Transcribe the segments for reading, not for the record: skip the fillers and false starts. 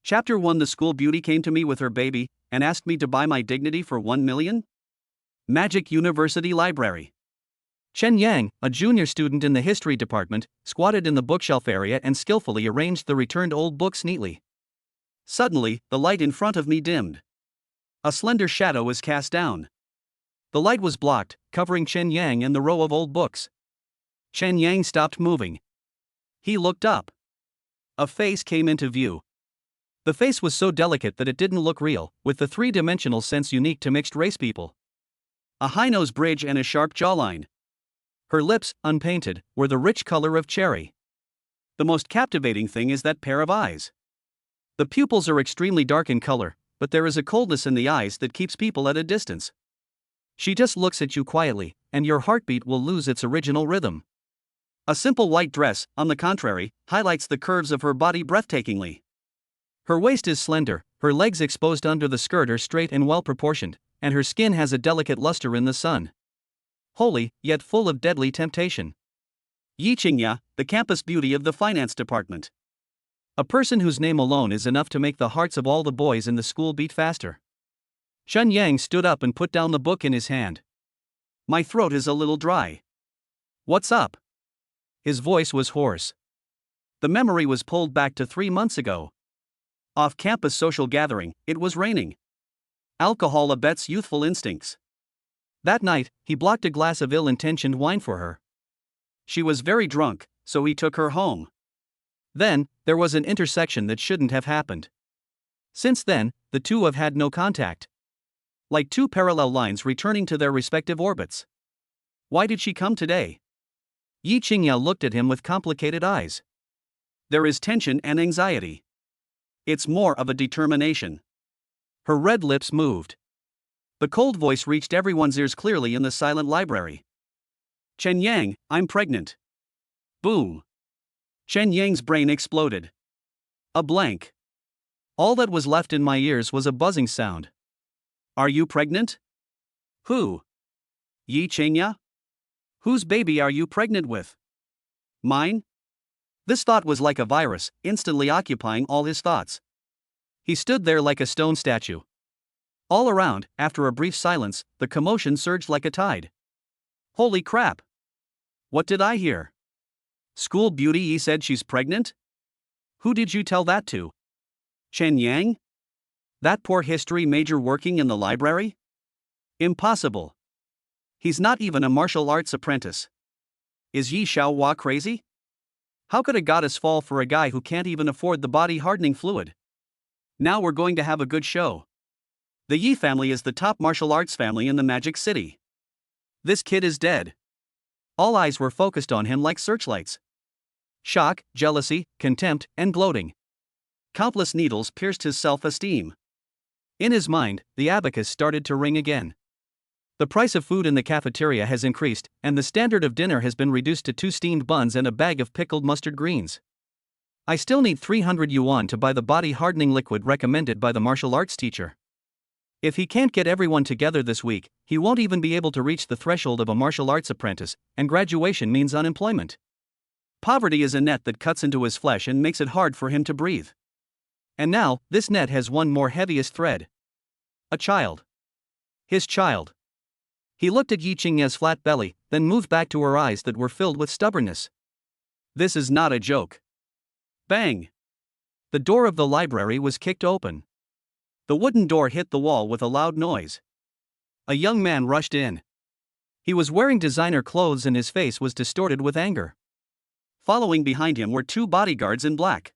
Chapter 1. The school beauty came to me with her baby and asked me to buy my dignity for 1 million? Magic University Library. Chen Yang, a junior student in the history department, squatted in the bookshelf area and skillfully arranged the returned old books neatly. Suddenly, the light in front of me dimmed. A slender shadow was cast down. The light was blocked, covering Chen Yang and the row of old books. Chen Yang stopped moving. He looked up. A face came into view. The face was so delicate that it didn't look real, with the three-dimensional sense unique to mixed-race people. A high-nose bridge and a sharp jawline. Her lips, unpainted, were the rich color of cherry. The most captivating thing is that pair of eyes. The pupils are extremely dark in color, but there is a coldness in the eyes that keeps people at a distance. She just looks at you quietly, and your heartbeat will lose its original rhythm. A simple white dress, on the contrary, highlights the curves of her body breathtakingly. Her waist is slender, her legs exposed under the skirt are straight and well-proportioned, and her skin has a delicate luster in the sun. Holy, yet full of deadly temptation. Yi Qingya, the campus beauty of the finance department. A person whose name alone is enough to make the hearts of all the boys in the school beat faster. Chen Yang stood up and put down the book in his hand. My throat is a little dry. What's up? His voice was hoarse. The memory was pulled back to 3 months ago. Off-campus social gathering, it was raining. Alcohol abets youthful instincts. That night, he blocked a glass of ill-intentioned wine for her. She was very drunk, so he took her home. Then, there was an intersection that shouldn't have happened. Since then, the two have had no contact. Like two parallel lines returning to their respective orbits. Why did she come today? Yi Qingya looked at him with complicated eyes. There is tension and anxiety. It's more of a determination. Her red lips moved. The cold voice reached everyone's ears clearly in the silent library. Chen Yang, I'm pregnant. Boom. Chen Yang's brain exploded. A blank. All that was left in my ears was a buzzing sound. Are you pregnant? Who? Yi Qingya? Whose baby are you pregnant with? Mine? This thought was like a virus, instantly occupying all his thoughts. He stood there like a stone statue. All around, after a brief silence, the commotion surged like a tide. Holy crap! What did I hear? School beauty Yi said she's pregnant? Who did you tell that to? Chen Yang? That poor history major working in the library? Impossible. He's not even a martial arts apprentice. Is Yi Xiaohua crazy? How could a goddess fall for a guy who can't even afford the body-hardening fluid? Now we're going to have a good show. The Yi family is the top martial arts family in the Magic City. This kid is dead. All eyes were focused on him like searchlights. Shock, jealousy, contempt, and gloating. Countless needles pierced his self-esteem. In his mind, the abacus started to ring again. The price of food in the cafeteria has increased, and the standard of dinner has been reduced to 2 steamed buns and a bag of pickled mustard greens. I still need 300 yuan to buy the body-hardening liquid recommended by the martial arts teacher. If he can't get everyone together this week, he won't even be able to reach the threshold of a martial arts apprentice, and graduation means unemployment. Poverty is a net that cuts into his flesh and makes it hard for him to breathe. And now, this net has one more heaviest thread. A child. His child. He looked at Yi Qingya's flat belly, then moved back to her eyes that were filled with stubbornness. This is not a joke. Bang! The door of the library was kicked open. The wooden door hit the wall with a loud noise. A young man rushed in. He was wearing designer clothes and his face was distorted with anger. Following behind him were 2 bodyguards in black.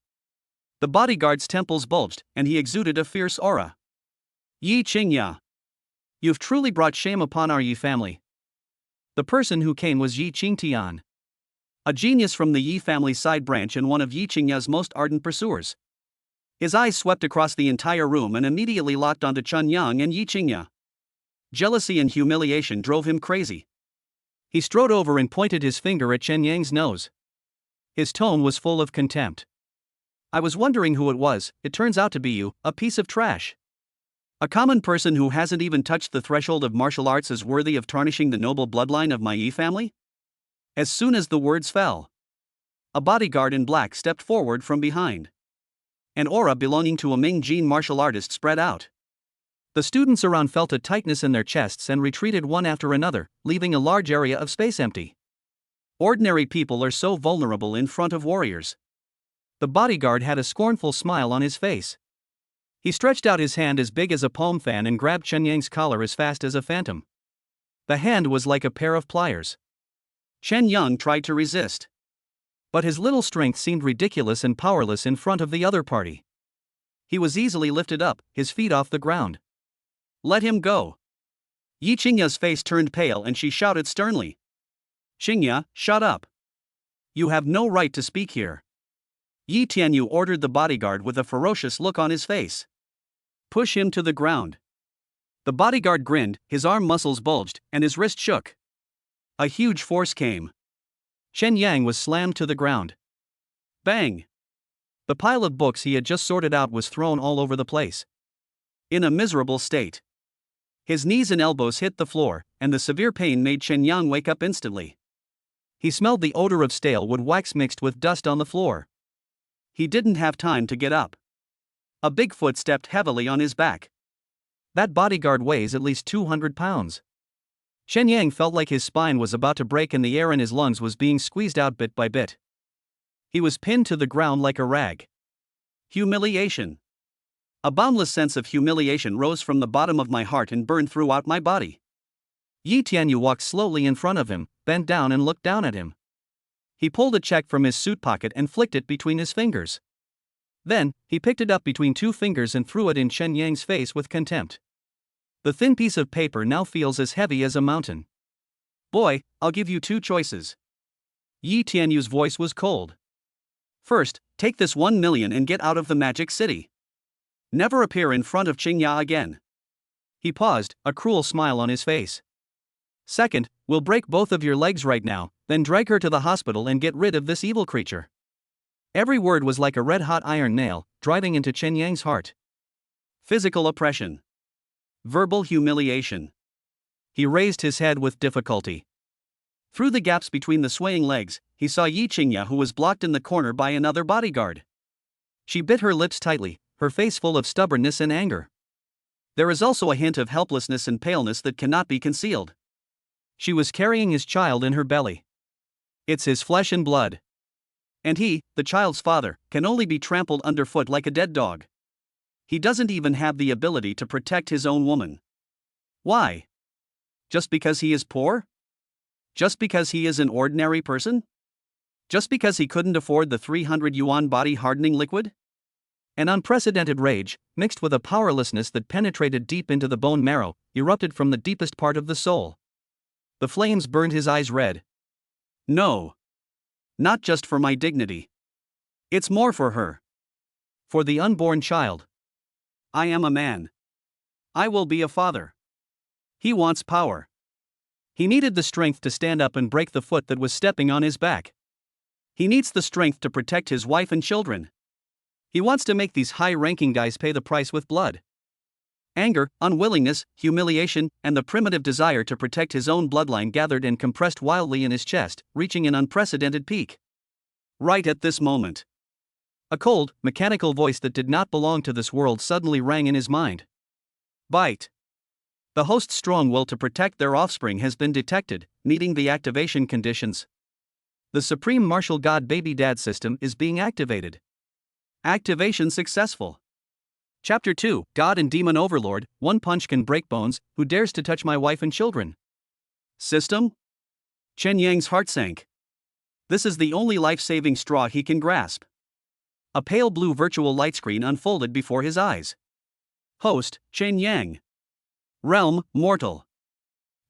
The bodyguard's temples bulged, and he exuded a fierce aura. Yi Qingya. You've truly brought shame upon our Yi family. The person who came was Yi Qingtian, a genius from the Yi family side branch and one of Yi Qingya's most ardent pursuers. His eyes swept across the entire room and immediately locked onto Chen Yang and Yi Qingya. Jealousy and humiliation drove him crazy. He strode over and pointed his finger at Chen Yang's nose. His tone was full of contempt. I was wondering who it was. It turns out to be you, a piece of trash. A common person who hasn't even touched the threshold of martial arts is worthy of tarnishing the noble bloodline of my Yi family? As soon as the words fell, a bodyguard in black stepped forward from behind. An aura belonging to a Ming Jin martial artist spread out. The students around felt a tightness in their chests and retreated one after another, leaving a large area of space empty. Ordinary people are so vulnerable in front of warriors. The bodyguard had a scornful smile on his face. He stretched out his hand as big as a palm fan and grabbed Chen Yang's collar as fast as a phantom. The hand was like a pair of pliers. Chen Yang tried to resist, but his little strength seemed ridiculous and powerless in front of the other party. He was easily lifted up, his feet off the ground. Let him go. Yi Qingya's face turned pale and she shouted sternly. Qingya, shut up. You have no right to speak here. Yi Tianyu ordered the bodyguard with a ferocious look on his face. Push him to the ground. The bodyguard grinned, his arm muscles bulged, and his wrist shook. A huge force came. Chen Yang was slammed to the ground. Bang! The pile of books he had just sorted out was thrown all over the place. In a miserable state. His knees and elbows hit the floor, and the severe pain made Chen Yang wake up instantly. He smelled the odor of stale wood wax mixed with dust on the floor. He didn't have time to get up. A big foot stepped heavily on his back. That bodyguard weighs at least 200 pounds. Chen Yang felt like his spine was about to break and the air in his lungs was being squeezed out bit by bit. He was pinned to the ground like a rag. Humiliation. A boundless sense of humiliation rose from the bottom of my heart and burned throughout my body. Yi Tianyu walked slowly in front of him, bent down and looked down at him. He pulled a check from his suit pocket and flicked it between his fingers. Then, he picked it up between two fingers and threw it in Chen Yang's face with contempt. The thin piece of paper now feels as heavy as a mountain. Boy, I'll give you two choices. Yi Tianyu's voice was cold. First, take this 1 million and get out of the magic city. Never appear in front of Qingya again. He paused, a cruel smile on his face. Second, we'll break both of your legs right now, then drag her to the hospital and get rid of this evil creature. Every word was like a red-hot iron nail, driving into Chen Yang's heart. Physical oppression. Verbal humiliation. He raised his head with difficulty. Through the gaps between the swaying legs, he saw Yi Qingya, who was blocked in the corner by another bodyguard. She bit her lips tightly, her face full of stubbornness and anger. There is also a hint of helplessness and paleness that cannot be concealed. She was carrying his child in her belly. It's his flesh and blood. And he, the child's father, can only be trampled underfoot like a dead dog. He doesn't even have the ability to protect his own woman. Why? Just because he is poor? Just because he is an ordinary person? Just because he couldn't afford the 300 yuan body hardening liquid? An unprecedented rage, mixed with a powerlessness that penetrated deep into the bone marrow, erupted from the deepest part of the soul. The flames burned his eyes red. No. Not just for my dignity. It's more for her. For the unborn child. I am a man. I will be a father. He wants power. He needed the strength to stand up and break the foot that was stepping on his back. He needs the strength to protect his wife and children. He wants to make these high-ranking guys pay the price with blood. Anger, unwillingness, humiliation, and the primitive desire to protect his own bloodline gathered and compressed wildly in his chest, reaching an unprecedented peak. Right at this moment. A cold, mechanical voice that did not belong to this world suddenly rang in his mind. Bite. The host's strong will to protect their offspring has been detected, needing the activation conditions. The Supreme Martial God Baby Dad system is being activated. Activation successful. Chapter 2, God and Demon Overlord, one punch can break bones, who dares to touch my wife and children? System? Chen Yang's heart sank. This is the only life-saving straw he can grasp. A pale blue virtual light screen unfolded before his eyes. Host, Chen Yang. Realm, mortal.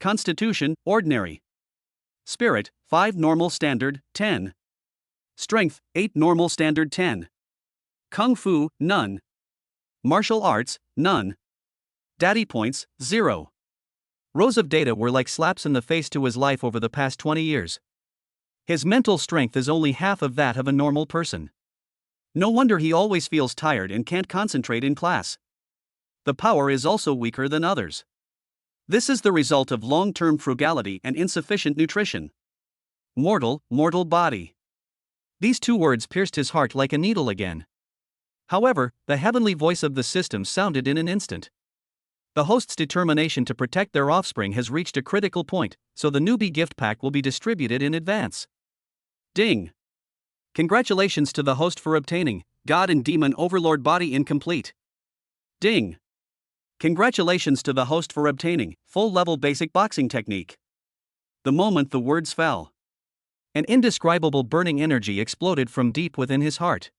Constitution, ordinary. Spirit, 5 normal standard, 10. Strength, 8 normal standard, 10. Kung Fu, none. Martial arts, none. Daddy points, 0. Rows of data were like slaps in the face to his life over the past 20 years. His mental strength is only half of that of a normal person. No wonder he always feels tired and can't concentrate in class. The power is also weaker than others. This is the result of long-term frugality and insufficient nutrition. Mortal body. These two words pierced his heart like a needle again. However, the heavenly voice of the system sounded in an instant. The host's determination to protect their offspring has reached a critical point, so the newbie gift pack will be distributed in advance. Ding! Congratulations to the host for obtaining God and Demon Overlord Body Incomplete. Ding! Congratulations to the host for obtaining full-level basic boxing technique. The moment the words fell, an indescribable burning energy exploded from deep within his heart.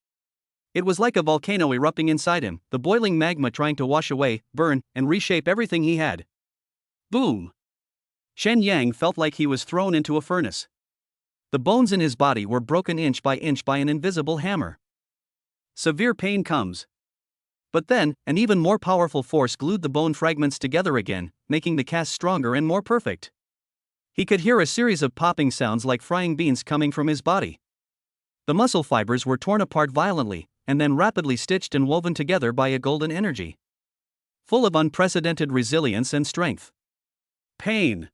It was like a volcano erupting inside him, the boiling magma trying to wash away, burn, and reshape everything he had. Boom! Chen Yang felt like he was thrown into a furnace. The bones in his body were broken inch by an invisible hammer. Severe pain comes. But then, an even more powerful force glued the bone fragments together again, making the cast stronger and more perfect. He could hear a series of popping sounds like frying beans coming from his body. The muscle fibers were torn apart violently, and then rapidly stitched and woven together by a golden energy, full of unprecedented resilience and strength. Pain.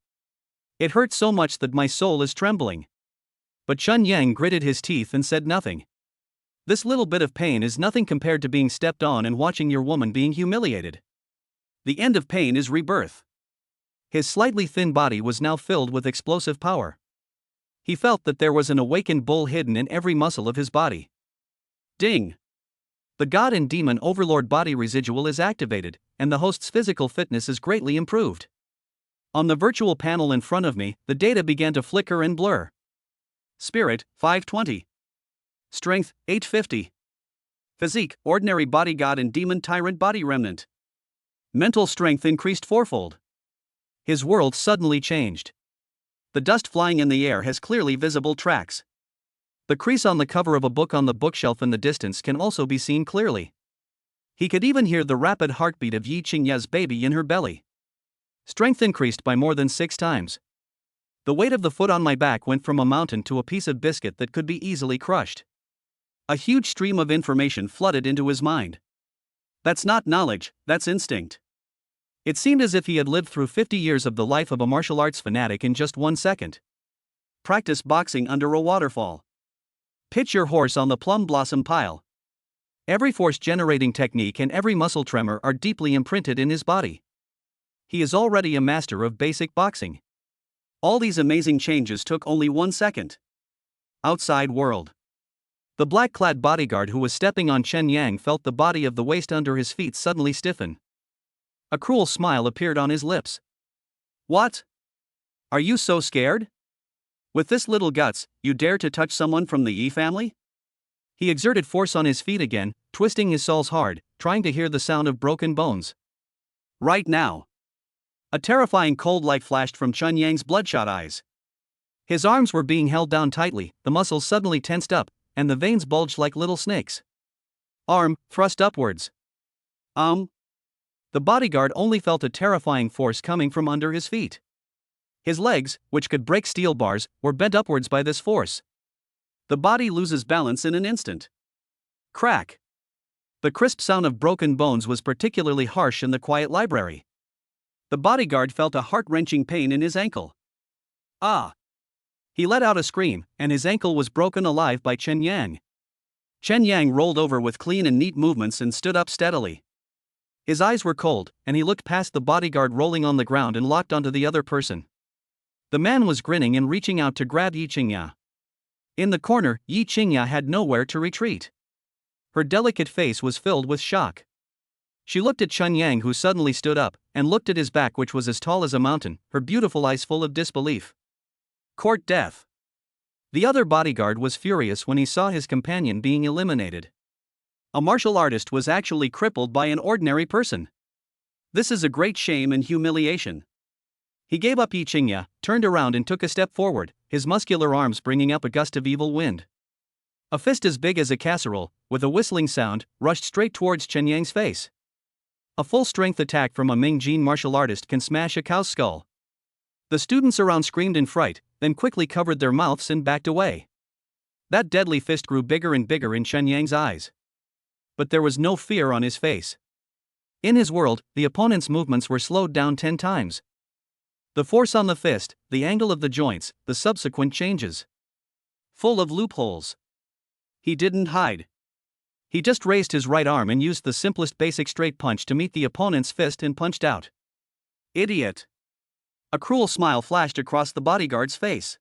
It hurt so much that my soul is trembling. But Chen Yang gritted his teeth and said nothing. This little bit of pain is nothing compared to being stepped on and watching your woman being humiliated. The end of pain is rebirth. His slightly thin body was now filled with explosive power. He felt that there was an awakened bull hidden in every muscle of his body. Ding! The God and Demon Overlord body residual is activated, and the host's physical fitness is greatly improved. On the virtual panel in front of me, the data began to flicker and blur. Spirit, 520. Strength, 850. Physique, ordinary body God and demon tyrant body remnant. Mental strength increased fourfold. His world suddenly changed. The dust flying in the air has clearly visible tracks. The crease on the cover of a book on the bookshelf in the distance can also be seen clearly. He could even hear the rapid heartbeat of Yi Qingya's baby in her belly. Strength increased by more than 6 times. The weight of the foot on my back went from a mountain to a piece of biscuit that could be easily crushed. A huge stream of information flooded into his mind. That's not knowledge, that's instinct. It seemed as if he had lived through 50 years of the life of a martial arts fanatic in just 1 second. Practice boxing under a waterfall. Pitch your horse on the plum blossom pile. Every force-generating technique and every muscle tremor are deeply imprinted in his body. He is already a master of basic boxing. All these amazing changes took only 1 second. Outside world. The black-clad bodyguard who was stepping on Chen Yang felt the body of the waist under his feet suddenly stiffen. A cruel smile appeared on his lips. What? Are you so scared? With this little guts, you dare to touch someone from the Yi family? He exerted force on his feet again, twisting his soles hard, trying to hear the sound of broken bones. Right now. A terrifying cold light flashed from Chen Yang's bloodshot eyes. His arms were being held down tightly, the muscles suddenly tensed up, and the veins bulged like little snakes. Arm, thrust upwards. The bodyguard only felt a terrifying force coming from under his feet. His legs, which could break steel bars, were bent upwards by this force. The body loses balance in an instant. Crack. The crisp sound of broken bones was particularly harsh in the quiet library. The bodyguard felt a heart-wrenching pain in his ankle. Ah! He let out a scream, and his ankle was broken alive by Chen Yang. Chen Yang rolled over with clean and neat movements and stood up steadily. His eyes were cold, and he looked past the bodyguard rolling on the ground and locked onto the other person. The man was grinning and reaching out to grab Yi Qingya. In the corner, Yi Qingya had nowhere to retreat. Her delicate face was filled with shock. She looked at Chen Yang, who suddenly stood up, and looked at his back, which was as tall as a mountain, her beautiful eyes full of disbelief. Court death. The other bodyguard was furious when he saw his companion being eliminated. A martial artist was actually crippled by an ordinary person. This is a great shame and humiliation. He gave up Yi Qingya, turned around and took a step forward, his muscular arms bringing up a gust of evil wind. A fist as big as a casserole, with a whistling sound, rushed straight towards Chen Yang's face. A full-strength attack from a Mingjin martial artist can smash a cow's skull. The students around screamed in fright, then quickly covered their mouths and backed away. That deadly fist grew bigger and bigger in Chen Yang's eyes. But there was no fear on his face. In his world, the opponent's movements were slowed down 10 times. The force on the fist, the angle of the joints, the subsequent changes. Full of loopholes. He didn't hide. He just raised his right arm and used the simplest basic straight punch to meet the opponent's fist and punched out. Idiot. A cruel smile flashed across the bodyguard's face.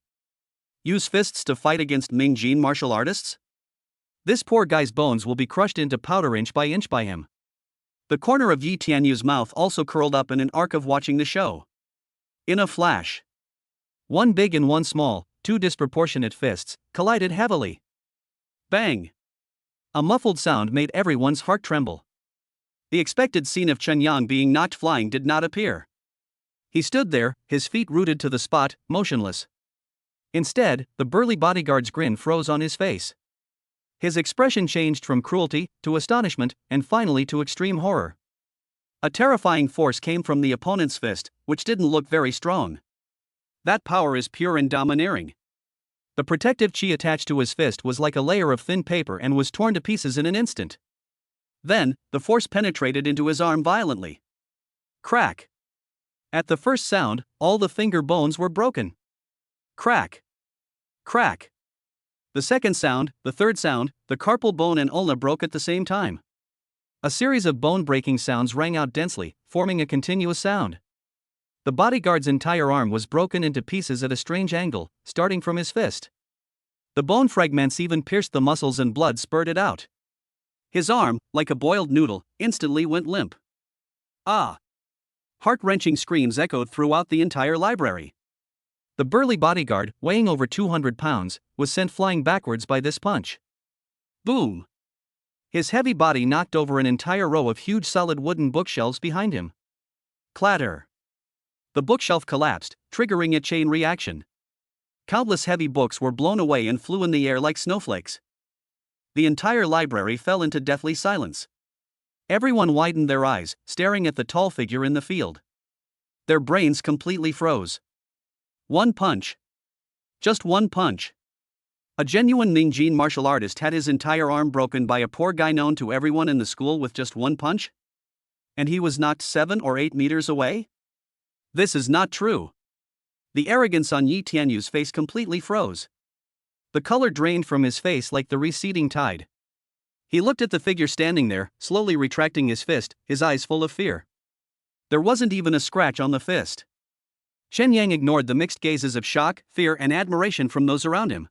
Use fists to fight against Mingjin martial artists? This poor guy's bones will be crushed into powder inch by him. The corner of Yi Tianyu's mouth also curled up in an arc of watching the show. In a flash, one big and one small, two disproportionate fists, collided heavily. Bang! A muffled sound made everyone's heart tremble. The expected scene of Chen Yang being knocked flying did not appear. He stood there, his feet rooted to the spot, motionless. Instead, the burly bodyguard's grin froze on his face. His expression changed from cruelty to astonishment and finally to extreme horror. A terrifying force came from the opponent's fist, which didn't look very strong. That power is pure and domineering. The protective chi attached to his fist was like a layer of thin paper and was torn to pieces in an instant. Then, the force penetrated into his arm violently. Crack! At the first sound, all the finger bones were broken. Crack! Crack! The second sound, the third sound, the carpal bone and ulna broke at the same time. A series of bone-breaking sounds rang out densely, forming a continuous sound. The bodyguard's entire arm was broken into pieces at a strange angle, starting from his fist. The bone fragments even pierced the muscles and blood spurted out. His arm, like a boiled noodle, instantly went limp. Ah! Heart-wrenching screams echoed throughout the entire library. The burly bodyguard, weighing over 200 pounds, was sent flying backwards by this punch. Boom! His heavy body knocked over an entire row of huge solid wooden bookshelves behind him. Clatter! The bookshelf collapsed, triggering a chain reaction. Countless heavy books were blown away and flew in the air like snowflakes. The entire library fell into deathly silence. Everyone widened their eyes, staring at the tall figure in the field. Their brains completely froze. One punch. Just one punch. A genuine Mingjin martial artist had his entire arm broken by a poor guy known to everyone in the school with just one punch? And he was knocked 7 or 8 meters away? This is not true. The arrogance on Yi Tianyu's face completely froze. The color drained from his face like the receding tide. He looked at the figure standing there, slowly retracting his fist, his eyes full of fear. There wasn't even a scratch on the fist. Chen Yang ignored the mixed gazes of shock, fear, and admiration from those around him.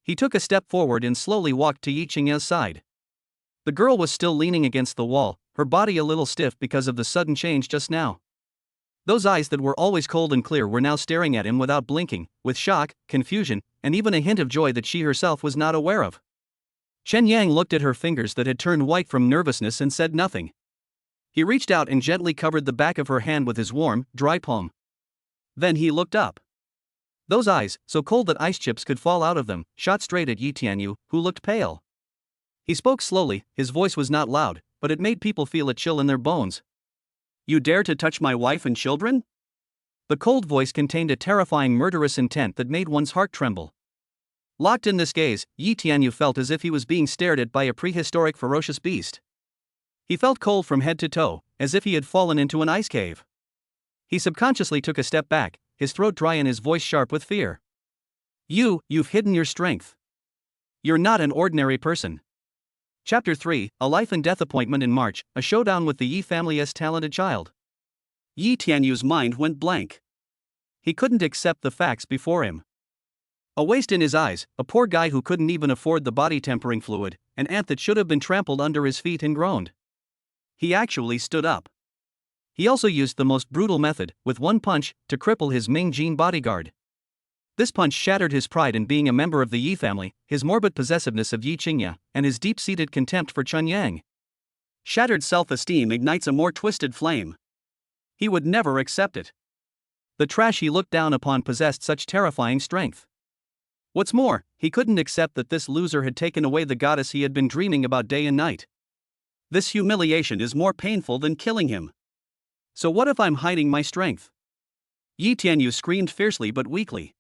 He took a step forward and slowly walked to Yi Qingya's side. The girl was still leaning against the wall, her body a little stiff because of the sudden change just now. Those eyes that were always cold and clear were now staring at him without blinking, with shock, confusion, and even a hint of joy that she herself was not aware of. Chen Yang looked at her fingers that had turned white from nervousness and said nothing. He reached out and gently covered the back of her hand with his warm, dry palm. Then he looked up. Those eyes, so cold that ice chips could fall out of them, shot straight at Yi Tianyu, who looked pale. He spoke slowly, his voice was not loud, but it made people feel a chill in their bones. You dare to touch my wife and children? The cold voice contained a terrifying murderous intent that made one's heart tremble. Locked in this gaze, Yi Tianyu felt as if he was being stared at by a prehistoric ferocious beast. He felt cold from head to toe, as if he had fallen into an ice cave. He subconsciously took a step back, his throat dry and his voice sharp with fear. You've hidden your strength. You're not an ordinary person. Chapter 3, A Life and Death Appointment in March, a showdown with the Yi family's talented child. Yi Tianyu's mind went blank. He couldn't accept the facts before him. A waste in his eyes, a poor guy who couldn't even afford the body tempering fluid, an ant that should have been trampled under his feet and groaned. He actually stood up. He also used the most brutal method, with one punch, to cripple his Mingjin bodyguard. This punch shattered his pride in being a member of the Yi family, his morbid possessiveness of Yi Qingya, and his deep-seated contempt for Chen Yang. Shattered self-esteem ignites a more twisted flame. He would never accept it. The trash he looked down upon possessed such terrifying strength. What's more, he couldn't accept that this loser had taken away the goddess he had been dreaming about day and night. This humiliation is more painful than killing him. So what if I'm hiding my strength? Yi Tianyu screamed fiercely but weakly.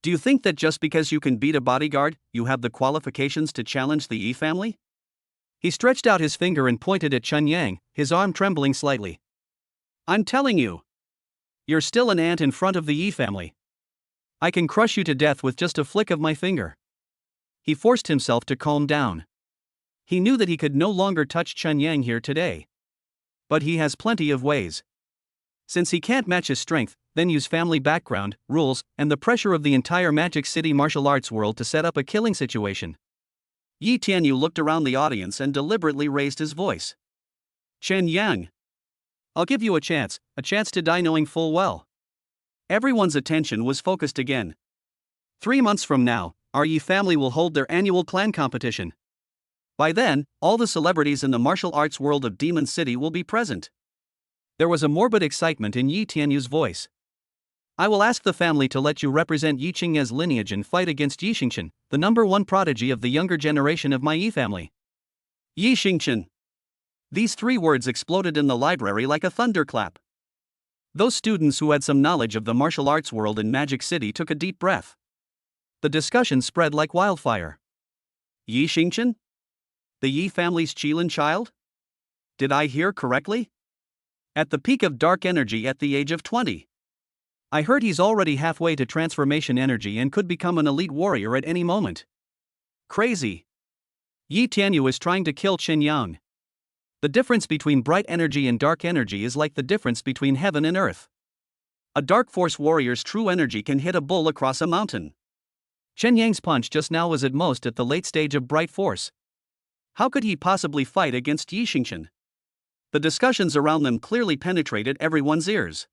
Do you think that just because you can beat a bodyguard, you have the qualifications to challenge the Yi family? He stretched out his finger and pointed at Chen Yang, his arm trembling slightly. I'm telling you. You're still an ant in front of the Yi family. I can crush you to death with just a flick of my finger. He forced himself to calm down. He knew that he could no longer touch Chen Yang here today. But he has plenty of ways. Since he can't match his strength, then use family background, rules, and the pressure of the entire Magic City martial arts world to set up a killing situation. Yi Tianyu looked around the audience and deliberately raised his voice. Chen Yang. I'll give you a chance to die knowing full well. Everyone's attention was focused again. 3 months from now, our Yi family will hold their annual clan competition. By then, all the celebrities in the martial arts world of Demon City will be present. There was a morbid excitement in Yi Tianyu's voice. I will ask the family to let you represent Yi Qingya's lineage and fight against Yi Xingchen, the #1 prodigy of the younger generation of my Yi family. Yi Xingchen. These 3 words exploded in the library like a thunderclap. Those students who had some knowledge of the martial arts world in Magic City took a deep breath. The discussion spread like wildfire. Yi Xingchen? The Yi family's Qilin child? Did I hear correctly? At the peak of dark energy at the age of 20. I heard he's already halfway to transformation energy and could become an elite warrior at any moment. Crazy. Yi Tianyu is trying to kill Chen Yang. The difference between bright energy and dark energy is like the difference between heaven and earth. A dark force warrior's true energy can hit a bull across a mountain. Chen Yang's punch just now was at most at the late stage of bright force. How could he possibly fight against Yi Xingchen? The discussions around them clearly penetrated everyone's ears.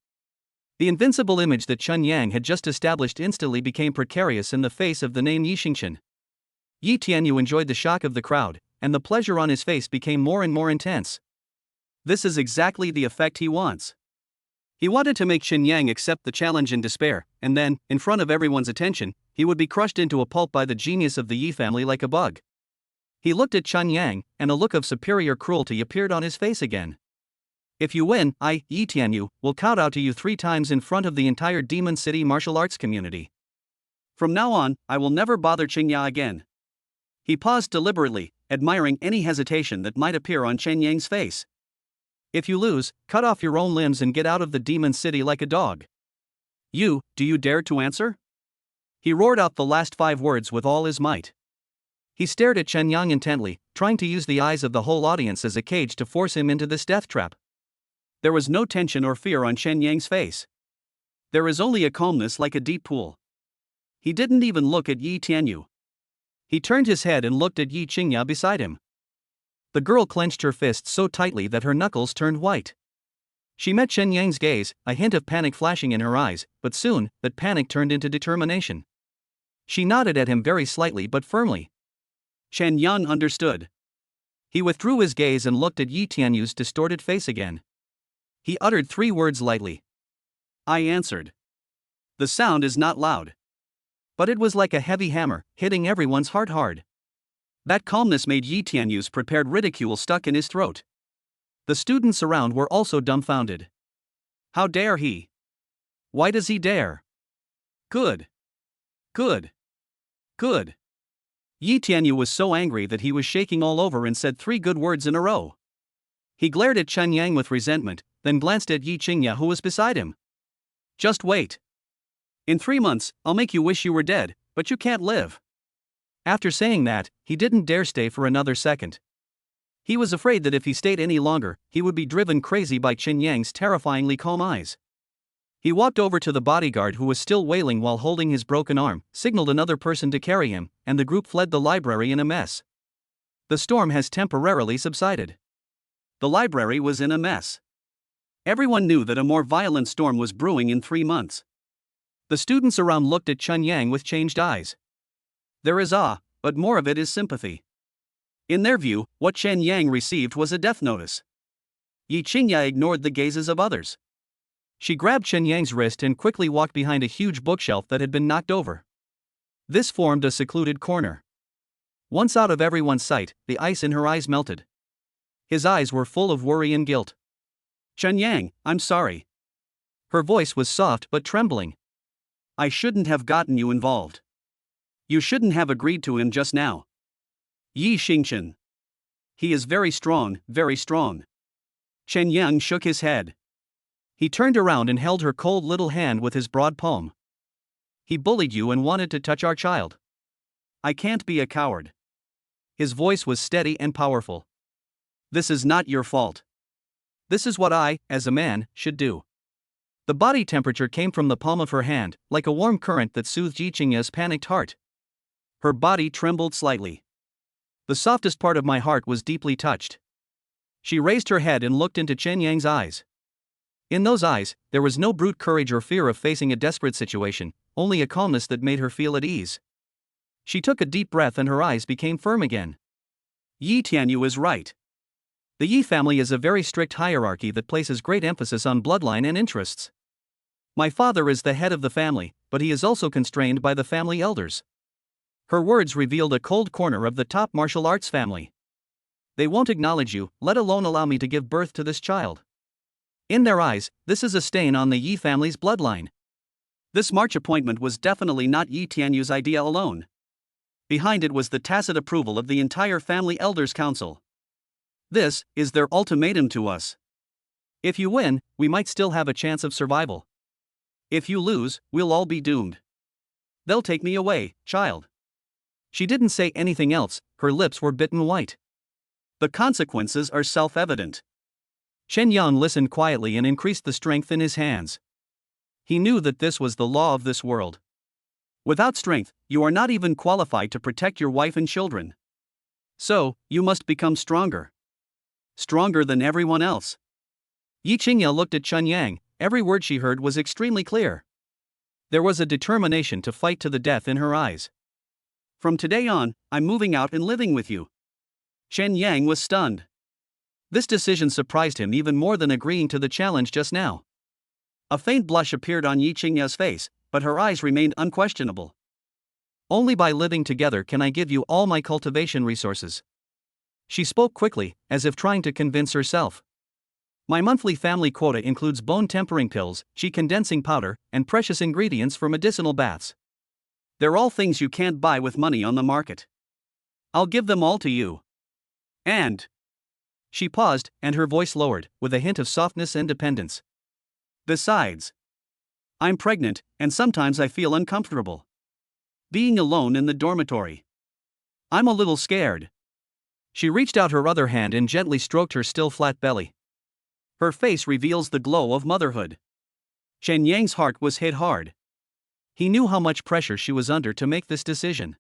The invincible image that Chen Yang had just established instantly became precarious in the face of the name Yi Xingchen. Yi Tianyu enjoyed the shock of the crowd, and the pleasure on his face became more and more intense. This is exactly the effect he wants. He wanted to make Chen Yang accept the challenge in despair, and then, in front of everyone's attention, he would be crushed into a pulp by the genius of the Yi family like a bug. He looked at Chen Yang, and a look of superior cruelty appeared on his face again. If you win, I, Yi Tianyu, will kowtow to you 3 times in front of the entire Demon City martial arts community. From now on, I will never bother Qingya again. He paused deliberately, admiring any hesitation that might appear on Chen Yang's face. If you lose, cut off your own limbs and get out of the Demon City like a dog. Do you dare to answer? He roared out the last 5 words with all his might. He stared at Chen Yang intently, trying to use the eyes of the whole audience as a cage to force him into this death trap. There was no tension or fear on Chen Yang's face. There is only a calmness like a deep pool. He didn't even look at Yi Tianyu. He turned his head and looked at Yi Qingya beside him. The girl clenched her fists so tightly that her knuckles turned white. She met Chen Yang's gaze, a hint of panic flashing in her eyes, but soon, that panic turned into determination. She nodded at him very slightly but firmly. Chen Yang understood. He withdrew his gaze and looked at Yi Tianyu's distorted face again. He uttered 3 words lightly. I answered. The sound is not loud. But it was like a heavy hammer, hitting everyone's heart hard. That calmness made Yi Tianyu's prepared ridicule stuck in his throat. The students around were also dumbfounded. How dare he? Why does he dare? Good. Good. Good. Yi Tianyu was so angry that he was shaking all over and said 3 good words in a row. He glared at Chen Yang with resentment, then glanced at Yi Qingya who was beside him. Just wait. In 3 months, I'll make you wish you were dead, but you can't live. After saying that, he didn't dare stay for another second. He was afraid that if he stayed any longer, he would be driven crazy by Chen Yang's terrifyingly calm eyes. He walked over to the bodyguard who was still wailing while holding his broken arm, signaled another person to carry him, and the group fled the library in a mess. The storm has temporarily subsided. The library was in a mess. Everyone knew that a more violent storm was brewing in 3 months. The students around looked at Chen Yang with changed eyes. There is awe, but more of it is sympathy. In their view, what Chen Yang received was a death notice. Yi Qingya ignored the gazes of others. She grabbed Chen Yang's wrist and quickly walked behind a huge bookshelf that had been knocked over. This formed a secluded corner. Once out of everyone's sight, the ice in her eyes melted. His eyes were full of worry and guilt. Chen Yang, I'm sorry. Her voice was soft but trembling. I shouldn't have gotten you involved. You shouldn't have agreed to him just now. Yi Xingchen. He is very strong, very strong. Chen Yang shook his head. He turned around and held her cold little hand with his broad palm. He bullied you and wanted to touch our child. I can't be a coward. His voice was steady and powerful. This is not your fault. This is what I, as a man, should do. The body temperature came from the palm of her hand, like a warm current that soothed Yi Qingya's panicked heart. Her body trembled slightly. The softest part of my heart was deeply touched. She raised her head and looked into Chen Yang's eyes. In those eyes, there was no brute courage or fear of facing a desperate situation, only a calmness that made her feel at ease. She took a deep breath and her eyes became firm again. Yi Tianyu is right. The Yi family is a very strict hierarchy that places great emphasis on bloodline and interests. My father is the head of the family, but he is also constrained by the family elders. Her words revealed a cold corner of the top martial arts family. They won't acknowledge you, let alone allow me to give birth to this child. In their eyes, this is a stain on the Yi family's bloodline. This March appointment was definitely not Yi Tianyu's idea alone. Behind it was the tacit approval of the entire family elders' council. This is their ultimatum to us. If you win, we might still have a chance of survival. If you lose, we'll all be doomed. They'll take me away, child. She didn't say anything else, her lips were bitten white. The consequences are self-evident. Chen Yang listened quietly and increased the strength in his hands. He knew that this was the law of this world. Without strength, you are not even qualified to protect your wife and children. So, you must become stronger. Stronger than everyone else. Yi Qingya looked at Chen Yang, every word she heard was extremely clear. There was a determination to fight to the death in her eyes. From today on, I'm moving out and living with you. Chen Yang was stunned. This decision surprised him even more than agreeing to the challenge just now. A faint blush appeared on Yi Qingya's face, but her eyes remained unquestionable. Only by living together can I give you all my cultivation resources. She spoke quickly, as if trying to convince herself. My monthly family quota includes bone tempering pills, qi condensing powder, and precious ingredients for medicinal baths. They're all things you can't buy with money on the market. I'll give them all to you. And. She paused, and her voice lowered, with a hint of softness and dependence. Besides, I'm pregnant, and sometimes I feel uncomfortable. Being alone in the dormitory. I'm a little scared. She reached out her other hand and gently stroked her still flat belly. Her face reveals the glow of motherhood. Chen Yang's heart was hit hard. He knew how much pressure she was under to make this decision.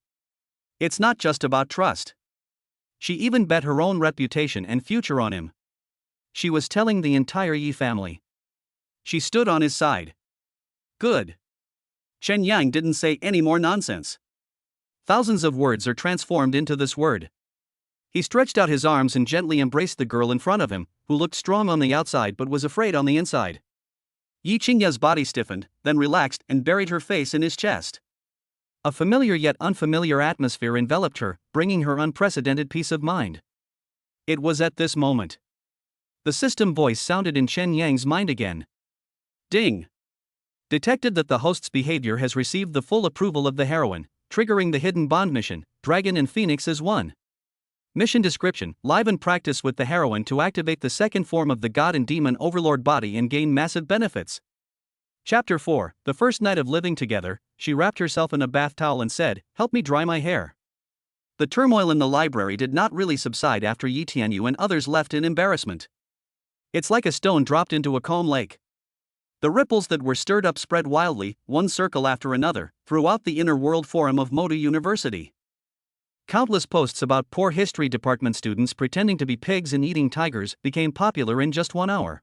It's not just about trust. She even bet her own reputation and future on him. She was telling the entire Yi family. She stood on his side. Good. Chen Yang didn't say any more nonsense. Thousands of words are transformed into this word. He stretched out his arms and gently embraced the girl in front of him, who looked strong on the outside but was afraid on the inside. Yi Qingya's body stiffened, then relaxed and buried her face in his chest. A familiar yet unfamiliar atmosphere enveloped her, bringing her unprecedented peace of mind. It was at this moment. The system voice sounded in Chen Yang's mind again. Ding! Detected that the host's behavior has received the full approval of the heroine, triggering the hidden bond mission, Dragon and Phoenix as one. Mission description: live in practice with the heroine to activate the second form of the god and demon overlord body and gain massive benefits. Chapter 4, the first night of living together, she wrapped herself in a bath towel and said, "Help me dry my hair." The turmoil in the library did not really subside after Yi Tianyu and others left in embarrassment. It's like a stone dropped into a calm lake. The ripples that were stirred up spread wildly, one circle after another, throughout the inner world forum of Modu University. Countless posts about poor history department students pretending to be pigs and eating tigers became popular in just 1 hour.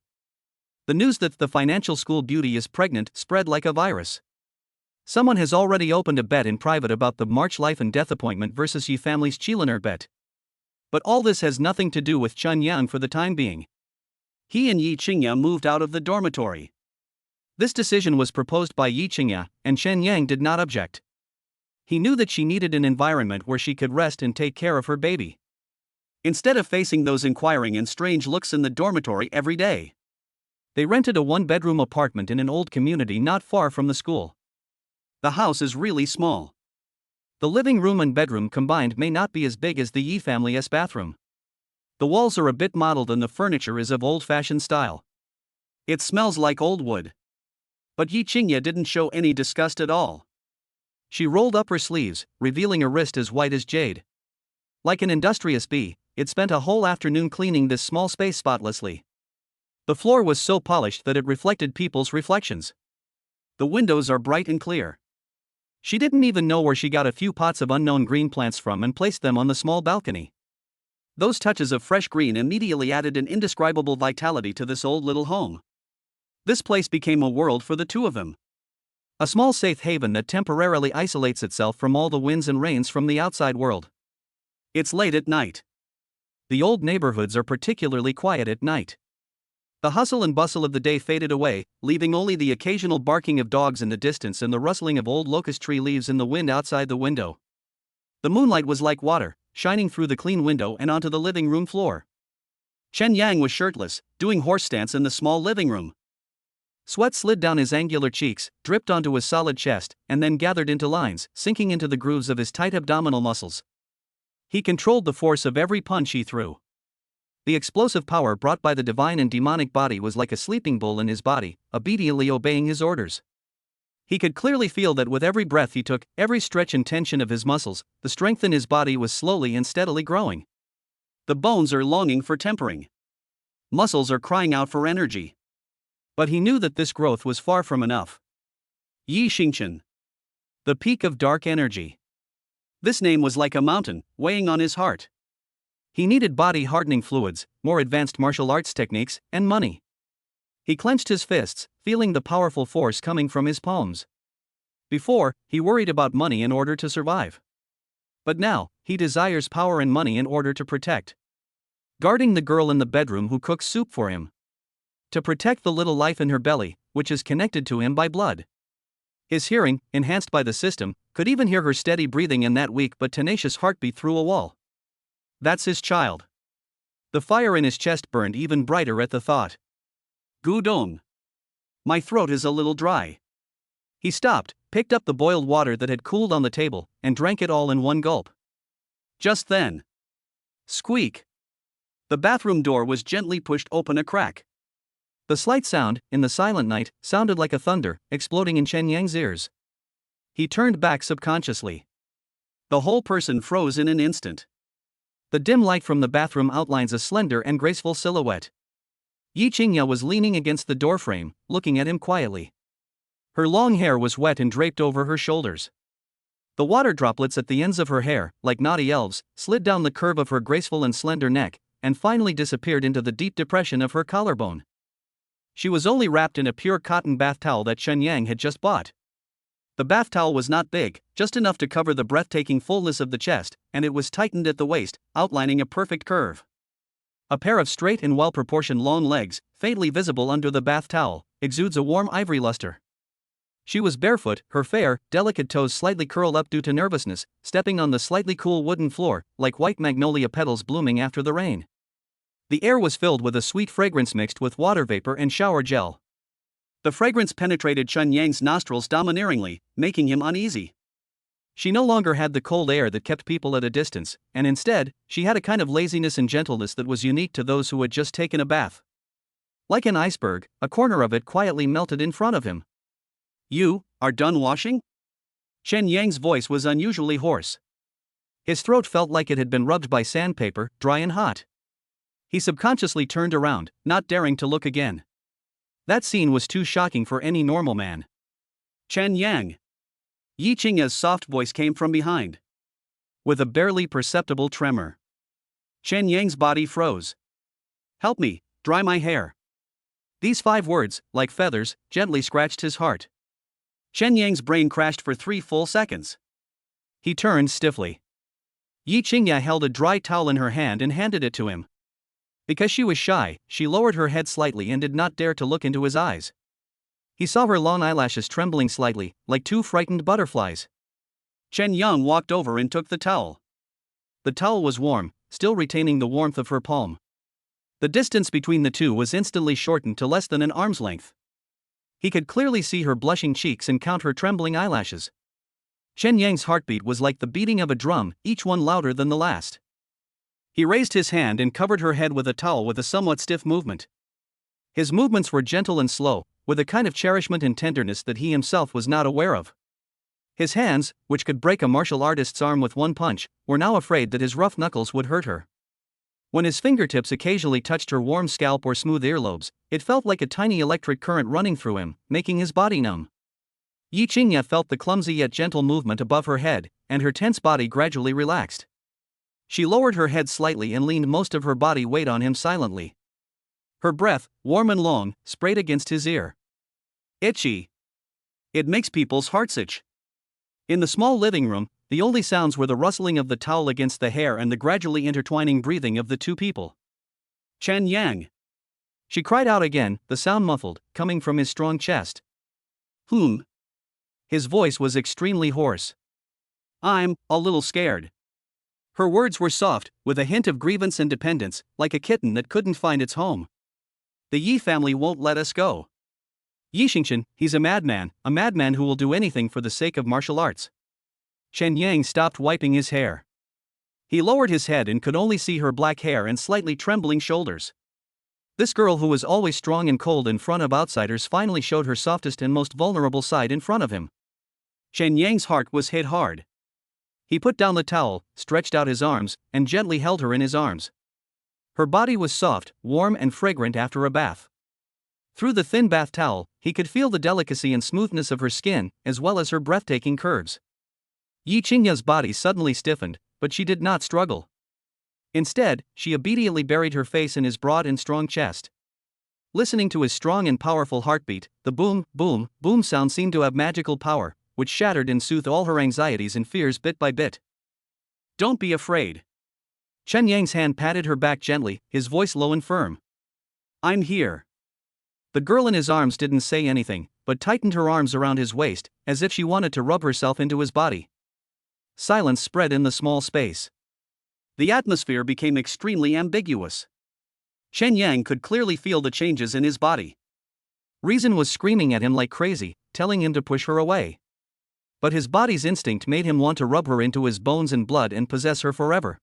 The news that the financial school beauty is pregnant spread like a virus. Someone has already opened a bet in private about the March life and death appointment versus Yi family's Qiliner bet. But all this has nothing to do with Chen Yang for the time being. He and Yi Qingya moved out of the dormitory. This decision was proposed by Yi Qingya, and Chen Yang did not object. He knew that she needed an environment where she could rest and take care of her baby. Instead of facing those inquiring and strange looks in the dormitory every day, they rented a one-bedroom apartment in an old community not far from the school. The house is really small. The living room and bedroom combined may not be as big as the Yi family's bathroom. The walls are a bit mottled and the furniture is of old-fashioned style. It smells like old wood. But Yi Qingya didn't show any disgust at all. She rolled up her sleeves, revealing a wrist as white as jade. Like an industrious bee, it spent a whole afternoon cleaning this small space spotlessly. The floor was so polished that it reflected people's reflections. The windows are bright and clear. She didn't even know where she got a few pots of unknown green plants from and placed them on the small balcony. Those touches of fresh green immediately added an indescribable vitality to this old little home. This place became a world for the two of them. A small safe haven that temporarily isolates itself from all the winds and rains from the outside world. It's late at night. The old neighborhoods are particularly quiet at night. The hustle and bustle of the day faded away, leaving only the occasional barking of dogs in the distance and the rustling of old locust tree leaves in the wind outside the window. The moonlight was like water, shining through the clean window and onto the living room floor. Chen Yang was shirtless, doing horse stance in the small living room. Sweat slid down his angular cheeks, dripped onto his solid chest, and then gathered into lines, sinking into the grooves of his tight abdominal muscles. He controlled the force of every punch he threw. The explosive power brought by the divine and demonic body was like a sleeping bull in his body, obediently obeying his orders. He could clearly feel that with every breath he took, every stretch and tension of his muscles, the strength in his body was slowly and steadily growing. The bones are longing for tempering. Muscles are crying out for energy. But he knew that this growth was far from enough. Yi Xingchen. The peak of dark energy. This name was like a mountain, weighing on his heart. He needed body-hardening fluids, more advanced martial arts techniques, and money. He clenched his fists, feeling the powerful force coming from his palms. Before, he worried about money in order to survive. But now, he desires power and money in order to protect. Guarding the girl in the bedroom who cooks soup for him. To protect the little life in her belly, which is connected to him by blood. His hearing, enhanced by the system, could even hear her steady breathing in that weak but tenacious heartbeat through a wall. That's his child. The fire in his chest burned even brighter at the thought. Gudong. My throat is a little dry. He stopped, picked up the boiled water that had cooled on the table, and drank it all in one gulp. Just then. Squeak. The bathroom door was gently pushed open a crack. The slight sound, in the silent night, sounded like a thunder, exploding in Chen Yang's ears. He turned back subconsciously. The whole person froze in an instant. The dim light from the bathroom outlines a slender and graceful silhouette. Yi Qingya was leaning against the doorframe, looking at him quietly. Her long hair was wet and draped over her shoulders. The water droplets at the ends of her hair, like naughty elves, slid down the curve of her graceful and slender neck, and finally disappeared into the deep depression of her collarbone. She was only wrapped in a pure cotton bath towel that Chen Yang had just bought. The bath towel was not big, just enough to cover the breathtaking fullness of the chest, and it was tightened at the waist, outlining a perfect curve. A pair of straight and well-proportioned long legs, faintly visible under the bath towel, exudes a warm ivory luster. She was barefoot, her fair, delicate toes slightly curled up due to nervousness, stepping on the slightly cool wooden floor, like white magnolia petals blooming after the rain. The air was filled with a sweet fragrance mixed with water vapor and shower gel. The fragrance penetrated Chen Yang's nostrils domineeringly, making him uneasy. She no longer had the cold air that kept people at a distance, and instead, she had a kind of laziness and gentleness that was unique to those who had just taken a bath. Like an iceberg, a corner of it quietly melted in front of him. You are done washing? Chen Yang's voice was unusually hoarse. His throat felt like it had been rubbed by sandpaper, dry and hot. He subconsciously turned around, not daring to look again. That scene was too shocking for any normal man. Chen Yang. Yi Qingya's soft voice came from behind. With a barely perceptible tremor. Chen Yang's body froze. Help me, dry my hair. These 5 words, like feathers, gently scratched his heart. Chen Yang's brain crashed for 3 full seconds. He turned stiffly. Yi Qingya held a dry towel in her hand and handed it to him. Because she was shy, she lowered her head slightly and did not dare to look into his eyes. He saw her long eyelashes trembling slightly, like 2 frightened butterflies. Chen Yang walked over and took the towel. The towel was warm, still retaining the warmth of her palm. The distance between the two was instantly shortened to less than an arm's length. He could clearly see her blushing cheeks and count her trembling eyelashes. Chen Yang's heartbeat was like the beating of a drum, each one louder than the last. He raised his hand and covered her head with a towel with a somewhat stiff movement. His movements were gentle and slow, with a kind of cherishment and tenderness that he himself was not aware of. His hands, which could break a martial artist's arm with one punch, were now afraid that his rough knuckles would hurt her. When his fingertips occasionally touched her warm scalp or smooth earlobes, it felt like a tiny electric current running through him, making his body numb. Yi Qingya felt the clumsy yet gentle movement above her head, and her tense body gradually relaxed. She lowered her head slightly and leaned most of her body weight on him silently. Her breath, warm and long, sprayed against his ear. Itchy. It makes people's hearts itch. In the small living room, the only sounds were the rustling of the towel against the hair and the gradually intertwining breathing of the two people. Chen Yang. She cried out again, the sound muffled, coming from his strong chest. His voice was extremely hoarse. I'm a little scared. Her words were soft, with a hint of grievance and dependence, like a kitten that couldn't find its home. The Yi family won't let us go. Yi Xingchen, he's a madman who will do anything for the sake of martial arts. Chen Yang stopped wiping his hair. He lowered his head and could only see her black hair and slightly trembling shoulders. This girl who was always strong and cold in front of outsiders finally showed her softest and most vulnerable side in front of him. Chen Yang's heart was hit hard. He put down the towel, stretched out his arms, and gently held her in his arms. Her body was soft, warm and fragrant after a bath. Through the thin bath towel, he could feel the delicacy and smoothness of her skin, as well as her breathtaking curves. Yi Qingya's body suddenly stiffened, but she did not struggle. Instead, she obediently buried her face in his broad and strong chest. Listening to his strong and powerful heartbeat, the boom, boom, boom sound seemed to have magical power, which shattered and soothed all her anxieties and fears bit by bit. Don't be afraid. Chen Yang's hand patted her back gently, his voice low and firm. I'm here. The girl in his arms didn't say anything, but tightened her arms around his waist, as if she wanted to rub herself into his body. Silence spread in the small space. The atmosphere became extremely ambiguous. Chen Yang could clearly feel the changes in his body. Reason was screaming at him like crazy, telling him to push her away. But his body's instinct made him want to rub her into his bones and blood and possess her forever.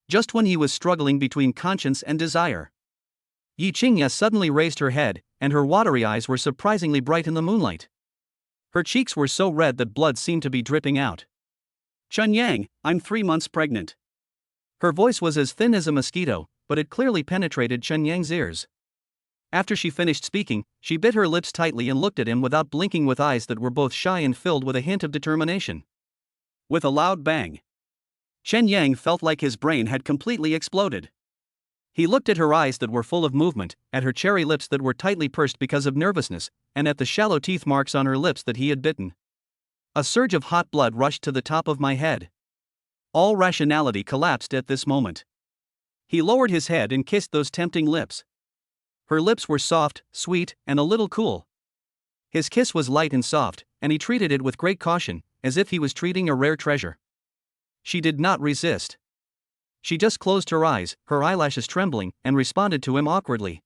Just when he was struggling between conscience and desire, Yi Qingya suddenly raised her head, and her watery eyes were surprisingly bright in the moonlight. Her cheeks were so red that blood seemed to be dripping out. Chen Yang, I'm 3 months pregnant. Her voice was as thin as a mosquito, but it clearly penetrated Chen Yang's ears. After she finished speaking, she bit her lips tightly and looked at him without blinking with eyes that were both shy and filled with a hint of determination. With a loud bang, Chen Yang felt like his brain had completely exploded. He looked at her eyes that were full of movement, at her cherry lips that were tightly pursed because of nervousness, and at the shallow teeth marks on her lips that he had bitten. A surge of hot blood rushed to the top of my head. All rationality collapsed at this moment. He lowered his head and kissed those tempting lips. Her lips were soft, sweet, and a little cool. His kiss was light and soft, and he treated it with great caution, as if he was treating a rare treasure. She did not resist. She just closed her eyes, her eyelashes trembling, and responded to him awkwardly.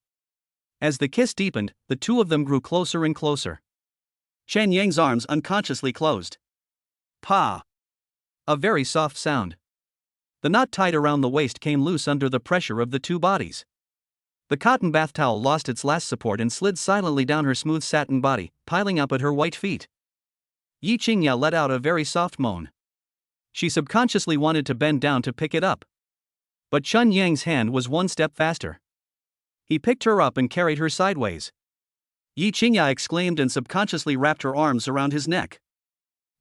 As the kiss deepened, the two of them grew closer and closer. Chen Yang's arms unconsciously closed. Pa! A very soft sound. The knot tied around the waist came loose under the pressure of the two bodies. The cotton bath towel lost its last support and slid silently down her smooth satin body, piling up at her white feet. Yi Qingya let out a very soft moan. She subconsciously wanted to bend down to pick it up. But Chen Yang's hand was one step faster. He picked her up and carried her sideways. Yi Qingya exclaimed and subconsciously wrapped her arms around his neck.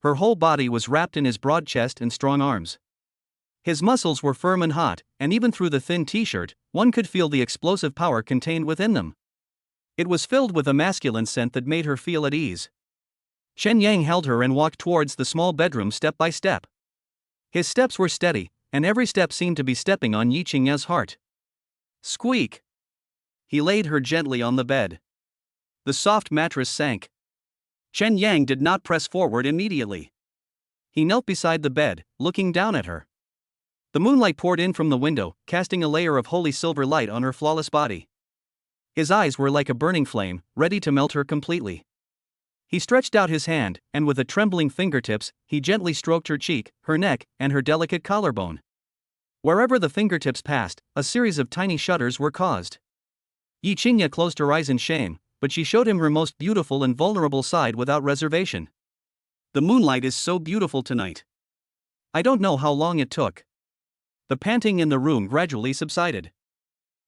Her whole body was wrapped in his broad chest and strong arms. His muscles were firm and hot, and even through the thin t-shirt, one could feel the explosive power contained within them. It was filled with a masculine scent that made her feel at ease. Chen Yang held her and walked towards the small bedroom step by step. His steps were steady, and every step seemed to be stepping on Yi Qingya's heart. Squeak! He laid her gently on the bed. The soft mattress sank. Chen Yang did not press forward immediately. He knelt beside the bed, looking down at her. The moonlight poured in from the window, casting a layer of holy silver light on her flawless body. His eyes were like a burning flame, ready to melt her completely. He stretched out his hand, and with the trembling fingertips, he gently stroked her cheek, her neck, and her delicate collarbone. Wherever the fingertips passed, a series of tiny shudders were caused. Yi Qingya closed her eyes in shame, but she showed him her most beautiful and vulnerable side without reservation. The moonlight is so beautiful tonight. I don't know how long it took. The panting in the room gradually subsided.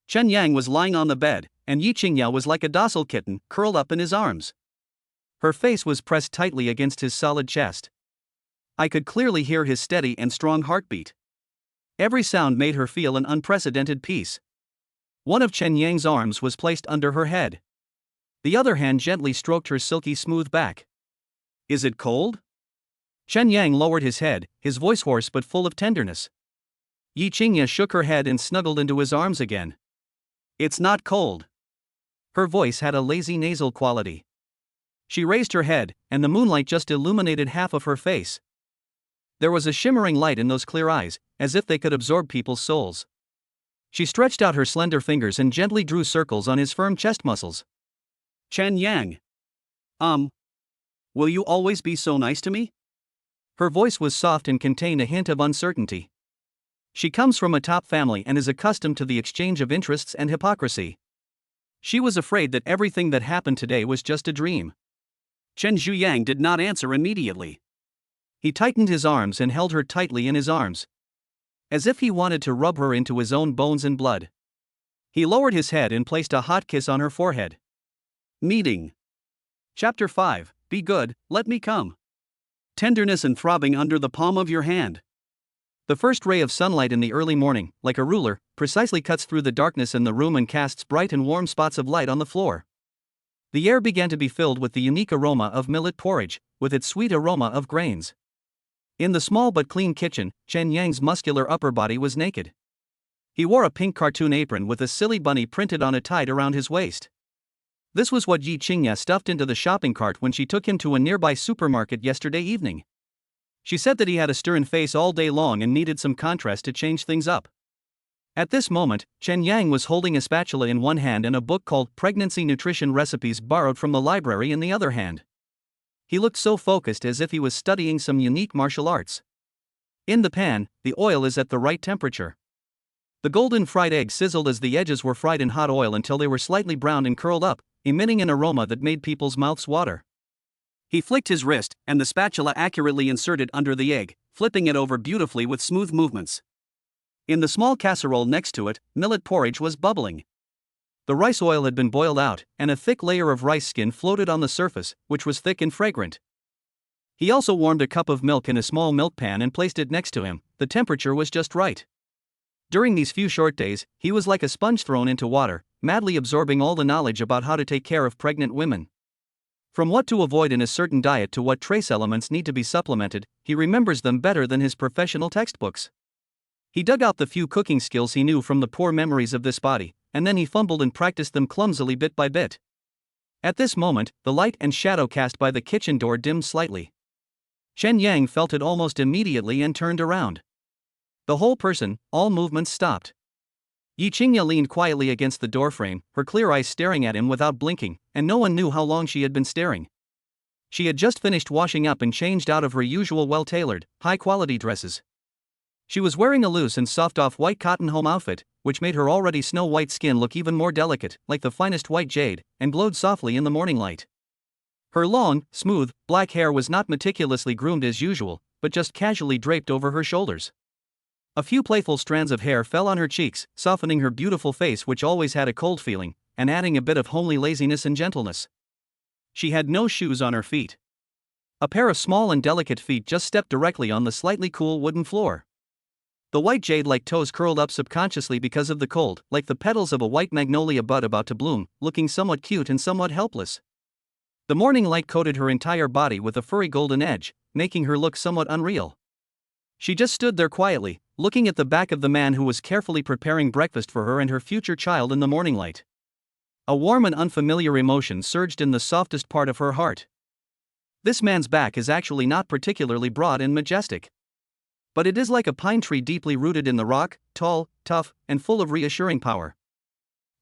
Chen Yang was lying on the bed, and Yi Qingya was like a docile kitten, curled up in his arms. Her face was pressed tightly against his solid chest. I could clearly hear his steady and strong heartbeat. Every sound made her feel an unprecedented peace. One of Chen Yang's arms was placed under her head. The other hand gently stroked her silky smooth back. Is it cold? Chen Yang lowered his head, his voice hoarse but full of tenderness. Yi Qingya shook her head and snuggled into his arms again. It's not cold. Her voice had a lazy nasal quality. She raised her head, and the moonlight just illuminated half of her face. There was a shimmering light in those clear eyes, as if they could absorb people's souls. She stretched out her slender fingers and gently drew circles on his firm chest muscles. Chen Yang. Will you always be so nice to me? Her voice was soft and contained a hint of uncertainty. She comes from a top family and is accustomed to the exchange of interests and hypocrisy. She was afraid that everything that happened today was just a dream. Chen Zhuyang did not answer immediately. He tightened his arms and held her tightly in his arms, as if he wanted to rub her into his own bones and blood. He lowered his head and placed a hot kiss on her forehead. Meeting. Chapter 5. Be good, let me come. Tenderness and throbbing under the palm of your hand. The first ray of sunlight in the early morning, like a ruler, precisely cuts through the darkness in the room and casts bright and warm spots of light on the floor. The air began to be filled with the unique aroma of millet porridge, with its sweet aroma of grains. In the small but clean kitchen, Chen Yang's muscular upper body was naked. He wore a pink cartoon apron with a silly bunny printed on it tied around his waist. This was what Yi Qingya stuffed into the shopping cart when she took him to a nearby supermarket yesterday evening. She said that he had a stern face all day long and needed some contrast to change things up. At this moment, Chen Yang was holding a spatula in one hand and a book called Pregnancy Nutrition Recipes borrowed from the library in the other hand. He looked so focused as if he was studying some unique martial arts. In the pan, the oil is at the right temperature. The golden fried egg sizzled as the edges were fried in hot oil until they were slightly browned and curled up, emitting an aroma that made people's mouths water. He flicked his wrist, and the spatula accurately inserted under the egg, flipping it over beautifully with smooth movements. In the small casserole next to it, millet porridge was bubbling. The rice oil had been boiled out, and a thick layer of rice skin floated on the surface, which was thick and fragrant. He also warmed a cup of milk in a small milk pan and placed it next to him. The temperature was just right. During these few short days, he was like a sponge thrown into water, madly absorbing all the knowledge about how to take care of pregnant women. From what to avoid in a certain diet to what trace elements need to be supplemented, he remembers them better than his professional textbooks. He dug out the few cooking skills he knew from the poor memories of this body, and then he fumbled and practiced them clumsily bit by bit. At this moment, the light and shadow cast by the kitchen door dimmed slightly. Chen Yang felt it almost immediately and turned around. The whole person, all movements stopped. Yi Qingya leaned quietly against the doorframe, her clear eyes staring at him without blinking, and no one knew how long she had been staring. She had just finished washing up and changed out of her usual well-tailored, high-quality dresses. She was wearing a loose and soft-off white cotton home outfit, which made her already snow-white skin look even more delicate, like the finest white jade, and glowed softly in the morning light. Her long, smooth, black hair was not meticulously groomed as usual, but just casually draped over her shoulders. A few playful strands of hair fell on her cheeks, softening her beautiful face, which always had a cold feeling, and adding a bit of homely laziness and gentleness. She had no shoes on her feet. A pair of small and delicate feet just stepped directly on the slightly cool wooden floor. The white jade-like toes curled up subconsciously because of the cold, like the petals of a white magnolia bud about to bloom, looking somewhat cute and somewhat helpless. The morning light coated her entire body with a furry golden edge, making her look somewhat unreal. She just stood there quietly, looking at the back of the man who was carefully preparing breakfast for her and her future child in the morning light. A warm and unfamiliar emotion surged in the softest part of her heart. This man's back is actually not particularly broad and majestic. But it is like a pine tree deeply rooted in the rock, tall, tough, and full of reassuring power.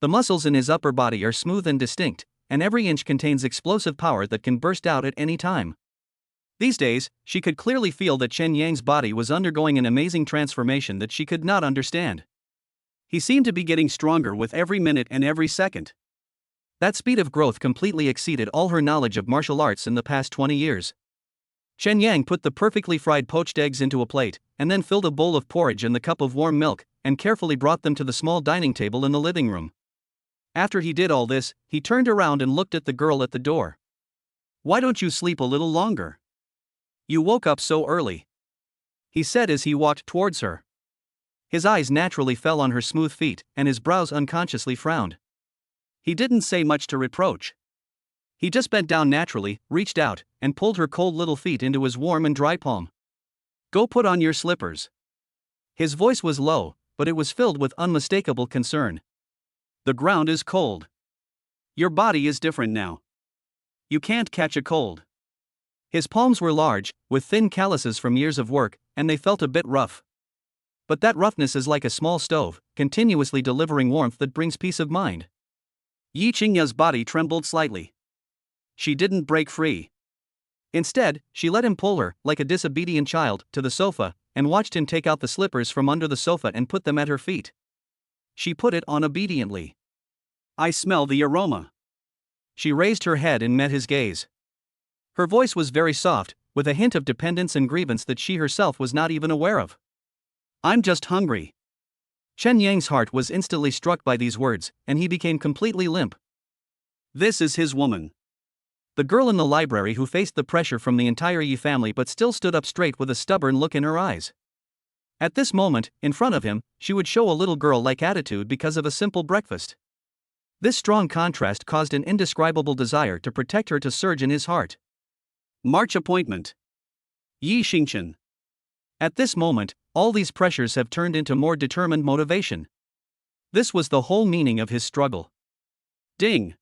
The muscles in his upper body are smooth and distinct, and every inch contains explosive power that can burst out at any time. These days, she could clearly feel that Chen Yang's body was undergoing an amazing transformation that she could not understand. He seemed to be getting stronger with every minute and every second. That speed of growth completely exceeded all her knowledge of martial arts in the past 20 years. Chen Yang put the perfectly fried poached eggs into a plate, and then filled a bowl of porridge and the cup of warm milk, and carefully brought them to the small dining table in the living room. After he did all this, he turned around and looked at the girl at the door. "Why don't you sleep a little longer? You woke up so early," he said as he walked towards her. His eyes naturally fell on her smooth feet, and his brows unconsciously frowned. He didn't say much to reproach. He just bent down naturally, reached out, and pulled her cold little feet into his warm and dry palm. "Go put on your slippers." His voice was low, but it was filled with unmistakable concern. "The ground is cold. Your body is different now. You can't catch a cold." His palms were large, with thin calluses from years of work, and they felt a bit rough. But that roughness is like a small stove, continuously delivering warmth that brings peace of mind. Yi Qingya's body trembled slightly. She didn't break free. Instead, she let him pull her, like a disobedient child, to the sofa, and watched him take out the slippers from under the sofa and put them at her feet. She put it on obediently. "I smell the aroma." She raised her head and met his gaze. Her voice was very soft, with a hint of dependence and grievance that she herself was not even aware of. "I'm just hungry." Chen Yang's heart was instantly struck by these words, and he became completely limp. This is his woman. The girl in the library who faced the pressure from the entire Yi family but still stood up straight with a stubborn look in her eyes. At this moment, in front of him, she would show a little girl-like attitude because of a simple breakfast. This strong contrast caused an indescribable desire to protect her to surge in his heart. March appointment. Yi Xingchen. At this moment, all these pressures have turned into more determined motivation. This was the whole meaning of his struggle. Ding.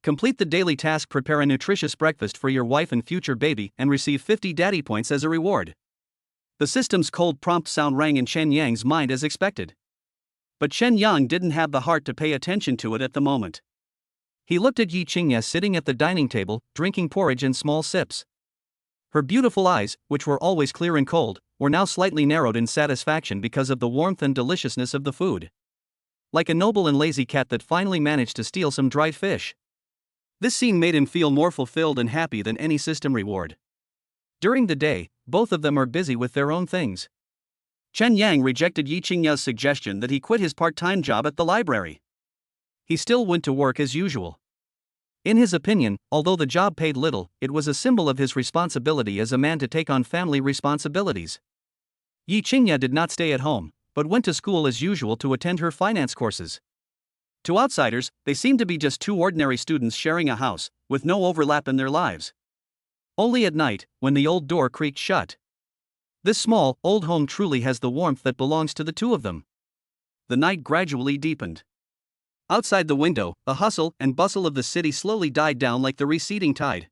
Complete the daily task: prepare a nutritious breakfast for your wife and future baby and receive 50 daddy points as a reward. The system's cold prompt sound rang in Chen Yang's mind as expected. But Chen Yang didn't have the heart to pay attention to it at the moment. He looked at Yi Qingya sitting at the dining table, drinking porridge in small sips. Her beautiful eyes, which were always clear and cold, were now slightly narrowed in satisfaction because of the warmth and deliciousness of the food. Like a noble and lazy cat that finally managed to steal some dried fish. This scene made him feel more fulfilled and happy than any system reward. During the day, both of them are busy with their own things. Chen Yang rejected Yi Qingya's suggestion that he quit his part-time job at the library. He still went to work as usual. In his opinion, although the job paid little, it was a symbol of his responsibility as a man to take on family responsibilities. Yi Qingya did not stay at home, but went to school as usual to attend her finance courses. To outsiders, they seemed to be just two ordinary students sharing a house, with no overlap in their lives. Only at night, when the old door creaked shut. This small, old home truly has the warmth that belongs to the two of them. The night gradually deepened. Outside the window, the hustle and bustle of the city slowly died down like the receding tide.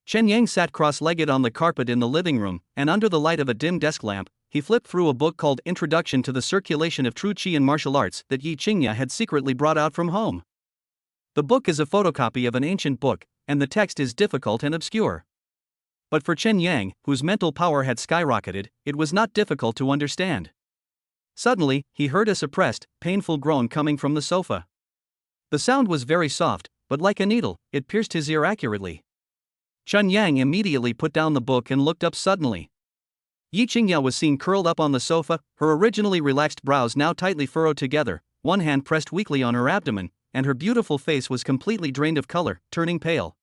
Chen Yang sat cross-legged on the carpet in the living room, and under the light of a dim desk lamp, he flipped through a book called Introduction to the Circulation of True Qi and Martial Arts that Yi Qingya had secretly brought out from home. The book is a photocopy of an ancient book, and the text is difficult and obscure. But for Chen Yang, whose mental power had skyrocketed, it was not difficult to understand. Suddenly, he heard a suppressed, painful groan coming from the sofa. The sound was very soft, but like a needle, it pierced his ear accurately. Chen Yang immediately put down the book and looked up suddenly. Yi Qingya was seen curled up on the sofa, her originally relaxed brows now tightly furrowed together, one hand pressed weakly on her abdomen, and her beautiful face was completely drained of color, turning pale.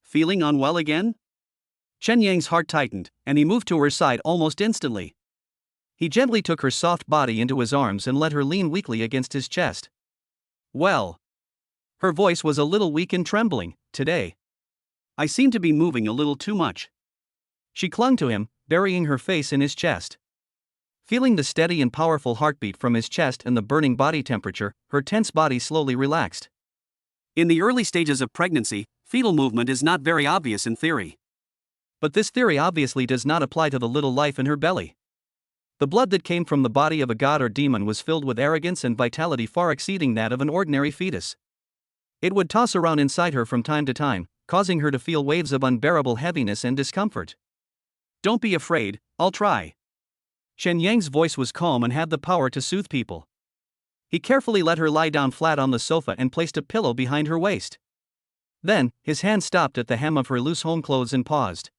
Feeling unwell again? Chen Yang's heart tightened, and he moved to her side almost instantly. He gently took her soft body into his arms and let her lean weakly against his chest. Well. Her voice was a little weak and trembling. Today, I seem to be moving a little too much. She clung to him, burying her face in his chest. Feeling the steady and powerful heartbeat from his chest and the burning body temperature, her tense body slowly relaxed. In the early stages of pregnancy, fetal movement is not very obvious in theory. But this theory obviously does not apply to the little life in her belly. The blood that came from the body of a god or demon was filled with arrogance and vitality far exceeding that of an ordinary fetus. It would toss around inside her from time to time, causing her to feel waves of unbearable heaviness and discomfort. Don't be afraid, I'll try. Chen Yang's voice was calm and had the power to soothe people. He carefully let her lie down flat on the sofa and placed a pillow behind her waist. Then, his hand stopped at the hem of her loose home clothes and paused.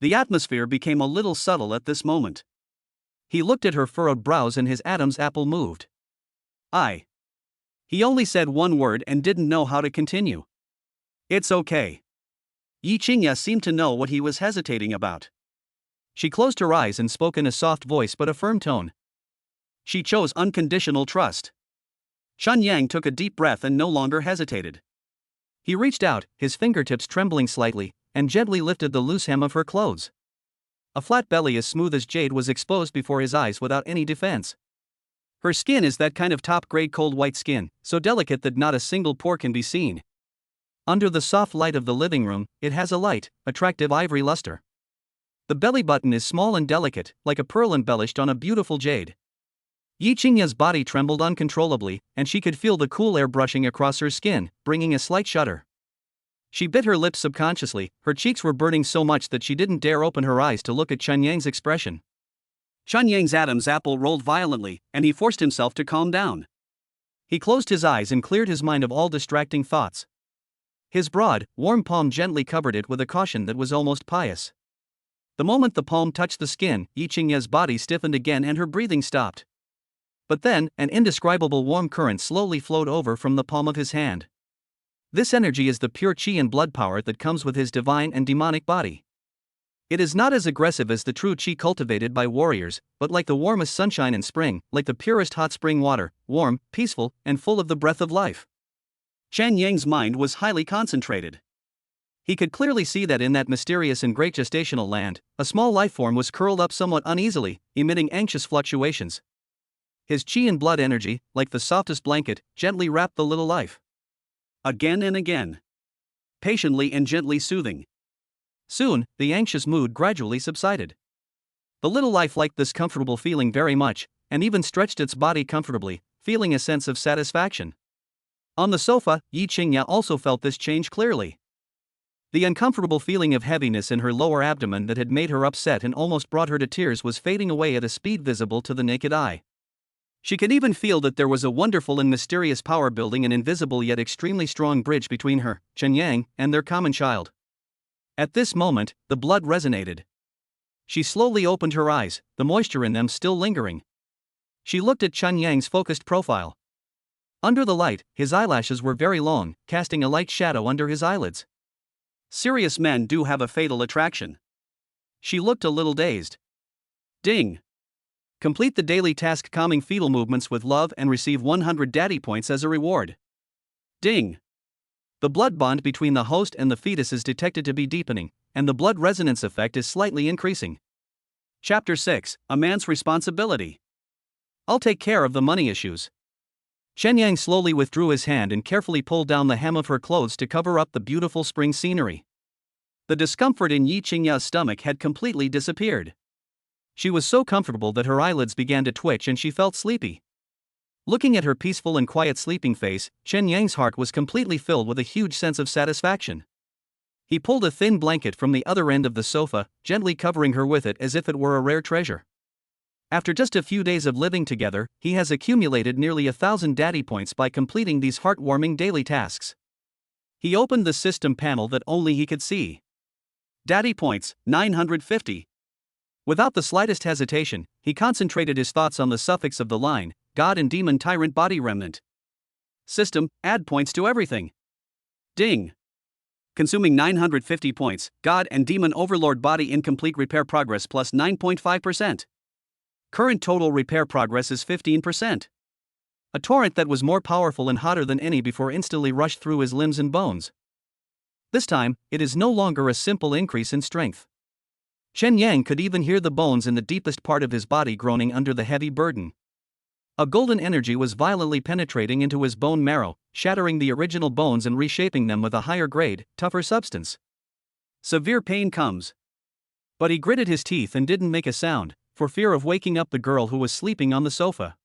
The atmosphere became a little subtle at this moment. He looked at her furrowed brows and his Adam's apple moved. I. He only said one word and didn't know how to continue. It's okay. Yi Qingya seemed to know what he was hesitating about. She closed her eyes and spoke in a soft voice but a firm tone. She chose unconditional trust. Chun Yang took a deep breath and no longer hesitated. He reached out, his fingertips trembling slightly, and gently lifted the loose hem of her clothes. A flat belly as smooth as jade was exposed before his eyes without any defense. Her skin is that kind of top-grade cold white skin, so delicate that not a single pore can be seen. Under the soft light of the living room, it has a light, attractive ivory luster. The belly button is small and delicate, like a pearl embellished on a beautiful jade. Yi Qingya's body trembled uncontrollably, and she could feel the cool air brushing across her skin, bringing a slight shudder. She bit her lips subconsciously, her cheeks were burning so much that she didn't dare open her eyes to look at Chun Yang's expression. Chun Yang's Adam's apple rolled violently, and he forced himself to calm down. He closed his eyes and cleared his mind of all distracting thoughts. His broad, warm palm gently covered it with a caution that was almost pious. The moment the palm touched the skin, Yi Qingya's body stiffened again and her breathing stopped. But then, an indescribable warm current slowly flowed over from the palm of his hand. This energy is the pure qi and blood power that comes with his divine and demonic body. It is not as aggressive as the true qi cultivated by warriors, but like the warmest sunshine in spring, like the purest hot spring water, warm, peaceful, and full of the breath of life. Chun Yang's mind was highly concentrated. He could clearly see that in that mysterious and great gestational land, a small life form was curled up somewhat uneasily, emitting anxious fluctuations. His qi and blood energy, like the softest blanket, gently wrapped the little life. Again and again. Patiently and gently soothing. Soon, the anxious mood gradually subsided. The little life liked this comfortable feeling very much, and even stretched its body comfortably, feeling a sense of satisfaction. On the sofa, Yi Qingya also felt this change clearly. The uncomfortable feeling of heaviness in her lower abdomen that had made her upset and almost brought her to tears was fading away at a speed visible to the naked eye. She could even feel that there was a wonderful and mysterious power building an invisible yet extremely strong bridge between her, Chun Yang, and their common child. At this moment, the blood resonated. She slowly opened her eyes, the moisture in them still lingering. She looked at Chun Yang's focused profile. Under the light, his eyelashes were very long, casting a light shadow under his eyelids. Serious men do have a fatal attraction. She looked a little dazed. Ding! Complete the daily task calming fetal movements with love and receive 100 daddy points as a reward. Ding! The blood bond between the host and the fetus is detected to be deepening, and the blood resonance effect is slightly increasing. Chapter 6, A Man's Responsibility. I'll take care of the money issues. Chun Yang slowly withdrew his hand and carefully pulled down the hem of her clothes to cover up the beautiful spring scenery. The discomfort in Yi Qingya's stomach had completely disappeared. She was so comfortable that her eyelids began to twitch and she felt sleepy. Looking at her peaceful and quiet sleeping face, Chun Yang's heart was completely filled with a huge sense of satisfaction. He pulled a thin blanket from the other end of the sofa, gently covering her with it as if it were a rare treasure. After just a few days of living together, he has accumulated nearly 1,000 daddy points by completing these heartwarming daily tasks. He opened the system panel that only he could see. Daddy points, 950. Without the slightest hesitation, he concentrated his thoughts on the suffix of the line, God and Demon Tyrant Body Remnant. System, add points to everything. Ding! Consuming 950 points, God and Demon Overlord Body Incomplete Repair Progress plus 9.5%. Current total repair progress is 15%. A torrent that was more powerful and hotter than any before instantly rushed through his limbs and bones. This time, it is no longer a simple increase in strength. Chun Yang could even hear the bones in the deepest part of his body groaning under the heavy burden. A golden energy was violently penetrating into his bone marrow, shattering the original bones and reshaping them with a higher grade, tougher substance. Severe pain comes. But he gritted his teeth and didn't make a sound, for fear of waking up the girl who was sleeping on the sofa.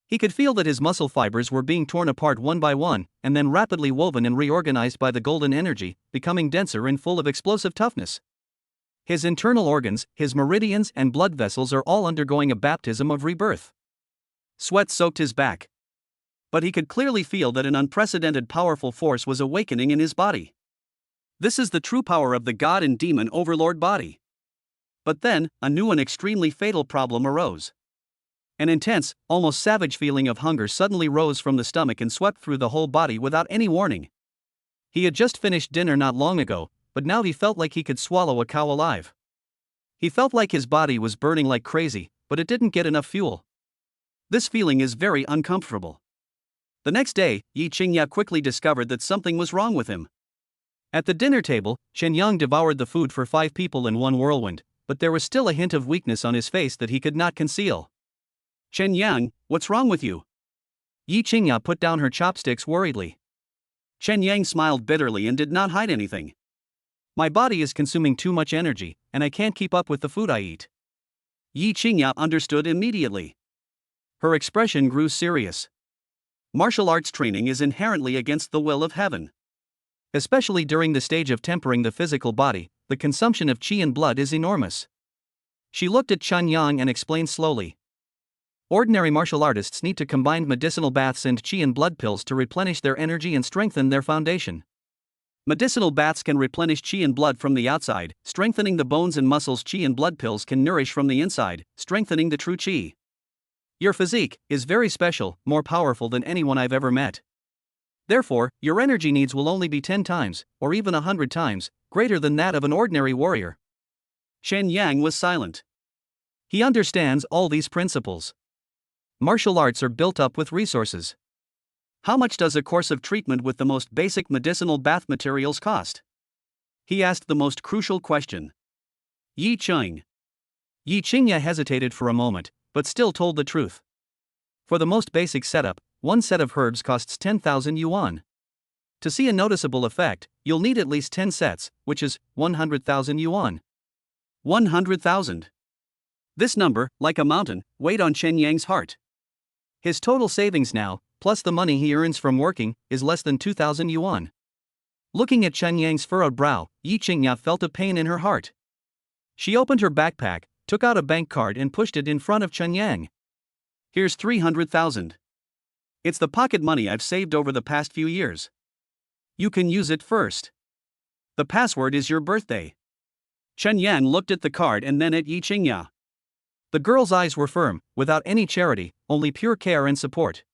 He could feel that his muscle fibers were being torn apart one by one, and then rapidly woven and reorganized by the golden energy, becoming denser and full of explosive toughness. His internal organs, his meridians and blood vessels are all undergoing a baptism of rebirth. Sweat soaked his back. But he could clearly feel that an unprecedented powerful force was awakening in his body. This is the true power of the God and Demon Overlord body. But then, a new and extremely fatal problem arose. An intense, almost savage feeling of hunger suddenly rose from the stomach and swept through the whole body without any warning. He had just finished dinner not long ago, but now he felt like he could swallow a cow alive. He felt like his body was burning like crazy, but it didn't get enough fuel. This feeling is very uncomfortable. The next day, Yi Qingya quickly discovered that something was wrong with him. At the dinner table, Chen Yang devoured the food for 5 people in one whirlwind, but there was still a hint of weakness on his face that he could not conceal. "Chen Yang, what's wrong with you?" Yi Qingya put down her chopsticks worriedly. Chen Yang smiled bitterly and did not hide anything. "My body is consuming too much energy, and I can't keep up with the food I eat." Yi Qingya understood immediately. Her expression grew serious. Martial arts training is inherently against the will of heaven. Especially during the stage of tempering the physical body, the consumption of qi and blood is enormous. She looked at Chen Yang and explained slowly. Ordinary martial artists need to combine medicinal baths and qi and blood pills to replenish their energy and strengthen their foundation. Medicinal baths can replenish qi and blood from the outside, strengthening the bones and muscles. Qi and blood pills can nourish from the inside, strengthening the true qi. Your physique is very special, more powerful than anyone I've ever met. Therefore, your energy needs will only be 10 times, or even 100 times, greater than that of an ordinary warrior. Chen Yang was silent. He understands all these principles. Martial arts are built up with resources. How much does a course of treatment with the most basic medicinal bath materials cost? He asked the most crucial question. Yi Qingya hesitated for a moment, but still told the truth. For the most basic setup, one set of herbs costs 10,000 yuan. To see a noticeable effect, you'll need at least 10 sets, which is 100,000 yuan. 100,000. This number, like a mountain, weighed on Chen Yang's heart. His total savings now, plus the money he earns from working, is less than 2,000 yuan. Looking at Chen Yang's furrowed brow, Yi Qingya felt a pain in her heart. She opened her backpack, took out a bank card and pushed it in front of Chen Yang. "Here's 300,000. It's the pocket money I've saved over the past few years. You can use it first. The password is your birthday." Chen Yang looked at the card and then at Yi Qingya. The girl's eyes were firm, without any charity, only pure care and support.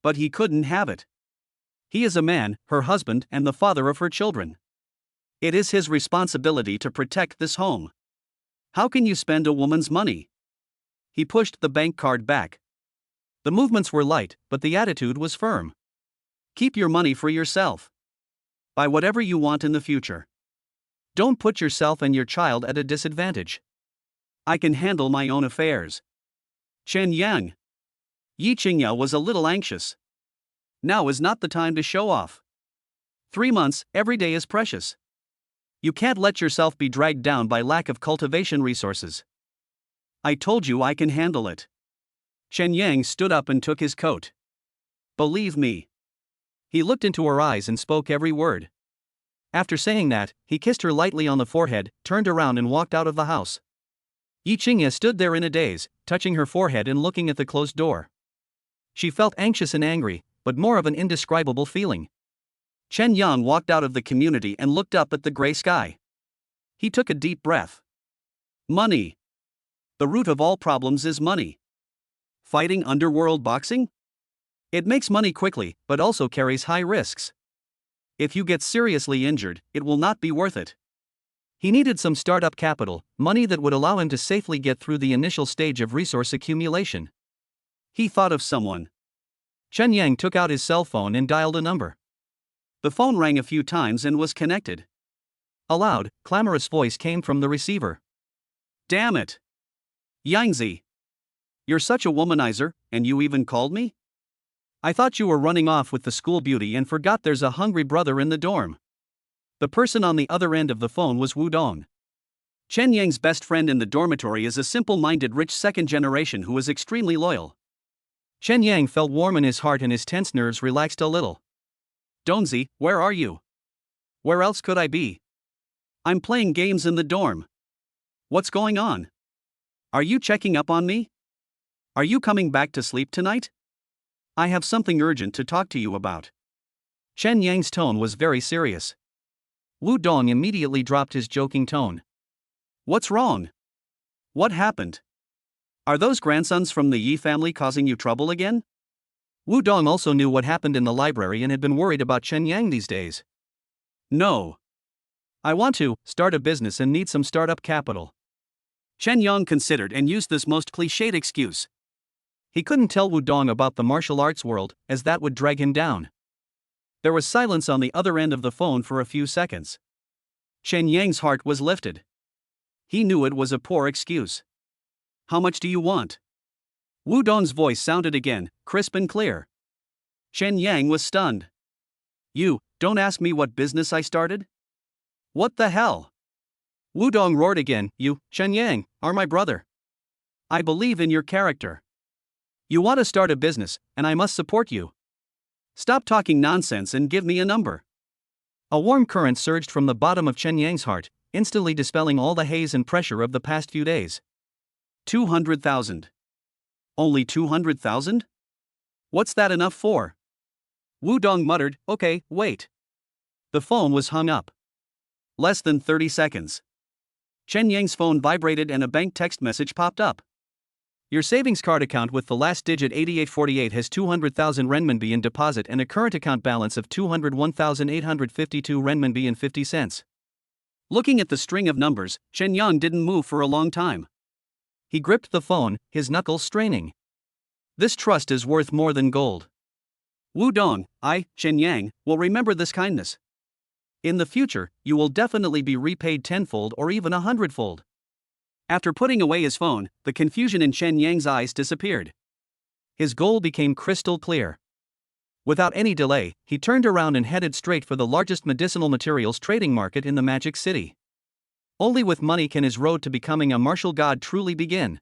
But he couldn't have it. He is a man, her husband, and the father of her children. It is his responsibility to protect this home. How can you spend a woman's money? He pushed the bank card back. The movements were light, but the attitude was firm. Keep your money for yourself. Buy whatever you want in the future. Don't put yourself and your child at a disadvantage. I can handle my own affairs. Chen Yang. Yi Qingya was a little anxious. Now is not the time to show off. 3 months, every day is precious. You can't let yourself be dragged down by lack of cultivation resources. I told you I can handle it. Chen Yang stood up and took his coat. Believe me. He looked into her eyes and spoke every word. After saying that, he kissed her lightly on the forehead, turned around and walked out of the house. Yi Qingya stood there in a daze, touching her forehead and looking at the closed door. She felt anxious and angry, but more of an indescribable feeling. Chen Yang walked out of the community and looked up at the gray sky. He took a deep breath. Money. The root of all problems is money. Fighting underworld boxing? It makes money quickly, but also carries high risks. If you get seriously injured, it will not be worth it. He needed some startup capital, money that would allow him to safely get through the initial stage of resource accumulation. He thought of someone. Chen Yang took out his cell phone and dialed a number. The phone rang a few times and was connected. A loud, clamorous voice came from the receiver. Damn it! Yangzi! You're such a womanizer, and you even called me? I thought you were running off with the school beauty and forgot there's a hungry brother in the dorm. The person on the other end of the phone was Wu Dong. Chen Yang's best friend in the dormitory is a simple-minded rich second generation who is extremely loyal. Chen Yang felt warm in his heart and his tense nerves relaxed a little. Dongzi, where are you? Where else could I be? I'm playing games in the dorm. What's going on? Are you checking up on me? Are you coming back to sleep tonight? I have something urgent to talk to you about. Chen Yang's tone was very serious. Wu Dong immediately dropped his joking tone. What's wrong? What happened? Are those grandsons from the Yi family causing you trouble again? Wu Dong also knew what happened in the library and had been worried about Chen Yang these days. No. I want to start a business and need some startup capital. Chen Yang considered and used this most cliched excuse. He couldn't tell Wu Dong about the martial arts world, as that would drag him down. There was silence on the other end of the phone for a few seconds. Chen Yang's heart was lifted. He knew it was a poor excuse. How much do you want? Wu Dong's voice sounded again, crisp and clear. Chen Yang was stunned. You, don't ask me what business I started? What the hell? Wu Dong roared again, you, Chen Yang, are my brother. I believe in your character. You want to start a business, and I must support you. Stop talking nonsense and give me a number. A warm current surged from the bottom of Chen Yang's heart, instantly dispelling all the haze and pressure of the past few days. 200,000. Only 200,000? What's that enough for? Wu Dong muttered, okay, wait. The phone was hung up. Less than 30 seconds. Chen Yang's phone vibrated and a bank text message popped up. Your savings card account with the last digit 8848 has 200,000 renminbi in deposit and a current account balance of 201,852 renminbi and 50 cents. Looking at the string of numbers, Chen Yang didn't move for a long time. He gripped the phone, his knuckles straining. This trust is worth more than gold. Wu Dong, Chen Yang, will remember this kindness. In the future, you will definitely be repaid tenfold or even 100-fold. After putting away his phone, the confusion in Chen Yang's eyes disappeared. His goal became crystal clear. Without any delay, he turned around and headed straight for the largest medicinal materials trading market in the Magic City. Only with money can his road to becoming a martial god truly begin.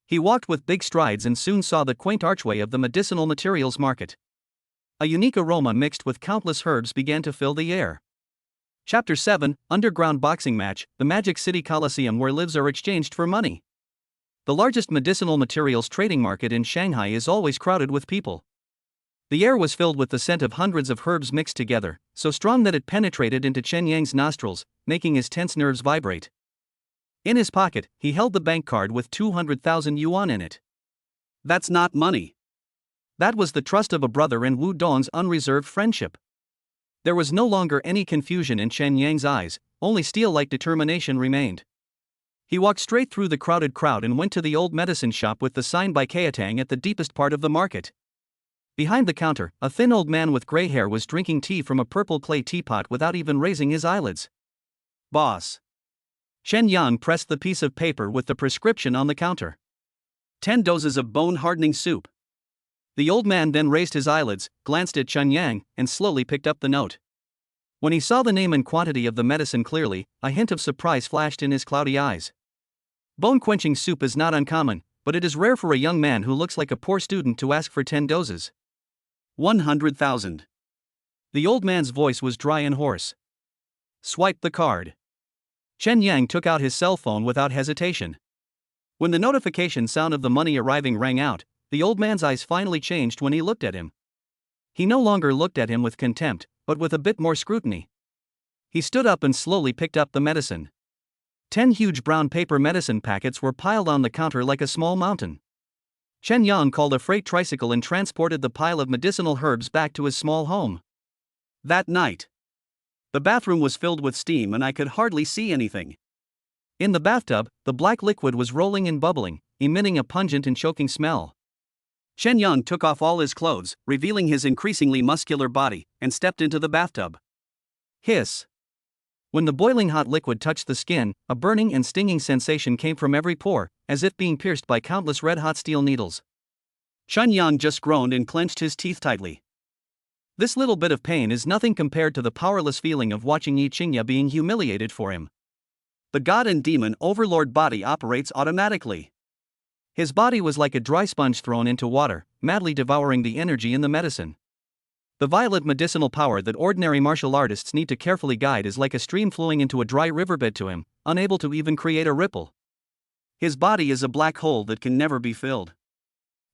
He walked with big strides and soon saw the quaint archway of the medicinal materials market. A unique aroma mixed with countless herbs began to fill the air. Chapter 7, Underground Boxing Match, the Magic City Coliseum where lives are exchanged for money. The largest medicinal materials trading market in Shanghai is always crowded with people. The air was filled with the scent of hundreds of herbs mixed together, so strong that it penetrated into Chen Yang's nostrils, making his tense nerves vibrate. In his pocket, he held the bank card with 200,000 yuan in it. That's not money. That was the trust of a brother and Wu Dong's unreserved friendship. There was no longer any confusion in Chen Yang's eyes, only steel-like determination remained. He walked straight through the crowded crowd and went to the old medicine shop with the sign by Kaotang at the deepest part of the market. Behind the counter, a thin old man with gray hair was drinking tea from a purple clay teapot without even raising his eyelids. Boss. Chen Yang pressed the piece of paper with the prescription on the counter. 10 doses of bone-hardening soup. The old man then raised his eyelids, glanced at Chen Yang, and slowly picked up the note. When he saw the name and quantity of the medicine clearly, a hint of surprise flashed in his cloudy eyes. Bone-quenching soup is not uncommon, but it is rare for a young man who looks like a poor student to ask for 10 doses. 100,000. The old man's voice was dry and hoarse. Swipe the card. Chen Yang took out his cell phone without hesitation. When the notification sound of the money arriving rang out, the old man's eyes finally changed when he looked at him. He no longer looked at him with contempt, but with a bit more scrutiny. He stood up and slowly picked up the medicine. 10 huge brown paper medicine packets were piled on the counter like a small mountain. Chen Yang called a freight tricycle and transported the pile of medicinal herbs back to his small home. That night, the bathroom was filled with steam and I could hardly see anything. In the bathtub, the black liquid was rolling and bubbling, emitting a pungent and choking smell. Chen Yang took off all his clothes, revealing his increasingly muscular body, and stepped into the bathtub. Hiss. When the boiling hot liquid touched the skin, a burning and stinging sensation came from every pore, as if being pierced by countless red-hot steel needles. Chen Yang just groaned and clenched his teeth tightly. This little bit of pain is nothing compared to the powerless feeling of watching Yi Qingya being humiliated for him. The god and demon overlord body operates automatically. His body was like a dry sponge thrown into water, madly devouring the energy in the medicine. The violent medicinal power that ordinary martial artists need to carefully guide is like a stream flowing into a dry riverbed to him, unable to even create a ripple. His body is a black hole that can never be filled.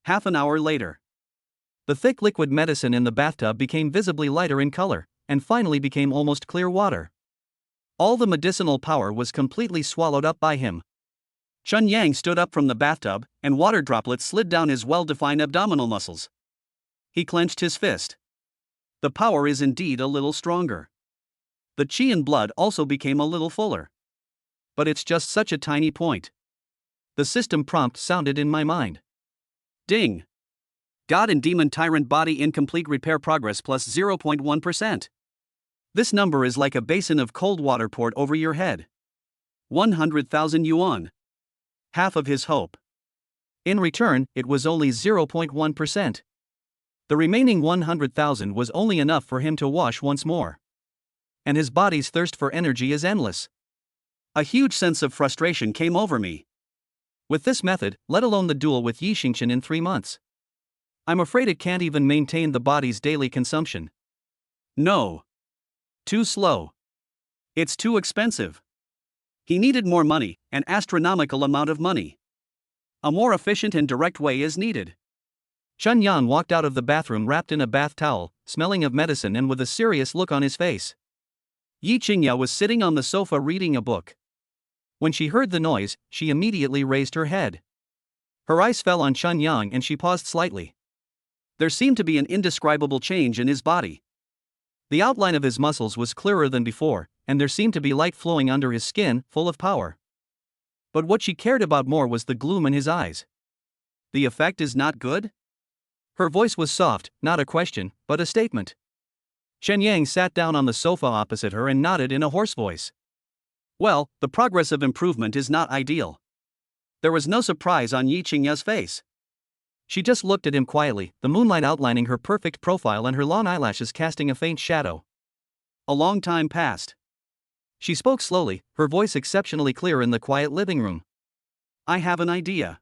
Half an hour later, the thick liquid medicine in the bathtub became visibly lighter in color, and finally became almost clear water. All the medicinal power was completely swallowed up by him. Chun Yang stood up from the bathtub, and water droplets slid down his well-defined abdominal muscles. He clenched his fist. The power is indeed a little stronger. The qi and blood also became a little fuller. But it's just such a tiny point. The system prompt sounded in my mind. Ding! God and Demon Tyrant Body Incomplete Repair Progress plus 0.1%. This number is like a basin of cold water poured over your head. 100,000 yuan. Half of his hope. In return, it was only 0.1%. The remaining 100,000 was only enough for him to wash once more. And his body's thirst for energy is endless. A huge sense of frustration came over me. With this method, let alone the duel with Yi Xingqian in 3 months, I'm afraid it can't even maintain the body's daily consumption. No. Too slow. It's too expensive. He needed more money, an astronomical amount of money. A more efficient and direct way is needed. Chun Yang walked out of the bathroom wrapped in a bath towel, smelling of medicine and with a serious look on his face. Yi Qingya was sitting on the sofa reading a book. When she heard the noise, she immediately raised her head. Her eyes fell on Chun Yang and she paused slightly. There seemed to be an indescribable change in his body. The outline of his muscles was clearer than before, and there seemed to be light flowing under his skin, full of power. But what she cared about more was the gloom in his eyes. The effect is not good? Her voice was soft, not a question, but a statement. Chen Yang sat down on the sofa opposite her and nodded in a hoarse voice. Well, the progress of improvement is not ideal. There was no surprise on Yi Qingya's face. She just looked at him quietly, the moonlight outlining her perfect profile and her long eyelashes casting a faint shadow. A long time passed. She spoke slowly, her voice exceptionally clear in the quiet living room. I have an idea.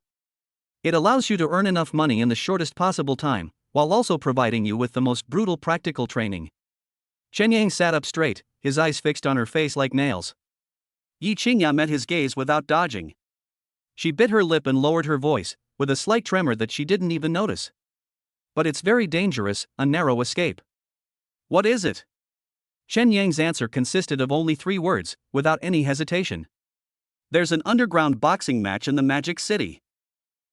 It allows you to earn enough money in the shortest possible time, while also providing you with the most brutal practical training. Chen Yang sat up straight, his eyes fixed on her face like nails. Yi Qingya met his gaze without dodging. She bit her lip and lowered her voice, with a slight tremor that she didn't even notice. But it's very dangerous, a narrow escape. What is it? Chen Yang's answer consisted of only 3 words, without any hesitation. There's an underground boxing match in the Magic City.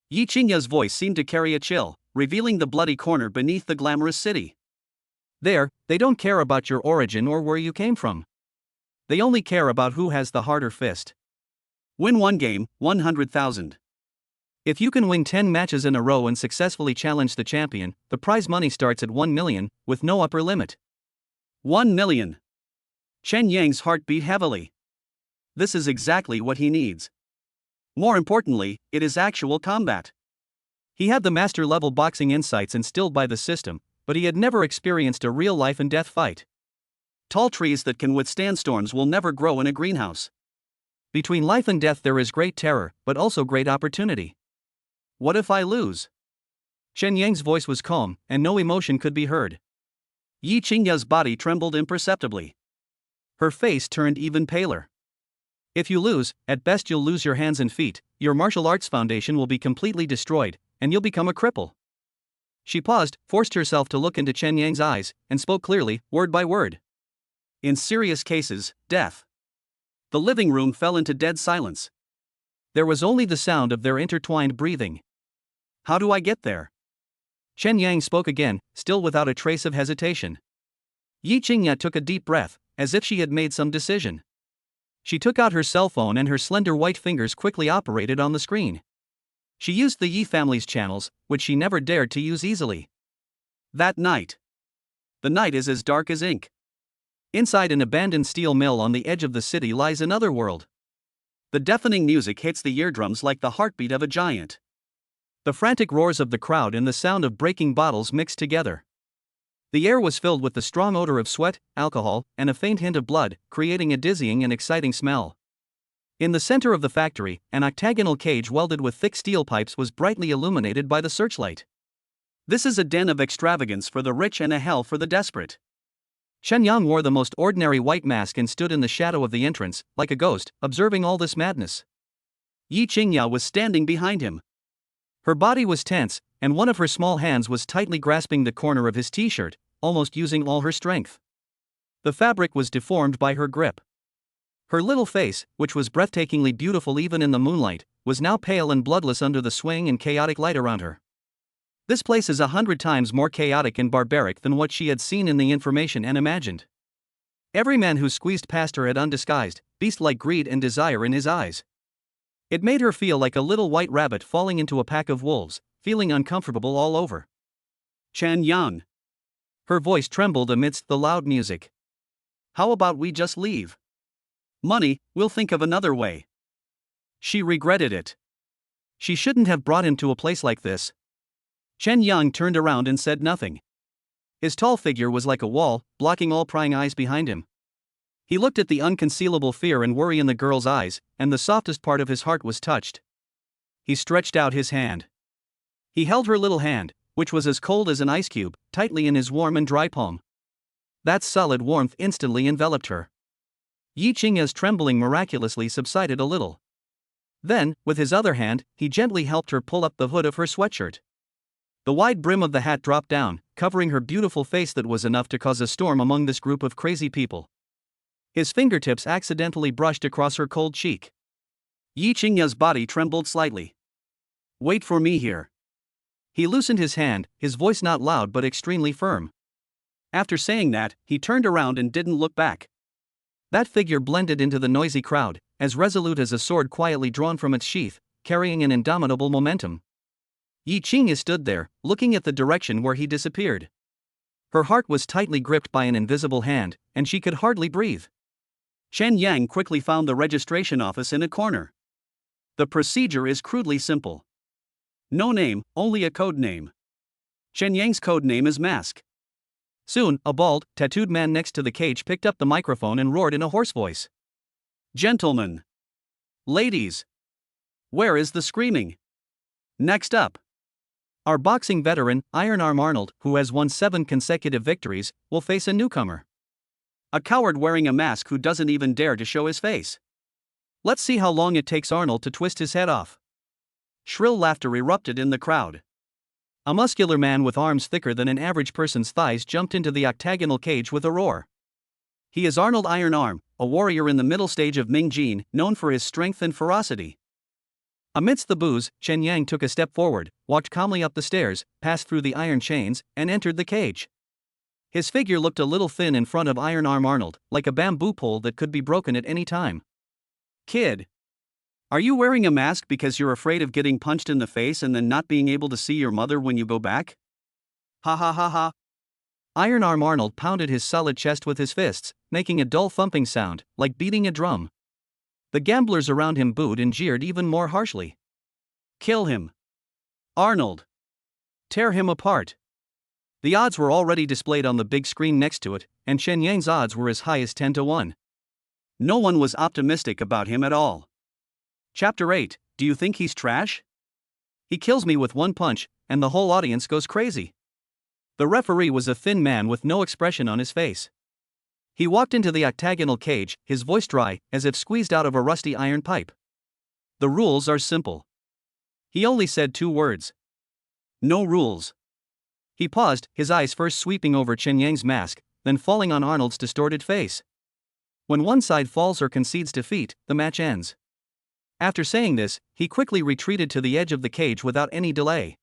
Yi Qingya's voice seemed to carry a chill, revealing the bloody corner beneath the glamorous city. There, they don't care about your origin or where you came from. They only care about who has the harder fist. Win 1 game, 100,000. If you can win 10 matches in a row and successfully challenge the champion, the prize money starts at 1 million, with no upper limit. 1 million. Chen Yang's heart beat heavily. This is exactly what he needs. More importantly, it is actual combat. He had the master-level boxing insights instilled by the system, but he had never experienced a real life-and-death fight. Tall trees that can withstand storms will never grow in a greenhouse. Between life and death there is great terror, but also great opportunity. What if I lose? Chen Yang's voice was calm, and no emotion could be heard. Yi Qingya's body trembled imperceptibly. Her face turned even paler. If you lose, at best you'll lose your hands and feet, your martial arts foundation will be completely destroyed, and you'll become a cripple. She paused, forced herself to look into Chen Yang's eyes, and spoke clearly, word by word. In serious cases, death. The living room fell into dead silence. There was only the sound of their intertwined breathing. How do I get there? Chen Yang spoke again, still without a trace of hesitation. Yi Qingya took a deep breath, as if she had made some decision. She took out her cell phone and her slender white fingers quickly operated on the screen. She used the Yi family's channels, which she never dared to use easily. That night. The night is as dark as ink. Inside an abandoned steel mill on the edge of the city lies another world. The deafening music hits the eardrums like the heartbeat of a giant. The frantic roars of the crowd and the sound of breaking bottles mixed together. The air was filled with the strong odor of sweat, alcohol, and a faint hint of blood, creating a dizzying and exciting smell. In the center of the factory, an octagonal cage welded with thick steel pipes was brightly illuminated by the searchlight. This is a den of extravagance for the rich and a hell for the desperate. Chen Yang wore the most ordinary white mask and stood in the shadow of the entrance, like a ghost, observing all this madness. Yi Qingya was standing behind him. Her body was tense, and one of her small hands was tightly grasping the corner of his t-shirt, almost using all her strength. The fabric was deformed by her grip. Her little face, which was breathtakingly beautiful even in the moonlight, was now pale and bloodless under the swaying and chaotic light around her. This place is 100 times more chaotic and barbaric than what she had seen in the information and imagined. Every man who squeezed past her had undisguised, beast-like greed and desire in his eyes. It made her feel like a little white rabbit falling into a pack of wolves, feeling uncomfortable all over. Chen Yang. Her voice trembled amidst the loud music. How about we just leave? Money, we'll think of another way. She regretted it. She shouldn't have brought him to a place like this. Chen Yang turned around and said nothing. His tall figure was like a wall, blocking all prying eyes behind him. He looked at the unconcealable fear and worry in the girl's eyes, and the softest part of his heart was touched. He stretched out his hand. He held her little hand, which was as cold as an ice cube, tightly in his warm and dry palm. That solid warmth instantly enveloped her. Yi Qingya's trembling miraculously subsided a little. Then, with his other hand, he gently helped her pull up the hood of her sweatshirt. The wide brim of the hat dropped down, covering her beautiful face that was enough to cause a storm among this group of crazy people. His fingertips accidentally brushed across her cold cheek. Yi Qingya's body trembled slightly. Wait for me here. He loosened his hand, his voice not loud but extremely firm. After saying that, he turned around and didn't look back. That figure blended into the noisy crowd, as resolute as a sword quietly drawn from its sheath, carrying an indomitable momentum. Yi Qingya stood there, looking at the direction where he disappeared. Her heart was tightly gripped by an invisible hand, and she could hardly breathe. Chen Yang quickly found the registration office in a corner. The procedure is crudely simple. No name, only a code name. Chen Yang's code name is Mask. Soon, a bald, tattooed man next to the cage picked up the microphone and roared in a hoarse voice. Gentlemen. Ladies. Where is the screaming? Next up. Our boxing veteran, Iron Arm Arnold, who has won 7 consecutive victories, will face a newcomer. A coward wearing a mask who doesn't even dare to show his face. Let's see how long it takes Arnold to twist his head off. Shrill laughter erupted in the crowd. A muscular man with arms thicker than an average person's thighs jumped into the octagonal cage with a roar. He is Arnold Iron Arm, a warrior in the middle stage of Ming Jin, known for his strength and ferocity. Amidst the boos, Chen Yang took a step forward, walked calmly up the stairs, passed through the iron chains, and entered the cage. His figure looked a little thin in front of Iron Arm Arnold, like a bamboo pole that could be broken at any time. Kid. Are you wearing a mask because you're afraid of getting punched in the face and then not being able to see your mother when you go back? Ha ha ha ha. Iron Arm Arnold pounded his solid chest with his fists, making a dull thumping sound, like beating a drum. The gamblers around him booed and jeered even more harshly. Kill him. Arnold. Tear him apart. The odds were already displayed on the big screen next to it, and Chen Yang's odds were as high as 10 to 1. No one was optimistic about him at all. Chapter 8, do you think he's trash? He kills me with one punch, and the whole audience goes crazy. The referee was a thin man with no expression on his face. He walked into the octagonal cage, his voice dry, as if squeezed out of a rusty iron pipe. The rules are simple. He only said 2 words. No rules. He paused, his eyes first sweeping over Chen Yang's mask, then falling on Arnold's distorted face. When one side falls or concedes defeat, the match ends. After saying this, he quickly retreated to the edge of the cage without any delay.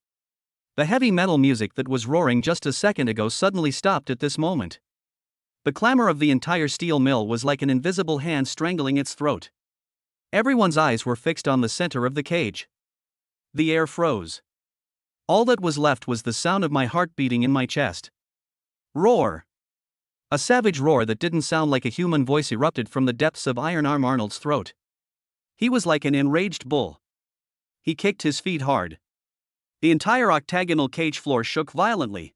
The heavy metal music that was roaring just a second ago suddenly stopped at this moment. The clamor of the entire steel mill was like an invisible hand strangling its throat. Everyone's eyes were fixed on the center of the cage. The air froze. All that was left was the sound of my heart beating in my chest. Roar. A savage roar that didn't sound like a human voice erupted from the depths of Iron Arm Arnold's throat. He was like an enraged bull. He kicked his feet hard. The entire octagonal cage floor shook violently.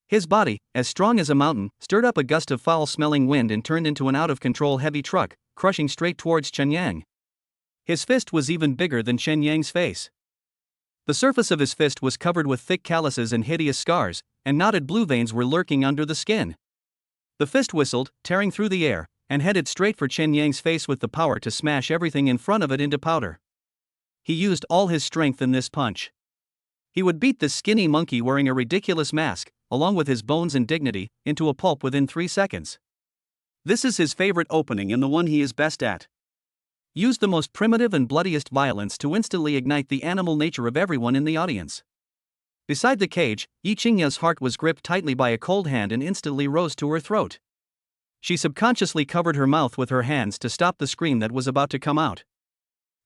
His body, as strong as a mountain, stirred up a gust of foul-smelling wind and turned into an out-of-control heavy truck, crushing straight towards Chen Yang. His fist was even bigger than Chen Yang's face. The surface of his fist was covered with thick calluses and hideous scars, and knotted blue veins were lurking under the skin. The fist whistled, tearing through the air, and headed straight for Chen Yang's face with the power to smash everything in front of it into powder. He used all his strength in this punch. He would beat this skinny monkey wearing a ridiculous mask, along with his bones and dignity, into a pulp within 3 seconds. This is his favorite opening and the one he is best at. Used the most primitive and bloodiest violence to instantly ignite the animal nature of everyone in the audience. Beside the cage, Yi Qingya's heart was gripped tightly by a cold hand and instantly rose to her throat. She subconsciously covered her mouth with her hands to stop the scream that was about to come out.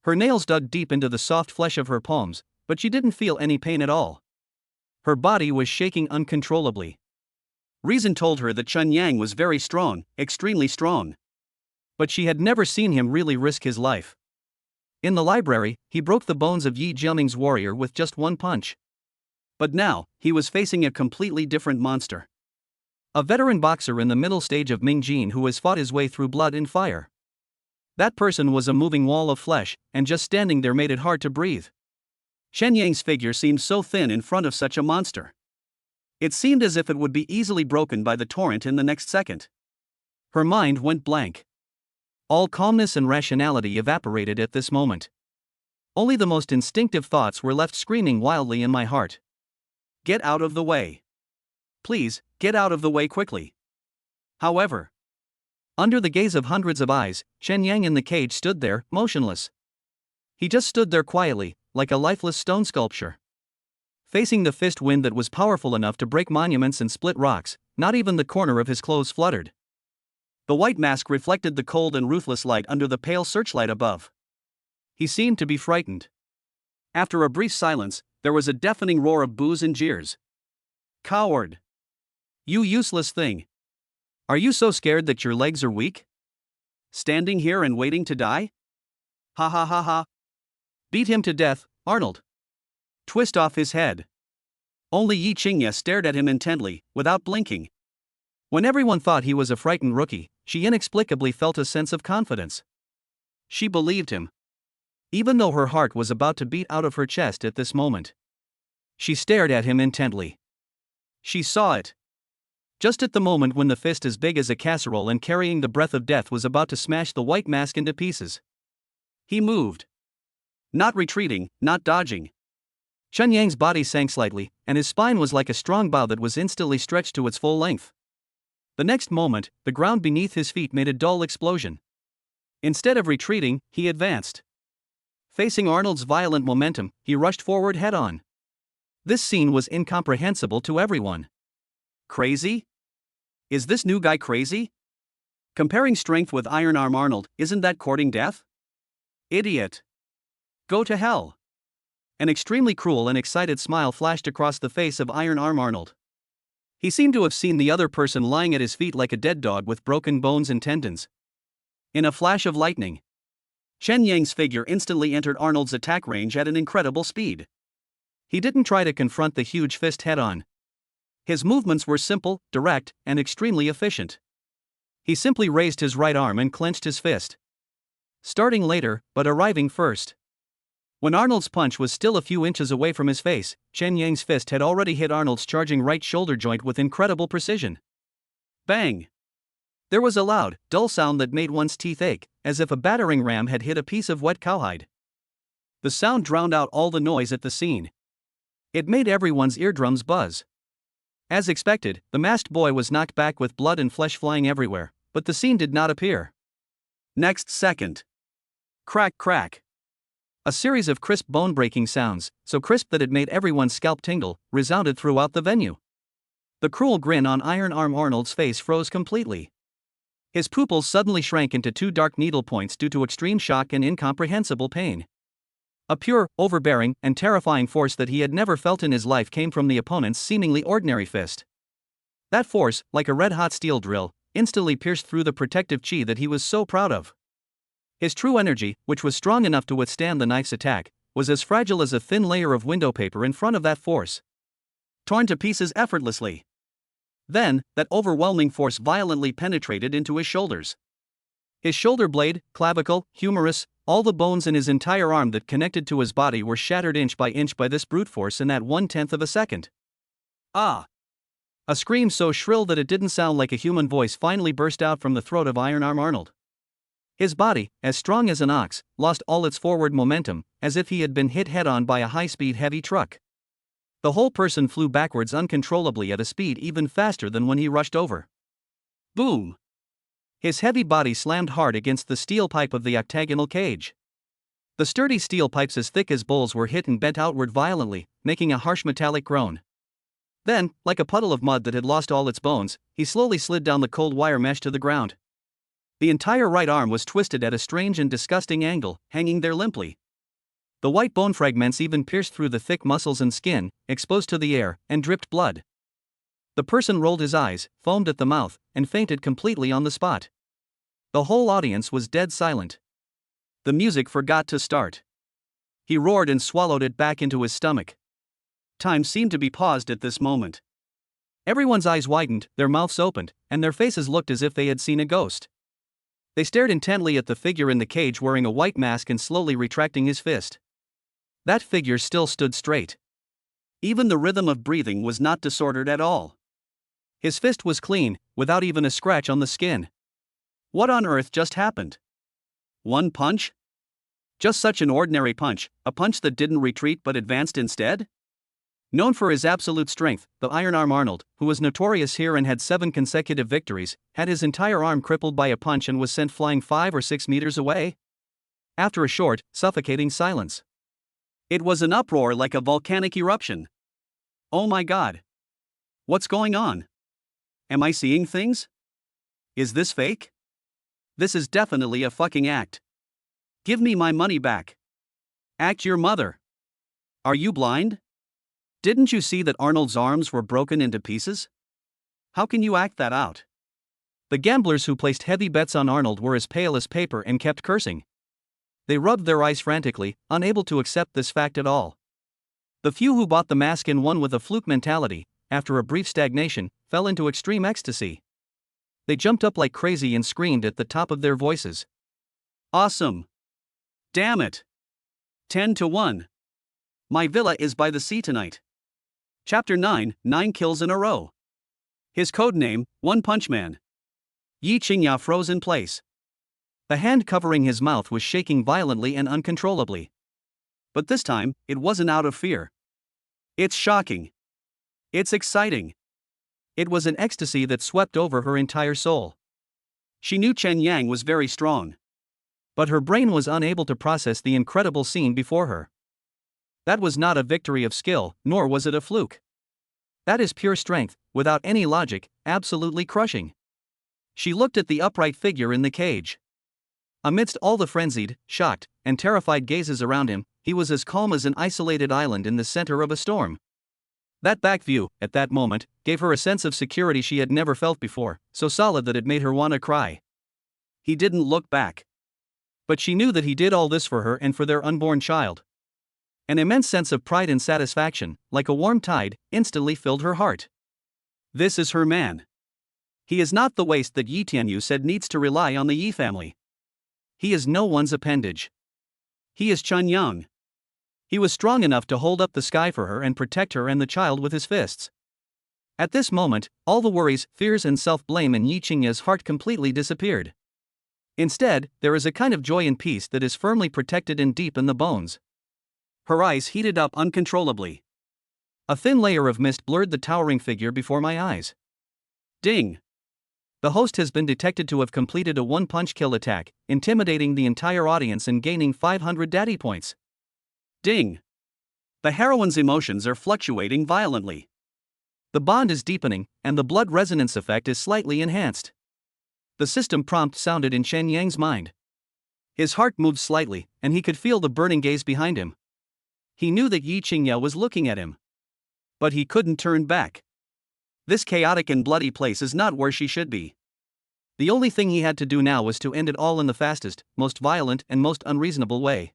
Her nails dug deep into the soft flesh of her palms, but she didn't feel any pain at all. Her body was shaking uncontrollably. Reason told her that Chen Yang was very strong, extremely strong. But she had never seen him really risk his life. In the library, he broke the bones of Yi Jiaming's warrior with just one punch. But now, he was facing a completely different monster. A veteran boxer in the middle stage of Ming Jin who has fought his way through blood and fire. That person was a moving wall of flesh, and just standing there made it hard to breathe. Chen Yang's figure seemed so thin in front of such a monster. It seemed as if it would be easily broken by the torrent in the next second. Her mind went blank. All calmness and rationality evaporated at this moment. Only the most instinctive thoughts were left screaming wildly in my heart. Get out of the way. Please, get out of the way quickly. However, under the gaze of hundreds of eyes, Chen Yang in the cage stood there, motionless. He just stood there quietly, like a lifeless stone sculpture. Facing the fist wind that was powerful enough to break monuments and split rocks, not even the corner of his clothes fluttered. The white mask reflected the cold and ruthless light under the pale searchlight above. He seemed to be frightened. After a brief silence, there was a deafening roar of boos and jeers. Coward! You useless thing! Are you so scared that your legs are weak? Standing here and waiting to die? Ha ha ha ha! Beat him to death, Arnold! Twist off his head! Only Yi Qingya stared at him intently, without blinking. When everyone thought he was a frightened rookie, she inexplicably felt a sense of confidence. She believed him. Even though her heart was about to beat out of her chest at this moment. She stared at him intently. She saw it. Just at the moment when the fist as big as a casserole and carrying the breath of death was about to smash the white mask into pieces. He moved. Not retreating, not dodging. Chen Yang's body sank slightly, and his spine was like a strong bow that was instantly stretched to its full length. The next moment, the ground beneath his feet made a dull explosion. Instead of retreating, he advanced. Facing Arnold's violent momentum, he rushed forward head-on. This scene was incomprehensible to everyone. Crazy? Is this new guy crazy? Comparing strength with Iron Arm Arnold, isn't that courting death? Idiot! Go to hell! An extremely cruel and excited smile flashed across the face of Iron Arm Arnold. He seemed to have seen the other person lying at his feet like a dead dog with broken bones and tendons. In a flash of lightning, Chen Yang's figure instantly entered Arnold's attack range at an incredible speed. He didn't try to confront the huge fist head-on. His movements were simple, direct, and extremely efficient. He simply raised his right arm and clenched his fist. Starting later, but arriving first. When Arnold's punch was still a few inches away from his face, Chen Yang's fist had already hit Arnold's charging right shoulder joint with incredible precision. Bang! There was a loud, dull sound that made one's teeth ache, as if a battering ram had hit a piece of wet cowhide. The sound drowned out all the noise at the scene. It made everyone's eardrums buzz. As expected, the masked boy was knocked back with blood and flesh flying everywhere, but the scene did not appear. Next second. Crack crack. A series of crisp bone-breaking sounds, so crisp that it made everyone's scalp tingle, resounded throughout the venue. The cruel grin on Iron Arm Arnold's face froze completely. His pupils suddenly shrank into two dark needle points due to extreme shock and incomprehensible pain. A pure, overbearing, and terrifying force that he had never felt in his life came from the opponent's seemingly ordinary fist. That force, like a red-hot steel drill, instantly pierced through the protective chi that he was so proud of. His true energy, which was strong enough to withstand the knife's attack, was as fragile as a thin layer of window paper in front of that force. Torn to pieces effortlessly. Then, that overwhelming force violently penetrated into his shoulders. His shoulder blade, clavicle, humerus, all the bones in his entire arm that connected to his body were shattered inch by this brute force in that 1/10 of a second. Ah! A scream so shrill that it didn't sound like a human voice finally burst out from the throat of Iron Arm Arnold. His body, as strong as an ox, lost all its forward momentum, as if he had been hit head-on by a high-speed heavy truck. The whole person flew backwards uncontrollably at a speed even faster than when he rushed over. Boom! His heavy body slammed hard against the steel pipe of the octagonal cage. The sturdy steel pipes as thick as bowls were hit and bent outward violently, making a harsh metallic groan. Then, like a puddle of mud that had lost all its bones, he slowly slid down the cold wire mesh to the ground. The entire right arm was twisted at a strange and disgusting angle, hanging there limply. The white bone fragments even pierced through the thick muscles and skin, exposed to the air, and dripped blood. The person rolled his eyes, foamed at the mouth, and fainted completely on the spot. The whole audience was dead silent. The music forgot to start. He roared and swallowed it back into his stomach. Time seemed to be paused at this moment. Everyone's eyes widened, their mouths opened, and their faces looked as if they had seen a ghost. They stared intently at the figure in the cage wearing a white mask and slowly retracting his fist. That figure still stood straight. Even the rhythm of breathing was not disordered at all. His fist was clean, without even a scratch on the skin. What on earth just happened? One punch? Just such an ordinary punch, a punch that didn't retreat but advanced instead? Known for his absolute strength, the Iron Arm Arnold, who was notorious here and had 7 consecutive victories, had his entire arm crippled by a punch and was sent flying 5 or 6 meters away. After a short, suffocating silence, it was an uproar like a volcanic eruption. Oh my God! What's going on? Am I seeing things? Is this fake? This is definitely a fucking act. Give me my money back. Act your mother. Are you blind? Didn't you see that Arnold's arms were broken into pieces? How can you act that out? The gamblers who placed heavy bets on Arnold were as pale as paper and kept cursing. They rubbed their eyes frantically, unable to accept this fact at all. The few who bought the mask and won with a fluke mentality, after a brief stagnation, fell into extreme ecstasy. They jumped up like crazy and screamed at the top of their voices. Awesome! Damn it! 10-1. My villa is by the sea tonight. Chapter 9, 9 kills in a row. His code name, One Punch Man. Yi Qingya froze in place. The hand covering his mouth was shaking violently and uncontrollably. But this time, it wasn't out of fear. It's shocking. It's exciting. It was an ecstasy that swept over her entire soul. She knew Chen Yang was very strong. But her brain was unable to process the incredible scene before her. That was not a victory of skill, nor was it a fluke. That is pure strength, without any logic, absolutely crushing. She looked at the upright figure in the cage. Amidst all the frenzied, shocked, and terrified gazes around him, he was as calm as an isolated island in the center of a storm. That back view, at that moment, gave her a sense of security she had never felt before, so solid that it made her want to cry. He didn't look back. But she knew that he did all this for her and for their unborn child. An immense sense of pride and satisfaction, like a warm tide, instantly filled her heart. This is her man. He is not the waste that Yi Tianyu said needs to rely on the Yi family. He is no one's appendage. He is Chen Yang. He was strong enough to hold up the sky for her and protect her and the child with his fists. At this moment, all the worries, fears and self-blame in Yi Qingya's heart completely disappeared. Instead, there is a kind of joy and peace that is firmly protected and deep in the bones. Her eyes heated up uncontrollably. A thin layer of mist blurred the towering figure before my eyes. Ding! The host has been detected to have completed a one-punch kill attack, intimidating the entire audience and gaining 500 daddy points. Ding! The heroine's emotions are fluctuating violently. The bond is deepening, and the blood resonance effect is slightly enhanced. The system prompt sounded in Chen Yang's mind. His heart moved slightly, and he could feel the burning gaze behind him. He knew that Yi Qingya was looking at him. But he couldn't turn back. This chaotic and bloody place is not where she should be. The only thing he had to do now was to end it all in the fastest, most violent and most unreasonable way.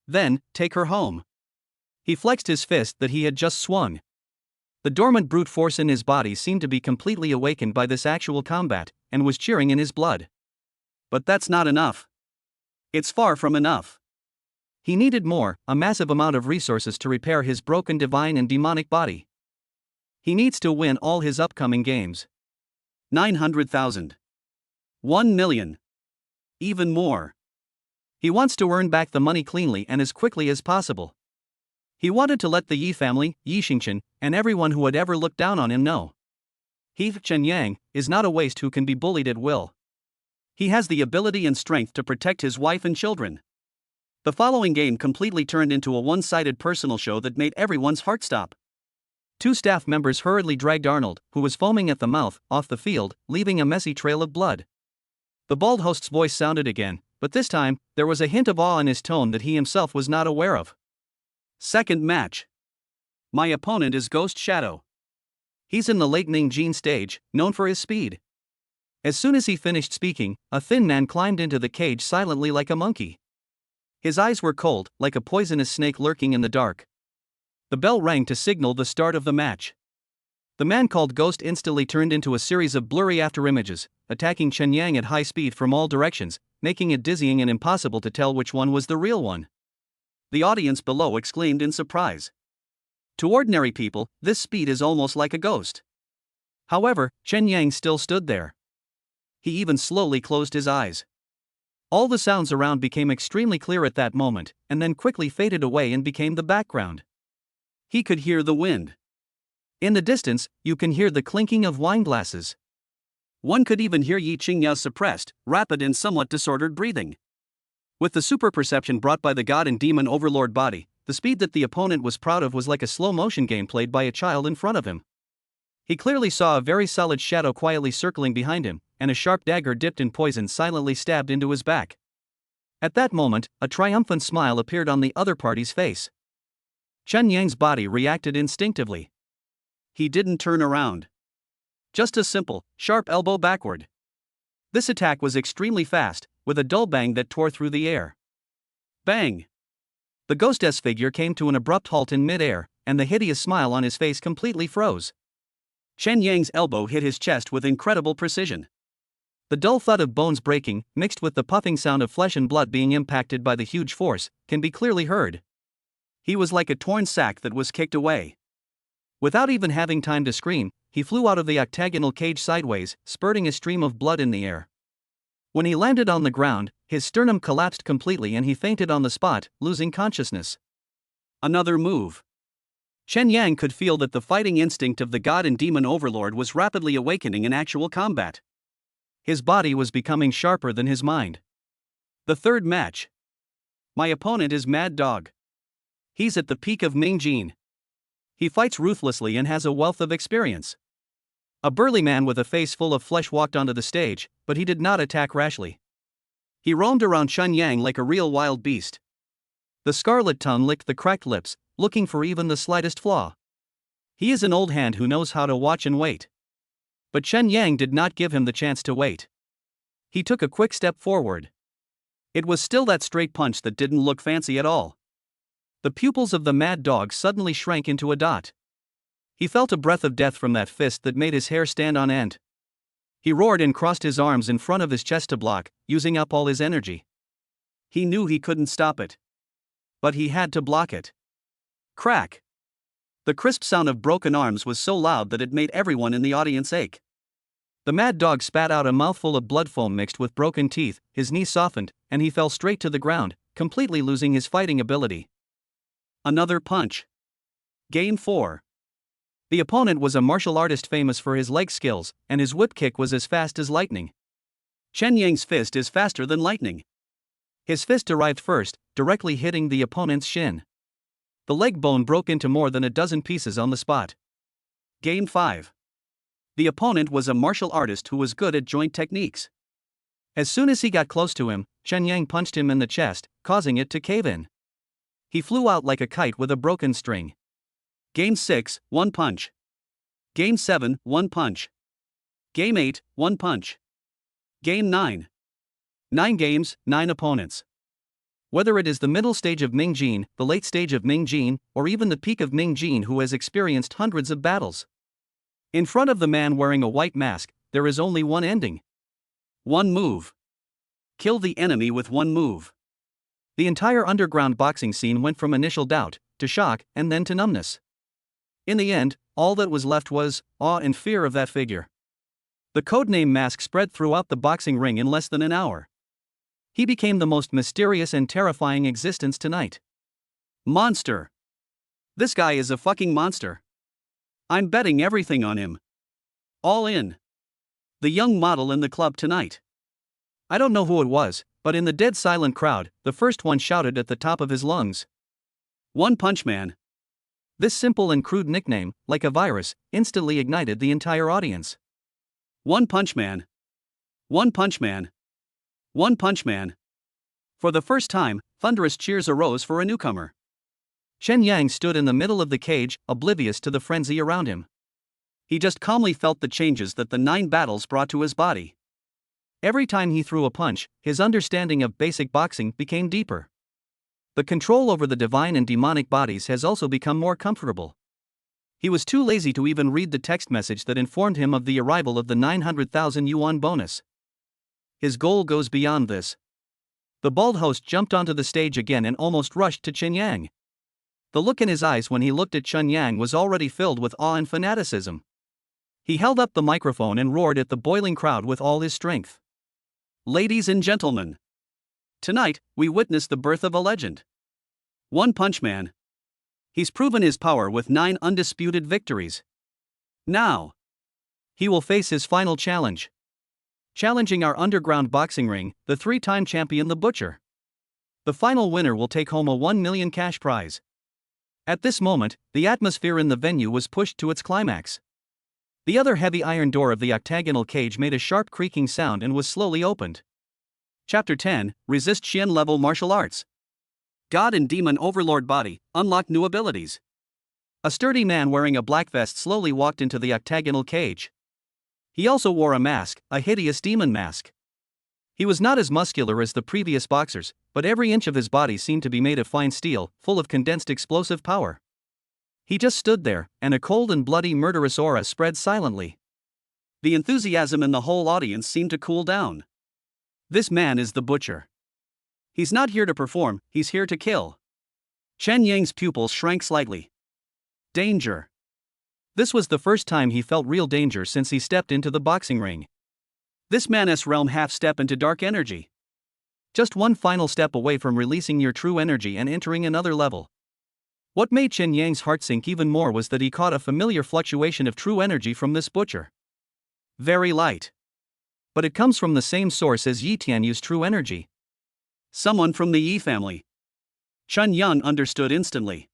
Then, take her home. He flexed his fist that he had just swung. The dormant brute force in his body seemed to be completely awakened by this actual combat, and was cheering in his blood. But that's not enough. It's far from enough. He needed more, a massive amount of resources to repair his broken divine and demonic body. He needs to win all his upcoming games. 900,000. 1 million. Even more. He wants to earn back the money cleanly and as quickly as possible. He wanted to let the Yi family, Yi Xingchen, and everyone who had ever looked down on him know. He, Chen Yang, is not a waste who can be bullied at will. He has the ability and strength to protect his wife and children. The following game completely turned into a one-sided personal show that made everyone's heart stop. Two staff members hurriedly dragged Arnold, who was foaming at the mouth, off the field, leaving a messy trail of blood. The bald host's voice sounded again, but this time, there was a hint of awe in his tone that he himself was not aware of. Second match. My opponent is Ghost Shadow. He's in the late Ming Jin stage, known for his speed. As soon as he finished speaking, a thin man climbed into the cage silently like a monkey. His eyes were cold, like a poisonous snake lurking in the dark. The bell rang to signal the start of the match. The man called Ghost instantly turned into a series of blurry afterimages, attacking Chen Yang at high speed from all directions, making it dizzying and impossible to tell which one was the real one. The audience below exclaimed in surprise. To ordinary people, this speed is almost like a ghost. However, Chen Yang still stood there. He even slowly closed his eyes. All the sounds around became extremely clear at that moment, and then quickly faded away and became the background. He could hear the wind. In the distance, you can hear the clinking of wine glasses. One could even hear Yi Qingyao's suppressed, rapid and somewhat disordered breathing. With the super perception brought by the god and demon overlord body, the speed that the opponent was proud of was like a slow-motion game played by a child in front of him. He clearly saw a very solid shadow quietly circling behind him, and a sharp dagger dipped in poison silently stabbed into his back. At that moment, a triumphant smile appeared on the other party's face. Chen Yang's body reacted instinctively. He didn't turn around. Just a simple, sharp elbow backward. This attack was extremely fast, with a dull bang that tore through the air. Bang! The ghost's figure came to an abrupt halt in mid-air, and the hideous smile on his face completely froze. Chen Yang's elbow hit his chest with incredible precision. The dull thud of bones breaking, mixed with the puffing sound of flesh and blood being impacted by the huge force, can be clearly heard. He was like a torn sack that was kicked away. Without even having time to scream, he flew out of the octagonal cage sideways, spurting a stream of blood in the air. When he landed on the ground, his sternum collapsed completely and he fainted on the spot, losing consciousness. Another move. Chen Yang could feel that the fighting instinct of the god and demon overlord was rapidly awakening in actual combat. His body was becoming sharper than his mind. The third match. My opponent is Mad Dog. He's at the peak of Ming Jin. He fights ruthlessly and has a wealth of experience. A burly man with a face full of flesh walked onto the stage, but he did not attack rashly. He roamed around Chen Yang like a real wild beast. The scarlet tongue licked the cracked lips, looking for even the slightest flaw. He is an old hand who knows how to watch and wait. But Chen Yang did not give him the chance to wait. He took a quick step forward. It was still that straight punch that didn't look fancy at all. The pupils of the mad dog suddenly shrank into a dot. He felt a breath of death from that fist that made his hair stand on end. He roared and crossed his arms in front of his chest to block, using up all his energy. He knew he couldn't stop it. But he had to block it. Crack! The crisp sound of broken arms was so loud that it made everyone in the audience ache. The mad dog spat out a mouthful of blood foam mixed with broken teeth, his knees softened, and he fell straight to the ground, completely losing his fighting ability. Another punch. Game 4. The opponent was a martial artist famous for his leg skills, and his whip kick was as fast as lightning. Chen Yang's fist is faster than lightning. His fist arrived first, directly hitting the opponent's shin. The leg bone broke into more than a dozen pieces on the spot. Game 5. The opponent was a martial artist who was good at joint techniques. As soon as he got close to him, Chen Yang punched him in the chest, causing it to cave in. He flew out like a kite with a broken string. Game 6, 1 punch. Game 7, 1 punch. Game 8, 1 punch. Game 9. 9 games, 9 opponents. Whether it is the middle stage of Ming Jin, the late stage of Ming Jin, or even the peak of Ming Jin who has experienced hundreds of battles. In front of the man wearing a white mask, there is only one ending. One move. Kill the enemy with one move. The entire underground boxing scene went from initial doubt, to shock, and then to numbness. In the end, all that was left was awe and fear of that figure. The codename Mask spread throughout the boxing ring in less than an hour. He became the most mysterious and terrifying existence tonight. Monster. This guy is a fucking monster. I'm betting everything on him. All in. The young model in the club tonight. I don't know who it was, but in the dead silent crowd, the first one shouted at the top of his lungs. One Punch Man. This simple and crude nickname, like a virus, instantly ignited the entire audience. One Punch Man. One Punch Man. One Punch Man. For the first time, thunderous cheers arose for a newcomer. Chen Yang stood in the middle of the cage, oblivious to the frenzy around him. He just calmly felt the changes that the 9 battles brought to his body. Every time he threw a punch, his understanding of basic boxing became deeper. The control over the divine and demonic bodies has also become more comfortable. He was too lazy to even read the text message that informed him of the arrival of the 900,000 yuan bonus. His goal goes beyond this. The bald host jumped onto the stage again and almost rushed to Chen Yang. The look in his eyes when he looked at Chen Yang was already filled with awe and fanaticism. He held up the microphone and roared at the boiling crowd with all his strength. Ladies and gentlemen, tonight, we witness the birth of a legend. One Punch Man. He's proven his power with 9 undisputed victories. Now, he will face his final challenge. Challenging our underground boxing ring, the 3-time champion the Butcher. The final winner will take home a 1 million cash prize. At this moment, the atmosphere in the venue was pushed to its climax. The other heavy iron door of the octagonal cage made a sharp creaking sound and was slowly opened. Chapter 10, Resist Xian-level Martial Arts. God and Demon Overlord Body, unlock new abilities. A sturdy man wearing a black vest slowly walked into the octagonal cage. He also wore a mask, a hideous demon mask. He was not as muscular as the previous boxers, but every inch of his body seemed to be made of fine steel, full of condensed explosive power. He just stood there, and a cold and bloody murderous aura spread silently. The enthusiasm in the whole audience seemed to cool down. This man is the Butcher. He's not here to perform, he's here to kill. Chen Yang's pupils shrank slightly. Danger. This was the first time he felt real danger since he stepped into the boxing ring. This man's realm half-step into dark energy. Just one final step away from releasing your true energy and entering another level. What made Chen Yang's heart sink even more was that he caught a familiar fluctuation of true energy from this Butcher. Very light. But it comes from the same source as Yi Tianyu's true energy. Someone from the Yi family. Chen Yang understood instantly.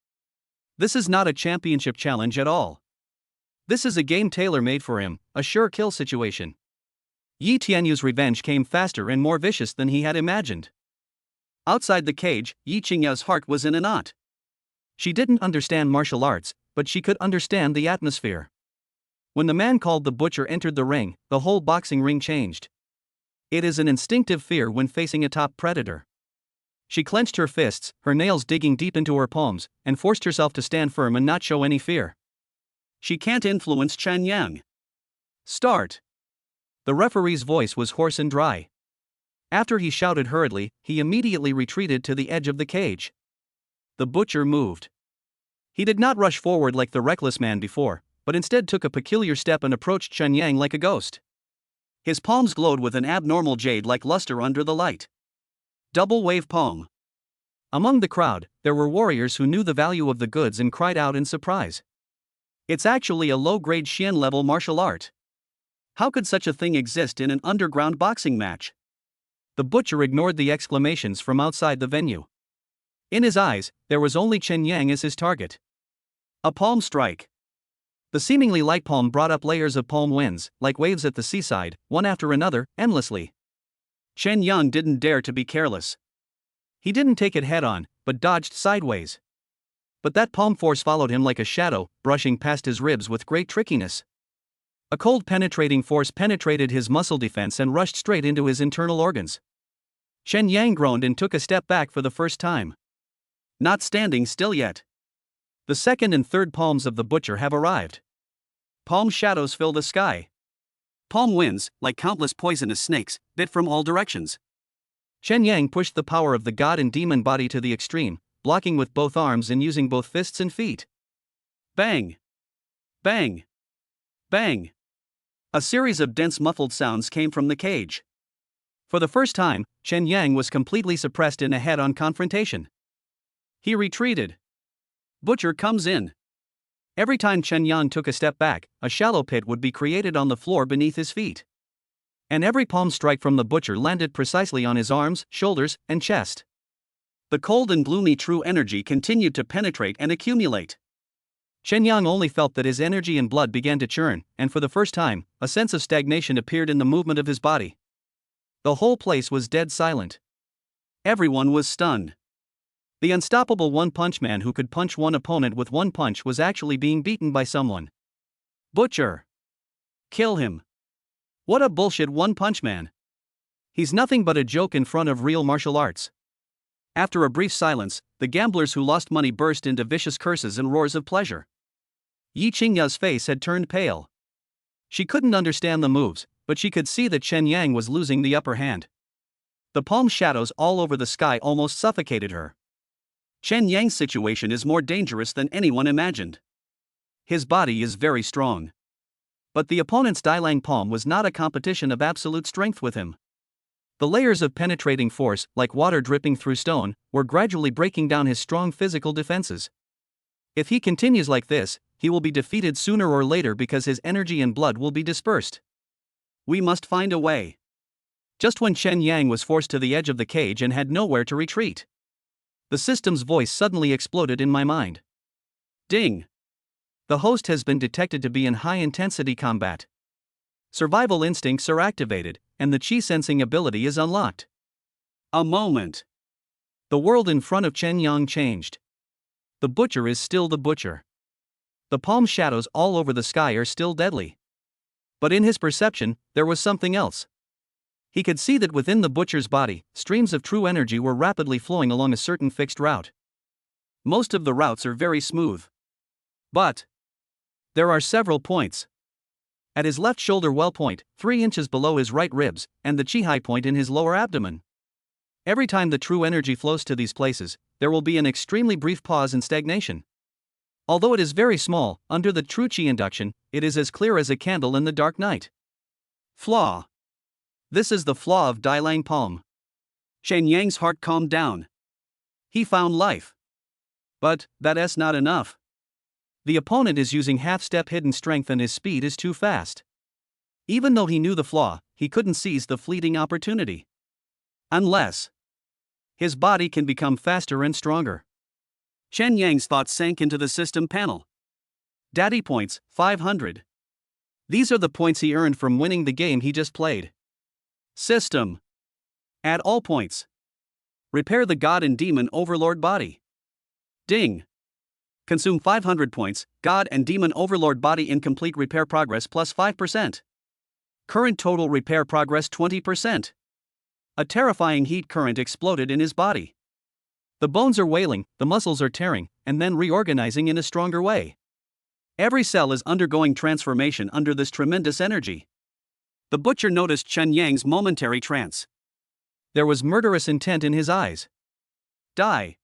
This is not a championship challenge at all. This is a game tailor-made for him, a sure kill situation. Yi Tianyu's revenge came faster and more vicious than he had imagined. Outside the cage, Yi Qingyao's heart was in a knot. She didn't understand martial arts, but she could understand the atmosphere. When the man called the Butcher entered the ring, the whole boxing ring changed. It is an instinctive fear when facing a top predator. She clenched her fists, her nails digging deep into her palms, and forced herself to stand firm and not show any fear. She can't influence Chen Yang. Start. The referee's voice was hoarse and dry. After he shouted hurriedly, he immediately retreated to the edge of the cage. The Butcher moved. He did not rush forward like the reckless man before, but instead took a peculiar step and approached Chen Yang like a ghost. His palms glowed with an abnormal jade-like luster under the light. Double wave palm. Among the crowd, there were warriors who knew the value of the goods and cried out in surprise. It's actually a low-grade Xian-level martial art. How could such a thing exist in an underground boxing match? The Butcher ignored the exclamations from outside the venue. In his eyes, there was only Chen Yang as his target. A palm strike. The seemingly light palm brought up layers of palm winds, like waves at the seaside, one after another, endlessly. Chen Yang didn't dare to be careless. He didn't take it head-on, but dodged sideways. But that palm force followed him like a shadow, brushing past his ribs with great trickiness. A cold penetrating force penetrated his muscle defense and rushed straight into his internal organs. Chen Yang groaned and took a step back for the first time. Not standing still yet. The second and third palms of the Butcher have arrived. Palm shadows fill the sky. Palm winds, like countless poisonous snakes, bit from all directions. Chen Yang pushed the power of the god and demon body to the extreme, blocking with both arms and using both fists and feet. Bang! Bang! Bang! A series of dense muffled sounds came from the cage. For the first time, Chen Yang was completely suppressed in a head-on confrontation. He retreated. Butcher comes in. Every time Chen Yang took a step back, a shallow pit would be created on the floor beneath his feet. and every palm strike from the butcher landed precisely on his arms, shoulders, and chest. The cold and gloomy true energy continued to penetrate and accumulate. Chen Yang only felt that his energy and blood began to churn, and for the first time, a sense of stagnation appeared in the movement of his body. The whole place was dead silent. Everyone was stunned. The unstoppable one-punch man who could punch one opponent with one punch was actually being beaten by someone. Butcher! Kill him! What a bullshit one-punch man! He's nothing but a joke in front of real martial arts. After a brief silence, the gamblers who lost money burst into vicious curses and roars of pleasure. Yi Qingya's face had turned pale. She couldn't understand the moves, but she could see that Chen Yang was losing the upper hand. The palm shadows all over the sky almost suffocated her. Chen Yang's situation is more dangerous than anyone imagined. His body is very strong. But the opponent's Dailang palm was not a competition of absolute strength with him. The layers of penetrating force, like water dripping through stone, were gradually breaking down his strong physical defenses. If he continues like this, he will be defeated sooner or later because his energy and blood will be dispersed. We must find a way. Just when Chen Yang was forced to the edge of the cage and had nowhere to retreat, the system's voice suddenly exploded in my mind. Ding! The host has been detected to be in high-intensity combat. Survival instincts are activated, and the chi sensing ability is unlocked. A moment. The world in front of Chen Yang changed. The butcher is still the butcher. The palm shadows all over the sky are still deadly. But in his perception, there was something else. He could see that within the butcher's body, streams of true energy were rapidly flowing along a certain fixed route. Most of the routes are very smooth. But there are several points. At his left shoulder well point, 3 inches below his right ribs, and the chi high point in his lower abdomen. Every time the true energy flows to these places, there will be an extremely brief pause and stagnation. Although it is very small, under the true chi induction, it is as clear as a candle in the dark night. Flaw. This is the flaw of Dailang palm. Chen Yang's heart calmed down. He found life. But that's not enough. The opponent is using half-step hidden strength and his speed is too fast. Even though he knew the flaw, he couldn't seize the fleeting opportunity. Unless his body can become faster and stronger. Chen Yang's thoughts sank into the system panel. Daddy points, 500. These are the points he earned from winning the game he just played. System. Add all points. Repair the God and Demon Overlord body. Ding. Consume 500 points, God and Demon Overlord body incomplete repair progress plus 5%. Current total repair progress 20%. A terrifying heat current exploded in his body. The bones are wailing, the muscles are tearing, and then reorganizing in a stronger way. Every cell is undergoing transformation under this tremendous energy. The butcher noticed Chen Yang's momentary trance. There was murderous intent in his eyes. Die.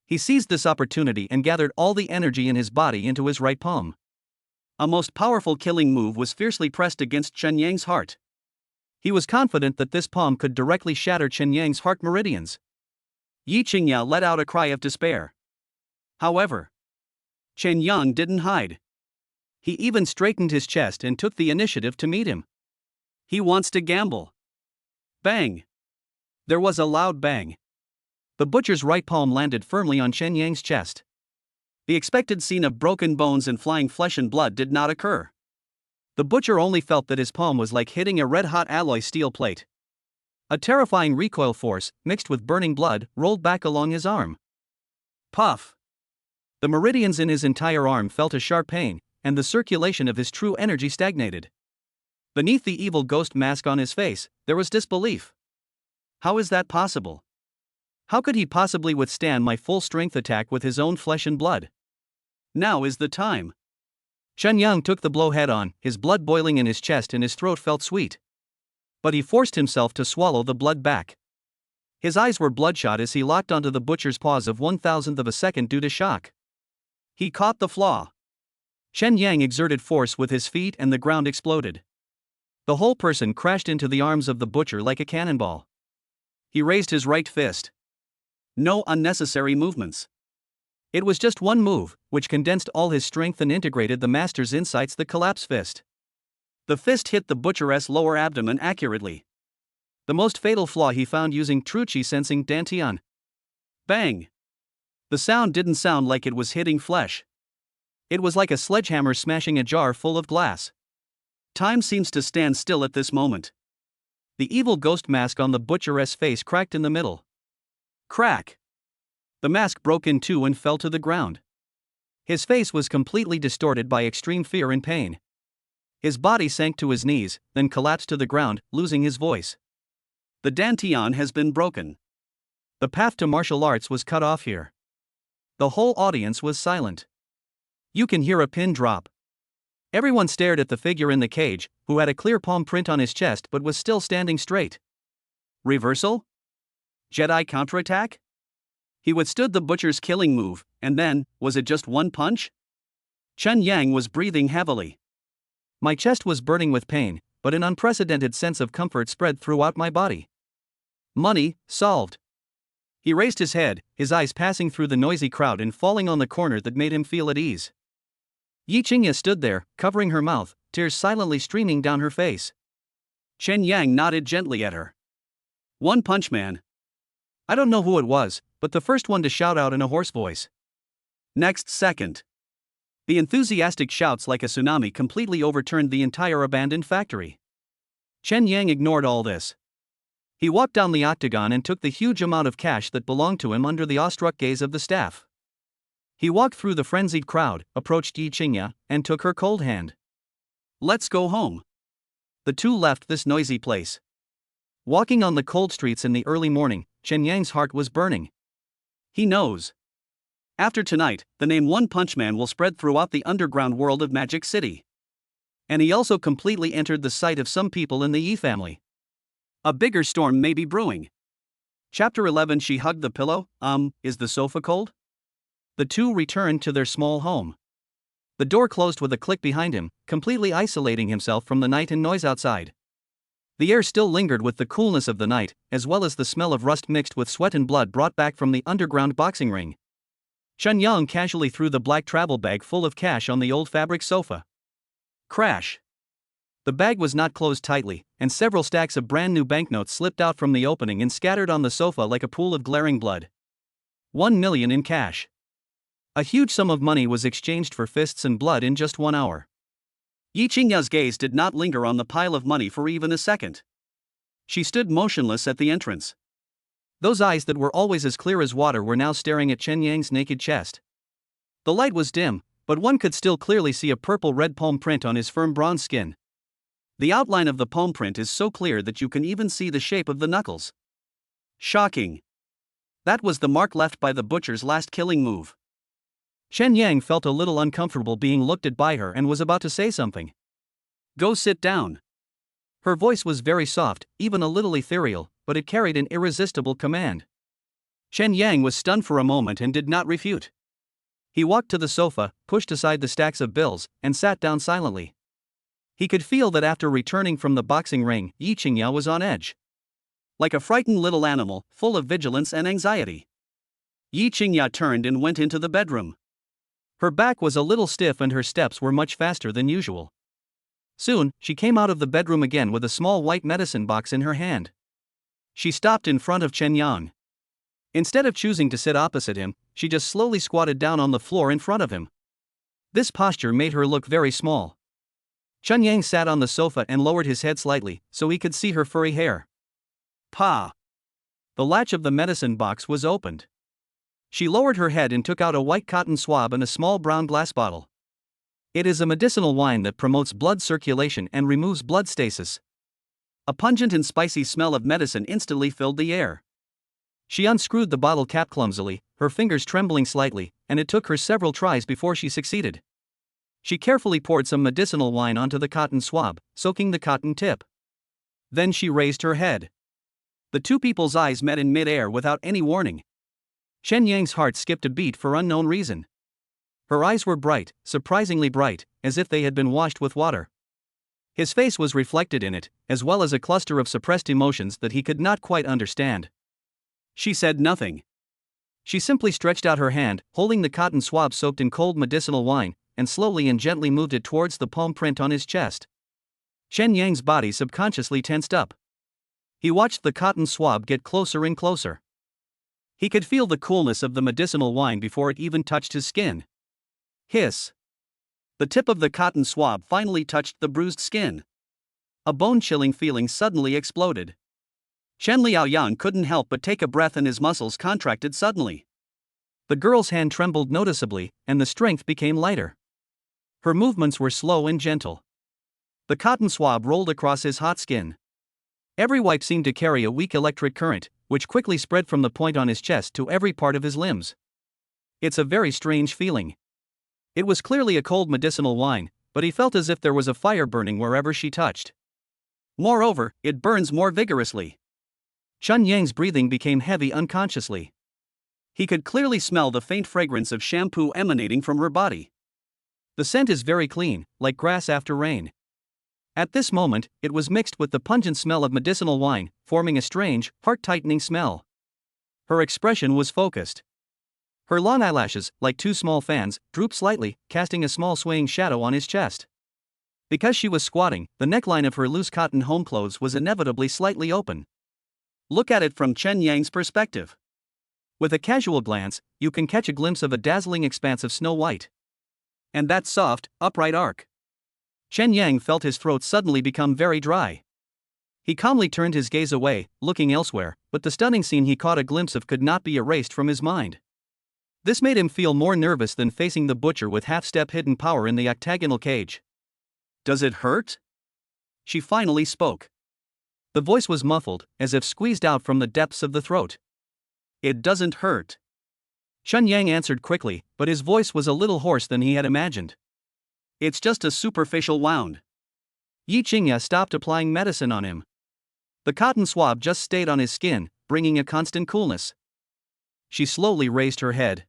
He seized this opportunity and gathered all the energy in his body into his right palm. A most powerful killing move was fiercely pressed against Chen Yang's heart. He was confident that this palm could directly shatter Chen Yang's heart meridians. Yi Qingya let out a cry of despair. However, Chen Yang didn't hide. He even straightened his chest and took the initiative to meet him. He wants to gamble. Bang! There was a loud bang. The butcher's right palm landed firmly on Chen Yang's chest. The expected scene of broken bones and flying flesh and blood did not occur. The butcher only felt that his palm was like hitting a red-hot alloy steel plate. A terrifying recoil force, mixed with burning blood, rolled back along his arm. Puff! The meridians in his entire arm felt a sharp pain, and the circulation of his true energy stagnated. Beneath the evil ghost mask on his face, there was disbelief. How is that possible? How could he possibly withstand my full-strength attack with his own flesh and blood? Now is the time. Chen Yang took the blow head-on, his blood boiling in his chest and his throat felt sweet. But he forced himself to swallow the blood back. His eyes were bloodshot as he locked onto the butcher's paws of 1,000th of a second due to shock. He caught the flaw. Chen Yang exerted force with his feet and the ground exploded. The whole person crashed into the arms of the butcher like a cannonball. He raised his right fist. No unnecessary movements. It was just one move, which condensed all his strength and integrated the master's insights, the collapse fist. The fist hit the butcheress' lower abdomen accurately. The most fatal flaw he found using true chi sensing dantian. Bang! The sound didn't sound like it was hitting flesh. It was like a sledgehammer smashing a jar full of glass. Time seems to stand still at this moment. The evil ghost mask on the butcheress' face cracked in the middle. Crack! The mask broke in two and fell to the ground. His face was completely distorted by extreme fear and pain. His body sank to his knees, then collapsed to the ground, losing his voice. The dantian has been broken. The path to martial arts was cut off here. The whole audience was silent. You can hear a pin drop. Everyone stared at the figure in the cage, who had a clear palm print on his chest but was still standing straight. Reversal? Jedi counterattack? He withstood the butcher's killing move, and then, was it just one punch? Chen Yang was breathing heavily. My chest was burning with pain, but an unprecedented sense of comfort spread throughout my body. Money, solved. He raised his head, his eyes passing through the noisy crowd and falling on the corner that made him feel at ease. Yi Qingya stood there, covering her mouth, tears silently streaming down her face. Chen Yang nodded gently at her. One Punch Man. I don't know who it was, but the first one to shout out in a hoarse voice. Next second. The enthusiastic shouts like a tsunami completely overturned the entire abandoned factory. Chen Yang ignored all this. He walked down the octagon and took the huge amount of cash that belonged to him under the awestruck gaze of the staff. He walked through the frenzied crowd, approached Yi Qingya, and took her cold hand. Let's go home. The two left this noisy place. Walking on the cold streets in the early morning, Chen Yang's heart was burning. He knows. After tonight, the name One Punch Man will spread throughout the underground world of Magic City. And he also completely entered the sight of some people in the Yi family. A bigger storm may be brewing. Chapter 11. She hugged the pillow. Is the sofa cold? The two returned to their small home. The door closed with a click behind him, completely isolating himself from the night and noise outside. The air still lingered with the coolness of the night, as well as the smell of rust mixed with sweat and blood brought back from the underground boxing ring. Chen Yang casually threw the black travel bag full of cash on the old fabric sofa. Crash. The bag was not closed tightly, and several stacks of brand new banknotes slipped out from the opening and scattered on the sofa like a pool of glaring blood. 1 million in cash. A huge sum of money was exchanged for fists and blood in just 1 hour. Yi Qingya's gaze did not linger on the pile of money for even a second. She stood motionless at the entrance. Those eyes that were always as clear as water were now staring at Chen Yang's naked chest. The light was dim, but one could still clearly see a purple-red palm print on his firm bronze skin. The outline of the palm print is so clear that you can even see the shape of the knuckles. Shocking. That was the mark left by the butcher's last killing move. Chen Yang felt a little uncomfortable being looked at by her and was about to say something. Go sit down. Her voice was very soft, even a little ethereal, but it carried an irresistible command. Chen Yang was stunned for a moment and did not refute. He walked to the sofa, pushed aside the stacks of bills, and sat down silently. He could feel that after returning from the boxing ring, Yi Qingya was on edge. Like a frightened little animal, full of vigilance and anxiety. Yi Qingya turned and went into the bedroom. Her back was a little stiff and her steps were much faster than usual. Soon, she came out of the bedroom again with a small white medicine box in her hand. She stopped in front of Chen Yang. Instead of choosing to sit opposite him, she just slowly squatted down on the floor in front of him. This posture made her look very small. Chen Yang sat on the sofa and lowered his head slightly, so he could see her furry hair. Pa! The latch of the medicine box was opened. She lowered her head and took out a white cotton swab and a small brown glass bottle. It is a medicinal wine that promotes blood circulation and removes blood stasis. A pungent and spicy smell of medicine instantly filled the air. She unscrewed the bottle cap clumsily, her fingers trembling slightly, and it took her several tries before she succeeded. She carefully poured some medicinal wine onto the cotton swab, soaking the cotton tip. Then she raised her head. The two people's eyes met in mid-air without any warning. Chen Yang's heart skipped a beat for unknown reason. Her eyes were bright, surprisingly bright, as if they had been washed with water. His face was reflected in it, as well as a cluster of suppressed emotions that he could not quite understand. She said nothing. She simply stretched out her hand, holding the cotton swab soaked in cold medicinal wine, and slowly and gently moved it towards the palm print on his chest. Chen Yang's body subconsciously tensed up. He watched the cotton swab get closer and closer. He could feel the coolness of the medicinal wine before it even touched his skin. Hiss. The tip of the cotton swab finally touched the bruised skin. A bone-chilling feeling suddenly exploded. Shen Liaoyang couldn't help but take a breath, and his muscles contracted suddenly. The girl's hand trembled noticeably, and the strength became lighter. Her movements were slow and gentle. The cotton swab rolled across his hot skin. Every wipe seemed to carry a weak electric current, which quickly spread from the point on his chest to every part of his limbs. It's a very strange feeling. It was clearly a cold medicinal wine, but he felt as if there was a fire burning wherever she touched. Moreover, it burns more vigorously. Chen Yang's breathing became heavy unconsciously. He could clearly smell the faint fragrance of shampoo emanating from her body. The scent is very clean, like grass after rain. At this moment, it was mixed with the pungent smell of medicinal wine, forming a strange, heart-tightening smell. Her expression was focused. Her long eyelashes, like two small fans, drooped slightly, casting a small swaying shadow on his chest. Because she was squatting, the neckline of her loose cotton home clothes was inevitably slightly open. Look at it from Chen Yang's perspective. With a casual glance, you can catch a glimpse of a dazzling expanse of snow white. And that soft, upright arc. Chen Yang felt his throat suddenly become very dry. He calmly turned his gaze away, looking elsewhere, but the stunning scene he caught a glimpse of could not be erased from his mind. This made him feel more nervous than facing the butcher with half-step hidden power in the octagonal cage. "Does it hurt?" She finally spoke. The voice was muffled, as if squeezed out from the depths of the throat. "It doesn't hurt." Chen Yang answered quickly, but his voice was a little hoarse than he had imagined. "It's just a superficial wound." Yi Qingya stopped applying medicine on him. The cotton swab just stayed on his skin, bringing a constant coolness. She slowly raised her head.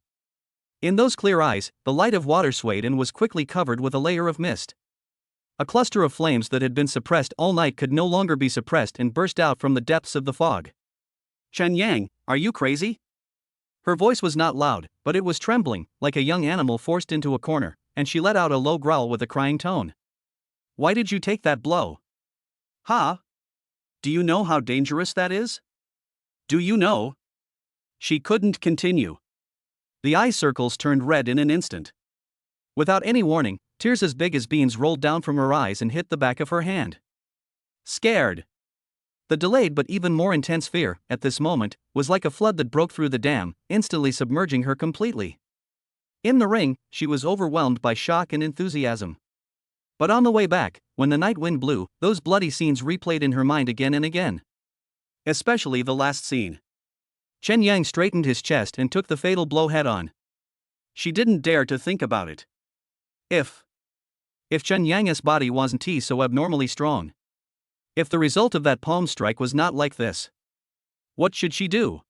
In those clear eyes, the light of water swayed and was quickly covered with a layer of mist. A cluster of flames that had been suppressed all night could no longer be suppressed and burst out from the depths of the fog. "Chen Yang, are you crazy?" Her voice was not loud, but it was trembling, like a young animal forced into a corner, and she let out a low growl with a crying tone. "Why did you take that blow? Ha? Do you know how dangerous that is? Do you know?" She couldn't continue. The eye circles turned red in an instant. Without any warning, tears as big as beans rolled down from her eyes and hit the back of her hand. Scared. The delayed but even more intense fear, at this moment, was like a flood that broke through the dam, instantly submerging her completely. In the ring, she was overwhelmed by shock and enthusiasm. But on the way back, when the night wind blew, those bloody scenes replayed in her mind again and again. Especially the last scene. Chen Yang straightened his chest and took the fatal blow head-on. She didn't dare to think about it. If Chen Yang's body wasn't so abnormally strong. If the result of that palm strike was not like this. What should she do?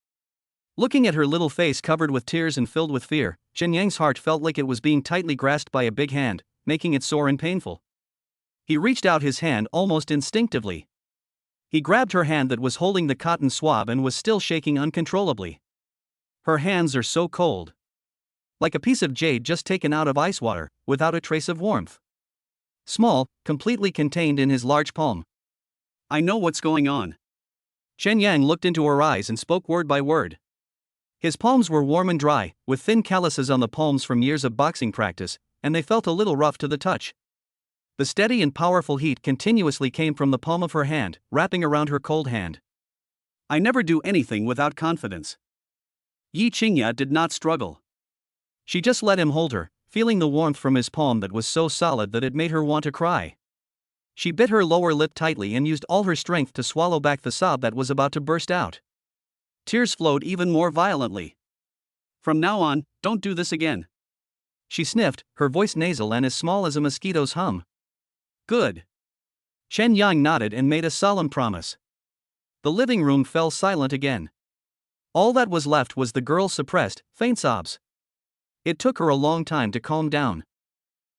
Looking at her little face covered with tears and filled with fear, Chen Yang's heart felt like it was being tightly grasped by a big hand, making it sore and painful. He reached out his hand almost instinctively. He grabbed her hand that was holding the cotton swab and was still shaking uncontrollably. Her hands are so cold. Like a piece of jade just taken out of ice water, without a trace of warmth. Small, completely contained in his large palm. "I know what's going on." Chen Yang looked into her eyes and spoke word by word. His palms were warm and dry, with thin calluses on the palms from years of boxing practice, and they felt a little rough to the touch. The steady and powerful heat continuously came from the palm of her hand, wrapping around her cold hand. "I never do anything without confidence." Yi Qingya did not struggle. She just let him hold her, feeling the warmth from his palm that was so solid that it made her want to cry. She bit her lower lip tightly and used all her strength to swallow back the sob that was about to burst out. Tears flowed even more violently. "From now on, don't do this again." She sniffed, her voice nasal and as small as a mosquito's hum. "Good." Chen Yang nodded and made a solemn promise. The living room fell silent again. All that was left was the girl's suppressed, faint sobs. It took her a long time to calm down.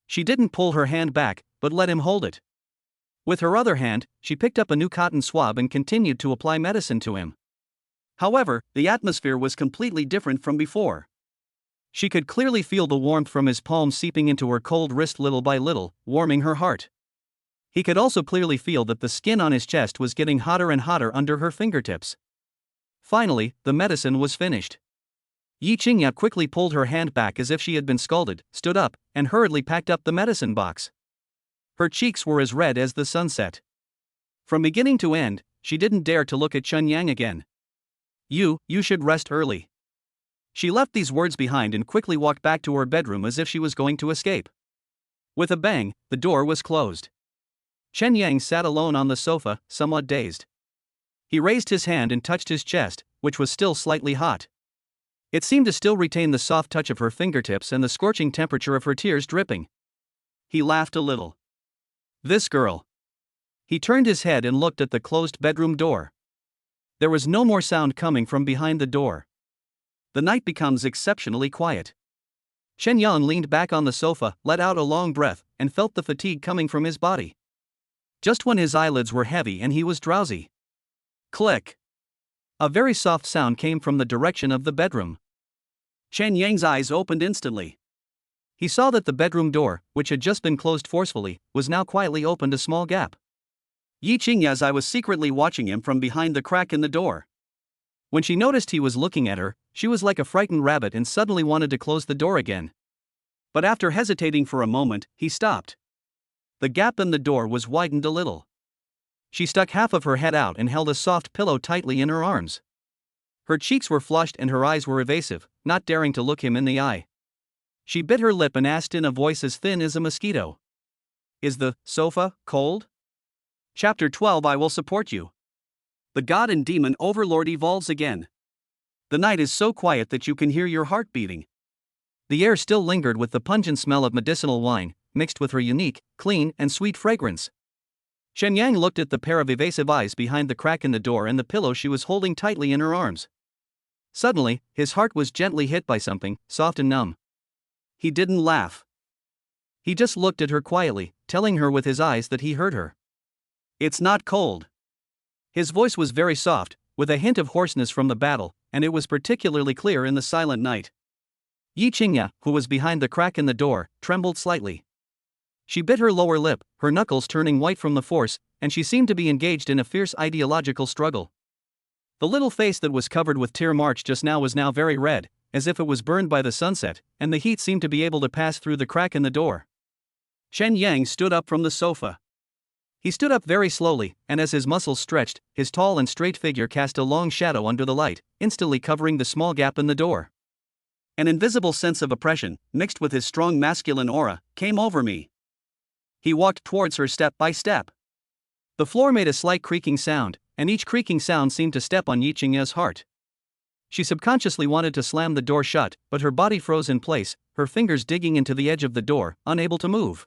She didn't pull her hand back, but let him hold it. With her other hand, she picked up a new cotton swab and continued to apply medicine to him. However, the atmosphere was completely different from before. She could clearly feel the warmth from his palm seeping into her cold wrist little by little, warming her heart. He could also clearly feel that the skin on his chest was getting hotter and hotter under her fingertips. Finally, the medicine was finished. Yi Qingya quickly pulled her hand back as if she had been scalded, stood up, and hurriedly packed up the medicine box. Her cheeks were as red as the sunset. From beginning to end, she didn't dare to look at Chen Yang again. You should rest early." She left these words behind and quickly walked back to her bedroom as if she was going to escape. With a bang, the door was closed. Chen Yang sat alone on the sofa, somewhat dazed. He raised his hand and touched his chest, which was still slightly hot. It seemed to still retain the soft touch of her fingertips and the scorching temperature of her tears dripping. He laughed a little. This girl. He turned his head and looked at the closed bedroom door. There was no more sound coming from behind the door. The night becomes exceptionally quiet. Chen Yang leaned back on the sofa, let out a long breath, and felt the fatigue coming from his body. Just when his eyelids were heavy and he was drowsy. Click. A very soft sound came from the direction of the bedroom. Chen Yang's eyes opened instantly. He saw that the bedroom door, which had just been closed forcefully, was now quietly opened a small gap. Yi Qingya's eye was secretly watching him from behind the crack in the door. When she noticed he was looking at her, she was like a frightened rabbit and suddenly wanted to close the door again. But after hesitating for a moment, he stopped. The gap in the door was widened a little. She stuck half of her head out and held a soft pillow tightly in her arms. Her cheeks were flushed and her eyes were evasive, not daring to look him in the eye. She bit her lip and asked in a voice as thin as a mosquito. Is the sofa cold? Chapter 12. I will support you. The god and demon overlord evolves again. The night is so quiet that you can hear your heart beating. The air still lingered with the pungent smell of medicinal wine, mixed with her unique, clean, and sweet fragrance. Chen Yang looked at the pair of evasive eyes behind the crack in the door and the pillow she was holding tightly in her arms. Suddenly, his heart was gently hit by something, soft and numb. He didn't laugh. He just looked at her quietly, telling her with his eyes that he heard her. It's not cold. His voice was very soft, with a hint of hoarseness from the battle, and it was particularly clear in the silent night. Yi Qingya, who was behind the crack in the door, trembled slightly. She bit her lower lip, her knuckles turning white from the force, and she seemed to be engaged in a fierce ideological struggle. The little face that was covered with tear marks just now was now very red, as if it was burned by the sunset, and the heat seemed to be able to pass through the crack in the door. Chen Yang stood up from the sofa. He stood up very slowly, and as his muscles stretched, his tall and straight figure cast a long shadow under the light, instantly covering the small gap in the door. An invisible sense of oppression, mixed with his strong masculine aura, came over me. He walked towards her step by step. The floor made a slight creaking sound, and each creaking sound seemed to step on Yi Qingya's heart. She subconsciously wanted to slam the door shut, but her body froze in place, her fingers digging into the edge of the door, unable to move.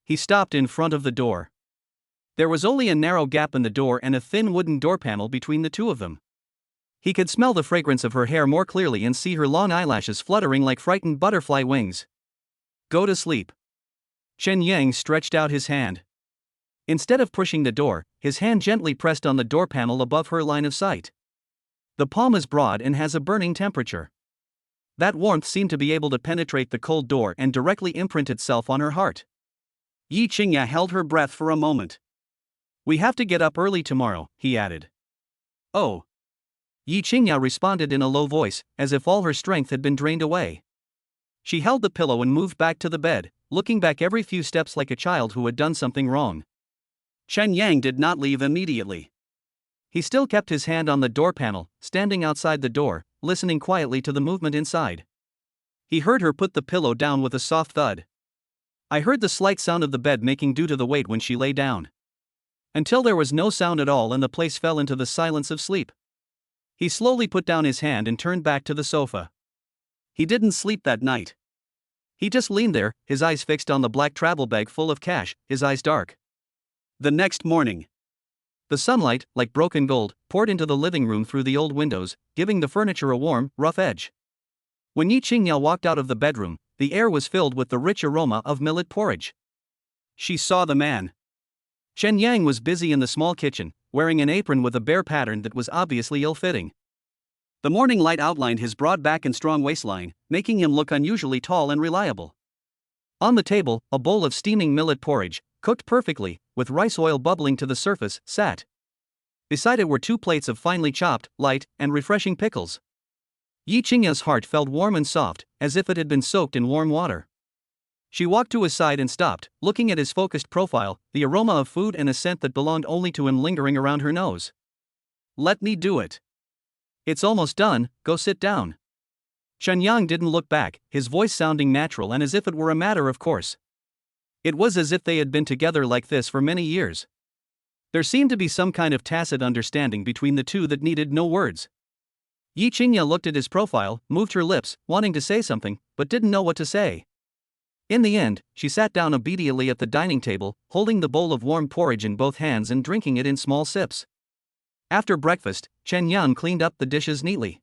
He stopped in front of the door. There was only a narrow gap in the door and a thin wooden door panel between the two of them. He could smell the fragrance of her hair more clearly and see her long eyelashes fluttering like frightened butterfly wings. Go to sleep. Chen Yang stretched out his hand. Instead of pushing the door, his hand gently pressed on the door panel above her line of sight. The palm is broad and has a burning temperature. That warmth seemed to be able to penetrate the cold door and directly imprint itself on her heart. Yi Qingya held her breath for a moment. We have to get up early tomorrow, he added. Oh. Yi Qingya responded in a low voice, as if all her strength had been drained away. She held the pillow and moved back to the bed, looking back every few steps like a child who had done something wrong. Chen Yang did not leave immediately. He still kept his hand on the door panel, standing outside the door, listening quietly to the movement inside. He heard her put the pillow down with a soft thud. I heard the slight sound of the bed making due to the weight when she lay down. Until there was no sound at all and the place fell into the silence of sleep. He slowly put down his hand and turned back to the sofa. He didn't sleep that night. He just leaned there, his eyes fixed on the black travel bag full of cash, his eyes dark. The next morning. The sunlight, like broken gold, poured into the living room through the old windows, giving the furniture a warm, rough edge. When Yi Qingya walked out of the bedroom, the air was filled with the rich aroma of millet porridge. She saw the man. Chen Yang was busy in the small kitchen, wearing an apron with a bear pattern that was obviously ill-fitting. The morning light outlined his broad back and strong waistline, making him look unusually tall and reliable. On the table, a bowl of steaming millet porridge, cooked perfectly, with rice oil bubbling to the surface, sat. Beside it were 2 plates of finely chopped, light, and refreshing pickles. Yi Qingya's heart felt warm and soft, as if it had been soaked in warm water. She walked to his side and stopped, looking at his focused profile, the aroma of food and a scent that belonged only to him lingering around her nose. "Let me do it. It's almost done, go sit down." Chen Yang didn't look back, his voice sounding natural and as if it were a matter of course. It was as if they had been together like this for many years. There seemed to be some kind of tacit understanding between the two that needed no words. Yi Qingya looked at his profile, moved her lips, wanting to say something, but didn't know what to say. In the end, she sat down obediently at the dining table, holding the bowl of warm porridge in both hands and drinking it in small sips. After breakfast, Chen Yang cleaned up the dishes neatly.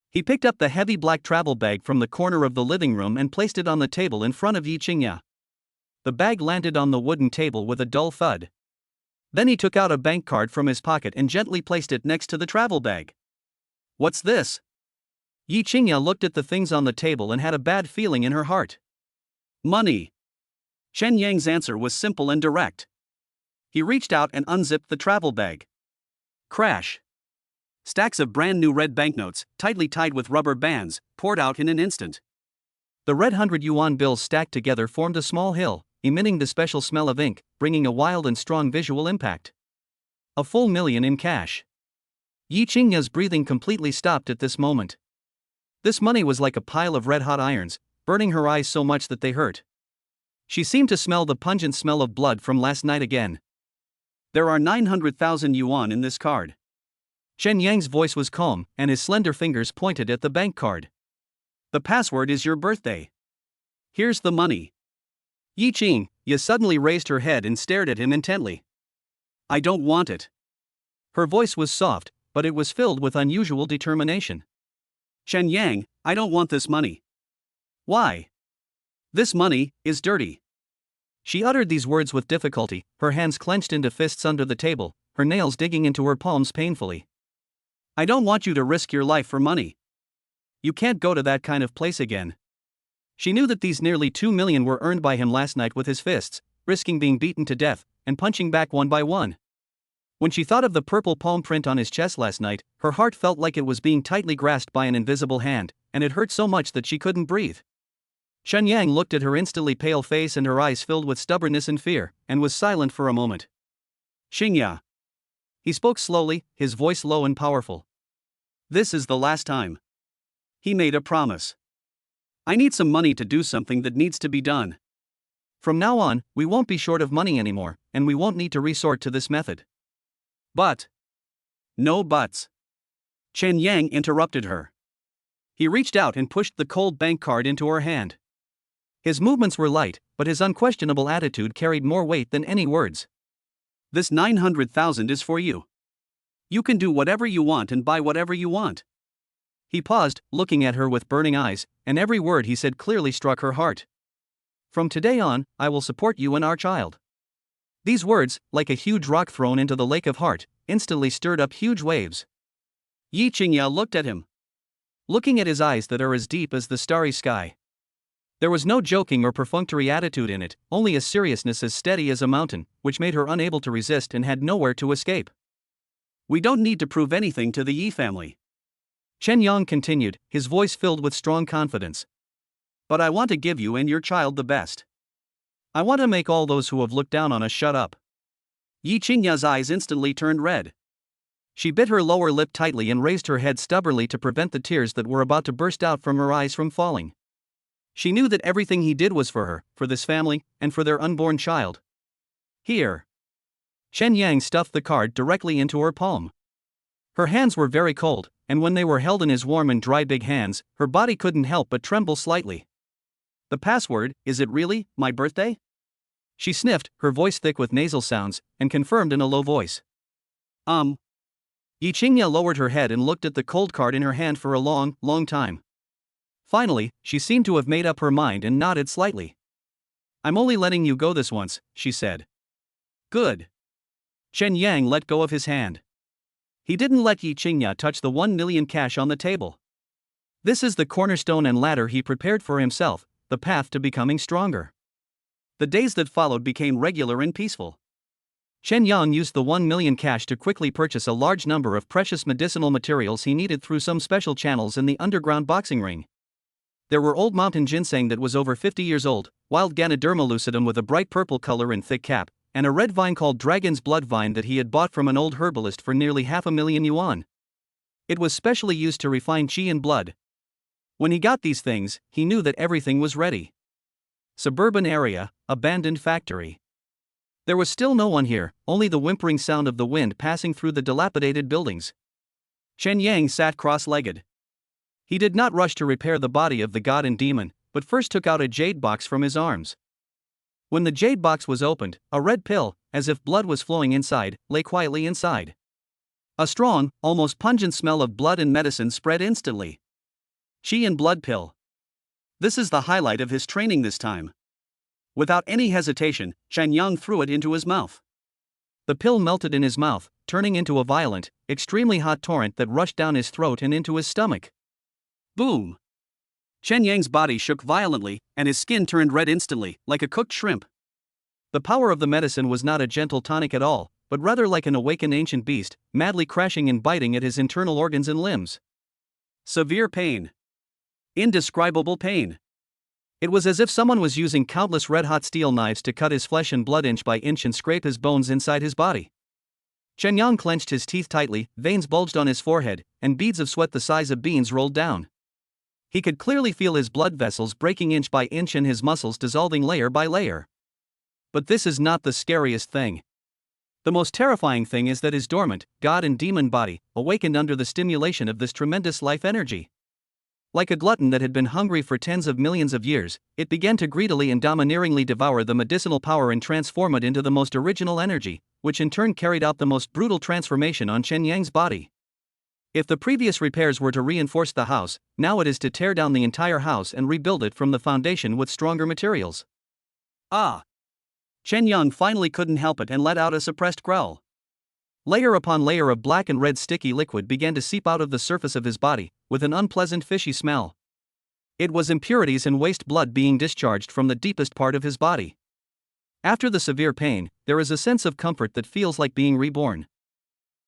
He picked up the heavy black travel bag from the corner of the living room and placed it on the table in front of Yi Qingya. The bag landed on the wooden table with a dull thud. Then he took out a bank card from his pocket and gently placed it next to the travel bag. "What's this?" Yi Qingya looked at the things on the table and had a bad feeling in her heart. "Money." Chen Yang's answer was simple and direct. He reached out and unzipped the travel bag. Crash. Stacks of brand new red banknotes, tightly tied with rubber bands, poured out in an instant. The red 100 yuan bills stacked together formed a small hill, emitting the special smell of ink, bringing a wild and strong visual impact. A full million in cash. Yi Qingya's breathing completely stopped at this moment. This money was like a pile of red-hot irons, burning her eyes so much that they hurt. She seemed to smell the pungent smell of blood from last night again. "There are 900,000 yuan in this card." Chen Yang's voice was calm, and his slender fingers pointed at the bank card. "The password is your birthday. Here's the money." Yi Qingya suddenly raised her head and stared at him intently. "I don't want it." Her voice was soft, but it was filled with unusual determination. "Chen Yang, I don't want this money." "Why?" "This money is dirty." She uttered these words with difficulty, her hands clenched into fists under the table, her nails digging into her palms painfully. "I don't want you to risk your life for money. You can't go to that kind of place again." She knew that these nearly 2 million were earned by him last night with his fists, risking being beaten to death, and punching back one by one. When she thought of the purple palm print on his chest last night, her heart felt like it was being tightly grasped by an invisible hand, and it hurt so much that she couldn't breathe. Chen Yang looked at her instantly pale face and her eyes filled with stubbornness and fear, and was silent for a moment. "Qingya." He spoke slowly, his voice low and powerful. "This is the last time." He made a promise. "I need some money to do something that needs to be done. From now on, we won't be short of money anymore, and we won't need to resort to this method." "But." "No buts." Chen Yang interrupted her. He reached out and pushed the cold bank card into her hand. His movements were light, but his unquestionable attitude carried more weight than any words. "This 900,000 is for you. You can do whatever you want and buy whatever you want." He paused, looking at her with burning eyes, and every word he said clearly struck her heart. "From today on, I will support you and our child." These words, like a huge rock thrown into the lake of heart, instantly stirred up huge waves. Yi Qingya looked at him, looking at his eyes that are as deep as the starry sky. There was no joking or perfunctory attitude in it, only a seriousness as steady as a mountain, which made her unable to resist and had nowhere to escape. "We don't need to prove anything to the Yi family," Chen Yang continued, his voice filled with strong confidence. "But I want to give you and your child the best. I want to make all those who have looked down on us shut up." Yi Qingya's eyes instantly turned red. She bit her lower lip tightly and raised her head stubbornly to prevent the tears that were about to burst out from her eyes from falling. She knew that everything he did was for her, for this family, and for their unborn child. "Here." Chen Yang stuffed the card directly into her palm. Her hands were very cold, and when they were held in his warm and dry big hands, her body couldn't help but tremble slightly. "The password, is it really my birthday?" She sniffed, her voice thick with nasal sounds, and confirmed in a low voice. Yi Qingya lowered her head and looked at the cold card in her hand for a long, long time. Finally, she seemed to have made up her mind and nodded slightly. "I'm only letting you go this once," she said. "Good." Chen Yang let go of his hand. He didn't let Yi Qingya touch the 1 million cash on the table. This is the cornerstone and ladder he prepared for himself, the path to becoming stronger. The days that followed became regular and peaceful. Chen Yang used the 1 million cash to quickly purchase a large number of precious medicinal materials he needed through some special channels in the underground boxing ring. There were old mountain ginseng that was over 50 years old, wild Ganoderma lucidum with a bright purple color and thick cap, and a red vine called dragon's blood vine that he had bought from an old herbalist for nearly 500,000 yuan. It was specially used to refine qi and blood. When he got these things, he knew that everything was ready. Suburban area, abandoned factory. There was still no one here, only the whimpering sound of the wind passing through the dilapidated buildings. Chen Yang sat cross-legged. He did not rush to repair the body of the god and demon, but first took out a jade box from his arms. When the jade box was opened, a red pill, as if blood was flowing inside, lay quietly inside. A strong, almost pungent smell of blood and medicine spread instantly. Qi and blood pill. This is the highlight of his training this time. Without any hesitation, Chen Yang threw it into his mouth. The pill melted in his mouth, turning into a violent, extremely hot torrent that rushed down his throat and into his stomach. Boom! Chen Yang's body shook violently, and his skin turned red instantly, like a cooked shrimp. The power of the medicine was not a gentle tonic at all, but rather like an awakened ancient beast, madly crashing and biting at his internal organs and limbs. Severe pain. Indescribable pain. It was as if someone was using countless red-hot steel knives to cut his flesh and blood inch by inch and scrape his bones inside his body. Chen Yang clenched his teeth tightly, veins bulged on his forehead, and beads of sweat the size of beans rolled down. He could clearly feel his blood vessels breaking inch by inch and his muscles dissolving layer by layer. But this is not the scariest thing. The most terrifying thing is that his dormant, god and demon body, awakened under the stimulation of this tremendous life energy. Like a glutton that had been hungry for tens of millions of years, it began to greedily and domineeringly devour the medicinal power and transform it into the most original energy, which in turn carried out the most brutal transformation on Chen Yang's body. If the previous repairs were to reinforce the house, now it is to tear down the entire house and rebuild it from the foundation with stronger materials. Ah! Chen Yang finally couldn't help it and let out a suppressed growl. Layer upon layer of black and red sticky liquid began to seep out of the surface of his body, with an unpleasant fishy smell. It was impurities and waste blood being discharged from the deepest part of his body. After the severe pain, there is a sense of comfort that feels like being reborn.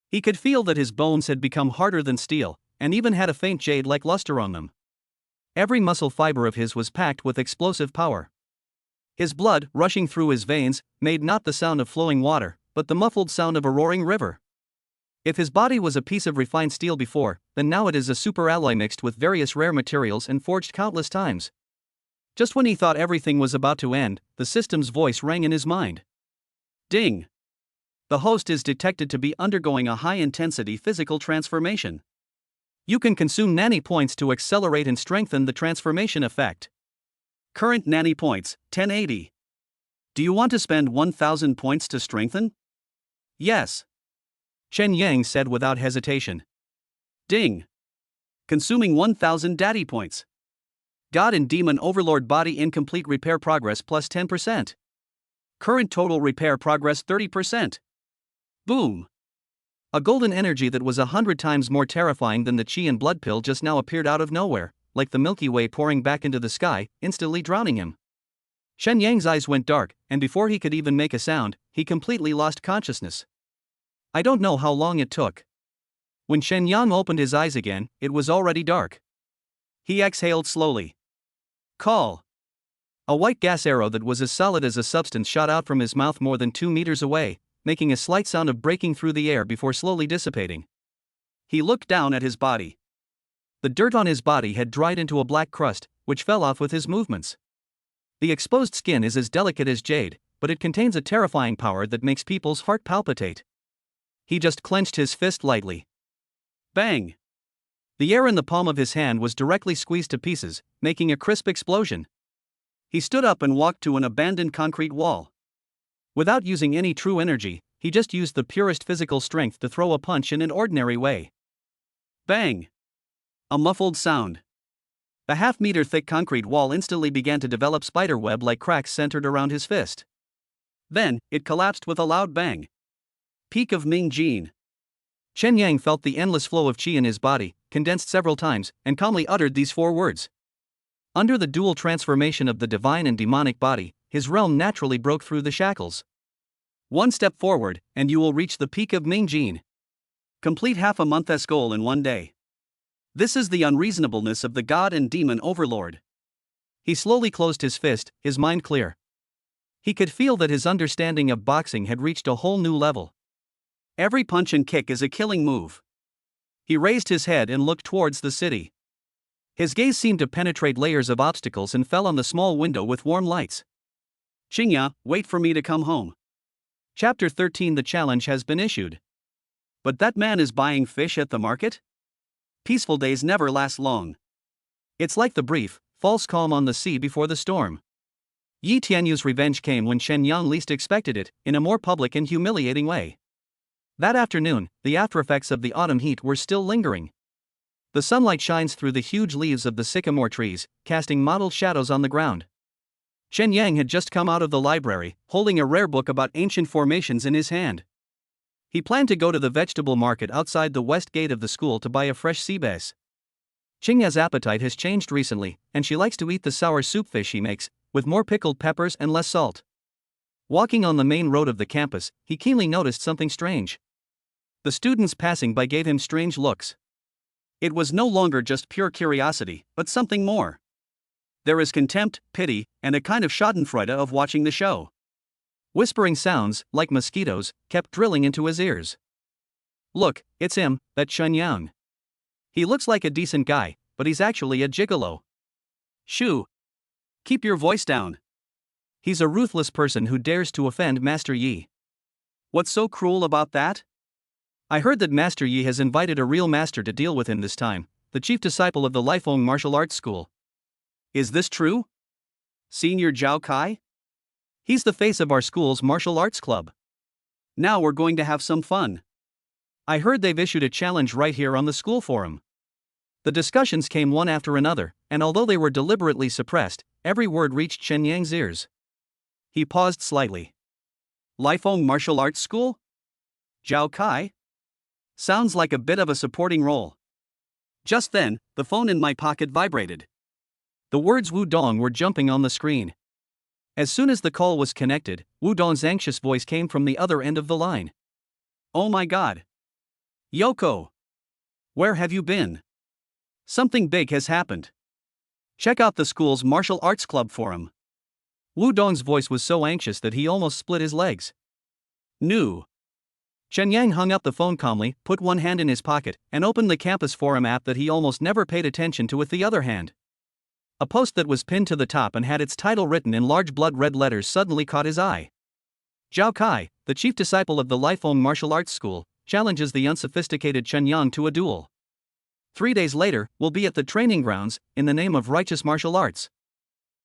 He could feel that his bones had become harder than steel, and even had a faint jade-like luster on them. Every muscle fiber of his was packed with explosive power. His blood, rushing through his veins, made not the sound of flowing water, but the muffled sound of a roaring river. If his body was a piece of refined steel before, then now it is a superalloy mixed with various rare materials and forged countless times. Just when he thought everything was about to end, the system's voice rang in his mind. Ding! The host is detected to be undergoing a high-intensity physical transformation. You can consume nanny points to accelerate and strengthen the transformation effect. Current nanny points, 1080. Do you want to spend 1,000 points to strengthen? Yes. Chen Yang said without hesitation. Ding! Consuming 1,000 daddy points. God and Demon Overlord Body Incomplete Repair Progress plus 10%. Current total repair progress 30%. Boom! A golden energy that was 100 times more terrifying than the Qi and blood pill just now appeared out of nowhere, like the Milky Way pouring back into the sky, instantly drowning him. Chen Yang's eyes went dark, and before he could even make a sound, he completely lost consciousness. I don't know how long it took. When Chen Yang opened his eyes again, it was already dark. He exhaled slowly. Call! A white gas arrow that was as solid as a substance shot out from his mouth more than 2 meters away, making a slight sound of breaking through the air before slowly dissipating. He looked down at his body. The dirt on his body had dried into a black crust, which fell off with his movements. The exposed skin is as delicate as jade, but it contains a terrifying power that makes people's heart palpitate. He just clenched his fist lightly. Bang! The air in the palm of his hand was directly squeezed to pieces, making a crisp explosion. He stood up and walked to an abandoned concrete wall. Without using any true energy, he just used the purest physical strength to throw a punch in an ordinary way. Bang! A muffled sound. The half-meter thick concrete wall instantly began to develop spiderweb-like cracks centered around his fist. Then, it collapsed with a loud bang. Peak of Ming Jin. Chen Yang felt the endless flow of qi in his body, condensed several times, and calmly uttered these 4 words. Under the dual transformation of the divine and demonic body, his realm naturally broke through the shackles. One step forward, and you will reach the peak of Mingjin. Complete half a month's goal in one day. This is the unreasonableness of the god and demon overlord. He slowly closed his fist, his mind clear. He could feel that his understanding of boxing had reached a whole new level. Every punch and kick is a killing move. He raised his head and looked towards the city. His gaze seemed to penetrate layers of obstacles and fell on the small window with warm lights. Qingya, wait for me to come home. Chapter 13. The challenge has been issued. But that man is buying fish at the market? Peaceful days never last long. It's like the brief, false calm on the sea before the storm. Yi Tianyu's revenge came when Shen Yang least expected it, in a more public and humiliating way. That afternoon, the aftereffects of the autumn heat were still lingering. The sunlight shines through the huge leaves of the sycamore trees, casting mottled shadows on the ground. Shen Yang had just come out of the library, holding a rare book about ancient formations in his hand. He planned to go to the vegetable market outside the west gate of the school to buy a fresh sea bass. Qingya's appetite has changed recently, and she likes to eat the sour soup fish he makes, with more pickled peppers and less salt. Walking on the main road of the campus, he keenly noticed something strange. The students passing by gave him strange looks. It was no longer just pure curiosity, but something more. There is contempt, pity, and a kind of schadenfreude of watching the show. Whispering sounds, like mosquitoes, kept drilling into his ears. Look, it's him, that Shen Yang. He looks like a decent guy, but he's actually a gigolo. Shoo! Keep your voice down. He's a ruthless person who dares to offend Master Yi. What's so cruel about that? I heard that Master Yi has invited a real master to deal with him this time, the chief disciple of the Lifeng martial arts school. Is this true? Senior Zhao Kai? He's the face of our school's martial arts club. Now we're going to have some fun. I heard they've issued a challenge right here on the school forum. The discussions came one after another, and although they were deliberately suppressed, every word reached Shen Yang's ears. He paused slightly. Lifeng martial arts school? Zhao Kai? Sounds like a bit of a supporting role. Just then, the phone in my pocket vibrated. The words Wu Dong were jumping on the screen. As soon as the call was connected, Wu Dong's anxious voice came from the other end of the line. Oh my god. Yoko! Where have you been? Something big has happened. Check out the school's martial arts club forum. Wu Dong's voice was so anxious that he almost split his legs. New. Shen Yang hung up the phone calmly, put one hand in his pocket, and opened the campus forum app that he almost never paid attention to with the other hand. A post that was pinned to the top and had its title written in large blood red letters suddenly caught his eye. Zhao Kai, the chief disciple of the Lifeng martial arts school, challenges the unsophisticated Shen Yang to a duel. 3 days later, we'll be at the training grounds, in the name of righteous martial arts.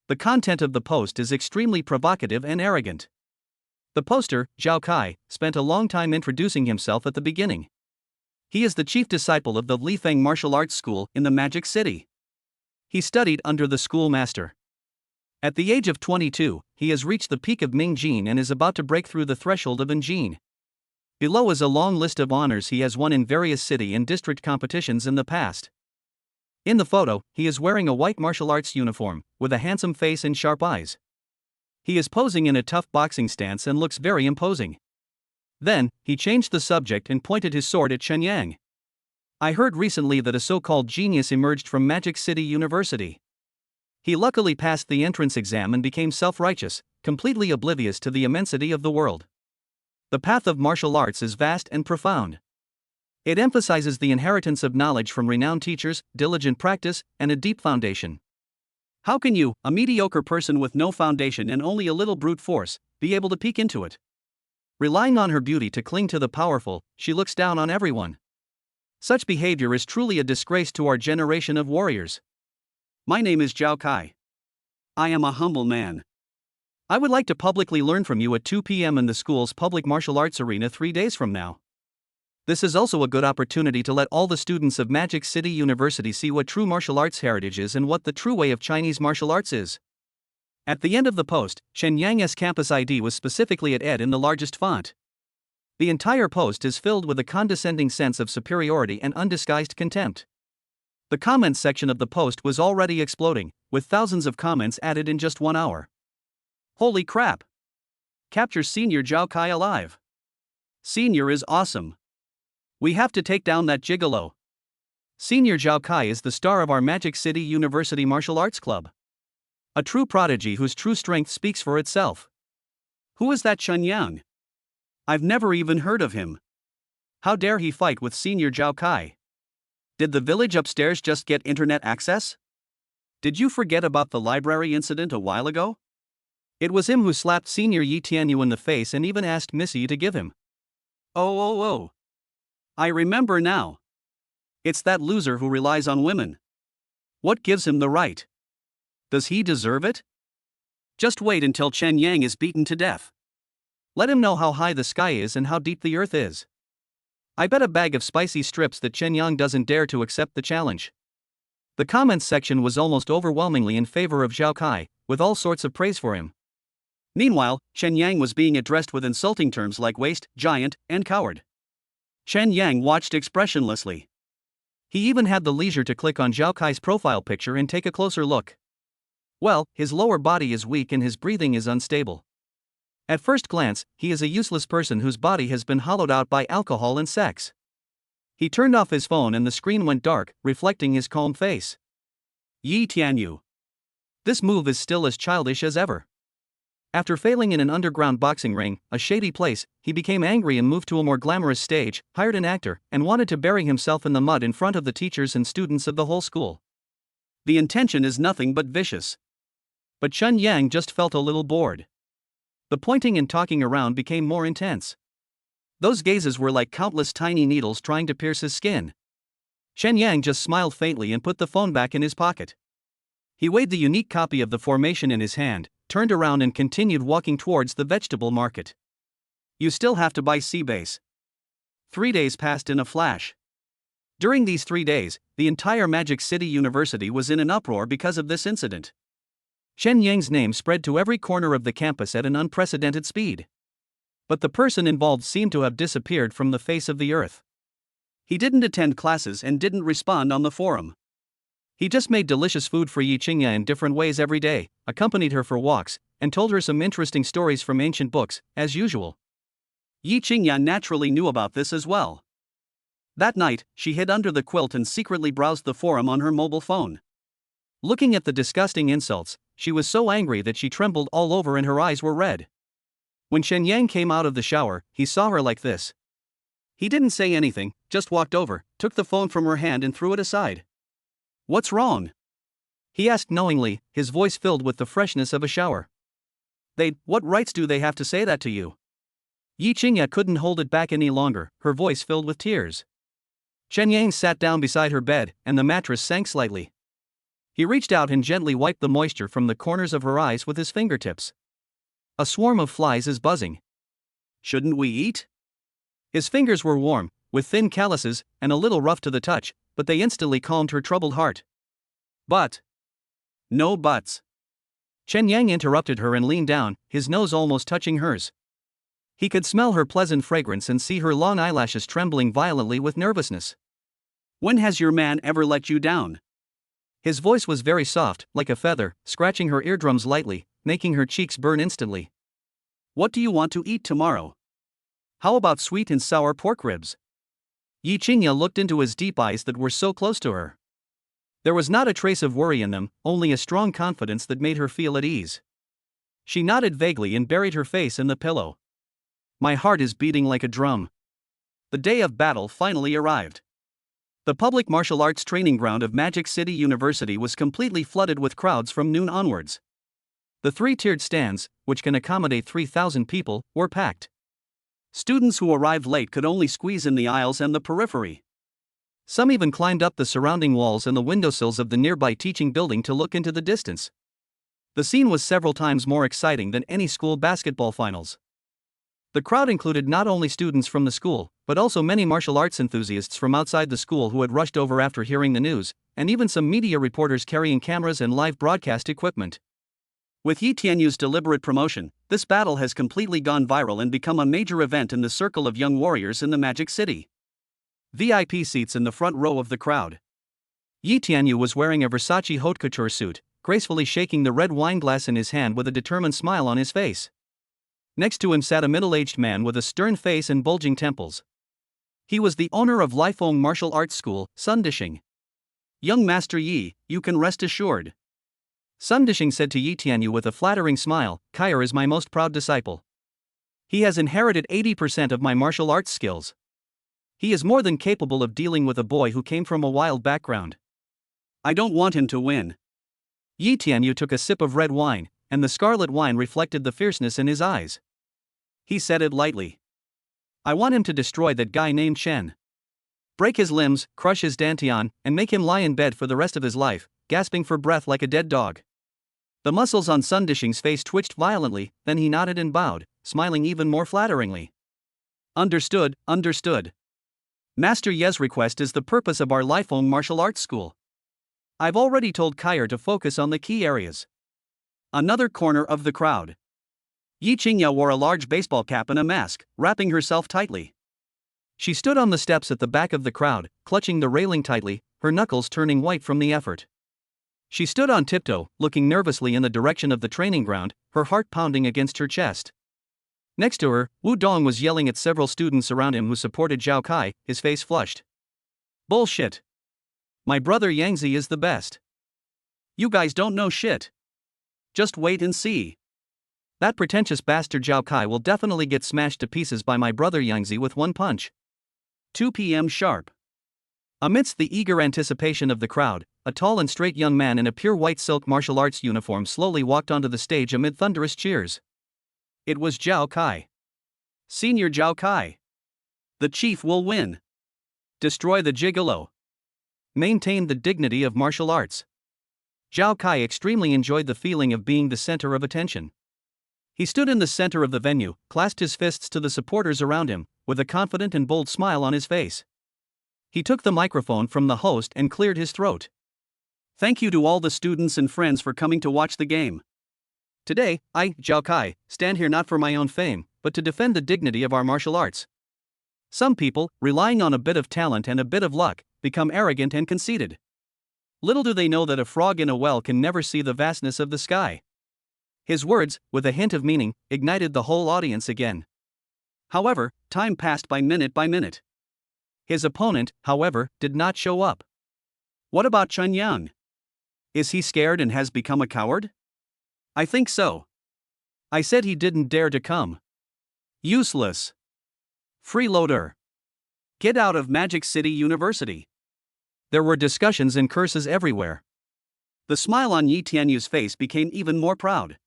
The content of the post is extremely provocative and arrogant. The poster, Zhao Kai, spent a long time introducing himself at the beginning. He is the chief disciple of the Lifeng martial arts school in the Magic City. He studied under the schoolmaster. At the age of 22, he has reached the peak of Mingjin and is about to break through the threshold of Enjin. Below is a long list of honors he has won in various city and district competitions in the past. In the photo, he is wearing a white martial arts uniform, with a handsome face and sharp eyes. He is posing in a tough boxing stance and looks very imposing. Then, he changed the subject and pointed his sword at Shen Yang. I heard recently that a so-called genius emerged from Magic City University. He luckily passed the entrance exam and became self-righteous, completely oblivious to the immensity of the world. The path of martial arts is vast and profound. It emphasizes the inheritance of knowledge from renowned teachers, diligent practice, and a deep foundation. How can you, a mediocre person with no foundation and only a little brute force, be able to peek into it? Relying on her beauty to cling to the powerful, she looks down on everyone. Such behavior is truly a disgrace to our generation of warriors. My name is Zhao Kai. I am a humble man. I would like to publicly learn from you at 2 p.m. in the school's public martial arts arena 3 days from now. This is also a good opportunity to let all the students of Magic City University see what true martial arts heritage is and what the true way of Chinese martial arts is. At the end of the post, Shen Yang's campus ID was specifically at Ed in the largest font. The entire post is filled with a condescending sense of superiority and undisguised contempt. The comments section of the post was already exploding, with thousands of comments added in just 1 hour. Holy crap! Capture Senior Zhao Kai alive. Senior is awesome. We have to take down that gigolo. Senior Zhao Kai is the star of our Magic City University Martial Arts Club. A true prodigy whose true strength speaks for itself. Who is that Chen Yang? I've never even heard of him. How dare he fight with Senior Zhao Kai? Did the village upstairs just get internet access? Did you forget about the library incident a while ago? It was him who slapped Senior Yi Tianyu in the face and even asked Missy to give him. Oh. I remember now. It's that loser who relies on women. What gives him the right? Does he deserve it? Just wait until Chen Yang is beaten to death. Let him know how high the sky is and how deep the earth is. I bet a bag of spicy strips that Chen Yang doesn't dare to accept the challenge. The comments section was almost overwhelmingly in favor of Zhao Kai, with all sorts of praise for him. Meanwhile, Chen Yang was being addressed with insulting terms like waste, giant, and coward. Chen Yang watched expressionlessly. He even had the leisure to click on Zhao Kai's profile picture and take a closer look. Well, his lower body is weak and his breathing is unstable. At first glance, he is a useless person whose body has been hollowed out by alcohol and sex. He turned off his phone and the screen went dark, reflecting his calm face. Yi Tianyu. This move is still as childish as ever. After failing in an underground boxing ring, a shady place, he became angry and moved to a more glamorous stage, hired an actor, and wanted to bury himself in the mud in front of the teachers and students of the whole school. The intention is nothing but vicious. But Chen Yang just felt a little bored. The pointing and talking around became more intense. Those gazes were like countless tiny needles trying to pierce his skin. Chen Yang just smiled faintly and put the phone back in his pocket. He weighed the unique copy of the formation in his hand, turned around and continued walking towards the vegetable market. You still have to buy Seabase. 3 days passed in a flash. During these 3 days, the entire Magic City University was in an uproar because of this incident. Chen Yang's name spread to every corner of the campus at an unprecedented speed. But the person involved seemed to have disappeared from the face of the earth. He didn't attend classes and didn't respond on the forum. He just made delicious food for Yi Qingya in different ways every day, accompanied her for walks, and told her some interesting stories from ancient books, as usual. Yi Qingya naturally knew about this as well. That night, she hid under the quilt and secretly browsed the forum on her mobile phone. Looking at the disgusting insults, she was so angry that she trembled all over and her eyes were red. When Chen Yang came out of the shower, he saw her like this. He didn't say anything, just walked over, took the phone from her hand and threw it aside. What's wrong? He asked knowingly, his voice filled with the freshness of a shower. What rights do they have to say that to you? Yi Qingya couldn't hold it back any longer, her voice filled with tears. Chen Yang sat down beside her bed, and the mattress sank slightly. He reached out and gently wiped the moisture from the corners of her eyes with his fingertips. A swarm of flies is buzzing. Shouldn't we eat? His fingers were warm, with thin calluses, and a little rough to the touch, but they instantly calmed her troubled heart. But. No buts. Chen Yang interrupted her and leaned down, his nose almost touching hers. He could smell her pleasant fragrance and see her long eyelashes trembling violently with nervousness. When has your man ever let you down? His voice was very soft, like a feather, scratching her eardrums lightly, making her cheeks burn instantly. What do you want to eat tomorrow? How about sweet and sour pork ribs? Yi Qingya looked into his deep eyes that were so close to her. There was not a trace of worry in them, only a strong confidence that made her feel at ease. She nodded vaguely and buried her face in the pillow. My heart is beating like a drum. The day of battle finally arrived. The public martial arts training ground of Magic City University was completely flooded with crowds from noon onwards. The 3-tiered stands, which can accommodate 3,000 people, were packed. Students who arrived late could only squeeze in the aisles and the periphery. Some even climbed up the surrounding walls and the windowsills of the nearby teaching building to look into the distance. The scene was several times more exciting than any school basketball finals. The crowd included not only students from the school, but also many martial arts enthusiasts from outside the school who had rushed over after hearing the news, and even some media reporters carrying cameras and live broadcast equipment. With Yi Tianyu's deliberate promotion, this battle has completely gone viral and become a major event in the circle of young warriors in the Magic City. VIP seats in the front row of the crowd. Yi Tianyu was wearing a Versace haute couture suit, gracefully shaking the red wine glass in his hand with a determined smile on his face. Next to him sat a middle-aged man with a stern face and bulging temples. He was the owner of Lifeng Martial Arts School, Sun Dishing. "Young Master Yi, you can rest assured," Sun Dishing said to Yi Tianyu with a flattering smile. "Kyer is my most proud disciple. He has inherited 80% of my martial arts skills. He is more than capable of dealing with a boy who came from a wild background. I don't want him to win." Yi Tianyu took a sip of red wine, and the scarlet wine reflected the fierceness in his eyes. He said it lightly. "I want him to destroy that guy named Chen. Break his limbs, crush his dantian, and make him lie in bed for the rest of his life, gasping for breath like a dead dog." The muscles on Sun Dishing's face twitched violently, then he nodded and bowed, smiling even more flatteringly. "Understood, understood. Master Ye's request is the purpose of our Lifeng Martial Arts School. I've already told Kyer to focus on the key areas." Another corner of the crowd. Yi Qingya wore a large baseball cap and a mask, wrapping herself tightly. She stood on the steps at the back of the crowd, clutching the railing tightly, her knuckles turning white from the effort. She stood on tiptoe, looking nervously in the direction of the training ground, her heart pounding against her chest. Next to her, Wu Dong was yelling at several students around him who supported Zhao Kai, his face flushed. "Bullshit. My brother Yangzi is the best. You guys don't know shit. Just wait and see. That pretentious bastard Zhao Kai will definitely get smashed to pieces by my brother Yangzi with one punch." 2 p.m. sharp. Amidst the eager anticipation of the crowd, a tall and straight young man in a pure white silk martial arts uniform slowly walked onto the stage amid thunderous cheers. It was Zhao Kai. "Senior Zhao Kai. The chief will win. Destroy the gigolo. Maintain the dignity of martial arts." Zhao Kai extremely enjoyed the feeling of being the center of attention. He stood in the center of the venue, clasped his fists to the supporters around him, with a confident and bold smile on his face. He took the microphone from the host and cleared his throat. "Thank you to all the students and friends for coming to watch the game. Today, I, Zhao Kai, stand here not for my own fame, but to defend the dignity of our martial arts. Some people, relying on a bit of talent and a bit of luck, become arrogant and conceited. Little do they know that a frog in a well can never see the vastness of the sky." His words, with a hint of meaning, ignited the whole audience again. However, time passed by minute. His opponent, however, did not show up. What about Chen Yang? Is he scared and has become a coward? I think so. I said he didn't dare to come. Useless. Freeloader. Get out of Magic City University. There were discussions and curses everywhere. The smile on Yi Tianyu's face became even more proud.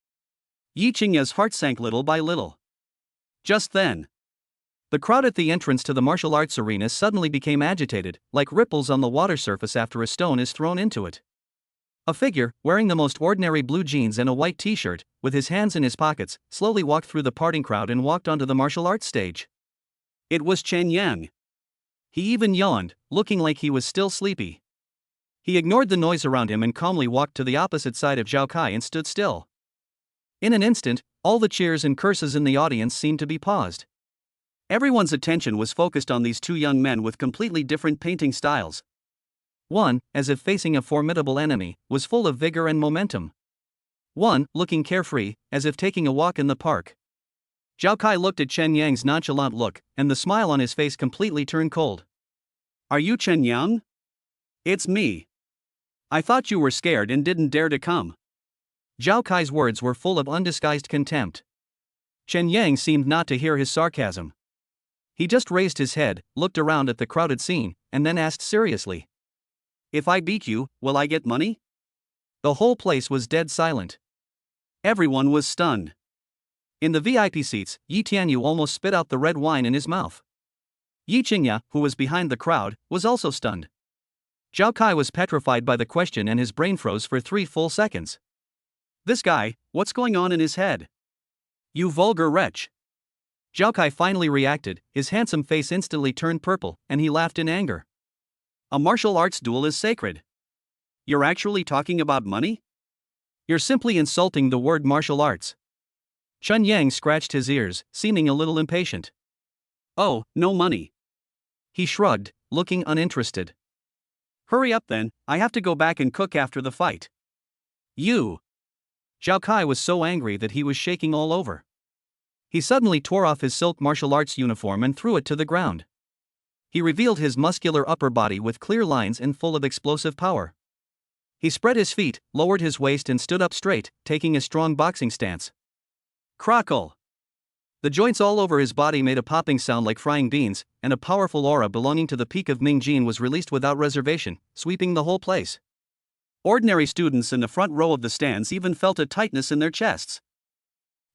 Yi Qingya's heart sank little by little. Just then, the crowd at the entrance to the martial arts arena suddenly became agitated, like ripples on the water surface after a stone is thrown into it. A figure, wearing the most ordinary blue jeans and a white t-shirt, with his hands in his pockets, slowly walked through the parting crowd and walked onto the martial arts stage. It was Chen Yang. He even yawned, looking like he was still sleepy. He ignored the noise around him and calmly walked to the opposite side of Zhao Kai and stood still. In an instant, all the cheers and curses in the audience seemed to be paused. Everyone's attention was focused on these two young men with completely different painting styles. One, as if facing a formidable enemy, was full of vigor and momentum. One, looking carefree, as if taking a walk in the park. Zhao Kai looked at Chen Yang's nonchalant look, and the smile on his face completely turned cold. "Are you Chen Yang?" "It's me. I thought you were scared and didn't dare to come." Zhao Kai's words were full of undisguised contempt. Chen Yang seemed not to hear his sarcasm. He just raised his head, looked around at the crowded scene, and then asked seriously, "If I beat you, will I get money?" The whole place was dead silent. Everyone was stunned. In the VIP seats, Yi Tianyu almost spit out the red wine in his mouth. Yi Qingya, who was behind the crowd, was also stunned. Zhao Kai was petrified by the question and his brain froze for 3 full seconds. This guy, what's going on in his head? You vulgar wretch. Zhao Kai finally reacted, his handsome face instantly turned purple, and he laughed in anger. A martial arts duel is sacred. You're actually talking about money? You're simply insulting the word martial arts. Chen Yang scratched his ears, seeming a little impatient. Oh, no money. He shrugged, looking uninterested. Hurry up then, I have to go back and cook after the fight. You. Zhao Kai was so angry that he was shaking all over. He suddenly tore off his silk martial arts uniform and threw it to the ground. He revealed his muscular upper body with clear lines and full of explosive power. He spread his feet, lowered his waist and stood up straight, taking a strong boxing stance. Crackle! The joints all over his body made a popping sound like frying beans, and a powerful aura belonging to the peak of Ming Jin was released without reservation, sweeping the whole place. Ordinary students in the front row of the stands even felt a tightness in their chests.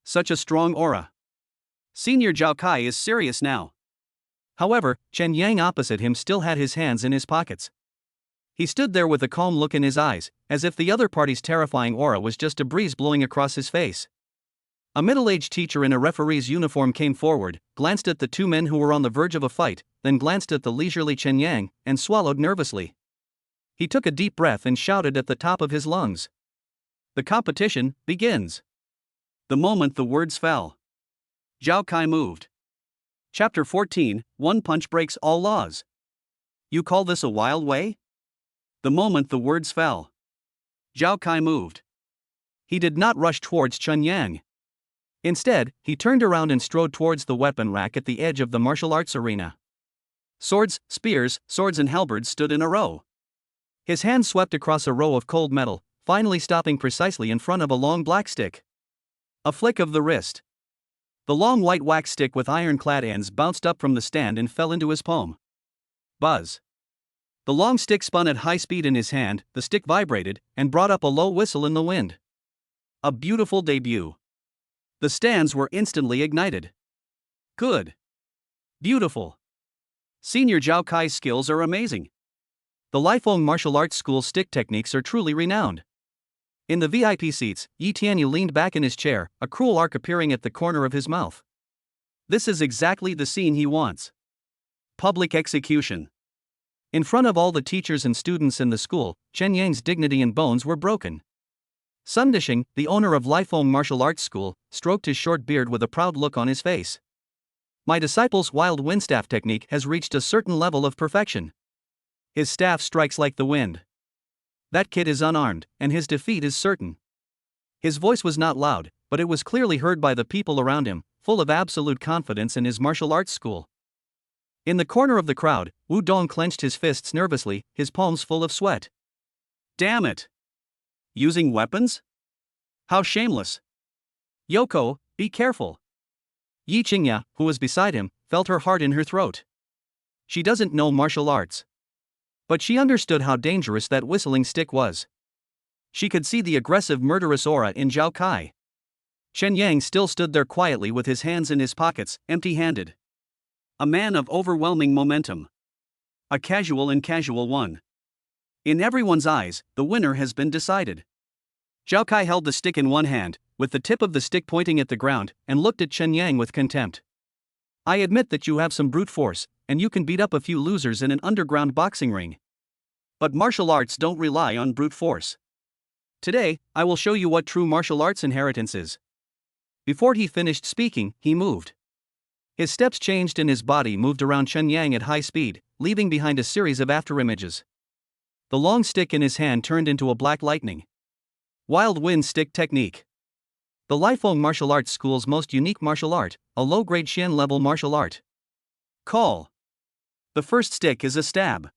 Such a strong aura. Senior Zhao Kai is serious now. However, Chen Yang opposite him still had his hands in his pockets. He stood there with a calm look in his eyes, as if the other party's terrifying aura was just a breeze blowing across his face. A middle-aged teacher in a referee's uniform came forward, glanced at the two men who were on the verge of a fight, then glanced at the leisurely Chen Yang, and swallowed nervously. He took a deep breath and shouted at the top of his lungs. The competition begins. The moment the words fell, Zhao Kai moved. Chapter 14, One Punch Breaks All Laws. You call this a wild way? The moment the words fell, Zhao Kai moved. He did not rush towards Chen Yang. Instead, he turned around and strode towards the weapon rack at the edge of the martial arts arena. Swords, spears, swords and halberds stood in a row. His hand swept across a row of cold metal, finally stopping precisely in front of a long black stick. A flick of the wrist. The long white wax stick with iron-clad ends bounced up from the stand and fell into his palm. Buzz. The long stick spun at high speed in his hand, the stick vibrated, and brought up a low whistle in the wind. A beautiful debut. The stands were instantly ignited. Good. Beautiful. Senior Zhao Kai's skills are amazing. The Lifeng Martial Arts School stick techniques are truly renowned. In the VIP seats, Yi Tianyu leaned back in his chair, a cruel arc appearing at the corner of his mouth. This is exactly the scene he wants. Public execution. In front of all the teachers and students in the school, Chen Yang's dignity and bones were broken. Sun Dishing, the owner of Lifeng Martial Arts School, stroked his short beard with a proud look on his face. My disciple's wild wind staff technique has reached a certain level of perfection. His staff strikes like the wind. That kid is unarmed, and his defeat is certain. His voice was not loud, but it was clearly heard by the people around him, full of absolute confidence in his martial arts school. In the corner of the crowd, Wu Dong clenched his fists nervously, his palms full of sweat. Damn it! Using weapons? How shameless! Yoko, be careful! Yi Qingya, who was beside him, felt her heart in her throat. She doesn't know martial arts. But she understood how dangerous that whistling stick was. She could see the aggressive murderous aura in Zhao Kai. Chen Yang still stood there quietly with his hands in his pockets, empty-handed. A man of overwhelming momentum. A casual one. In everyone's eyes, the winner has been decided. Zhao Kai held the stick in one hand, with the tip of the stick pointing at the ground, and looked at Chen Yang with contempt. I admit that you have some brute force, and you can beat up a few losers in an underground boxing ring. But martial arts don't rely on brute force. Today, I will show you what true martial arts inheritance is. Before he finished speaking, he moved. His steps changed and his body moved around Chen Yang at high speed, leaving behind a series of afterimages. The long stick in his hand turned into a black lightning. Wild wind stick technique. The Lifeng Martial Arts School's most unique martial art, a low-grade Xian-level martial art. Call. The first stick is a stab.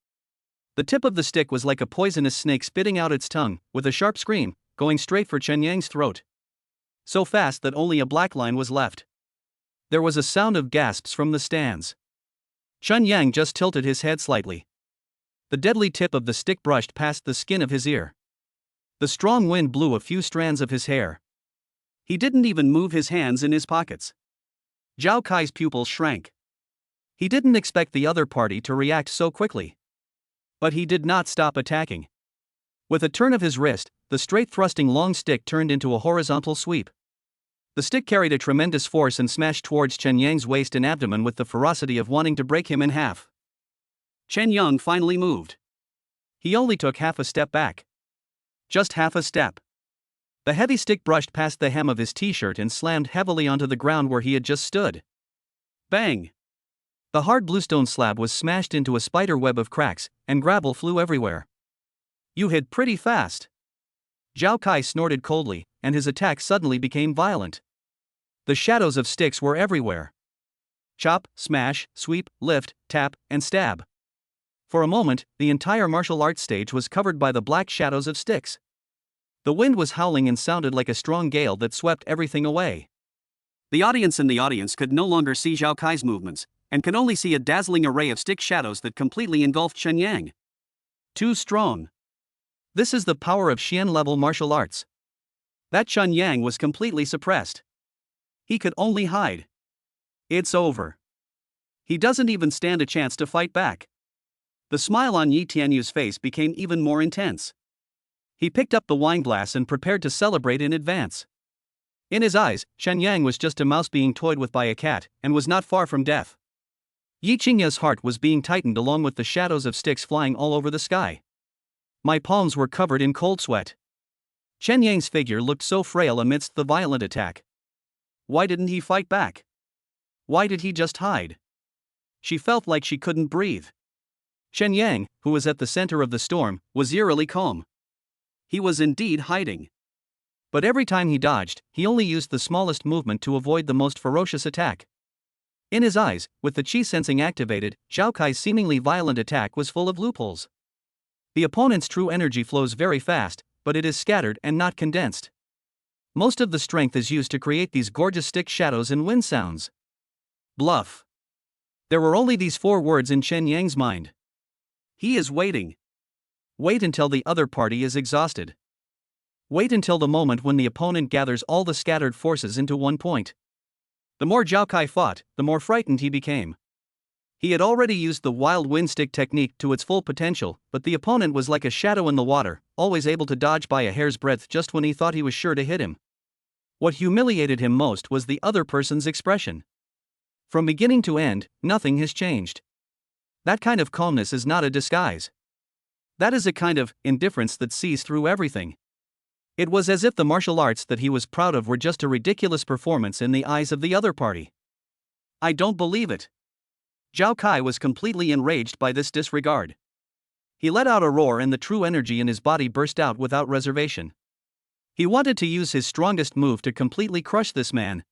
The tip of the stick was like a poisonous snake spitting out its tongue, with a sharp scream, going straight for Chen Yang's throat. So fast that only a black line was left. There was a sound of gasps from the stands. Chen Yang just tilted his head slightly. The deadly tip of the stick brushed past the skin of his ear. The strong wind blew a few strands of his hair. He didn't even move his hands in his pockets. Zhao Kai's pupils shrank. He didn't expect the other party to react so quickly. But he did not stop attacking. With a turn of his wrist, the straight thrusting long stick turned into a horizontal sweep. The stick carried a tremendous force and smashed towards Chen Yang's waist and abdomen with the ferocity of wanting to break him in half. Chen Yang finally moved. He only took half a step back. Just half a step. The heavy stick brushed past the hem of his t-shirt and slammed heavily onto the ground where he had just stood. Bang! The hard bluestone slab was smashed into a spider web of cracks, and gravel flew everywhere. You hit pretty fast. Zhao Kai snorted coldly, and his attack suddenly became violent. The shadows of sticks were everywhere. Chop, smash, sweep, lift, tap, and stab. For a moment, the entire martial arts stage was covered by the black shadows of sticks. The wind was howling and sounded like a strong gale that swept everything away. The audience in the audience could no longer see Zhao Kai's movements, and could only see a dazzling array of stick shadows that completely engulfed Chen Yang. Too strong. This is the power of Xian-level martial arts. That Chen Yang was completely suppressed. He could only hide. It's over. He doesn't even stand a chance to fight back. The smile on Yi Tianyu's face became even more intense. He picked up the wine glass and prepared to celebrate in advance. In his eyes, Chen Yang was just a mouse being toyed with by a cat, and was not far from death. Yi Qingya's heart was being tightened along with the shadows of sticks flying all over the sky. My palms were covered in cold sweat. Chen Yang's figure looked so frail amidst the violent attack. Why didn't he fight back? Why did he just hide? She felt like she couldn't breathe. Chen Yang, who was at the center of the storm, was eerily calm. He was indeed hiding. But every time he dodged, he only used the smallest movement to avoid the most ferocious attack. In his eyes, with the chi sensing activated, Zhao Kai's seemingly violent attack was full of loopholes. The opponent's true energy flows very fast, but it is scattered and not condensed. Most of the strength is used to create these gorgeous stick shadows and wind sounds. Bluff. There were only these 4 words in Chen Yang's mind. He is waiting. Wait until the other party is exhausted. Wait until the moment when the opponent gathers all the scattered forces into one point. The more Zhao Kai fought, the more frightened he became. He had already used the wild wind stick technique to its full potential, but the opponent was like a shadow in the water, always able to dodge by a hair's breadth just when he thought he was sure to hit him. What humiliated him most was the other person's expression. From beginning to end, nothing has changed. That kind of calmness is not a disguise. That is a kind of indifference that sees through everything. It was as if the martial arts that he was proud of were just a ridiculous performance in the eyes of the other party. I don't believe it. Zhao Kai was completely enraged by this disregard. He let out a roar and the true energy in his body burst out without reservation. He wanted to use his strongest move to completely crush this man.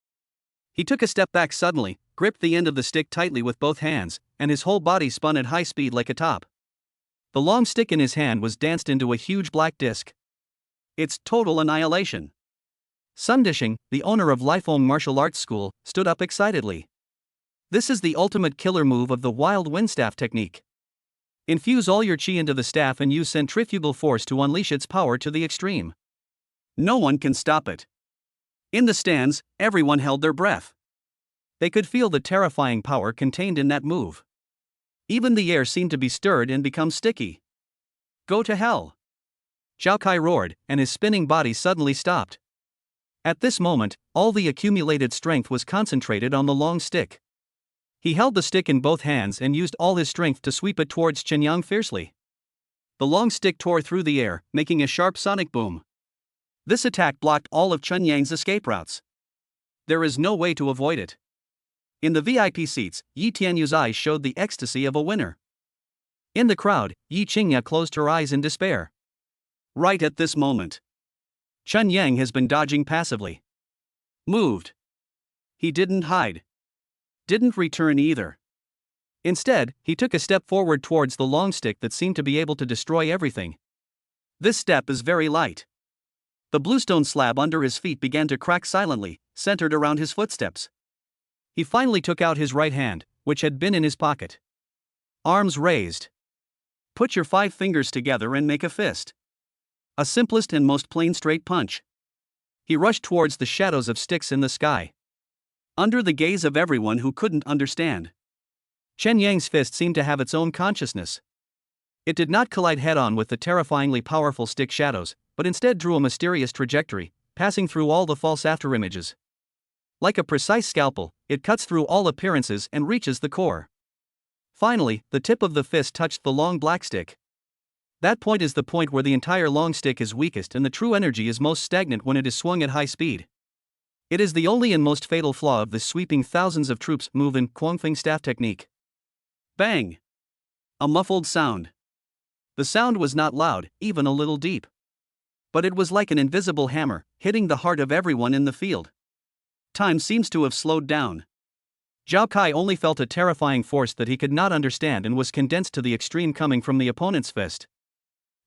He took a step back suddenly, gripped the end of the stick tightly with both hands, and his whole body spun at high speed like a top. The long stick in his hand was danced into a huge black disc. It's total annihilation. Sun Dishing, the owner of Lifeng Martial Arts School, stood up excitedly. This is the ultimate killer move of the wild wind staff technique. Infuse all your chi into the staff and use centrifugal force to unleash its power to the extreme. No one can stop it. In the stands, everyone held their breath. They could feel the terrifying power contained in that move. Even the air seemed to be stirred and become sticky. Go to hell! Zhao Kai roared, and his spinning body suddenly stopped. At this moment, all the accumulated strength was concentrated on the long stick. He held the stick in both hands and used all his strength to sweep it towards Chen Yang fiercely. The long stick tore through the air, making a sharp sonic boom. This attack blocked all of Chen Yang's escape routes. There is no way to avoid it. In the VIP seats, Yi Tianyu's eyes showed the ecstasy of a winner. In the crowd, Yi Qingya closed her eyes in despair. Right at this moment, Chen Yang has been dodging passively. Moved. He didn't hide. Didn't return either. Instead, he took a step forward towards the long stick that seemed to be able to destroy everything. This step is very light. The bluestone slab under his feet began to crack silently, centered around his footsteps. He finally took out his right hand, which had been in his pocket. Arms raised. Put your 5 fingers together and make a fist. A simplest and most plain straight punch. He rushed towards the shadows of sticks in the sky. Under the gaze of everyone who couldn't understand, Chen Yang's fist seemed to have its own consciousness. It did not collide head-on with the terrifyingly powerful stick shadows, but instead drew a mysterious trajectory, passing through all the false afterimages. Like a precise scalpel, it cuts through all appearances and reaches the core. Finally, the tip of the fist touched the long black stick. That point is the point where the entire long stick is weakest and the true energy is most stagnant when it is swung at high speed. It is the only and most fatal flaw of this sweeping thousands of troops move in Kuangfeng staff technique. Bang! A muffled sound. The sound was not loud, even a little deep. But it was like an invisible hammer, hitting the heart of everyone in the field. Time seems to have slowed down. Zhao Kai only felt a terrifying force that he could not understand and was condensed to the extreme coming from the opponent's fist.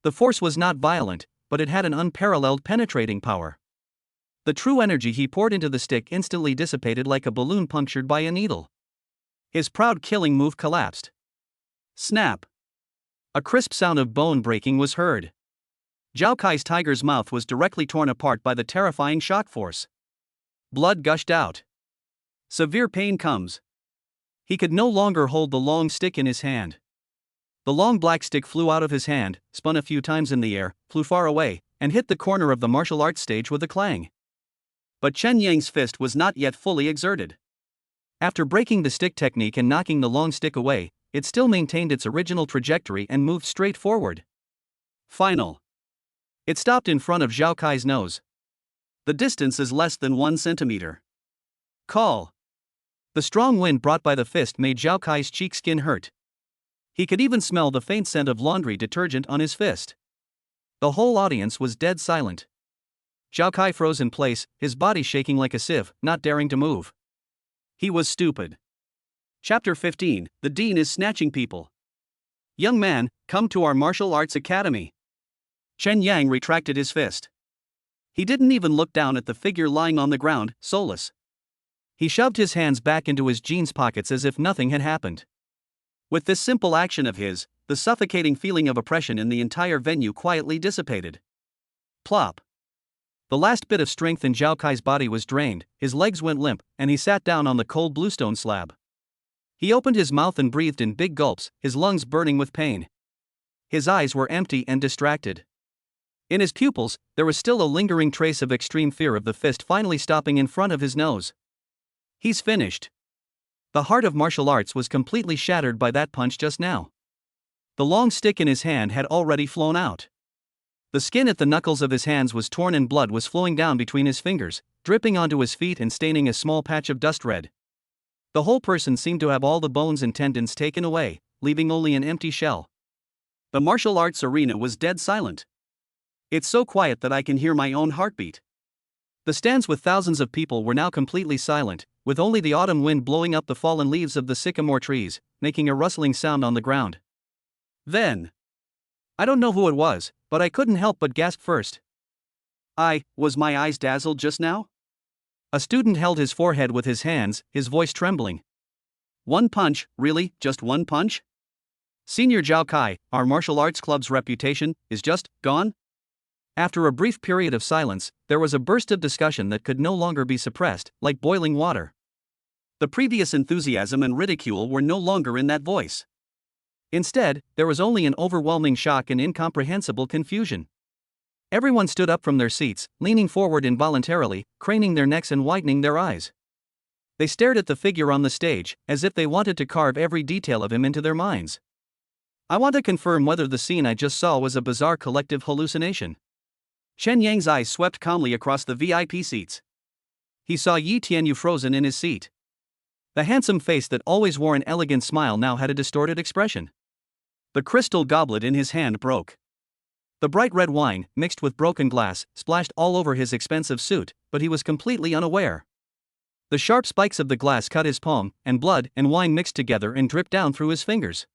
The force was not violent, but it had an unparalleled penetrating power. The true energy he poured into the stick instantly dissipated like a balloon punctured by a needle. His proud killing move collapsed. Snap! A crisp sound of bone breaking was heard. Zhao Kai's tiger's mouth was directly torn apart by the terrifying shock force. Blood gushed out. Severe pain comes. He could no longer hold the long stick in his hand. The long black stick flew out of his hand, spun a few times in the air, flew far away, and hit the corner of the martial arts stage with a clang. But Chen Yang's fist was not yet fully exerted. After breaking the stick technique and knocking the long stick away, it still maintained its original trajectory and moved straight forward. Final. It stopped in front of Zhao Kai's nose. The distance is less than 1 centimeter. Call. The strong wind brought by the fist made Zhao Kai's cheek skin hurt. He could even smell the faint scent of laundry detergent on his fist. The whole audience was dead silent. Zhao Kai froze in place, his body shaking like a sieve, not daring to move. He was stupid. Chapter 15, The Dean is Snatching People. Young man, come to our martial arts academy. Chen Yang retracted his fist. He didn't even look down at the figure lying on the ground, soulless. He shoved his hands back into his jeans pockets as if nothing had happened. With this simple action of his, the suffocating feeling of oppression in the entire venue quietly dissipated. Plop. The last bit of strength in Zhao Kai's body was drained, his legs went limp, and he sat down on the cold bluestone slab. He opened his mouth and breathed in big gulps, his lungs burning with pain. His eyes were empty and distracted. In his pupils, there was still a lingering trace of extreme fear of the fist finally stopping in front of his nose. He's finished. The heart of martial arts was completely shattered by that punch just now. The long stick in his hand had already flown out. The skin at the knuckles of his hands was torn and blood was flowing down between his fingers, dripping onto his feet and staining a small patch of dust red. The whole person seemed to have all the bones and tendons taken away, leaving only an empty shell. The martial arts arena was dead silent. It's so quiet that I can hear my own heartbeat. The stands with thousands of people were now completely silent, with only the autumn wind blowing up the fallen leaves of the sycamore trees, making a rustling sound on the ground. Then, I don't know who it was, but I couldn't help but gasp first. Was my eyes dazzled just now? A student held his forehead with his hands, his voice trembling. One punch, really, just one punch? Senior Zhao Kai, our martial arts club's reputation, is just gone? After a brief period of silence, there was a burst of discussion that could no longer be suppressed, like boiling water. The previous enthusiasm and ridicule were no longer in that voice. Instead, there was only an overwhelming shock and incomprehensible confusion. Everyone stood up from their seats, leaning forward involuntarily, craning their necks and widening their eyes. They stared at the figure on the stage, as if they wanted to carve every detail of him into their minds. I want to confirm whether the scene I just saw was a bizarre collective hallucination. Chen Yang's eyes swept calmly across the VIP seats. He saw Yi Tianyu frozen in his seat. The handsome face that always wore an elegant smile now had a distorted expression. The crystal goblet in his hand broke. The bright red wine, mixed with broken glass, splashed all over his expensive suit, but he was completely unaware. The sharp spikes of the glass cut his palm, and blood and wine mixed together and dripped down through his fingers.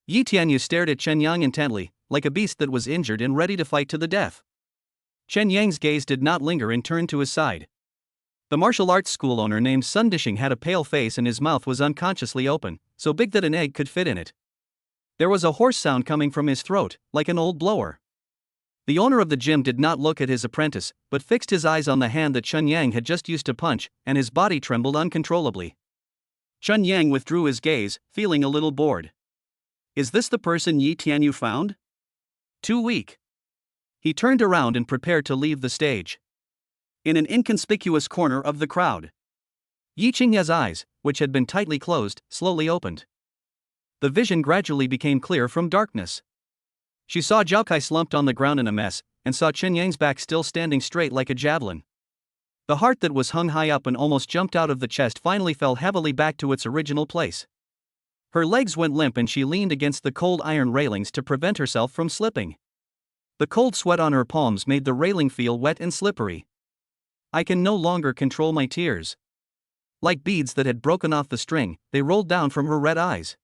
Yi Tianyu stared at Chen Yang intently, like a beast that was injured and ready to fight to the death. Chen Yang's gaze did not linger and turned to his side. The martial arts school owner named Sun Dishing had a pale face and his mouth was unconsciously open, so big that an egg could fit in it. There was a hoarse sound coming from his throat, like an old blower. The owner of the gym did not look at his apprentice, but fixed his eyes on the hand that Chen Yang had just used to punch, and his body trembled uncontrollably. Chen Yang withdrew his gaze, feeling a little bored. Is this the person Yi Tianyu found? Too weak. He turned around and prepared to leave the stage. In an inconspicuous corner of the crowd, Yi Qingya's eyes, which had been tightly closed, slowly opened. The vision gradually became clear from darkness. She saw Zhao Kai slumped on the ground in a mess, and saw Chen Yang's back still standing straight like a javelin. The heart that was hung high up and almost jumped out of the chest finally fell heavily back to its original place. Her legs went limp and she leaned against the cold iron railings to prevent herself from slipping. The cold sweat on her palms made the railing feel wet and slippery. I can no longer control my tears. Like beads that had broken off the string, they rolled down from her red eyes.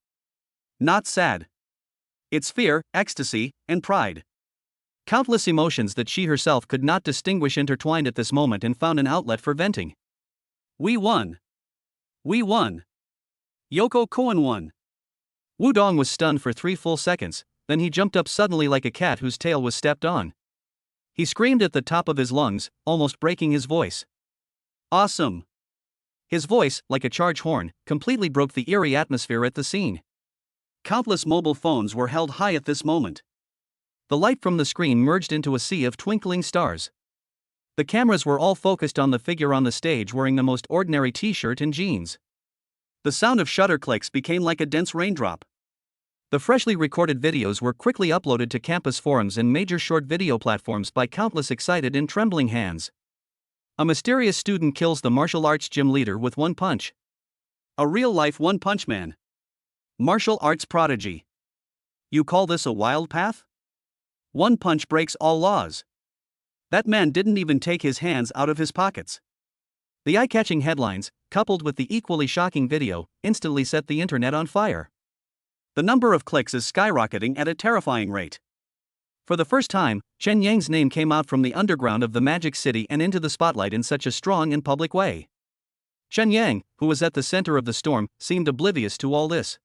Not sad. It's fear, ecstasy, and pride. Countless emotions that she herself could not distinguish intertwined at this moment and found an outlet for venting. We won. We won. Yoko Koen won. Wudong was stunned for 3 full seconds, then he jumped up suddenly like a cat whose tail was stepped on. He screamed at the top of his lungs, almost breaking his voice. Awesome. His voice, like a charge horn, completely broke the eerie atmosphere at the scene. Countless mobile phones were held high at this moment. The light from the screen merged into a sea of twinkling stars. The cameras were all focused on the figure on the stage wearing the most ordinary t-shirt and jeans. The sound of shutter clicks became like a dense raindrop. The freshly recorded videos were quickly uploaded to campus forums and major short video platforms by countless excited and trembling hands. A mysterious student kills the martial arts gym leader with one punch. A real-life one-punch man. Martial arts prodigy. You call this a wild path? One punch breaks all laws. That man didn't even take his hands out of his pockets. The eye-catching headlines, coupled with the equally shocking video, instantly set the internet on fire. The number of clicks is skyrocketing at a terrifying rate. For the first time, Chen Yang's name came out from the underground of the Magic City and into the spotlight in such a strong and public way. Chen Yang, who was at the center of the storm, seemed oblivious to all this.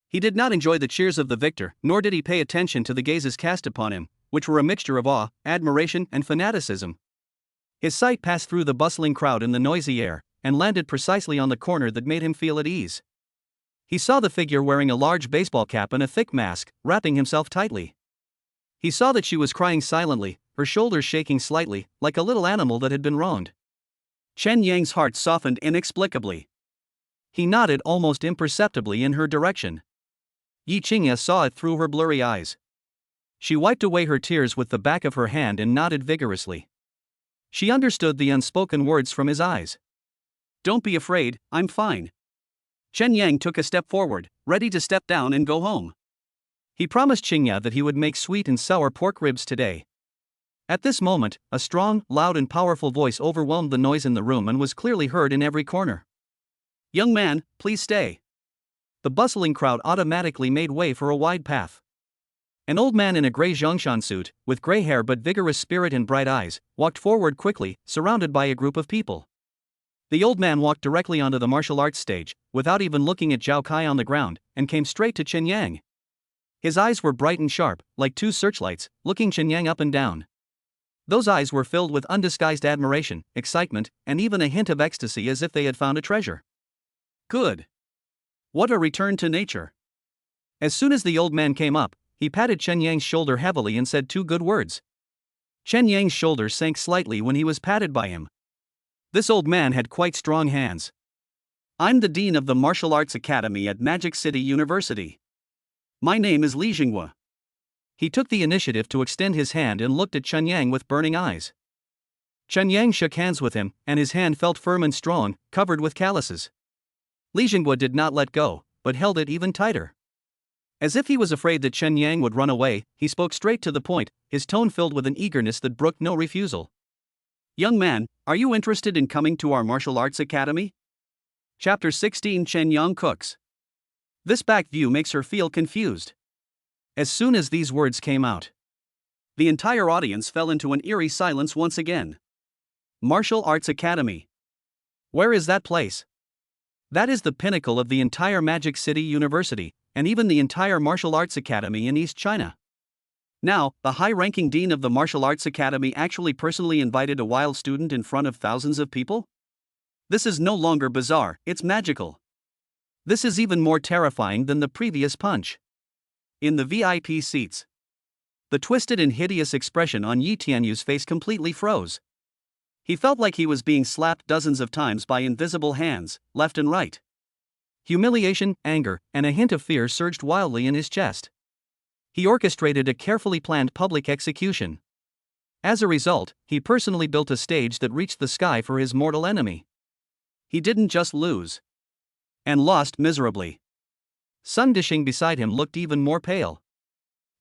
He did not enjoy the cheers of the victor, nor did he pay attention to the gazes cast upon him, which were a mixture of awe, admiration, and fanaticism. His sight passed through the bustling crowd in the noisy air, and landed precisely on the corner that made him feel at ease. He saw the figure wearing a large baseball cap and a thick mask, wrapping himself tightly. He saw that she was crying silently, her shoulders shaking slightly, like a little animal that had been wronged. Chen Yang's heart softened inexplicably. He nodded almost imperceptibly in her direction. Yi Qingya saw it through her blurry eyes. She wiped away her tears with the back of her hand and nodded vigorously. She understood the unspoken words from his eyes. Don't be afraid, I'm fine. Chen Yang took a step forward, ready to step down and go home. He promised Qingya that he would make sweet and sour pork ribs today. At this moment, a strong, loud and powerful voice overwhelmed the noise in the room and was clearly heard in every corner. Young man, please stay. The bustling crowd automatically made way for a wide path. An old man in a gray Zhongshan suit, with gray hair but vigorous spirit and bright eyes, walked forward quickly, surrounded by a group of people. The old man walked directly onto the martial arts stage, without even looking at Zhao Kai on the ground, and came straight to Chen Yang. His eyes were bright and sharp, like 2 searchlights, looking Chen Yang up and down. Those eyes were filled with undisguised admiration, excitement, and even a hint of ecstasy, as if they had found a treasure. Good. What a return to nature. As soon as the old man came up, he patted Chen Yang's shoulder heavily and said 2 good words. Chen Yang's shoulders sank slightly when he was patted by him. This old man had quite strong hands. I'm the dean of the Martial Arts Academy at Magic City University. My name is Li Jinghua. He took the initiative to extend his hand and looked at Chen Yang with burning eyes. Chen Yang shook hands with him, and his hand felt firm and strong, covered with calluses. Li Jinghua did not let go, but held it even tighter. As if he was afraid that Chen Yang would run away, he spoke straight to the point, his tone filled with an eagerness that brooked no refusal. Young man, are you interested in coming to our martial arts academy? Chapter 16 Chen Yang cooks. This back view makes her feel confused. As soon as these words came out, the entire audience fell into an eerie silence once again. Martial Arts Academy. Where is that place? That is the pinnacle of the entire Magic City University, and even the entire Martial Arts Academy in East China. Now, the high-ranking dean of the Martial Arts Academy actually personally invited a wild student in front of thousands of people? This is no longer bizarre, it's magical. This is even more terrifying than the previous punch. In the VIP seats, the twisted and hideous expression on Yi Tianyu's face completely froze. He felt like he was being slapped dozens of times by invisible hands, left and right. Humiliation, anger, and a hint of fear surged wildly in his chest. He orchestrated a carefully planned public execution. As a result, he personally built a stage that reached the sky for his mortal enemy. He didn't just lose, and lost miserably. Sun Dishing beside him looked even more pale.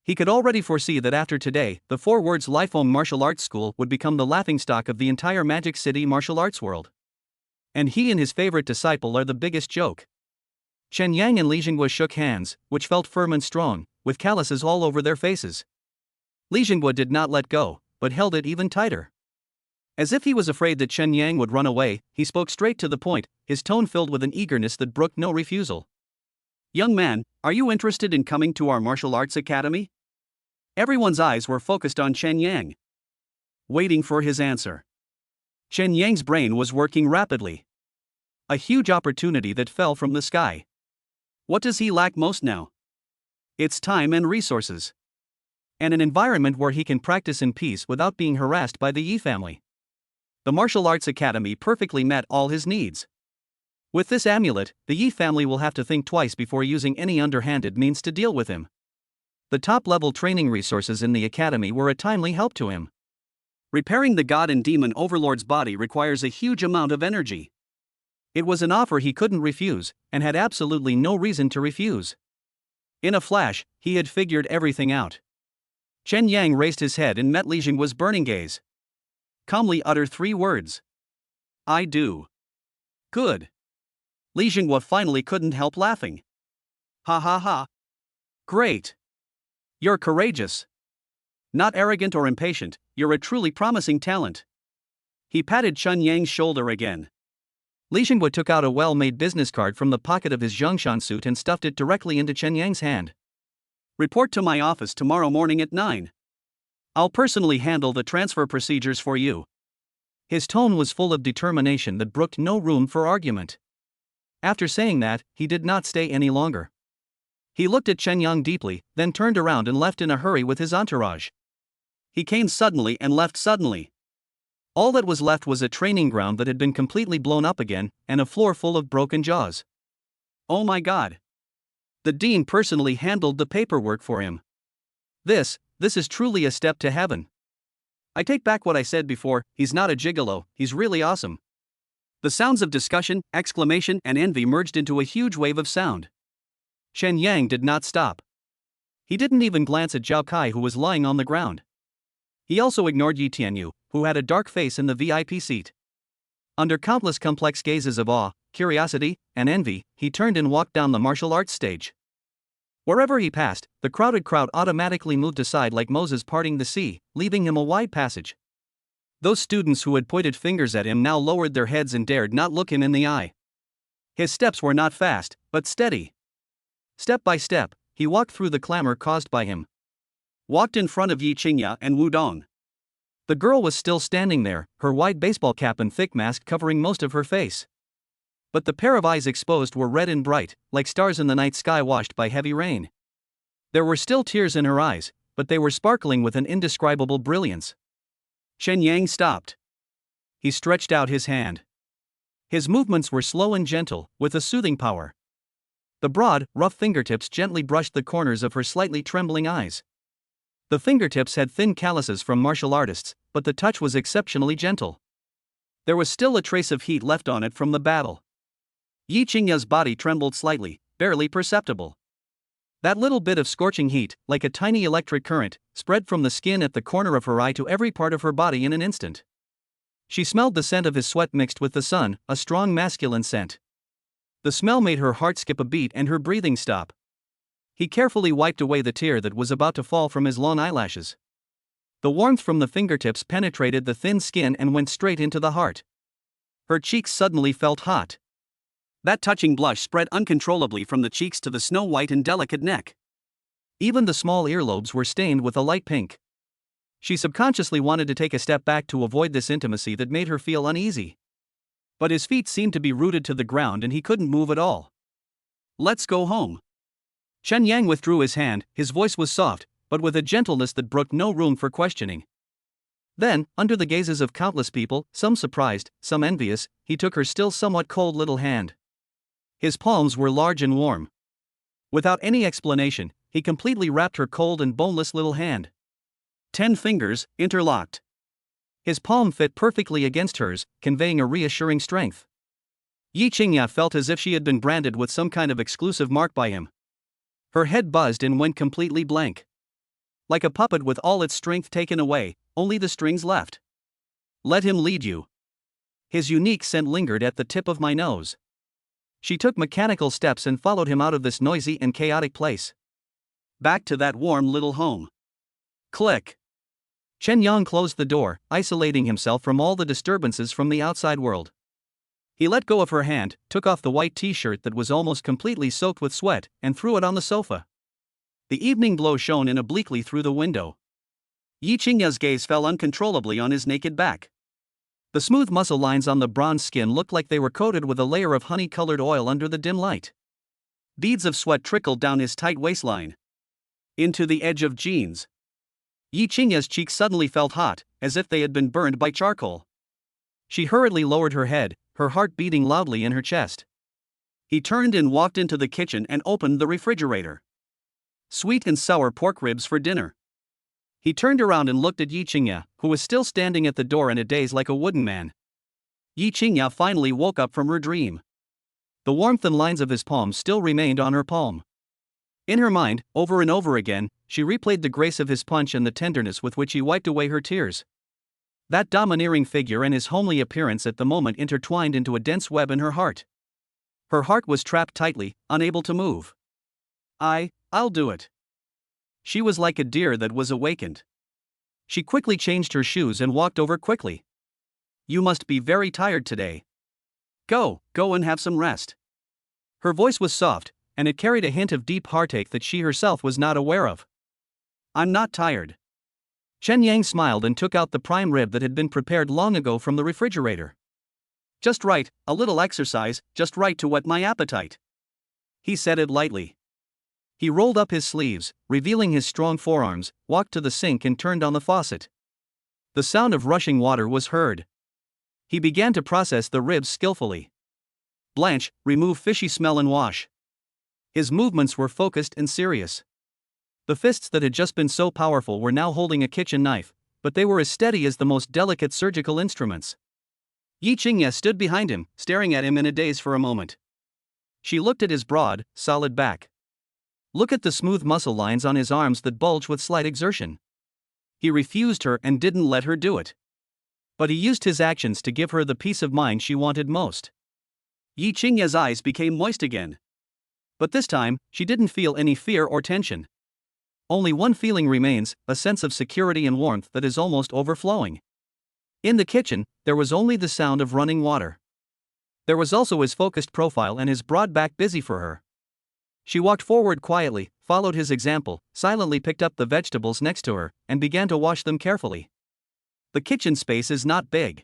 He could already foresee that after today, the 4 words Lifehome Martial Arts School would become the laughingstock of the entire Magic City martial arts world. And he and his favorite disciple are the biggest joke. Chen Yang and Li Jinghua shook hands, which felt firm and strong, with calluses all over their faces. Li Jinghua did not let go, but held it even tighter. As if he was afraid that Chen Yang would run away, he spoke straight to the point, his tone filled with an eagerness that brooked no refusal. Young man, are you interested in coming to our martial arts academy? Everyone's eyes were focused on Chen Yang, waiting for his answer. Chen Yang's brain was working rapidly. A huge opportunity that fell from the sky. What does he lack most now? It's time and resources. And an environment where he can practice in peace without being harassed by the Yi family. The martial arts academy perfectly met all his needs. With this amulet, the Yi family will have to think twice before using any underhanded means to deal with him. The top-level training resources in the academy were a timely help to him. Repairing the god and demon overlord's body requires a huge amount of energy. It was an offer he couldn't refuse, and had absolutely no reason to refuse. In a flash, he had figured everything out. Chen Yang raised his head and met Li Jinghua's burning gaze. Calmly utter 3 words. I do. Good. Li Jinghua finally couldn't help laughing. Ha ha ha. Great. You're courageous. Not arrogant or impatient, you're a truly promising talent. He patted Chen Yang's shoulder again. Li Jinghua took out a well-made business card from the pocket of his Zhongshan suit and stuffed it directly into Chen Yang's hand. Report to my office tomorrow morning at 9. I'll personally handle the transfer procedures for you. His tone was full of determination that brooked no room for argument. After saying that, he did not stay any longer. He looked at Chen Yang deeply, then turned around and left in a hurry with his entourage. He came suddenly and left suddenly. All that was left was a training ground that had been completely blown up again, and a floor full of broken jaws. Oh my god. The dean personally handled the paperwork for him. This is truly a step to heaven. I take back what I said before, he's not a gigolo, he's really awesome. The sounds of discussion, exclamation, and envy merged into a huge wave of sound. Chen Yang did not stop. He didn't even glance at Zhao Kai, who was lying on the ground. He also ignored Yi Tianyu, who had a dark face in the VIP seat. Under countless complex gazes of awe, curiosity, and envy, he turned and walked down the martial arts stage. Wherever he passed, the crowded crowd automatically moved aside like Moses parting the sea, leaving him a wide passage. Those students who had pointed fingers at him now lowered their heads and dared not look him in the eye. His steps were not fast, but steady. Step by step, he walked through the clamor caused by him. Walked in front of Yi Qingya and Wu Dong. The girl was still standing there, her wide baseball cap and thick mask covering most of her face. But the pair of eyes exposed were red and bright, like stars in the night sky washed by heavy rain. There were still tears in her eyes, but they were sparkling with an indescribable brilliance. Chen Yang stopped. He stretched out his hand. His movements were slow and gentle, with a soothing power. The broad, rough fingertips gently brushed the corners of her slightly trembling eyes. The fingertips had thin calluses from martial artists, but the touch was exceptionally gentle. There was still a trace of heat left on it from the battle. Yi Qingya's body trembled slightly, barely perceptible. That little bit of scorching heat, like a tiny electric current, spread from the skin at the corner of her eye to every part of her body in an instant. She smelled the scent of his sweat mixed with the sun, a strong masculine scent. The smell made her heart skip a beat and her breathing stop. He carefully wiped away the tear that was about to fall from his long eyelashes. The warmth from the fingertips penetrated the thin skin and went straight into the heart. Her cheeks suddenly felt hot. That touching blush spread uncontrollably from the cheeks to the snow-white and delicate neck. Even the small earlobes were stained with a light pink. She subconsciously wanted to take a step back to avoid this intimacy that made her feel uneasy. But his feet seemed to be rooted to the ground and he couldn't move at all. Let's go home. Chen Yang withdrew his hand, his voice was soft, but with a gentleness that brooked no room for questioning. Then, under the gazes of countless people, some surprised, some envious, he took her still somewhat cold little hand. His palms were large and warm. Without any explanation, he completely wrapped her cold and boneless little hand. 10 fingers, interlocked. His palm fit perfectly against hers, conveying a reassuring strength. Yi Qingya felt as if she had been branded with some kind of exclusive mark by him. Her head buzzed and went completely blank. Like a puppet with all its strength taken away, only the strings left. Let him lead you. His unique scent lingered at the tip of my nose. She took mechanical steps and followed him out of this noisy and chaotic place. Back to that warm little home. Click. Chen Yang closed the door, isolating himself from all the disturbances from the outside world. He let go of her hand, took off the white t-shirt that was almost completely soaked with sweat, and threw it on the sofa. The evening glow shone in obliquely through the window. Yi Qingya's gaze fell uncontrollably on his naked back. The smooth muscle lines on the bronze skin looked like they were coated with a layer of honey-colored oil under the dim light. Beads of sweat trickled down his tight waistline. Into the edge of jeans. Yi Qingya's cheeks suddenly felt hot, as if they had been burned by charcoal. She hurriedly lowered her head, her heart beating loudly in her chest. He turned and walked into the kitchen and opened the refrigerator. Sweet and sour pork ribs for dinner. He turned around and looked at Yi Qingya, who was still standing at the door in a daze like a wooden man. Yi Qingya finally woke up from her dream. The warmth and lines of his palm still remained on her palm. In her mind, over and over again, she replayed the grace of his punch and the tenderness with which he wiped away her tears. That domineering figure and his homely appearance at the moment intertwined into a dense web in her heart. Her heart was trapped tightly, unable to move. I'll do it. She was like a deer that was awakened. She quickly changed her shoes and walked over quickly. You must be very tired today. Go and have some rest. Her voice was soft, and it carried a hint of deep heartache that she herself was not aware of. I'm not tired. Chen Yang smiled and took out the prime rib that had been prepared long ago from the refrigerator. Just right, a little exercise, just right to whet my appetite. He said it lightly. He rolled up his sleeves, revealing his strong forearms, walked to the sink and turned on the faucet. The sound of rushing water was heard. He began to process the ribs skillfully. Blanch, remove fishy smell and wash. His movements were focused and serious. The fists that had just been so powerful were now holding a kitchen knife, but they were as steady as the most delicate surgical instruments. Yi Qingya stood behind him, staring at him in a daze for a moment. She looked at his broad, solid back. Look at the smooth muscle lines on his arms that bulged with slight exertion. He refused her and didn't let her do it. But he used his actions to give her the peace of mind she wanted most. Yi Qingya's eyes became moist again. But this time, she didn't feel any fear or tension. Only one feeling remains, a sense of security and warmth that is almost overflowing. In the kitchen, there was only the sound of running water. There was also his focused profile and his broad back busy for her. She walked forward quietly, followed his example, silently picked up the vegetables next to her, and began to wash them carefully. The kitchen space is not big.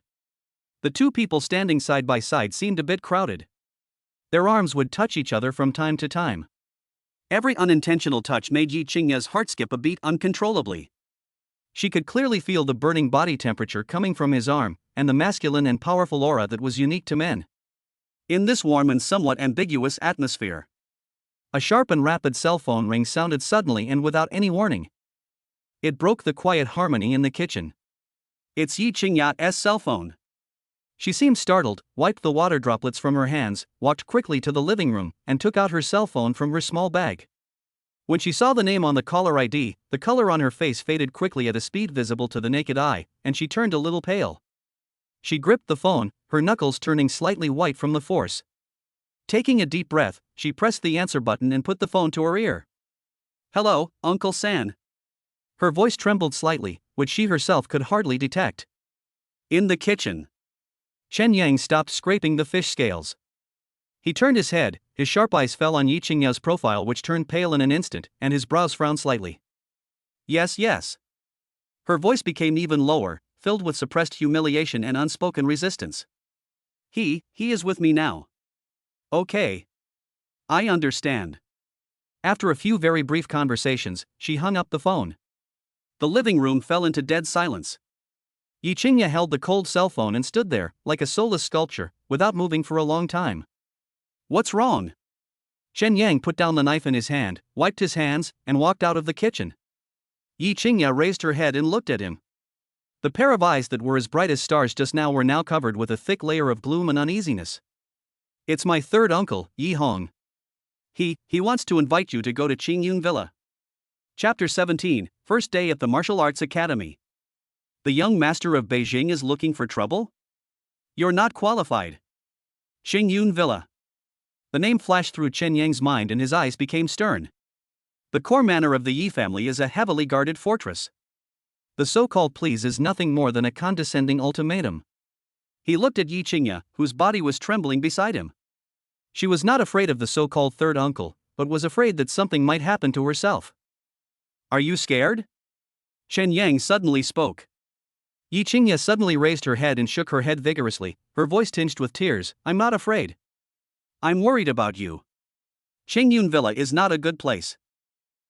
The two people standing side by side seemed a bit crowded. Their arms would touch each other from time to time. Every unintentional touch made Yi Qingya's heart skip a beat uncontrollably. She could clearly feel the burning body temperature coming from his arm, and the masculine and powerful aura that was unique to men. In this warm and somewhat ambiguous atmosphere, a sharp and rapid cell phone ring sounded suddenly and without any warning. It broke the quiet harmony in the kitchen. It's Yi Qingya's cell phone. She seemed startled, wiped the water droplets from her hands, walked quickly to the living room, and took out her cell phone from her small bag. When she saw the name on the caller ID, the color on her face faded quickly at a speed visible to the naked eye, and she turned a little pale. She gripped the phone, her knuckles turning slightly white from the force. Taking a deep breath, she pressed the answer button and put the phone to her ear. Hello, Uncle San. Her voice trembled slightly, which she herself could hardly detect. In the kitchen. Chen Yang stopped scraping the fish scales. He turned his head, his sharp eyes fell on Yi Qingya's profile, which turned pale in an instant, and his brows frowned slightly. Yes. Her voice became even lower, filled with suppressed humiliation and unspoken resistance. He is with me now. Okay. I understand. After a few very brief conversations, she hung up the phone. The living room fell into dead silence. Yi Qingya held the cold cell phone and stood there, like a soulless sculpture, without moving for a long time. What's wrong? Chen Yang put down the knife in his hand, wiped his hands, and walked out of the kitchen. Yi Qingya raised her head and looked at him. The pair of eyes that were as bright as stars just now were now covered with a thick layer of gloom and uneasiness. It's my third uncle, Yi Hong. He wants to invite you to go to Qingyun Villa. Chapter 17, First Day at the Martial Arts Academy. The young master of Beijing is looking for trouble? You're not qualified. Xingyun Villa. The name flashed through Chen Yang's mind and his eyes became stern. The core manor of the Yi family is a heavily guarded fortress. The so-called please is nothing more than a condescending ultimatum. He looked at Yi Qingya, whose body was trembling beside him. She was not afraid of the so-called third uncle, but was afraid that something might happen to herself. Are you scared? Chen Yang suddenly spoke. Yi Qingya suddenly raised her head and shook her head vigorously, her voice tinged with tears. I'm not afraid. I'm worried about you. Xingyun Villa is not a good place.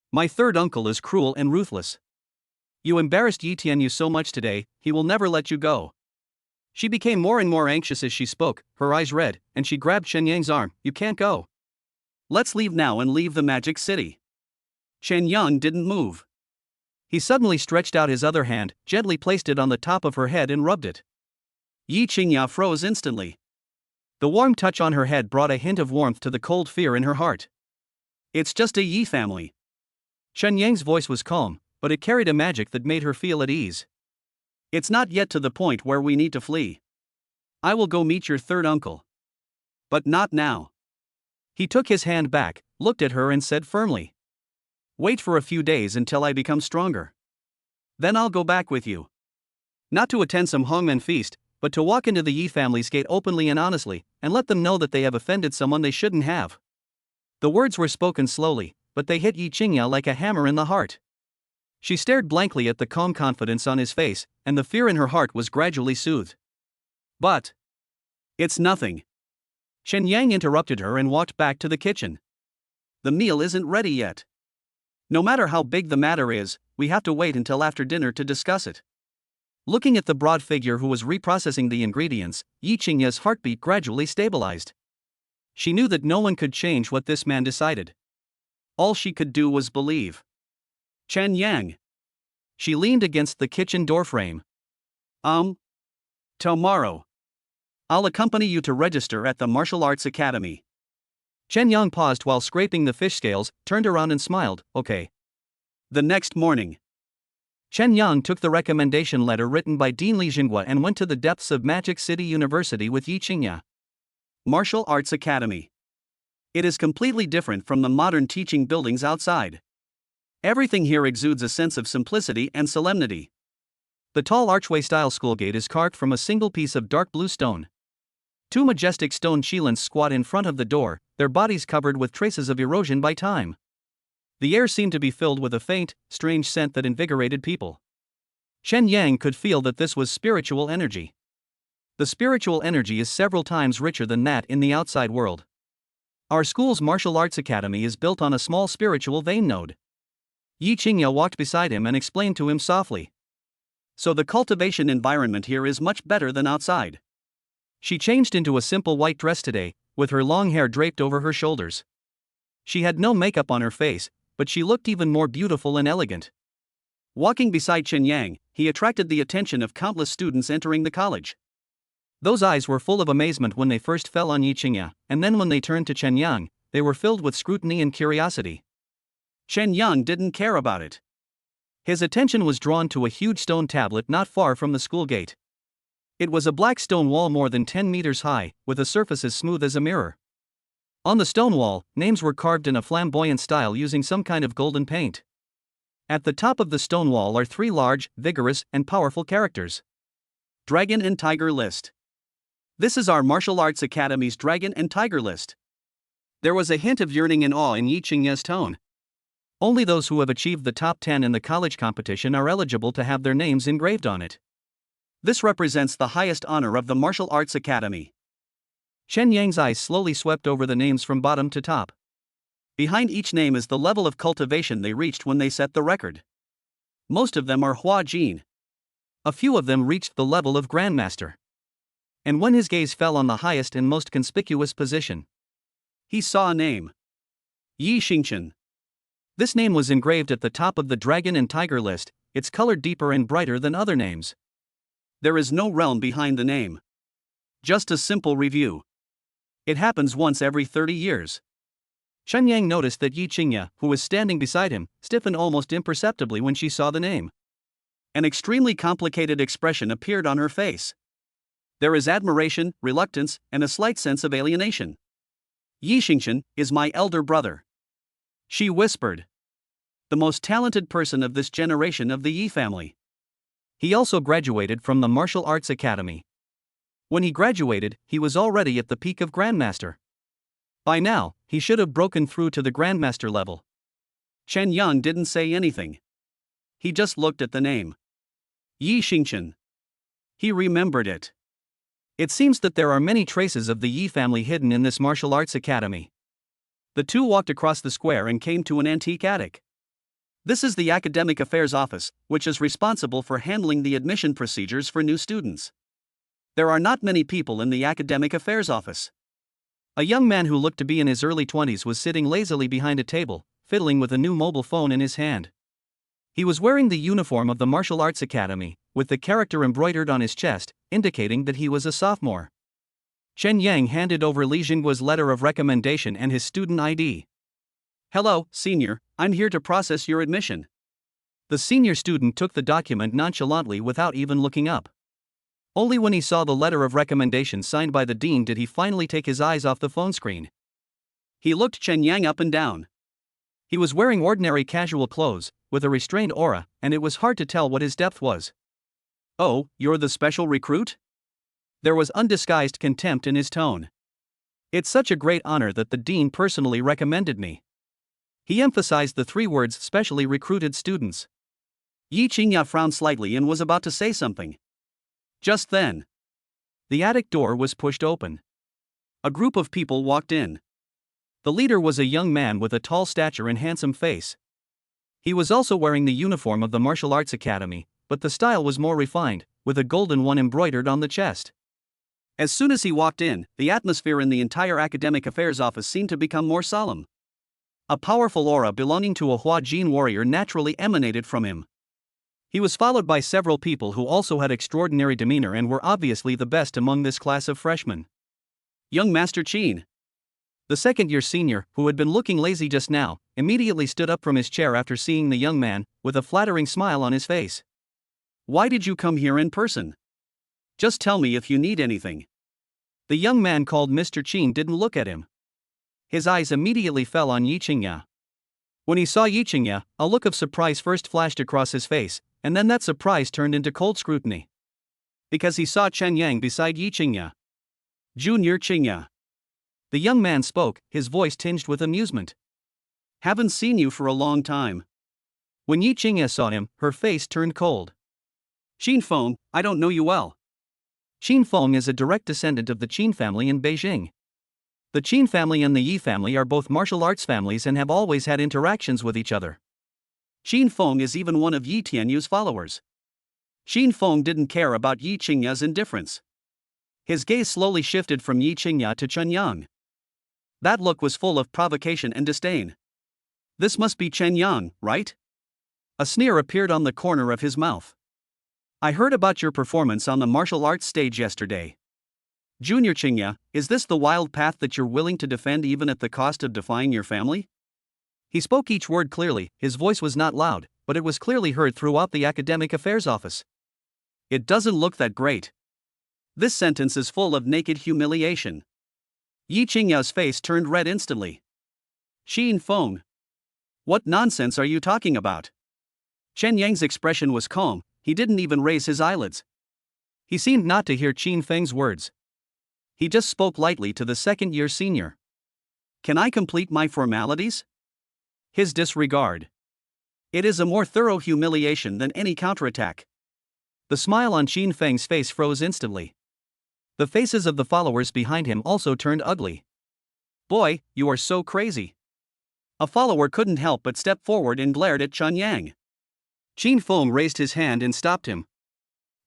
My third uncle is cruel and ruthless. You embarrassed Yi Tianyu so much today, he will never let you go. She became more and more anxious as she spoke, her eyes red, and she grabbed Chen Yang's arm. You can't go. Let's leave now and leave the magic city. Chen Yang didn't move. He suddenly stretched out his other hand, gently placed it on the top of her head and rubbed it. Yi Qingya froze instantly. The warm touch on her head brought a hint of warmth to the cold fear in her heart. It's just a Yi family. Chen Yang's voice was calm, but it carried a magic that made her feel at ease. It's not yet to the point where we need to flee. I will go meet your third uncle. But not now. He took his hand back, looked at her and said firmly. Wait for a few days until I become stronger. Then I'll go back with you. Not to attend some Hongmen feast, but to walk into the Yi family's gate openly and honestly, and let them know that they have offended someone they shouldn't have. The words were spoken slowly, but they hit Yi Qingya like a hammer in the heart. She stared blankly at the calm confidence on his face, and the fear in her heart was gradually soothed. But it's nothing. Chen Yang interrupted her and walked back to the kitchen. The meal isn't ready yet. No matter how big the matter is, we have to wait until after dinner to discuss it. Looking at the broad figure who was reprocessing the ingredients, Yi Qingya's heartbeat gradually stabilized. She knew that no one could change what this man decided. All she could do was believe. Chen Yang. She leaned against the kitchen doorframe. Tomorrow. I'll accompany you to register at the Martial Arts Academy. Chen Yang paused while scraping the fish scales, turned around and smiled. Okay. The next morning. Chen Yang took the recommendation letter written by Dean Li Jinghua and went to the depths of Magic City University with Yi Qingya. Martial Arts Academy. It is completely different from the modern teaching buildings outside. Everything here exudes a sense of simplicity and solemnity. The tall archway-style school gate is carved from a single piece of dark blue stone. Two majestic stone qilins squat in front of the door, their bodies covered with traces of erosion by time. The air seemed to be filled with a faint, strange scent that invigorated people. Chen Yang could feel that this was spiritual energy. The spiritual energy is several times richer than that in the outside world. Our school's martial arts academy is built on a small spiritual vein node. Yi Qingya walked beside him and explained to him softly. So the cultivation environment here is much better than outside. She changed into a simple white dress today, with her long hair draped over her shoulders. She had no makeup on her face, but she looked even more beautiful and elegant. Walking beside Chen Yang, he attracted the attention of countless students entering the college. Those eyes were full of amazement when they first fell on Yi Qingya, and then when they turned to Chen Yang, they were filled with scrutiny and curiosity. Chen Yang didn't care about it. His attention was drawn to a huge stone tablet not far from the school gate. It was a black stone wall more than 10 meters high, with a surface as smooth as a mirror. On the stone wall, names were carved in a flamboyant style using some kind of golden paint. At the top of the stone wall are 3 large, vigorous, and powerful characters. Dragon and Tiger List. This is our martial arts academy's Dragon and Tiger List. There was a hint of yearning and awe in Yi Qingya's tone. Only those who have achieved the top 10 in the college competition are eligible to have their names engraved on it. This represents the highest honor of the Martial Arts Academy. Chen Yang's eyes slowly swept over the names from bottom to top. Behind each name is the level of cultivation they reached when they set the record. Most of them are Hua Jin. A few of them reached the level of Grandmaster. And when his gaze fell on the highest and most conspicuous position, he saw a name. Yi Xingchen. This name was engraved at the top of the Dragon and Tiger list, its color deeper and brighter than other names. There is no realm behind the name. Just a simple review. It happens once every 30 years. Chen Yang noticed that Yi Qingya, who was standing beside him, stiffened almost imperceptibly when she saw the name. An extremely complicated expression appeared on her face. There is admiration, reluctance, and a slight sense of alienation. Yi Xingchen is my elder brother, she whispered. The most talented person of this generation of the Yi family. He also graduated from the Martial Arts Academy. When he graduated, he was already at the peak of Grandmaster. By now, he should have broken through to the Grandmaster level. Chen Yang didn't say anything. He just looked at the name. Yi Xingchen. He remembered it. It seems that there are many traces of the Yi family hidden in this martial arts academy. The two walked across the square and came to an antique attic. This is the Academic Affairs Office, which is responsible for handling the admission procedures for new students. There are not many people in the Academic Affairs Office. A young man who looked to be in his early 20s was sitting lazily behind a table, fiddling with a new mobile phone in his hand. He was wearing the uniform of the Martial Arts Academy, with the character embroidered on his chest, indicating that he was a sophomore. Chen Yang handed over Li Jingguo's letter of recommendation and his student ID. Hello, senior, I'm here to process your admission. The senior student took the document nonchalantly without even looking up. Only when he saw the letter of recommendation signed by the dean did he finally take his eyes off the phone screen. He looked Chen Yang up and down. He was wearing ordinary casual clothes, with a restrained aura, and it was hard to tell what his depth was. Oh, you're the special recruit? There was undisguised contempt in his tone. It's such a great honor that the dean personally recommended me. He emphasized the 3 words specially recruited students. Yi Qingya frowned slightly and was about to say something. Just then, the attic door was pushed open. A group of people walked in. The leader was a young man with a tall stature and handsome face. He was also wearing the uniform of the Martial Arts Academy, but the style was more refined, with a golden one embroidered on the chest. As soon as he walked in, the atmosphere in the entire Academic Affairs Office seemed to become more solemn. A powerful aura belonging to a Hua Jin warrior naturally emanated from him. He was followed by several people who also had extraordinary demeanor and were obviously the best among this class of freshmen. Young Master Qin. The second-year senior, who had been looking lazy just now, immediately stood up from his chair after seeing the young man, with a flattering smile on his face. Why did you come here in person? Just tell me if you need anything. The young man called Mr. Qin didn't look at him. His eyes immediately fell on Yi Qingya. When he saw Yi Qingya, a look of surprise first flashed across his face, and then that surprise turned into cold scrutiny. Because he saw Chen Yang beside Yi Qingya. Junior Qingya. The young man spoke, his voice tinged with amusement. Haven't seen you for a long time. When Yi Qingya saw him, her face turned cold. Qin Feng, I don't know you well. Qin Feng is a direct descendant of the Qin family in Beijing. The Qin family and the Yi family are both martial arts families and have always had interactions with each other. Qin Feng is even one of Yi Tianyu's followers. Qin Feng didn't care about Yi Qingya's indifference. His gaze slowly shifted from Yi Qingya to Chen Yang. That look was full of provocation and disdain. This must be Chen Yang, right? A sneer appeared on the corner of his mouth. I heard about your performance on the martial arts stage yesterday. Junior Qingya, is this the wild path that you're willing to defend even at the cost of defying your family? He spoke each word clearly, his voice was not loud, but it was clearly heard throughout the Academic Affairs Office. It doesn't look that great. This sentence is full of naked humiliation. Yi Qingya's face turned red instantly. Qin Feng. What nonsense are you talking about? Chen Yang's expression was calm, he didn't even raise his eyelids. He seemed not to hear Qin Feng's words. He just spoke lightly to the second-year senior. Can I complete my formalities? His disregard. It is a more thorough humiliation than any counterattack. The smile on Qin Feng's face froze instantly. The faces of the followers behind him also turned ugly. Boy, you are so crazy. A follower couldn't help but step forward and glared at Chen Yang. Qin Feng raised his hand and stopped him.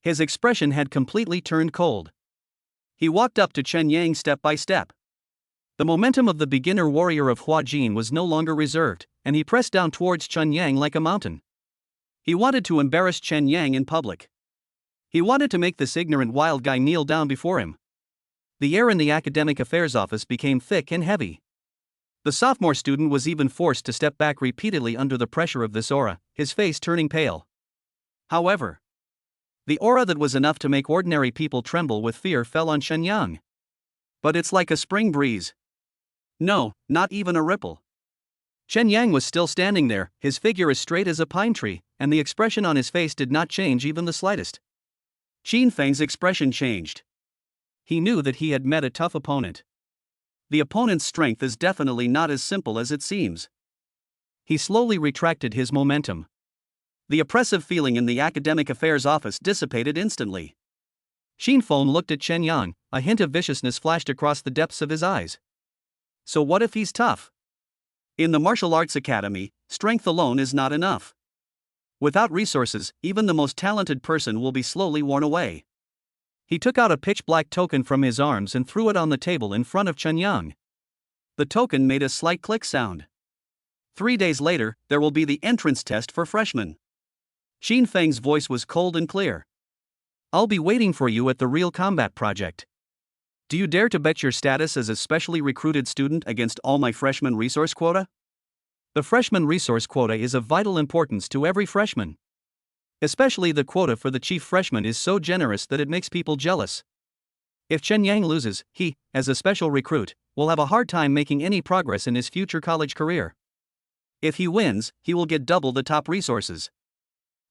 His expression had completely turned cold. He walked up to Chen Yang step by step. The momentum of the beginner warrior of Hua Jin was no longer reserved, and he pressed down towards Chen Yang like a mountain. He wanted to embarrass Chen Yang in public. He wanted to make this ignorant wild guy kneel down before him. The air in the Academic Affairs Office became thick and heavy. The sophomore student was even forced to step back repeatedly under the pressure of this aura, his face turning pale. However, the aura that was enough to make ordinary people tremble with fear fell on Chen Yang. But it's like a spring breeze. No, not even a ripple. Chen Yang was still standing there, his figure as straight as a pine tree, and the expression on his face did not change even the slightest. Qin Feng's expression changed. He knew that he had met a tough opponent. The opponent's strength is definitely not as simple as it seems. He slowly retracted his momentum. The oppressive feeling in the academic affairs office dissipated instantly. Qin Feng looked at Chen Yang, a hint of viciousness flashed across the depths of his eyes. So what if he's tough? In the martial arts academy, strength alone is not enough. Without resources, even the most talented person will be slowly worn away. He took out a pitch-black token from his arms and threw it on the table in front of Chen Yang. The token made a slight click sound. 3 days later, there will be the entrance test for freshmen. Qin Feng's voice was cold and clear. I'll be waiting for you at the Real Combat Project. Do you dare to bet your status as a specially recruited student against all my freshman resource quota? The freshman resource quota is of vital importance to every freshman. Especially the quota for the chief freshman is so generous that it makes people jealous. If Chen Yang loses, he, as a special recruit, will have a hard time making any progress in his future college career. If he wins, he will get double the top resources.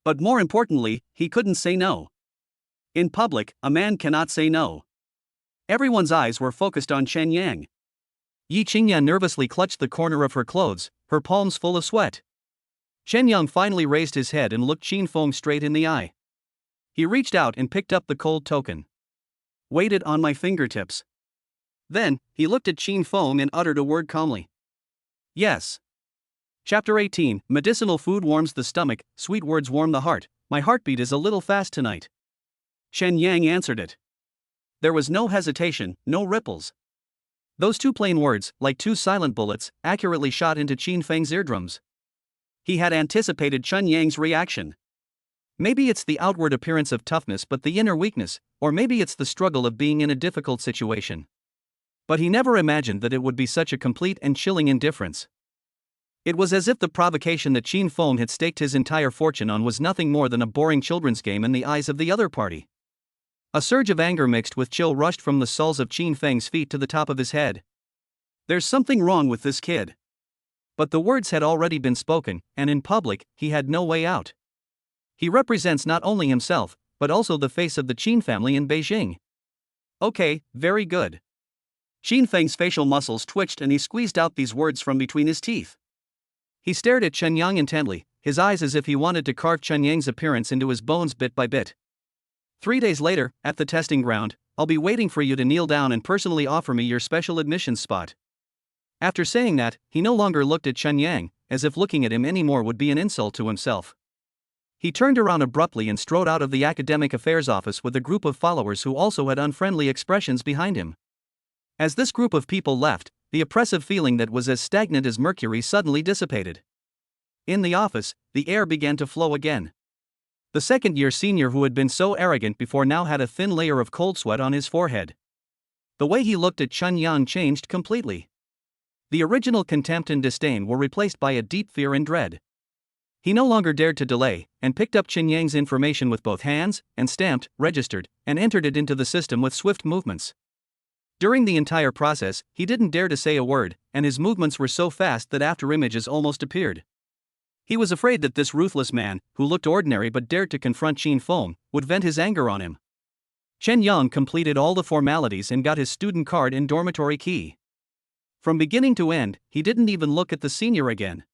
But more importantly, he couldn't say no. In public, a man cannot say no. Everyone's eyes were focused on Chen Yang. Yi Qingyan nervously clutched the corner of her clothes, her palms full of sweat. Chen Yang finally raised his head and looked Qin Feng straight in the eye. He reached out and picked up the cold token. Weighed it on my fingertips. Then, he looked at Qin Feng and uttered a word calmly. Yes. Chapter 18, Medicinal food warms the stomach, sweet words warm the heart. My heartbeat is a little fast tonight. Chen Yang answered it. There was no hesitation, no ripples. Those two plain words, like two silent bullets, accurately shot into Qin Feng's eardrums. He had anticipated Chen Yang's reaction. Maybe it's the outward appearance of toughness but the inner weakness, or maybe it's the struggle of being in a difficult situation. But he never imagined that it would be such a complete and chilling indifference. It was as if the provocation that Qin Feng had staked his entire fortune on was nothing more than a boring children's game in the eyes of the other party. A surge of anger mixed with chill rushed from the soles of Qin Feng's feet to the top of his head. There's something wrong with this kid. But the words had already been spoken, and in public, he had no way out. He represents not only himself, but also the face of the Qin family in Beijing. Okay, very good. Qin Feng's facial muscles twitched and he squeezed out these words from between his teeth. He stared at Chen Yang intently, his eyes as if he wanted to carve Chen Yang's appearance into his bones bit by bit. 3 days later, at the testing ground, I'll be waiting for you to kneel down and personally offer me your special admissions spot. After saying that, he no longer looked at Chen Yang, as if looking at him anymore would be an insult to himself. He turned around abruptly and strode out of the academic affairs office with a group of followers who also had unfriendly expressions behind him. As this group of people left, the oppressive feeling that was as stagnant as mercury suddenly dissipated. In the office, the air began to flow again. The second-year senior who had been so arrogant before now had a thin layer of cold sweat on his forehead. The way he looked at Chen Yang changed completely. The original contempt and disdain were replaced by a deep fear and dread. He no longer dared to delay, and picked up Chen Yang's information with both hands, and stamped, registered, and entered it into the system with swift movements. During the entire process, he didn't dare to say a word, and his movements were so fast that after images almost appeared. He was afraid that this ruthless man, who looked ordinary but dared to confront Qin Feng, would vent his anger on him. Chen Yang completed all the formalities and got his student card and dormitory key. From beginning to end, he didn't even look at the senior again.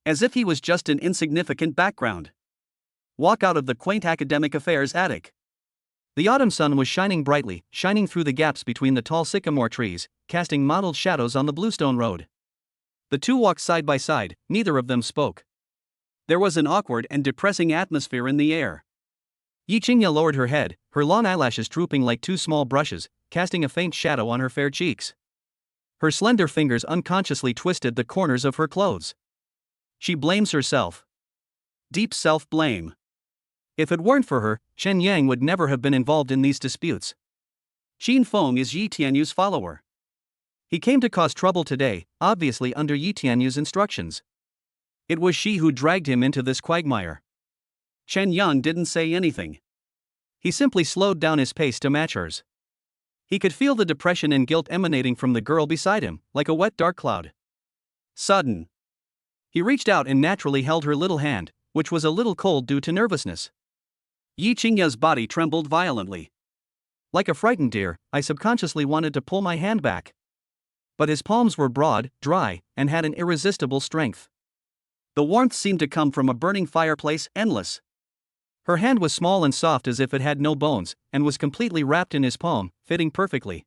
As if he was just an insignificant background. Walk out of the quaint academic affairs attic. The autumn sun was shining brightly, shining through the gaps between the tall sycamore trees, casting mottled shadows on the bluestone road. The two walked side by side, neither of them spoke. There was an awkward and depressing atmosphere in the air. Yi Qingya lowered her head, her long eyelashes drooping like two small brushes, casting a faint shadow on her fair cheeks. Her slender fingers unconsciously twisted the corners of her clothes. She blames herself. Deep self-blame. If it weren't for her, Chen Yang would never have been involved in these disputes. Qin Feng is Yi Tianyu's follower. He came to cause trouble today, obviously under Yi Tianyu's instructions. It was she who dragged him into this quagmire. Chen Yang didn't say anything. He simply slowed down his pace to match hers. He could feel the depression and guilt emanating from the girl beside him, like a wet dark cloud. Sudden. He reached out and naturally held her little hand, which was a little cold due to nervousness. Yi Qingya's body trembled violently. Like a frightened deer, I subconsciously wanted to pull my hand back. But his palms were broad, dry, and had an irresistible strength. The warmth seemed to come from a burning fireplace, endless. Her hand was small and soft as if it had no bones, and was completely wrapped in his palm, fitting perfectly.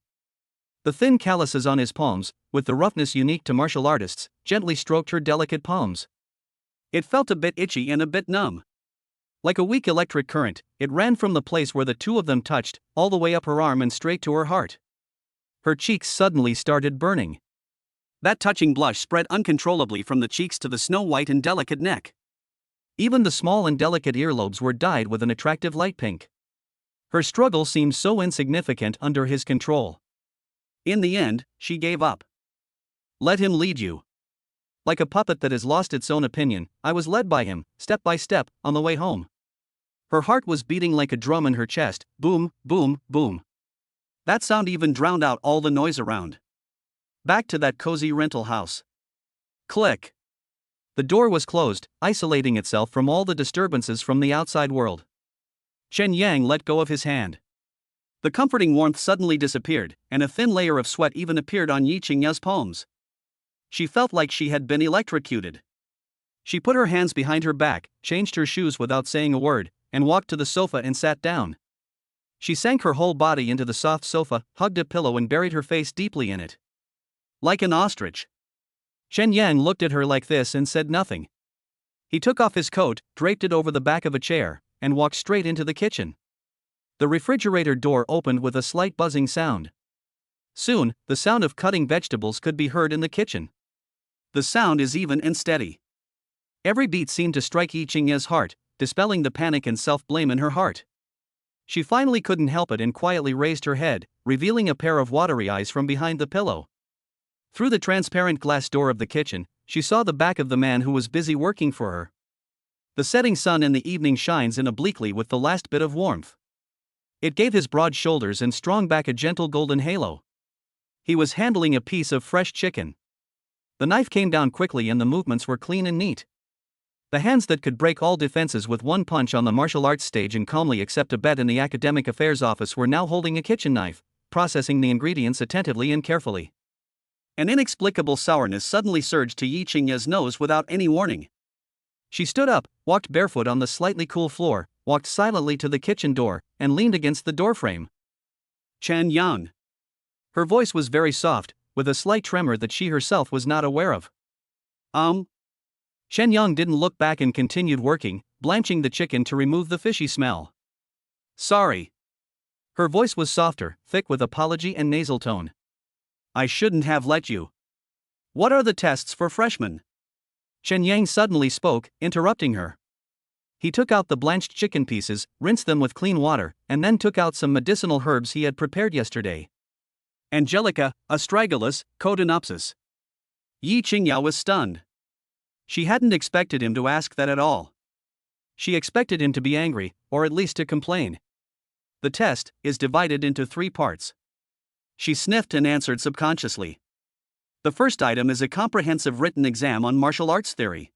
The thin calluses on his palms, with the roughness unique to martial artists, gently stroked her delicate palms. It felt a bit itchy and a bit numb. Like a weak electric current, it ran from the place where the two of them touched, all the way up her arm and straight to her heart. Her cheeks suddenly started burning. That touching blush spread uncontrollably from the cheeks to the snow-white and delicate neck. Even the small and delicate earlobes were dyed with an attractive light pink. Her struggle seemed so insignificant under his control. In the end, she gave up. Let him lead you. Like a puppet that has lost its own opinion, I was led by him, step by step, on the way home. Her heart was beating like a drum in her chest, boom, boom, boom. That sound even drowned out all the noise around. Back to that cozy rental house. Click. The door was closed, isolating itself from all the disturbances from the outside world. Chen Yang let go of his hand. The comforting warmth suddenly disappeared, and a thin layer of sweat even appeared on Yi Qingya's palms. She felt like she had been electrocuted. She put her hands behind her back, changed her shoes without saying a word, and walked to the sofa and sat down. She sank her whole body into the soft sofa, hugged a pillow and buried her face deeply in it. Like an ostrich. Chen Yang looked at her like this and said nothing. He took off his coat, draped it over the back of a chair, and walked straight into the kitchen. The refrigerator door opened with a slight buzzing sound. Soon, the sound of cutting vegetables could be heard in the kitchen. The sound is even and steady. Every beat seemed to strike Yi Qingya's heart, dispelling the panic and self-blame in her heart. She finally couldn't help it and quietly raised her head, revealing a pair of watery eyes from behind the pillow. Through the transparent glass door of the kitchen, she saw the back of the man who was busy working for her. The setting sun in the evening shines in obliquely with the last bit of warmth. It gave his broad shoulders and strong back a gentle golden halo. He was handling a piece of fresh chicken. The knife came down quickly and the movements were clean and neat. The hands that could break all defenses with one punch on the martial arts stage and calmly accept a bet in the academic affairs office were now holding a kitchen knife, processing the ingredients attentively and carefully. An inexplicable sourness suddenly surged to Yi Qingya's nose without any warning. She stood up, walked barefoot on the slightly cool floor, walked silently to the kitchen door, and leaned against the doorframe. Chen Yang. Her voice was very soft, with a slight tremor that she herself was not aware of. Shen Yang didn't look back and continued working, blanching the chicken to remove the fishy smell. Sorry. Her voice was softer, thick with apology and nasal tone. I shouldn't have let you. What are the tests for freshmen? Chen Yang suddenly spoke, interrupting her. He took out the blanched chicken pieces, rinsed them with clean water, and then took out some medicinal herbs he had prepared yesterday. Angelica, astragalus, codonopsis. Yi Qingya was stunned. She hadn't expected him to ask that at all. She expected him to be angry, or at least to complain. The test is divided into 3 parts. She sniffed and answered subconsciously. The first item is a comprehensive written exam on martial arts theory.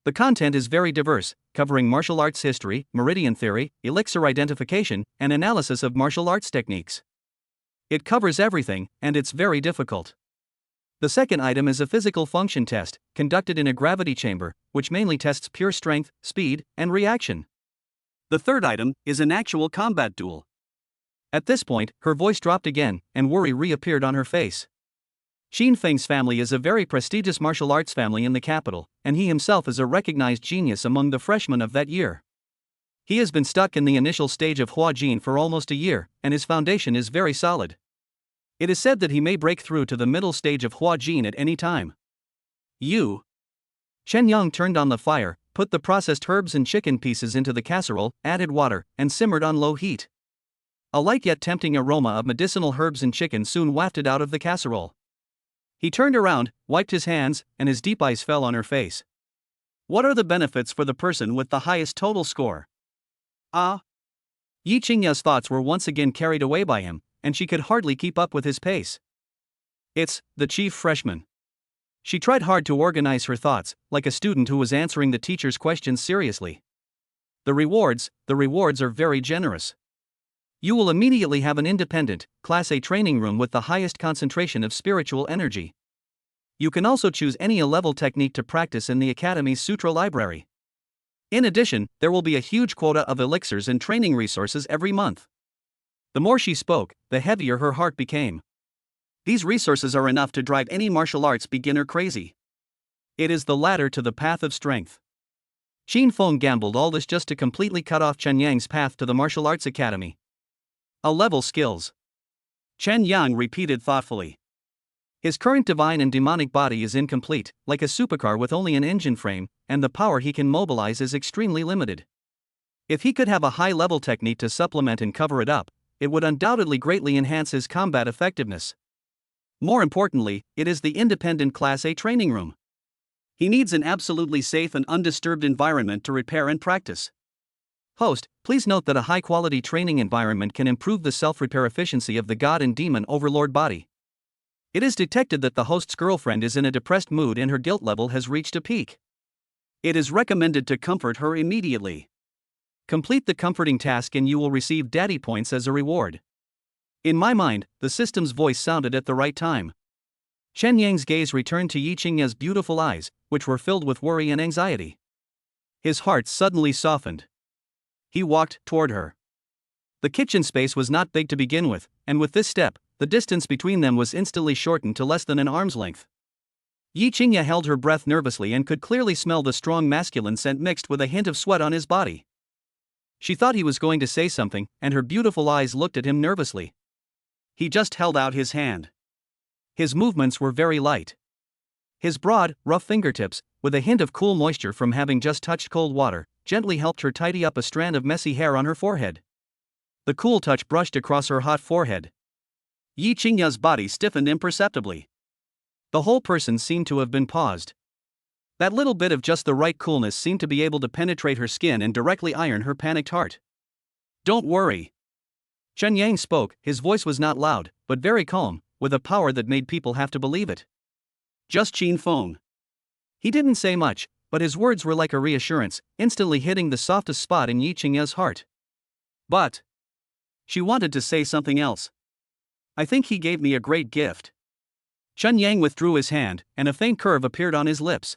The content is very diverse, covering martial arts history, meridian theory, elixir identification, and analysis of martial arts techniques. It covers everything, and it's very difficult. The second item is a physical function test, conducted in a gravity chamber, which mainly tests pure strength, speed, and reaction. The third item is an actual combat duel. At this point, her voice dropped again, and worry reappeared on her face. Xin Feng's family is a very prestigious martial arts family in the capital, and he himself is a recognized genius among the freshmen of that year. He has been stuck in the initial stage of Hua Jin for almost a year, and his foundation is very solid. It is said that he may break through to the middle stage of Hua Jin at any time. You. Chen Yang turned on the fire, put the processed herbs and chicken pieces into the casserole, added water, and simmered on low heat. A light yet tempting aroma of medicinal herbs and chicken soon wafted out of the casserole. He turned around, wiped his hands, and his deep eyes fell on her face. What are the benefits for the person with the highest total score? Yi Qingya's thoughts were once again carried away by him, and she could hardly keep up with his pace. It's the chief freshman. She tried hard to organize her thoughts, like a student who was answering the teacher's questions seriously. The rewards are very generous. You will immediately have an independent, Class A training room with the highest concentration of spiritual energy. You can also choose any A-level technique to practice in the Academy's Sutra library. In addition, there will be a huge quota of elixirs and training resources every month. The more she spoke, the heavier her heart became. These resources are enough to drive any martial arts beginner crazy. It is the ladder to the path of strength. Qin Feng gambled all this just to completely cut off Chen Yang's path to the martial arts academy. A-level skills. Chen Yang repeated thoughtfully. His current divine and demonic body is incomplete, like a supercar with only an engine frame, and the power he can mobilize is extremely limited. If he could have a high-level technique to supplement and cover it up, it would undoubtedly greatly enhance his combat effectiveness. More importantly, it is the independent Class A training room. He needs an absolutely safe and undisturbed environment to repair and practice. Host, please note that a high-quality training environment can improve the self-repair efficiency of the god and demon overlord body. It is detected that the host's girlfriend is in a depressed mood and her guilt level has reached a peak. It is recommended to comfort her immediately. Complete the comforting task and you will receive daddy points as a reward. In my mind, the system's voice sounded at the right time. Chen Yang's gaze returned to Yi Qingya's beautiful eyes, which were filled with worry and anxiety. His heart suddenly softened. He walked toward her. The kitchen space was not big to begin with, and with this step, the distance between them was instantly shortened to less than an arm's length. Yi Qingya held her breath nervously and could clearly smell the strong masculine scent mixed with a hint of sweat on his body. She thought he was going to say something, and her beautiful eyes looked at him nervously. He just held out his hand. His movements were very light. His broad, rough fingertips, with a hint of cool moisture from having just touched cold water, gently helped her tidy up a strand of messy hair on her forehead. The cool touch brushed across her hot forehead. Yi Qingya's body stiffened imperceptibly. The whole person seemed to have been paused. That little bit of just the right coolness seemed to be able to penetrate her skin and directly iron her panicked heart. Don't worry. Chen Yang spoke, his voice was not loud, but very calm, with a power that made people have to believe it. Just Qin Feng. He didn't say much, but his words were like a reassurance, instantly hitting the softest spot in Yi Qingya's heart. But she wanted to say something else. I think he gave me a great gift. Chen Yang withdrew his hand, and a faint curve appeared on his lips.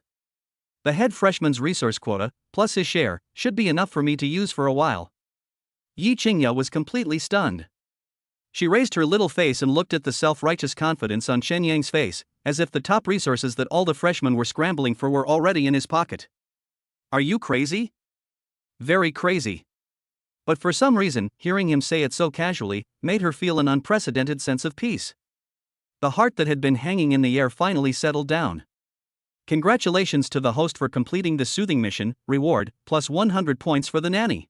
The head freshman's resource quota, plus his share, should be enough for me to use for a while. Yi Qingya was completely stunned. She raised her little face and looked at the self-righteous confidence on Chen Yang's face, as if the top resources that all the freshmen were scrambling for were already in his pocket. Are you crazy? Very crazy. But for some reason, hearing him say it so casually, made her feel an unprecedented sense of peace. The heart that had been hanging in the air finally settled down. Congratulations to the host for completing the soothing mission, reward, plus 100 points for the nanny.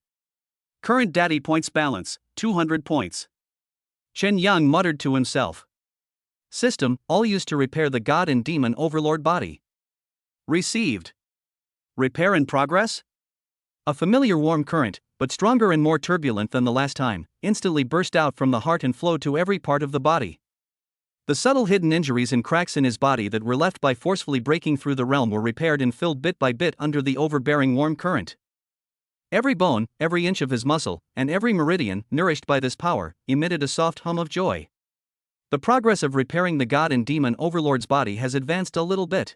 Current daddy points balance, 200 points. Chen Yang muttered to himself. System, all used to repair the god and demon overlord body. Received. Repair in progress? A familiar warm current, but stronger and more turbulent than the last time, instantly burst out from the heart and flowed to every part of the body. The subtle hidden injuries and cracks in his body that were left by forcefully breaking through the realm were repaired and filled bit by bit under the overbearing warm current. Every bone, every inch of his muscle, and every meridian, nourished by this power, emitted a soft hum of joy. The progress of repairing the god and demon overlord's body has advanced a little bit.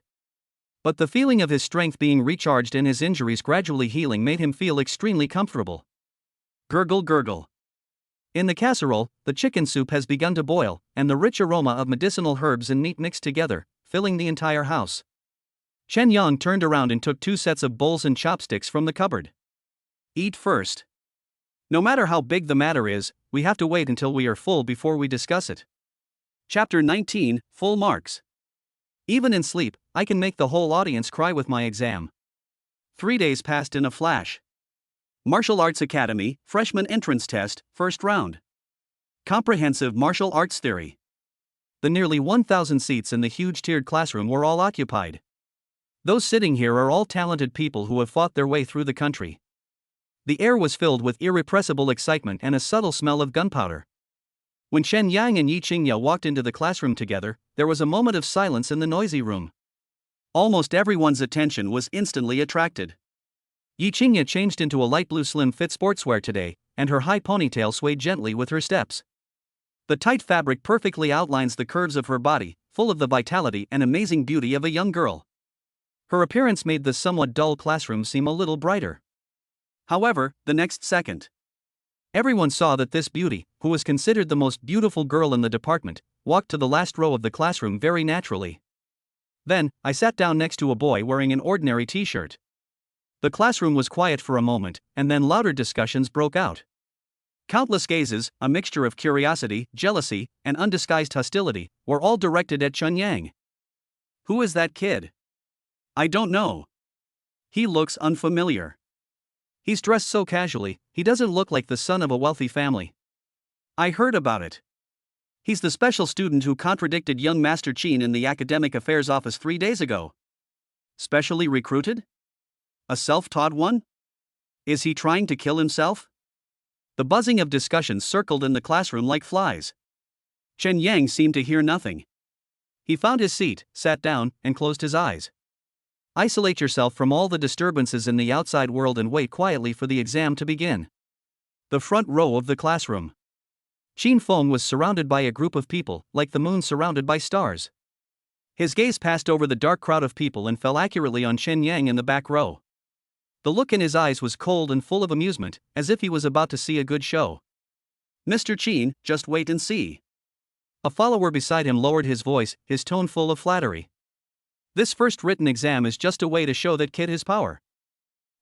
But the feeling of his strength being recharged and his injuries gradually healing made him feel extremely comfortable. Gurgle gurgle. In the casserole, the chicken soup has begun to boil, and the rich aroma of medicinal herbs and meat mixed together, filling the entire house. Chen Yang turned around and took 2 sets of bowls and chopsticks from the cupboard. Eat first. No matter how big the matter is, we have to wait until we are full before we discuss it. Chapter 19, Full Marks. Even in sleep, I can make the whole audience cry with my exam. 3 days passed in a flash. Martial Arts Academy, Freshman Entrance Test, First Round. Comprehensive Martial Arts Theory. The nearly 1,000 seats in the huge tiered classroom were all occupied. Those sitting here are all talented people who have fought their way through the country. The air was filled with irrepressible excitement and a subtle smell of gunpowder. When Chen Yang and Yi Qingya walked into the classroom together, there was a moment of silence in the noisy room. Almost everyone's attention was instantly attracted. Yi Qingya changed into a light blue slim fit sportswear today, and her high ponytail swayed gently with her steps. The tight fabric perfectly outlines the curves of her body, full of the vitality and amazing beauty of a young girl. Her appearance made the somewhat dull classroom seem a little brighter. However, the next second, everyone saw that this beauty, who was considered the most beautiful girl in the department, walked to the last row of the classroom very naturally. Then, I sat down next to a boy wearing an ordinary t-shirt. The classroom was quiet for a moment, and then louder discussions broke out. Countless gazes, a mixture of curiosity, jealousy, and undisguised hostility, were all directed at Chen Yang. Who is that kid? I don't know. He looks unfamiliar. He's dressed so casually, he doesn't look like the son of a wealthy family. I heard about it. He's the special student who contradicted young Master Qin in the Academic Affairs office 3 days ago. Specially recruited? A self-taught one? Is he trying to kill himself? The buzzing of discussions circled in the classroom like flies. Chen Yang seemed to hear nothing. He found his seat, sat down, and closed his eyes. Isolate yourself from all the disturbances in the outside world and wait quietly for the exam to begin. The front row of the classroom. Qin Feng was surrounded by a group of people, like the moon surrounded by stars. His gaze passed over the dark crowd of people and fell accurately on Chen Yang in the back row. The look in his eyes was cold and full of amusement, as if he was about to see a good show. Mr. Qin, just wait and see. A follower beside him lowered his voice, his tone full of flattery. This first written exam is just a way to show that kid his power.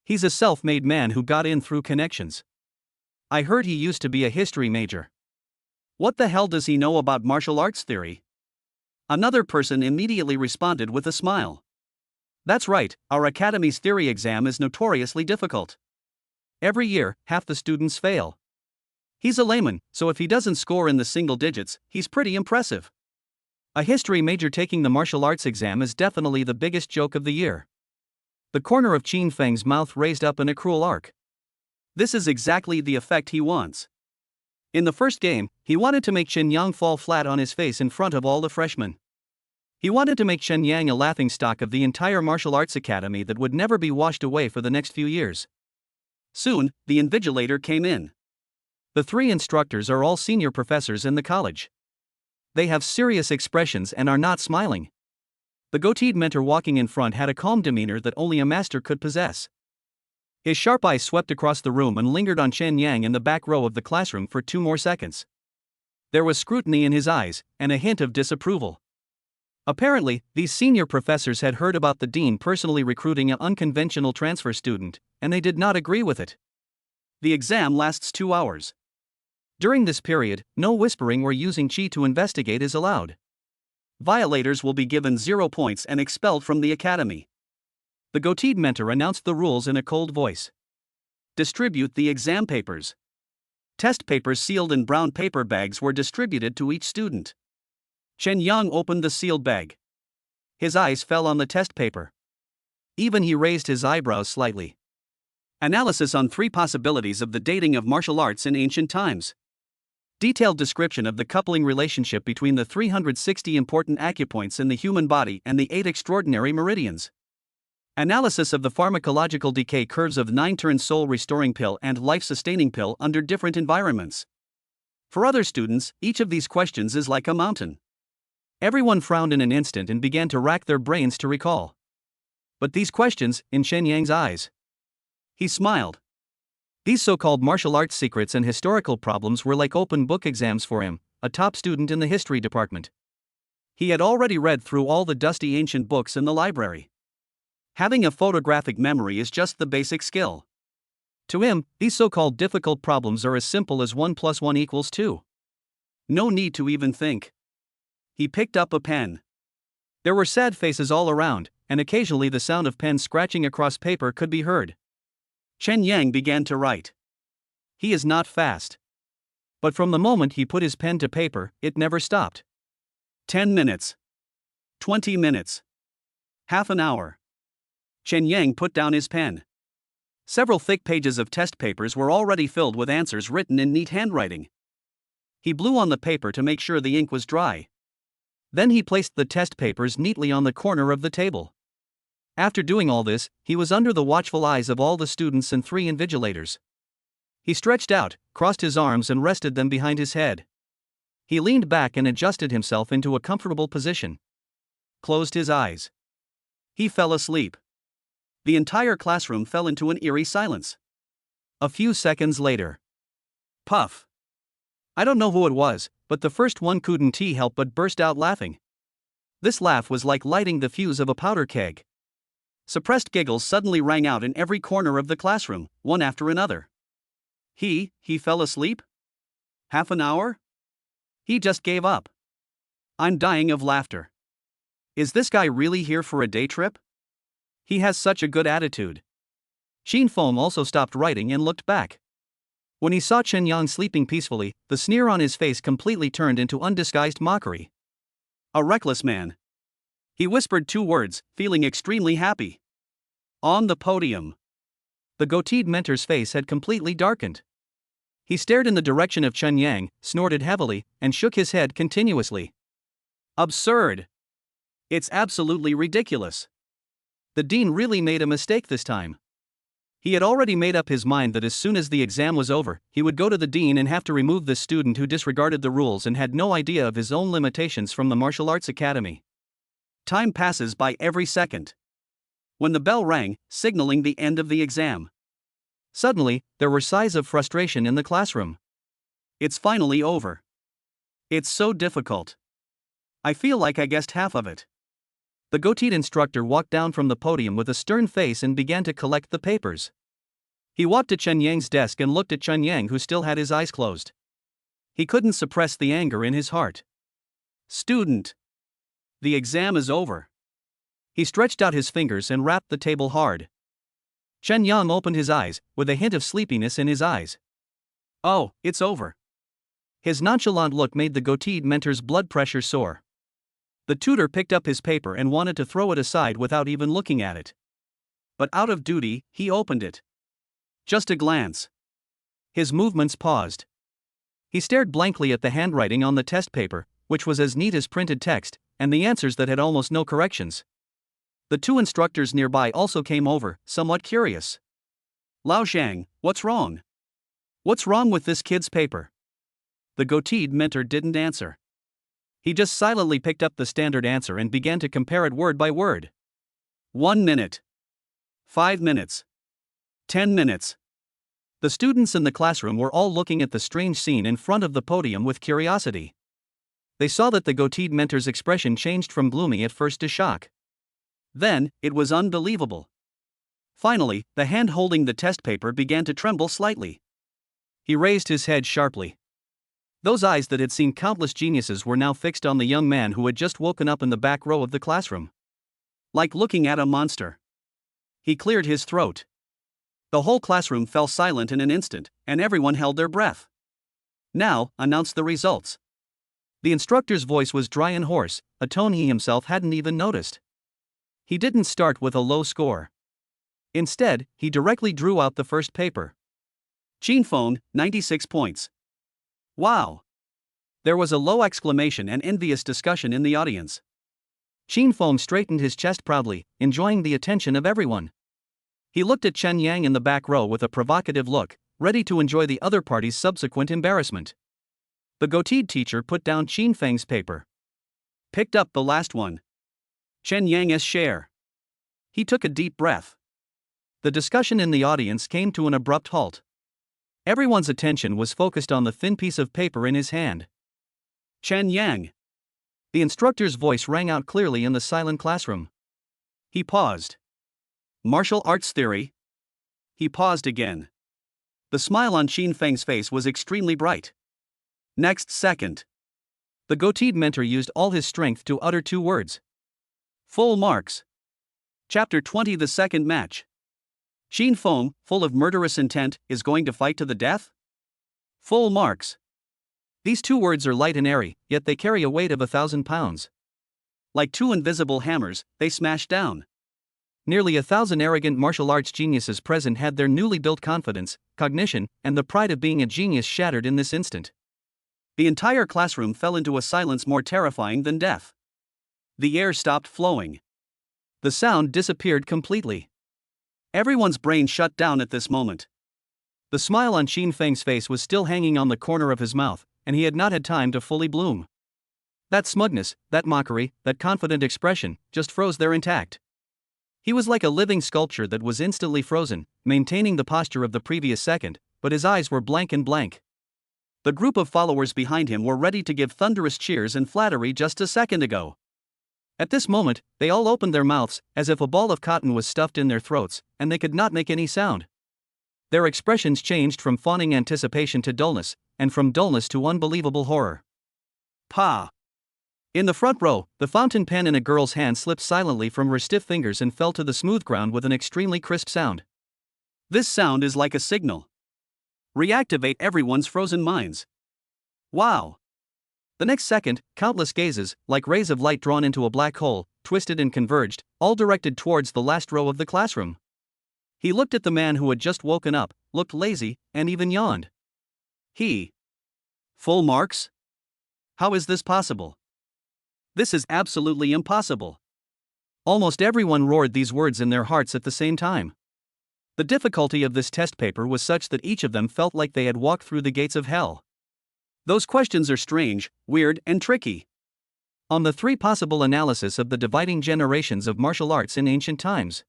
He's a self-made man who got in through connections. I heard he used to be a history major. What the hell does he know about martial arts theory? Another person immediately responded with a smile. That's right, our academy's theory exam is notoriously difficult. Every year, half the students fail. He's a layman, so if he doesn't score in the single digits, he's pretty impressive. A history major taking the martial arts exam is definitely the biggest joke of the year. The corner of Qin Feng's mouth raised up in a cruel arc. This is exactly the effect he wants. In the first game, he wanted to make Chen Yang fall flat on his face in front of all the freshmen. He wanted to make Chen Yang a laughingstock of the entire martial arts academy that would never be washed away for the next few years. Soon, the invigilator came in. The 3 instructors are all senior professors in the college. They have serious expressions and are not smiling. The goateed mentor walking in front had a calm demeanor that only a master could possess. His sharp eyes swept across the room and lingered on Chen Yang in the back row of the classroom for 2 more seconds. There was scrutiny in his eyes, and a hint of disapproval. Apparently, these senior professors had heard about the dean personally recruiting an unconventional transfer student, and they did not agree with it. The exam lasts 2 hours. During this period, no whispering or using qi to investigate is allowed. Violators will be given 0 points and expelled from the academy. The goateed mentor announced the rules in a cold voice. Distribute the exam papers. Test papers sealed in brown paper bags were distributed to each student. Chen Yang opened the sealed bag. His eyes fell on the test paper. Even he raised his eyebrows slightly. Analysis on 3 possibilities of the dating of martial arts in ancient times. Detailed description of the coupling relationship between the 360 important acupoints in the human body and the 8 extraordinary meridians. Analysis of the pharmacological decay curves of 9-turn soul-restoring pill and life-sustaining pill under different environments. For other students, each of these questions is like a mountain. Everyone frowned in an instant and began to rack their brains to recall. But these questions, in Chen Yang's eyes. He smiled. These so-called martial arts secrets and historical problems were like open book exams for him, a top student in the history department. He had already read through all the dusty ancient books in the library. Having a photographic memory is just the basic skill. To him, these so-called difficult problems are as simple as 1 + 1 = 2. No need to even think. He picked up a pen. There were sad faces all around, and occasionally the sound of pens scratching across paper could be heard. Chen Yang began to write. He is not fast. But from the moment he put his pen to paper, it never stopped. 10 minutes. 20 minutes. Half an hour. Chen Yang put down his pen. Several thick pages of test papers were already filled with answers written in neat handwriting. He blew on the paper to make sure the ink was dry. Then he placed the test papers neatly on the corner of the table. After doing all this, he was under the watchful eyes of all the students and 3 invigilators. He stretched out, crossed his arms and rested them behind his head. He leaned back and adjusted himself into a comfortable position. Closed his eyes. He fell asleep. The entire classroom fell into an eerie silence. A few seconds later. Puff. I don't know who it was, but the first one couldn't help but burst out laughing. This laugh was like lighting the fuse of a powder keg. Suppressed giggles suddenly rang out in every corner of the classroom, one after another. He fell asleep? Half an hour? He just gave up. I'm dying of laughter. Is this guy really here for a day trip? He has such a good attitude. Xin Feng also stopped writing and looked back. When he saw Chen Yang sleeping peacefully, the sneer on his face completely turned into undisguised mockery. A reckless man. He whispered 2 words, feeling extremely happy. On the podium. The goateed mentor's face had completely darkened. He stared in the direction of Chen Yang, snorted heavily, and shook his head continuously. Absurd. It's absolutely ridiculous. The dean really made a mistake this time. He had already made up his mind that as soon as the exam was over, he would go to the dean and have to remove this student who disregarded the rules and had no idea of his own limitations from the martial arts academy. Time passes by every second. When the bell rang, signaling the end of the exam. Suddenly, there were sighs of frustration in the classroom. It's finally over. It's so difficult. I feel like I guessed half of it. The goateed instructor walked down from the podium with a stern face and began to collect the papers. He walked to Chen Yang's desk and looked at Chen Yang, who still had his eyes closed. He couldn't suppress the anger in his heart. Student. The exam is over. He stretched out his fingers and rapped the table hard. Chen Yang opened his eyes, with a hint of sleepiness in his eyes. Oh, it's over. His nonchalant look made the goateed mentor's blood pressure soar. The tutor picked up his paper and wanted to throw it aside without even looking at it. But out of duty, he opened it. Just a glance. His movements paused. He stared blankly at the handwriting on the test paper, which was as neat as printed text, and the answers that had almost no corrections. The 2 instructors nearby also came over, somewhat curious. Lao Zhang, what's wrong? What's wrong with this kid's paper? The goateed mentor didn't answer. He just silently picked up the standard answer and began to compare it word by word. 1 minute. 5 minutes. 10 minutes. The students in the classroom were all looking at the strange scene in front of the podium with curiosity. They saw that the goateed mentor's expression changed from gloomy at first to shock. Then, it was unbelievable. Finally, the hand holding the test paper began to tremble slightly. He raised his head sharply. Those eyes that had seen countless geniuses were now fixed on the young man who had just woken up in the back row of the classroom. Like looking at a monster. He cleared his throat. The whole classroom fell silent in an instant, and everyone held their breath. Now, announced the results. The instructor's voice was dry and hoarse, a tone he himself hadn't even noticed. He didn't start with a low score. Instead, he directly drew out the first paper. Xin Feng, 96 points. Wow! There was a low exclamation and envious discussion in the audience. Xin Feng straightened his chest proudly, enjoying the attention of everyone. He looked at Chen Yang in the back row with a provocative look, ready to enjoy the other party's subsequent embarrassment. The goateed teacher put down Xin Feng's paper. Picked up the last one. Chen Yang's share. He took a deep breath. The discussion in the audience came to an abrupt halt. Everyone's attention was focused on the thin piece of paper in his hand. Chen Yang. The instructor's voice rang out clearly in the silent classroom. He paused. Martial arts theory? He paused again. The smile on Xin Feng's face was extremely bright. Next second. The goateed mentor used all his strength to utter 2 words. Full marks. Chapter 20. The second match. Xin Feng, full of murderous intent, is going to fight to the death? Full marks. These two words are light and airy, yet they carry a weight of 1,000 pounds. Like two invisible hammers, they smash down. Nearly 1,000 arrogant martial arts geniuses present had their newly built confidence, cognition, and the pride of being a genius shattered in this instant. The entire classroom fell into a silence more terrifying than death. The air stopped flowing. The sound disappeared completely. Everyone's brain shut down at this moment. The smile on Qin Feng's face was still hanging on the corner of his mouth, and he had not had time to fully bloom. That smugness, that mockery, that confident expression, just froze there intact. He was like a living sculpture that was instantly frozen, maintaining the posture of the previous second, but his eyes were blank and blank. The group of followers behind him were ready to give thunderous cheers and flattery just a second ago. At this moment, they all opened their mouths, as if a ball of cotton was stuffed in their throats, and they could not make any sound. Their expressions changed from fawning anticipation to dullness, and from dullness to unbelievable horror. Pa! In the front row, the fountain pen in a girl's hand slipped silently from her stiff fingers and fell to the smooth ground with an extremely crisp sound. This sound is like a signal. Reactivate everyone's frozen minds. Wow! The next second, countless gazes, like rays of light drawn into a black hole, twisted and converged, all directed towards the last row of the classroom. He looked at the man who had just woken up, looked lazy, and even yawned. Full marks? How is this possible? This is absolutely impossible. Almost everyone roared these words in their hearts at the same time. The difficulty of this test paper was such that each of them felt like they had walked through the gates of hell. Those questions are strange, weird, and tricky. On the three possible analysis of the dividing generations of martial arts in ancient times.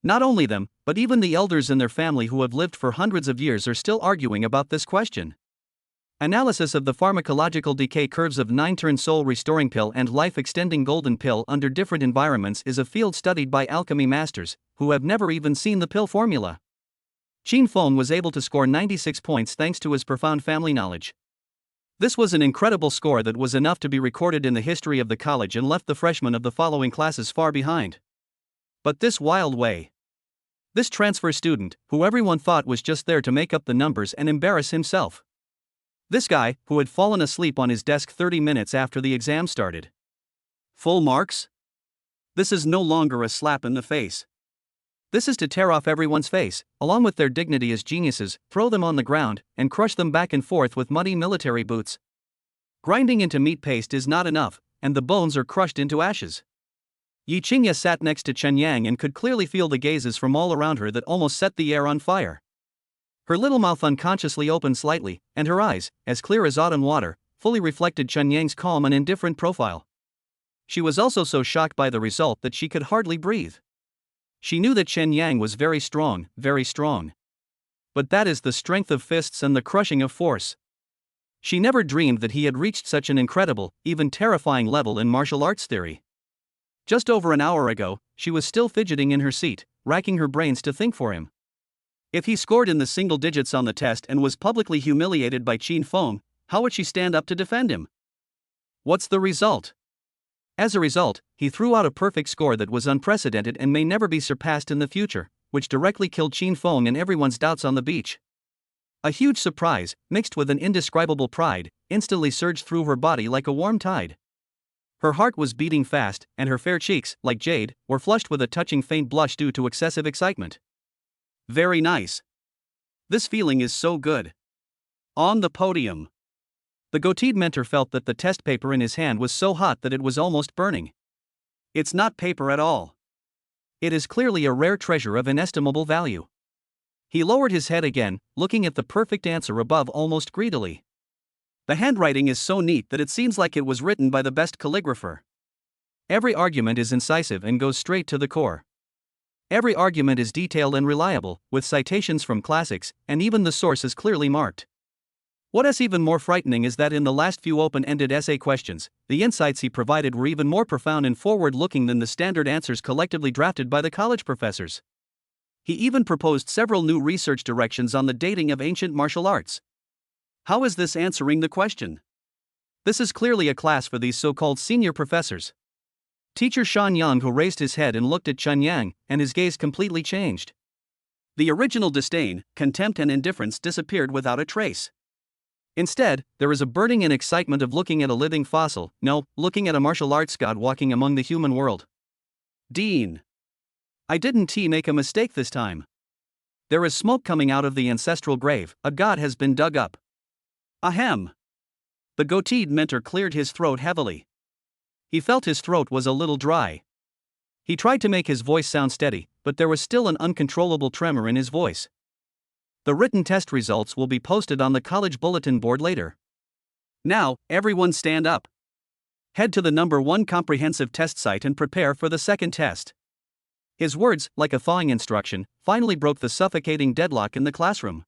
Not only them, but even the elders in their family who have lived for hundreds of years are still arguing about this question. Analysis of the pharmacological decay curves of 9-turn soul-restoring pill and life-extending golden pill under different environments is a field studied by alchemy masters, who have never even seen the pill formula. Qin Feng was able to score 96 points thanks to his profound family knowledge. This was an incredible score that was enough to be recorded in the history of the college and left the freshmen of the following classes far behind. But this wild way. This transfer student, who everyone thought was just there to make up the numbers and embarrass himself. This guy, who had fallen asleep on his desk 30 minutes after the exam started. Full marks? This is no longer a slap in the face. This is to tear off everyone's face, along with their dignity as geniuses, throw them on the ground, and crush them back and forth with muddy military boots. Grinding into meat paste is not enough, and the bones are crushed into ashes. Yi Qingya sat next to Chen Yang and could clearly feel the gazes from all around her that almost set the air on fire. Her little mouth unconsciously opened slightly, and her eyes, as clear as autumn water, fully reflected Chen Yang's calm and indifferent profile. She was also so shocked by the result that she could hardly breathe. She knew that Chen Yang was very strong, very strong. But that is the strength of fists and the crushing of force. She never dreamed that he had reached such an incredible, even terrifying level in martial arts theory. Just over an hour ago, she was still fidgeting in her seat, racking her brains to think for him. If he scored in the single digits on the test and was publicly humiliated by Qin Feng, how would she stand up to defend him? What's the result? As a result, he threw out a perfect score that was unprecedented and may never be surpassed in the future, which directly killed Qin Feng and everyone's doubts on the beach. A huge surprise, mixed with an indescribable pride, instantly surged through her body like a warm tide. Her heart was beating fast, and her fair cheeks, like jade, were flushed with a touching faint blush due to excessive excitement. Very nice. This feeling is so good. On the podium. The goateed mentor felt that the test paper in his hand was so hot that it was almost burning. It's not paper at all. It is clearly a rare treasure of inestimable value. He lowered his head again, looking at the perfect answer above almost greedily. The handwriting is so neat that it seems like it was written by the best calligrapher. Every argument is incisive and goes straight to the core. Every argument is detailed and reliable, with citations from classics, and even the source is clearly marked. What is even more frightening is that in the last few open-ended essay questions, the insights he provided were even more profound and forward-looking than the standard answers collectively drafted by the college professors. He even proposed several new research directions on the dating of ancient martial arts. How is this answering the question? This is clearly a class for these so-called senior professors. Teacher Shan Yang raised his head and looked at Chen Yang, and his gaze completely changed. The original disdain, contempt and indifference disappeared without a trace. Instead, there is a burning in excitement of looking at a living fossil, no, looking at a martial arts god walking among the human world. Dean. I didn't make a mistake this time. There is smoke coming out of the ancestral grave, a god has been dug up. Ahem. The goateed mentor cleared his throat heavily. He felt his throat was a little dry. He tried to make his voice sound steady, but there was still an uncontrollable tremor in his voice. The written test results will be posted on the college bulletin board later. Now, everyone stand up. Head to the number 1 comprehensive test site and prepare for the second test. His words, like a thawing instruction, finally broke the suffocating deadlock in the classroom.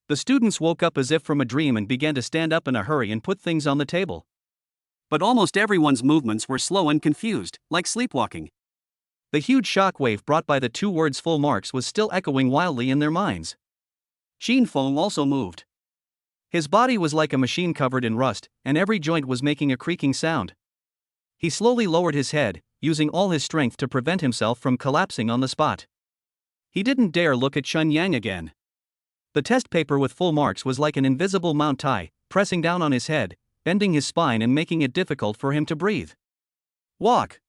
The students woke up as if from a dream and began to stand up in a hurry and put things on the table. But almost everyone's movements were slow and confused, like sleepwalking. The huge shock wave brought by the 2 words full marks was still echoing wildly in their minds. Xin Feng also moved. His body was like a machine covered in rust, and every joint was making a creaking sound. He slowly lowered his head, using all his strength to prevent himself from collapsing on the spot. He didn't dare look at Chun Yang again. The test paper with full marks was like an invisible Mount Tai, pressing down on his head, bending his spine and making it difficult for him to breathe. Walk.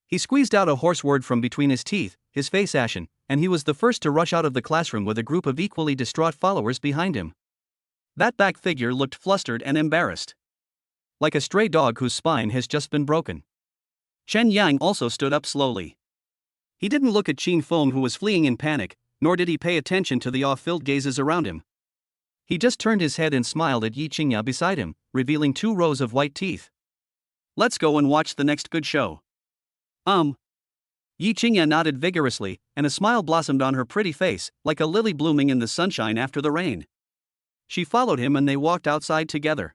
He squeezed out a hoarse word from between his teeth, his face ashen, and he was the first to rush out of the classroom with a group of equally distraught followers behind him. That back figure looked flustered and embarrassed, like a stray dog whose spine has just been broken. Chen Yang also stood up slowly. He didn't look at Xin Feng, who was fleeing in panic, nor did he pay attention to the awe-filled gazes around him. He just turned his head and smiled at Yi Qingya beside him, revealing 2 rows of white teeth. Let's go and watch the next good show. Yi Qingya nodded vigorously, and a smile blossomed on her pretty face, like a lily blooming in the sunshine after the rain. She followed him and they walked outside together.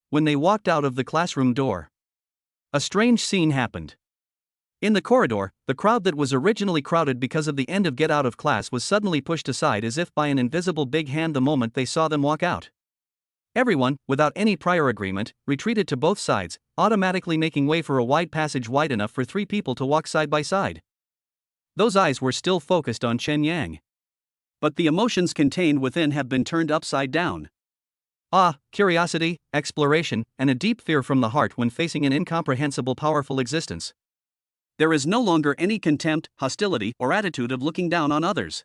When they walked out of the classroom door, a strange scene happened. In the corridor, the crowd that was originally crowded because of the end of get out of class was suddenly pushed aside as if by an invisible big hand the moment they saw them walk out. Everyone, without any prior agreement, retreated to both sides, automatically making way for a wide passage wide enough for 3 people to walk side by side. Those eyes were still focused on Chen Yang. But the emotions contained within have been turned upside down. Awe, curiosity, exploration, and a deep fear from the heart when facing an incomprehensible powerful existence. There is no longer any contempt, hostility, or attitude of looking down on others.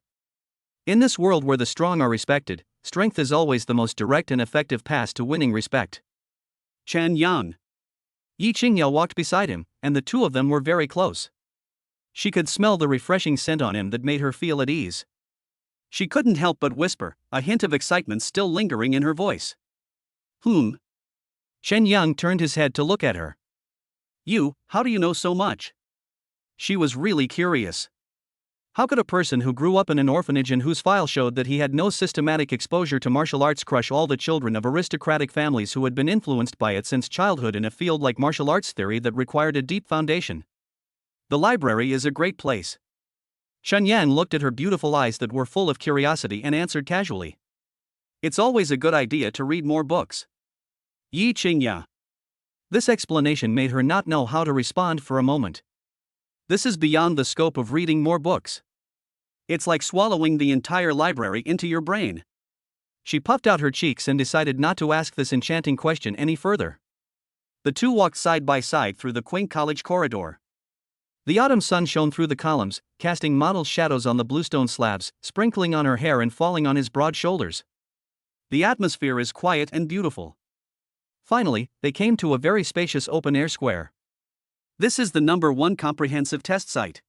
In this world where the strong are respected, strength is always the most direct and effective path to winning respect. Chen Yang. Yi Qingya walked beside him, and the 2 of them were very close. She could smell the refreshing scent on him that made her feel at ease. She couldn't help but whisper, a hint of excitement still lingering in her voice. Chen Yang turned his head to look at her. How do you know so much? She was really curious. How could a person who grew up in an orphanage and whose file showed that he had no systematic exposure to martial arts crush all the children of aristocratic families who had been influenced by it since childhood in a field like martial arts theory that required a deep foundation? The library is a great place. Chen Yang looked at her beautiful eyes that were full of curiosity and answered casually. It's always a good idea to read more books. Yi Qingya. This explanation made her not know how to respond for a moment. This is beyond the scope of reading more books. It's like swallowing the entire library into your brain. She puffed out her cheeks and decided not to ask this enchanting question any further. The 2 walked side by side through the quaint college corridor. The autumn sun shone through the columns, casting mottled shadows on the bluestone slabs, sprinkling on her hair and falling on his broad shoulders. The atmosphere is quiet and beautiful. Finally, they came to a very spacious open-air square. This is the number 1 comprehensive test site.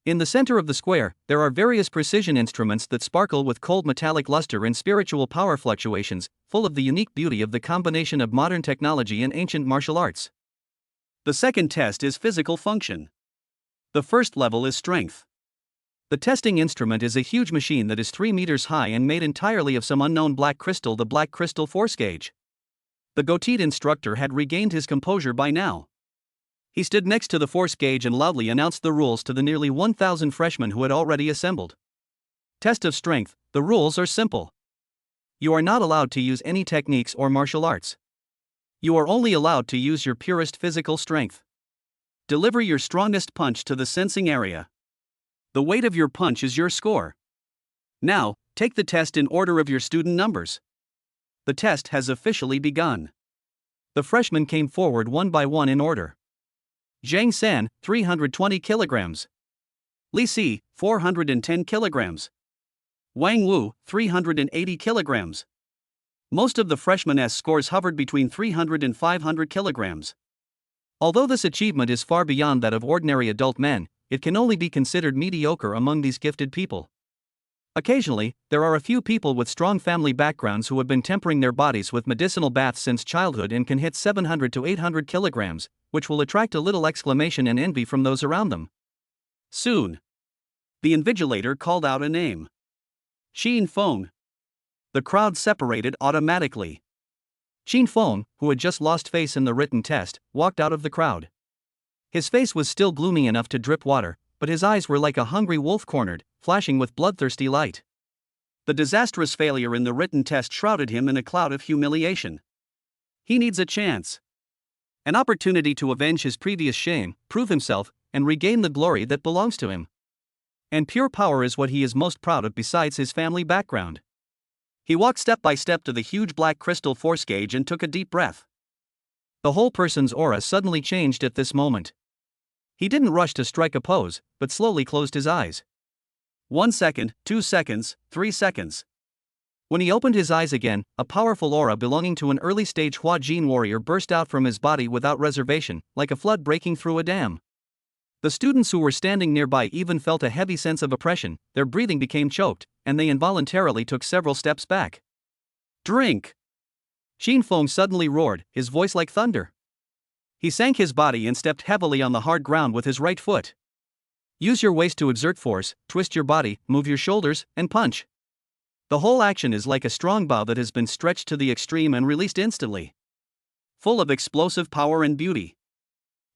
In the center of the square, there are various precision instruments that sparkle with cold metallic luster and spiritual power fluctuations, full of the unique beauty of the combination of modern technology and ancient martial arts. The second test is physical function. The first level is strength. The testing instrument is a huge machine that is 3 meters high and made entirely of some unknown black crystal, the black crystal force gauge. The goateed instructor had regained his composure by now. He stood next to the force gauge and loudly announced the rules to the nearly 1,000 freshmen who had already assembled. Test of strength. The rules are simple. You are not allowed to use any techniques or martial arts. You are only allowed to use your purest physical strength. Deliver your strongest punch to the sensing area. The weight of your punch is your score. Now, take the test in order of your student numbers. The test has officially begun. The freshmen came forward one by one in order. Zhang San, 320 kilograms. Li Si, 410 kilograms. Wang Wu, 380 kilograms. Most of the freshmen' scores hovered between 300 and 500 kilograms. Although this achievement is far beyond that of ordinary adult men, it can only be considered mediocre among these gifted people. Occasionally, there are a few people with strong family backgrounds who have been tempering their bodies with medicinal baths since childhood and can hit 700 to 800 kilograms, which will attract a little exclamation and envy from those around them. Soon, the invigilator called out a name. Xin Feng. The crowd separated automatically. Xin Feng, who had just lost face in the written test, walked out of the crowd. His face was still gloomy enough to drip water, but his eyes were like a hungry wolf cornered, flashing with bloodthirsty light. The disastrous failure in the written test shrouded him in a cloud of humiliation. He needs a chance. An opportunity to avenge his previous shame, prove himself, and regain the glory that belongs to him. And pure power is what he is most proud of besides his family background. He walked step by step to the huge black crystal force gauge and took a deep breath. The whole person's aura suddenly changed at this moment. He didn't rush to strike a pose, but slowly closed his eyes. 1 second, 2 seconds, 3 seconds. When he opened his eyes again, a powerful aura belonging to an early-stage Hua Jin warrior burst out from his body without reservation, like a flood breaking through a dam. The students who were standing nearby even felt a heavy sense of oppression, their breathing became choked, and they involuntarily took several steps back. Drink! Xin Feng suddenly roared, his voice like thunder. He sank his body and stepped heavily on the hard ground with his right foot. Use your waist to exert force, twist your body, move your shoulders, and punch. The whole action is like a strong bow that has been stretched to the extreme and released instantly. Full of explosive power and beauty.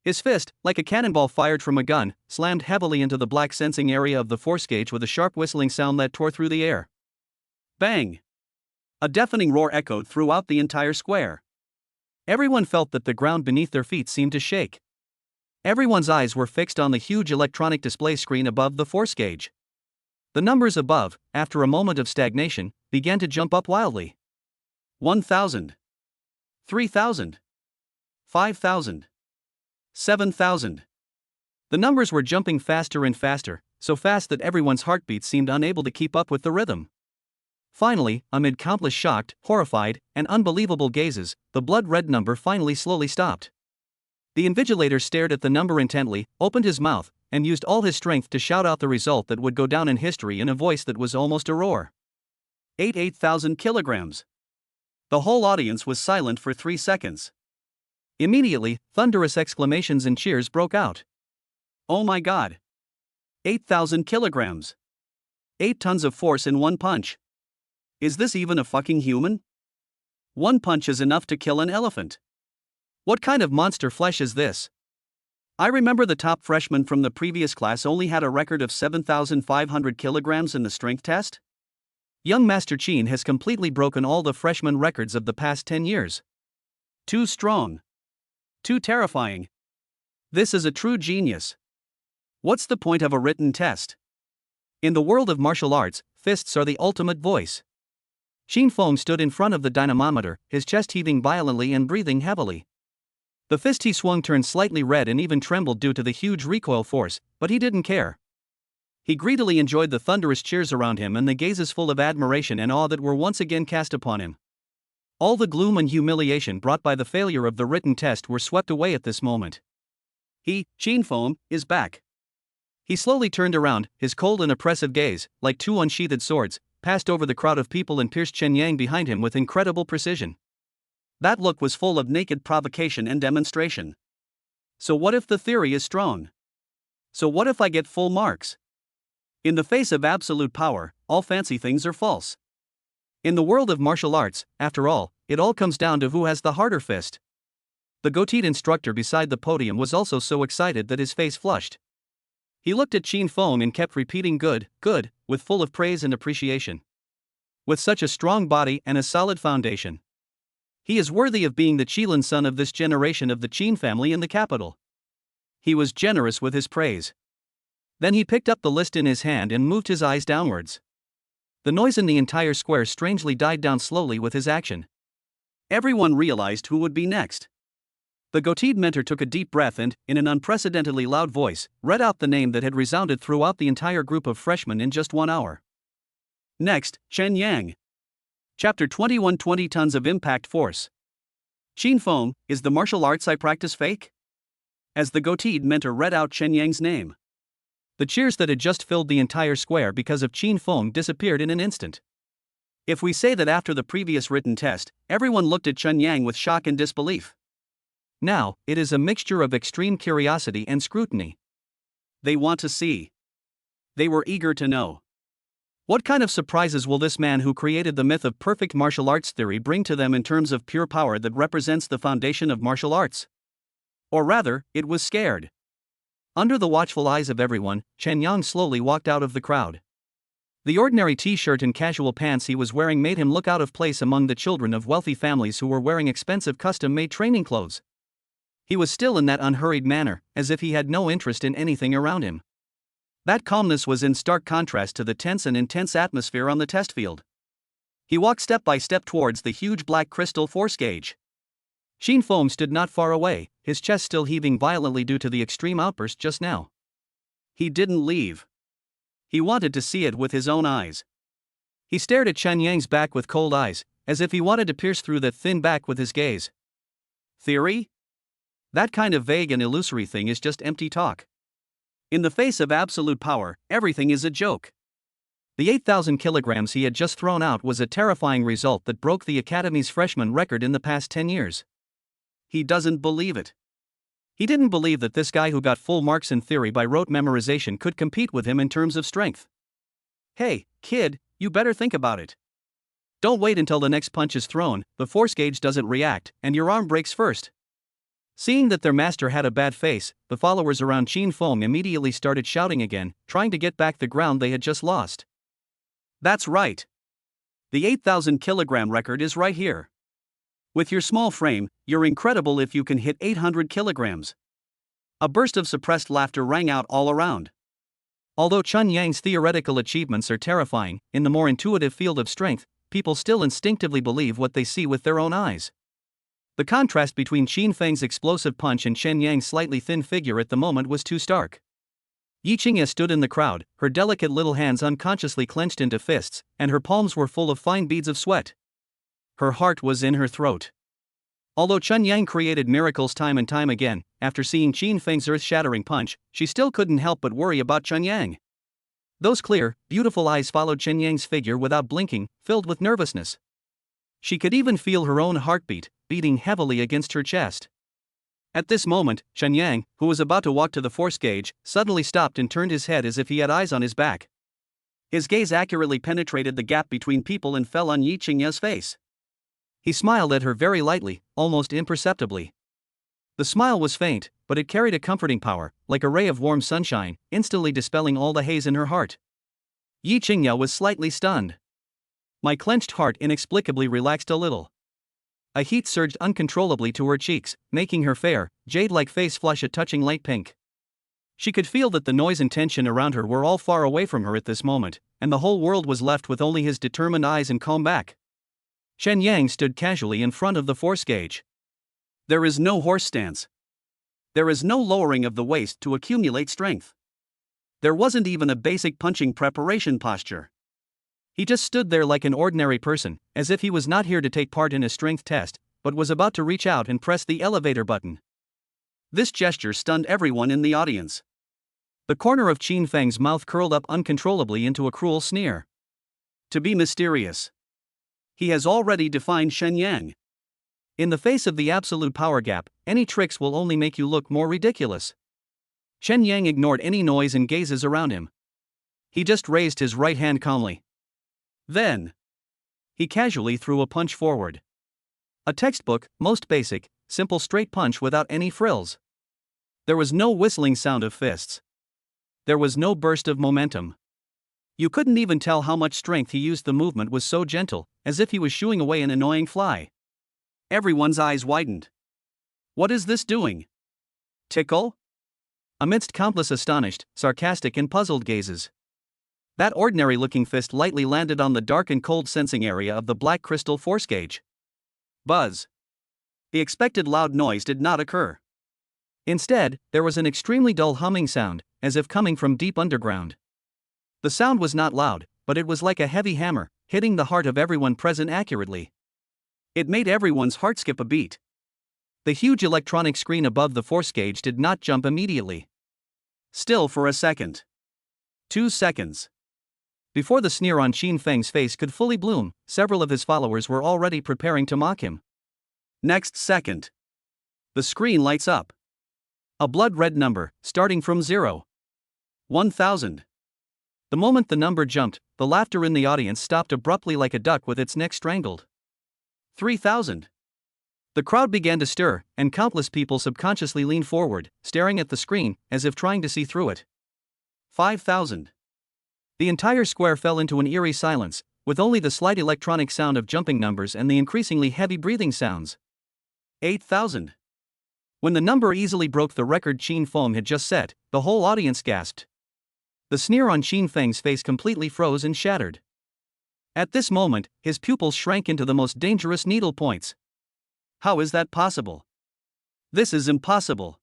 His fist, like a cannonball fired from a gun, slammed heavily into the black sensing area of the force gauge with a sharp whistling sound that tore through the air. Bang! A deafening roar echoed throughout the entire square. Everyone felt that the ground beneath their feet seemed to shake. Everyone's eyes were fixed on the huge electronic display screen above the force gauge. The numbers above, after a moment of stagnation, began to jump up wildly. 1,000. 3,000. 5,000. 7,000. The numbers were jumping faster and faster, so fast that everyone's heartbeats seemed unable to keep up with the rhythm. Finally, amid countless shocked, horrified, and unbelievable gazes, the blood-red number finally slowly stopped. The invigilator stared at the number intently, opened his mouth, and used all his strength to shout out the result that would go down in history in a voice that was almost a roar. 8,000 kilograms. The whole audience was silent for 3 seconds. Immediately, thunderous exclamations and cheers broke out. Oh my God! 8,000 kilograms. 8 tons of force in one punch. Is this even a fucking human? One punch is enough to kill an elephant. What kind of monster flesh is this? I remember the top freshman from the previous class only had a record of 7,500 kilograms in the strength test. Young Master Qin has completely broken all the freshman records of the past 10 years. Too strong. Too terrifying. This is a true genius. What's the point of a written test? In the world of martial arts, fists are the ultimate voice. Xin Feng stood in front of the dynamometer, his chest heaving violently and breathing heavily. The fist he swung turned slightly red and even trembled due to the huge recoil force, but he didn't care. He greedily enjoyed the thunderous cheers around him and the gazes full of admiration and awe that were once again cast upon him. All the gloom and humiliation brought by the failure of the written test were swept away at this moment. He, Xin Feng, is back. He slowly turned around, his cold and oppressive gaze, like two unsheathed swords, passed over the crowd of people and pierced Chen Yang behind him with incredible precision. That look was full of naked provocation and demonstration. So what if the theory is strong? So what if I get full marks? In the face of absolute power, all fancy things are false. In the world of martial arts, after all, it all comes down to who has the harder fist. The goateed instructor beside the podium was also so excited that his face flushed. He looked at Xin Feng and kept repeating good, good, with full of praise and appreciation. With such a strong body and a solid foundation, he is worthy of being the Qilin son of this generation of the Qin family in the capital. He was generous with his praise. Then he picked up the list in his hand and moved his eyes downwards. The noise in the entire square strangely died down slowly with his action. Everyone realized who would be next. The goateed mentor took a deep breath and, in an unprecedentedly loud voice, read out the name that had resounded throughout the entire group of freshmen in just 1 hour. Next, Chen Yang. Chapter 21, 20 Tons of Impact Force. Qin Feng, is the martial arts I practice fake? As the goateed mentor read out Chen Yang's name, the cheers that had just filled the entire square because of Qin Feng disappeared in an instant. If we say that after the previous written test, everyone looked at Chen Yang with shock and disbelief, now, it is a mixture of extreme curiosity and scrutiny. They want to see. They were eager to know. What kind of surprises will this man who created the myth of perfect martial arts theory bring to them in terms of pure power that represents the foundation of martial arts? Or rather, it was scared. Under the watchful eyes of everyone, Chen Yang slowly walked out of the crowd. The ordinary t-shirt and casual pants he was wearing made him look out of place among the children of wealthy families who were wearing expensive custom-made training clothes. He was still in that unhurried manner, as if he had no interest in anything around him. That calmness was in stark contrast to the tense and intense atmosphere on the test field. He walked step by step towards the huge black crystal force gauge. Qin Feng stood not far away, his chest still heaving violently due to the extreme outburst just now. He didn't leave. He wanted to see it with his own eyes. He stared at Chen Yang's back with cold eyes, as if he wanted to pierce through that thin back with his gaze. Theory? That kind of vague and illusory thing is just empty talk. In the face of absolute power, everything is a joke. The 8,000 kilograms he had just thrown out was a terrifying result that broke the Academy's freshman record in the past 10 years. He doesn't believe it. He didn't believe that this guy who got full marks in theory by rote memorization could compete with him in terms of strength. Hey, kid, you better think about it. Don't wait until the next punch is thrown, the force gauge doesn't react, and your arm breaks first. Seeing that their master had a bad face, the followers around Qin Feng immediately started shouting again, trying to get back the ground they had just lost. That's right. The 8,000 kilogram record is right here. With your small frame, you're incredible if you can hit 800 kilograms. A burst of suppressed laughter rang out all around. Although Chen Yang's theoretical achievements are terrifying, in the more intuitive field of strength, people still instinctively believe what they see with their own eyes. The contrast between Qin Feng's explosive punch and Chen Yang's slightly thin figure at the moment was too stark. Yi Qingye stood in the crowd, her delicate little hands unconsciously clenched into fists, and her palms were full of fine beads of sweat. Her heart was in her throat. Although Chen Yang created miracles time and time again, after seeing Qin Feng's earth-shattering punch, she still couldn't help but worry about Chen Yang. Those clear, beautiful eyes followed Chen Yang's figure without blinking, filled with nervousness. She could even feel her own heartbeat, beating heavily against her chest. At this moment, Chen Yang, who was about to walk to the force gauge, suddenly stopped and turned his head as if he had eyes on his back. His gaze accurately penetrated the gap between people and fell on Yi Qingye's face. He smiled at her very lightly, almost imperceptibly. The smile was faint, but it carried a comforting power, like a ray of warm sunshine, instantly dispelling all the haze in her heart. Yi Qingye was slightly stunned. My clenched heart inexplicably relaxed a little. A heat surged uncontrollably to her cheeks, making her fair, jade-like face flush a touching light pink. She could feel that the noise and tension around her were all far away from her at this moment, and the whole world was left with only his determined eyes and calm back. Chen Yang stood casually in front of the force gauge. There is no horse stance. There is no lowering of the waist to accumulate strength. There wasn't even a basic punching preparation posture. He just stood there like an ordinary person, as if he was not here to take part in a strength test, but was about to reach out and press the elevator button. This gesture stunned everyone in the audience. The corner of Qin Feng's mouth curled up uncontrollably into a cruel sneer. To be mysterious. He has already defined Chen Yang. In the face of the absolute power gap, any tricks will only make you look more ridiculous. Chen Yang ignored any noise and gazes around him. He just raised his right hand calmly. Then, he casually threw a punch forward. A textbook, most basic, simple straight punch without any frills. There was no whistling sound of fists. There was no burst of momentum. You couldn't even tell how much strength he used. The movement was so gentle, as if he was shooing away an annoying fly. Everyone's eyes widened. What is this doing? Tickle? Amidst countless astonished, sarcastic and puzzled gazes. That ordinary-looking fist lightly landed on the dark and cold sensing area of the black crystal force gauge. Buzz. The expected loud noise did not occur. Instead, there was an extremely dull humming sound, as if coming from deep underground. The sound was not loud, but it was like a heavy hammer, hitting the heart of everyone present accurately. It made everyone's heart skip a beat. The huge electronic screen above the force gauge did not jump immediately. Still for a second. 2 seconds. Before the sneer on Xin Feng's face could fully bloom, several of his followers were already preparing to mock him. Next second. The screen lights up. A blood-red number, starting from 0. 1,000. The moment the number jumped, the laughter in the audience stopped abruptly like a duck with its neck strangled. 3,000. The crowd began to stir, and countless people subconsciously leaned forward, staring at the screen, as if trying to see through it. 5,000. The entire square fell into an eerie silence, with only the slight electronic sound of jumping numbers and the increasingly heavy breathing sounds. 8,000. When the number easily broke the record Qin Feng had just set, the whole audience gasped. The sneer on Xin Feng's face completely froze and shattered. At this moment, his pupils shrank into the most dangerous needle points. How is that possible? This is impossible.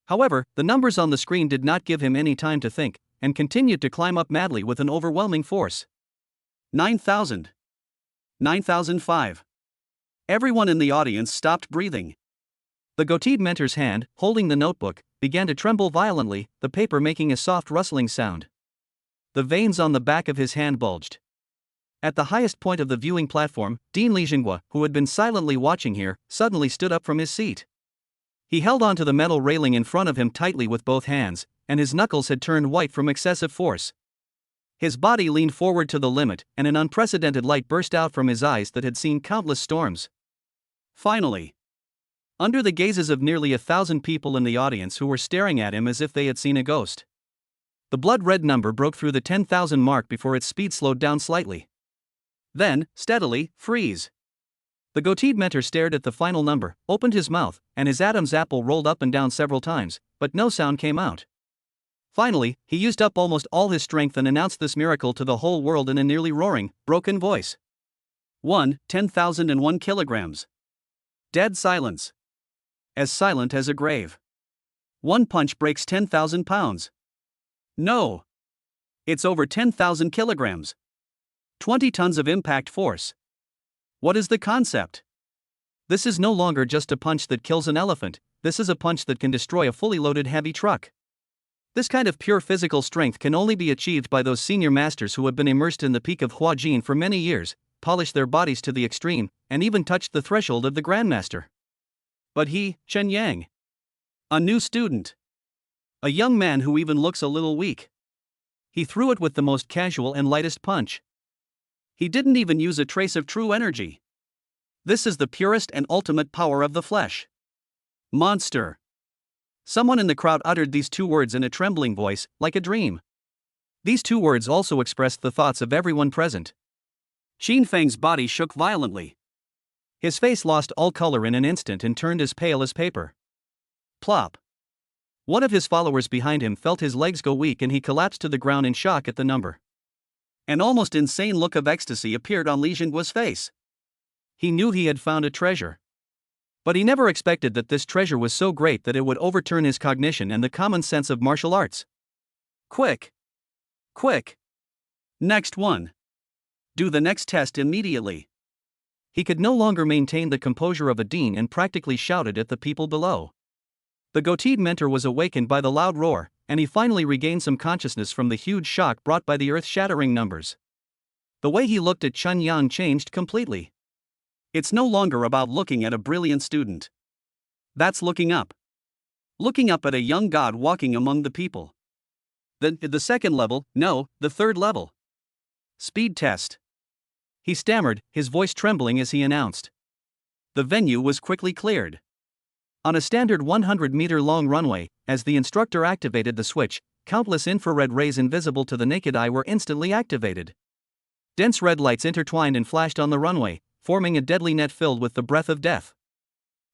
However, the numbers on the screen did not give him any time to think, and continued to climb up madly with an overwhelming force. 9,000. 9,005. Everyone in the audience stopped breathing. The goateed mentor's hand, holding the notebook, began to tremble violently, the paper making a soft rustling sound. The veins on the back of his hand bulged. At the highest point of the viewing platform, Dean Lijinghua, who had been silently watching here, suddenly stood up from his seat. He held onto the metal railing in front of him tightly with both hands, and his knuckles had turned white from excessive force. His body leaned forward to the limit, and an unprecedented light burst out from his eyes that had seen countless storms. Finally. Under the gazes of nearly 1,000 people in the audience who were staring at him as if they had seen a ghost. The blood-red number broke through the 10,000 mark before its speed slowed down slightly. Then, steadily, freeze. The goateed mentor stared at the final number, opened his mouth, and his Adam's apple rolled up and down several times, but no sound came out. Finally, he used up almost all his strength and announced this miracle to the whole world in a nearly roaring, broken voice. 10,001 kilograms. Dead silence. As silent as a grave. One punch breaks 10,000 pounds. No. It's over 10,000 kilograms. 20 tons of impact force. What is the concept? This is no longer just a punch that kills an elephant, this is a punch that can destroy a fully loaded heavy truck. This kind of pure physical strength can only be achieved by those senior masters who have been immersed in the peak of Huajin for many years, polished their bodies to the extreme, and even touched the threshold of the Grandmaster. But he, Chen Yang. A new student. A young man who even looks a little weak. He threw it with the most casual and lightest punch. He didn't even use a trace of true energy. This is the purest and ultimate power of the flesh. Monster. Someone in the crowd uttered these two words in a trembling voice, like a dream. These two words also expressed the thoughts of everyone present. Xin Feng's body shook violently. His face lost all color in an instant and turned as pale as paper. Plop. One of his followers behind him felt his legs go weak and he collapsed to the ground in shock at the number. An almost insane look of ecstasy appeared on Li Jinggua's face. He knew he had found a treasure. But he never expected that this treasure was so great that it would overturn his cognition and the common sense of martial arts. Quick! Quick! Next one. Do the next test immediately. He could no longer maintain the composure of a dean and practically shouted at the people below. The goateed mentor was awakened by the loud roar, and he finally regained some consciousness from the huge shock brought by the earth-shattering numbers. The way he looked at Chen Yang changed completely. It's no longer about looking at a brilliant student. That's looking up. Looking up at a young god walking among the people. The second level, no, the third level. Speed test. He stammered, his voice trembling as he announced. The venue was quickly cleared. On a standard 100-meter-long runway, as the instructor activated the switch, countless infrared rays invisible to the naked eye were instantly activated. Dense red lights intertwined and flashed on the runway, forming a deadly net filled with the breath of death.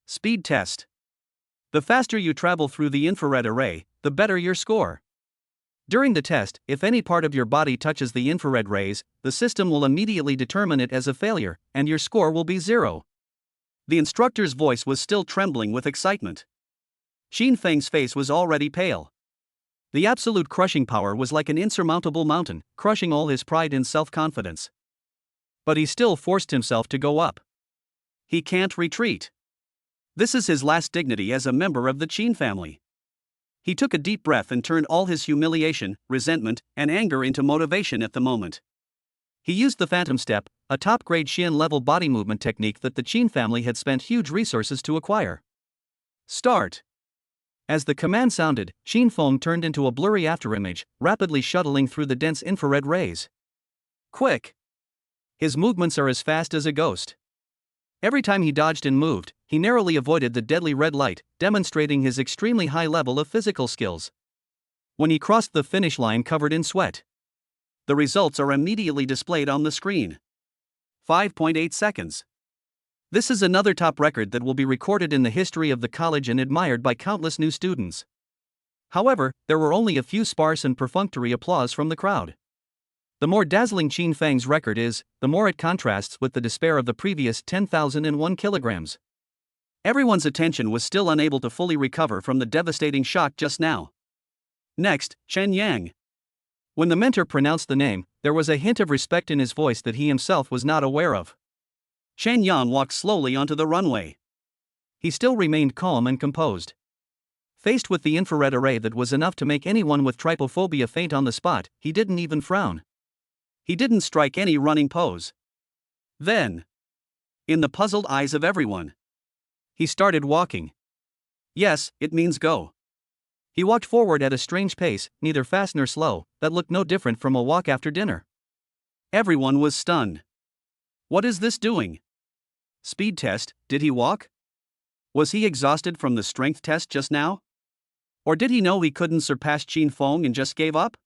Speed test. The faster you travel through the infrared array, the better your score. During the test, if any part of your body touches the infrared rays, the system will immediately determine it as a failure, and your score will be 0. The instructor's voice was still trembling with excitement. Xin Feng's face was already pale. The absolute crushing power was like an insurmountable mountain, crushing all his pride and self-confidence. But he still forced himself to go up. He can't retreat. This is his last dignity as a member of the Qin family. He took a deep breath and turned all his humiliation, resentment, and anger into motivation at the moment. He used the Phantom Step, a top-grade Xian-level body movement technique that the Qin family had spent huge resources to acquire. Start! As the command sounded, Xin Feng turned into a blurry afterimage, rapidly shuttling through the dense infrared rays. Quick! His movements are as fast as a ghost. Every time he dodged and moved, he narrowly avoided the deadly red light, demonstrating his extremely high level of physical skills. When he crossed the finish line covered in sweat, the results are immediately displayed on the screen. 5.8 seconds. This is another top record that will be recorded in the history of the college and admired by countless new students. However, there were only a few sparse and perfunctory applause from the crowd. The more dazzling Qin Feng's record is, the more it contrasts with the despair of the previous 10,001 kilograms. Everyone's attention was still unable to fully recover from the devastating shock just now. Next, Chen Yang. When the mentor pronounced the name, there was a hint of respect in his voice that he himself was not aware of. Chen Yang walked slowly onto the runway. He still remained calm and composed. Faced with the infrared array that was enough to make anyone with trypophobia faint on the spot, he didn't even frown. He didn't strike any running pose. Then, in the puzzled eyes of everyone, he started walking. Yes, it means go. He walked forward at a strange pace, neither fast nor slow, that looked no different from a walk after dinner. Everyone was stunned. What is this doing? Speed test, did he walk? Was he exhausted from the strength test just now? Or did he know he couldn't surpass Qin Feng and just gave up?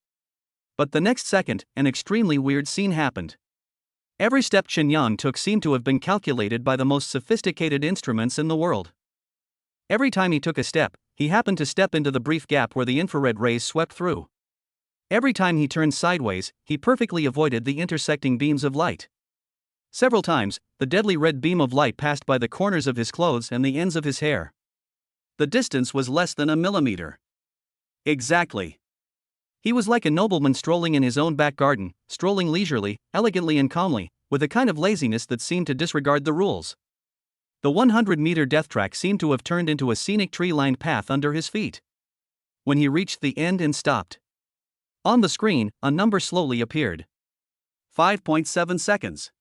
But the next second, an extremely weird scene happened. Every step Chen Yang took seemed to have been calculated by the most sophisticated instruments in the world. Every time he took a step, he happened to step into the brief gap where the infrared rays swept through. Every time he turned sideways, he perfectly avoided the intersecting beams of light. Several times, the deadly red beam of light passed by the corners of his clothes and the ends of his hair. The distance was less than a millimeter. Exactly. He was like a nobleman strolling in his own back garden, strolling leisurely, elegantly and calmly, with a kind of laziness that seemed to disregard the rules. The 100-meter death track seemed to have turned into a scenic tree-lined path under his feet. When he reached the end and stopped, on the screen, a number slowly appeared. 5.7 seconds.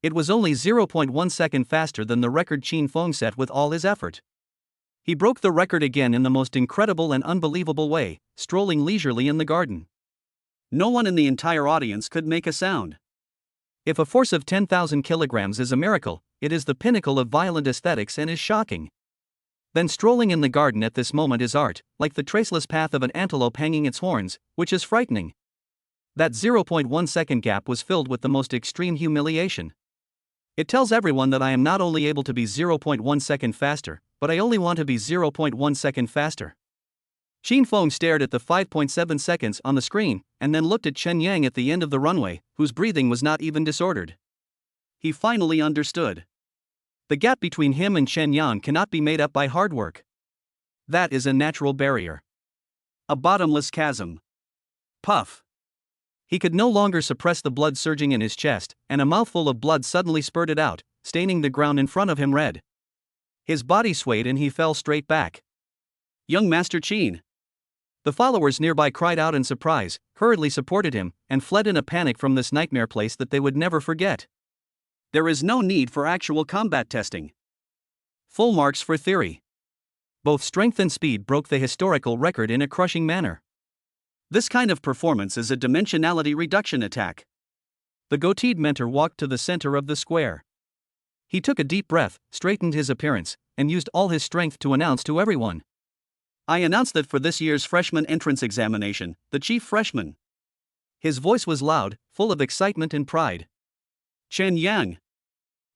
It was only 0.1 second faster than the record Qin Feng set with all his effort. He broke the record again in the most incredible and unbelievable way, strolling leisurely in the garden. No one in the entire audience could make a sound. If a force of 10,000 kilograms is a miracle, it is the pinnacle of violent aesthetics and is shocking. Then strolling in the garden at this moment is art, like the traceless path of an antelope hanging its horns, which is frightening. That 0.1 second gap was filled with the most extreme humiliation. It tells everyone that I am not only able to be 0.1 second faster, but I only want to be 0.1 second faster. Qin Feng stared at the 5.7 seconds on the screen, and then looked at Chen Yang at the end of the runway, whose breathing was not even disordered. He finally understood. The gap between him and Chen Yang cannot be made up by hard work. That is a natural barrier. A bottomless chasm. Puff. He could no longer suppress the blood surging in his chest, and a mouthful of blood suddenly spurted out, staining the ground in front of him red. His body swayed and he fell straight back. Young Master Qin. The followers nearby cried out in surprise, hurriedly supported him, and fled in a panic from this nightmare place that they would never forget. There is no need for actual combat testing. Full marks for theory. Both strength and speed broke the historical record in a crushing manner. This kind of performance is a dimensionality reduction attack. The goateed mentor walked to the center of the square. He took a deep breath, straightened his appearance, and used all his strength to announce to everyone. I announce that for this year's freshman entrance examination, the chief freshman. His voice was loud, full of excitement and pride. Chen Yang.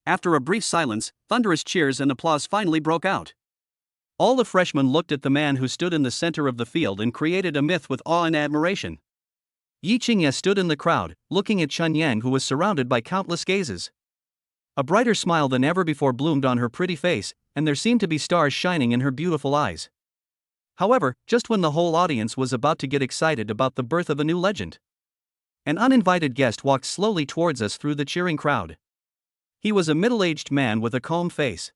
After a brief silence, thunderous cheers and applause finally broke out. All the freshmen looked at the man who stood in the center of the field and created a myth with awe and admiration. Yi Qingye stood in the crowd, looking at Chen Yang, who was surrounded by countless gazes. A brighter smile than ever before bloomed on her pretty face, and there seemed to be stars shining in her beautiful eyes. However, just when the whole audience was about to get excited about the birth of a new legend, an uninvited guest walked slowly towards us through the cheering crowd. He was a middle-aged man with a calm face.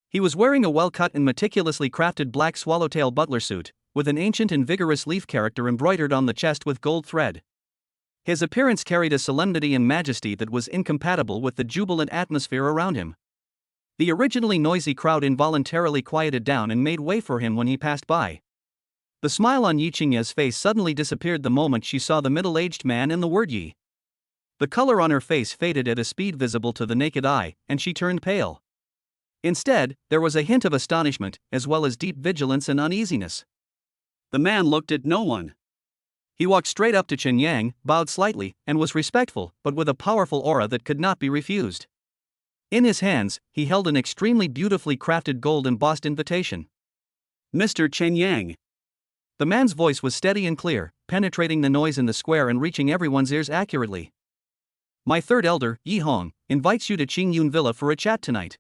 He was wearing a well-cut and meticulously crafted black swallowtail butler suit, with an ancient and vigorous leaf character embroidered on the chest with gold thread. His appearance carried a solemnity and majesty that was incompatible with the jubilant atmosphere around him. The originally noisy crowd involuntarily quieted down and made way for him when he passed by. The smile on Yi Qingya's face suddenly disappeared the moment she saw the middle-aged man and the word Yi. The color on her face faded at a speed visible to the naked eye, and she turned pale. Instead, there was a hint of astonishment, as well as deep vigilance and uneasiness. The man looked at no one. He walked straight up to Chen Yang, bowed slightly, and was respectful, but with a powerful aura that could not be refused. In his hands, he held an extremely beautifully crafted gold-embossed invitation. "Mr. Chen Yang." The man's voice was steady and clear, penetrating the noise in the square and reaching everyone's ears accurately. "My third elder, Yi Hong, invites you to Qingyun Villa for a chat tonight."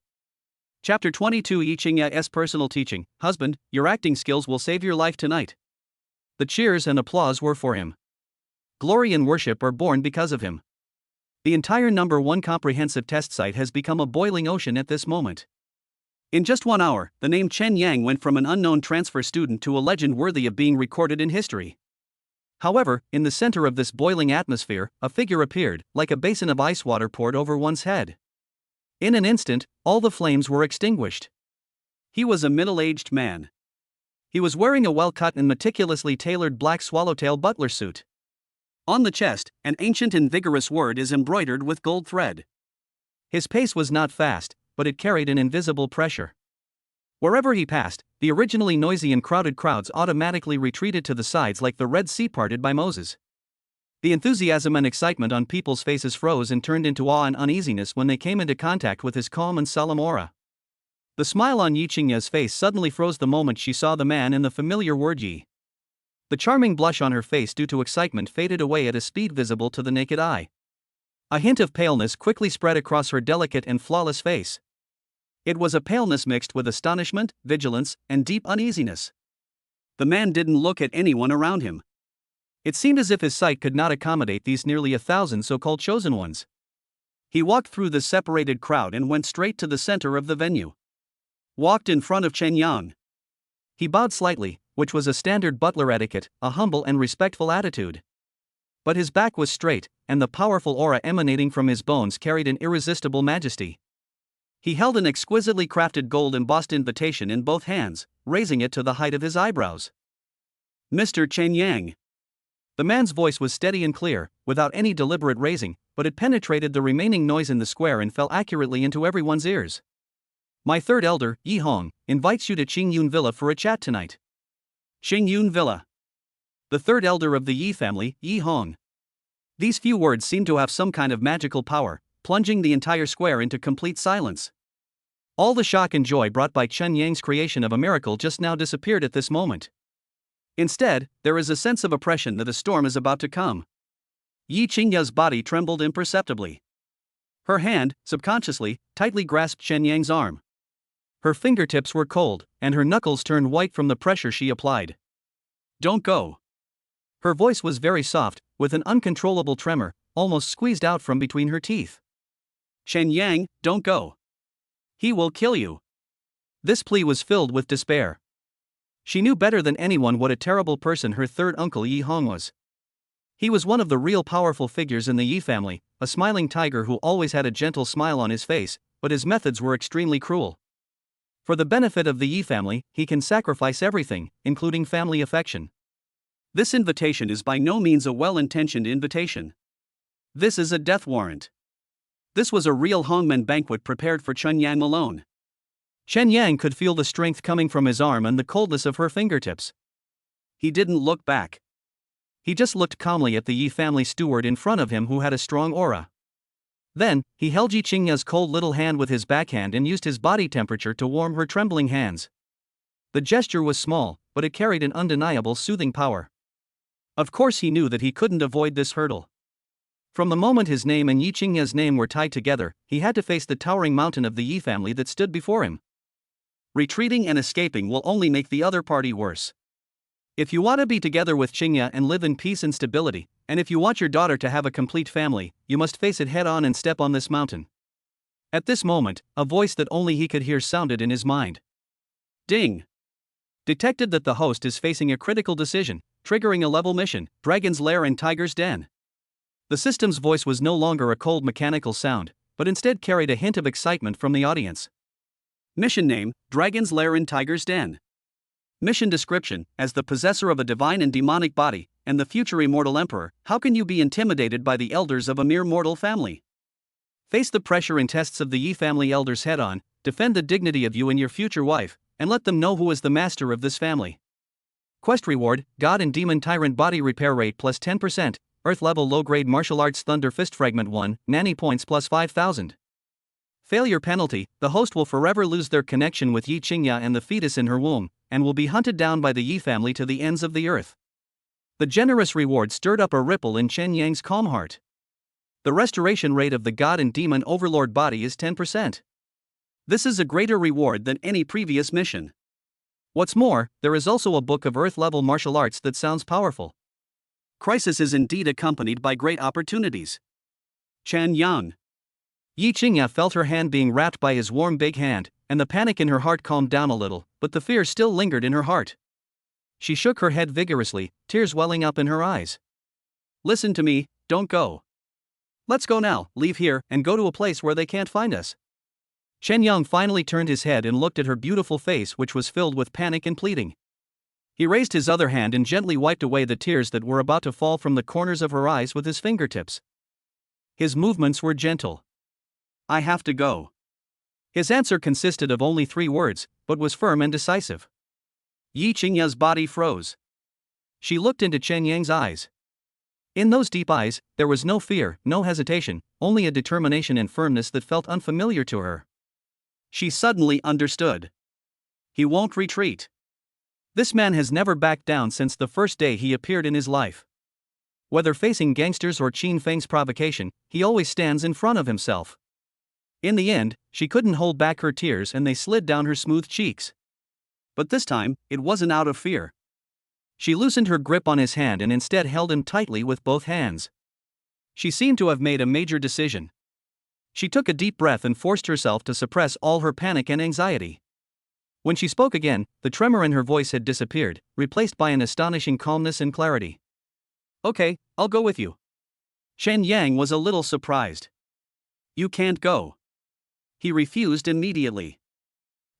Chapter 22 Yi Qingya's personal teaching. "Husband, your acting skills will save your life tonight." The cheers and applause were for him. Glory and worship are born because of him. The entire #1 comprehensive test site has become a boiling ocean at this moment. In just 1 hour, the name Chen Yang went from an unknown transfer student to a legend worthy of being recorded in history. However, in the center of this boiling atmosphere, a figure appeared, like a basin of ice water poured over one's head. In an instant, all the flames were extinguished. He was a middle-aged man. He was wearing a well-cut and meticulously tailored black swallowtail butler suit. On the chest, an ancient and vigorous word is embroidered with gold thread. His pace was not fast, but it carried an invisible pressure. Wherever he passed, the originally noisy and crowded crowds automatically retreated to the sides like the Red Sea parted by Moses. The enthusiasm and excitement on people's faces froze and turned into awe and uneasiness when they came into contact with his calm and solemn aura. The smile on Yi Qingya's face suddenly froze the moment she saw the man and the familiar word Yi. The charming blush on her face due to excitement faded away at a speed visible to the naked eye. A hint of paleness quickly spread across her delicate and flawless face. It was a paleness mixed with astonishment, vigilance, and deep uneasiness. The man didn't look at anyone around him. It seemed as if his sight could not accommodate these nearly 1,000 so-called chosen ones. He walked through the separated crowd and went straight to the center of the venue. Walked in front of Chen Yang. He bowed slightly, which was a standard butler etiquette, a humble and respectful attitude. But his back was straight, and the powerful aura emanating from his bones carried an irresistible majesty. He held an exquisitely crafted gold-embossed invitation in both hands, raising it to the height of his eyebrows. "Mr. Chen Yang." The man's voice was steady and clear, without any deliberate raising, but it penetrated the remaining noise in the square and fell accurately into everyone's ears. "My third elder, Yi Hong, invites you to Qingyun Villa for a chat tonight." Qingyun Villa. The third elder of the Yi family, Yi Hong. These few words seemed to have some kind of magical power, plunging the entire square into complete silence. All the shock and joy brought by Chen Yang's creation of a miracle just now disappeared at this moment. Instead, there is a sense of oppression that a storm is about to come. Yi Qingya's body trembled imperceptibly. Her hand, subconsciously, tightly grasped Chen Yang's arm. Her fingertips were cold, and her knuckles turned white from the pressure she applied. "Don't go." Her voice was very soft, with an uncontrollable tremor, almost squeezed out from between her teeth. "Chen Yang, don't go. He will kill you." This plea was filled with despair. She knew better than anyone what a terrible person her third uncle Yi Hong was. He was one of the real powerful figures in the Yi family, a smiling tiger who always had a gentle smile on his face, but his methods were extremely cruel. For the benefit of the Yi family, he can sacrifice everything, including family affection. This invitation is by no means a well-intentioned invitation. This is a death warrant. This was a real hangman banquet prepared for Chen Yang alone. Chen Yang could feel the strength coming from his arm and the coldness of her fingertips. He didn't look back. He just looked calmly at the Yi family steward in front of him who had a strong aura. Then, he held Yi Qingya's cold little hand with his backhand and used his body temperature to warm her trembling hands. The gesture was small, but it carried an undeniable soothing power. Of course he knew that he couldn't avoid this hurdle. From the moment his name and Yi Qingya's name were tied together, he had to face the towering mountain of the Yi family that stood before him. Retreating and escaping will only make the other party worse. If you want to be together with Qingya and live in peace and stability, and if you want your daughter to have a complete family, you must face it head on and step on this mountain. At this moment, a voice that only he could hear sounded in his mind. Ding! Detected that the host is facing a critical decision, triggering a level mission, Dragon's Lair and Tiger's Den. The system's voice was no longer a cold mechanical sound, but instead carried a hint of excitement from the audience. Mission name, Dragon's Lair and Tiger's Den. Mission description, as the possessor of a divine and demonic body, and the future immortal emperor, how can you be intimidated by the elders of a mere mortal family? Face the pressure and tests of the Yi family elders head on, defend the dignity of you and your future wife, and let them know who is the master of this family. Quest reward, God and Demon Tyrant Body Repair Rate plus 10%, Earth Level Low Grade Martial Arts Thunder Fist Fragment 1, Nanny Points plus 5,000. Failure penalty, the host will forever lose their connection with Yi Qingya and the fetus in her womb, and will be hunted down by the Yi family to the ends of the earth. The generous reward stirred up a ripple in Chen Yang's calm heart. The restoration rate of the God and Demon Overlord body is 10%. This is a greater reward than any previous mission. What's more, there is also a book of Earth-level martial arts that sounds powerful. Crisis is indeed accompanied by great opportunities. Chen Yang. Yi Qingya felt her hand being wrapped by his warm big hand, and the panic in her heart calmed down a little, but the fear still lingered in her heart. She shook her head vigorously, tears welling up in her eyes. Listen to me, don't go. Let's go now, leave here, and go to a place where they can't find us. Chen Yang finally turned his head and looked at her beautiful face, which was filled with panic and pleading. He raised his other hand and gently wiped away the tears that were about to fall from the corners of her eyes with his fingertips. His movements were gentle. I have to go. His answer consisted of only 3 words, but was firm and decisive. Yi Qingya's body froze. She looked into Chen Yang's eyes. In those deep eyes, there was no fear, no hesitation, only a determination and firmness that felt unfamiliar to her. She suddenly understood. He won't retreat. This man has never backed down since the first day he appeared in his life. Whether facing gangsters or Qin Feng's provocation, he always stands in front of himself. In the end, she couldn't hold back her tears and they slid down her smooth cheeks. But this time, it wasn't out of fear. She loosened her grip on his hand and instead held him tightly with both hands. She seemed to have made a major decision. She took a deep breath and forced herself to suppress all her panic and anxiety. When she spoke again, the tremor in her voice had disappeared, replaced by an astonishing calmness and clarity. Okay, I'll go with you. Chen Yang was a little surprised. You can't go. He refused immediately.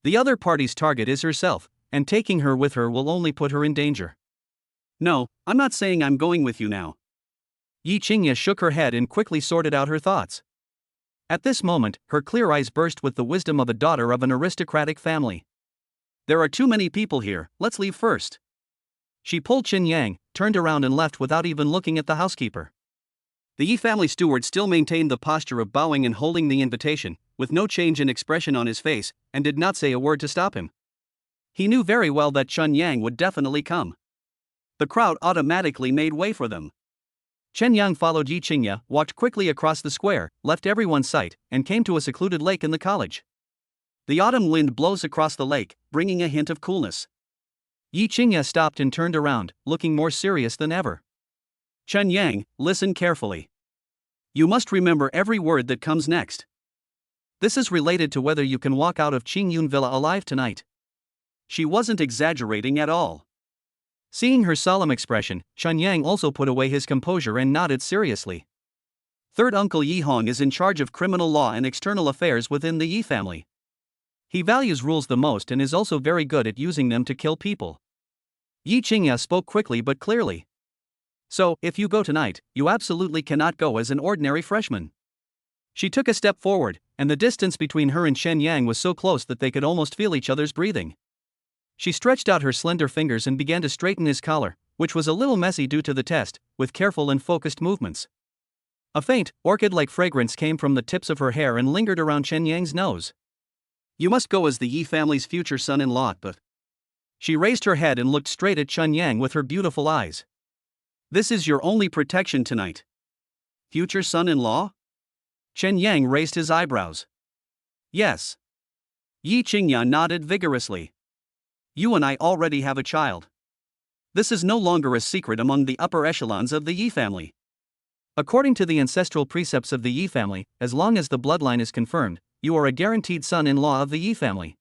The other party's target is herself, and taking her with her will only put her in danger. No, I'm not saying I'm going with you now. Yi Qingya shook her head and quickly sorted out her thoughts. At this moment, her clear eyes burst with the wisdom of a daughter of an aristocratic family. There are too many people here, let's leave first. She pulled Chen Yang, turned around and left without even looking at the housekeeper. The Yi family steward still maintained the posture of bowing and holding the invitation, with no change in expression on his face, and did not say a word to stop him. He knew very well that Chen Yang would definitely come. The crowd automatically made way for them. Chen Yang followed Yi Qingya, walked quickly across the square, left everyone's sight, and came to a secluded lake in the college. The autumn wind blows across the lake, bringing a hint of coolness. Yi Qingya stopped and turned around, looking more serious than ever. Chen Yang, listen carefully. You must remember every word that comes next. This is related to whether you can walk out of Qingyun Villa alive tonight. She wasn't exaggerating at all. Seeing her solemn expression, Chen Yang also put away his composure and nodded seriously. Third Uncle Yi Hong is in charge of criminal law and external affairs within the Yi family. He values rules the most and is also very good at using them to kill people. Yi Qingya spoke quickly but clearly. So, if you go tonight, you absolutely cannot go as an ordinary freshman. She took a step forward, and the distance between her and Chen Yang was so close that they could almost feel each other's breathing. She stretched out her slender fingers and began to straighten his collar, which was a little messy due to the test, with careful and focused movements. A faint, orchid-like fragrance came from the tips of her hair and lingered around Chen Yang's nose. You must go as the Yi family's future son-in-law, but... She raised her head and looked straight at Chen Yang with her beautiful eyes. This is your only protection tonight. Future son-in-law? Chen Yang raised his eyebrows. Yes. Yi Qingya nodded vigorously. You and I already have a child. This is no longer a secret among the upper echelons of the Yi family. According to the ancestral precepts of the Yi family, as long as the bloodline is confirmed, you are a guaranteed son-in-law of the Yi family.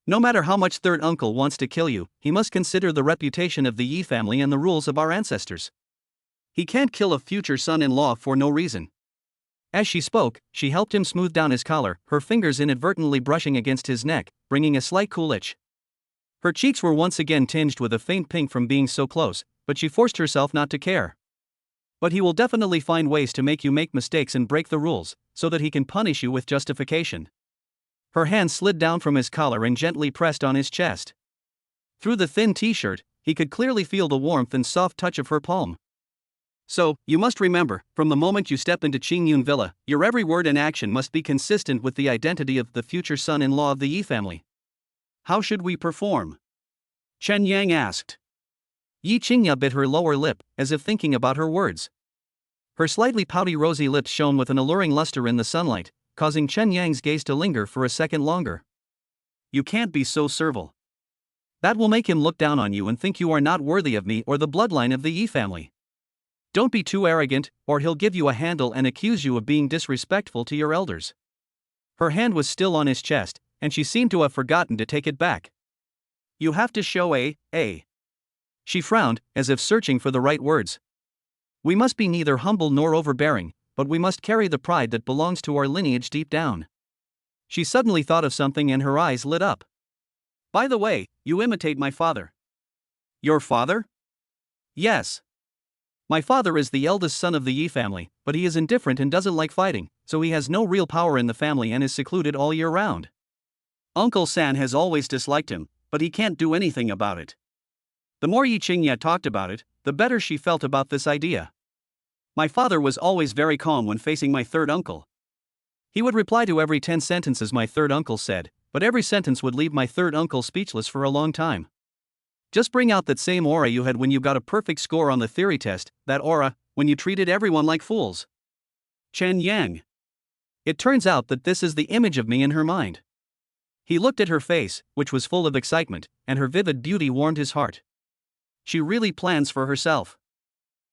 No matter how much third uncle wants to kill you, he must consider the reputation of the Yi family and the rules of our ancestors. He can't kill a future son-in-law for no reason. As she spoke, she helped him smooth down his collar, her fingers inadvertently brushing against his neck, bringing a slight cool itch. Her cheeks were once again tinged with a faint pink from being so close, but she forced herself not to care. But he will definitely find ways to make you make mistakes and break the rules, so that he can punish you with justification. Her hand slid down from his collar and gently pressed on his chest. Through the thin t-shirt, he could clearly feel the warmth and soft touch of her palm. So, you must remember, from the moment you step into Qingyun Villa, your every word and action must be consistent with the identity of the future son-in-law of the Yi family. How should we perform? Chen Yang asked. Yi Qingya bit her lower lip, as if thinking about her words. Her slightly pouty rosy lips shone with an alluring luster in the sunlight, causing Chen Yang's gaze to linger for a second longer. You can't be so servile. That will make him look down on you and think you are not worthy of me or the bloodline of the Yi family. Don't be too arrogant, or he'll give you a handle and accuse you of being disrespectful to your elders. Her hand was still on his chest, and she seemed to have forgotten to take it back. You have to show a. She frowned, as if searching for the right words. We must be neither humble nor overbearing, but we must carry the pride that belongs to our lineage deep down. She suddenly thought of something and her eyes lit up. By the way, you imitate my father. Your father? Yes. My father is the eldest son of the Yi family, but he is indifferent and doesn't like fighting, so he has no real power in the family and is secluded all year round. Uncle San has always disliked him, but he can't do anything about it. The more Yi Qingya talked about it, the better she felt about this idea. My father was always very calm when facing my third uncle. He would reply to every 10 sentences my third uncle said, but every sentence would leave my third uncle speechless for a long time. Just bring out that same aura you had when you got a perfect score on the theory test, that aura, when you treated everyone like fools. Chen Yang. It turns out that this is the image of me in her mind. He looked at her face, which was full of excitement, and her vivid beauty warmed his heart. She really plans for herself.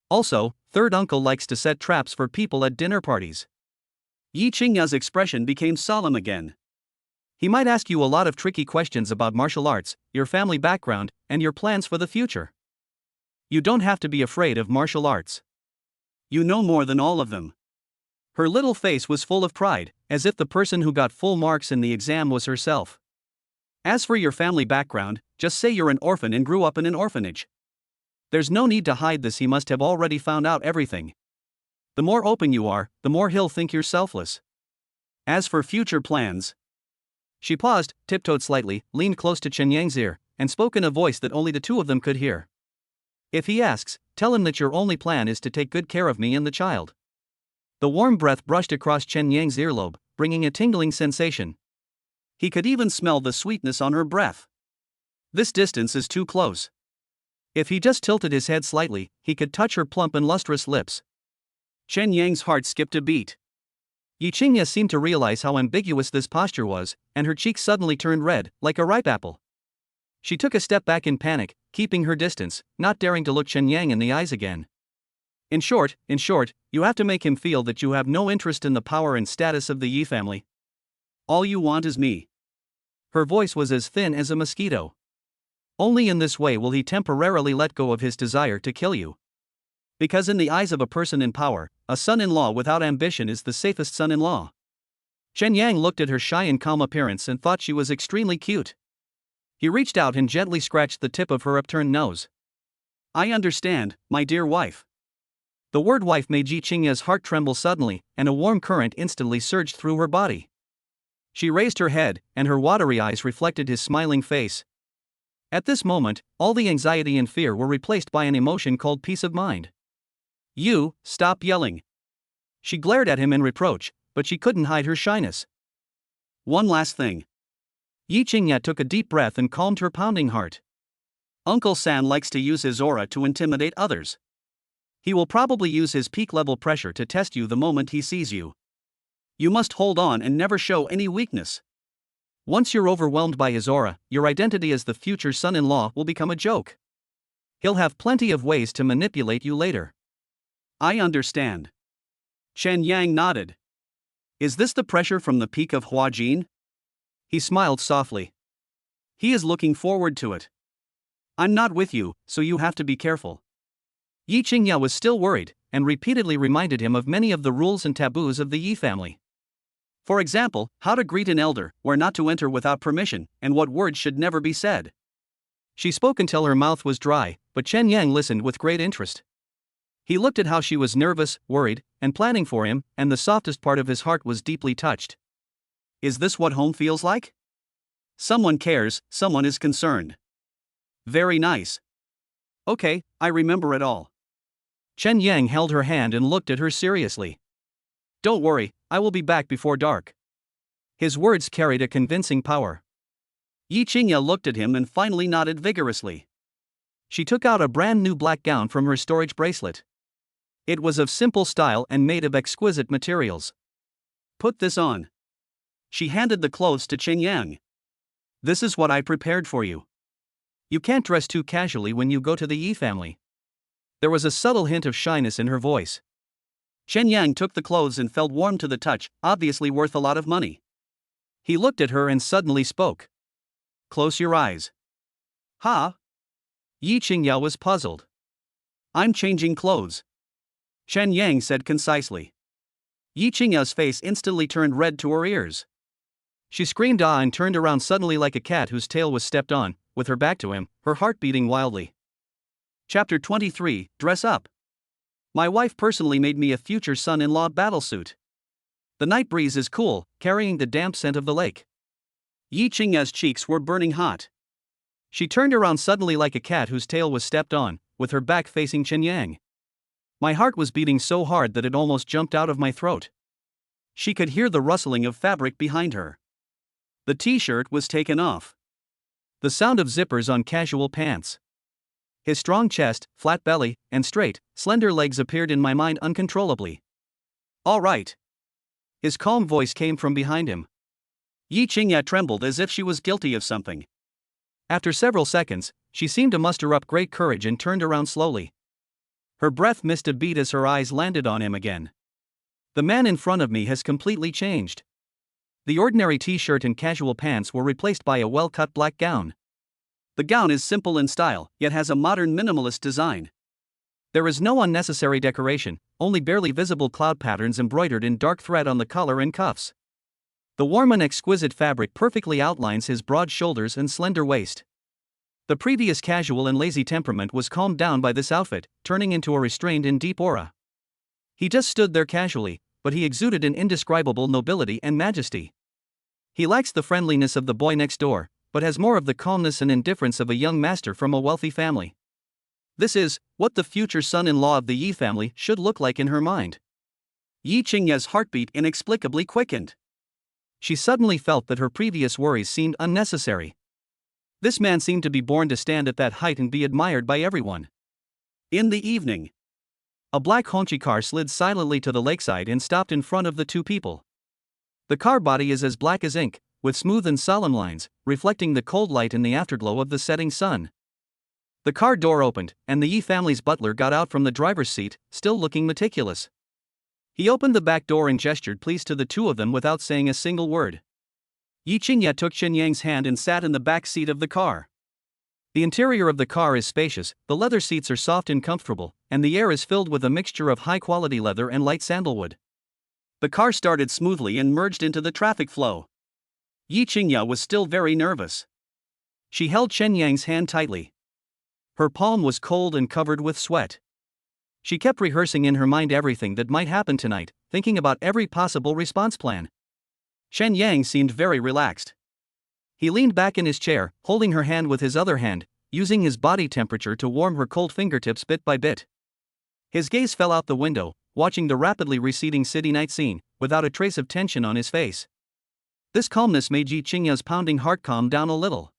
Also, third uncle likes to set traps for people at dinner parties. Yi Qingya's expression became solemn again. He might ask you a lot of tricky questions about martial arts, your family background, and your plans for the future. You don't have to be afraid of martial arts. You know more than all of them. Her little face was full of pride, as if the person who got full marks in the exam was herself. As for your family background, just say you're an orphan and grew up in an orphanage. There's no need to hide this, he must have already found out everything. The more open you are, the more he'll think you're selfless. As for future plans. She paused, tiptoed slightly, leaned close to Chen Yang's ear, and spoke in a voice that only the two of them could hear. If he asks, tell him that your only plan is to take good care of me and the child. The warm breath brushed across Chen Yang's earlobe, bringing a tingling sensation. He could even smell the sweetness on her breath. This distance is too close. If he just tilted his head slightly, he could touch her plump and lustrous lips. Chen Yang's heart skipped a beat. Yi Qingya seemed to realize how ambiguous this posture was, and her cheeks suddenly turned red, like a ripe apple. She took a step back in panic, keeping her distance, not daring to look Chen Yang in the eyes again. In short, you have to make him feel that you have no interest in the power and status of the Yi family. All you want is me. Her voice was as thin as a mosquito. Only in this way will he temporarily let go of his desire to kill you. Because in the eyes of a person in power, a son-in-law without ambition is the safest son-in-law. Chen Yang looked at her shy and calm appearance and thought she was extremely cute. He reached out and gently scratched the tip of her upturned nose. I understand, my dear wife. The word wife made Yi Qingya's heart tremble suddenly, and a warm current instantly surged through her body. She raised her head, and her watery eyes reflected his smiling face. At this moment, all the anxiety and fear were replaced by an emotion called peace of mind. You, stop yelling. She glared at him in reproach, but she couldn't hide her shyness. One last thing. Yi Qingya took a deep breath and calmed her pounding heart. Uncle San likes to use his aura to intimidate others. He will probably use his peak level pressure to test you the moment he sees you. You must hold on and never show any weakness. Once you're overwhelmed by his aura, your identity as the future son-in-law will become a joke. He'll have plenty of ways to manipulate you later. I understand. Chen Yang nodded. Is this the pressure from the peak of Huajin? He smiled softly. He is looking forward to it. I'm not with you, so you have to be careful. Yi Qingya was still worried, and repeatedly reminded him of many of the rules and taboos of the Yi family. For example, how to greet an elder, where not to enter without permission, and what words should never be said. She spoke until her mouth was dry, but Chen Yang listened with great interest. He looked at how she was nervous, worried, and planning for him, and the softest part of his heart was deeply touched. Is this what home feels like? Someone cares, someone is concerned. Very nice. Okay, I remember it all. Chen Yang held her hand and looked at her seriously. Don't worry, I will be back before dark. His words carried a convincing power. Yi Qingya looked at him and finally nodded vigorously. She took out a brand new black gown from her storage bracelet. It was of simple style and made of exquisite materials. Put this on. She handed the clothes to Chen Yang. This is what I prepared for you. You can't dress too casually when you go to the Yi family. There was a subtle hint of shyness in her voice. Chen Yang took the clothes and felt warm to the touch, obviously worth a lot of money. He looked at her and suddenly spoke. Close your eyes. Huh? Yi Qingya was puzzled. I'm changing clothes. Chen Yang said concisely. Yi Qingya's face instantly turned red to her ears. She screamed ah and turned around suddenly like a cat whose tail was stepped on, with her back to him, her heart beating wildly. Chapter 23, Dress Up. My wife personally made me a future son-in-law battlesuit. The night breeze is cool, carrying the damp scent of the lake. Yi Qingya's cheeks were burning hot. She turned around suddenly like a cat whose tail was stepped on, with her back facing Chen Yang. My heart was beating so hard that it almost jumped out of my throat. She could hear the rustling of fabric behind her. The t-shirt was taken off. The sound of zippers on casual pants. His strong chest, flat belly, and straight, slender legs appeared in my mind uncontrollably. All right. His calm voice came from behind him. Yi Qingya trembled as if she was guilty of something. After several seconds, she seemed to muster up great courage and turned around slowly. Her breath missed a beat as her eyes landed on him again. The man in front of me has completely changed. The ordinary t-shirt and casual pants were replaced by a well-cut black gown. The gown is simple in style, yet has a modern minimalist design. There is no unnecessary decoration, only barely visible cloud patterns embroidered in dark thread on the collar and cuffs. The warm and exquisite fabric perfectly outlines his broad shoulders and slender waist. The previous casual and lazy temperament was calmed down by this outfit, turning into a restrained and deep aura. He just stood there casually, but he exuded an indescribable nobility and majesty. He lacks the friendliness of the boy next door, but has more of the calmness and indifference of a young master from a wealthy family. This is what the future son-in-law of the Yi family should look like in her mind. Yi Qingya's heartbeat inexplicably quickened. She suddenly felt that her previous worries seemed unnecessary. This man seemed to be born to stand at that height and be admired by everyone. In the evening, a black Hongqi car slid silently to the lakeside and stopped in front of the two people. The car body is as black as ink, with smooth and solemn lines, reflecting the cold light in the afterglow of the setting sun. The car door opened, and the Yi family's butler got out from the driver's seat, still looking meticulous. He opened the back door and gestured please to the two of them without saying a single word. Yi Qingya took Chen Yang's hand and sat in the back seat of the car. The interior of the car is spacious, the leather seats are soft and comfortable, and the air is filled with a mixture of high-quality leather and light sandalwood. The car started smoothly and merged into the traffic flow. Yi Qingya was still very nervous. She held Chen Yang's hand tightly. Her palm was cold and covered with sweat. She kept rehearsing in her mind everything that might happen tonight, thinking about every possible response plan. Chen Yang seemed very relaxed. He leaned back in his chair, holding her hand with his other hand, using his body temperature to warm her cold fingertips bit by bit. His gaze fell out the window, watching the rapidly receding city night scene, without a trace of tension on his face. This calmness made Yi Qingya's pounding heart calm down a little.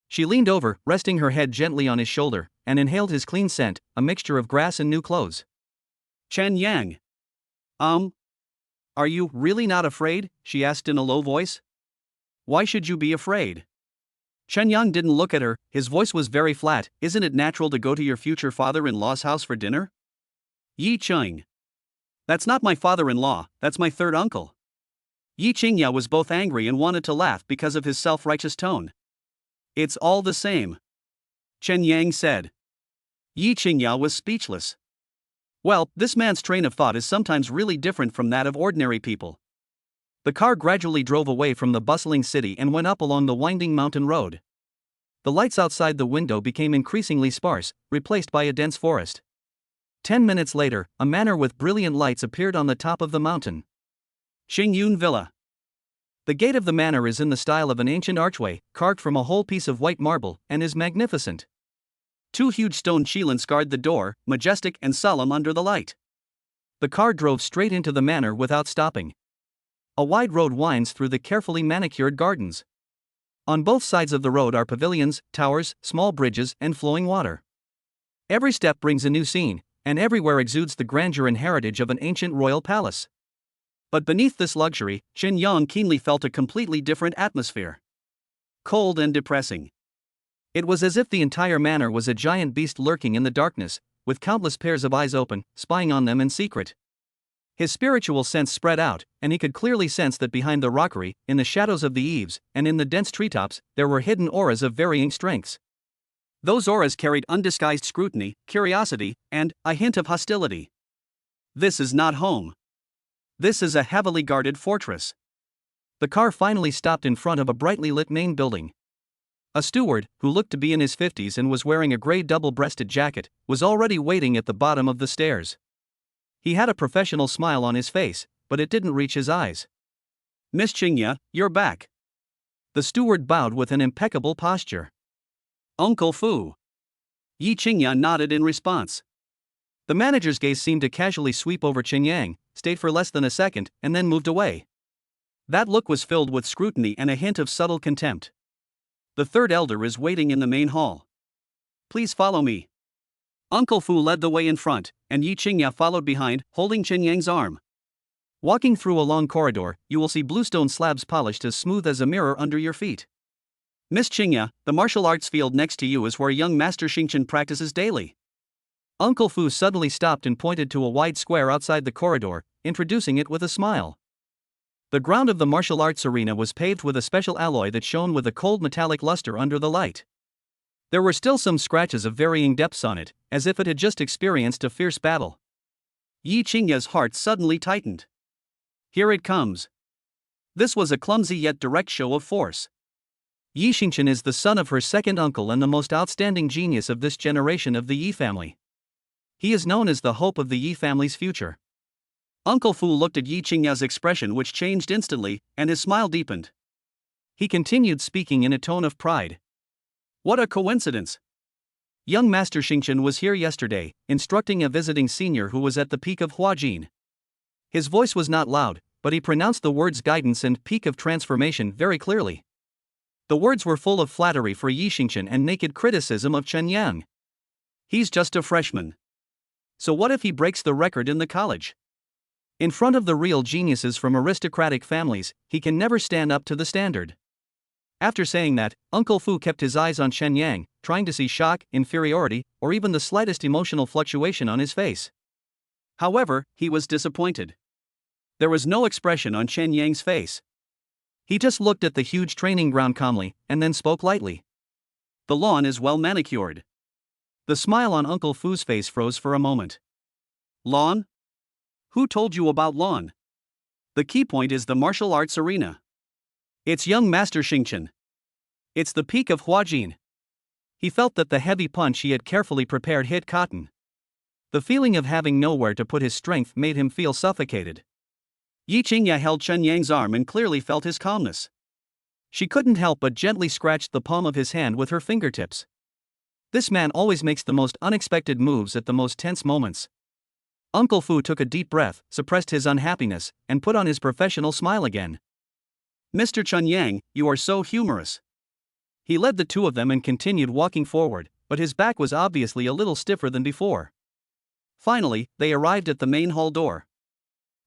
She leaned over, resting her head gently on his shoulder, and inhaled his clean scent, a mixture of grass and new clothes. Chen Yang. Are you really not afraid? She asked in a low voice. Why should you be afraid? Chen Yang didn't look at her, his voice was very flat. Isn't it natural to go to your future father-in-law's house for dinner? Yi Cheng. That's not my father-in-law, that's my third uncle. Yi Qingya was both angry and wanted to laugh because of his self-righteous tone. It's all the same, Chen Yang said. Yi Qingya was speechless. Well, this man's train of thought is sometimes really different from that of ordinary people. The car gradually drove away from the bustling city and went up along the winding mountain road. The lights outside the window became increasingly sparse, replaced by a dense forest. 10 minutes later, a manor with brilliant lights appeared on the top of the mountain. Xingyun Villa. The gate of the manor is in the style of an ancient archway, carved from a whole piece of white marble, and is magnificent. 2 huge stone chilins guard the door, majestic and solemn under the light. The car drove straight into the manor without stopping. A wide road winds through the carefully manicured gardens. On both sides of the road are pavilions, towers, small bridges, and flowing water. Every step brings a new scene, and everywhere exudes the grandeur and heritage of an ancient royal palace. But beneath this luxury, Chen Yang keenly felt a completely different atmosphere. Cold and depressing. It was as if the entire manor was a giant beast lurking in the darkness, with countless pairs of eyes open, spying on them in secret. His spiritual sense spread out, and he could clearly sense that behind the rockery, in the shadows of the eaves, and in the dense treetops, there were hidden auras of varying strengths. Those auras carried undisguised scrutiny, curiosity, and a hint of hostility. This is not home. This is a heavily guarded fortress. The car finally stopped in front of a brightly lit main building. A steward, who looked to be in his 50s and was wearing a gray double-breasted jacket, was already waiting at the bottom of the stairs. He had a professional smile on his face, but it didn't reach his eyes. Miss Qingya, you're back. The steward bowed with an impeccable posture. Uncle Fu. Yi Qingya nodded in response. The manager's gaze seemed to casually sweep over Chen Yang, stayed for less than a second, and then moved away. That look was filled with scrutiny and a hint of subtle contempt. The third elder is waiting in the main hall. Please follow me. Uncle Fu led the way in front, and Yi Qingya followed behind, holding Chen Yang's arm. Walking through a long corridor, you will see bluestone slabs polished as smooth as a mirror under your feet. Miss Qingya, the martial arts field next to you is where young Master Xingchen practices daily. Uncle Fu suddenly stopped and pointed to a wide square outside the corridor, introducing it with a smile. The ground of the martial arts arena was paved with a special alloy that shone with a cold metallic luster under the light. There were still some scratches of varying depths on it, as if it had just experienced a fierce battle. Yi Qingya's heart suddenly tightened. Here it comes. This was a clumsy yet direct show of force. Yi Xingchen is the son of her second uncle and the most outstanding genius of this generation of the Yi family. He is known as the hope of the Yi family's future. Uncle Fu looked at Yi Qingya's expression, which changed instantly, and his smile deepened. He continued speaking in a tone of pride. What a coincidence! Young Master Xingchen was here yesterday, instructing a visiting senior who was at the peak of Huajin. His voice was not loud, but he pronounced the words guidance and peak of transformation very clearly. The words were full of flattery for Yi Xingchen and naked criticism of Chen Yang. He's just a freshman. So what if he breaks the record in the college? In front of the real geniuses from aristocratic families, he can never stand up to the standard. After saying that, Uncle Fu kept his eyes on Chen Yang, trying to see shock, inferiority, or even the slightest emotional fluctuation on his face. However, he was disappointed. There was no expression on Chen Yang's face. He just looked at the huge training ground calmly, and then spoke lightly. The lawn is well manicured. The smile on Uncle Fu's face froze for a moment. Lawn? Who told you about lawn? The key point is the martial arts arena. It's young Master Xingchen. It's the peak of Huajin. He felt that the heavy punch he had carefully prepared hit cotton. The feeling of having nowhere to put his strength made him feel suffocated. Yi Qingya held Chen Yang's arm and clearly felt his calmness. She couldn't help but gently scratch the palm of his hand with her fingertips. This man always makes the most unexpected moves at the most tense moments. Uncle Fu took a deep breath, suppressed his unhappiness, and put on his professional smile again. Mr. Chen Yang, you are so humorous. He led the two of them and continued walking forward, but his back was obviously a little stiffer than before. Finally, they arrived at the main hall door.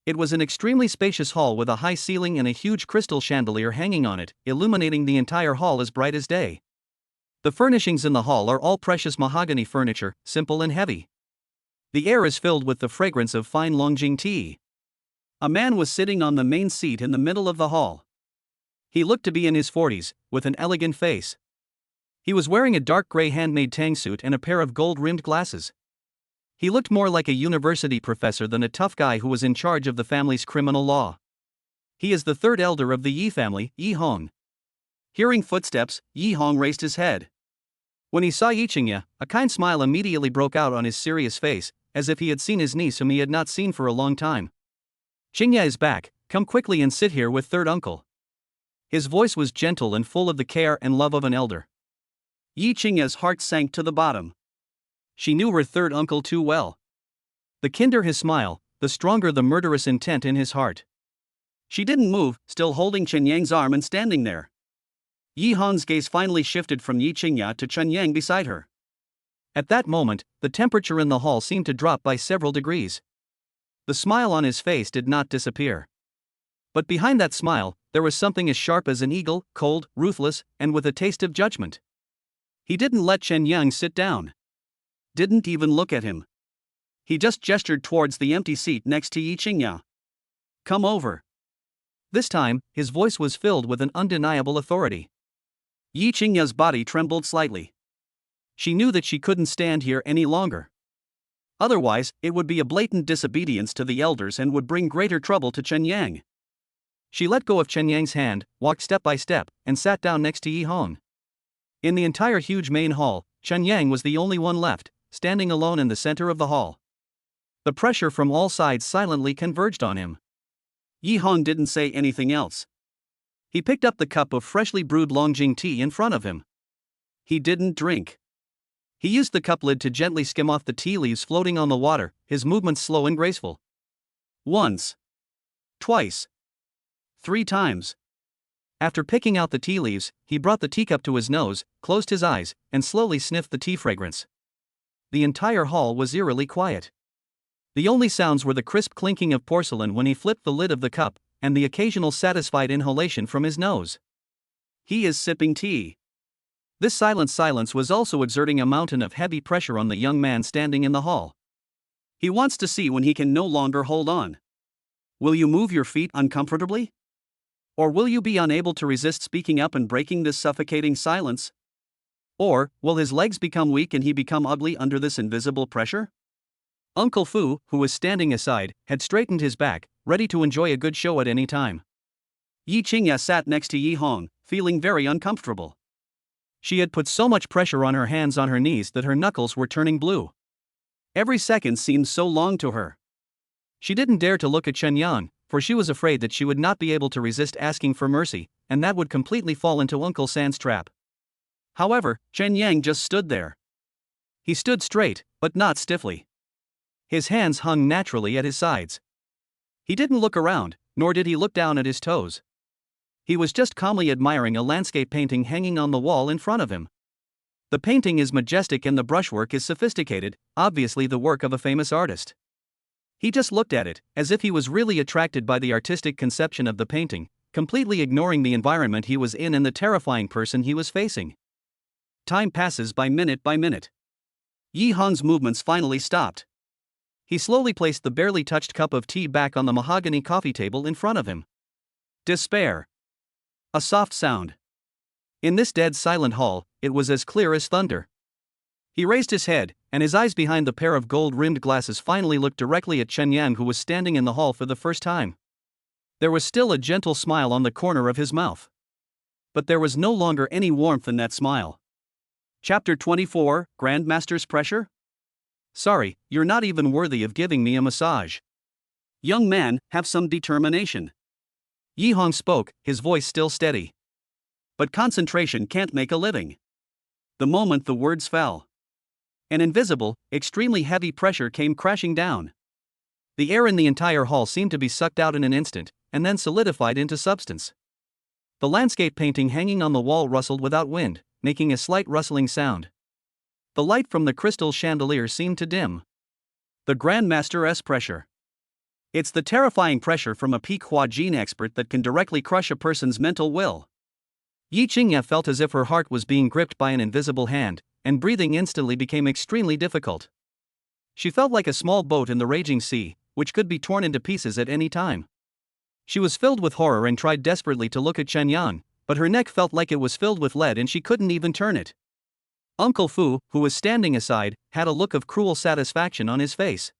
It was an extremely spacious hall with a high ceiling and a huge crystal chandelier hanging on it, illuminating the entire hall as bright as day. The furnishings in the hall are all precious mahogany furniture, simple and heavy. The air is filled with the fragrance of fine Longjing tea. A man was sitting on the main seat in the middle of the hall. He looked to be in his 40s, with an elegant face. He was wearing a dark gray handmade tang suit and a pair of gold-rimmed glasses. He looked more like a university professor than a tough guy who was in charge of the family's criminal law. He is the third elder of the Yi family, Yi Hong. Hearing footsteps, Yi Hong raised his head. When he saw Yi Qingye, a kind smile immediately broke out on his serious face, as if he had seen his niece whom he had not seen for a long time. "Qingye is back, come quickly and sit here with third uncle." His voice was gentle and full of the care and love of an elder. Yi Qingye's heart sank to the bottom. She knew her third uncle too well. The kinder his smile, the stronger the murderous intent in his heart. She didn't move, still holding Chen Yang's arm and standing there. Yi Hong's gaze finally shifted from Yi Qingye to Chen Yang beside her. At that moment, the temperature in the hall seemed to drop by several degrees. The smile on his face did not disappear. But behind that smile, there was something as sharp as an eagle, cold, ruthless, and with a taste of judgment. He didn't let Chen Yang sit down. Didn't even look at him. He just gestured towards the empty seat next to Yi Qingye. "Come over." This time, his voice was filled with an undeniable authority. Yi Qingye's body trembled slightly. She knew that she couldn't stand here any longer. Otherwise, it would be a blatant disobedience to the elders and would bring greater trouble to Chen Yang. She let go of Chen Yang's hand, walked step by step, and sat down next to Yi Hong. In the entire huge main hall, Chen Yang was the only one left, standing alone in the center of the hall. The pressure from all sides silently converged on him. Yi Hong didn't say anything else. He picked up the cup of freshly brewed Longjing tea in front of him. He didn't drink. He used the cup lid to gently skim off the tea leaves floating on the water, his movements slow and graceful. Once. Twice. 3 times. After picking out the tea leaves, he brought the teacup to his nose, closed his eyes, and slowly sniffed the tea fragrance. The entire hall was eerily quiet. The only sounds were the crisp clinking of porcelain when he flipped the lid of the cup, and the occasional satisfied inhalation from his nose. He is sipping tea. This silence was also exerting a mountain of heavy pressure on the young man standing in the hall. He wants to see when he can no longer hold on. Will you move your feet uncomfortably? Or will you be unable to resist speaking up and breaking this suffocating silence? Or, will his legs become weak and he become ugly under this invisible pressure? Uncle Fu, who was standing aside, had straightened his back, ready to enjoy a good show at any time. Yi Qingye sat next to Yi Hong, feeling very uncomfortable. She had put so much pressure on her hands on her knees that her knuckles were turning blue. Every second seemed so long to her. She didn't dare to look at Chen Yang, for she was afraid that she would not be able to resist asking for mercy, and that would completely fall into Uncle San's trap. However, Chen Yang just stood there. He stood straight, but not stiffly. His hands hung naturally at his sides. He didn't look around, nor did he look down at his toes. He was just calmly admiring a landscape painting hanging on the wall in front of him. The painting is majestic and the brushwork is sophisticated, obviously the work of a famous artist. He just looked at it, as if he was really attracted by the artistic conception of the painting, completely ignoring the environment he was in and the terrifying person he was facing. Time passes by minute. Yi Hong's movements finally stopped. He slowly placed the barely touched cup of tea back on the mahogany coffee table in front of him. Despair. A soft sound. In this dead silent hall, it was as clear as thunder. He raised his head, and his eyes behind the pair of gold-rimmed glasses finally looked directly at Chen Yang, who was standing in the hall for the first time. There was still a gentle smile on the corner of his mouth. But there was no longer any warmth in that smile. Chapter 24, Grandmaster's Pressure? Sorry, you're not even worthy of giving me a massage. Young man, have some determination. Yi Hong spoke, his voice still steady. But concentration can't make a living. The moment the words fell, an invisible, extremely heavy pressure came crashing down. The air in the entire hall seemed to be sucked out in an instant, and then solidified into substance. The landscape painting hanging on the wall rustled without wind, making a slight rustling sound. The light from the crystal chandelier seemed to dim. The Grandmaster S pressure. It's the terrifying pressure from a peak Hua Jin expert that can directly crush a person's mental will. Yi Qingya felt as if her heart was being gripped by an invisible hand, and breathing instantly became extremely difficult. She felt like a small boat in the raging sea, which could be torn into pieces at any time. She was filled with horror and tried desperately to look at Chen Yang, but her neck felt like it was filled with lead and she couldn't even turn it. Uncle Fu, who was standing aside, had a look of cruel satisfaction on his face.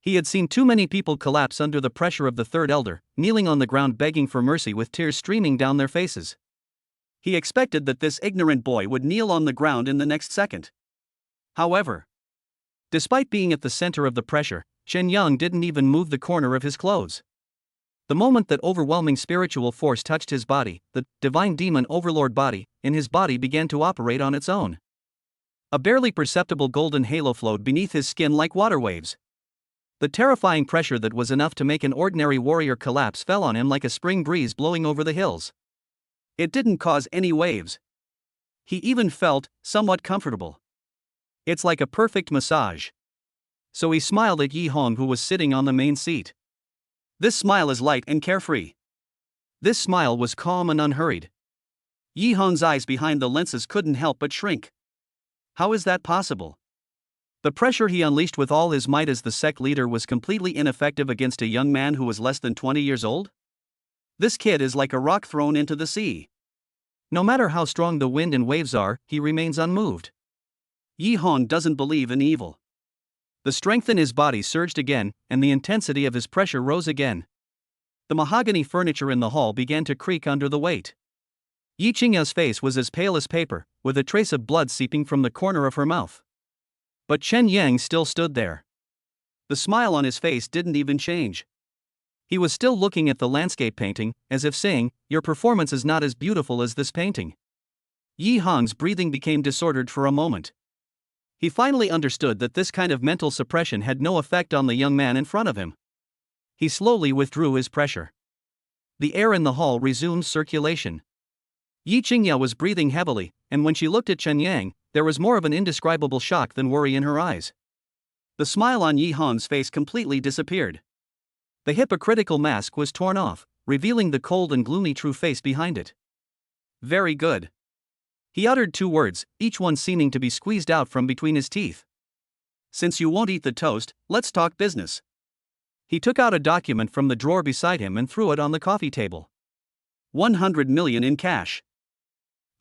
He had seen too many people collapse under the pressure of the third elder, kneeling on the ground begging for mercy with tears streaming down their faces. He expected that this ignorant boy would kneel on the ground in the next second. However, despite being at the center of the pressure, Chen Yang didn't even move the corner of his clothes. The moment that overwhelming spiritual force touched his body, the divine demon overlord body in his body began to operate on its own. A barely perceptible golden halo flowed beneath his skin like water waves. The terrifying pressure that was enough to make an ordinary warrior collapse fell on him like a spring breeze blowing over the hills. It didn't cause any waves. He even felt somewhat comfortable. It's like a perfect massage. So he smiled at Yi Hong, who was sitting on the main seat. This smile is light and carefree. This smile was calm and unhurried. Yi Hong's eyes behind the lenses couldn't help but shrink. How is that possible? The pressure he unleashed with all his might as the sect leader was completely ineffective against a young man who was less than 20 years old? This kid is like a rock thrown into the sea. No matter how strong the wind and waves are, he remains unmoved. Yi Hong doesn't believe in evil. The strength in his body surged again, and the intensity of his pressure rose again. The mahogany furniture in the hall began to creak under the weight. Yi Qingya's face was as pale as paper, with a trace of blood seeping from the corner of her mouth. But Chen Yang still stood there. The smile on his face didn't even change. He was still looking at the landscape painting, as if saying, "Your performance is not as beautiful as this painting." Yi Hong's breathing became disordered for a moment. He finally understood that this kind of mental suppression had no effect on the young man in front of him. He slowly withdrew his pressure. The air in the hall resumed circulation. Yi Qingya was breathing heavily, and when she looked at Chen Yang, there was more of an indescribable shock than worry in her eyes. The smile on Yi Hong's face completely disappeared. The hypocritical mask was torn off, revealing the cold and gloomy true face behind it. Very good. He uttered two words, each one seeming to be squeezed out from between his teeth. Since you won't eat the toast, let's talk business. He took out a document from the drawer beside him and threw it on the coffee table. 100 million in cash.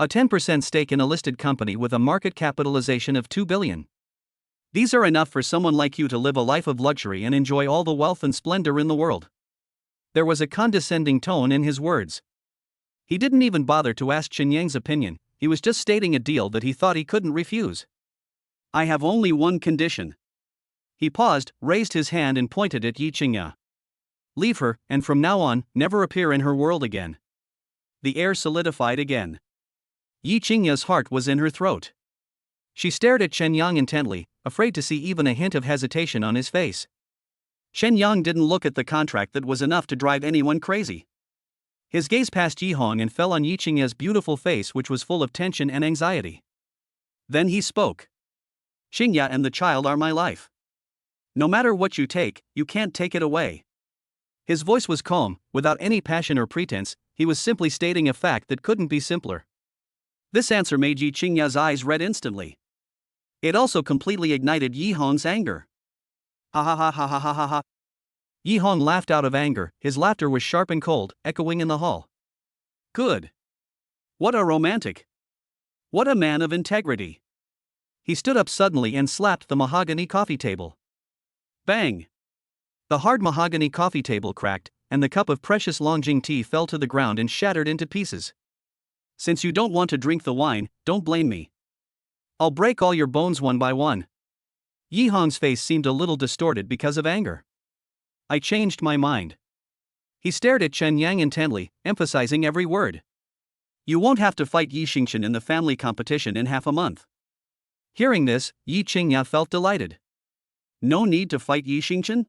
A 10% stake in a listed company with a market capitalization of 2 billion. These are enough for someone like you to live a life of luxury and enjoy all the wealth and splendor in the world. There was a condescending tone in his words. He didn't even bother to ask Chen Yang's opinion. He was just stating a deal that he thought he couldn't refuse. I have only one condition. He paused, raised his hand and pointed at Yi Qingya. Leave her, and from now on, never appear in her world again. The air solidified again. Yi Qingya's heart was in her throat. She stared at Chen Yang intently, afraid to see even a hint of hesitation on his face. Chen Yang didn't look at the contract that was enough to drive anyone crazy. His gaze passed Yi Hong and fell on Yi Qingya's beautiful face, which was full of tension and anxiety. Then he spoke. Qingya and the child are my life. No matter what you take, you can't take it away. His voice was calm, without any passion or pretense. He was simply stating a fact that couldn't be simpler. This answer made Yi Qingya's eyes red instantly. It also completely ignited Yi Hong's anger. Ha ha ha ha ha ha ha ha. Yi Hong laughed out of anger. His laughter was sharp and cold, echoing in the hall. Good. What a romantic. What a man of integrity. He stood up suddenly and slapped the mahogany coffee table. Bang! The hard mahogany coffee table cracked, and the cup of precious Longjing tea fell to the ground and shattered into pieces. Since you don't want to drink the wine, don't blame me. I'll break all your bones one by one. Yi Hong's face seemed a little distorted because of anger. I changed my mind. He stared at Chen Yang intently, emphasizing every word. You won't have to fight Yi Xingchen in the family competition in half a month. Hearing this, Yi Qingya felt delighted. No need to fight Yi Xingchen?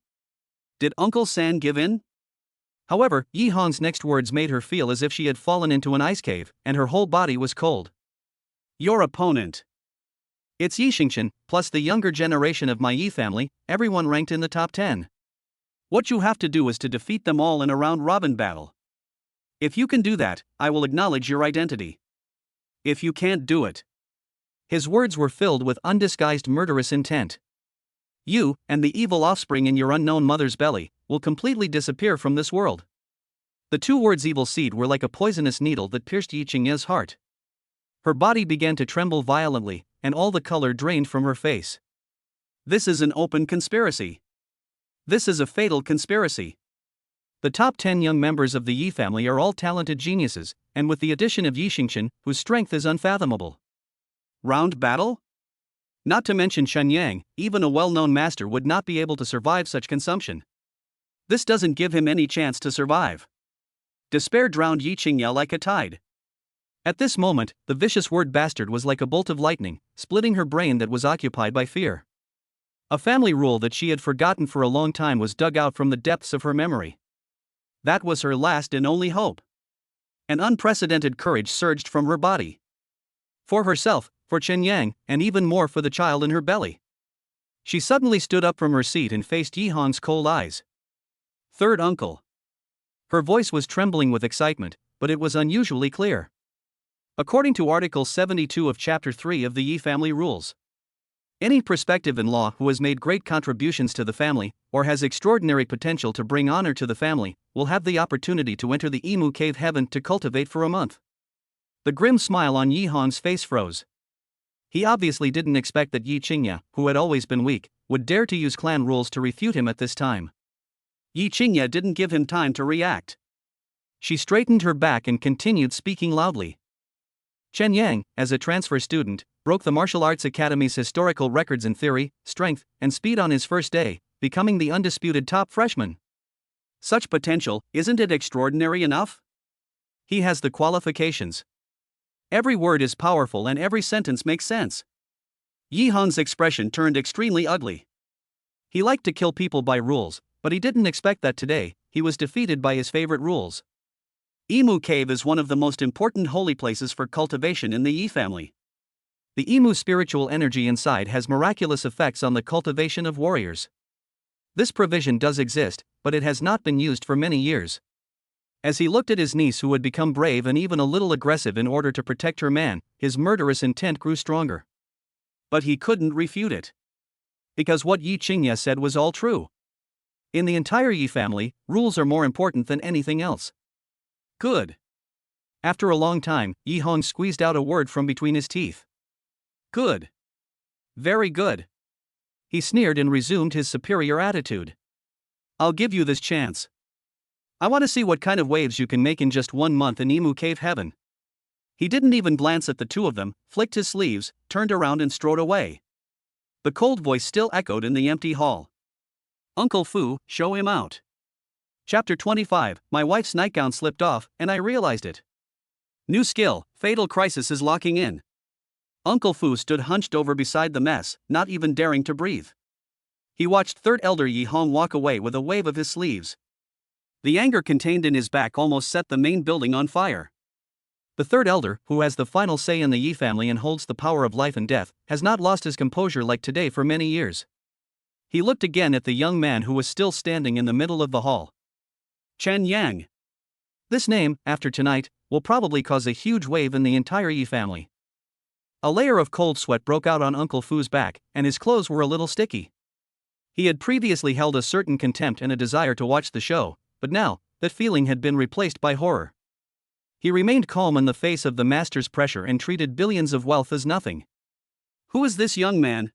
Did Uncle San give in? However, Yi Hong's next words made her feel as if she had fallen into an ice cave, and her whole body was cold. Your opponent. It's Yi Xingqian, plus the younger generation of my Yi family, everyone ranked in the top 10. What you have to do is to defeat them all in a round-robin battle. If you can do that, I will acknowledge your identity. If you can't do it." His words were filled with undisguised murderous intent. "You, and the evil offspring in your unknown mother's belly, will completely disappear from this world." The two words evil seed were like a poisonous needle that pierced Yi Qingya's heart. Her body began to tremble violently, and all the color drained from her face. This is an open conspiracy. This is a fatal conspiracy. The top 10 young members of the Yi family are all talented geniuses, and with the addition of Yi Xingqian, whose strength is unfathomable. Round battle? Not to mention Chen Yang, even a well-known master would not be able to survive such consumption. This doesn't give him any chance to survive. Despair drowned Yi Qingya like a tide. At this moment, the vicious word bastard was like a bolt of lightning, splitting her brain that was occupied by fear. A family rule that she had forgotten for a long time was dug out from the depths of her memory. That was her last and only hope. An unprecedented courage surged from her body. For herself, for Chen Yang, and even more for the child in her belly. She suddenly stood up from her seat and faced Yi Hong's cold eyes. "Third uncle." Her voice was trembling with excitement, but it was unusually clear. According to Article 72 of Chapter 3 of the Yi family rules, any prospective in-law who has made great contributions to the family, or has extraordinary potential to bring honor to the family, will have the opportunity to enter the Emu Cave Heaven to cultivate for a month. The grim smile on Yi Hong's face froze. He obviously didn't expect that Yi Qingya, who had always been weak, would dare to use clan rules to refute him at this time. Yi Qingya didn't give him time to react. She straightened her back and continued speaking loudly. Chen Yang, as a transfer student, broke the Martial Arts Academy's historical records in theory, strength, and speed on his first day, becoming the undisputed top freshman. Such potential, isn't it extraordinary enough? He has the qualifications. Every word is powerful and every sentence makes sense. Yi Hong's expression turned extremely ugly. He liked to kill people by rules, but he didn't expect that today, he was defeated by his favorite rules. Emu Cave is one of the most important holy places for cultivation in the Yi family. The Emu's spiritual energy inside has miraculous effects on the cultivation of warriors. This provision does exist, but it has not been used for many years. As he looked at his niece who had become brave and even a little aggressive in order to protect her man, his murderous intent grew stronger. But he couldn't refute it. Because what Yi Qingya said was all true. In the entire Yi family, rules are more important than anything else. Good. After a long time, Yi Hong squeezed out a word from between his teeth. Good. Very good. He sneered and resumed his superior attitude. "I'll give you this chance. I want to see what kind of waves you can make in just 1 month in Emu Cave Heaven." He didn't even glance at the two of them, flicked his sleeves, turned around and strode away. The cold voice still echoed in the empty hall. "Uncle Fu, show him out." Chapter 25, My wife's nightgown slipped off, and I realized it. New skill, fatal crisis is locking in. Uncle Fu stood hunched over beside the mess, not even daring to breathe. He watched third elder Yi Hong walk away with a wave of his sleeves. The anger contained in his back almost set the main building on fire. The third elder, who has the final say in the Yi family and holds the power of life and death, has not lost his composure like today for many years. He looked again at the young man who was still standing in the middle of the hall. Chen Yang. This name, after tonight, will probably cause a huge wave in the entire Yi family. A layer of cold sweat broke out on Uncle Fu's back, and his clothes were a little sticky. He had previously held a certain contempt and a desire to watch the show, but now, that feeling had been replaced by horror. He remained calm in the face of the master's pressure and treated billions of wealth as nothing. Who is this young man?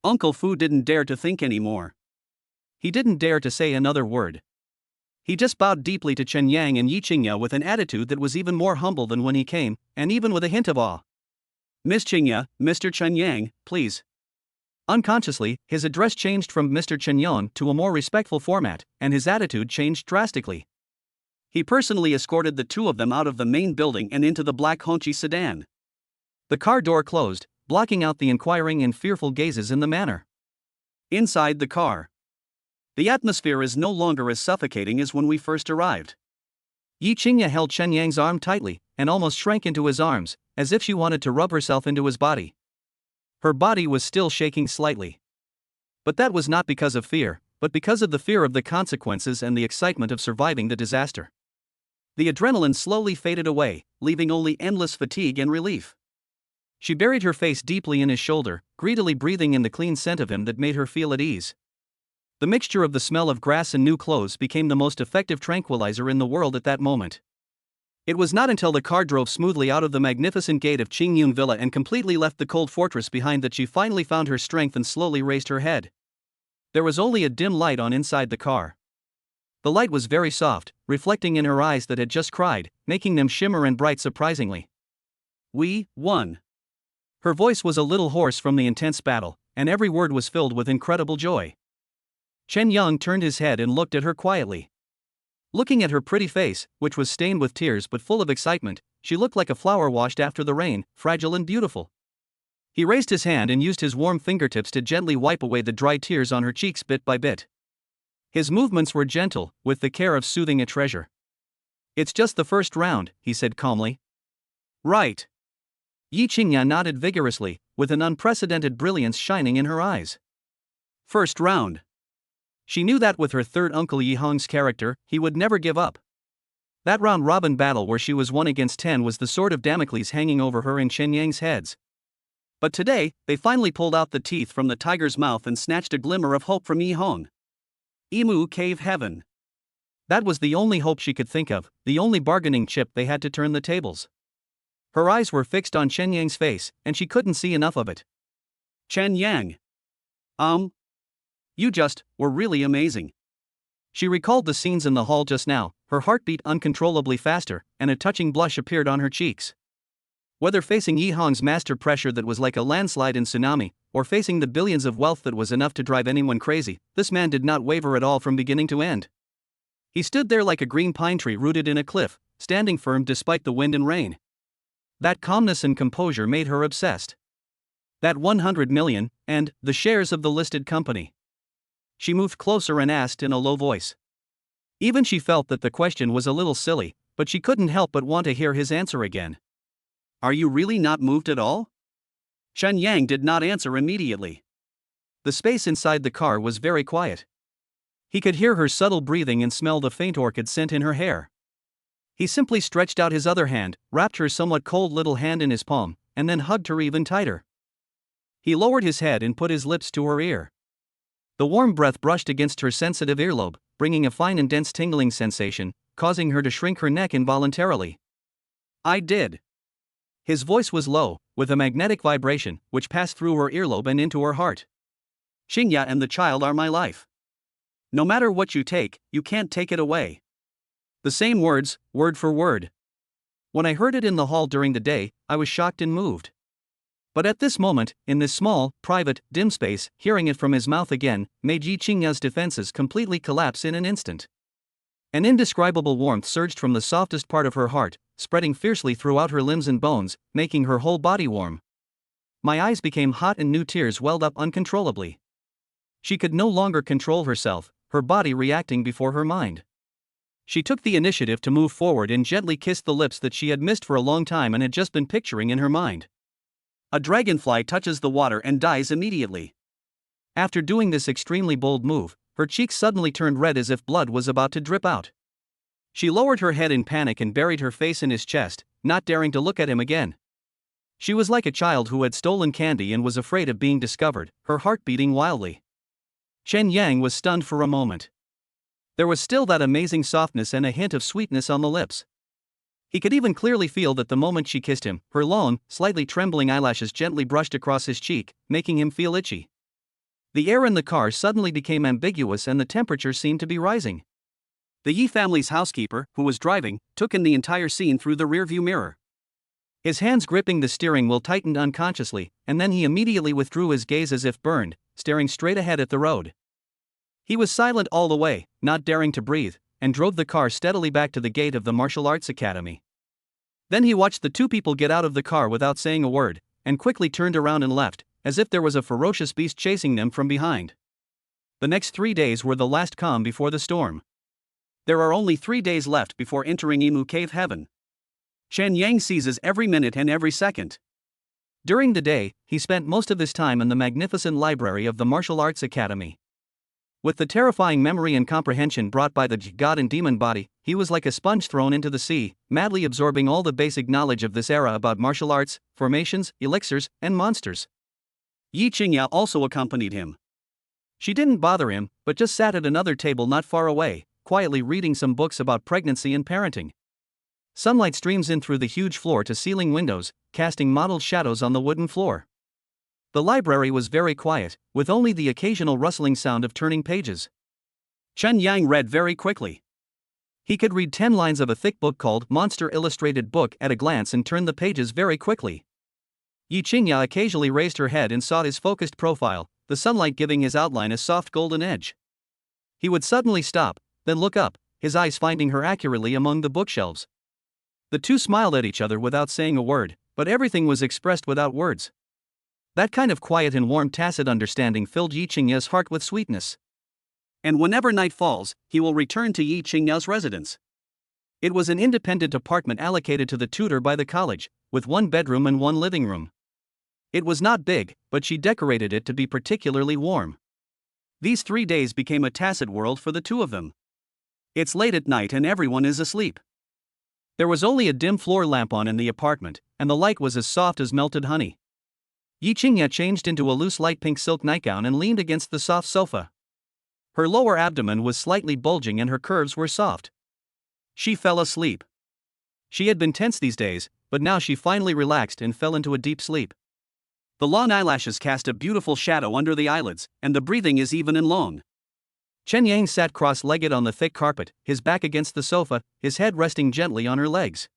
Uncle Fu didn't dare to think anymore. He didn't dare to say another word. He just bowed deeply to Chen Yang and Yi Qingya with an attitude that was even more humble than when he came, and even with a hint of awe. "Miss Qingya, Mr. Chen Yang, please." Unconsciously, his address changed from Mr. Chen Yang to a more respectful format, and his attitude changed drastically. He personally escorted the two of them out of the main building and into the black Hongqi sedan. The car door closed, blocking out the inquiring and fearful gazes in the manor. Inside the car, the atmosphere is no longer as suffocating as when we first arrived. Yi Qingya held Chen Yang's arm tightly, and almost shrank into his arms, as if she wanted to rub herself into his body. Her body was still shaking slightly. But that was not because of fear, but because of the fear of the consequences and the excitement of surviving the disaster. The adrenaline slowly faded away, leaving only endless fatigue and relief. She buried her face deeply in his shoulder, greedily breathing in the clean scent of him that made her feel at ease. The mixture of the smell of grass and new clothes became the most effective tranquilizer in the world at that moment. It was not until the car drove smoothly out of the magnificent gate of Qingyun Villa and completely left the cold fortress behind that she finally found her strength and slowly raised her head. There was only a dim light on inside the car. The light was very soft, reflecting in her eyes that had just cried, making them shimmer and bright surprisingly. We won. Her voice was a little hoarse from the intense battle, and every word was filled with incredible joy. Chen Yang turned his head and looked at her quietly. Looking at her pretty face, which was stained with tears but full of excitement, she looked like a flower washed after the rain, fragile and beautiful. He raised his hand and used his warm fingertips to gently wipe away the dry tears on her cheeks bit by bit. His movements were gentle, with the care of soothing a treasure. "It's just the first round," he said calmly. Right. Yi Qingya nodded vigorously, with an unprecedented brilliance shining in her eyes. First round. She knew that with her third uncle Yi Hong's character, he would never give up. That round-robin battle where she was 1 against 10 was the sword of Damocles hanging over her and Chen Yang's heads. But today, they finally pulled out the teeth from the tiger's mouth and snatched a glimmer of hope from Yi Hong. Emu Cave Heaven. That was the only hope she could think of, the only bargaining chip they had to turn the tables. Her eyes were fixed on Chen Yang's face, and she couldn't see enough of it. Chen Yang. You just were really amazing. She recalled the scenes in the hall just now, her heart beat uncontrollably faster, and a touching blush appeared on her cheeks. Whether facing Yi Hong's master pressure that was like a landslide in tsunami, or facing the billions of wealth that was enough to drive anyone crazy, this man did not waver at all from beginning to end. He stood there like a green pine tree rooted in a cliff, standing firm despite the wind and rain. That calmness and composure made her obsessed. That 100 million, and the shares of the listed company. She moved closer and asked in a low voice. Even she felt that the question was a little silly, but she couldn't help but want to hear his answer again. Are you really not moved at all? Chen Yang did not answer immediately. The space inside the car was very quiet. He could hear her subtle breathing and smell the faint orchid scent in her hair. He simply stretched out his other hand, wrapped her somewhat cold little hand in his palm, and then hugged her even tighter. He lowered his head and put his lips to her ear. The warm breath brushed against her sensitive earlobe, bringing a fine and dense tingling sensation, causing her to shrink her neck involuntarily. I did. His voice was low, with a magnetic vibration, which passed through her earlobe and into her heart. Xingya and the child are my life. No matter what you take, you can't take it away. The same words, word for word. When I heard it in the hall during the day, I was shocked and moved. But at this moment, in this small, private, dim space, hearing it from his mouth again, made Yi Qingya's defenses completely collapse in an instant. An indescribable warmth surged from the softest part of her heart, spreading fiercely throughout her limbs and bones, making her whole body warm. My eyes became hot and new tears welled up uncontrollably. She could no longer control herself, her body reacting before her mind. She took the initiative to move forward and gently kissed the lips that she had missed for a long time and had just been picturing in her mind. A dragonfly touches the water and dies immediately. After doing this extremely bold move, her cheeks suddenly turned red as if blood was about to drip out. She lowered her head in panic and buried her face in his chest, not daring to look at him again. She was like a child who had stolen candy and was afraid of being discovered, her heart beating wildly. Chen Yang was stunned for a moment. There was still that amazing softness and a hint of sweetness on the lips. He could even clearly feel that the moment she kissed him, her long, slightly trembling eyelashes gently brushed across his cheek, making him feel itchy. The air in the car suddenly became ambiguous and the temperature seemed to be rising. The Yi family's housekeeper, who was driving, took in the entire scene through the rearview mirror. His hands gripping the steering wheel tightened unconsciously, and then he immediately withdrew his gaze as if burned, staring straight ahead at the road. He was silent all the way, not daring to breathe, and drove the car steadily back to the gate of the martial arts academy. Then he watched the two people get out of the car without saying a word, and quickly turned around and left, as if there was a ferocious beast chasing them from behind. The next 3 days were the last calm before the storm. There are only 3 days left before entering Emu Cave Heaven. Chen Yang seizes every minute and every second. During the day, he spent most of his time in the magnificent library of the Martial Arts Academy. With the terrifying memory and comprehension brought by the god and demon body, he was like a sponge thrown into the sea, madly absorbing all the basic knowledge of this era about martial arts, formations, elixirs, and monsters. Yi Qingya also accompanied him. She didn't bother him, but just sat at another table not far away, quietly reading some books about pregnancy and parenting. Sunlight streams in through the huge floor-to-ceiling windows, casting mottled shadows on the wooden floor. The library was very quiet, with only the occasional rustling sound of turning pages. Chen Yang read very quickly. He could read 10 lines of a thick book called Monster Illustrated Book at a glance and turn the pages very quickly. Yi Qingya occasionally raised her head and sought his focused profile, the sunlight giving his outline a soft golden edge. He would suddenly stop, then look up, his eyes finding her accurately among the bookshelves. The two smiled at each other without saying a word, but everything was expressed without words. That kind of quiet and warm tacit understanding filled Yi Qingya's heart with sweetness. And whenever night falls, he will return to Yi Qingya's residence. It was an independent apartment allocated to the tutor by the college, with 1 bedroom and 1 living room. It was not big, but she decorated it to be particularly warm. These 3 days became a tacit world for the two of them. It's late at night and everyone is asleep. There was only a dim floor lamp on in the apartment, and the light was as soft as melted honey. Yi Qingya changed into a loose light pink silk nightgown and leaned against the soft sofa. Her lower abdomen was slightly bulging and her curves were soft. She fell asleep. She had been tense these days, but now she finally relaxed and fell into a deep sleep. The long eyelashes cast a beautiful shadow under the eyelids, and the breathing is even and long. Chen Yang sat cross-legged on the thick carpet, his back against the sofa, his head resting gently on her legs.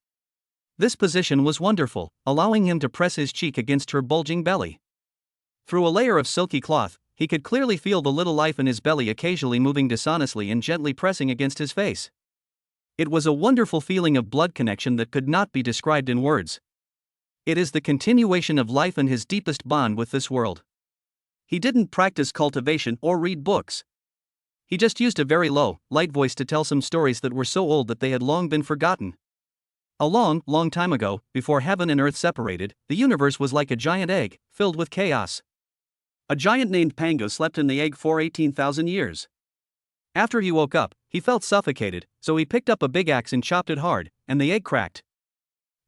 This position was wonderful, allowing him to press his cheek against her bulging belly. Through a layer of silky cloth, he could clearly feel the little life in his belly occasionally moving dishonestly and gently pressing against his face. It was a wonderful feeling of blood connection that could not be described in words. It is the continuation of life and his deepest bond with this world. He didn't practice cultivation or read books. He just used a very low, light voice to tell some stories that were so old that they had long been forgotten. A long, long time ago, before heaven and earth separated, the universe was like a giant egg, filled with chaos. A giant named Pango slept in the egg for 18,000 years. After he woke up, he felt suffocated, so he picked up a big axe and chopped it hard, and the egg cracked.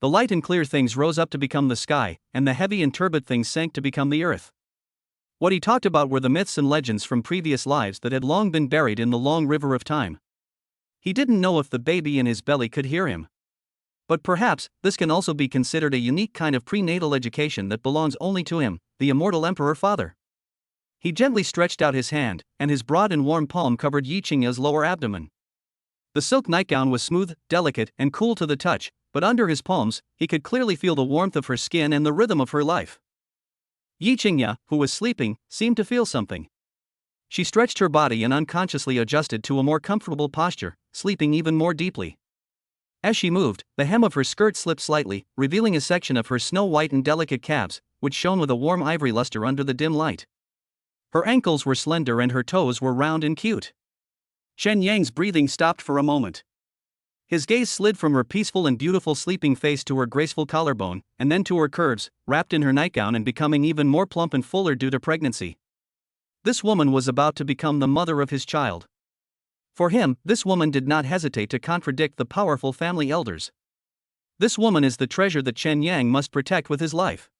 The light and clear things rose up to become the sky, and the heavy and turbid things sank to become the earth. What he talked about were the myths and legends from previous lives that had long been buried in the long river of time. He didn't know if the baby in his belly could hear him. But perhaps, this can also be considered a unique kind of prenatal education that belongs only to him, the immortal Emperor Father. He gently stretched out his hand, and his broad and warm palm covered Yi Qingya's lower abdomen. The silk nightgown was smooth, delicate, and cool to the touch, but under his palms, he could clearly feel the warmth of her skin and the rhythm of her life. Yi Qingya, who was sleeping, seemed to feel something. She stretched her body and unconsciously adjusted to a more comfortable posture, sleeping even more deeply. As she moved, the hem of her skirt slipped slightly, revealing a section of her snow-white and delicate calves, which shone with a warm ivory luster under the dim light. Her ankles were slender and her toes were round and cute. Chen Yang's breathing stopped for a moment. His gaze slid from her peaceful and beautiful sleeping face to her graceful collarbone, and then to her curves, wrapped in her nightgown and becoming even more plump and fuller due to pregnancy. This woman was about to become the mother of his child. For him, this woman did not hesitate to contradict the powerful family elders. This woman is the treasure that Chen Yang must protect with his life.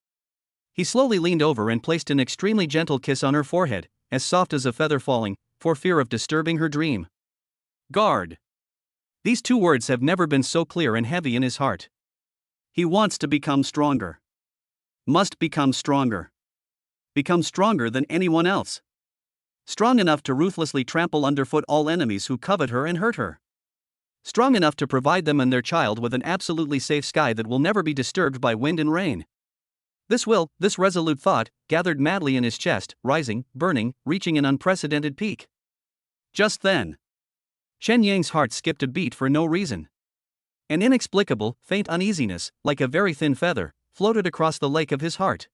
He slowly leaned over and placed an extremely gentle kiss on her forehead, as soft as a feather falling, for fear of disturbing her dream. Guard. These 2 words have never been so clear and heavy in his heart. He wants to become stronger. Must become stronger. Become stronger than anyone else. Strong enough to ruthlessly trample underfoot all enemies who covet her and hurt her. Strong enough to provide them and their child with an absolutely safe sky that will never be disturbed by wind and rain. This resolute thought, gathered madly in his chest, rising, burning, reaching an unprecedented peak. Just then, Chen Yang's heart skipped a beat for no reason. An inexplicable, faint uneasiness, like a very thin feather, floated across the lake of his heart.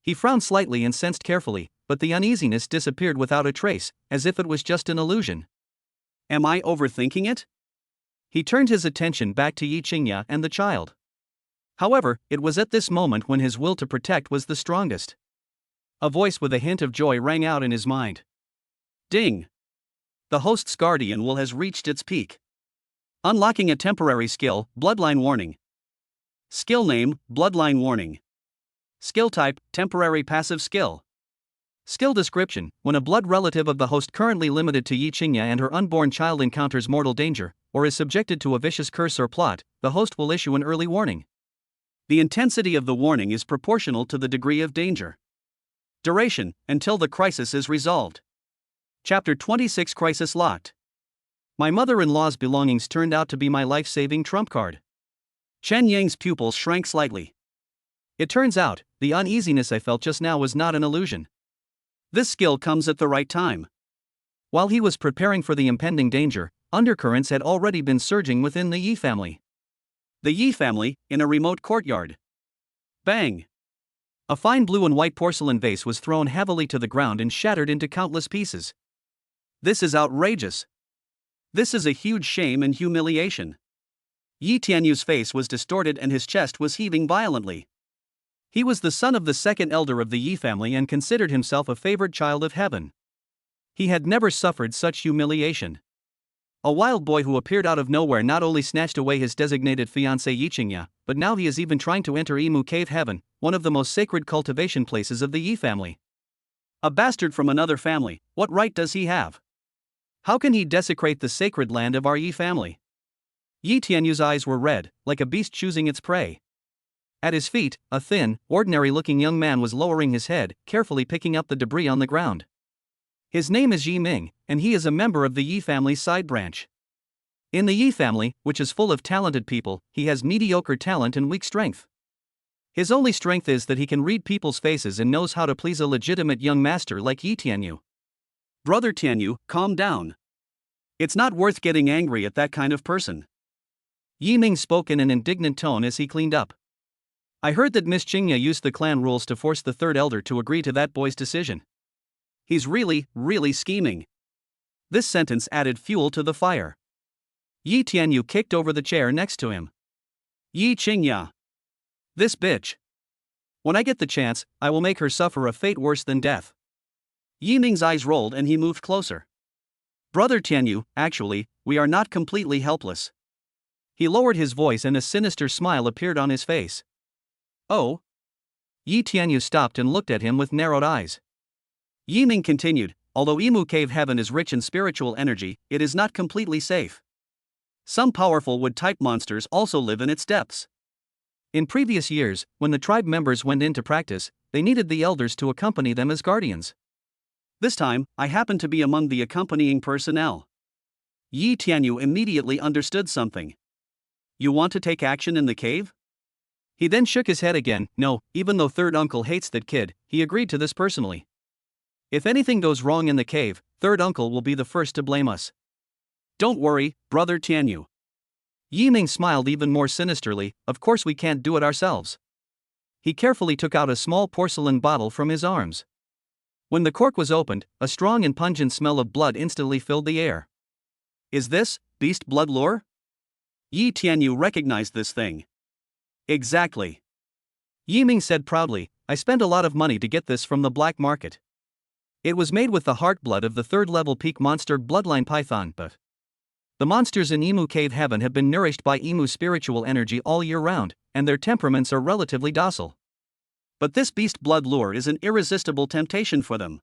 He frowned slightly and sensed carefully, but the uneasiness disappeared without a trace, as if it was just an illusion. Am I overthinking it? He turned his attention back to Yi Qingya and the child. However, it was at this moment when his will to protect was the strongest. A voice with a hint of joy rang out in his mind. Ding! The host's guardian will has reached its peak. Unlocking a temporary skill, Bloodline Warning. Skill name, Bloodline Warning. Skill type, temporary passive skill. Skill description: when a blood relative of the host currently limited to Yi Qingya and her unborn child encounters mortal danger, or is subjected to a vicious curse or plot, the host will issue an early warning. The intensity of the warning is proportional to the degree of danger. Duration, until the crisis is resolved. Chapter 26 Crisis Locked. My mother-in-law's belongings turned out to be my life-saving trump card. Chen Yang's pupils shrank slightly. It turns out, the uneasiness I felt just now was not an illusion. This skill comes at the right time. While he was preparing for the impending danger, undercurrents had already been surging within the Yi family. The Yi family, in a remote courtyard. Bang! A fine blue and white porcelain vase was thrown heavily to the ground and shattered into countless pieces. This is outrageous. This is a huge shame and humiliation. Yi Tianyu's face was distorted and his chest was heaving violently. He was the son of the second elder of the Yi family and considered himself a favored child of heaven. He had never suffered such humiliation. A wild boy who appeared out of nowhere not only snatched away his designated fiancée Yi Qingya, but now he is even trying to enter Imu Cave Heaven, one of the most sacred cultivation places of the Yi family. A bastard from another family, what right does he have? How can he desecrate the sacred land of our Yi family? Yi Tianyu's eyes were red, like a beast choosing its prey. At his feet, a thin, ordinary-looking young man was lowering his head, carefully picking up the debris on the ground. His name is Yi Ming, and he is a member of the Yi family's side branch. In the Yi family, which is full of talented people, he has mediocre talent and weak strength. His only strength is that he can read people's faces and knows how to please a legitimate young master like Yi Tianyu. Brother Tianyu, calm down. It's not worth getting angry at that kind of person. Yi Ming spoke in an indignant tone as he cleaned up. I heard that Miss Qingya used the clan rules to force the third elder to agree to that boy's decision. He's really scheming. This sentence added fuel to the fire. Yi Tianyu kicked over the chair next to him. Yi Qingya. This bitch. When I get the chance, I will make her suffer a fate worse than death. Yi Ming's eyes rolled and he moved closer. Brother Tianyu, actually, we are not completely helpless. He lowered his voice and a sinister smile appeared on his face. Oh? Yi Tianyu stopped and looked at him with narrowed eyes. Yi Ming continued, although Imu Cave Heaven is rich in spiritual energy, it is not completely safe. Some powerful wood-type monsters also live in its depths. In previous years, when the tribe members went into practice, they needed the elders to accompany them as guardians. This time, I happened to be among the accompanying personnel. Yi Tianyu immediately understood something. You want to take action in the cave? He then shook his head again. No, even though third uncle hates that kid, he agreed to this personally. If anything goes wrong in the cave, third uncle will be the first to blame us. Don't worry, brother Tianyu. Yi Ming smiled even more sinisterly. Of course we can't do it ourselves. He carefully took out a small porcelain bottle from his arms. When the cork was opened, a strong and pungent smell of blood instantly filled the air. Is this beast blood lore? Yi Tianyu recognized this thing. Exactly. Yi Ming said proudly, I spent a lot of money to get this from the black market. It was made with the heart blood of the third-level peak monster bloodline python, but the monsters in Imu Cave Heaven have been nourished by Imu's spiritual energy all year round, and their temperaments are relatively docile. But this beast blood lure is an irresistible temptation for them.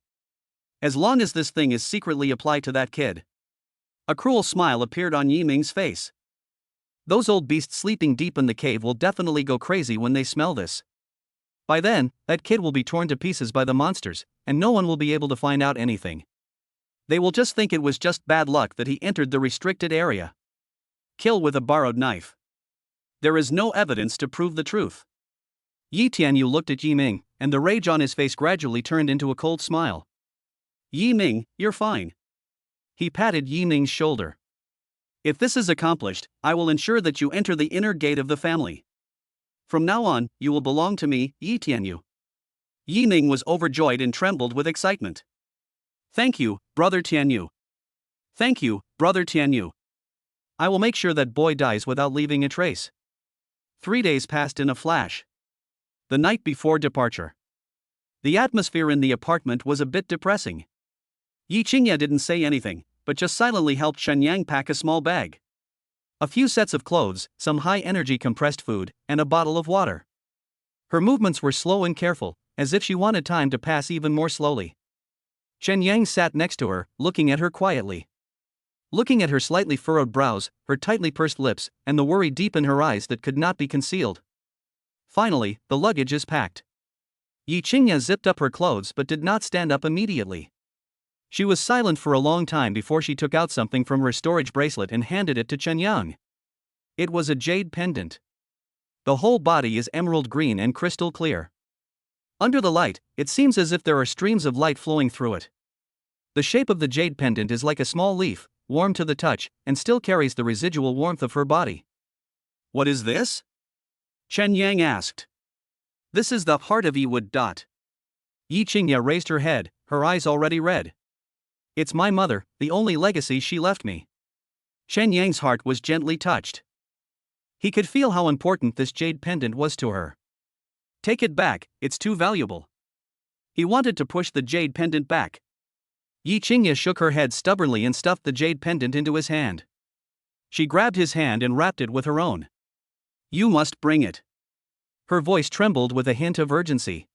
As long as this thing is secretly applied to that kid. A cruel smile appeared on Yi Ming's face. Those old beasts sleeping deep in the cave will definitely go crazy when they smell this. By then, that kid will be torn to pieces by the monsters, and no one will be able to find out anything. They will just think it was just bad luck that he entered the restricted area. Kill with a borrowed knife. There is no evidence to prove the truth. Yi Tianyu looked at Yi Ming, and the rage on his face gradually turned into a cold smile. Yi Ming, you're fine. He patted Yi Ming's shoulder. If this is accomplished, I will ensure that you enter the inner gate of the family. From now on, you will belong to me, Yi Tianyu. Yi Ming was overjoyed and trembled with excitement. Thank you, brother Tianyu. Thank you, brother Tianyu. I will make sure that boy dies without leaving a trace. 3 days passed in a flash. The night before departure. The atmosphere in the apartment was a bit depressing. Yi Qingye didn't say anything, but just silently helped Shen Yang pack a small bag. A few sets of clothes, some high-energy compressed food, and a bottle of water. Her movements were slow and careful, as if she wanted time to pass even more slowly. Shen Yang sat next to her, looking at her quietly. Looking at her slightly furrowed brows, her tightly pursed lips, and the worry deep in her eyes that could not be concealed. Finally, the luggage is packed. Yi Qingye zipped up her clothes but did not stand up immediately. She was silent for a long time before she took out something from her storage bracelet and handed it to Chen Yang. It was a jade pendant. The whole body is emerald green and crystal clear. Under the light, it seems as if there are streams of light flowing through it. The shape of the jade pendant is like a small leaf, warm to the touch, and still carries the residual warmth of her body. What is this? Chen Yang asked. This is the heart of Ewood. Yi Qingye raised her head, her eyes already red. It's my mother, the only legacy she left me. Chen Yang's heart was gently touched. He could feel how important this jade pendant was to her. Take it back, it's too valuable. He wanted to push the jade pendant back. Yi Qingye shook her head stubbornly and stuffed the jade pendant into his hand. She grabbed his hand and wrapped it with her own. You must bring it. Her voice trembled with a hint of urgency.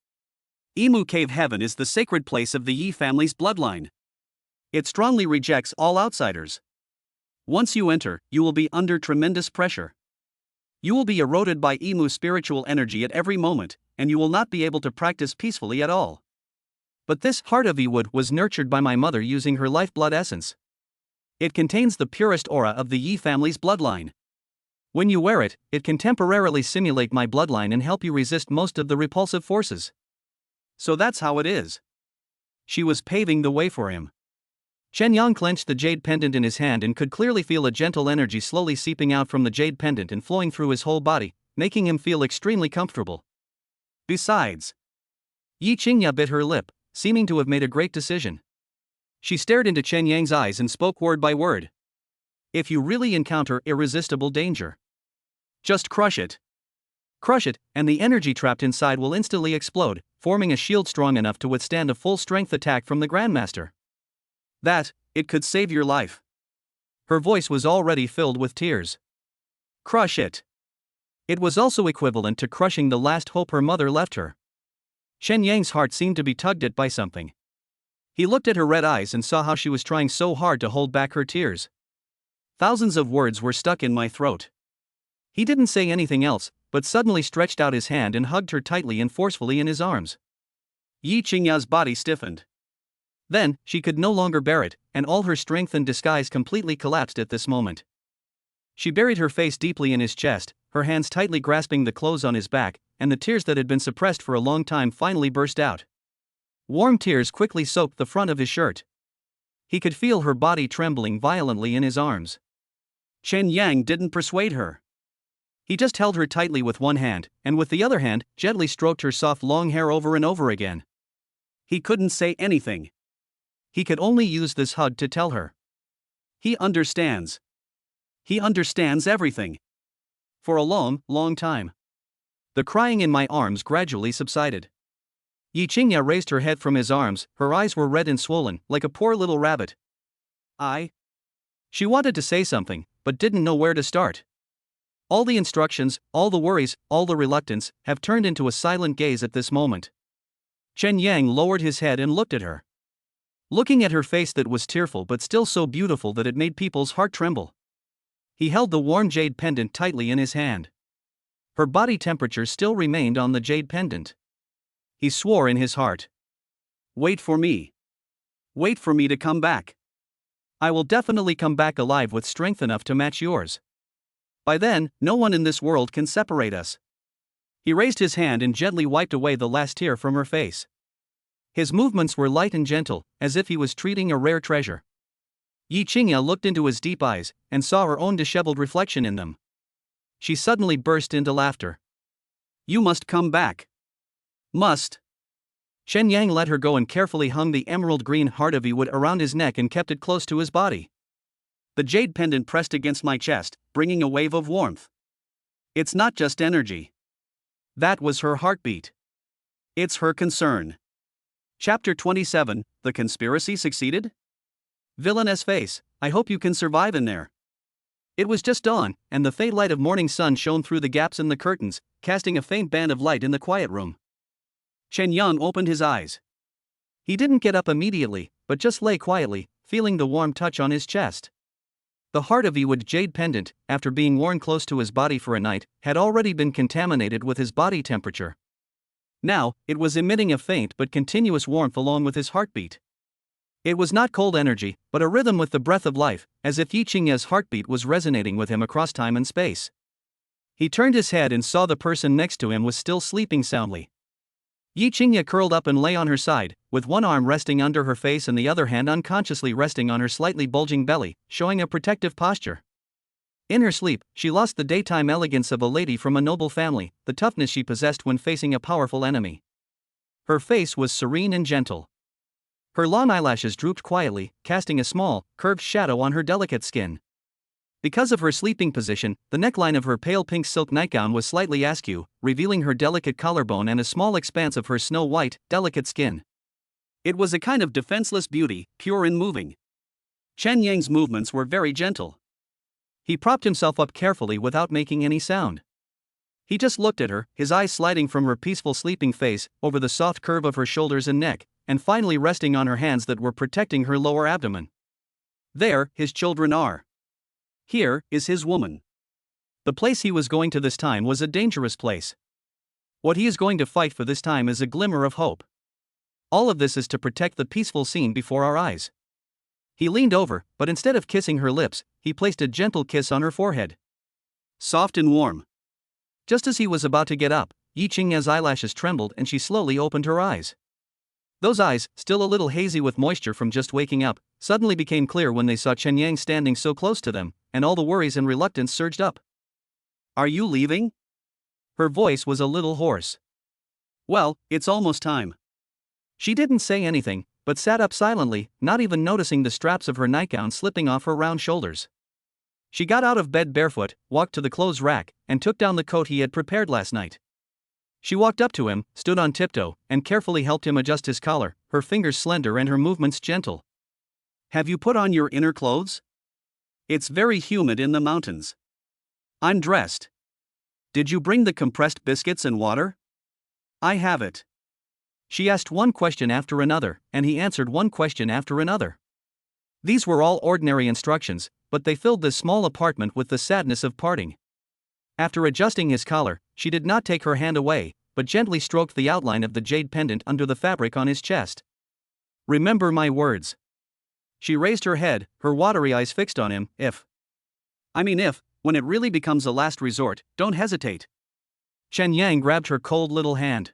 Emu Cave Heaven is the sacred place of the Yi family's bloodline. It strongly rejects all outsiders. Once you enter, you will be under tremendous pressure. You will be eroded by Emu's spiritual energy at every moment, and you will not be able to practice peacefully at all. But this heart of Ewood was nurtured by my mother using her lifeblood essence. It contains the purest aura of the Yi family's bloodline. When you wear it, it can temporarily simulate my bloodline and help you resist most of the repulsive forces. So that's how it is. She was paving the way for him. Chen Yang clenched the jade pendant in his hand and could clearly feel a gentle energy slowly seeping out from the jade pendant and flowing through his whole body, making him feel extremely comfortable. Besides, Yi Qingye bit her lip, seeming to have made a great decision. She stared into Chen Yang's eyes and spoke word by word. If you really encounter irresistible danger, just crush it. Crush it, and the energy trapped inside will instantly explode, forming a shield strong enough to withstand a full-strength attack from the Grandmaster. It could save your life. Her voice was already filled with tears. Crush it. It was also equivalent to crushing the last hope her mother left her. Chen Yang's heart seemed to be tugged at by something. He looked at her red eyes and saw how she was trying so hard to hold back her tears. Thousands of words were stuck in my throat. He didn't say anything else, but suddenly stretched out his hand and hugged her tightly and forcefully in his arms. Yi Qingye's body stiffened. Then, she could no longer bear it, and all her strength and disguise completely collapsed at this moment. She buried her face deeply in his chest, her hands tightly grasping the clothes on his back, and the tears that had been suppressed for a long time finally burst out. Warm tears quickly soaked the front of his shirt. He could feel her body trembling violently in his arms. Chen Yang didn't persuade her. He just held her tightly with one hand, and with the other hand, gently stroked her soft long hair over and over again. He couldn't say anything. He could only use this hug to tell her. He understands. He understands everything. For a long, long time. The crying in my arms gradually subsided. Yi Qingye raised her head from his arms, her eyes were red and swollen, like a poor little rabbit. She wanted to say something, but didn't know where to start. All the instructions, all the worries, all the reluctance, have turned into a silent gaze at this moment. Chen Yang lowered his head and looked at her. Looking at her face that was tearful but still so beautiful that it made people's heart tremble. He held the warm jade pendant tightly in his hand. Her body temperature still remained on the jade pendant. He swore in his heart. Wait for me. Wait for me to come back. I will definitely come back alive with strength enough to match yours. By then, no one in this world can separate us. He raised his hand and gently wiped away the last tear from her face. His movements were light and gentle, as if he was treating a rare treasure. Yi Qingye looked into his deep eyes, and saw her own disheveled reflection in them. She suddenly burst into laughter. You must come back. Must. Chen Yang let her go and carefully hung the emerald green heart of Ewood around his neck and kept it close to his body. The jade pendant pressed against my chest, bringing a wave of warmth. It's not just energy. That was her heartbeat. It's her concern. Chapter 27, The Conspiracy Succeeded? Villainous face, I hope you can survive in there. It was just dawn, and the faint light of morning sun shone through the gaps in the curtains, casting a faint band of light in the quiet room. Chen Yang opened his eyes. He didn't get up immediately, but just lay quietly, feeling the warm touch on his chest. The heart of Ewood jade pendant, after being worn close to his body for a night, had already been contaminated with his body temperature. Now, it was emitting a faint but continuous warmth along with his heartbeat. It was not cold energy, but a rhythm with the breath of life, as if Yi Qingya's heartbeat was resonating with him across time and space. He turned his head and saw the person next to him was still sleeping soundly. Yi Qingya curled up and lay on her side, with one arm resting under her face and the other hand unconsciously resting on her slightly bulging belly, showing a protective posture. In her sleep, she lost the daytime elegance of a lady from a noble family, the toughness she possessed when facing a powerful enemy. Her face was serene and gentle. Her long eyelashes drooped quietly, casting a small, curved shadow on her delicate skin. Because of her sleeping position, the neckline of her pale pink silk nightgown was slightly askew, revealing her delicate collarbone and a small expanse of her snow-white, delicate skin. It was a kind of defenseless beauty, pure and moving. Chen Yang's movements were very gentle. He propped himself up carefully without making any sound. He just looked at her, his eyes sliding from her peaceful sleeping face, over the soft curve of her shoulders and neck, and finally resting on her hands that were protecting her lower abdomen. There, his children are. Here is his woman. The place he was going to this time was a dangerous place. What he is going to fight for this time is a glimmer of hope. All of this is to protect the peaceful scene before our eyes. He leaned over, but instead of kissing her lips, he placed a gentle kiss on her forehead. Soft and warm. Just as he was about to get up, Yi Qingya's eyelashes trembled and she slowly opened her eyes. Those eyes, still a little hazy with moisture from just waking up, suddenly became clear when they saw Chen Yang standing so close to them, and all the worries and reluctance surged up. Are you leaving? Her voice was a little hoarse. Well, it's almost time. She didn't say anything, but sat up silently, not even noticing the straps of her nightgown slipping off her round shoulders. She got out of bed barefoot, walked to the clothes rack, and took down the coat he had prepared last night. She walked up to him, stood on tiptoe, and carefully helped him adjust his collar, her fingers slender and her movements gentle. Have you put on your inner clothes? It's very humid in the mountains. I'm dressed. Did you bring the compressed biscuits and water? I have it. She asked one question after another, and he answered one question after another. These were all ordinary instructions, but they filled this small apartment with the sadness of parting. After adjusting his collar, she did not take her hand away, but gently stroked the outline of the jade pendant under the fabric on his chest. Remember my words. She raised her head, her watery eyes fixed on him. If, when it really becomes a last resort, don't hesitate. Chen Yang grabbed her cold little hand.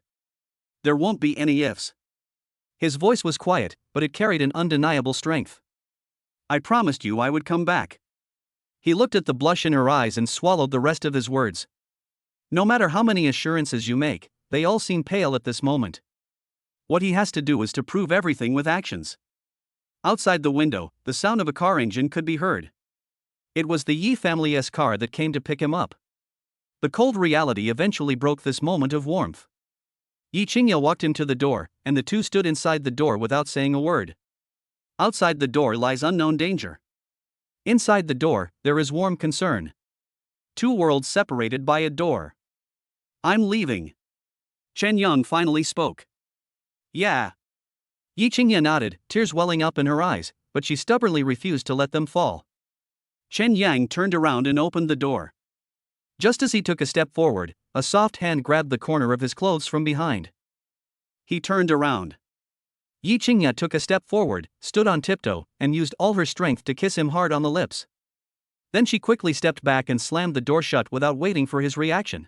There won't be any ifs. His voice was quiet, but it carried an undeniable strength. I promised you I would come back. He looked at the blush in her eyes and swallowed the rest of his words. No matter how many assurances you make, they all seem pale at this moment. What he has to do is to prove everything with actions. Outside the window, the sound of a car engine could be heard. It was the Yi family's car that came to pick him up. The cold reality eventually broke this moment of warmth. Yi Qingya walked him to the door, and the two stood inside the door without saying a word. Outside the door lies unknown danger. Inside the door, there is warm concern. Two worlds separated by a door. I'm leaving. Chen Yang finally spoke. Yeah. Yi Qingya nodded, tears welling up in her eyes, but she stubbornly refused to let them fall. Chen Yang turned around and opened the door. Just as he took a step forward, a soft hand grabbed the corner of his clothes from behind. He turned around. Yi Qingya took a step forward, stood on tiptoe, and used all her strength to kiss him hard on the lips. Then she quickly stepped back and slammed the door shut without waiting for his reaction.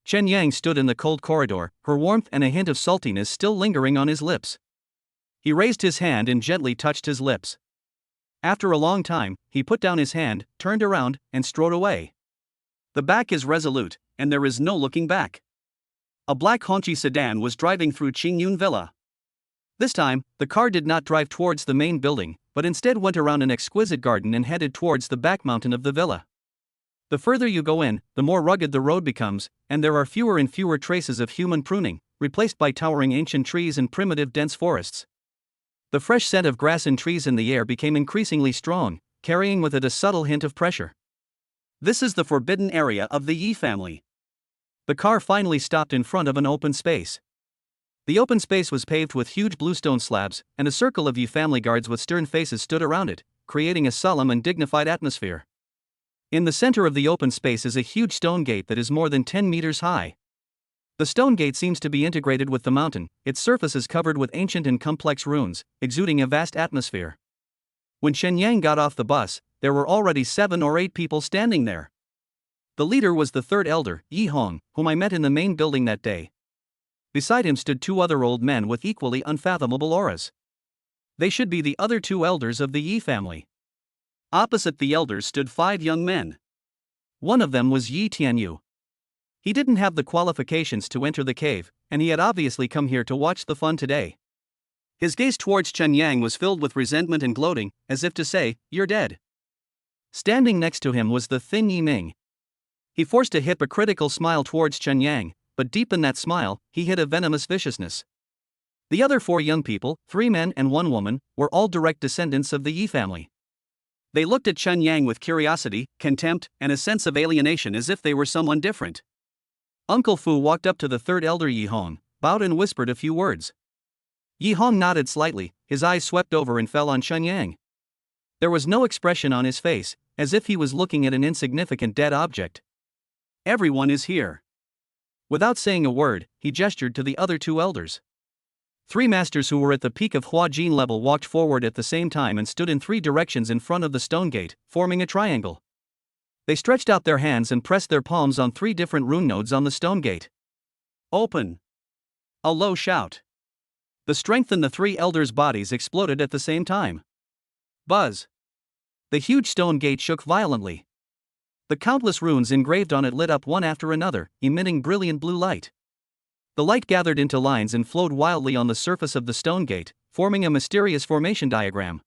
Chen Yang stood in the cold corridor, her warmth and a hint of saltiness still lingering on his lips. He raised his hand and gently touched his lips. After a long time, he put down his hand, turned around, and strode away. The back is resolute, and there is no looking back. A black Hongqi sedan was driving through Qingyun Villa. This time, the car did not drive towards the main building, but instead went around an exquisite garden and headed towards the back mountain of the villa. The further you go in, the more rugged the road becomes, and there are fewer and fewer traces of human pruning, replaced by towering ancient trees and primitive dense forests. The fresh scent of grass and trees in the air became increasingly strong, carrying with it a subtle hint of pressure. This is the forbidden area of the Yi family. The car finally stopped in front of an open space. The open space was paved with huge bluestone slabs, and a circle of Yi family guards with stern faces stood around it, creating a solemn and dignified atmosphere. In the center of the open space is a huge stone gate that is more than 10 meters high. The stone gate seems to be integrated with the mountain, its surface is covered with ancient and complex runes, exuding a vast atmosphere. When Chen Yang got off the bus, there were already 7 or 8 people standing there. The leader was the third elder, Yi Hong, whom I met in the main building that day. Beside him stood 2 other old men with equally unfathomable auras. They should be the other 2 elders of the Yi family. Opposite the elders stood 5 young men. One of them was Yi Tianyu. He didn't have the qualifications to enter the cave, and he had obviously come here to watch the fun today. His gaze towards Chen Yang was filled with resentment and gloating, as if to say, "You're dead." Standing next to him was the thin Yi Ming. He forced a hypocritical smile towards Chen Yang, but deep in that smile, he hid a venomous viciousness. The other 4 young people, 3 men and 1 woman, were all direct descendants of the Yi family. They looked at Chen Yang with curiosity, contempt, and a sense of alienation as if they were someone different. Uncle Fu walked up to the third elder Yi Hong, bowed and whispered a few words. Yi Hong nodded slightly, his eyes swept over and fell on Chen Yang. There was no expression on his face, as if he was looking at an insignificant dead object. "Everyone is here." Without saying a word, he gestured to the other 2 elders. 3 masters who were at the peak of Hua Jin level walked forward at the same time and stood in 3 directions in front of the stone gate, forming a triangle. They stretched out their hands and pressed their palms on 3 different rune nodes on the stone gate. "Open!" A low shout. The strength in the 3 elders' bodies exploded at the same time. Buzz! The huge stone gate shook violently. The countless runes engraved on it lit up one after another, emitting brilliant blue light. The light gathered into lines and flowed wildly on the surface of the stone gate, forming a mysterious formation diagram.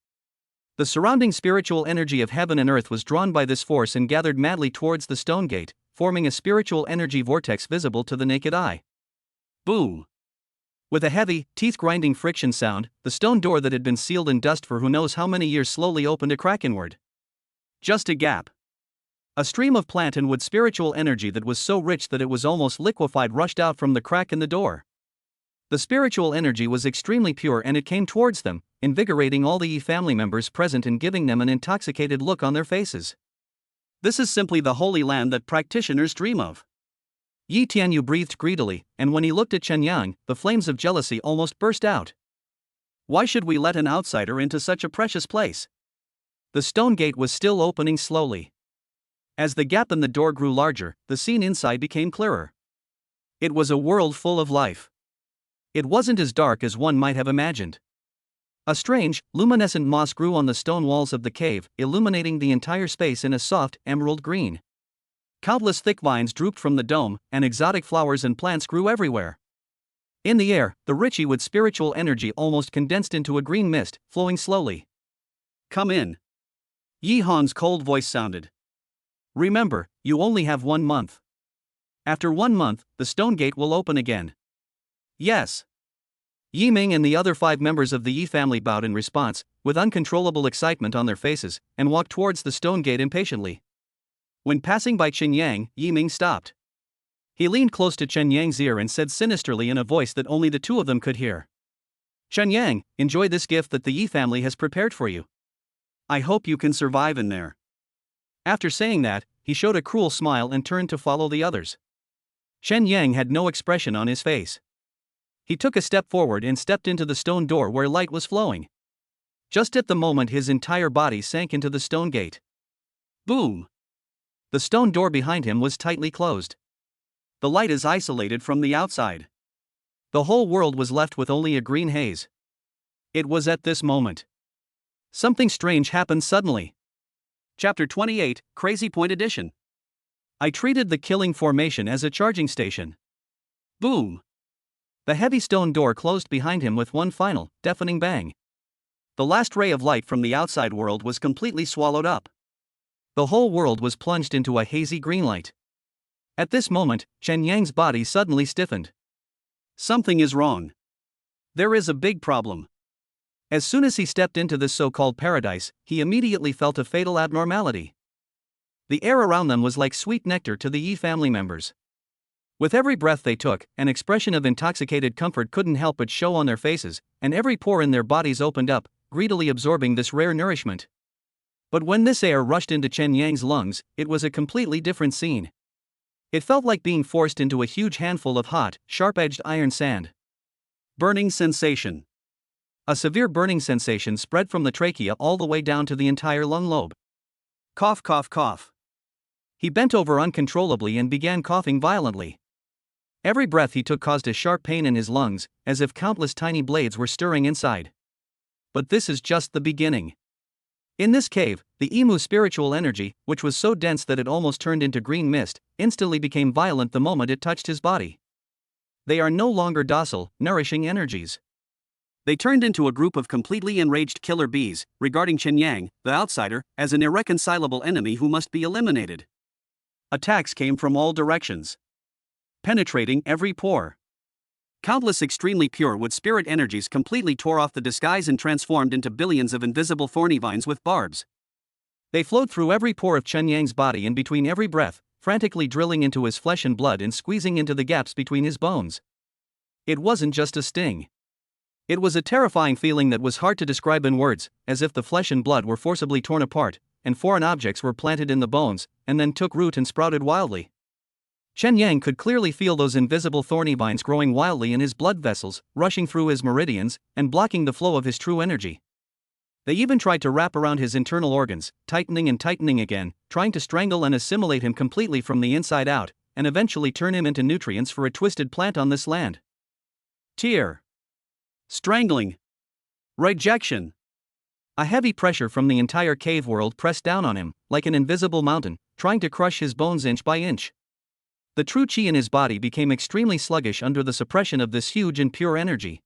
The surrounding spiritual energy of heaven and earth was drawn by this force and gathered madly towards the stone gate, forming a spiritual energy vortex visible to the naked eye. Boom! With a heavy, teeth-grinding friction sound, the stone door that had been sealed in dust for who knows how many years slowly opened a crack inward. Just a gap. A stream of plant and wood spiritual energy that was so rich that it was almost liquefied rushed out from the crack in the door. The spiritual energy was extremely pure and it came towards them, invigorating all the Yi family members present and giving them an intoxicated look on their faces. This is simply the holy land that practitioners dream of. Yi Tianyu breathed greedily, and when he looked at Chen Yang, the flames of jealousy almost burst out. Why should we let an outsider into such a precious place? The stone gate was still opening slowly. As the gap in the door grew larger, the scene inside became clearer. It was a world full of life. It wasn't as dark as one might have imagined. A strange, luminescent moss grew on the stone walls of the cave, illuminating the entire space in a soft, emerald green. Countless thick vines drooped from the dome, and exotic flowers and plants grew everywhere. In the air, the rich with spiritual energy almost condensed into a green mist, flowing slowly. "Come in." Yi Hong's cold voice sounded. "Remember, you only have 1 month. After 1 month, the stone gate will open again." "Yes." Yi Ming and the other 5 members of the Yi family bowed in response, with uncontrollable excitement on their faces, and walked towards the stone gate impatiently. When passing by Chen Yang, Yi Ming stopped. He leaned close to Chen Yang's ear and said sinisterly in a voice that only the 2 of them could hear. "Chen Yang, enjoy this gift that the Yi family has prepared for you. I hope you can survive in there." After saying that, he showed a cruel smile and turned to follow the others. Chen Yang had no expression on his face. He took a step forward and stepped into the stone door where light was flowing. Just at the moment his entire body sank into the stone gate. Boom! The stone door behind him was tightly closed. The light is isolated from the outside. The whole world was left with only a green haze. It was at this moment. Something strange happened suddenly. Chapter 28, Crazy Point Edition. I treated the killing formation as a charging station. Boom! The heavy stone door closed behind him with one final, deafening bang. The last ray of light from the outside world was completely swallowed up. The whole world was plunged into a hazy green light. At this moment, Chen Yang's body suddenly stiffened. Something is wrong. There is a big problem. As soon as he stepped into this so-called paradise, he immediately felt a fatal abnormality. The air around them was like sweet nectar to the Yi family members. With every breath they took, an expression of intoxicated comfort couldn't help but show on their faces, and every pore in their bodies opened up, greedily absorbing this rare nourishment. But when this air rushed into Chen Yang's lungs, it was a completely different scene. It felt like being forced into a huge handful of hot, sharp-edged iron sand. Burning sensation. A severe burning sensation spread from the trachea all the way down to the entire lung lobe. Cough, cough, cough. He bent over uncontrollably and began coughing violently. Every breath he took caused a sharp pain in his lungs, as if countless tiny blades were stirring inside. But this is just the beginning. In this cave, the Imu's spiritual energy, which was so dense that it almost turned into green mist, instantly became violent the moment it touched his body. They are no longer docile, nourishing energies. They turned into a group of completely enraged killer bees, regarding Chen Yang, the outsider, as an irreconcilable enemy who must be eliminated. Attacks came from all directions, penetrating every pore. Countless extremely pure wood spirit energies completely tore off the disguise and transformed into billions of invisible thorny vines with barbs. They flowed through every pore of Chen Yang's body and between every breath, frantically drilling into his flesh and blood and squeezing into the gaps between his bones. It wasn't just a sting. It was a terrifying feeling that was hard to describe in words, as if the flesh and blood were forcibly torn apart, and foreign objects were planted in the bones, and then took root and sprouted wildly. Chen Yang could clearly feel those invisible thorny vines growing wildly in his blood vessels, rushing through his meridians, and blocking the flow of his true energy. They even tried to wrap around his internal organs, tightening and tightening again, trying to strangle and assimilate him completely from the inside out, and eventually turn him into nutrients for a twisted plant on this land. Tear. Strangling. Rejection. A heavy pressure from the entire cave world pressed down on him, like an invisible mountain, trying to crush his bones inch by inch. The true chi in his body became extremely sluggish under the suppression of this huge and pure energy.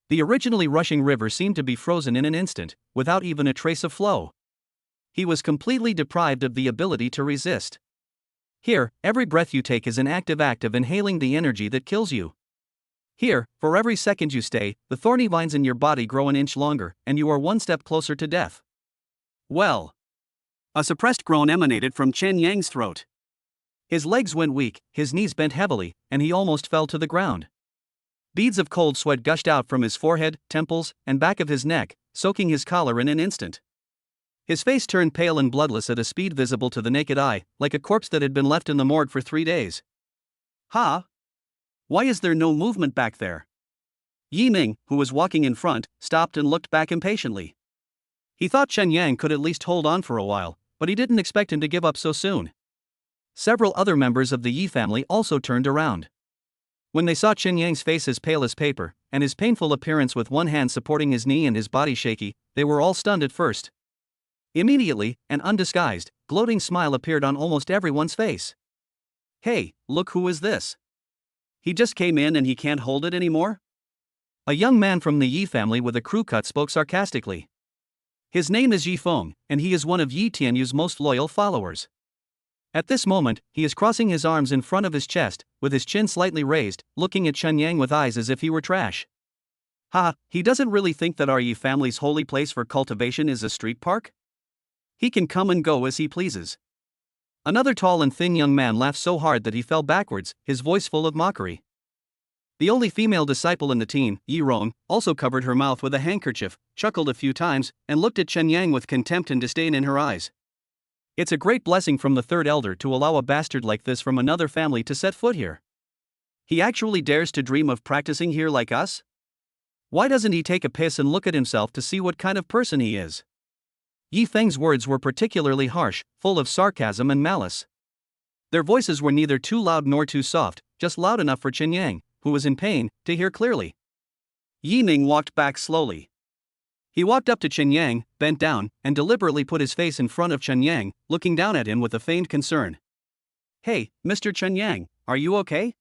The originally rushing river seemed to be frozen in an instant, without even a trace of flow. He was completely deprived of the ability to resist. Here, every breath you take is an active act of inhaling the energy that kills you. Here, for every second you stay, the thorny vines in your body grow an inch longer, and you are one step closer to death. Well. A suppressed groan emanated from Chen Yang's throat. His legs went weak, his knees bent heavily, and he almost fell to the ground. Beads of cold sweat gushed out from his forehead, temples, and back of his neck, soaking his collar in an instant. His face turned pale and bloodless at a speed visible to the naked eye, like a corpse that had been left in the morgue for 3 days. Ha! Why is there no movement back there? Yi Ming, who was walking in front, stopped and looked back impatiently. He thought Chen Yang could at least hold on for a while, but he didn't expect him to give up so soon. Several other members of the Yi family also turned around. When they saw Chen Yang's face as pale as paper, and his painful appearance with one hand supporting his knee and his body shaky, they were all stunned at first. Immediately, an undisguised, gloating smile appeared on almost everyone's face. Hey, look who is this? He just came in and he can't hold it anymore? A young man from the Yi family with a crew cut spoke sarcastically. His name is Yi Feng, and he is one of Yi Tianyu's most loyal followers. At this moment, he is crossing his arms in front of his chest, with his chin slightly raised, looking at Chen Yang with eyes as if he were trash. Ha, he doesn't really think that our Yi family's holy place for cultivation is a street park? He can come and go as he pleases. Another tall and thin young man laughed so hard that he fell backwards, his voice full of mockery. The only female disciple in the team, Yi Rong, also covered her mouth with a handkerchief, chuckled a few times, and looked at Chen Yang with contempt and disdain in her eyes. It's a great blessing from the third elder to allow a bastard like this from another family to set foot here. He actually dares to dream of practicing here like us? Why doesn't he take a piss and look at himself to see what kind of person he is? Yi Feng's words were particularly harsh, full of sarcasm and malice. Their voices were neither too loud nor too soft, just loud enough for Chen Yang, who was in pain, to hear clearly. Yi Ming walked back slowly. He walked up to Chen Yang, bent down, and deliberately put his face in front of Chen Yang, looking down at him with a feigned concern. Hey, Mr. Chen Yang, are you okay?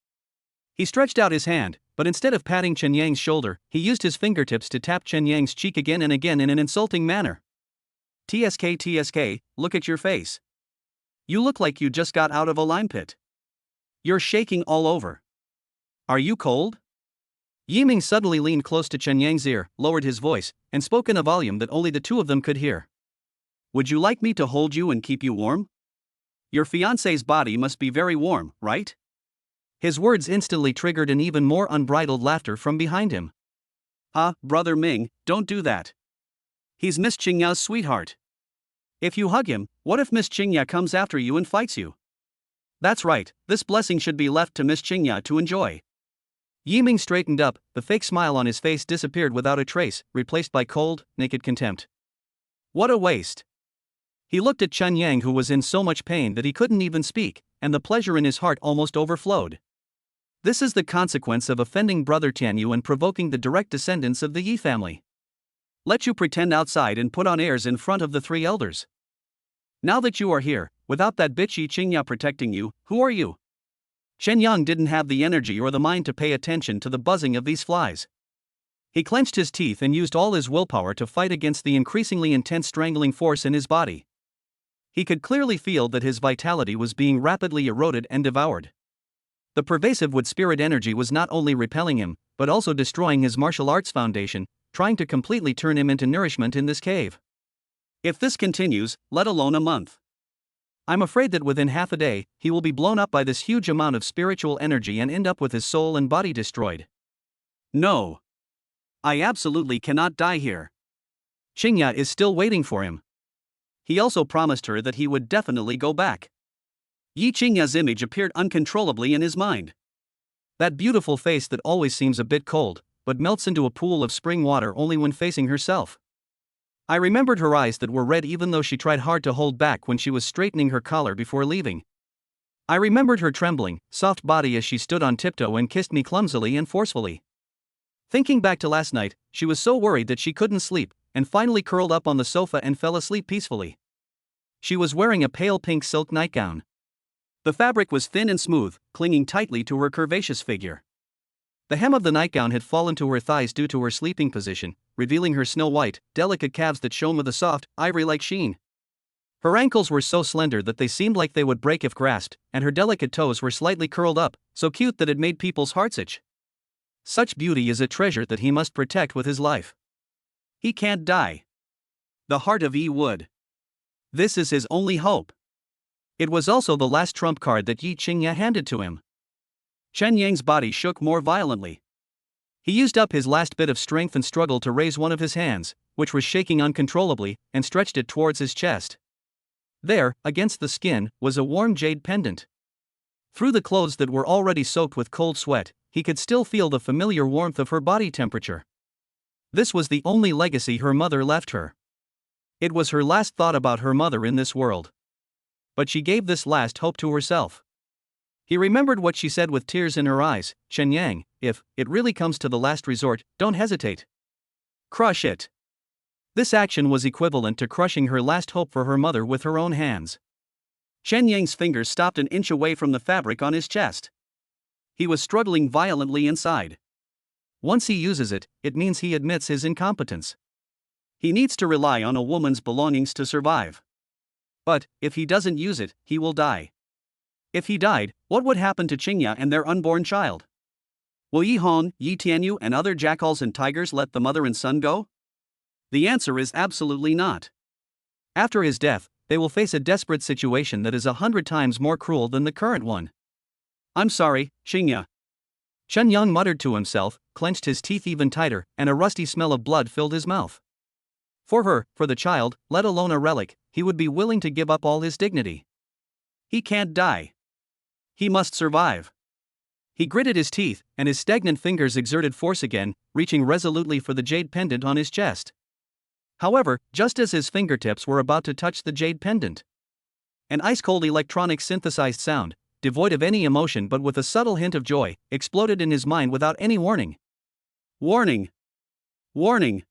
He stretched out his hand, but instead of patting Chen Yang's shoulder, he used his fingertips to tap Chen Yang's cheek again and again in an insulting manner. TSK, look at your face. You look like you just got out of a lime pit. You're shaking all over. Are you cold? Yiming suddenly leaned close to Chen Yang's ear, lowered his voice, and spoke in a volume that only the two of them could hear. Would you like me to hold you and keep you warm? Your fiancé's body must be very warm, right? His words instantly triggered an even more unbridled laughter from behind him. Brother Ming, don't do that. He's Miss Qingya's sweetheart. If you hug him, what if Miss Qingya comes after you and fights you? That's right, this blessing should be left to Miss Qingya to enjoy. Yiming straightened up, the fake smile on his face disappeared without a trace, replaced by cold, naked contempt. What a waste. He looked at Chen Yang, who was in so much pain that he couldn't even speak, and the pleasure in his heart almost overflowed. This is the consequence of offending Brother Tianyu and provoking the direct descendants of the Yi family. Let you pretend outside and put on airs in front of the three elders. Now that you are here, without that bitch Yi Qingya protecting you, who are you? Chen Yang didn't have the energy or the mind to pay attention to the buzzing of these flies. He clenched his teeth and used all his willpower to fight against the increasingly intense strangling force in his body. He could clearly feel that his vitality was being rapidly eroded and devoured. The pervasive wood spirit energy was not only repelling him, but also destroying his martial arts foundation, trying to completely turn him into nourishment in this cave. If this continues, let alone a month, I'm afraid that within half a day, he will be blown up by this huge amount of spiritual energy and end up with his soul and body destroyed. No. I absolutely cannot die here. Qingya is still waiting for him. He also promised her that he would definitely go back. Yi Qingya's image appeared uncontrollably in his mind. That beautiful face that always seems a bit cold, but melts into a pool of spring water only when facing herself. I remembered her eyes that were red even though she tried hard to hold back when she was straightening her collar before leaving. I remembered her trembling, soft body as she stood on tiptoe and kissed me clumsily and forcefully. Thinking back to last night, she was so worried that she couldn't sleep, and finally curled up on the sofa and fell asleep peacefully. She was wearing a pale pink silk nightgown. The fabric was thin and smooth, clinging tightly to her curvaceous figure. The hem of the nightgown had fallen to her thighs due to her sleeping position, revealing her snow-white, delicate calves that shone with a soft, ivory-like sheen. Her ankles were so slender that they seemed like they would break if grasped, and her delicate toes were slightly curled up, so cute that it made people's hearts itch. Such beauty is a treasure that he must protect with his life. He can't die. The heart of Yi would. This is his only hope. It was also the last trump card that Yi Qingya handed to him. Chen Yang's body shook more violently. He used up his last bit of strength and struggled to raise one of his hands, which was shaking uncontrollably, and stretched it towards his chest. There, against the skin, was a warm jade pendant. Through the clothes that were already soaked with cold sweat, he could still feel the familiar warmth of her body temperature. This was the only legacy her mother left her. It was her last thought about her mother in this world. But she gave this last hope to herself. He remembered what she said with tears in her eyes, Chen Yang, if it really comes to the last resort, don't hesitate. Crush it. This action was equivalent to crushing her last hope for her mother with her own hands. Chen Yang's fingers stopped an inch away from the fabric on his chest. He was struggling violently inside. Once he uses it, it means he admits his incompetence. He needs to rely on a woman's belongings to survive. But, if he doesn't use it, he will die. If he died, what would happen to Qingya and their unborn child? Will Yi Hong, Yi Tianyu and other jackals and tigers let the mother and son go? The answer is absolutely not. After his death, they will face a desperate situation that is 100 times more cruel than the current one. I'm sorry, Qingya. Chen Yang muttered to himself, clenched his teeth even tighter, and a rusty smell of blood filled his mouth. For her, for the child, let alone a relic, he would be willing to give up all his dignity. He can't die. He must survive. He gritted his teeth, and his stagnant fingers exerted force again, reaching resolutely for the jade pendant on his chest. However, just as his fingertips were about to touch the jade pendant, an ice-cold electronic synthesized sound, devoid of any emotion but with a subtle hint of joy, exploded in his mind without any warning. Warning! Warning!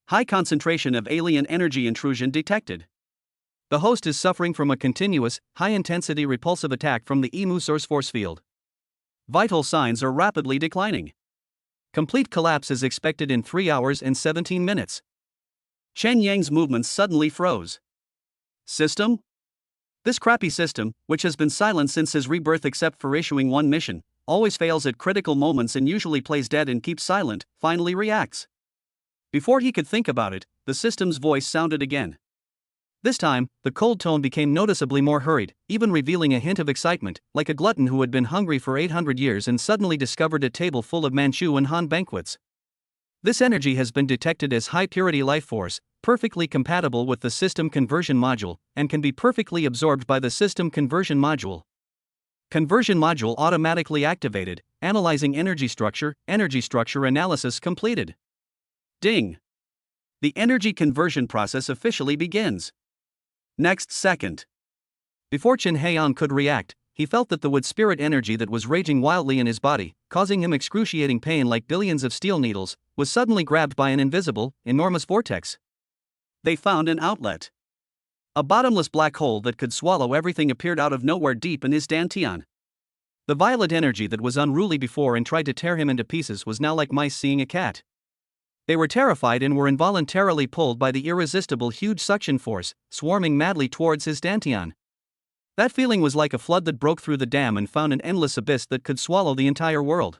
High concentration of alien energy intrusion detected. The host is suffering from a continuous, high-intensity repulsive attack from the EMU source force field. Vital signs are rapidly declining. Complete collapse is expected in 3 hours and 17 minutes. Chen Yang's movements suddenly froze. System? This crappy system, which has been silent since his rebirth except for issuing one mission, always fails at critical moments and usually plays dead and keeps silent, finally reacts. Before he could think about it, the system's voice sounded again. This time, the cold tone became noticeably more hurried, even revealing a hint of excitement, like a glutton who had been hungry for 800 years and suddenly discovered a table full of Manchu and Han banquets. This energy has been detected as high-purity life force, perfectly compatible with the system conversion module, and can be perfectly absorbed by the system conversion module. Conversion module automatically activated, analyzing energy structure analysis completed. Ding! The energy conversion process officially begins. Next second. Before Chen Heian could react, he felt that the wood spirit energy that was raging wildly in his body, causing him excruciating pain like billions of steel needles, was suddenly grabbed by an invisible, enormous vortex. They found an outlet. A bottomless black hole that could swallow everything appeared out of nowhere deep in his dantian. The violet energy that was unruly before and tried to tear him into pieces was now like mice seeing a cat. They were terrified and were involuntarily pulled by the irresistible huge suction force, swarming madly towards his dantian. That feeling was like a flood that broke through the dam and found an endless abyss that could swallow the entire world.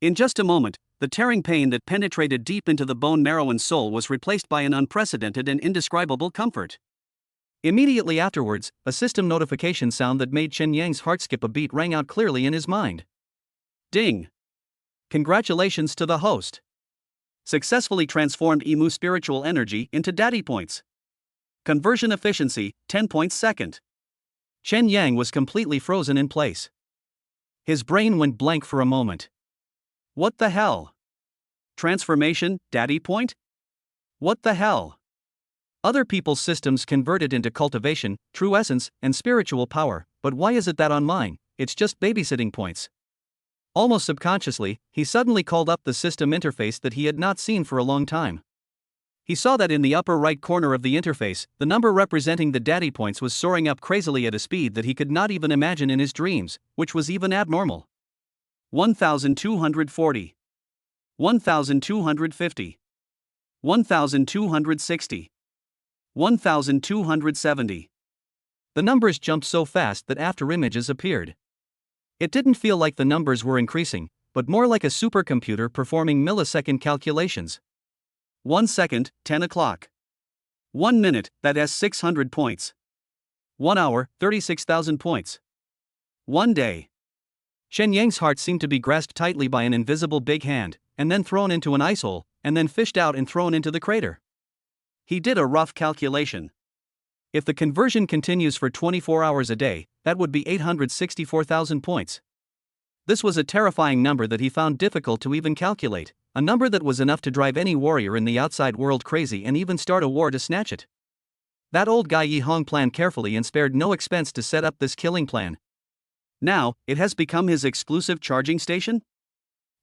In just a moment, the tearing pain that penetrated deep into the bone marrow and soul was replaced by an unprecedented and indescribable comfort. Immediately afterwards, a system notification sound that made Chen Yang's heart skip a beat rang out clearly in his mind. Ding! Congratulations to the host. Successfully transformed Emu spiritual energy into daddy points. Conversion efficiency, 10 points second. Chen Yang was completely frozen in place. His brain went blank for a moment. What the hell? Transformation, daddy point? What the hell? Other people's systems converted into cultivation, true essence, and spiritual power, but why is it that on mine, it's just babysitting points? Almost subconsciously, he suddenly called up the system interface that he had not seen for a long time. He saw that in the upper right corner of the interface, the number representing the daddy points was soaring up crazily at a speed that he could not even imagine in his dreams, which was even abnormal. 1,240. 1,250. 1,260. 1,270. The numbers jumped so fast that afterimages appeared. It didn't feel like the numbers were increasing, but more like a supercomputer performing millisecond calculations. 1 second, 10 o'clock. 1 minute, that has 600 points. 1 hour, 36,000 points. 1 day. Chen Yang's heart seemed to be grasped tightly by an invisible big hand, and then thrown into an ice hole, and then fished out and thrown into the crater. He did a rough calculation. If the conversion continues for 24 hours a day, that would be 864,000 points. This was a terrifying number that he found difficult to even calculate, a number that was enough to drive any warrior in the outside world crazy and even start a war to snatch it. That old guy Yi Hong planned carefully and spared no expense to set up this killing plan. Now, it has become his exclusive charging station?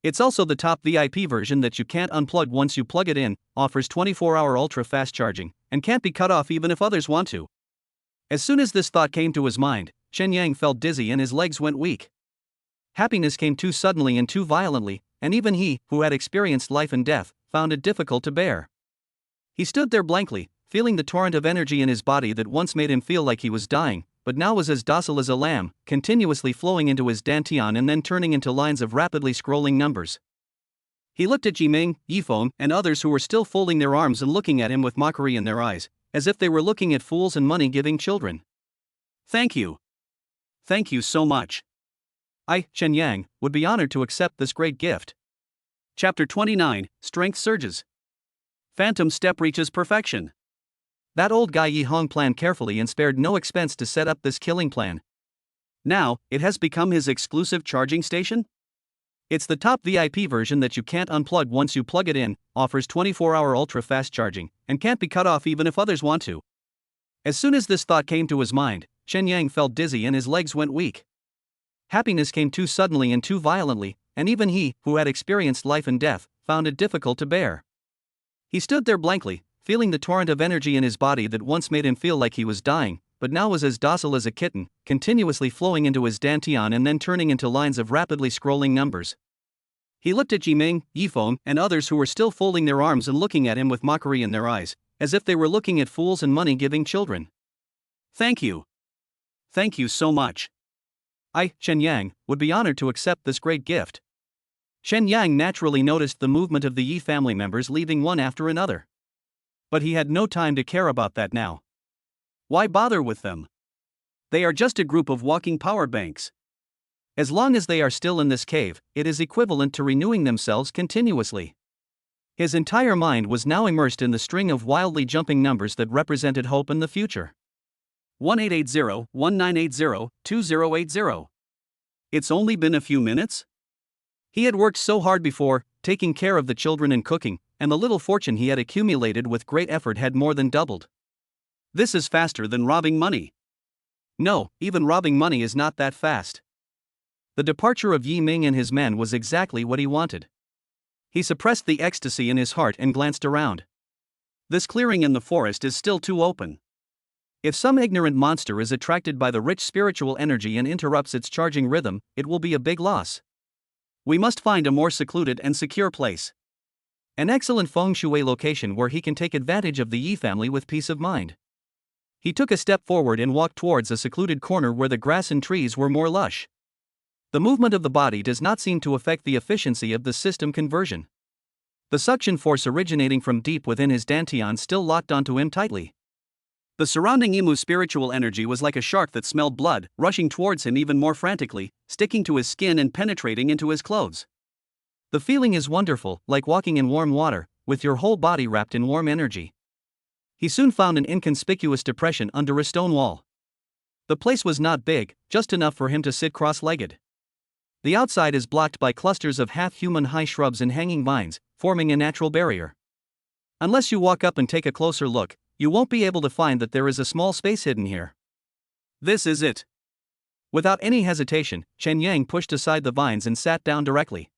It's also the top VIP version that you can't unplug once you plug it in, offers 24-hour ultra-fast charging, and can't be cut off even if others want to. As soon as this thought came to his mind, Chen Yang felt dizzy and his legs went weak. Happiness came too suddenly and too violently, and even he, who had experienced life and death, found it difficult to bear. He stood there blankly, feeling the torrent of energy in his body that once made him feel like he was dying, but now was as docile as a lamb, continuously flowing into his dantian and then turning into lines of rapidly scrolling numbers. He looked at Jiming, Yifeng, and others who were still folding their arms and looking at him with mockery in their eyes, as if they were looking at fools and money-giving children. Thank you. Thank you so much. I, Chen Yang, would be honored to accept this great gift. Chapter 29, Strength Surges. Phantom Step reaches perfection. That old guy Yi Hong planned carefully and spared no expense to set up this killing plan. Now, it has become his exclusive charging station? It's the top VIP version that you can't unplug once you plug it in, offers 24-hour ultra-fast charging, and can't be cut off even if others want to. As soon as this thought came to his mind, Chen Yang felt dizzy and his legs went weak. Happiness came too suddenly and too violently, and even he, who had experienced life and death, found it difficult to bear. He stood there blankly, feeling the torrent of energy in his body that once made him feel like he was dying, but now was as docile as a kitten, continuously flowing into his dantian and then turning into lines of rapidly scrolling numbers. He looked at Jiming, Yifeng, and others who were still folding their arms and looking at him with mockery in their eyes, as if they were looking at fools and money-giving children. Thank you. Thank you so much. I, Shen Yang, would be honored to accept this great gift. Shen Yang naturally noticed the movement of the Yi family members leaving one after another. But he had no time to care about that now. Why bother with them? They are just a group of walking power banks. As long as they are still in this cave, it is equivalent to renewing themselves continuously. His entire mind was now immersed in the string of wildly jumping numbers that represented hope in the future. 1880, 1980, 2080. It's only been a few minutes? He had worked so hard before, taking care of the children and cooking, and the little fortune he had accumulated with great effort had more than doubled. This is faster than robbing money. No, even robbing money is not that fast. The departure of Yi Ming and his men was exactly what he wanted. He suppressed the ecstasy in his heart and glanced around. This clearing in the forest is still too open. If some ignorant monster is attracted by the rich spiritual energy and interrupts its charging rhythm, it will be a big loss. We must find a more secluded and secure place. An excellent feng shui location where he can take advantage of the Yi family with peace of mind. He took a step forward and walked towards a secluded corner where the grass and trees were more lush. The movement of the body does not seem to affect the efficiency of the system conversion. The suction force originating from deep within his dantian still locked onto him tightly. The surrounding Imu's spiritual energy was like a shark that smelled blood, rushing towards him even more frantically, sticking to his skin and penetrating into his clothes. The feeling is wonderful, like walking in warm water, with your whole body wrapped in warm energy. He soon found an inconspicuous depression under a stone wall. The place was not big, just enough for him to sit cross-legged. The outside is blocked by clusters of half-human high shrubs and hanging vines, forming a natural barrier. Unless you walk up and take a closer look, you won't be able to find that there is a small space hidden here. This is it. Without any hesitation, Shen Yang pushed aside the vines and sat down directly.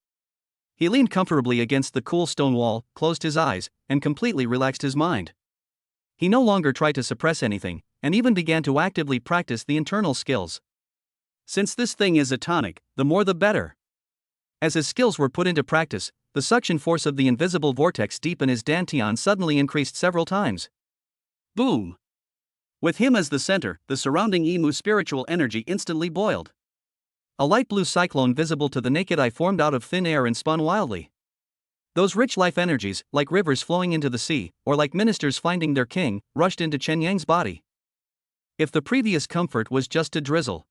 He leaned comfortably against the cool stone wall, closed his eyes, and completely relaxed his mind. He no longer tried to suppress anything, and even began to actively practice the internal skills. Since this thing is a tonic, the more the better. As his skills were put into practice, the suction force of the invisible vortex deep in his dantian suddenly increased several times. Boom! With him as the center, the surrounding Imu's spiritual energy instantly boiled. A light blue cyclone visible to the naked eye formed out of thin air and spun wildly. Those rich life energies, like rivers flowing into the sea, or like ministers finding their king, rushed into Chen Yang's body. If the previous comfort was just a drizzle,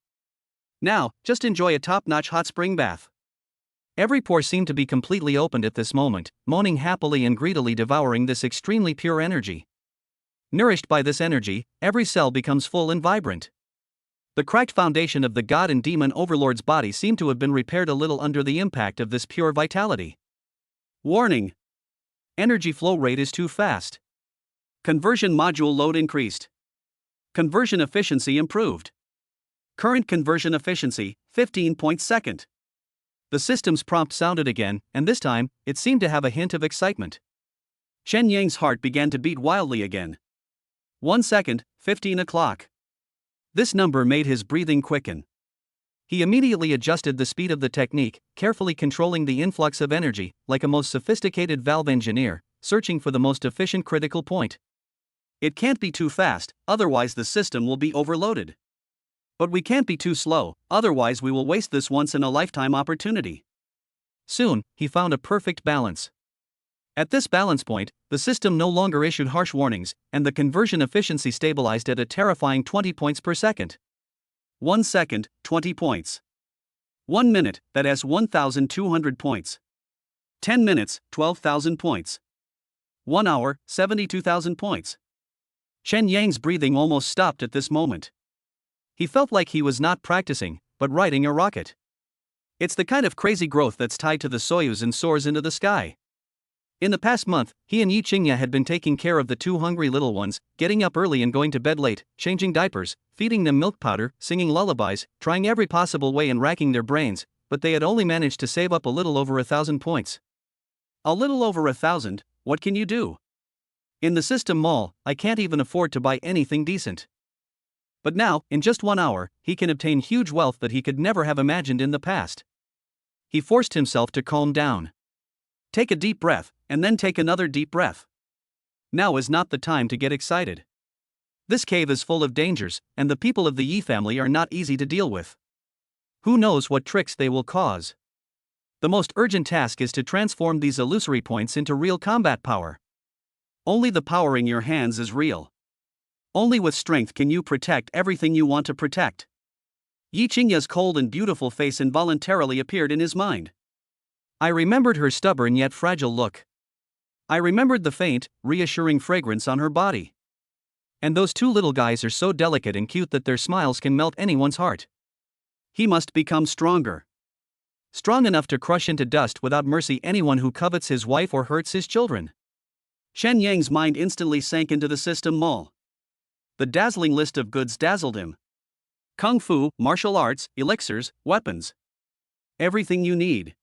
now, just enjoy a top-notch hot spring bath. Every pore seemed to be completely opened at this moment, moaning happily and greedily devouring this extremely pure energy. Nourished by this energy, every cell becomes full and vibrant. The cracked foundation of the god and demon overlord's body seemed to have been repaired a little under the impact of this pure vitality. Warning! Energy flow rate is too fast. Conversion module load increased. Conversion efficiency improved. Current conversion efficiency, 15 points second. The system's prompt sounded again, and this time, it seemed to have a hint of excitement. Shen Yang's heart began to beat wildly again. 1 second, 15 o'clock. This number made his breathing quicken. He immediately adjusted the speed of the technique, carefully controlling the influx of energy, like a most sophisticated valve engineer, searching for the most efficient critical point. It can't be too fast, otherwise the system will be overloaded. But we can't be too slow, otherwise we will waste this once-in-a-lifetime opportunity. Soon, he found a perfect balance. At this balance point, the system no longer issued harsh warnings, and the conversion efficiency stabilized at a terrifying 20 points per second. 1 second, 20 points. 1 minute, that has 1,200 points. 10 minutes, 12,000 points. 1 hour, 72,000 points. Shen Yang's breathing almost stopped at this moment. He felt like he was not practicing, but riding a rocket. It's the kind of crazy growth that's tied to the Soyuz and soars into the sky. In the past month, he and Yi Qingya had been taking care of the two hungry little ones, getting up early and going to bed late, changing diapers, feeding them milk powder, singing lullabies, trying every possible way and racking their brains, but they had only managed to save up a little over 1,000 points. A little over 1,000, what can you do? In the system mall, I can't even afford to buy anything decent. But now, in just 1 hour, he can obtain huge wealth that he could never have imagined in the past. He forced himself to calm down. Take a deep breath, and then take another deep breath. Now is not the time to get excited. This cave is full of dangers, and the people of the Yi family are not easy to deal with. Who knows what tricks they will cause? The most urgent task is to transform these illusory points into real combat power. Only the power in your hands is real. Only with strength can you protect everything you want to protect. Yi Qingya's cold and beautiful face involuntarily appeared in his mind. I remembered her stubborn yet fragile look. I remembered the faint, reassuring fragrance on her body. And those two little guys are so delicate and cute that their smiles can melt anyone's heart. He must become stronger. Strong enough to crush into dust without mercy anyone who covets his wife or hurts his children. Shen Yang's mind instantly sank into the system mall. The dazzling list of goods dazzled him. Kung fu, martial arts, elixirs, weapons. Everything you need.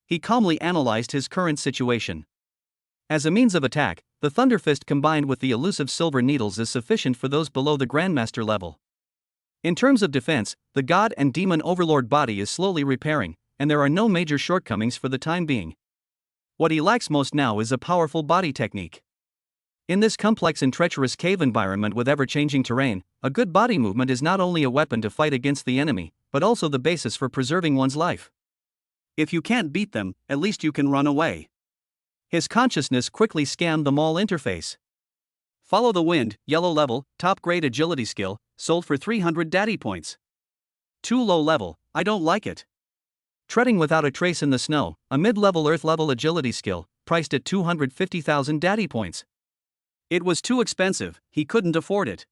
He calmly analyzed his current situation. As a means of attack, the Thunder Fist combined with the elusive silver needles is sufficient for those below the Grandmaster level. In terms of defense, the God and Demon Overlord body is slowly repairing, and there are no major shortcomings for the time being. What he lacks most now is a powerful body technique. In this complex and treacherous cave environment with ever-changing terrain, a good body movement is not only a weapon to fight against the enemy, but also the basis for preserving one's life. If you can't beat them, at least you can run away. His consciousness quickly scanned the mall interface. Follow the wind, yellow level, top-grade agility skill, sold for 300 daddy points. Too low level, I don't like it. Treading without a trace in the snow, a mid-level earth-level agility skill, priced at 250,000 daddy points. It was too expensive, he couldn't afford it.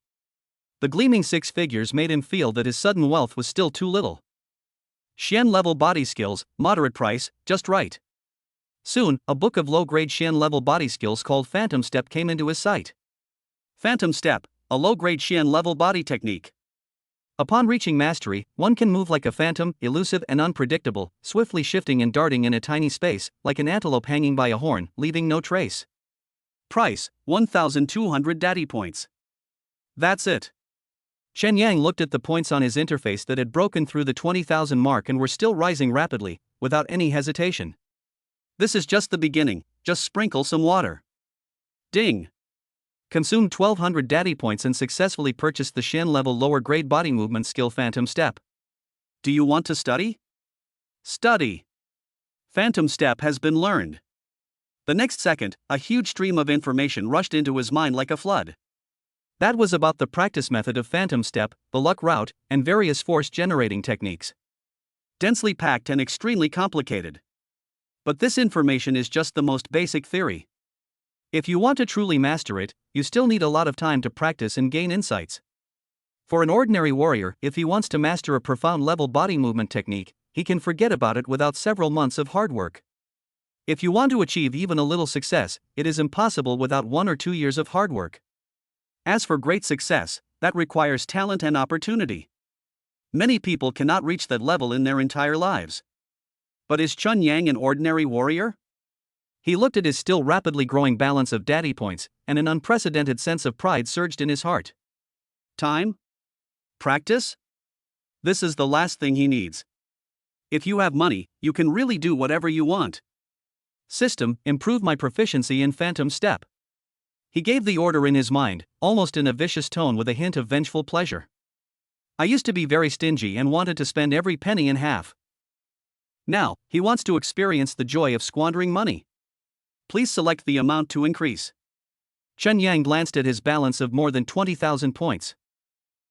The gleaming six figures made him feel that his sudden wealth was still too little. Xian-level body skills, moderate price, just right. Soon, a book of low-grade Xian-level body skills called Phantom Step came into his sight. Phantom Step, a low-grade Xian-level body technique. Upon reaching mastery, one can move like a phantom, elusive and unpredictable, swiftly shifting and darting in a tiny space, like an antelope hanging by a horn, leaving no trace. Price, 1,200 daddy points. That's it. Shen Yang looked at the points on his interface that had broken through the 20,000 mark and were still rising rapidly, without any hesitation. This is just the beginning, just sprinkle some water. Ding. Consumed 1,200 daddy points and successfully purchased the Xian-level lower-grade body movement skill Phantom Step. Do you want to study? Study. Phantom Step has been learned. The next second, a huge stream of information rushed into his mind like a flood. That was about the practice method of Phantom Step, the luck route, and various force-generating techniques. Densely packed and extremely complicated. But this information is just the most basic theory. If you want to truly master it, you still need a lot of time to practice and gain insights. For an ordinary warrior, if he wants to master a profound level body movement technique, he can forget about it without several months of hard work. If you want to achieve even a little success, it is impossible without 1 or 2 years of hard work. As for great success, that requires talent and opportunity. Many people cannot reach that level in their entire lives. But is Chun Yang an ordinary warrior? He looked at his still rapidly growing balance of daddy points, and an unprecedented sense of pride surged in his heart. Time? Practice? This is the last thing he needs. If you have money, you can really do whatever you want. System, improve my proficiency in Phantom Step. He gave the order in his mind, almost in a vicious tone with a hint of vengeful pleasure. I used to be very stingy and wanted to spend every penny in half. Now, he wants to experience the joy of squandering money. Please select the amount to increase. Chen Yang glanced at his balance of more than 20,000 points.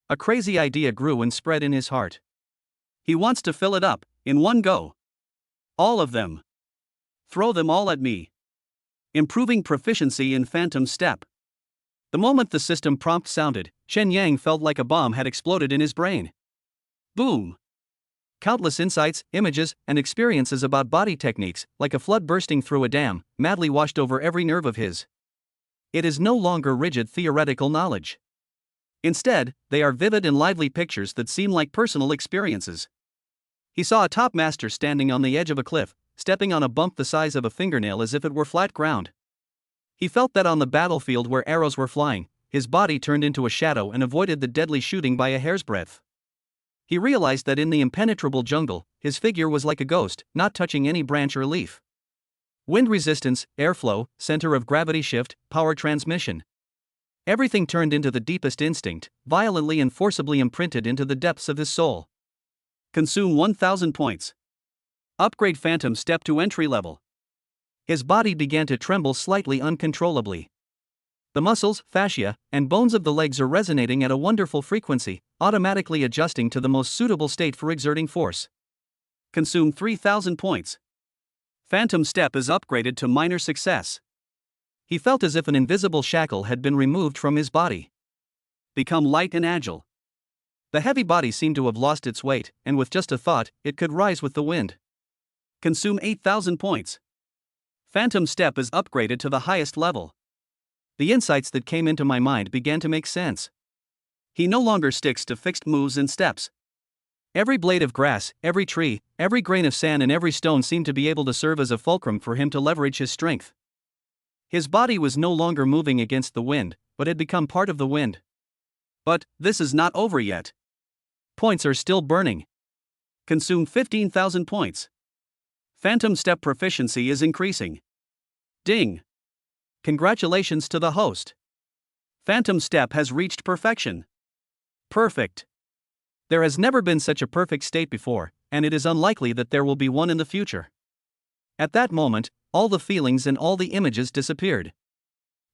A crazy idea grew and spread in his heart. He wants to fill it up, in one go. All of them. Throw them all at me. Improving proficiency in Phantom Step. The moment the system prompt sounded, Chen Yang felt like a bomb had exploded in his brain. Boom! Countless insights, images, and experiences about body techniques, like a flood bursting through a dam, madly washed over every nerve of his. It is no longer rigid theoretical knowledge. Instead, they are vivid and lively pictures that seem like personal experiences. He saw a top master standing on the edge of a cliff, stepping on a bump the size of a fingernail as if it were flat ground. He felt that on the battlefield where arrows were flying, his body turned into a shadow and avoided the deadly shooting by a hair's breadth. He realized that in the impenetrable jungle, his figure was like a ghost, not touching any branch or leaf. Wind resistance, airflow, center of gravity shift, power transmission. Everything turned into the deepest instinct, violently and forcibly imprinted into the depths of his soul. Consume 1000 points. Upgrade Phantom Step to entry level. His body began to tremble slightly uncontrollably. The muscles, fascia, and bones of the legs are resonating at a wonderful frequency, automatically adjusting to the most suitable state for exerting force. Consume 3000 points. Phantom Step is upgraded to minor success. He felt as if an invisible shackle had been removed from his body. Become light and agile. The heavy body seemed to have lost its weight, and with just a thought, it could rise with the wind. Consume 8000 points. Phantom Step is upgraded to the highest level. The insights that came into my mind began to make sense. He no longer sticks to fixed moves and steps. Every blade of grass, every tree, every grain of sand, and every stone seemed to be able to serve as a fulcrum for him to leverage his strength. His body was no longer moving against the wind, but had become part of the wind. But this is not over yet. Points are still burning. Consume 15,000 points. Phantom Step proficiency is increasing. Ding! Congratulations to the host. Phantom Step has reached perfection. Perfect. There has never been such a perfect state before, and it is unlikely that there will be one in the future. At that moment, all the feelings and all the images disappeared.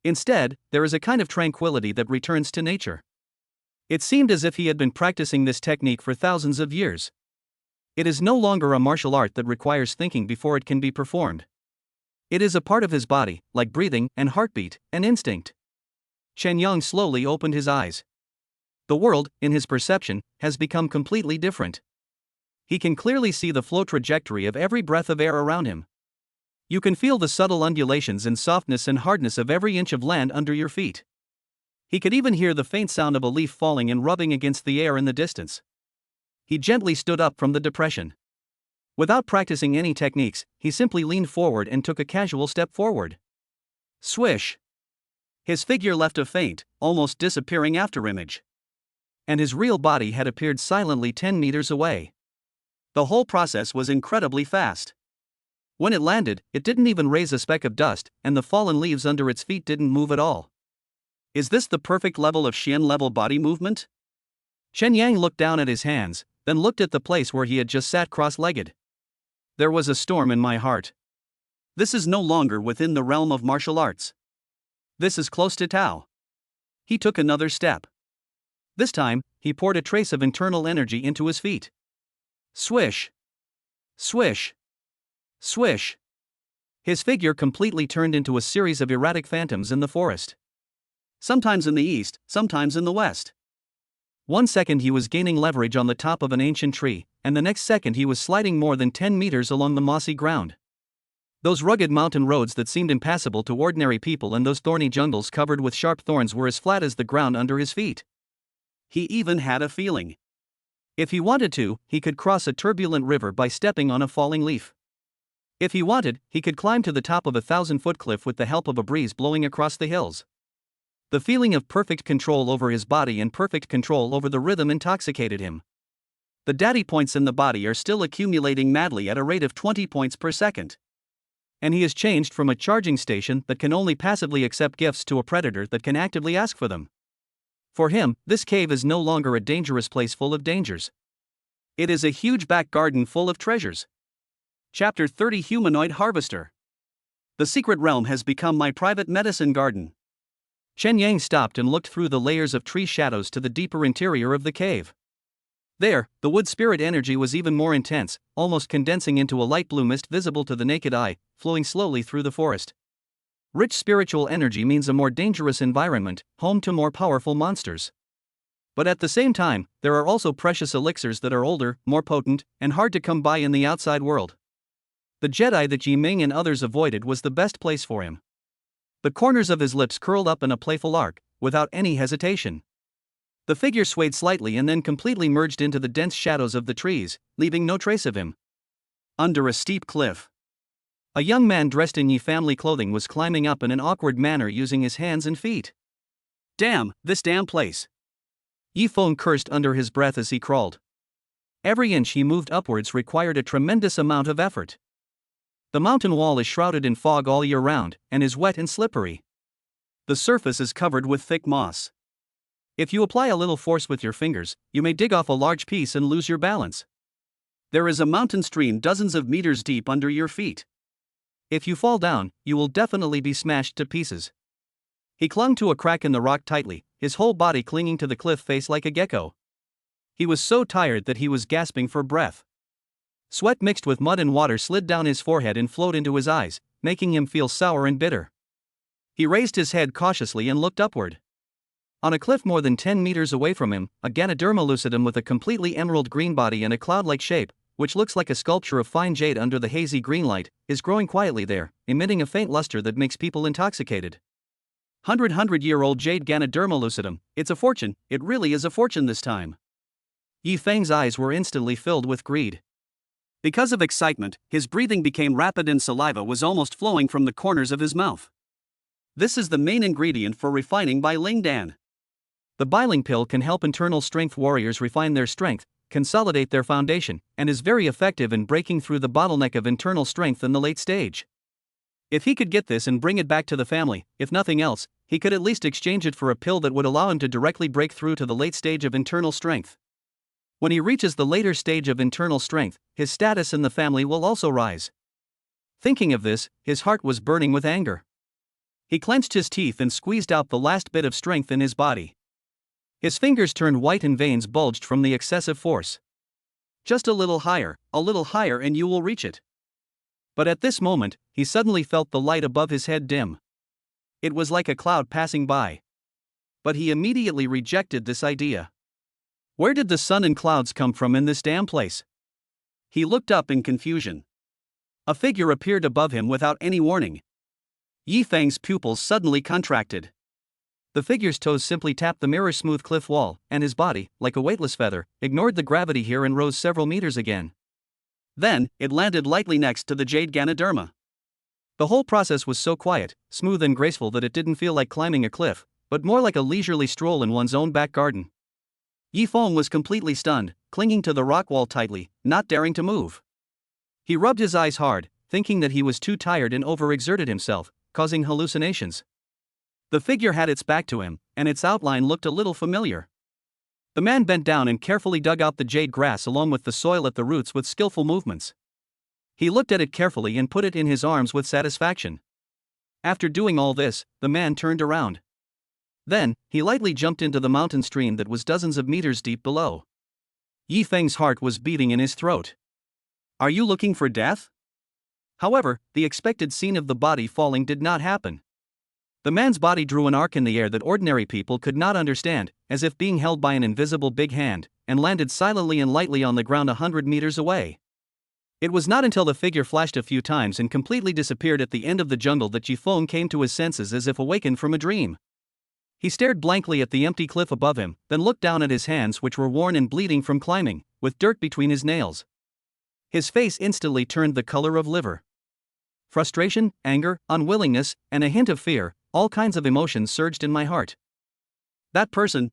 Instead, there is a kind of tranquility that returns to nature. It seemed as if he had been practicing this technique for thousands of years. It is no longer a martial art that requires thinking before it can be performed. It is a part of his body, like breathing and heartbeat, an instinct. Chen Yang slowly opened his eyes. The world, in his perception, has become completely different. He can clearly see the flow trajectory of every breath of air around him. You can feel the subtle undulations and softness and hardness of every inch of land under your feet. He could even hear the faint sound of a leaf falling and rubbing against the air in the distance. He gently stood up from the depression. Without practicing any techniques, he simply leaned forward and took a casual step forward. Swish! His figure left a faint, almost disappearing afterimage. And his real body had appeared silently 10 meters away. The whole process was incredibly fast. When it landed, it didn't even raise a speck of dust, and the fallen leaves under its feet didn't move at all. Is this the perfect level of Xian-level body movement? Chen Yang looked down at his hands, then looked at the place where he had just sat cross-legged. There was a storm in my heart. This is no longer within the realm of martial arts. This is close to Tao. He took another step. This time, he poured a trace of internal energy into his feet. Swish! Swish! Swish! His figure completely turned into a series of erratic phantoms in the forest. Sometimes in the east, sometimes in the west. 1 second he was gaining leverage on the top of an ancient tree, and the next second he was sliding more than 10 meters along the mossy ground. Those rugged mountain roads that seemed impassable to ordinary people and those thorny jungles covered with sharp thorns were as flat as the ground under his feet. He even had a feeling. If he wanted to, he could cross a turbulent river by stepping on a falling leaf. If he wanted, he could climb to the top of a 1,000-foot cliff with the help of a breeze blowing across the hills. The feeling of perfect control over his body and perfect control over the rhythm intoxicated him. The daddy points in the body are still accumulating madly at a rate of 20 points per second. And he has changed from a charging station that can only passively accept gifts to a predator that can actively ask for them. For him, this cave is no longer a dangerous place full of dangers. It is a huge back garden full of treasures. Chapter 30 Humanoid Harvester. The secret realm has become my private medicine garden. Chen Yang stopped and looked through the layers of tree shadows to the deeper interior of the cave. There, the wood spirit energy was even more intense, almost condensing into a light blue mist visible to the naked eye, flowing slowly through the forest. Rich spiritual energy means a more dangerous environment, home to more powerful monsters. But at the same time, there are also precious elixirs that are older, more potent, and hard to come by in the outside world. The Jedi that Yi Ming and others avoided was the best place for him. The corners of his lips curled up in a playful arc, without any hesitation. The figure swayed slightly and then completely merged into the dense shadows of the trees, leaving no trace of him. Under a steep cliff, a young man dressed in Yi family clothing was climbing up in an awkward manner using his hands and feet. Damn, this damn place! Yi Feng cursed under his breath as he crawled. Every inch he moved upwards required a tremendous amount of effort. The mountain wall is shrouded in fog all year round, and is wet and slippery. The surface is covered with thick moss. If you apply a little force with your fingers, you may dig off a large piece and lose your balance. There is a mountain stream dozens of meters deep under your feet. If you fall down, you will definitely be smashed to pieces. He clung to a crack in the rock tightly, his whole body clinging to the cliff face like a gecko. He was so tired that he was gasping for breath. Sweat mixed with mud and water slid down his forehead and flowed into his eyes, making him feel sour and bitter. He raised his head cautiously and looked upward. On a cliff more than 10 meters away from him, a Ganoderma lucidum with a completely emerald green body and a cloud-like shape, which looks like a sculpture of fine jade under the hazy green light, is growing quietly there, emitting a faint luster that makes people intoxicated. 100-year-old jade Ganoderma lucidum, it's a fortune, it really is a fortune this time. Yi Feng's eyes were instantly filled with greed. Because of excitement, his breathing became rapid and saliva was almost flowing from the corners of his mouth. This is the main ingredient for refining by Lingdan. The Biling pill can help internal strength warriors refine their strength, consolidate their foundation, and is very effective in breaking through the bottleneck of internal strength in the late stage. If he could get this and bring it back to the family, if nothing else, he could at least exchange it for a pill that would allow him to directly break through to the late stage of internal strength. When he reaches the later stage of internal strength, his status in the family will also rise. Thinking of this, his heart was burning with anger. He clenched his teeth and squeezed out the last bit of strength in his body. His fingers turned white and veins bulged from the excessive force. Just a little higher, and you will reach it. But at this moment, he suddenly felt the light above his head dim. It was like a cloud passing by. But he immediately rejected this idea. Where did the sun and clouds come from in this damn place? He looked up in confusion. A figure appeared above him without any warning. Yi Feng's pupils suddenly contracted. The figure's toes simply tapped the mirror-smooth cliff wall, and his body, like a weightless feather, ignored the gravity here and rose several meters again. Then, it landed lightly next to the jade Ganoderma. The whole process was so quiet, smooth and graceful that it didn't feel like climbing a cliff, but more like a leisurely stroll in one's own back garden. Yi Feng was completely stunned, clinging to the rock wall tightly, not daring to move. He rubbed his eyes hard, thinking that he was too tired and overexerted himself, causing hallucinations. The figure had its back to him, and its outline looked a little familiar. The man bent down and carefully dug out the jade grass along with the soil at the roots with skillful movements. He looked at it carefully and put it in his arms with satisfaction. After doing all this, the man turned around. Then, he lightly jumped into the mountain stream that was dozens of meters deep below. Yi Feng's heart was beating in his throat. Are you looking for death? However, the expected scene of the body falling did not happen. The man's body drew an arc in the air that ordinary people could not understand, as if being held by an invisible big hand, and landed silently and lightly on the ground 100 meters away. It was not until the figure flashed a few times and completely disappeared at the end of the jungle that Yi Feng came to his senses as if awakened from a dream. He stared blankly at the empty cliff above him, then looked down at his hands which were worn and bleeding from climbing, with dirt between his nails. His face instantly turned the color of liver. Frustration, anger, unwillingness, and a hint of fear, all kinds of emotions surged in my heart. That person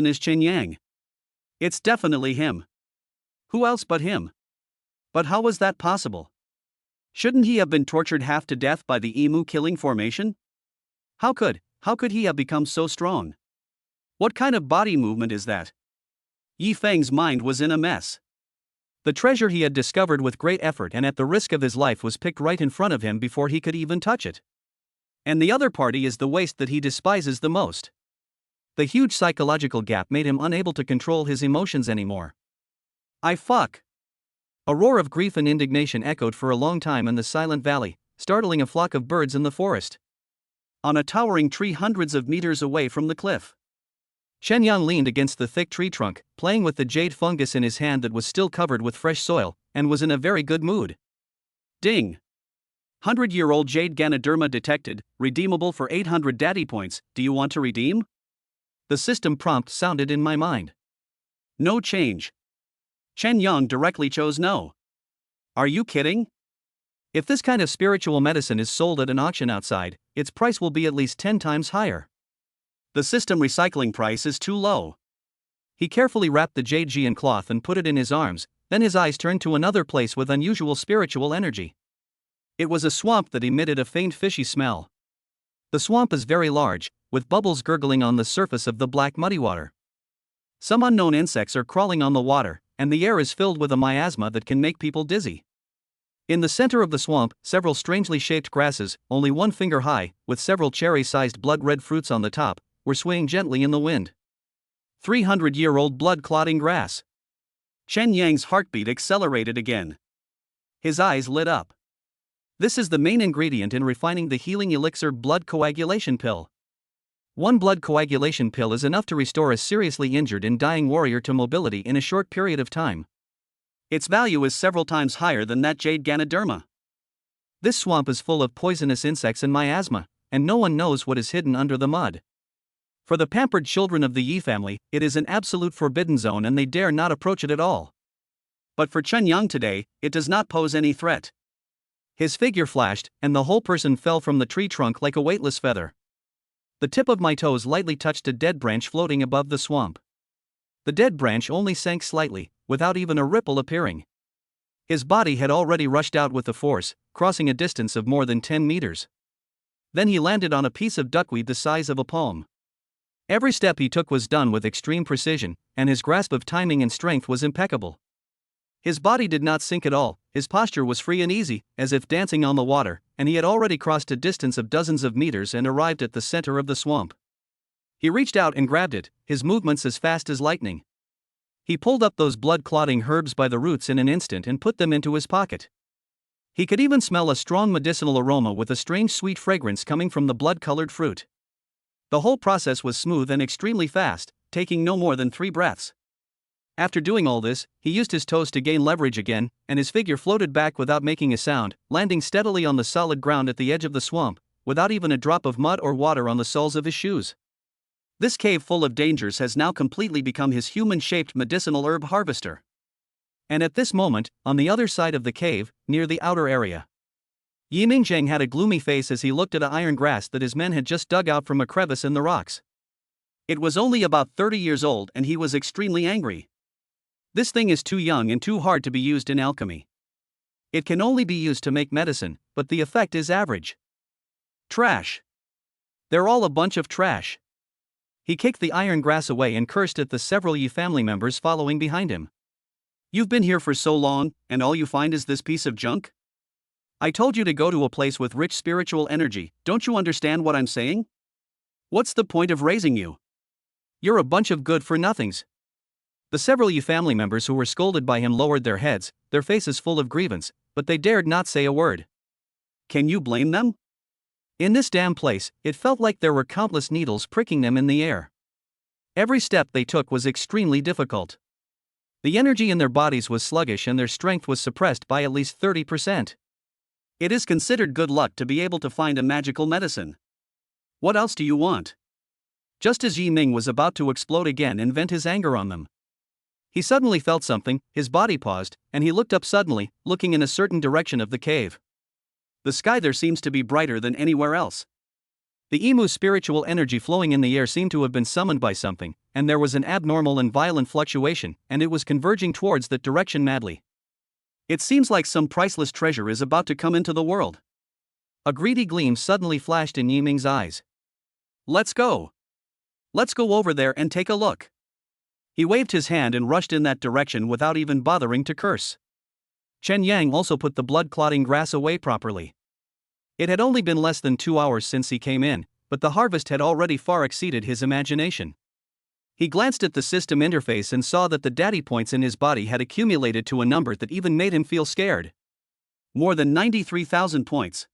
is Chen Yang. It's definitely him. Who else but him? But how was that possible? Shouldn't he have been tortured half to death by the emu killing formation? How could he have become so strong? What kind of body movement is that? Yi Feng's mind was in a mess. The treasure he had discovered with great effort and at the risk of his life was picked right in front of him before he could even touch it. And the other party is the waste that he despises the most. The huge psychological gap made him unable to control his emotions anymore. Fuck. A roar of grief and indignation echoed for a long time in the silent valley, startling a flock of birds in the forest. On a towering tree hundreds of meters away from the cliff, Shen Yang leaned against the thick tree trunk, playing with the jade fungus in his hand that was still covered with fresh soil, and was in a very good mood. Ding! 100-year-old jade Ganoderma detected, redeemable for 800 daddy points, do you want to redeem? The system prompt sounded in my mind. No change. Chen Yang directly chose no. Are you kidding? If this kind of spiritual medicine is sold at an auction outside, its price will be at least 10 times higher. The system recycling price is too low. He carefully wrapped the jade in cloth and put it in his arms, then his eyes turned to another place with unusual spiritual energy. It was a swamp that emitted a faint fishy smell. The swamp is very large, with bubbles gurgling on the surface of the black muddy water. Some unknown insects are crawling on the water, and the air is filled with a miasma that can make people dizzy. In the center of the swamp, several strangely shaped grasses, only 1 finger high, with several cherry-sized blood-red fruits on the top, were swaying gently in the wind. 300-year-old blood-clotting grass. Chen Yang's heartbeat accelerated again. His eyes lit up. This is the main ingredient in refining the healing elixir blood coagulation pill. 1 blood coagulation pill is enough to restore a seriously injured and dying warrior to mobility in a short period of time. Its value is several times higher than that jade Ganoderma. This swamp is full of poisonous insects and miasma, and no one knows what is hidden under the mud. For the pampered children of the Yi family, it is an absolute forbidden zone and they dare not approach it at all. But for Chen Yang today, it does not pose any threat. His figure flashed, and the whole person fell from the tree trunk like a weightless feather. The tip of my toes lightly touched a dead branch floating above the swamp. The dead branch only sank slightly, without even a ripple appearing. His body had already rushed out with the force, crossing a distance of more than 10 meters. Then he landed on a piece of duckweed the size of a palm. Every step he took was done with extreme precision, and his grasp of timing and strength was impeccable. His body did not sink at all, his posture was free and easy, as if dancing on the water, and he had already crossed a distance of dozens of meters and arrived at the center of the swamp. He reached out and grabbed it, his movements as fast as lightning. He pulled up those blood-clotting herbs by the roots in an instant and put them into his pocket. He could even smell a strong medicinal aroma with a strange sweet fragrance coming from the blood-colored fruit. The whole process was smooth and extremely fast, taking no more than 3 breaths. After doing all this, he used his toes to gain leverage again, and his figure floated back without making a sound, landing steadily on the solid ground at the edge of the swamp, without even a drop of mud or water on the soles of his shoes. This cave full of dangers has now completely become his human-shaped medicinal herb harvester. And at this moment, on the other side of the cave, near the outer area, Yi Mingzheng had a gloomy face as he looked at an iron grass that his men had just dug out from a crevice in the rocks. It was only about 30 years old and he was extremely angry. This thing is too young and too hard to be used in alchemy. It can only be used to make medicine, but the effect is average. Trash. They're all a bunch of trash. He kicked the iron grass away and cursed at the several Yi family members following behind him. You've been here for so long, and all you find is this piece of junk? I told you to go to a place with rich spiritual energy, don't you understand what I'm saying? What's the point of raising you? You're a bunch of good-for-nothings. The several Yi family members who were scolded by him lowered their heads, their faces full of grievance, but they dared not say a word. Can you blame them? In this damn place, it felt like there were countless needles pricking them in the air. Every step they took was extremely difficult. The energy in their bodies was sluggish and their strength was suppressed by at least 30%. It is considered good luck to be able to find a magical medicine. What else do you want? Just as Yi Ming was about to explode again and vent his anger on them, he suddenly felt something, his body paused, and he looked up suddenly, looking in a certain direction of the cave. The sky there seems to be brighter than anywhere else. The emu's spiritual energy flowing in the air seemed to have been summoned by something, and there was an abnormal and violent fluctuation, and it was converging towards that direction madly. It seems like some priceless treasure is about to come into the world. A greedy gleam suddenly flashed in Yi Ming's eyes. Let's go. Let's go over there and take a look. He waved his hand and rushed in that direction without even bothering to curse. Chen Yang also put the blood-clotting grass away properly. It had only been less than 2 hours since he came in, but the harvest had already far exceeded his imagination. He glanced at the system interface and saw that the data points in his body had accumulated to a number that even made him feel scared. More than 93,000 points.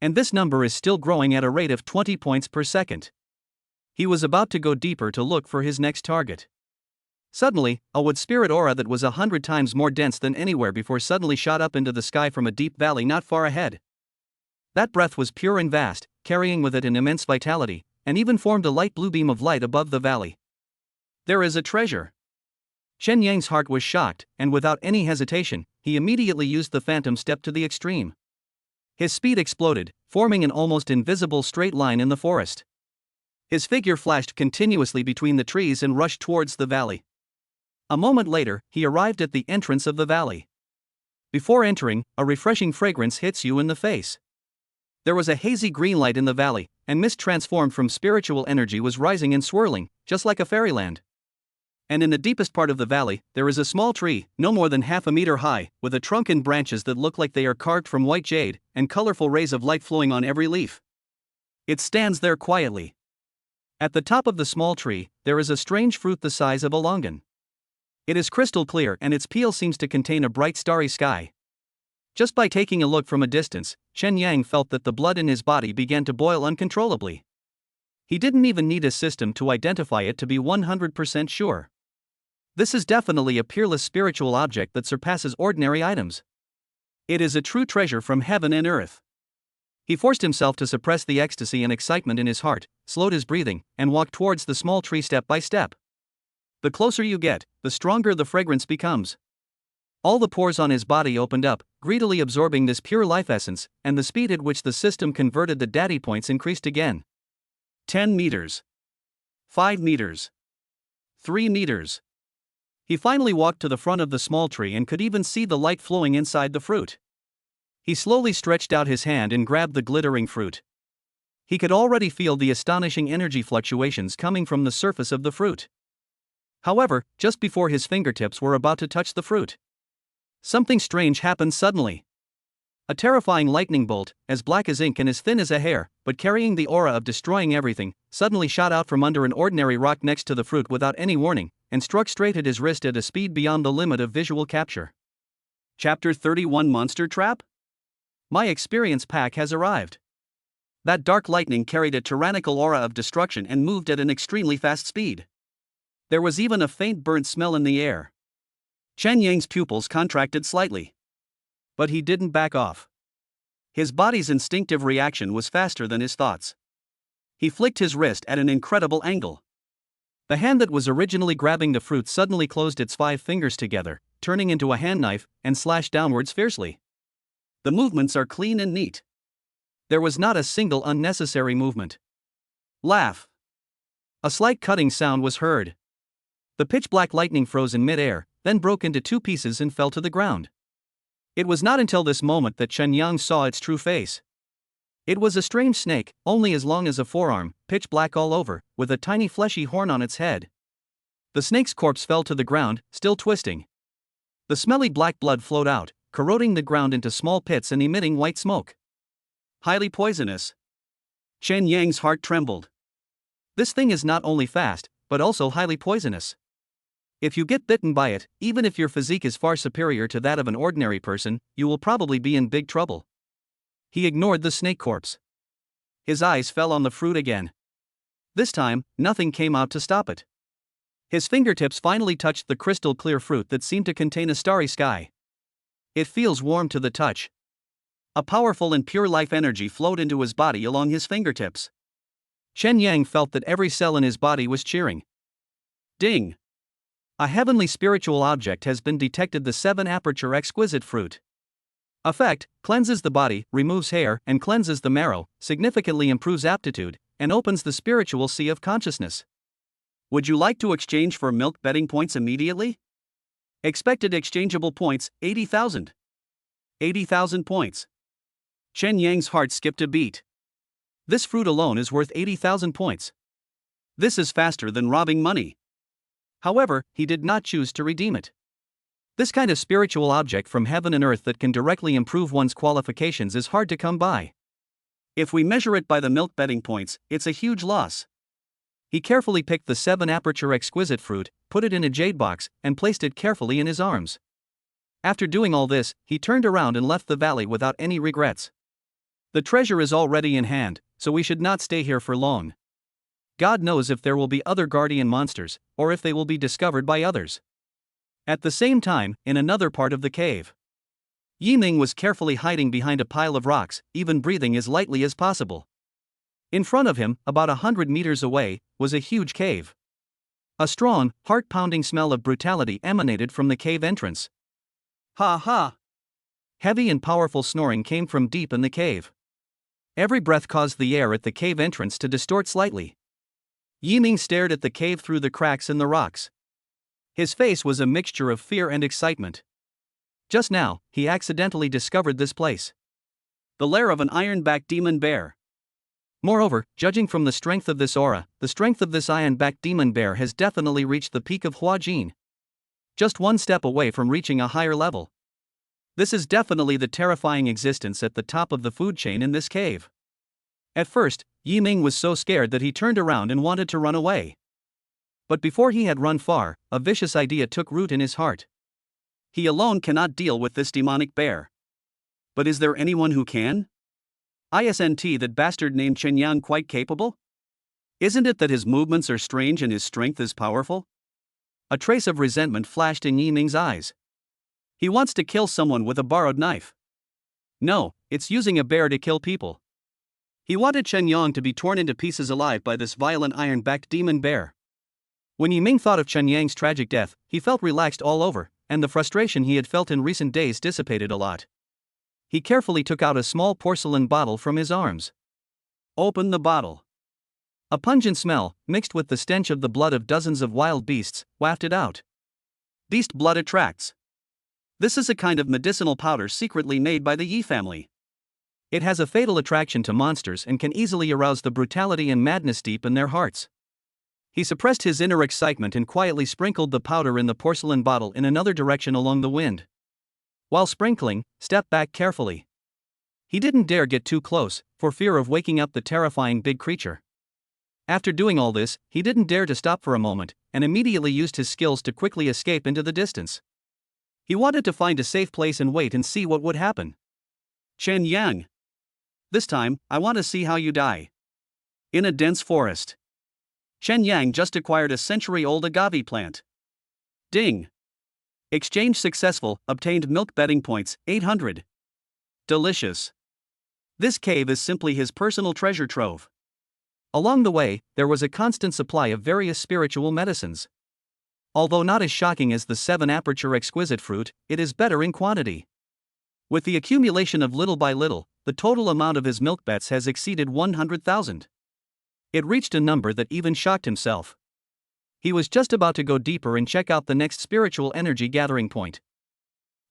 And this number is still growing at a rate of 20 points per second. He was about to go deeper to look for his next target. Suddenly, a wood spirit aura that was 100 times more dense than anywhere before suddenly shot up into the sky from a deep valley not far ahead. That breath was pure and vast, carrying with it an immense vitality, and even formed a light blue beam of light above the valley. There is a treasure. Chen Yang's heart was shocked, and without any hesitation, he immediately used the phantom step to the extreme. His speed exploded, forming an almost invisible straight line in the forest. His figure flashed continuously between the trees and rushed towards the valley. A moment later, he arrived at the entrance of the valley. Before entering, a refreshing fragrance hits you in the face. There was a hazy green light in the valley, and mist transformed from spiritual energy was rising and swirling, just like a fairyland. And in the deepest part of the valley, there is a small tree, no more than half a meter high, with a trunk and branches that look like they are carved from white jade, and colorful rays of light flowing on every leaf. It stands there quietly. At the top of the small tree, there is a strange fruit the size of a longan. It is crystal clear and its peel seems to contain a bright starry sky. Just by taking a look from a distance, Chen Yang felt that the blood in his body began to boil uncontrollably. He didn't even need a system to identify it to be 100% sure. This is definitely a peerless spiritual object that surpasses ordinary items. It is a true treasure from heaven and earth. He forced himself to suppress the ecstasy and excitement in his heart, slowed his breathing, and walked towards the small tree step by step. The closer you get, the stronger the fragrance becomes. All the pores on his body opened up, greedily absorbing this pure life essence, and the speed at which the system converted the daddy points increased again. 10 meters. 5 meters. 3 meters. He finally walked to the front of the small tree and could even see the light flowing inside the fruit. He slowly stretched out his hand and grabbed the glittering fruit. He could already feel the astonishing energy fluctuations coming from the surface of the fruit. However, just before his fingertips were about to touch the fruit, something strange happened suddenly. A terrifying lightning bolt, as black as ink and as thin as a hair, but carrying the aura of destroying everything, suddenly shot out from under an ordinary rock next to the fruit without any warning, and struck straight at his wrist at a speed beyond the limit of visual capture. Chapter 31 Monster Trap? My experience pack has arrived. That dark lightning carried a tyrannical aura of destruction and moved at an extremely fast speed. There was even a faint burnt smell in the air. Chen Yang's pupils contracted slightly. But he didn't back off. His body's instinctive reaction was faster than his thoughts. He flicked his wrist at an incredible angle. The hand that was originally grabbing the fruit suddenly closed its 5 fingers together, turning into a hand knife, and slashed downwards fiercely. The movements are clean and neat. There was not a single unnecessary movement. Laugh. A slight cutting sound was heard. The pitch-black lightning froze in mid-air, then broke into 2 pieces and fell to the ground. It was not until this moment that Chen Yang saw its true face. It was a strange snake, only as long as a forearm, pitch black all over, with a tiny fleshy horn on its head. The snake's corpse fell to the ground, still twisting. The smelly black blood flowed out, corroding the ground into small pits and emitting white smoke. Highly poisonous. Chen Yang's heart trembled. This thing is not only fast, but also highly poisonous. If you get bitten by it, even if your physique is far superior to that of an ordinary person, you will probably be in big trouble. He ignored the snake corpse. His eyes fell on the fruit again. This time, nothing came out to stop it. His fingertips finally touched the crystal clear fruit that seemed to contain a starry sky. It feels warm to the touch. A powerful and pure life energy flowed into his body along his fingertips. Chen Yang felt that every cell in his body was cheering. Ding! A heavenly spiritual object has been detected, the 7-aperture exquisite fruit. Effect: cleanses the body, removes hair, and cleanses the marrow, significantly improves aptitude, and opens the spiritual sea of consciousness. Would you like to exchange for milk betting points immediately? Expected exchangeable points, 80,000. 80,000 points. Chen Yang's heart skipped a beat. This fruit alone is worth 80,000 points. This is faster than robbing money. However, he did not choose to redeem it. This kind of spiritual object from heaven and earth that can directly improve one's qualifications is hard to come by. If we measure it by the milk betting points, it's a huge loss. He carefully picked the 7-aperture exquisite fruit, put it in a jade box, and placed it carefully in his arms. After doing all this, he turned around and left the valley without any regrets. The treasure is already in hand, so we should not stay here for long. God knows if there will be other guardian monsters, or if they will be discovered by others. At the same time, in another part of the cave, Yiming was carefully hiding behind a pile of rocks, even breathing as lightly as possible. In front of him, about 100 meters away, was a huge cave. A strong, heart-pounding smell of brutality emanated from the cave entrance. Ha ha! Heavy and powerful snoring came from deep in the cave. Every breath caused the air at the cave entrance to distort slightly. Yiming stared at the cave through the cracks in the rocks. His face was a mixture of fear and excitement. Just now, he accidentally discovered this place. The lair of an iron-backed demon bear. Moreover, judging from the strength of this aura, the strength of this iron-backed demon bear has definitely reached the peak of Huajin. Just one step away from reaching a higher level. This is definitely the terrifying existence at the top of the food chain in this cave. At first, Yi Ming was so scared that he turned around and wanted to run away. But before he had run far, a vicious idea took root in his heart. He alone cannot deal with this demonic bear. But is there anyone who can? Isn't that bastard named Chen Yang quite capable? Isn't it that his movements are strange and his strength is powerful? A trace of resentment flashed in Yi Ming's eyes. He wants to kill someone with a borrowed knife. No, it's using a bear to kill people. He wanted Chen Yang to be torn into pieces alive by this violent iron-backed demon bear. When Yi Ming thought of Chen Yang's tragic death, he felt relaxed all over, and the frustration he had felt in recent days dissipated a lot. He carefully took out a small porcelain bottle from his arms. Open the bottle. A pungent smell, mixed with the stench of the blood of dozens of wild beasts, wafted out. Beast blood attracts. This is a kind of medicinal powder secretly made by the Yi family. It has a fatal attraction to monsters and can easily arouse the brutality and madness deep in their hearts. He suppressed his inner excitement and quietly sprinkled the powder in the porcelain bottle in another direction along the wind. While sprinkling, stepped back carefully. He didn't dare get too close, for fear of waking up the terrifying big creature. After doing all this, he didn't dare to stop for a moment, and immediately used his skills to quickly escape into the distance. He wanted to find a safe place and wait and see what would happen. Chen Yang. This time, I want to see how you die. In a dense forest. Chen Yang just acquired a century-old agave plant. Ding. Exchange successful, obtained milk betting points, 800. Delicious. This cave is simply his personal treasure trove. Along the way, there was a constant supply of various spiritual medicines. Although not as shocking as the 7-aperture exquisite fruit, it is better in quantity. With the accumulation of little by little, the total amount of his milk bets has exceeded 100,000. It reached a number that even shocked himself. He was just about to go deeper and check out the next spiritual energy gathering point.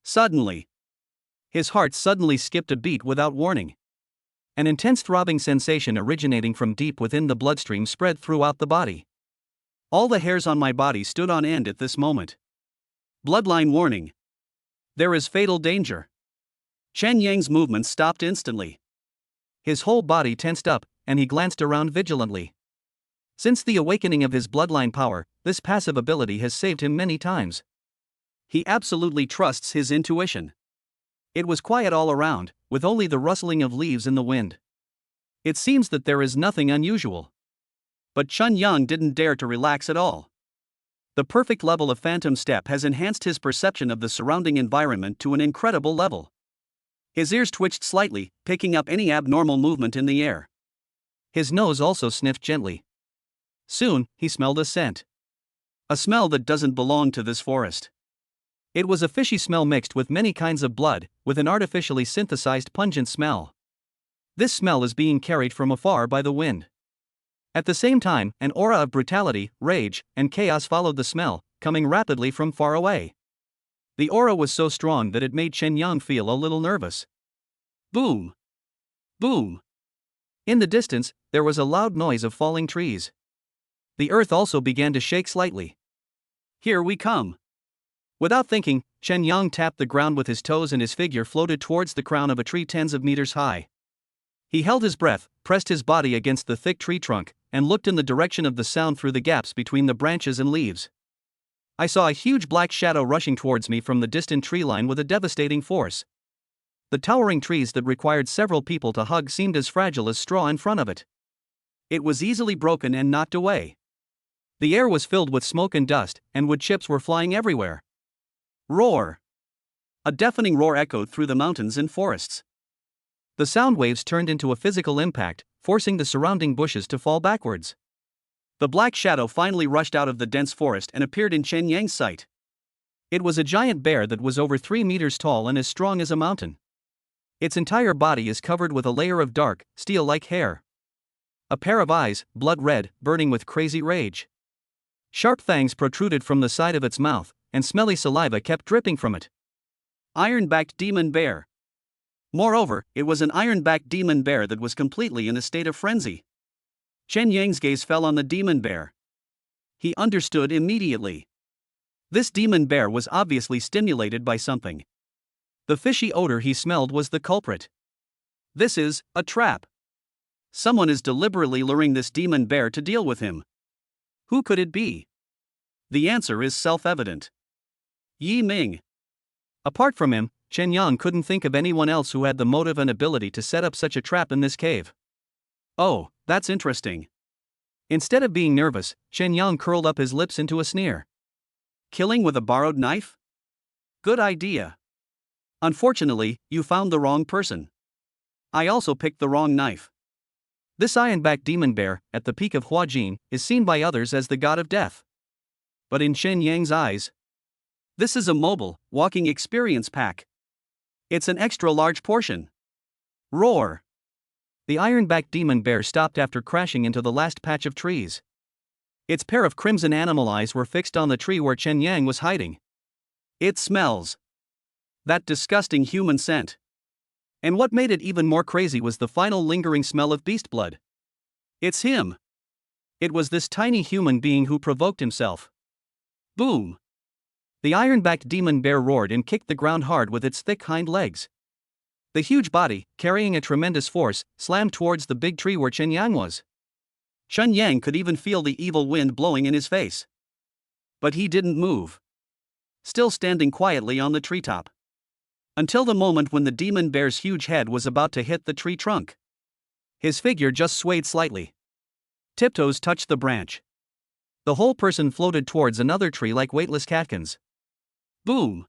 Suddenly, his heart suddenly skipped a beat without warning. An intense throbbing sensation originating from deep within the bloodstream spread throughout the body. All the hairs on my body stood on end at this moment. Bloodline warning. There is fatal danger. Chen Yang's movements stopped instantly. His whole body tensed up, and he glanced around vigilantly. Since the awakening of his bloodline power, this passive ability has saved him many times. He absolutely trusts his intuition. It was quiet all around, with only the rustling of leaves in the wind. It seems that there is nothing unusual. But Chen Yang didn't dare to relax at all. The perfect level of phantom step has enhanced his perception of the surrounding environment to an incredible level. His ears twitched slightly, picking up any abnormal movement in the air. His nose also sniffed gently. Soon, he smelled a scent. A smell that doesn't belong to this forest. It was a fishy smell mixed with many kinds of blood, with an artificially synthesized pungent smell. This smell is being carried from afar by the wind. At the same time, an aura of brutality, rage, and chaos followed the smell, coming rapidly from far away. The aura was so strong that it made Chen Yang feel a little nervous. Boom! Boom! In the distance, there was a loud noise of falling trees. The earth also began to shake slightly. Here we come. Without thinking, Chen Yang tapped the ground with his toes and his figure floated towards the crown of a tree tens of meters high. He held his breath, pressed his body against the thick tree trunk, and looked in the direction of the sound through the gaps between the branches and leaves. I saw a huge black shadow rushing towards me from the distant tree line with a devastating force. The towering trees that required several people to hug seemed as fragile as straw in front of it. It was easily broken and knocked away. The air was filled with smoke and dust, and wood chips were flying everywhere. Roar! A deafening roar echoed through the mountains and forests. The sound waves turned into a physical impact, forcing the surrounding bushes to fall backwards. The black shadow finally rushed out of the dense forest and appeared in Chen Yang's sight. It was a giant bear that was over 3 meters tall and as strong as a mountain. Its entire body is covered with a layer of dark, steel-like hair. A pair of eyes, blood red, burning with crazy rage. Sharp fangs protruded from the side of its mouth, and smelly saliva kept dripping from it. Iron-backed demon bear. Moreover, it was an iron-backed demon bear that was completely in a state of frenzy. Chen Yang's gaze fell on the demon bear. He understood immediately. This demon bear was obviously stimulated by something. The fishy odor he smelled was the culprit. This is a trap. Someone is deliberately luring this demon bear to deal with him. Who could it be? The answer is self-evident. Yi Ming. Apart from him, Chen Yang couldn't think of anyone else who had the motive and ability to set up such a trap in this cave. Oh, that's interesting. Instead of being nervous, Chen Yang curled up his lips into a sneer. Killing with a borrowed knife? Good idea. Unfortunately, you found the wrong person. I also picked the wrong knife. This iron-backed demon bear, at the peak of Huajin, is seen by others as the god of death. But in Chen Yang's eyes, this is a mobile, walking experience pack. It's an extra large portion. Roar! The iron-backed demon bear stopped after crashing into the last patch of trees. Its pair of crimson animal eyes were fixed on the tree where Chen Yang was hiding. It smells. That disgusting human scent. And what made it even more crazy was the final lingering smell of beast blood. It's him. It was this tiny human being who provoked himself. Boom! The iron-backed demon bear roared and kicked the ground hard with its thick hind legs. The huge body, carrying a tremendous force, slammed towards the big tree where Chen Yang was. Chen Yang could even feel the evil wind blowing in his face. But he didn't move. Still standing quietly on the treetop. Until the moment when the demon bear's huge head was about to hit the tree trunk. His figure just swayed slightly. Tiptoes touched the branch. The whole person floated towards another tree like weightless catkins. Boom!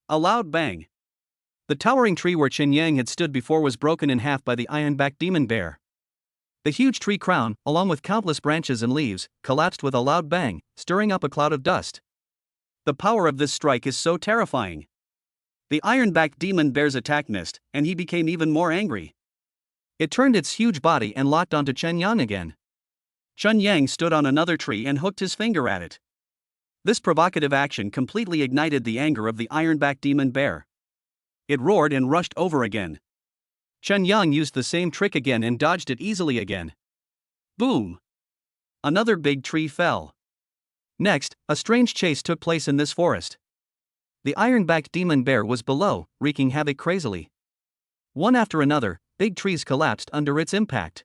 A loud bang. The towering tree where Chen Yang had stood before was broken in half by the iron-backed demon bear. The huge tree crown, along with countless branches and leaves, collapsed with a loud bang, stirring up a cloud of dust. The power of this strike is so terrifying. The iron-backed demon bear's attack missed, and he became even more angry. It turned its huge body and locked onto Chen Yang again. Chen Yang stood on another tree and hooked his finger at it. This provocative action completely ignited the anger of the iron-backed demon bear. It roared and rushed over again. Chen Yang used the same trick again and dodged it easily again. Boom! Another big tree fell. Next, a strange chase took place in this forest. The iron-backed demon bear was below, wreaking havoc crazily. One after another, big trees collapsed under its impact.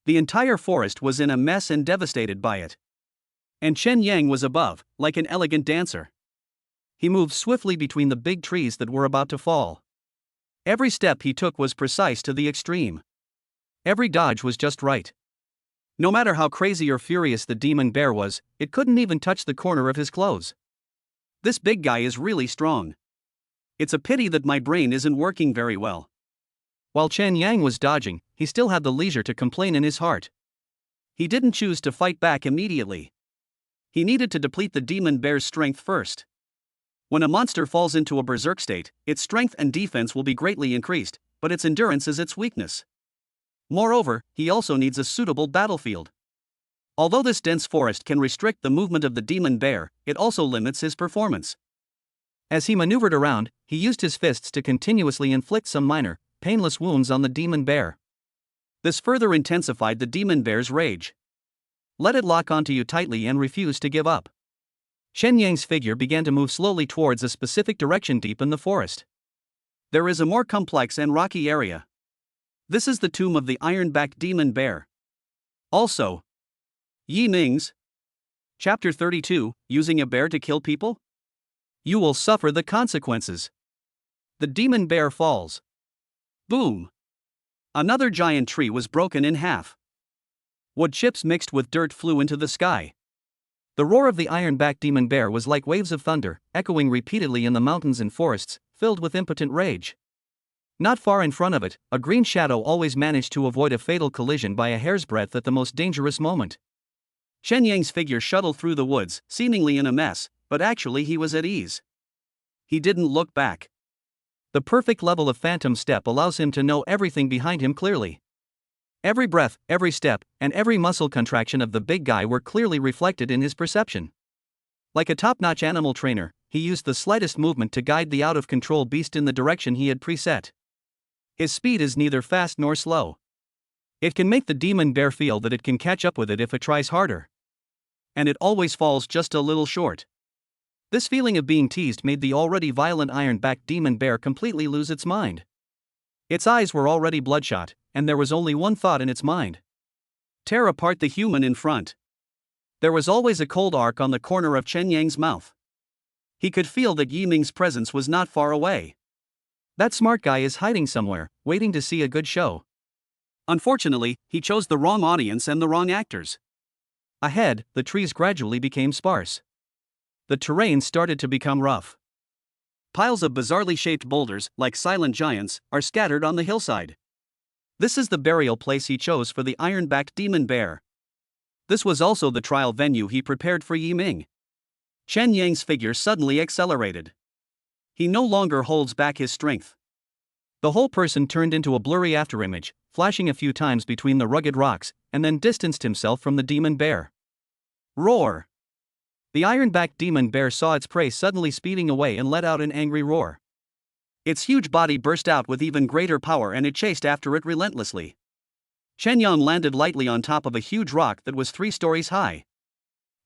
The entire forest was in a mess and devastated by it. And Chen Yang was above, like an elegant dancer. He moved swiftly between the big trees that were about to fall. Every step he took was precise to the extreme. Every dodge was just right. No matter how crazy or furious the demon bear was, it couldn't even touch the corner of his clothes. This big guy is really strong. It's a pity that my brain isn't working very well. While Chen Yang was dodging, he still had the leisure to complain in his heart. He didn't choose to fight back immediately. He needed to deplete the demon bear's strength first. When a monster falls into a berserk state, its strength and defense will be greatly increased, but its endurance is its weakness. Moreover, he also needs a suitable battlefield. Although this dense forest can restrict the movement of the demon bear, it also limits his performance. As he maneuvered around, he used his fists to continuously inflict some minor, painless wounds on the demon bear. This further intensified the demon bear's rage. Let it lock onto you tightly and refuse to give up. Chen Yang's figure began to move slowly towards a specific direction deep in the forest. There is a more complex and rocky area. This is the tomb of the iron-backed demon bear. Also, Yi Ming's Chapter 32, Using a Bear to Kill People? You will suffer the consequences. The demon bear falls. Boom! Another giant tree was broken in half. Wood chips mixed with dirt flew into the sky. The roar of the iron-backed demon bear was like waves of thunder, echoing repeatedly in the mountains and forests, filled with impotent rage. Not far in front of it, a green shadow always managed to avoid a fatal collision by a hair's breadth at the most dangerous moment. Chen Yang's figure shuttled through the woods, seemingly in a mess, but actually he was at ease. He didn't look back. The perfect level of phantom step allows him to know everything behind him clearly. Every breath, every step, and every muscle contraction of the big guy were clearly reflected in his perception. Like a top-notch animal trainer, he used the slightest movement to guide the out-of-control beast in the direction he had preset. His speed is neither fast nor slow. It can make the demon bear feel that it can catch up with it if it tries harder. And it always falls just a little short. This feeling of being teased made the already violent iron-backed demon bear completely lose its mind. Its eyes were already bloodshot, and there was only one thought in its mind: tear apart the human in front. There was always a cold arc on the corner of Chen Yang's mouth. He could feel that Yi Ming's presence was not far away. That smart guy is hiding somewhere, waiting to see a good show. Unfortunately, he chose the wrong audience and the wrong actors. Ahead, the trees gradually became sparse. The terrain started to become rough. Piles of bizarrely shaped boulders, like silent giants, are scattered on the hillside. This is the burial place he chose for the iron-backed demon bear. This was also the trial venue he prepared for Yi Ming. Chen Yang's figure suddenly accelerated. He no longer holds back his strength. The whole person turned into a blurry afterimage, flashing a few times between the rugged rocks, and then distanced himself from the demon bear. Roar! The iron-backed demon bear saw its prey suddenly speeding away and let out an angry roar. Its huge body burst out with even greater power and it chased after it relentlessly. Chen Yang landed lightly on top of a huge rock that was 3 stories high.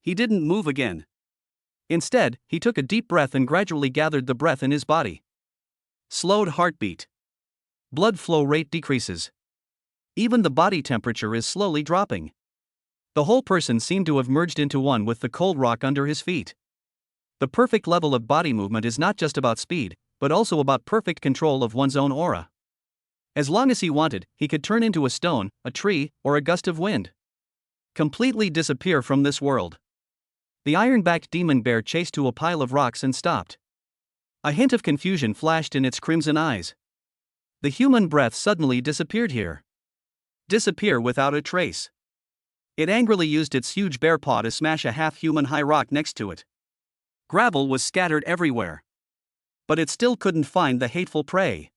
He didn't move again. Instead, he took a deep breath and gradually gathered the breath in his body. Slowed heartbeat. Blood flow rate decreases. Even the body temperature is slowly dropping. The whole person seemed to have merged into one with the cold rock under his feet. The perfect level of body movement is not just about speed, but also about perfect control of one's own aura. As long as he wanted, he could turn into a stone, a tree, or a gust of wind. Completely disappear from this world. The iron-backed demon bear chased to a pile of rocks and stopped. A hint of confusion flashed in its crimson eyes. The human breath suddenly disappeared here. Disappear without a trace. It angrily used its huge bear paw to smash a half-human high rock next to it. Gravel was scattered everywhere. But it still couldn't find the hateful prey.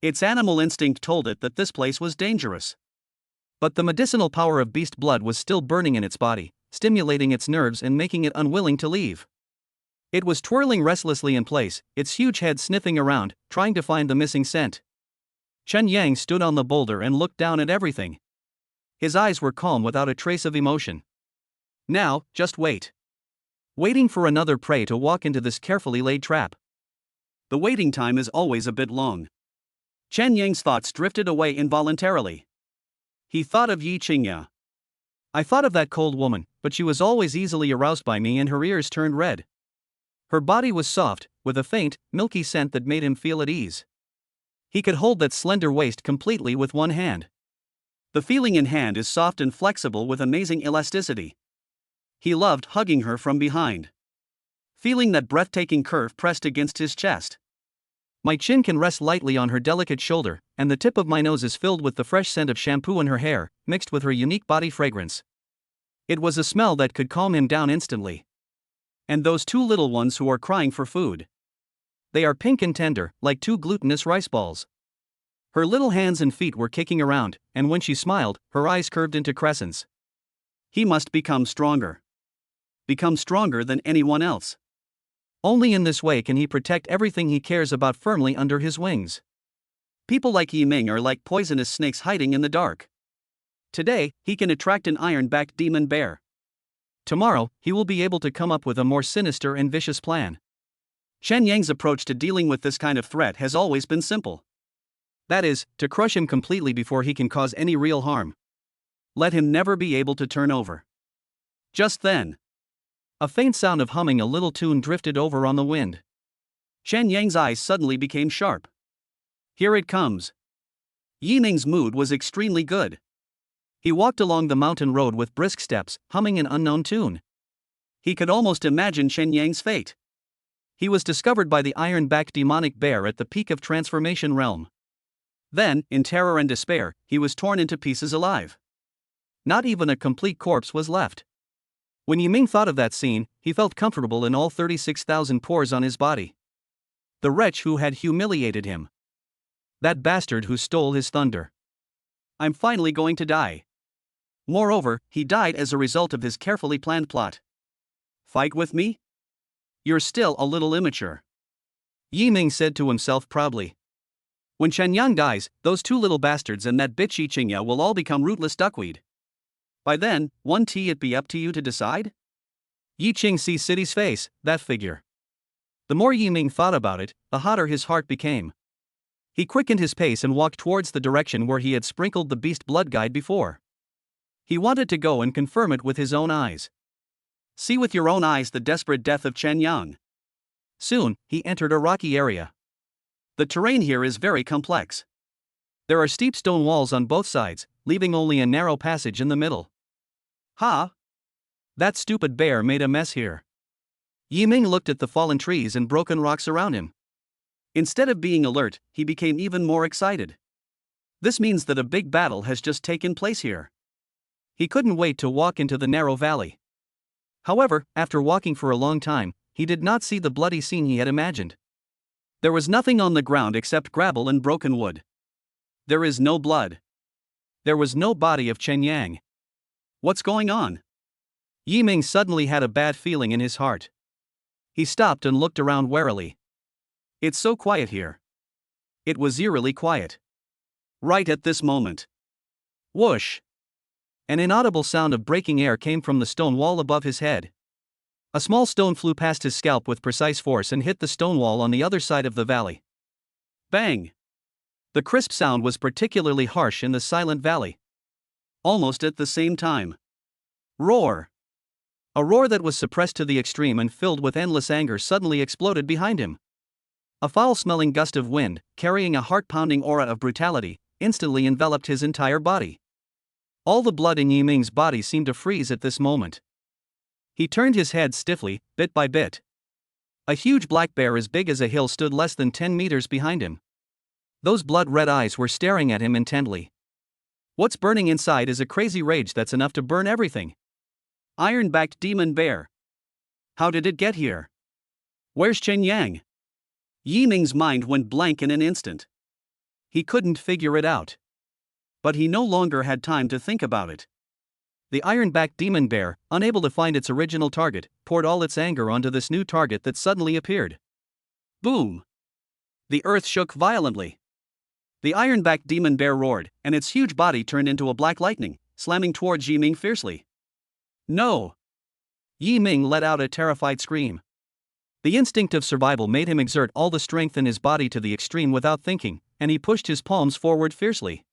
Its animal instinct told it that this place was dangerous. But the medicinal power of beast blood was still burning in its body, stimulating its nerves and making it unwilling to leave. It was twirling restlessly in place, its huge head sniffing around, trying to find the missing scent. Chen Yang stood on the boulder and looked down at everything. His eyes were calm without a trace of emotion. Now, just wait. Waiting for another prey to walk into this carefully laid trap. The waiting time is always a bit long. Chen Yang's thoughts drifted away involuntarily. He thought of Yi Qingya. I thought of that cold woman, but she was always easily aroused by me and her ears turned red. Her body was soft, with a faint, milky scent that made him feel at ease. He could hold that slender waist completely with one hand. The feeling in hand is soft and flexible with amazing elasticity. He loved hugging her from behind. Feeling that breathtaking curve pressed against his chest. My chin can rest lightly on her delicate shoulder, and the tip of my nose is filled with the fresh scent of shampoo in her hair, mixed with her unique body fragrance. It was a smell that could calm him down instantly. And those 2 little ones who are crying for food. They are pink and tender, like 2 glutinous rice balls. Her little hands and feet were kicking around, and when she smiled, her eyes curved into crescents. He must become stronger. Become stronger than anyone else. Only in this way can he protect everything he cares about firmly under his wings. People like Yi Ming are like poisonous snakes hiding in the dark. Today, he can attract an iron-backed demon bear. Tomorrow, he will be able to come up with a more sinister and vicious plan. Chen Yang's approach to dealing with this kind of threat has always been simple. That is, to crush him completely before he can cause any real harm. Let him never be able to turn over. Just then, a faint sound of humming a little tune drifted over on the wind. Chen Yang's eyes suddenly became sharp. Here it comes. Yi Ming's mood was extremely good. He walked along the mountain road with brisk steps, humming an unknown tune. He could almost imagine Chen Yang's fate. He was discovered by the iron-backed demonic bear at the peak of transformation realm. Then, in terror and despair, he was torn into pieces alive. Not even a complete corpse was left. When Yi Ming thought of that scene, he felt comfortable in all 36,000 pores on his body. The wretch who had humiliated him. That bastard who stole his thunder. I'm finally going to die. Moreover, he died as a result of his carefully planned plot. Fight with me? You're still a little immature. Yi Ming said to himself proudly. When Chen Yang dies, those two little bastards and that bitch Yi Qingya will all become rootless duckweed. By then, won't it be up to you to decide? Yi Qing sees City's face, that figure. The more Yi Ming thought about it, the hotter his heart became. He quickened his pace and walked towards the direction where he had sprinkled the beast blood guide before. He wanted to go and confirm it with his own eyes. See with your own eyes the desperate death of Chen Yang. Soon, he entered a rocky area. The terrain here is very complex. There are steep stone walls on both sides, leaving only a narrow passage in the middle. Ha! That stupid bear made a mess here. Yi Ming looked at the fallen trees and broken rocks around him. Instead of being alert, he became even more excited. This means that a big battle has just taken place here. He couldn't wait to walk into the narrow valley. However, after walking for a long time, he did not see the bloody scene he had imagined. There was nothing on the ground except gravel and broken wood. There is no blood. There was no body of Chen Yang. What's going on? Yi Ming suddenly had a bad feeling in his heart. He stopped and looked around warily. It's so quiet here. It was eerily quiet. Right at this moment. Whoosh! An inaudible sound of breaking air came from the stone wall above his head. A small stone flew past his scalp with precise force and hit the stone wall on the other side of the valley. Bang! The crisp sound was particularly harsh in the silent valley. Almost at the same time. Roar! A roar that was suppressed to the extreme and filled with endless anger suddenly exploded behind him. A foul-smelling gust of wind, carrying a heart-pounding aura of brutality, instantly enveloped his entire body. All the blood in Yi Ming's body seemed to freeze at this moment. He turned his head stiffly, bit by bit. A huge black bear as big as a hill stood less than 10 meters behind him. Those blood-red eyes were staring at him intently. What's burning inside is a crazy rage that's enough to burn everything. Iron-backed demon bear. How did it get here? Where's Chen Yang? Yi Ming's mind went blank in an instant. He couldn't figure it out. But he no longer had time to think about it. The iron-backed demon bear, unable to find its original target, poured all its anger onto this new target that suddenly appeared. Boom! The earth shook violently. The iron-backed demon bear roared, and its huge body turned into a black lightning, slamming towards Yi Ming fiercely. No! Yi Ming let out a terrified scream. The instinct of survival made him exert all the strength in his body to the extreme without thinking, and he pushed his palms forward fiercely.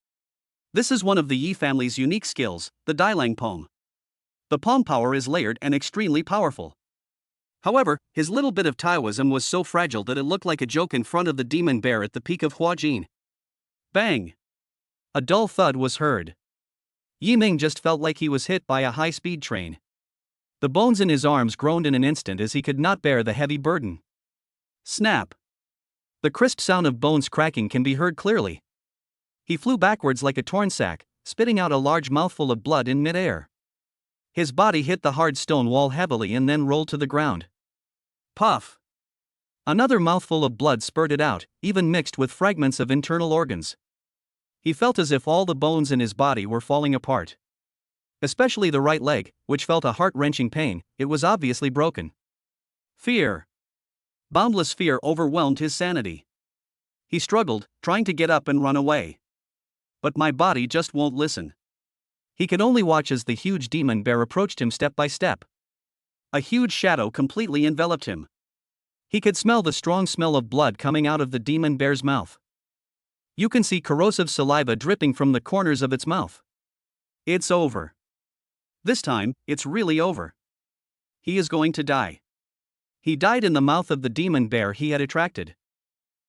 This is one of the Yi family's unique skills, the Dailang palm. The palm power is layered and extremely powerful. However, his little bit of Taoism was so fragile that it looked like a joke in front of the demon bear at the peak of Huajin. Bang! A dull thud was heard. Yi Ming just felt like he was hit by a high-speed train. The bones in his arms groaned in an instant as he could not bear the heavy burden. Snap! The crisp sound of bones cracking can be heard clearly. He flew backwards like a torn sack, spitting out a large mouthful of blood in midair. His body hit the hard stone wall heavily and then rolled to the ground. Puff! Another mouthful of blood spurted out, even mixed with fragments of internal organs. He felt as if all the bones in his body were falling apart. Especially the right leg, which felt a heart-wrenching pain. It was obviously broken. Fear. Boundless fear overwhelmed his sanity. He struggled, trying to get up and run away. But my body just won't listen. He could only watch as the huge demon bear approached him step by step. A huge shadow completely enveloped him. He could smell the strong smell of blood coming out of the demon bear's mouth. You can see corrosive saliva dripping from the corners of its mouth. It's over. This time, it's really over. He is going to die. He died in the mouth of the demon bear he had attracted.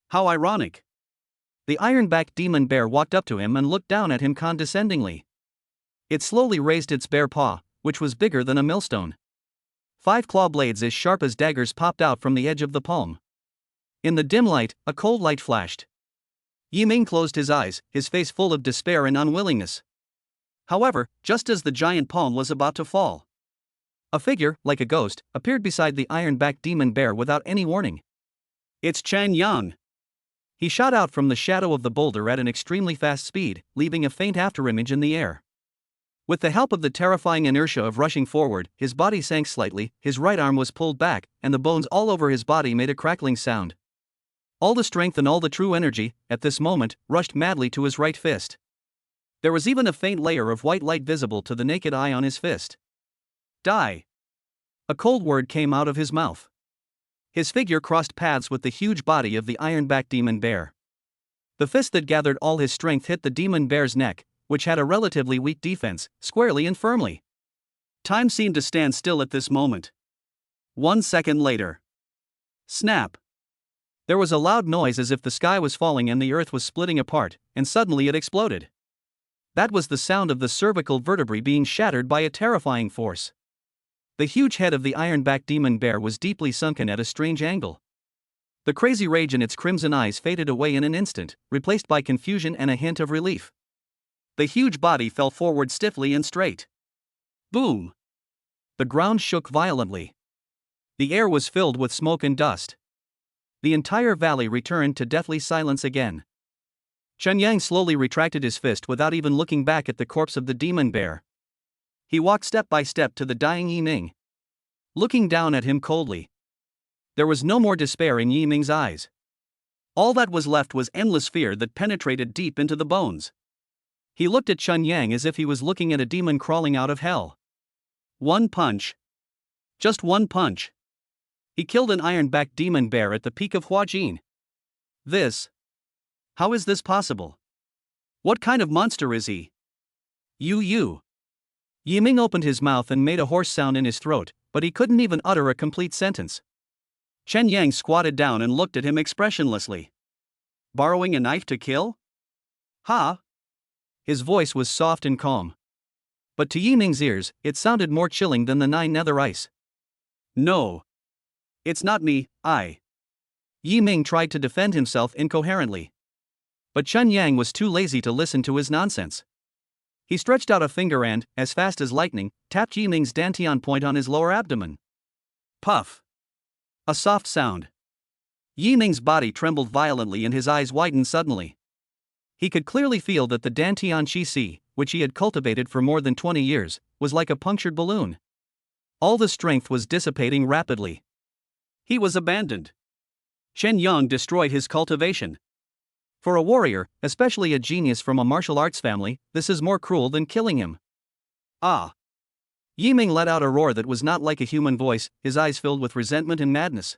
How ironic. The iron-backed demon bear walked up to him and looked down at him condescendingly. It slowly raised its bare paw, which was bigger than a millstone. 5 claw blades as sharp as daggers popped out from the edge of the palm. In the dim light, a cold light flashed. Yi Ming closed his eyes, his face full of despair and unwillingness. However, just as the giant palm was about to fall, a figure, like a ghost, appeared beside the iron-backed demon bear without any warning. It's Chen Yang. He shot out from the shadow of the boulder at an extremely fast speed, leaving a faint afterimage in the air. With the help of the terrifying inertia of rushing forward, his body sank slightly, his right arm was pulled back, and the bones all over his body made a crackling sound. All the strength and all the true energy, at this moment, rushed madly to his right fist. There was even a faint layer of white light visible to the naked eye on his fist. Die! A cold word came out of his mouth. His figure crossed paths with the huge body of the iron-backed demon bear. The fist that gathered all his strength hit the demon bear's neck, which had a relatively weak defense, squarely and firmly. Time seemed to stand still at this moment. 1 second later. Snap! There was a loud noise as if the sky was falling and the earth was splitting apart, and suddenly it exploded. That was the sound of the cervical vertebrae being shattered by a terrifying force. The huge head of the iron-backed demon bear was deeply sunken at a strange angle. The crazy rage in its crimson eyes faded away in an instant, replaced by confusion and a hint of relief. The huge body fell forward stiffly and straight. Boom! The ground shook violently. The air was filled with smoke and dust. The entire valley returned to deathly silence again. Chen Yang slowly retracted his fist without even looking back at the corpse of the demon bear. He walked step by step to the dying Yi Ming, looking down at him coldly. There was no more despair in Yi Ming's eyes. All that was left was endless fear that penetrated deep into the bones. He looked at Chen Yang as if he was looking at a demon crawling out of hell. One punch. Just one punch. He killed an iron-backed demon bear at the peak of Huajin. How is this possible? What kind of monster is he? You. Yi Ming opened his mouth and made a hoarse sound in his throat, but he couldn't even utter a complete sentence. Chen Yang squatted down and looked at him expressionlessly. Borrowing a knife to kill? Ha! His voice was soft and calm. But to Yi Ming's ears, it sounded more chilling than the 9 nether ice. No. It's not me, Yi Ming tried to defend himself incoherently. But Chen Yang was too lazy to listen to his nonsense. He stretched out a finger and, as fast as lightning, tapped Yi Ming's dantian point on his lower abdomen. Puff! A soft sound. Yi Ming's body trembled violently and his eyes widened suddenly. He could clearly feel that the dantian qi, which he had cultivated for more than 20 years, was like a punctured balloon. All the strength was dissipating rapidly. He was abandoned. Chen Yang destroyed his cultivation. For a warrior, especially a genius from a martial arts family, this is more cruel than killing him. Ah! Yi Ming let out a roar that was not like a human voice, his eyes filled with resentment and madness.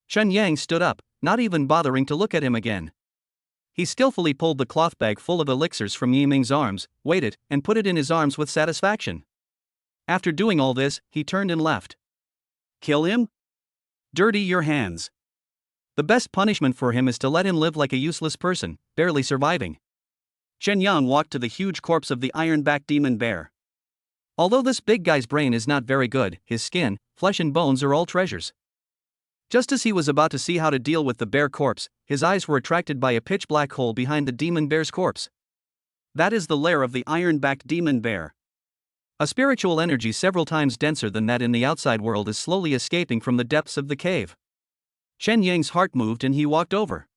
Chen Yang stood up, not even bothering to look at him again. He skillfully pulled the cloth bag full of elixirs from Yi Ming's arms, weighed it, and put it in his arms with satisfaction. After doing all this, he turned and left. Kill him? Dirty your hands. The best punishment for him is to let him live like a useless person, barely surviving. Chen Yang walked to the huge corpse of the iron-backed demon bear. Although this big guy's brain is not very good, his skin, flesh and bones are all treasures. Just as he was about to see how to deal with the bear corpse, his eyes were attracted by a pitch-black hole behind the demon bear's corpse. That is the lair of the iron-backed demon bear. A spiritual energy several times denser than that in the outside world is slowly escaping from the depths of the cave. Chen Yang's heart moved and he walked over.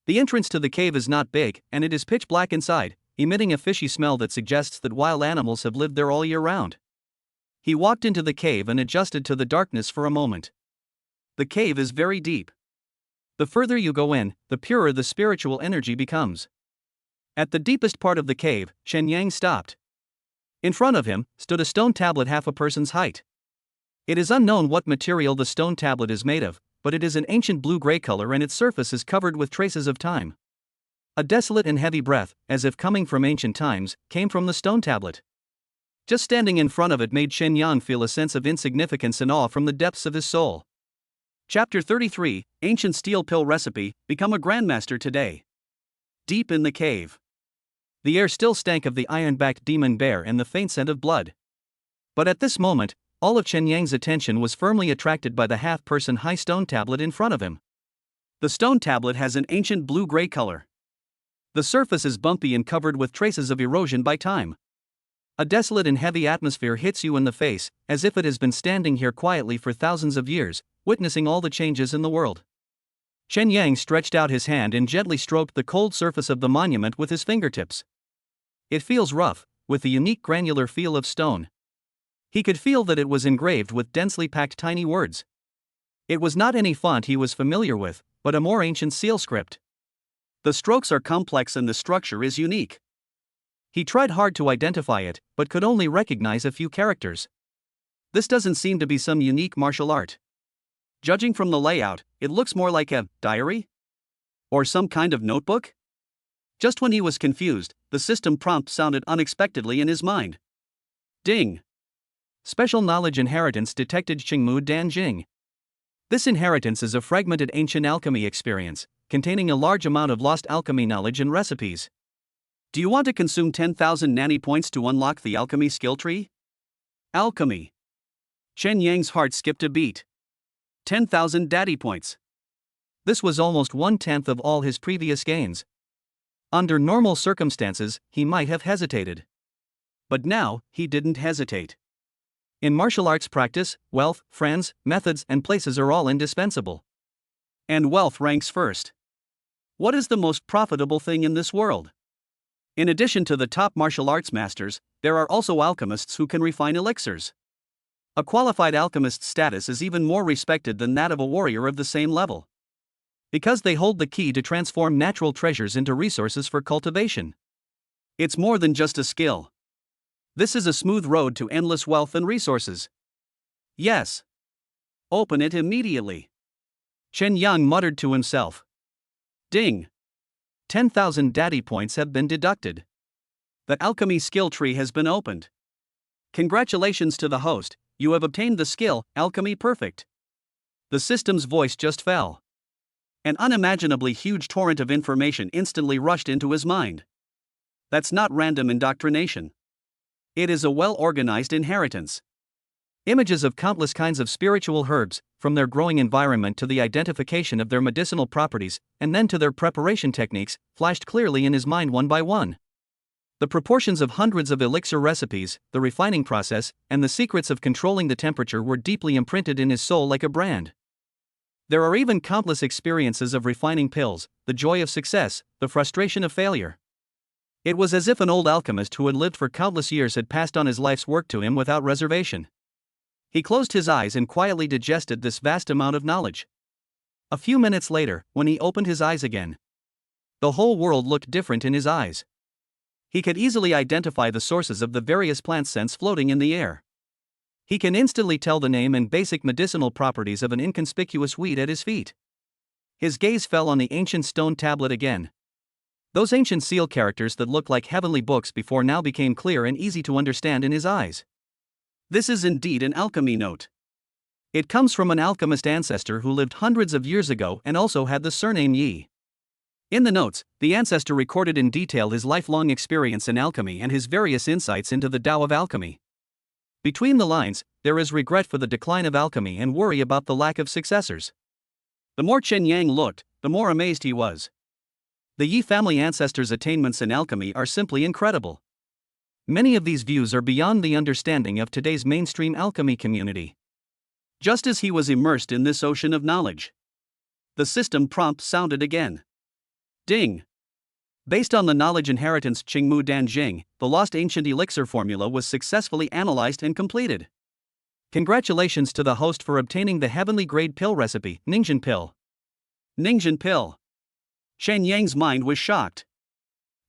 The entrance to the cave is not big, and it is pitch black inside, emitting a fishy smell that suggests that wild animals have lived there all year round. He walked into the cave and adjusted to the darkness for a moment. The cave is very deep. The further you go in, the purer the spiritual energy becomes. At the deepest part of the cave, Chen Yang stopped. In front of him stood a stone tablet half a person's height. It is unknown what material the stone tablet is made of, but it is an ancient blue-gray color and its surface is covered with traces of time. A desolate and heavy breath, as if coming from ancient times, came from the stone tablet. Just standing in front of it made Chen Yang feel a sense of insignificance and awe from the depths of his soul. Chapter 33, Ancient Steel Pill Recipe, Become a Grandmaster Today. Deep in the cave. The air still stank of the iron-backed demon bear and the faint scent of blood. But at this moment, all of Chen Yang's attention was firmly attracted by the half-person high stone tablet in front of him. The stone tablet has an ancient blue-gray color. The surface is bumpy and covered with traces of erosion by time. A desolate and heavy atmosphere hits you in the face, as if it has been standing here quietly for thousands of years, witnessing all the changes in the world. Chen Yang stretched out his hand and gently stroked the cold surface of the monument with his fingertips. It feels rough, with the unique granular feel of stone. He could feel that it was engraved with densely packed tiny words. It was not any font he was familiar with, but a more ancient seal script. The strokes are complex and the structure is unique. He tried hard to identify it, but could only recognize a few characters. This doesn't seem to be some unique martial art. Judging from the layout, it looks more like a diary? Or some kind of notebook? Just when he was confused, the system prompt sounded unexpectedly in his mind. Ding! Special knowledge inheritance detected Qingmu Danjing. This inheritance is a fragmented ancient alchemy experience, containing a large amount of lost alchemy knowledge and recipes. Do you want to consume 10,000 nanny points to unlock the alchemy skill tree? Alchemy. Chen Yang's heart skipped a beat. 10,000 daddy points. This was almost 1/10 of all his previous gains. Under normal circumstances, he might have hesitated. But now, he didn't hesitate. In martial arts practice, wealth, friends, methods, and places are all indispensable. And wealth ranks first. What is the most profitable thing in this world? In addition to the top martial arts masters, there are also alchemists who can refine elixirs. A qualified alchemist's status is even more respected than that of a warrior of the same level. Because they hold the key to transform natural treasures into resources for cultivation. It's more than just a skill. This is a smooth road to endless wealth and resources. Yes. Open it immediately. Chen Yang muttered to himself. Ding! 10,000 daddy points have been deducted. The alchemy skill tree has been opened. Congratulations to the host, you have obtained the skill, Alchemy Perfect. The system's voice just fell. An unimaginably huge torrent of information instantly rushed into his mind. That's not random indoctrination. It is a well-organized inheritance. Images of countless kinds of spiritual herbs, from their growing environment to the identification of their medicinal properties, and then to their preparation techniques, flashed clearly in his mind one by one. The proportions of hundreds of elixir recipes, the refining process, and the secrets of controlling the temperature were deeply imprinted in his soul like a brand. There are even countless experiences of refining pills, the joy of success, the frustration of failure. It was as if an old alchemist who had lived for countless years had passed on his life's work to him without reservation. He closed his eyes and quietly digested this vast amount of knowledge. A few minutes later, when he opened his eyes again, the whole world looked different in his eyes. He could easily identify the sources of the various plant scents floating in the air. He can instantly tell the name and basic medicinal properties of an inconspicuous weed at his feet. His gaze fell on the ancient stone tablet again. Those ancient seal characters that looked like heavenly books before now became clear and easy to understand in his eyes. This is indeed an alchemy note. It comes from an alchemist ancestor who lived hundreds of years ago and also had the surname Yi. In the notes, the ancestor recorded in detail his lifelong experience in alchemy and his various insights into the Tao of alchemy. Between the lines, there is regret for the decline of alchemy and worry about the lack of successors. The more Chen Yang looked, the more amazed he was. The Yi family ancestors' attainments in alchemy are simply incredible. Many of these views are beyond the understanding of today's mainstream alchemy community. Just as he was immersed in this ocean of knowledge, the system prompt sounded again. Ding! Based on the knowledge inheritance Qingmu Danjing, the lost ancient elixir formula was successfully analyzed and completed. Congratulations to the host for obtaining the heavenly grade pill recipe, Ningxin Pill. Ningxin Pill. Chen Yang's mind was shocked.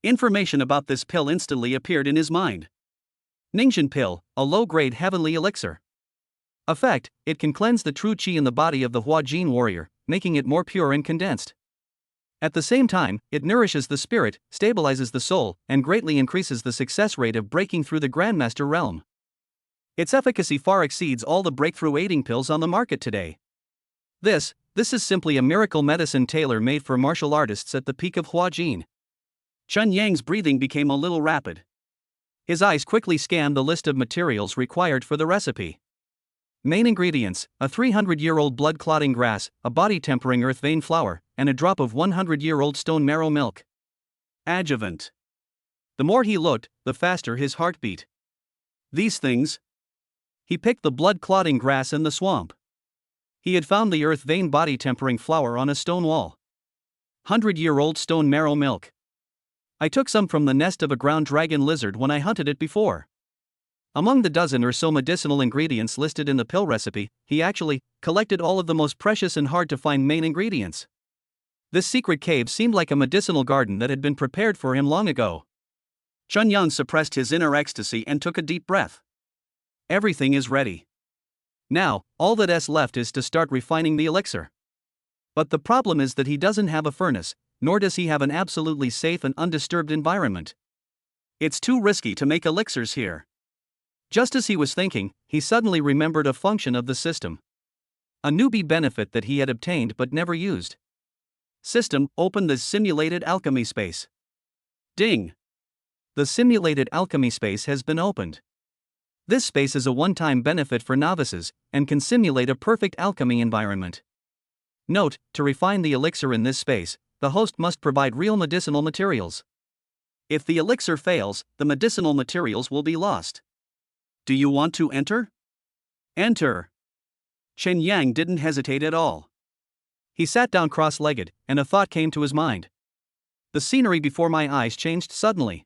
Information about this pill instantly appeared in his mind. Ningxin Pill, a low-grade heavenly elixir. Effect: it can cleanse the true qi in the body of the Huajin warrior, making it more pure and condensed. At the same time, it nourishes the spirit, stabilizes the soul, and greatly increases the success rate of breaking through the Grandmaster realm. Its efficacy far exceeds all the breakthrough aiding pills on the market today. This is simply a miracle medicine tailor-made for martial artists at the peak of Huajin. Chen Yang's breathing became a little rapid. His eyes quickly scanned the list of materials required for the recipe. Main ingredients: a 300-year-old blood-clotting grass, a body-tempering earth vein flower, and a drop of 100-year-old stone marrow milk. Adjuvant. The more he looked, the faster his heart beat. These things. He picked the blood-clotting grass in the swamp. He had found the earth vein body-tempering flower on a stone wall. 100-year-old stone marrow milk. I took some from the nest of a ground dragon lizard when I hunted it before. Among the dozen or so medicinal ingredients listed in the pill recipe, he actually collected all of the most precious and hard-to-find main ingredients. This secret cave seemed like a medicinal garden that had been prepared for him long ago. Chun Yang suppressed his inner ecstasy and took a deep breath. Everything is ready. Now, all that's left is to start refining the elixir. But the problem is that he doesn't have a furnace, nor does he have an absolutely safe and undisturbed environment. It's too risky to make elixirs here. Just as he was thinking, he suddenly remembered a function of the system. A newbie benefit that he had obtained but never used. System, open the simulated alchemy space. Ding! The simulated alchemy space has been opened. This space is a one-time benefit for novices, and can simulate a perfect alchemy environment. Note, to refine the elixir in this space, the host must provide real medicinal materials. If the elixir fails, the medicinal materials will be lost. Do you want to enter? Enter. Chen Yang didn't hesitate at all. He sat down cross-legged, and a thought came to his mind. The scenery before my eyes changed suddenly.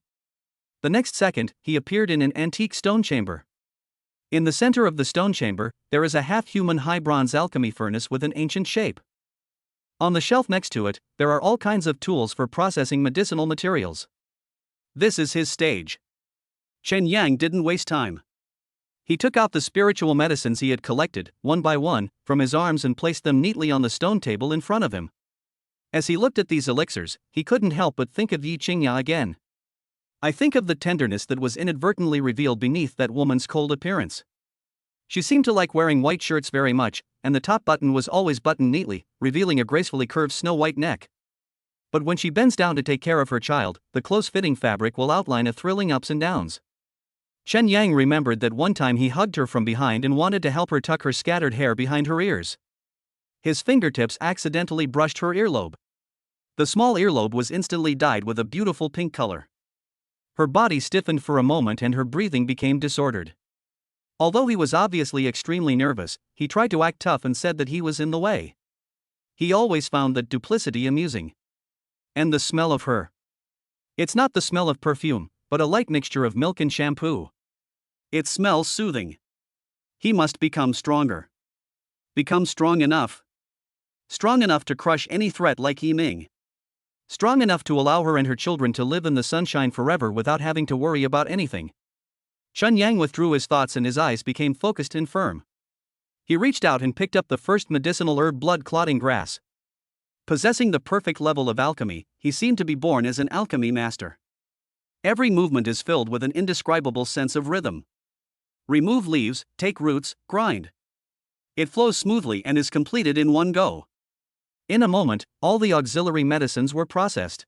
The next second, he appeared in an antique stone chamber. In the center of the stone chamber, there is a half-human high-bronze alchemy furnace with an ancient shape. On the shelf next to it, there are all kinds of tools for processing medicinal materials. This is his stage. Chen Yang didn't waste time. He took out the spiritual medicines he had collected, one by one, from his arms and placed them neatly on the stone table in front of him. As he looked at these elixirs, he couldn't help but think of Yi Qingya again. I think of the tenderness that was inadvertently revealed beneath that woman's cold appearance. She seemed to like wearing white shirts very much, and the top button was always buttoned neatly, revealing a gracefully curved snow-white neck. But when she bends down to take care of her child, the close-fitting fabric will outline a thrilling ups and downs. Chen Yang remembered that one time he hugged her from behind and wanted to help her tuck her scattered hair behind her ears. His fingertips accidentally brushed her earlobe. The small earlobe was instantly dyed with a beautiful pink color. Her body stiffened for a moment and her breathing became disordered. Although he was obviously extremely nervous, he tried to act tough and said that he was in the way. He always found that duplicity amusing. And the smell of her. It's not the smell of perfume, but a light mixture of milk and shampoo. It smells soothing. He must become stronger. Become strong enough. Strong enough to crush any threat like Yi Ming. Strong enough to allow her and her children to live in the sunshine forever without having to worry about anything. Chun Yang withdrew his thoughts and his eyes became focused and firm. He reached out and picked up the first medicinal herb, blood-clotting grass. Possessing the perfect level of alchemy, he seemed to be born as an alchemy master. Every movement is filled with an indescribable sense of rhythm. Remove leaves, take roots, grind. It flows smoothly and is completed in one go. In a moment, all the auxiliary medicines were processed.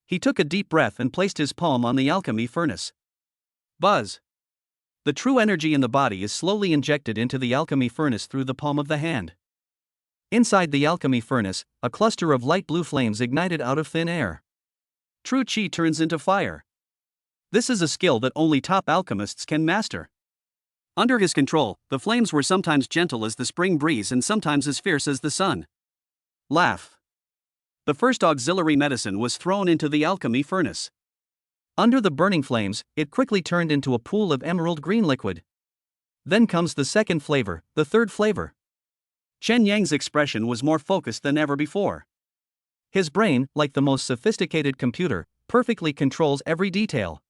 He took a deep breath and placed his palm on the alchemy furnace. Buzz! The true energy in the body is slowly injected into the alchemy furnace through the palm of the hand. Inside the alchemy furnace, a cluster of light blue flames ignited out of thin air. True Qi turns into fire. This is a skill that only top alchemists can master. Under his control, the flames were sometimes gentle as the spring breeze and sometimes as fierce as the sun. Laugh. The first auxiliary medicine was thrown into the alchemy furnace. Under the burning flames, it quickly turned into a pool of emerald green liquid. Then comes the second flavor, the third flavor. Chen Yang's expression was more focused than ever before. His brain, like the most sophisticated computer, perfectly controls every detail.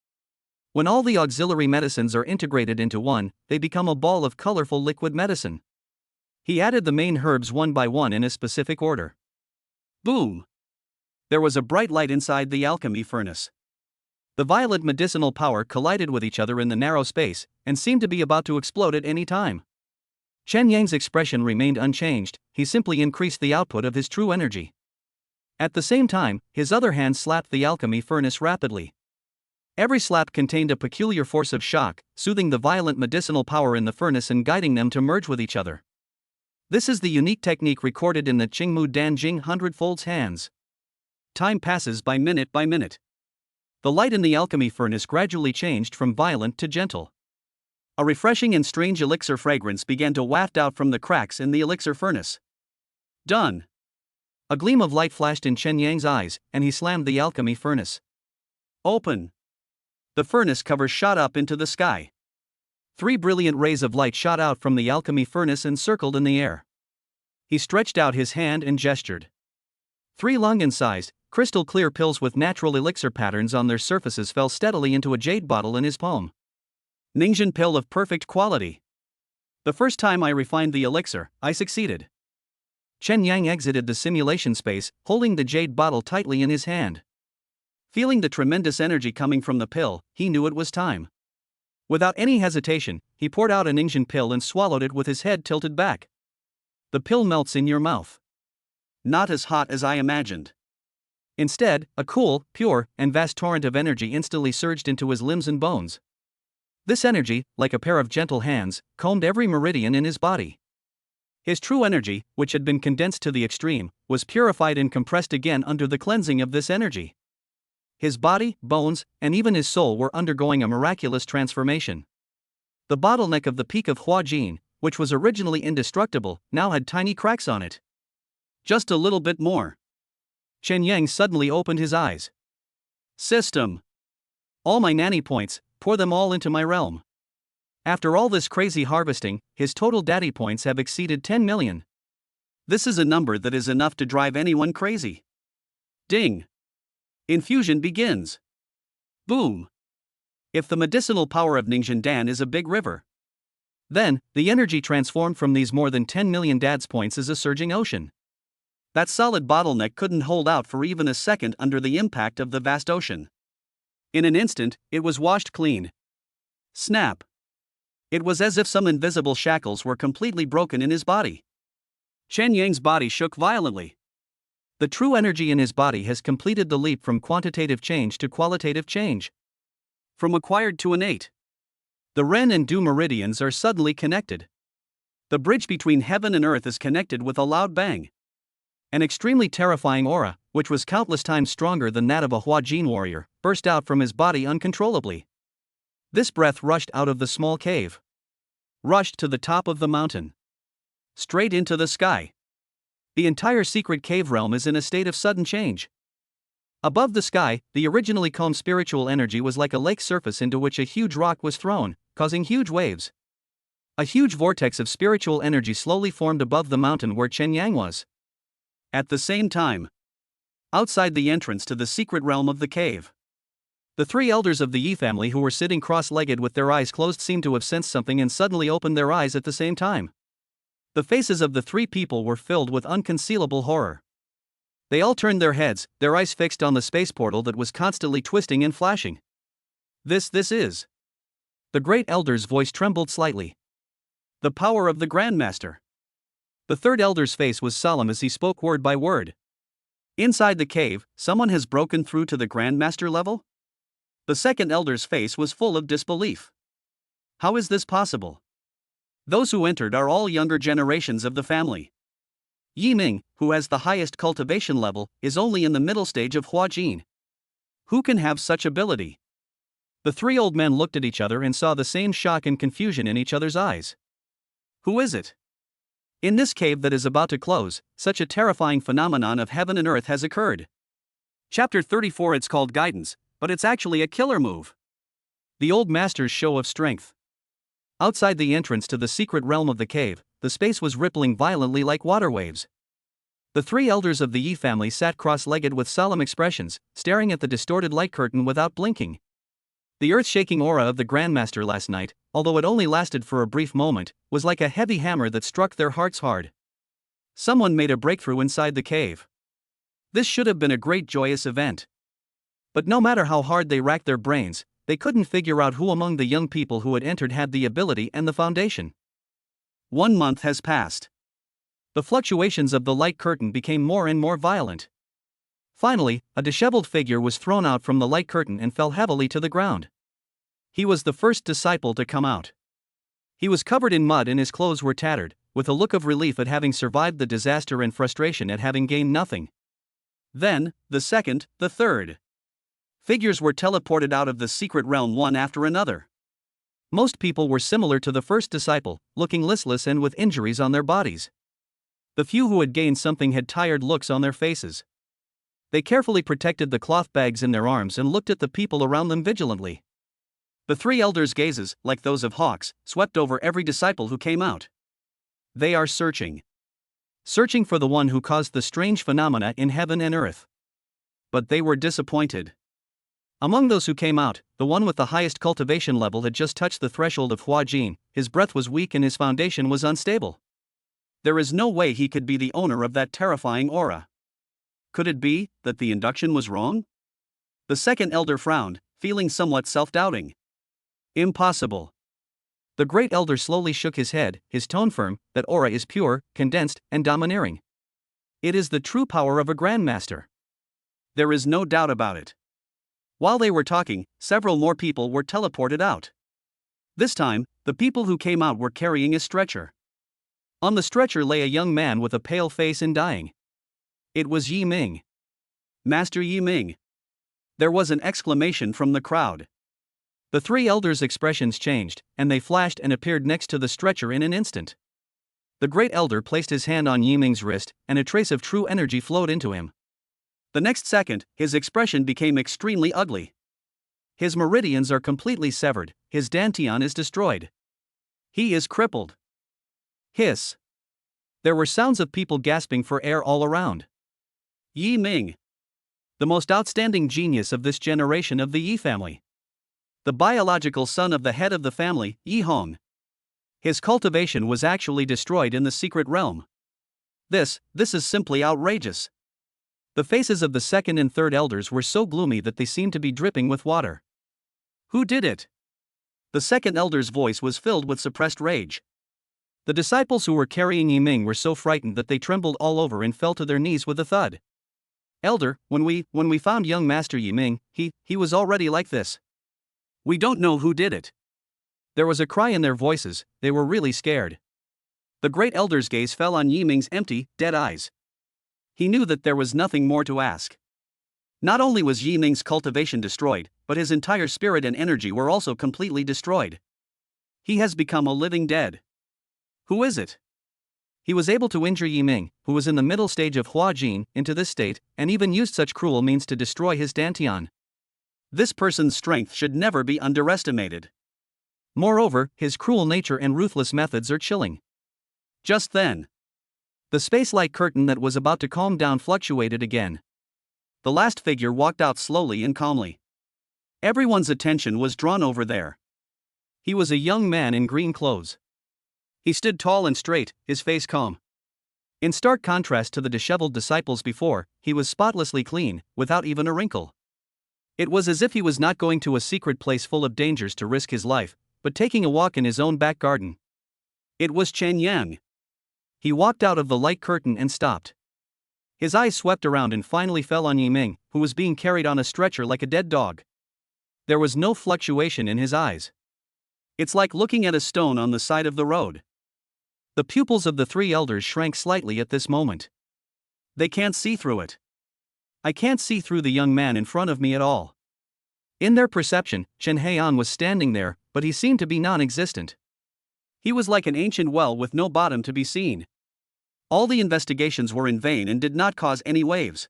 When all the auxiliary medicines are integrated into one, they become a ball of colorful liquid medicine. He added the main herbs one by one in a specific order. Boom! There was a bright light inside the alchemy furnace. The violet medicinal power collided with each other in the narrow space, and seemed to be about to explode at any time. Chen Yang's expression remained unchanged, he simply increased the output of his true energy. At the same time, his other hand slapped the alchemy furnace rapidly. Every slap contained a peculiar force of shock, soothing the violent medicinal power in the furnace and guiding them to merge with each other. This is the unique technique recorded in the Qingmu Danjing Hundredfolds hands. Time passes by minute. The light in the alchemy furnace gradually changed from violent to gentle. A refreshing and strange elixir fragrance began to waft out from the cracks in the elixir furnace. Done. A gleam of light flashed in Chen Yang's eyes, and he slammed the alchemy furnace. Open. The furnace cover shot up into the sky. 3 brilliant rays of light shot out from the alchemy furnace and circled in the air. He stretched out his hand and gestured. 3 Longan-sized, crystal-clear pills with natural elixir patterns on their surfaces fell steadily into a jade bottle in his palm. Ningxian pill of perfect quality. The first time I refined the elixir, I succeeded. Chen Yang exited the simulation space, holding the jade bottle tightly in his hand. Feeling the tremendous energy coming from the pill, he knew it was time. Without any hesitation, he poured out a Ningxian pill and swallowed it with his head tilted back. The pill melts in your mouth. Not as hot as I imagined. Instead, a cool, pure, and vast torrent of energy instantly surged into his limbs and bones. This energy, like a pair of gentle hands, combed every meridian in his body. His true energy, which had been condensed to the extreme, was purified and compressed again under the cleansing of this energy. His body, bones, and even his soul were undergoing a miraculous transformation. The bottleneck of the peak of Huajin, which was originally indestructible, now had tiny cracks on it. Just a little bit more. Chen Yang suddenly opened his eyes. System. All my nanny points, pour them all into my realm. After all this crazy harvesting, his total daddy points have exceeded 10 million. This is a number that is enough to drive anyone crazy. Ding. Infusion begins. Boom. If the medicinal power of Ningxian Dan is a big river, then, the energy transformed from these more than 10 million dad's points is a surging ocean. That solid bottleneck couldn't hold out for even a second under the impact of the vast ocean. In an instant, it was washed clean. Snap. It was as if some invisible shackles were completely broken in his body. Chen Yang's body shook violently. The true energy in his body has completed the leap from quantitative change to qualitative change. From acquired to innate. The Ren and Du meridians are suddenly connected. The bridge between heaven and earth is connected with a loud bang. An extremely terrifying aura, which was countless times stronger than that of a Huajin warrior, burst out from his body uncontrollably. This breath rushed out of the small cave. Rushed to the top of the mountain. Straight into the sky. The entire secret cave realm is in a state of sudden change. Above the sky, the originally calm spiritual energy was like a lake surface into which a huge rock was thrown, causing huge waves. A huge vortex of spiritual energy slowly formed above the mountain where Chen Yang was. At the same time, outside the entrance to the secret realm of the cave, the 3 elders of the Yi family who were sitting cross-legged with their eyes closed seemed to have sensed something and suddenly opened their eyes at the same time. The faces of the 3 people were filled with unconcealable horror. They all turned their heads, their eyes fixed on the space portal that was constantly twisting and flashing. This is. The great elder's voice trembled slightly. The power of the Grandmaster. The 3rd elder's face was solemn as he spoke word by word. Inside the cave, someone has broken through to the Grandmaster level? The 2nd elder's face was full of disbelief. How is this possible? Those who entered are all younger generations of the family. Yi Ming, who has the highest cultivation level, is only in the middle stage of Huajin. Who can have such ability? The 3 old men looked at each other and saw the same shock and confusion in each other's eyes. Who is it? In this cave that is about to close, such a terrifying phenomenon of heaven and earth has occurred. Chapter 34. It's called guidance, but it's actually a killer move. The old master's show of strength. Outside the entrance to the secret realm of the cave, the space was rippling violently like water waves. The 3 elders of the Yi family sat cross-legged with solemn expressions, staring at the distorted light curtain without blinking. The earth-shaking aura of the Grandmaster last night, although it only lasted for a brief moment, was like a heavy hammer that struck their hearts hard. Someone made a breakthrough inside the cave. This should have been a great joyous event. But no matter how hard they racked their brains, they couldn't figure out who among the young people who had entered had the ability and the foundation. 1 month has passed. The fluctuations of the light curtain became more and more violent. Finally, a disheveled figure was thrown out from the light curtain and fell heavily to the ground. He was the first disciple to come out. He was covered in mud and his clothes were tattered, with a look of relief at having survived the disaster and frustration at having gained nothing. Then, the 2nd, the 3rd. Figures were teleported out of the secret realm one after another. Most people were similar to the first disciple, looking listless and with injuries on their bodies. The few who had gained something had tired looks on their faces. They carefully protected the cloth bags in their arms and looked at the people around them vigilantly. The 3 elders' gazes, like those of hawks, swept over every disciple who came out. They are searching. searching for the one who caused the strange phenomena in heaven and earth. But they were disappointed. Among those who came out, the one with the highest cultivation level had just touched the threshold of Huajin. His breath was weak and his foundation was unstable. There is no way he could be the owner of that terrifying aura. Could it be that the induction was wrong? The second elder frowned, feeling somewhat self-doubting. Impossible. The great elder slowly shook his head, his tone firm. That aura is pure, condensed, and domineering. It is the true power of a grandmaster. There is no doubt about it. While they were talking, several more people were teleported out. This time, the people who came out were carrying a stretcher. On the stretcher lay a young man with a pale face and dying. It was Yi Ming. Master Yi Ming. There was an exclamation from the crowd. The three elders' expressions changed, and they flashed and appeared next to the stretcher in an instant. The great elder placed his hand on Yi Ming's wrist, and a trace of true energy flowed into him. The next second, his expression became extremely ugly. His meridians are completely severed, his dantian is destroyed. He is crippled. Hiss. There were sounds of people gasping for air all around. Yi Ming. The most outstanding genius of this generation of the Yi family. The biological son of the head of the family, Yi Hong. His cultivation was actually destroyed in the secret realm. This is simply outrageous. The faces of the second and third elders were so gloomy that they seemed to be dripping with water. Who did it? The second elder's voice was filled with suppressed rage. The disciples who were carrying Yi Ming were so frightened that they trembled all over and fell to their knees with a thud. Elder, when we found young Master Yi Ming, he was already like this. We don't know who did it. There was a cry in their voices, they were really scared. The great elder's gaze fell on Yi Ming's empty, dead eyes. He knew that there was nothing more to ask. Not only was Yi Ming's cultivation destroyed, but his entire spirit and energy were also completely destroyed. He has become a living dead. Who is it? He was able to injure Yi Ming, who was in the middle stage of Huajin, into this state, and even used such cruel means to destroy his dantian. This person's strength should never be underestimated. Moreover, his cruel nature and ruthless methods are chilling. Just then, the space-like curtain that was about to calm down fluctuated again. The last figure walked out slowly and calmly. Everyone's attention was drawn over there. He was a young man in green clothes. He stood tall and straight, his face calm. In stark contrast to the disheveled disciples before, he was spotlessly clean, without even a wrinkle. It was as if he was not going to a secret place full of dangers to risk his life, but taking a walk in his own back garden. It was Chen Yang. He walked out of the light curtain and stopped. His eyes swept around and finally fell on Yi Ming, who was being carried on a stretcher like a dead dog. There was no fluctuation in his eyes. It's like looking at a stone on the side of the road. The pupils of the three elders shrank slightly at this moment. They can't see through it. I can't see through the young man in front of me at all. In their perception, Chen Heian was standing there, but he seemed to be non-existent. He was like an ancient well with no bottom to be seen. All the investigations were in vain and did not cause any waves.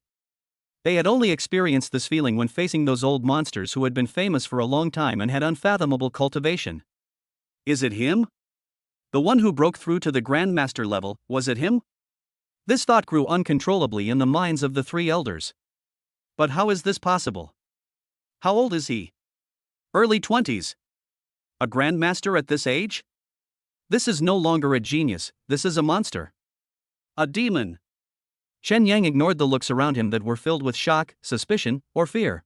They had only experienced this feeling when facing those old monsters who had been famous for a long time and had unfathomable cultivation. Is it him? The one who broke through to the Grandmaster level, was it him? This thought grew uncontrollably in the minds of the three elders. But how is this possible? How old is he? Early 20s. A Grandmaster at this age? This is no longer a genius, this is a monster. A demon. Chen Yang ignored the looks around him that were filled with shock, suspicion, or fear.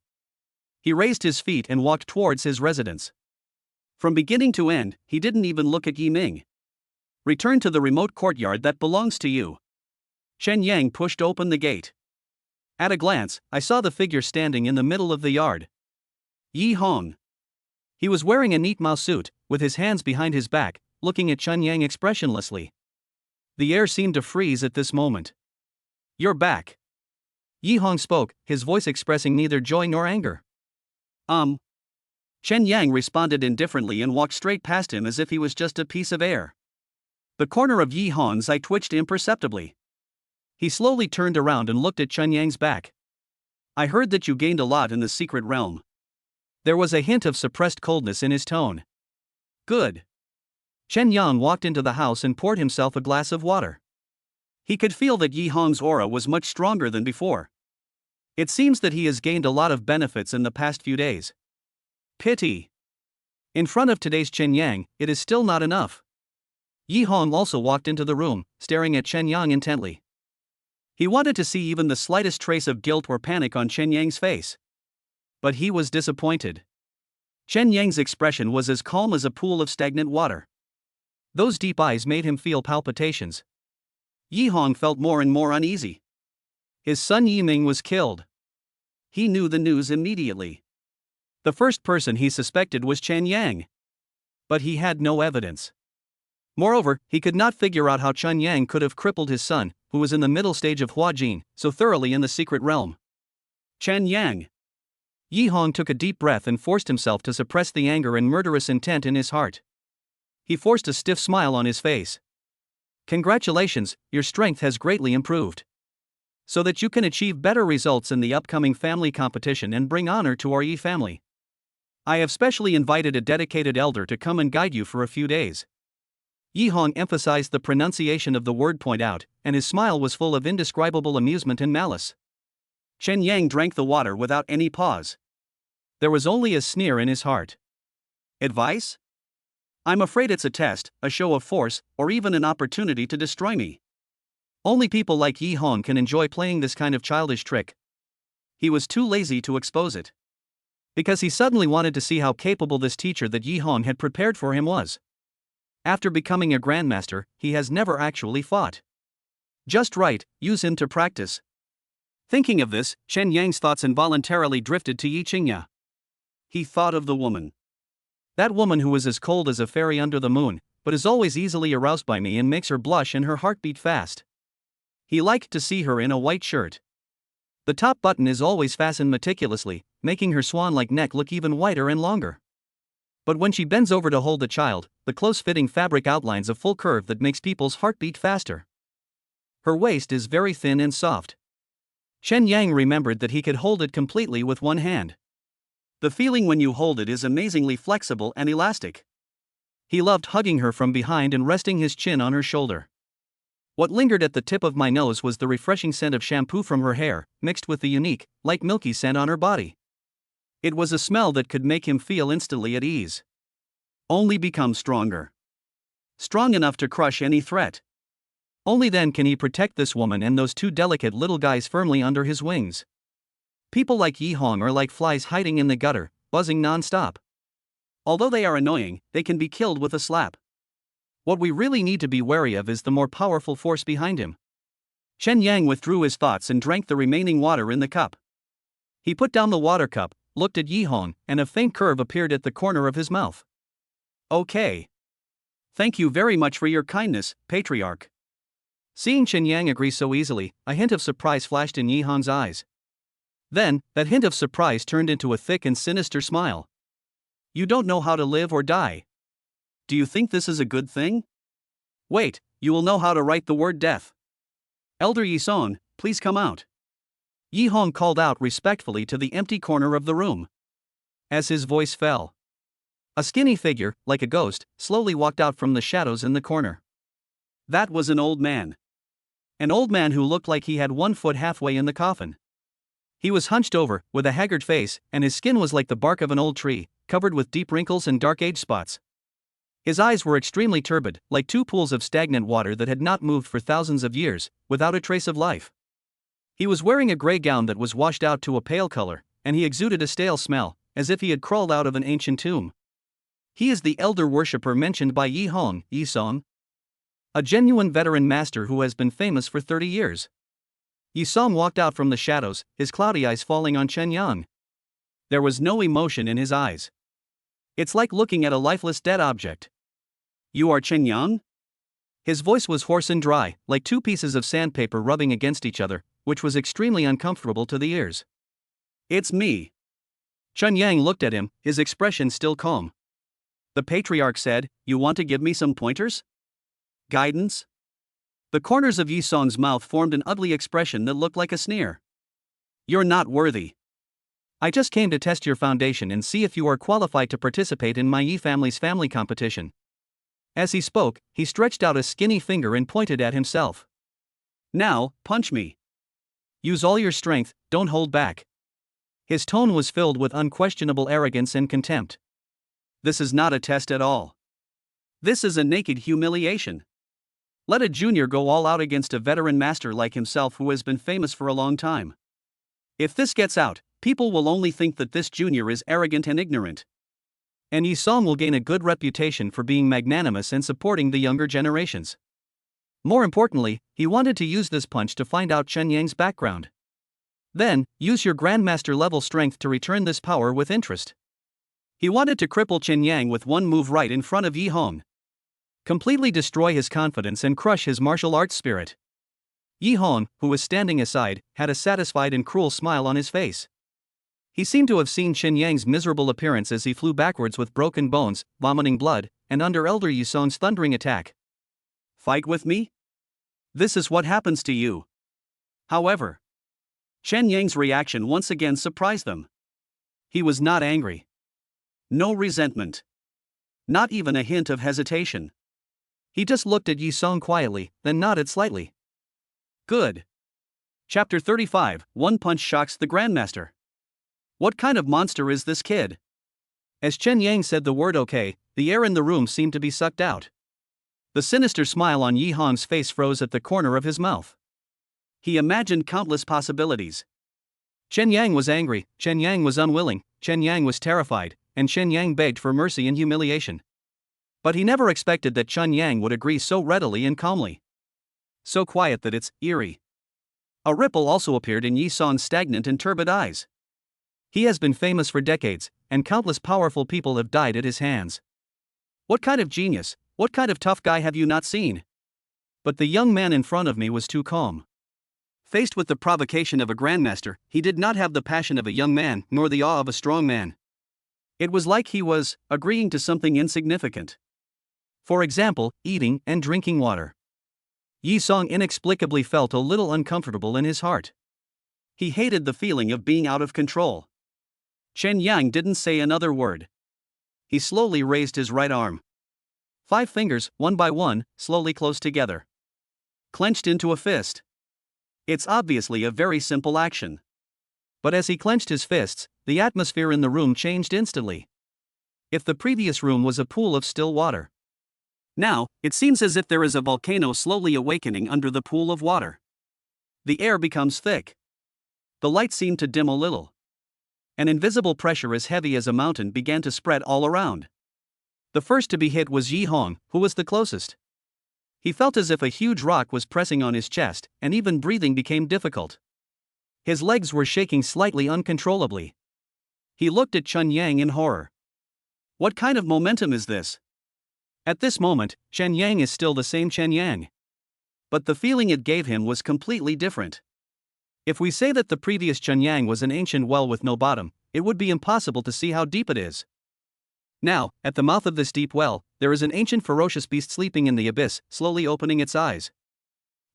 He raised his feet and walked towards his residence. From beginning to end, he didn't even look at Yi Ming. Return to the remote courtyard that belongs to you. Chen Yang pushed open the gate. At a glance, I saw the figure standing in the middle of the yard. Yi Hong. He was wearing a neat Mao suit, with his hands behind his back, looking at Chen Yang expressionlessly. The air seemed to freeze at this moment. You're back. Yi Hong spoke, his voice expressing neither joy nor anger. Chen Yang responded indifferently and walked straight past him as if he was just a piece of air. The corner of Yi Hong's eye twitched imperceptibly. He slowly turned around and looked at Chen Yang's back. I heard that you gained a lot in the secret realm. There was a hint of suppressed coldness in his tone. Good. Chen Yang walked into the house and poured himself a glass of water. He could feel that Yi Hong's aura was much stronger than before. It seems that he has gained a lot of benefits in the past few days. Pity. In front of today's Chen Yang, it is still not enough. Yi Hong also walked into the room, staring at Chen Yang intently. He wanted to see even the slightest trace of guilt or panic on Chen Yang's face. But he was disappointed. Chen Yang's expression was as calm as a pool of stagnant water. Those deep eyes made him feel palpitations. Yi Hong felt more and more uneasy. His son Yi Ming was killed. He knew the news immediately. The first person he suspected was Chen Yang. But he had no evidence. Moreover, he could not figure out how Chen Yang could have crippled his son, who was in the middle stage of Huajin, so thoroughly in the secret realm. Chen Yang. Yi Hong took a deep breath and forced himself to suppress the anger and murderous intent in his heart. He forced a stiff smile on his face. Congratulations, your strength has greatly improved. So that you can achieve better results in the upcoming family competition and bring honor to our Yi family. I have specially invited a dedicated elder to come and guide you for a few days. Yi Hong emphasized the pronunciation of the word point out, and his smile was full of indescribable amusement and malice. Chen Yang drank the water without any pause. There was only a sneer in his heart. Advice? I'm afraid it's a test, a show of force, or even an opportunity to destroy me. Only people like Yi Hong can enjoy playing this kind of childish trick. He was too lazy to expose it. Because he suddenly wanted to see how capable this teacher that Yi Hong had prepared for him was. After becoming a grandmaster, he has never actually fought. Just right, use him to practice. Thinking of this, Chen Yang's thoughts involuntarily drifted to Yi Qingya. He thought of the woman. That woman who is as cold as a fairy under the moon, but is always easily aroused by me and makes her blush and her heart beat fast. He liked to see her in a white shirt. The top button is always fastened meticulously, making her swan-like neck look even whiter and longer. But when she bends over to hold the child, the close-fitting fabric outlines a full curve that makes people's heart beat faster. Her waist is very thin and soft. Chen Yang remembered that he could hold it completely with one hand. The feeling when you hold it is amazingly flexible and elastic. He loved hugging her from behind and resting his chin on her shoulder. What lingered at the tip of my nose was the refreshing scent of shampoo from her hair, mixed with the unique, light milky scent on her body. It was a smell that could make him feel instantly at ease. Only become stronger. Strong enough to crush any threat. Only then can he protect this woman and those two delicate little guys firmly under his wings. People like Yi Hong are like flies hiding in the gutter, buzzing non-stop. Although they are annoying, they can be killed with a slap. What we really need to be wary of is the more powerful force behind him. Chen Yang withdrew his thoughts and drank the remaining water in the cup. He put down the water cup, looked at Yi Hong, and a faint curve appeared at the corner of his mouth. Okay. Thank you very much for your kindness, Patriarch. Seeing Chen Yang agree so easily, a hint of surprise flashed in Yi Hong's eyes. Then, that hint of surprise turned into a thick and sinister smile. You don't know how to live or die. Do you think this is a good thing? Wait, you will know how to write the word death. Elder Yi Song, please come out. Yi Hong called out respectfully to the empty corner of the room. As his voice fell, a skinny figure, like a ghost, slowly walked out from the shadows in the corner. That was an old man. An old man who looked like he had 1 foot halfway in the coffin. He was hunched over, with a haggard face, and his skin was like the bark of an old tree, covered with deep wrinkles and dark age spots. His eyes were extremely turbid, like two pools of stagnant water that had not moved for thousands of years, without a trace of life. He was wearing a gray gown that was washed out to a pale color, and he exuded a stale smell, as if he had crawled out of an ancient tomb. He is the elder worshipper mentioned by Yi Hong, Yi Song. A genuine veteran master who has been famous for 30 years. Yi Song walked out from the shadows, his cloudy eyes falling on Chen Yang. There was no emotion in his eyes. It's like looking at a lifeless dead object. You are Chen Yang? His voice was hoarse and dry, like two pieces of sandpaper rubbing against each other, which was extremely uncomfortable to the ears. It's me. Chen Yang looked at him, his expression still calm. The patriarch said, you want to give me some pointers? Guidance? The corners of Yi Song's mouth formed an ugly expression that looked like a sneer. You're not worthy. I just came to test your foundation and see if you are qualified to participate in my Yi family's family competition. As he spoke, he stretched out a skinny finger and pointed at himself. Now, punch me. Use all your strength, don't hold back. His tone was filled with unquestionable arrogance and contempt. This is not a test at all. This is a naked humiliation. Let a junior go all out against a veteran master like himself who has been famous for a long time. If this gets out, people will only think that this junior is arrogant and ignorant. And Yi Song will gain a good reputation for being magnanimous and supporting the younger generations. More importantly, he wanted to use this punch to find out Chen Yang's background. Then, use your Grandmaster level strength to return this power with interest. He wanted to cripple Chen Yang with one move right in front of Yi Hong. Completely destroy his confidence and crush his martial arts spirit. Yi Hong, who was standing aside, had a satisfied and cruel smile on his face. He seemed to have seen Chen Yang's miserable appearance as he flew backwards with broken bones, vomiting blood, and under Elder Yi Song's thundering attack. Fight with me? This is what happens to you. However, Chen Yang's reaction once again surprised them. He was not angry. No resentment. Not even a hint of hesitation. He just looked at Yi Song quietly, then nodded slightly. Good. Chapter 35, One Punch Shocks the Grandmaster. What kind of monster is this kid? As Chen Yang said the word okay, the air in the room seemed to be sucked out. The sinister smile on Yi Hong's face froze at the corner of his mouth. He imagined countless possibilities. Chen Yang was angry, Chen Yang was unwilling, Chen Yang was terrified, and Chen Yang begged for mercy and humiliation. But he never expected that Chen Yang would agree so readily and calmly. So quiet that it's eerie. A ripple also appeared in Yi Song's stagnant and turbid eyes. He has been famous for decades, and countless powerful people have died at his hands. What kind of genius, what kind of tough guy have you not seen? But the young man in front of me was too calm. Faced with the provocation of a grandmaster, he did not have the passion of a young man nor the awe of a strong man. It was like he was agreeing to something insignificant. For example, eating and drinking water. Yi Song inexplicably felt a little uncomfortable in his heart. He hated the feeling of being out of control. Chen Yang didn't say another word. He slowly raised his right arm. 5 fingers, one by one, slowly closed together. Clenched into a fist. It's obviously a very simple action. But as he clenched his fists, the atmosphere in the room changed instantly. If the previous room was a pool of still water, now, it seems as if there is a volcano slowly awakening under the pool of water. The air becomes thick. The light seemed to dim a little. An invisible pressure as heavy as a mountain began to spread all around. The first to be hit was Yi Hong, who was the closest. He felt as if a huge rock was pressing on his chest, and even breathing became difficult. His legs were shaking slightly uncontrollably. He looked at Chen Yang in horror. What kind of momentum is this? At this moment, Chen Yang is still the same Chen Yang. But the feeling it gave him was completely different. If we say that the previous Chen Yang was an ancient well with no bottom, it would be impossible to see how deep it is. Now, at the mouth of this deep well, there is an ancient ferocious beast sleeping in the abyss, slowly opening its eyes.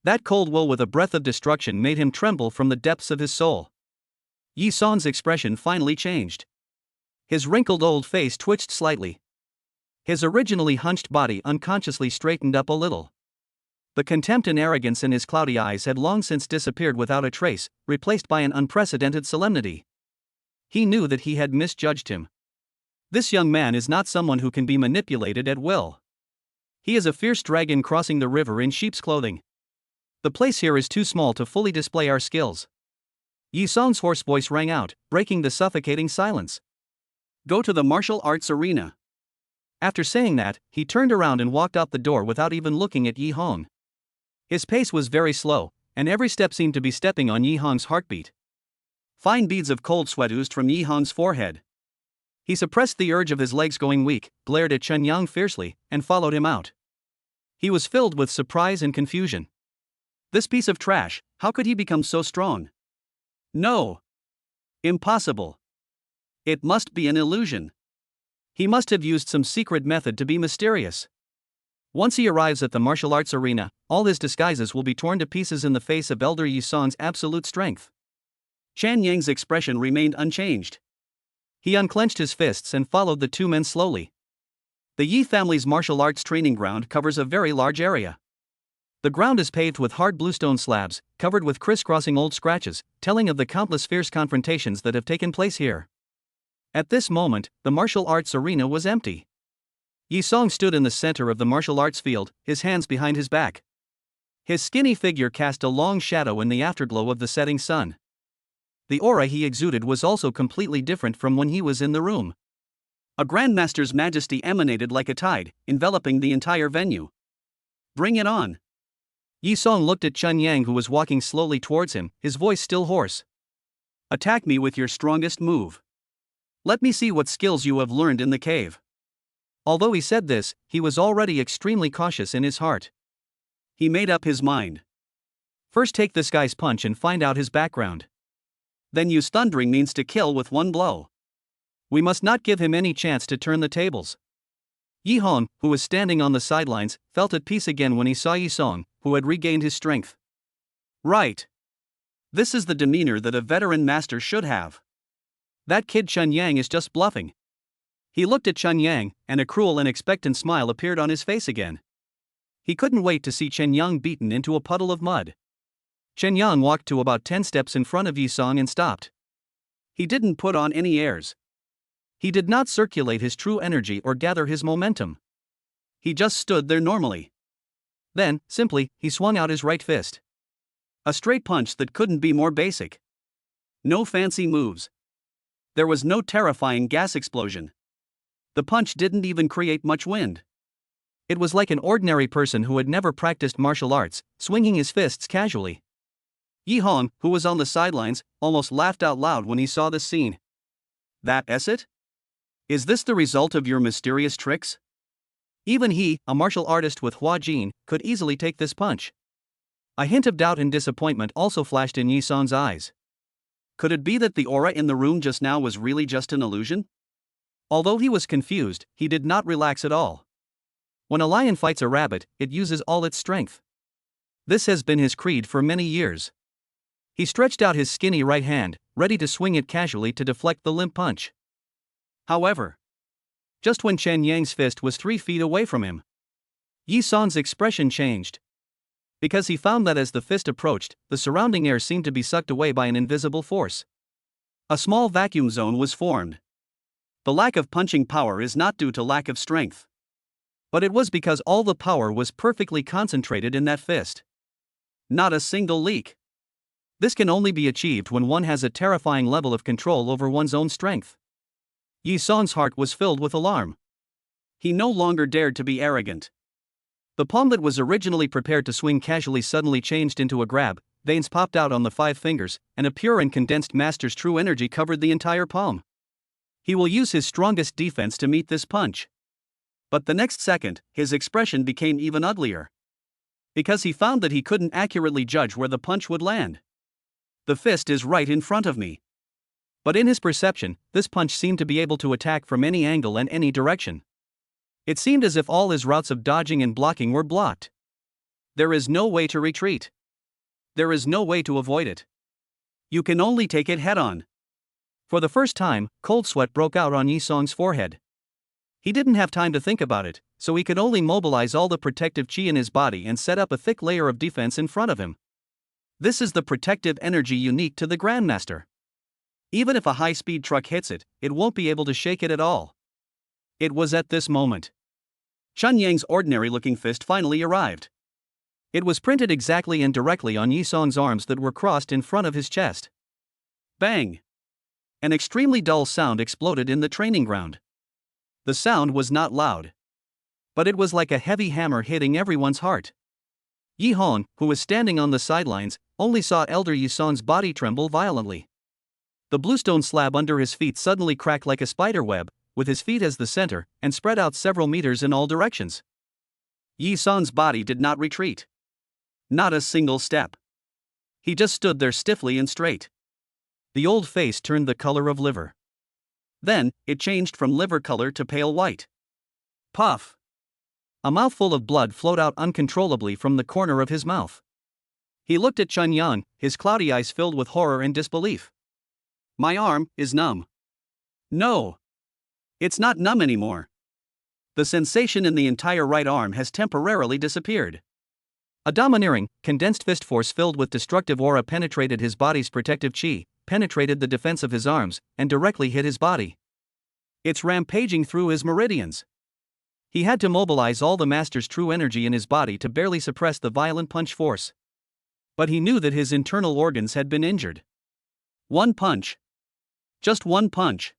That cold will with a breath of destruction made him tremble from the depths of his soul. Yi Song's expression finally changed. His wrinkled old face twitched slightly. His originally hunched body unconsciously straightened up a little. The contempt and arrogance in his cloudy eyes had long since disappeared without a trace, replaced by an unprecedented solemnity. He knew that he had misjudged him. This young man is not someone who can be manipulated at will. He is a fierce dragon crossing the river in sheep's clothing. The place here is too small to fully display our skills. Yi Song's hoarse voice rang out, breaking the suffocating silence. Go to the martial arts arena. After saying that, he turned around and walked out the door without even looking at Yi Hong. His pace was very slow, and every step seemed to be stepping on Yi Hong's heartbeat. Fine beads of cold sweat oozed from Yi Hong's forehead. He suppressed the urge of his legs going weak, glared at Chen Yang fiercely, and followed him out. He was filled with surprise and confusion. This piece of trash, how could he become so strong? No. Impossible. It must be an illusion. He must have used some secret method to be mysterious. Once he arrives at the martial arts arena, all his disguises will be torn to pieces in the face of Elder Yi Song's absolute strength. Chen Yang's expression remained unchanged. He unclenched his fists and followed the two men slowly. The Yi family's martial arts training ground covers a very large area. The ground is paved with hard bluestone slabs, covered with crisscrossing old scratches, telling of the countless fierce confrontations that have taken place here. At this moment, the martial arts arena was empty. Yi Song stood in the center of the martial arts field, his hands behind his back. His skinny figure cast a long shadow in the afterglow of the setting sun. The aura he exuded was also completely different from when he was in the room. A Grandmaster's majesty emanated like a tide, enveloping the entire venue. Bring it on. Yi Song looked at Chun Yang, who was walking slowly towards him, his voice still hoarse. Attack me with your strongest move. Let me see what skills you have learned in the cave. Although he said this, he was already extremely cautious in his heart. He made up his mind. First take this guy's punch and find out his background. Then use thundering means to kill with one blow. We must not give him any chance to turn the tables. Yi Hong, who was standing on the sidelines, felt at peace again when he saw Yi Song, who had regained his strength. Right. This is the demeanor that a veteran master should have. That kid Chun Yang is just bluffing. He looked at Chun Yang, and a cruel and expectant smile appeared on his face again. He couldn't wait to see Chen Yang beaten into a puddle of mud. Chen Yang walked to about 10 steps in front of Yi Song and stopped. He didn't put on any airs. He did not circulate his true energy or gather his momentum. He just stood there normally. Then, simply, he swung out his right fist. A straight punch that couldn't be more basic. No fancy moves. There was no terrifying gas explosion. The punch didn't even create much wind. It was like an ordinary person who had never practiced martial arts, swinging his fists casually. Yi Hong, who was on the sidelines, almost laughed out loud when he saw this scene. That's it? Is this the result of your mysterious tricks? Even he, a martial artist with Hua Jin, could easily take this punch. A hint of doubt and disappointment also flashed in Yi Song's eyes. Could it be that the aura in the room just now was really just an illusion? Although he was confused, he did not relax at all. When a lion fights a rabbit, it uses all its strength. This has been his creed for many years. He stretched out his skinny right hand, ready to swing it casually to deflect the limp punch. However, just when Chen Yang's fist was 3 feet away from him, Yi Song's expression changed. Because he found that as the fist approached, the surrounding air seemed to be sucked away by an invisible force. A small vacuum zone was formed. The lack of punching power is not due to lack of strength. But it was because all the power was perfectly concentrated in that fist. Not a single leak. This can only be achieved when one has a terrifying level of control over one's own strength. Yi Song's heart was filled with alarm. He no longer dared to be arrogant. The palm that was originally prepared to swing casually suddenly changed into a grab, veins popped out on the 5 fingers, and a pure and condensed master's true energy covered the entire palm. He will use his strongest defense to meet this punch. But the next second, his expression became even uglier. Because he found that he couldn't accurately judge where the punch would land. The fist is right in front of me. But in his perception, this punch seemed to be able to attack from any angle and any direction. It seemed as if all his routes of dodging and blocking were blocked. There is no way to retreat. There is no way to avoid it. You can only take it head-on. For the first time, cold sweat broke out on Yi Song's forehead. He didn't have time to think about it, so he could only mobilize all the protective chi in his body and set up a thick layer of defense in front of him. This is the protective energy unique to the Grandmaster. Even if a high-speed truck hits it, it won't be able to shake it at all. It was at this moment. Chun Yang's ordinary-looking fist finally arrived. It was printed exactly and directly on Yi Song's arms that were crossed in front of his chest. Bang! An extremely dull sound exploded in the training ground. The sound was not loud. But it was like a heavy hammer hitting everyone's heart. Yi Hong, who was standing on the sidelines, only saw elder Yi Song's body tremble violently. The bluestone slab under his feet suddenly cracked like a spider web, with his feet as the center, and spread out several meters in all directions. Yi Song's body did not retreat. Not a single step. He just stood there stiffly and straight. The old face turned the color of liver. Then, it changed from liver color to pale white. Puff! A mouthful of blood flowed out uncontrollably from the corner of his mouth. He looked at Chun Yang, his cloudy eyes filled with horror and disbelief. My arm is numb. No. It's not numb anymore. The sensation in the entire right arm has temporarily disappeared. A domineering, condensed fist force filled with destructive aura penetrated his body's protective chi, penetrated the defense of his arms, and directly hit his body. It's rampaging through his meridians. He had to mobilize all the master's true energy in his body to barely suppress the violent punch force. But he knew that his internal organs had been injured. One punch. Just one punch.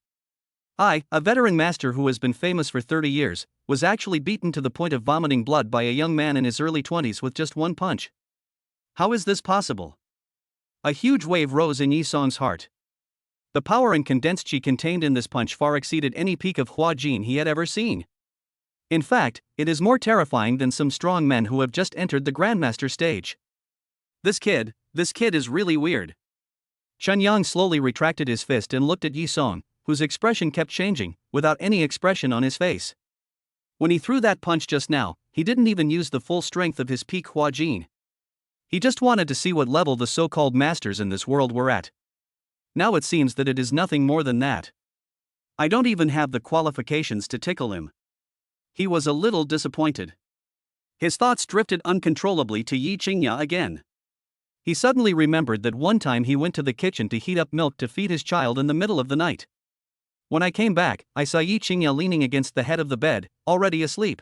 I, a veteran master who has been famous for 30 years, was actually beaten to the point of vomiting blood by a young man in his early 20s with just one punch. How is this possible? A huge wave rose in Yi Song's heart. The power and condensed chi contained in this punch far exceeded any peak of Hua Jin he had ever seen. In fact, it is more terrifying than some strong men who have just entered the Grandmaster stage. This kid is really weird. Chen Yang slowly retracted his fist and looked at Yi Song, whose expression kept changing, without any expression on his face. When he threw that punch just now, he didn't even use the full strength of his peak Hua Jin. He just wanted to see what level the so-called masters in this world were at. Now it seems that it is nothing more than that. I don't even have the qualifications to tickle him. He was a little disappointed. His thoughts drifted uncontrollably to Yi Qingya again. He suddenly remembered that one time he went to the kitchen to heat up milk to feed his child in the middle of the night. When I came back, I saw Yi Qingya leaning against the head of the bed, already asleep.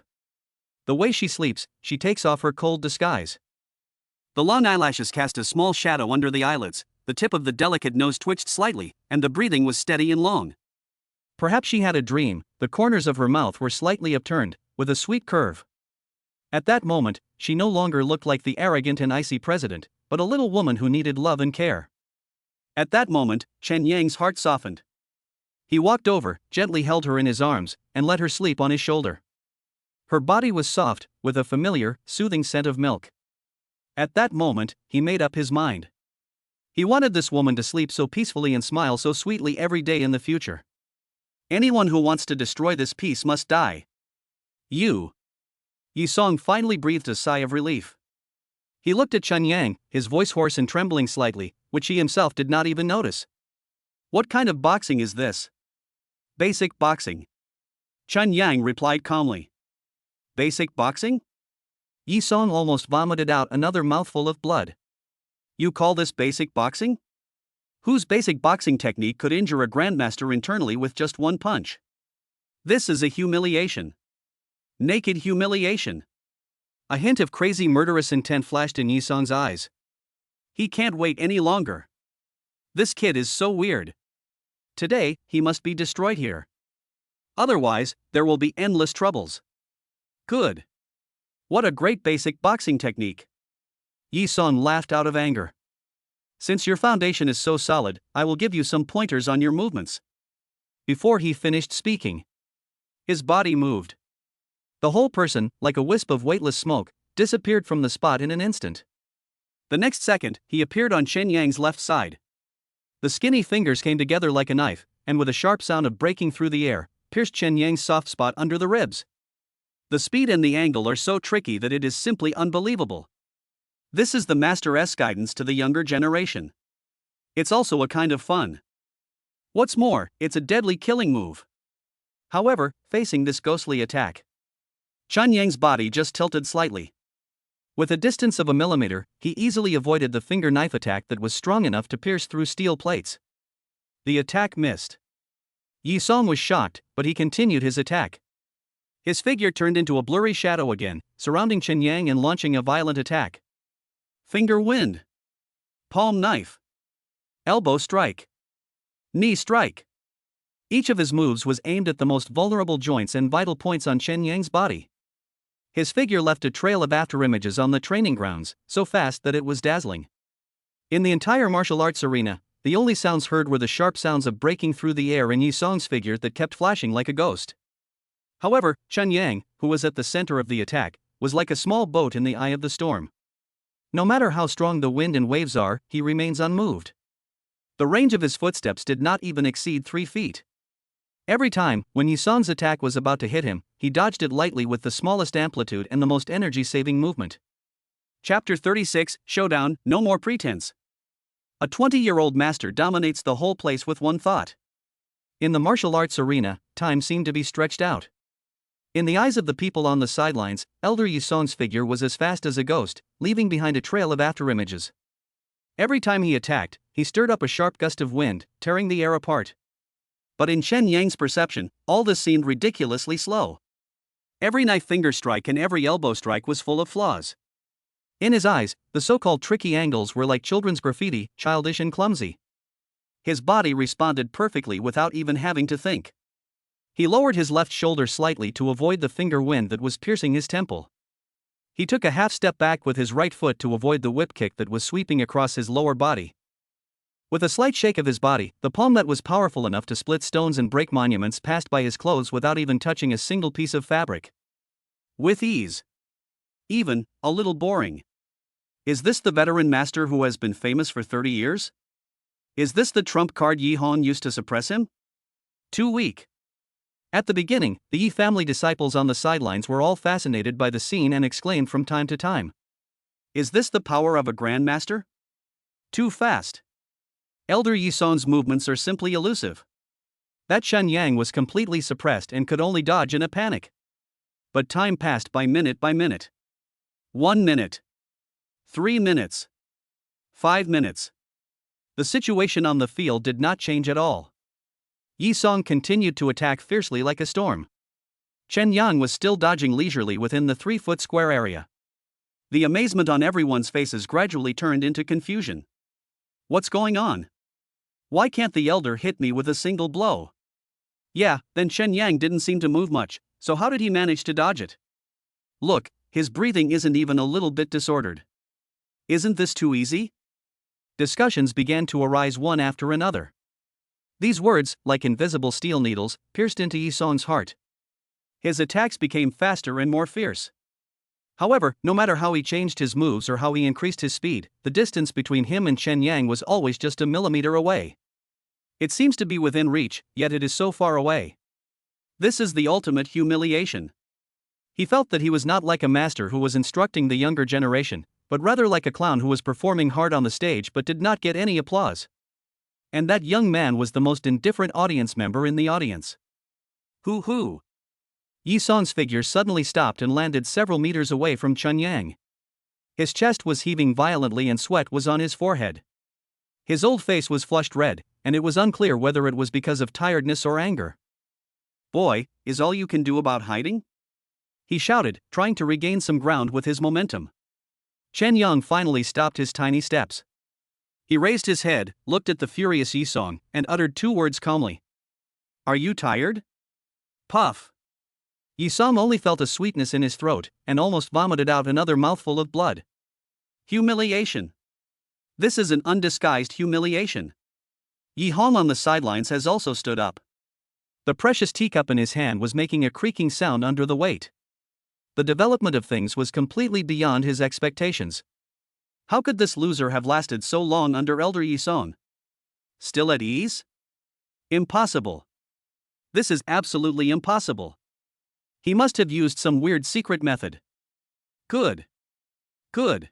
The way she sleeps, she takes off her cold disguise. The long eyelashes cast a small shadow under the eyelids, the tip of the delicate nose twitched slightly, and the breathing was steady and long. Perhaps she had a dream. The corners of her mouth were slightly upturned, with a sweet curve. At that moment, she no longer looked like the arrogant and icy president, but a little woman who needed love and care. At that moment, Chen Yang's heart softened. He walked over, gently held her in his arms, and let her sleep on his shoulder. Her body was soft, with a familiar, soothing scent of milk. At that moment, he made up his mind. He wanted this woman to sleep so peacefully and smile so sweetly every day in the future. Anyone who wants to destroy this peace must die. You. Yi Song finally breathed a sigh of relief. He looked at Chen Yang, his voice hoarse and trembling slightly, which he himself did not even notice. What kind of boxing is this? Basic boxing. Chen Yang replied calmly. Basic boxing? Yi Song almost vomited out another mouthful of blood. You call this basic boxing? Whose basic boxing technique could injure a grandmaster internally with just one punch? This is a humiliation. Naked humiliation. A hint of crazy murderous intent flashed in Yi Song's eyes. He can't wait any longer. This kid is so weird. Today, he must be destroyed here. Otherwise, there will be endless troubles. Good. What a great basic boxing technique. Yi Song laughed out of anger. Since your foundation is so solid, I will give you some pointers on your movements. Before he finished speaking, his body moved. The whole person, like a wisp of weightless smoke, disappeared from the spot in an instant. The next second, he appeared on Chen Yang's left side. The skinny fingers came together like a knife, and with a sharp sound of breaking through the air, pierced Chen Yang's soft spot under the ribs. The speed and the angle are so tricky that it is simply unbelievable. This is the Master's guidance to the younger generation. It's also a kind of fun. What's more, it's a deadly killing move. However, facing this ghostly attack, Chen Yang's body just tilted slightly. With a distance of a millimeter, he easily avoided the finger knife attack that was strong enough to pierce through steel plates. The attack missed. Yi Song was shocked, but he continued his attack. His figure turned into a blurry shadow again, surrounding Chen Yang and launching a violent attack. Finger wind. Palm knife. Elbow strike. Knee strike. Each of his moves was aimed at the most vulnerable joints and vital points on Chen Yang's body. His figure left a trail of afterimages on the training grounds, so fast that it was dazzling. In the entire martial arts arena, the only sounds heard were the sharp sounds of breaking through the air in Yi Song's figure that kept flashing like a ghost. However, Chen Yang, who was at the center of the attack, was like a small boat in the eye of the storm. No matter how strong the wind and waves are, he remains unmoved. The range of his footsteps did not even exceed 3 feet. Every time, when Yi Song's attack was about to hit him, he dodged it lightly with the smallest amplitude and the most energy-saving movement. Chapter 36, Showdown, No More Pretense. A 20-year-old master dominates the whole place with one thought. In the martial arts arena, time seemed to be stretched out. In the eyes of the people on the sidelines, Elder Yi Song's figure was as fast as a ghost, leaving behind a trail of afterimages. Every time he attacked, he stirred up a sharp gust of wind, tearing the air apart. But in Chen Yang's perception, all this seemed ridiculously slow. Every knife finger strike and every elbow strike was full of flaws. In his eyes, the so-called tricky angles were like children's graffiti, childish and clumsy. His body responded perfectly without even having to think. He lowered his left shoulder slightly to avoid the finger wind that was piercing his temple. He took a half step back with his right foot to avoid the whip kick that was sweeping across his lower body. With a slight shake of his body, the palm that was powerful enough to split stones and break monuments passed by his clothes without even touching a single piece of fabric. With ease. Even a little boring. Is this the veteran master who has been famous for 30 years? Is this the trump card Yi Hong used to suppress him? Too weak. At the beginning, the Yi family disciples on the sidelines were all fascinated by the scene and exclaimed from time to time. Is this the power of a grandmaster? Too fast. Elder Yi Song's movements are simply elusive. That Chen Yang was completely suppressed and could only dodge in a panic. But time passed by minute by minute. 1 minute. 3 minutes. 5 minutes. The situation on the field did not change at all. Yi Song continued to attack fiercely like a storm. Chen Yang was still dodging leisurely within the 3-foot square area. The amazement on everyone's faces gradually turned into confusion. What's going on? Why can't the elder hit me with a single blow? Yeah, then Chen Yang didn't seem to move much, so how did he manage to dodge it? Look, his breathing isn't even a little bit disordered. Isn't this too easy? Discussions began to arise one after another. These words, like invisible steel needles, pierced into Yi Song's heart. His attacks became faster and more fierce. However, no matter how he changed his moves or how he increased his speed, the distance between him and Chen Yang was always just a millimeter away. It seems to be within reach, yet it is so far away. This is the ultimate humiliation. He felt that he was not like a master who was instructing the younger generation, but rather like a clown who was performing hard on the stage but did not get any applause. And that young man was the most indifferent audience member in the audience. Hoo-hoo! Yi Song's figure suddenly stopped and landed several meters away from Chen Yang. His chest was heaving violently and sweat was on his forehead. His old face was flushed red, and it was unclear whether it was because of tiredness or anger. Boy, is all you can do about hiding? He shouted, trying to regain some ground with his momentum. Chen Yang finally stopped his tiny steps. He raised his head, looked at the furious Yi Song, and uttered 2 words calmly. Are you tired? Puff. Yi Song only felt a sweetness in his throat, and almost vomited out another mouthful of blood. Humiliation. This is an undisguised humiliation. Yi Hong on the sidelines has also stood up. The precious teacup in his hand was making a creaking sound under the weight. The development of things was completely beyond his expectations. How could this loser have lasted so long under Elder Yi Song? Still at ease? Impossible. This is absolutely impossible. He must have used some weird secret method. Good. Good.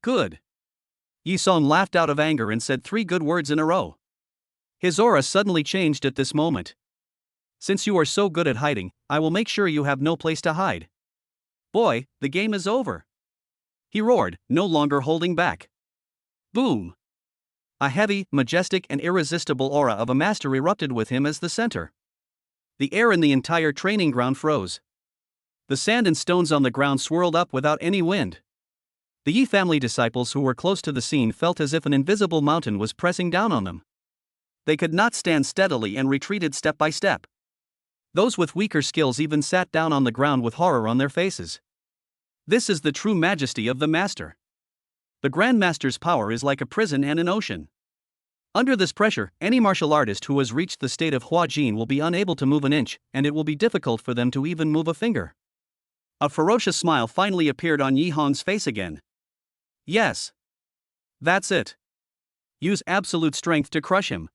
Good. Yi Song laughed out of anger and said 3 good words in a row. His aura suddenly changed at this moment. Since you are so good at hiding, I will make sure you have no place to hide. Boy, the game is over. He roared, no longer holding back. Boom! A heavy, majestic and irresistible aura of a master erupted with him as the center. The air in the entire training ground froze. The sand and stones on the ground swirled up without any wind. The Yi family disciples who were close to the scene felt as if an invisible mountain was pressing down on them. They could not stand steadily and retreated step by step. Those with weaker skills even sat down on the ground with horror on their faces. This is the true majesty of the master. The Grand Master's power is like a prison and an ocean. Under this pressure, any martial artist who has reached the state of Hua Jin will be unable to move an inch, and it will be difficult for them to even move a finger. A ferocious smile finally appeared on Yi Hong's face again. Yes. That's it. Use absolute strength to crush him.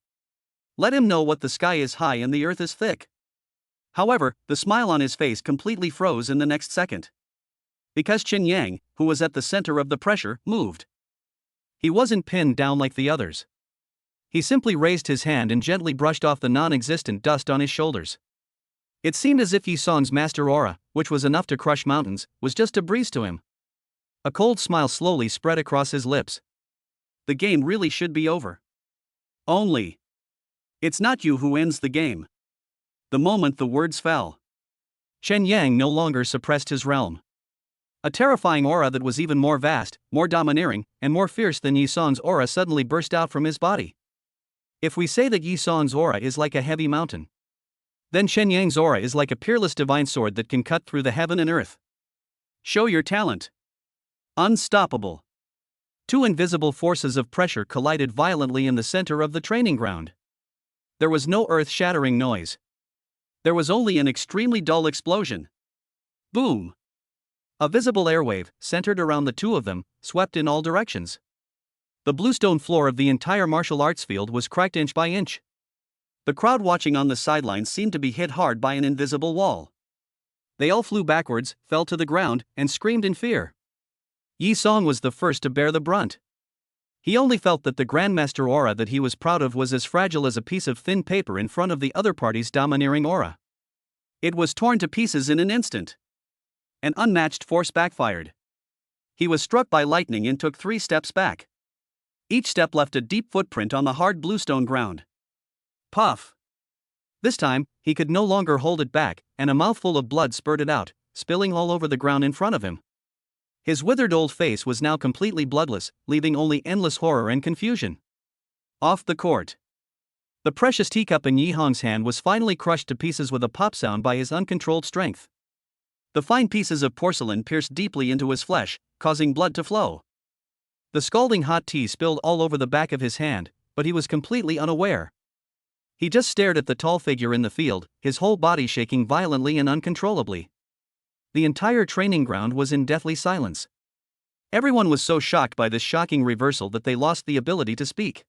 Let him know what the sky is high and the earth is thick. However, the smile on his face completely froze in the next second. Because Chen Yang, who was at the center of the pressure, moved. He wasn't pinned down like the others. He simply raised his hand and gently brushed off the non-existent dust on his shoulders. It seemed as if Yi Song's master aura, which was enough to crush mountains, was just a breeze to him. A cold smile slowly spread across his lips. The game really should be over. Only. It's not you who ends the game. The moment the words fell, Chen Yang no longer suppressed his realm. A terrifying aura that was even more vast, more domineering, and more fierce than Yi Song's aura suddenly burst out from his body. If we say that Yi Song's aura is like a heavy mountain, then Chen Yang's aura is like a peerless divine sword that can cut through the heaven and earth. Show your talent. Unstoppable. Two invisible forces of pressure collided violently in the center of the training ground. There was no earth-shattering noise. There was only an extremely dull explosion. Boom. A visible airwave, centered around the two of them, swept in all directions. The bluestone floor of the entire martial arts field was cracked inch by inch. The crowd watching on the sidelines seemed to be hit hard by an invisible wall. They all flew backwards, fell to the ground, and screamed in fear. Yi Song was the first to bear the brunt. He only felt that the Grandmaster aura that he was proud of was as fragile as a piece of thin paper in front of the other party's domineering aura. It was torn to pieces in an instant. An unmatched force backfired. He was struck by lightning and took 3 steps back. Each step left a deep footprint on the hard bluestone ground. Puff! This time, he could no longer hold it back, and a mouthful of blood spurted out, spilling all over the ground in front of him. His withered old face was now completely bloodless, leaving only endless horror and confusion. Off the court. The precious teacup in Yi Hong's hand was finally crushed to pieces with a pop sound by his uncontrolled strength. The fine pieces of porcelain pierced deeply into his flesh, causing blood to flow. The scalding hot tea spilled all over the back of his hand, but he was completely unaware. He just stared at the tall figure in the field, his whole body shaking violently and uncontrollably. The entire training ground was in deathly silence. Everyone was so shocked by this shocking reversal that they lost the ability to speak.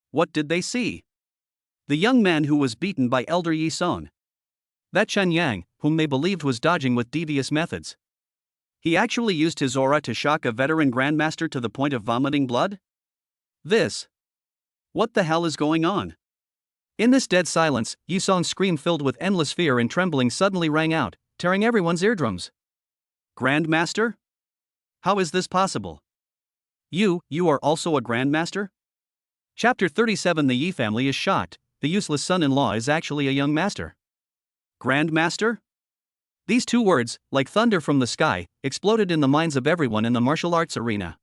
What did they see? The young man who was beaten by Elder Yi Song. That Chen Yang, whom they believed was dodging with devious methods. He actually used his aura to shock a veteran grandmaster to the point of vomiting blood? What the hell is going on? In this dead silence, Yi Song's scream filled with endless fear and trembling suddenly rang out, tearing everyone's eardrums. Grandmaster? How is this possible? You are also a grandmaster? Chapter 37. The Yi family is shocked. The useless son-in-law is actually a young master. Grandmaster? These two words, like thunder from the sky, exploded in the minds of everyone in the martial arts arena.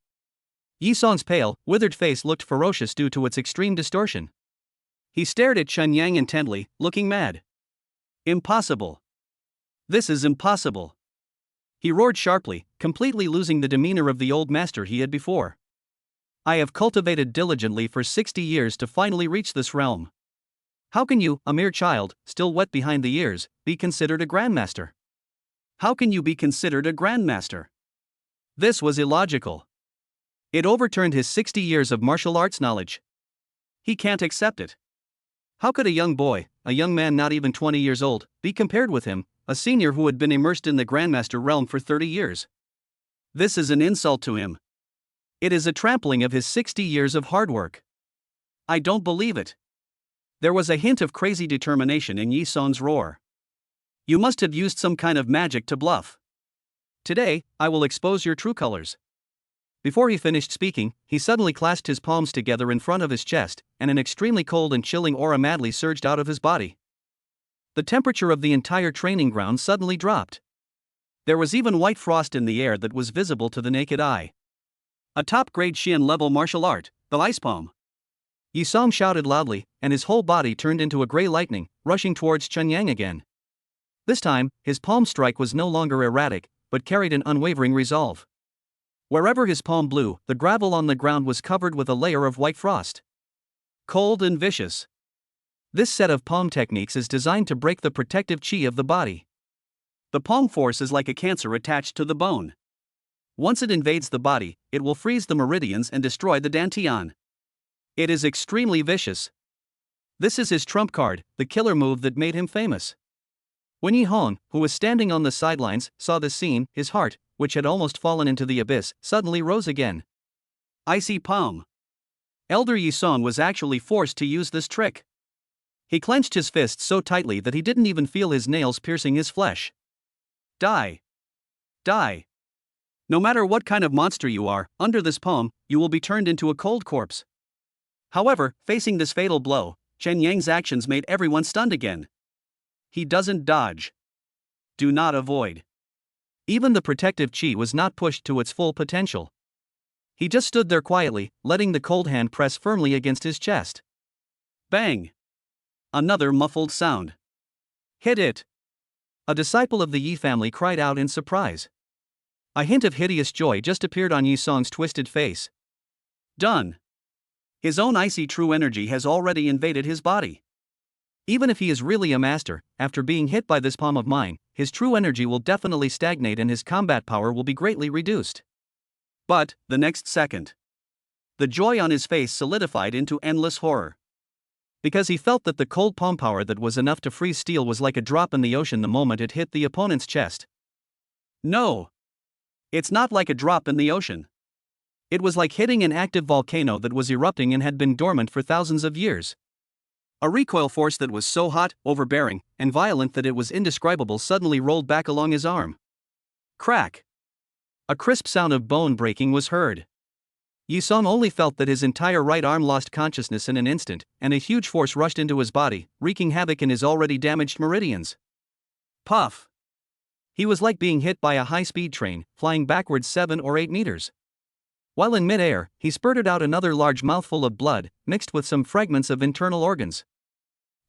Yi Song's pale, withered face looked ferocious due to its extreme distortion. He stared at Chen Yang intently, looking mad. Impossible. This is impossible. He roared sharply, completely losing the demeanor of the old master he had before. I have cultivated diligently for 60 years to finally reach this realm. How can you, a mere child, still wet behind the ears, be considered a grandmaster? How can you be considered a grandmaster? This was illogical. It overturned his 60 years of martial arts knowledge. He can't accept it. How could a young boy, a young man not even 20 years old, be compared with him, a senior who had been immersed in the grandmaster realm for 30 years? This is an insult to him. It is a trampling of his 60 years of hard work. I don't believe it. There was a hint of crazy determination in Yi Song's roar. You must have used some kind of magic to bluff. Today, I will expose your true colors. Before he finished speaking, he suddenly clasped his palms together in front of his chest, and an extremely cold and chilling aura madly surged out of his body. The temperature of the entire training ground suddenly dropped. There was even white frost in the air that was visible to the naked eye. A top-grade Xian level martial art, the ice palm. Yi Song shouted loudly, and his whole body turned into a gray lightning, rushing towards Chen Yang again. This time, his palm strike was no longer erratic, but carried an unwavering resolve. Wherever his palm blew, the gravel on the ground was covered with a layer of white frost. Cold and vicious. This set of palm techniques is designed to break the protective chi of the body. The palm force is like a cancer attached to the bone. Once it invades the body, it will freeze the meridians and destroy the dantian. It is extremely vicious. This is his trump card, the killer move that made him famous. When Yi Hong, who was standing on the sidelines, saw this scene, his heart, which had almost fallen into the abyss, suddenly rose again. Icy palm. Elder Yi Song was actually forced to use this trick. He clenched his fists so tightly that he didn't even feel his nails piercing his flesh. Die. Die. No matter what kind of monster you are, under this palm, you will be turned into a cold corpse. However, facing this fatal blow, Chen Yang's actions made everyone stunned again. He doesn't dodge. Do not avoid. Even the protective chi was not pushed to its full potential. He just stood there quietly, letting the cold hand press firmly against his chest. Bang! Another muffled sound. Hit it! A disciple of the Yi family cried out in surprise. A hint of hideous joy just appeared on Yi Song's twisted face. Done. His own icy true energy has already invaded his body. Even if he is really a master, after being hit by this palm of mine, his true energy will definitely stagnate and his combat power will be greatly reduced. But, the next second, the joy on his face solidified into endless horror. Because he felt that the cold palm power that was enough to freeze steel was like a drop in the ocean the moment it hit the opponent's chest. No. It's not like a drop in the ocean. It was like hitting an active volcano that was erupting and had been dormant for thousands of years. A recoil force that was so hot, overbearing, and violent that it was indescribable suddenly rolled back along his arm. Crack! A crisp sound of bone breaking was heard. Yi Song only felt that his entire right arm lost consciousness in an instant, and a huge force rushed into his body, wreaking havoc in his already damaged meridians. Puff! He was like being hit by a high-speed train, flying backwards 7 or 8 meters. While in mid-air, he spurted out another large mouthful of blood, mixed with some fragments of internal organs.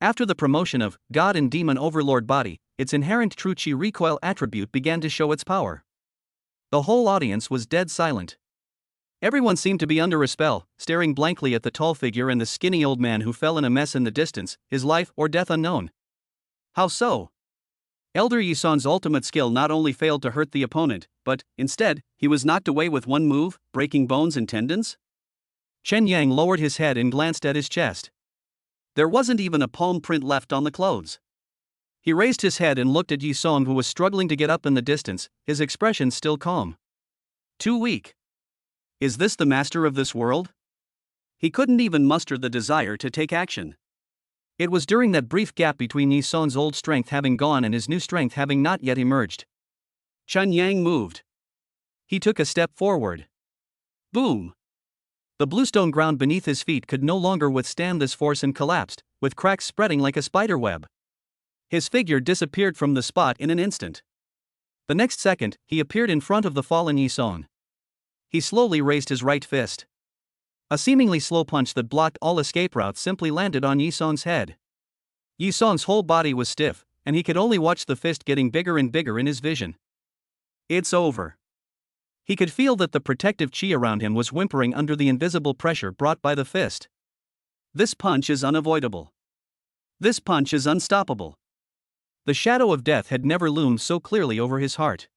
After the promotion of God and Demon Overlord body, its inherent true chi recoil attribute began to show its power. The whole audience was dead silent. Everyone seemed to be under a spell, staring blankly at the tall figure and the skinny old man who fell in a mess in the distance, his life or death unknown. How so? Elder Yi Song's ultimate skill not only failed to hurt the opponent, but, instead, he was knocked away with one move, breaking bones and tendons? Chen Yang lowered his head and glanced at his chest. There wasn't even a palm print left on the clothes. He raised his head and looked at Yi Song, who was struggling to get up in the distance, his expression still calm. Too weak. Is this the master of this world? He couldn't even muster the desire to take action. It was during that brief gap between Yi Song's old strength having gone and his new strength having not yet emerged. Chen Yang moved. He took a step forward. Boom! The bluestone ground beneath his feet could no longer withstand this force and collapsed, with cracks spreading like a spider web. His figure disappeared from the spot in an instant. The next second, he appeared in front of the fallen Yi Song. He slowly raised his right fist. A seemingly slow punch that blocked all escape routes simply landed on Yi Song's head. Yi Song's whole body was stiff, and he could only watch the fist getting bigger and bigger in his vision. It's over. He could feel that the protective chi around him was whimpering under the invisible pressure brought by the fist. This punch is unavoidable. This punch is unstoppable. The shadow of death had never loomed so clearly over his heart.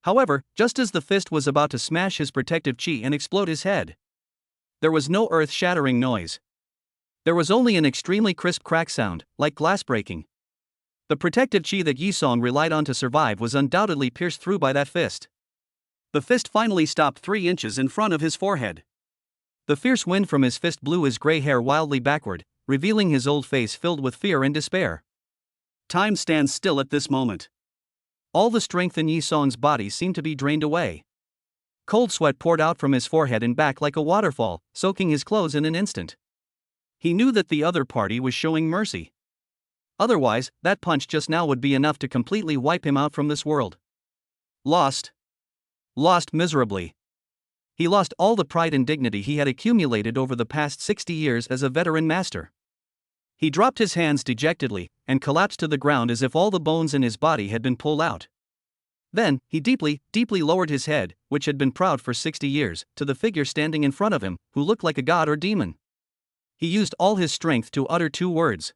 However, just as the fist was about to smash his protective chi and explode his head, there was no earth-shattering noise. There was only an extremely crisp crack sound, like glass breaking. The protective chi that Yi Song relied on to survive was undoubtedly pierced through by that fist. The fist finally stopped 3 inches in front of his forehead. The fierce wind from his fist blew his gray hair wildly backward, revealing his old face filled with fear and despair. Time stands still at this moment. All the strength in Yi Song's body seemed to be drained away. Cold sweat poured out from his forehead and back like a waterfall, soaking his clothes in an instant. He knew that the other party was showing mercy. Otherwise, that punch just now would be enough to completely wipe him out from this world. Lost. Lost miserably. He lost all the pride and dignity he had accumulated over the past 60 years as a veteran master. He dropped his hands dejectedly, and collapsed to the ground as if all the bones in his body had been pulled out. Then, he deeply, deeply lowered his head, which had been proud for 60 years, to the figure standing in front of him, who looked like a god or demon. He used all his strength to utter 2 words.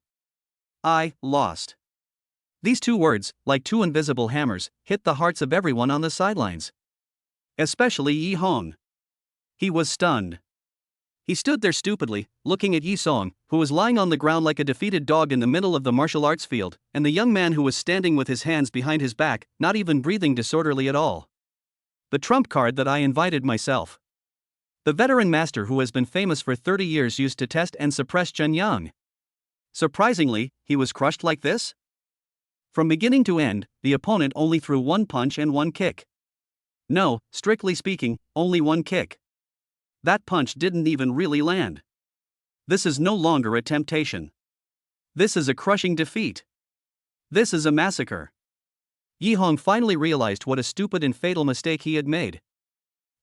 I lost. These 2 words, like 2 invisible hammers, hit the hearts of everyone on the sidelines. Especially Yi Hong. He was stunned. He stood there stupidly, looking at Yi Song, who was lying on the ground like a defeated dog in the middle of the martial arts field, and the young man who was standing with his hands behind his back, not even breathing disorderly at all. The trump card that I invited myself. The veteran master who has been famous for 30 years used to test and suppress Chen Yang. Surprisingly, he was crushed like this? From beginning to end, the opponent only threw one punch and one kick. No, strictly speaking, only one kick. That punch didn't even really land. This is no longer a temptation. This is a crushing defeat. This is a massacre. Yi Hong finally realized what a stupid and fatal mistake he had made.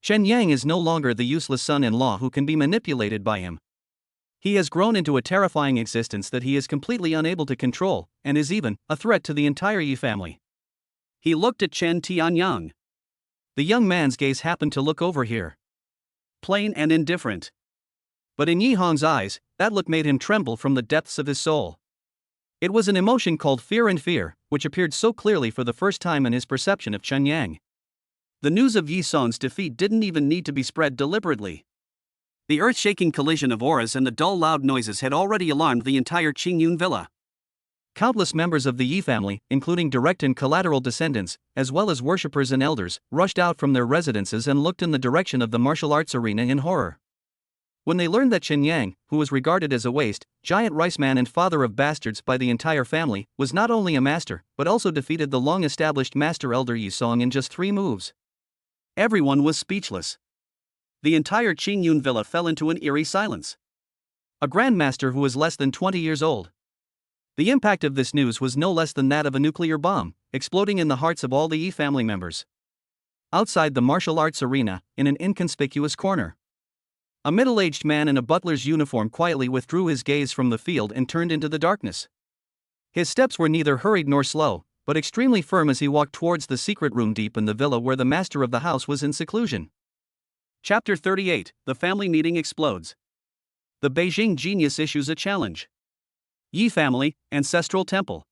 Chen Yang is no longer the useless son-in-law who can be manipulated by him. He has grown into a terrifying existence that he is completely unable to control, and is even a threat to the entire Yi family. He looked at Chen Tianyang. The young man's gaze happened to look over here. Plain and indifferent. But in Yi Hong's eyes, that look made him tremble from the depths of his soul. It was an emotion called fear, which appeared so clearly for the first time in his perception of Chen Yang. The news of Yi Song's defeat didn't even need to be spread deliberately. The earth-shaking collision of auras and the dull loud noises had already alarmed the entire Qingyun villa. Countless members of the Yi family, including direct and collateral descendants, as well as worshippers and elders, rushed out from their residences and looked in the direction of the martial arts arena in horror. When they learned that Chen Yang, who was regarded as a waste, giant rice man and father of bastards by the entire family, was not only a master, but also defeated the long-established master elder Yi Song in just 3 moves. Everyone was speechless. The entire Qingyun villa fell into an eerie silence. A grandmaster who was less than 20 years old. The impact of this news was no less than that of a nuclear bomb, exploding in the hearts of all the Yi family members. Outside the martial arts arena, in an inconspicuous corner, a middle-aged man in a butler's uniform quietly withdrew his gaze from the field and turned into the darkness. His steps were neither hurried nor slow, but extremely firm as he walked towards the secret room deep in the villa where the master of the house was in seclusion. Chapter 38, The Family Meeting Explodes. The Beijing genius issues a challenge. Yi Family, Ancestral Temple.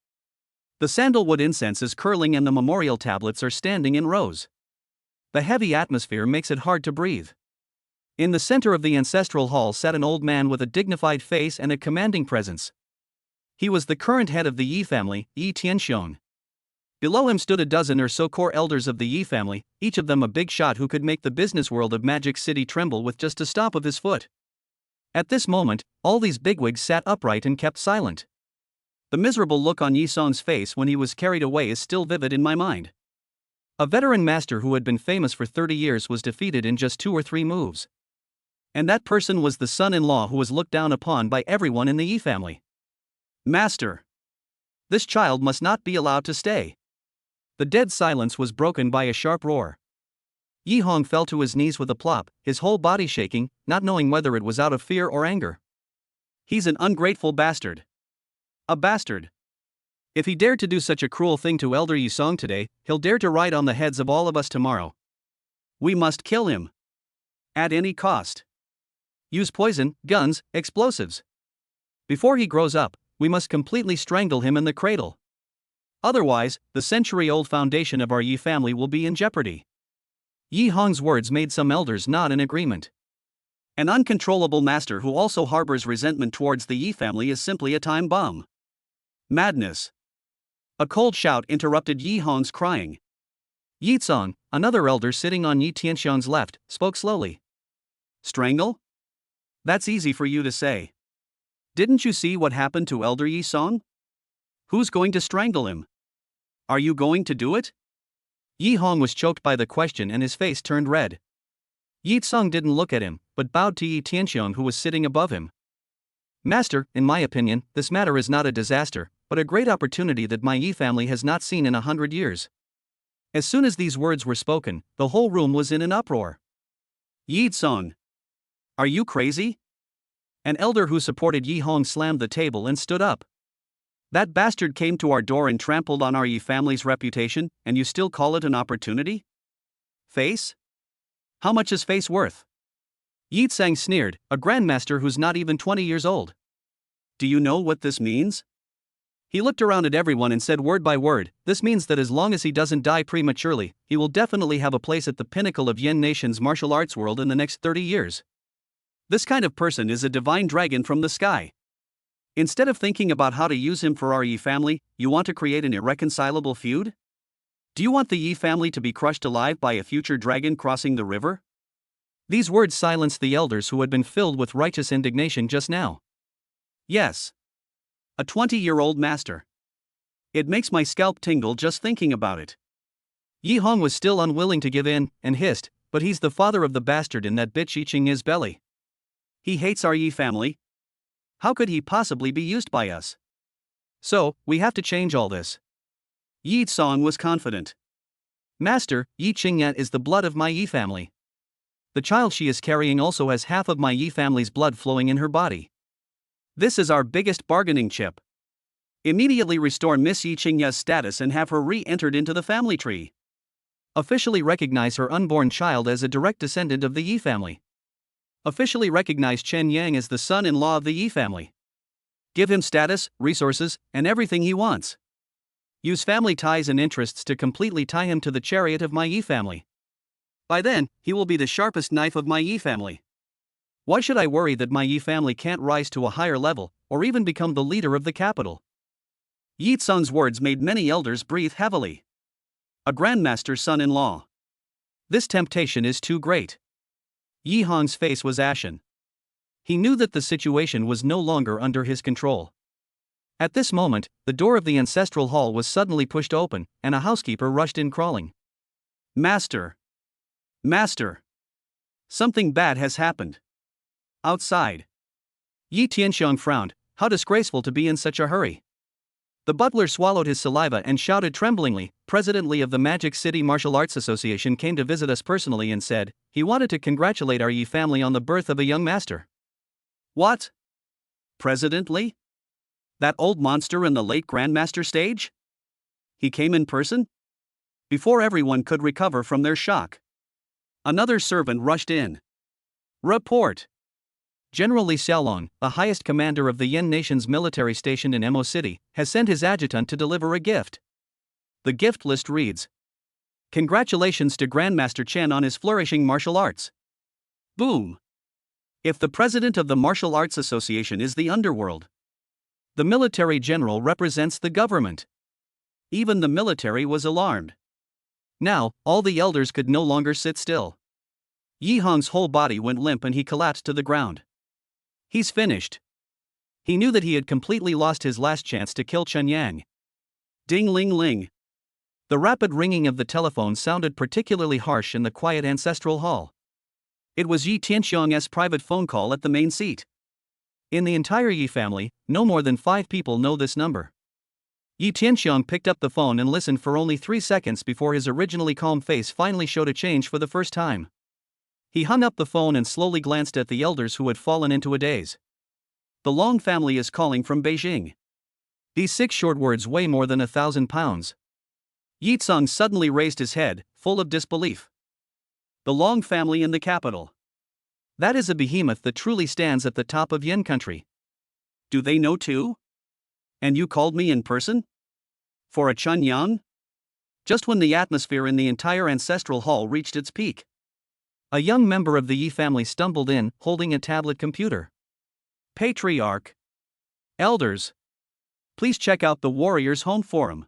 The sandalwood incense is curling and the memorial tablets are standing in rows. The heavy atmosphere makes it hard to breathe. In the center of the ancestral hall sat an old man with a dignified face and a commanding presence. He was the current head of the Yi family, Yi Tianxiong. Below him stood a dozen or so core elders of the Yi family, each of them a big shot who could make the business world of Magic City tremble with just a stomp of his foot. At this moment, all these bigwigs sat upright and kept silent. The miserable look on Yi Song's face when he was carried away is still vivid in my mind. A veteran master who had been famous for 30 years was defeated in just 2 or 3 moves. And that person was the son-in-law who was looked down upon by everyone in the Yi family. Master! This child must not be allowed to stay. The dead silence was broken by a sharp roar. Yi Hong fell to his knees with a plop, his whole body shaking, not knowing whether it was out of fear or anger. He's an ungrateful bastard. A bastard. If he dared to do such a cruel thing to Elder Yi Song today, he'll dare to ride on the heads of all of us tomorrow. We must kill him. At any cost. Use poison, guns, explosives. Before he grows up, we must completely strangle him in the cradle. Otherwise, the century-old foundation of our Yi family will be in jeopardy. Yi Hong's words made some elders nod in agreement. An uncontrollable master who also harbors resentment towards the Yi family is simply a time bomb. Madness. A cold shout interrupted Yi Hong's crying. Yi Tsong, another elder sitting on Yi Tianxiang's left, spoke slowly. Strangle? That's easy for you to say. Didn't you see what happened to Elder Yi Song? Who's going to strangle him? Are you going to do it? Yi Hong was choked by the question and his face turned red. Yi Tsong didn't look at him, but bowed to Yi Tianxiang who was sitting above him. Master, in my opinion, this matter is not a disaster, but a great opportunity that my Yi family has not seen in 100 years. As soon as these words were spoken, the whole room was in an uproar. Yi Tsong. Are you crazy? An elder who supported Yi Hong slammed the table and stood up. That bastard came to our door and trampled on our Yi family's reputation, and you still call it an opportunity? Face? How much is face worth? Yi Tsang sneered, a grandmaster who's not even 20 years old. Do you know what this means? He looked around at everyone and said word by word, this means that as long as he doesn't die prematurely, he will definitely have a place at the pinnacle of Yen Nation's martial arts world in the next 30 years. This kind of person is a divine dragon from the sky. Instead of thinking about how to use him for our Yi family, you want to create an irreconcilable feud? Do you want the Yi family to be crushed alive by a future dragon crossing the river? These words silenced the elders who had been filled with righteous indignation just now. Yes. A 20-year-old master. It makes my scalp tingle just thinking about it. Yi Hong was still unwilling to give in, and hissed, but he's the father of the bastard in that bitch Yi his belly. He hates our Yi family. How could he possibly be used by us? So, we have to change all this. Yi Tsong was confident. Master, Yi Qingyan is the blood of my Yi family. The child she is carrying also has half of my Yi family's blood flowing in her body. This is our biggest bargaining chip. Immediately restore Miss Yi Qingya's status and have her re-entered into the family tree. Officially recognize her unborn child as a direct descendant of the Yi family. Officially recognize Chen Yang as the son-in-law of the Yi family. Give him status, resources, and everything he wants. Use family ties and interests to completely tie him to the chariot of my Yi family. By then, he will be the sharpest knife of my Yi family. Why should I worry that my Yi family can't rise to a higher level, or even become the leader of the capital? Yi Tsung's words made many elders breathe heavily. A grandmaster's son-in-law. This temptation is too great. Yi Hong's face was ashen. He knew that the situation was no longer under his control. At this moment, the door of the ancestral hall was suddenly pushed open, and a housekeeper rushed in crawling. Master! Master! Something bad has happened. Outside. Yi Tianxiang frowned. How disgraceful to be in such a hurry. The butler swallowed his saliva and shouted tremblingly, President Li of the Magic City Martial Arts Association came to visit us personally and said he wanted to congratulate our Yi family on the birth of a young master. What? President Li? That old monster in the late Grandmaster stage? He came in person? Before everyone could recover from their shock, another servant rushed in. Report. General Li Xiaolong, the highest commander of the Yan nation's military station in Mo City, has sent his adjutant to deliver a gift. The gift list reads: Congratulations to Grandmaster Chen on his flourishing martial arts. Boom. If the president of the Martial Arts Association is the underworld, the military general represents the government. Even the military was alarmed. Now, all the elders could no longer sit still. Yi Hong's whole body went limp and he collapsed to the ground. He's finished. He knew that he had completely lost his last chance to kill Chen Yang. Ding-ling-ling. The rapid ringing of the telephone sounded particularly harsh in the quiet ancestral hall. It was Yi Tianxiang's private phone call at the main seat. In the entire Yi family, no more than 5 people know this number. Yi Tianxiang picked up the phone and listened for only 3 seconds before his originally calm face finally showed a change for the first time. He hung up the phone and slowly glanced at the elders who had fallen into a daze. The Long family is calling from Beijing. These 6 short words weigh more than 1,000 pounds. Yi Tsung suddenly raised his head, full of disbelief. The Long family in the capital. That is a behemoth that truly stands at the top of Yan country. Do they know too? And you called me in person? For a Chen Yang? Just when the atmosphere in the entire ancestral hall reached its peak. A young member of the Yi family stumbled in, holding a tablet computer. Patriarch. Elders. Please check out the Warriors' Home Forum.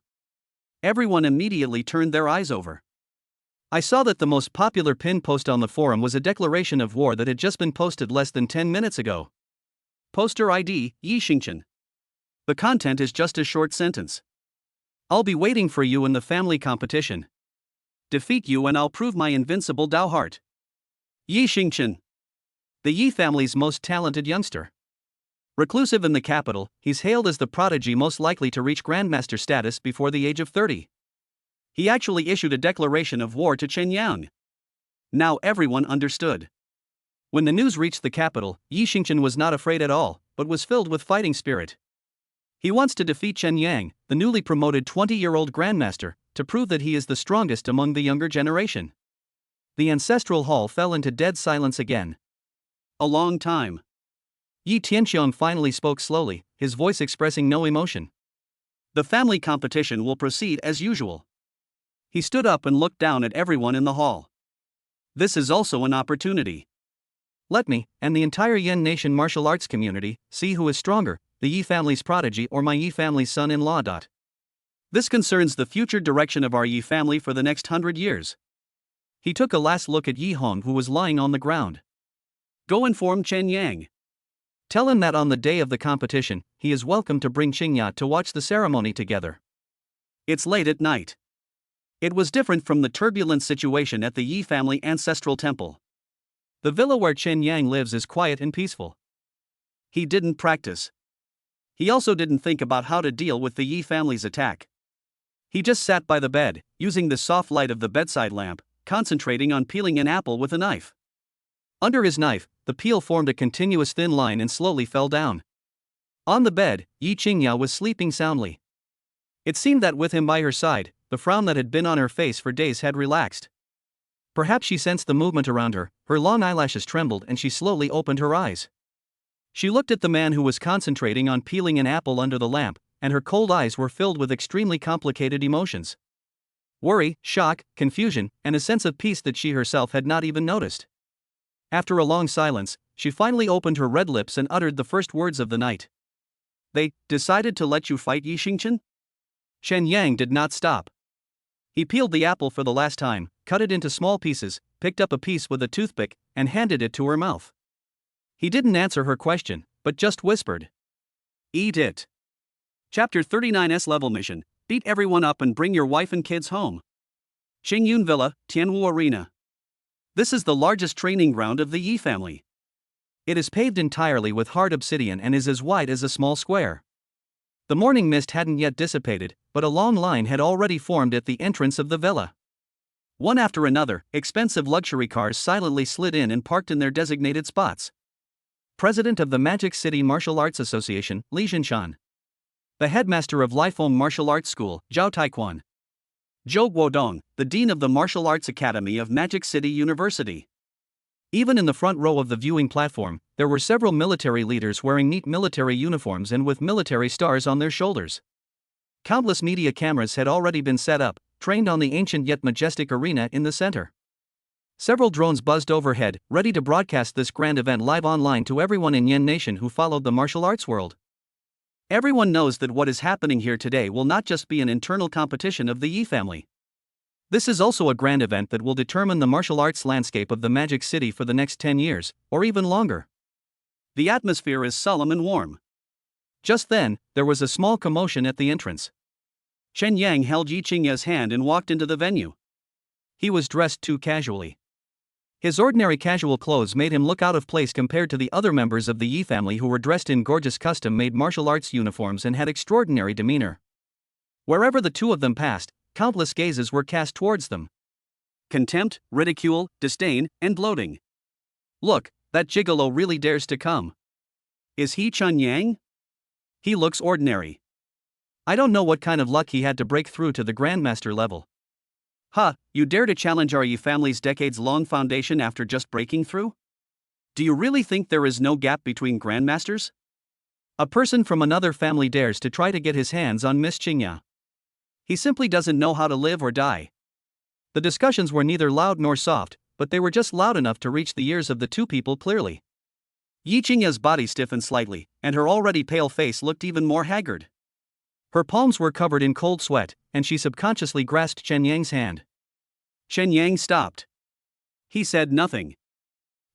Everyone immediately turned their eyes over. I saw that the most popular pin post on the forum was a declaration of war that had just been posted less than 10 minutes ago. Poster ID, Yi Xingchen. The content is just a short sentence. I'll be waiting for you in the family competition. Defeat you and I'll prove my invincible Dao heart. Yi Xingchen. The Yi family's most talented youngster. Reclusive in the capital, he's hailed as the prodigy most likely to reach Grandmaster status before the age of 30. He actually issued a declaration of war to Chen Yang. Now everyone understood. When the news reached the capital, Yi Xingchen was not afraid at all, but was filled with fighting spirit. He wants to defeat Chen Yang, the newly promoted 20-year-old Grandmaster, to prove that he is the strongest among the younger generation. The ancestral hall fell into dead silence again. A long time. Yi Tianxiang finally spoke slowly, his voice expressing no emotion. The family competition will proceed as usual. He stood up and looked down at everyone in the hall. This is also an opportunity. Let me, and the entire Yan nation martial arts community, see who is stronger, the Yi family's prodigy or my Yi family's son-in-law. This concerns the future direction of our Yi family for the next 100 years. He took a last look at Yi Hong, who was lying on the ground. Go inform Chen Yang. Tell him that on the day of the competition, he is welcome to bring Qingya to watch the ceremony together. It's late at night. It was different from the turbulent situation at the Yi family ancestral temple. The villa where Chen Yang lives is quiet and peaceful. He didn't practice. He also didn't think about how to deal with the Yi family's attack. He just sat by the bed, using the soft light of the bedside lamp, concentrating on peeling an apple with a knife. Under his knife, the peel formed a continuous thin line and slowly fell down. On the bed, Yi Qingya was sleeping soundly. It seemed that with him by her side, the frown that had been on her face for days had relaxed. Perhaps she sensed the movement around her, her long eyelashes trembled and she slowly opened her eyes. She looked at the man who was concentrating on peeling an apple under the lamp, and her cold eyes were filled with extremely complicated emotions. Worry, shock, confusion, and a sense of peace that she herself had not even noticed. After a long silence, she finally opened her red lips and uttered the first words of the night. They decided to let you fight Yi Xingchen? Chen Yang did not stop. He peeled the apple for the last time, cut it into small pieces, picked up a piece with a toothpick, and handed it to her mouth. He didn't answer her question, but just whispered, "Eat it." Chapter 39 S-Level Mission, beat everyone up and bring your wife and kids home. Xingyun Villa, Tianwu Arena. This is the largest training ground of the Yi family. It is paved entirely with hard obsidian and is as wide as a small square. The morning mist hadn't yet dissipated, but a long line had already formed at the entrance of the villa. One after another, expensive luxury cars silently slid in and parked in their designated spots. President of the Magic City Martial Arts Association, Li Zhinshan. The headmaster of Lifeng Martial Arts School, Zhao Taiquan. Zhou Guodong, the dean of the Martial Arts Academy of Magic City University. Even in the front row of the viewing platform, there were several military leaders wearing neat military uniforms and with military stars on their shoulders. Countless media cameras had already been set up, trained on the ancient yet majestic arena in the center. Several drones buzzed overhead, ready to broadcast this grand event live online to everyone in Yen Nation who followed the martial arts world. Everyone knows that what is happening here today will not just be an internal competition of the Yi family. This is also a grand event that will determine the martial arts landscape of the Magic City for the next 10 years, or even longer. The atmosphere is solemn and warm. Just then, there was a small commotion at the entrance. Chen Yang held Yi Qingya's hand and walked into the venue. He was dressed too casually. His ordinary casual clothes made him look out of place compared to the other members of the Yi family who were dressed in gorgeous custom-made martial arts uniforms and had extraordinary demeanor. Wherever the two of them passed, countless gazes were cast towards them. Contempt, ridicule, disdain, and gloating. Look, that gigolo really dares to come. Is he Chen Yang? He looks ordinary. I don't know what kind of luck he had to break through to the Grandmaster level. Huh, you dare to challenge our Yi family's decades-long foundation after just breaking through? Do you really think there is no gap between Grandmasters? A person from another family dares to try to get his hands on Miss Qingya. He simply doesn't know how to live or die. The discussions were neither loud nor soft, but they were just loud enough to reach the ears of the two people clearly. Yi Qingya's body stiffened slightly, and her already pale face looked even more haggard. Her palms were covered in cold sweat, and she subconsciously grasped Chen Yang's hand. Chen Yang stopped. He said nothing.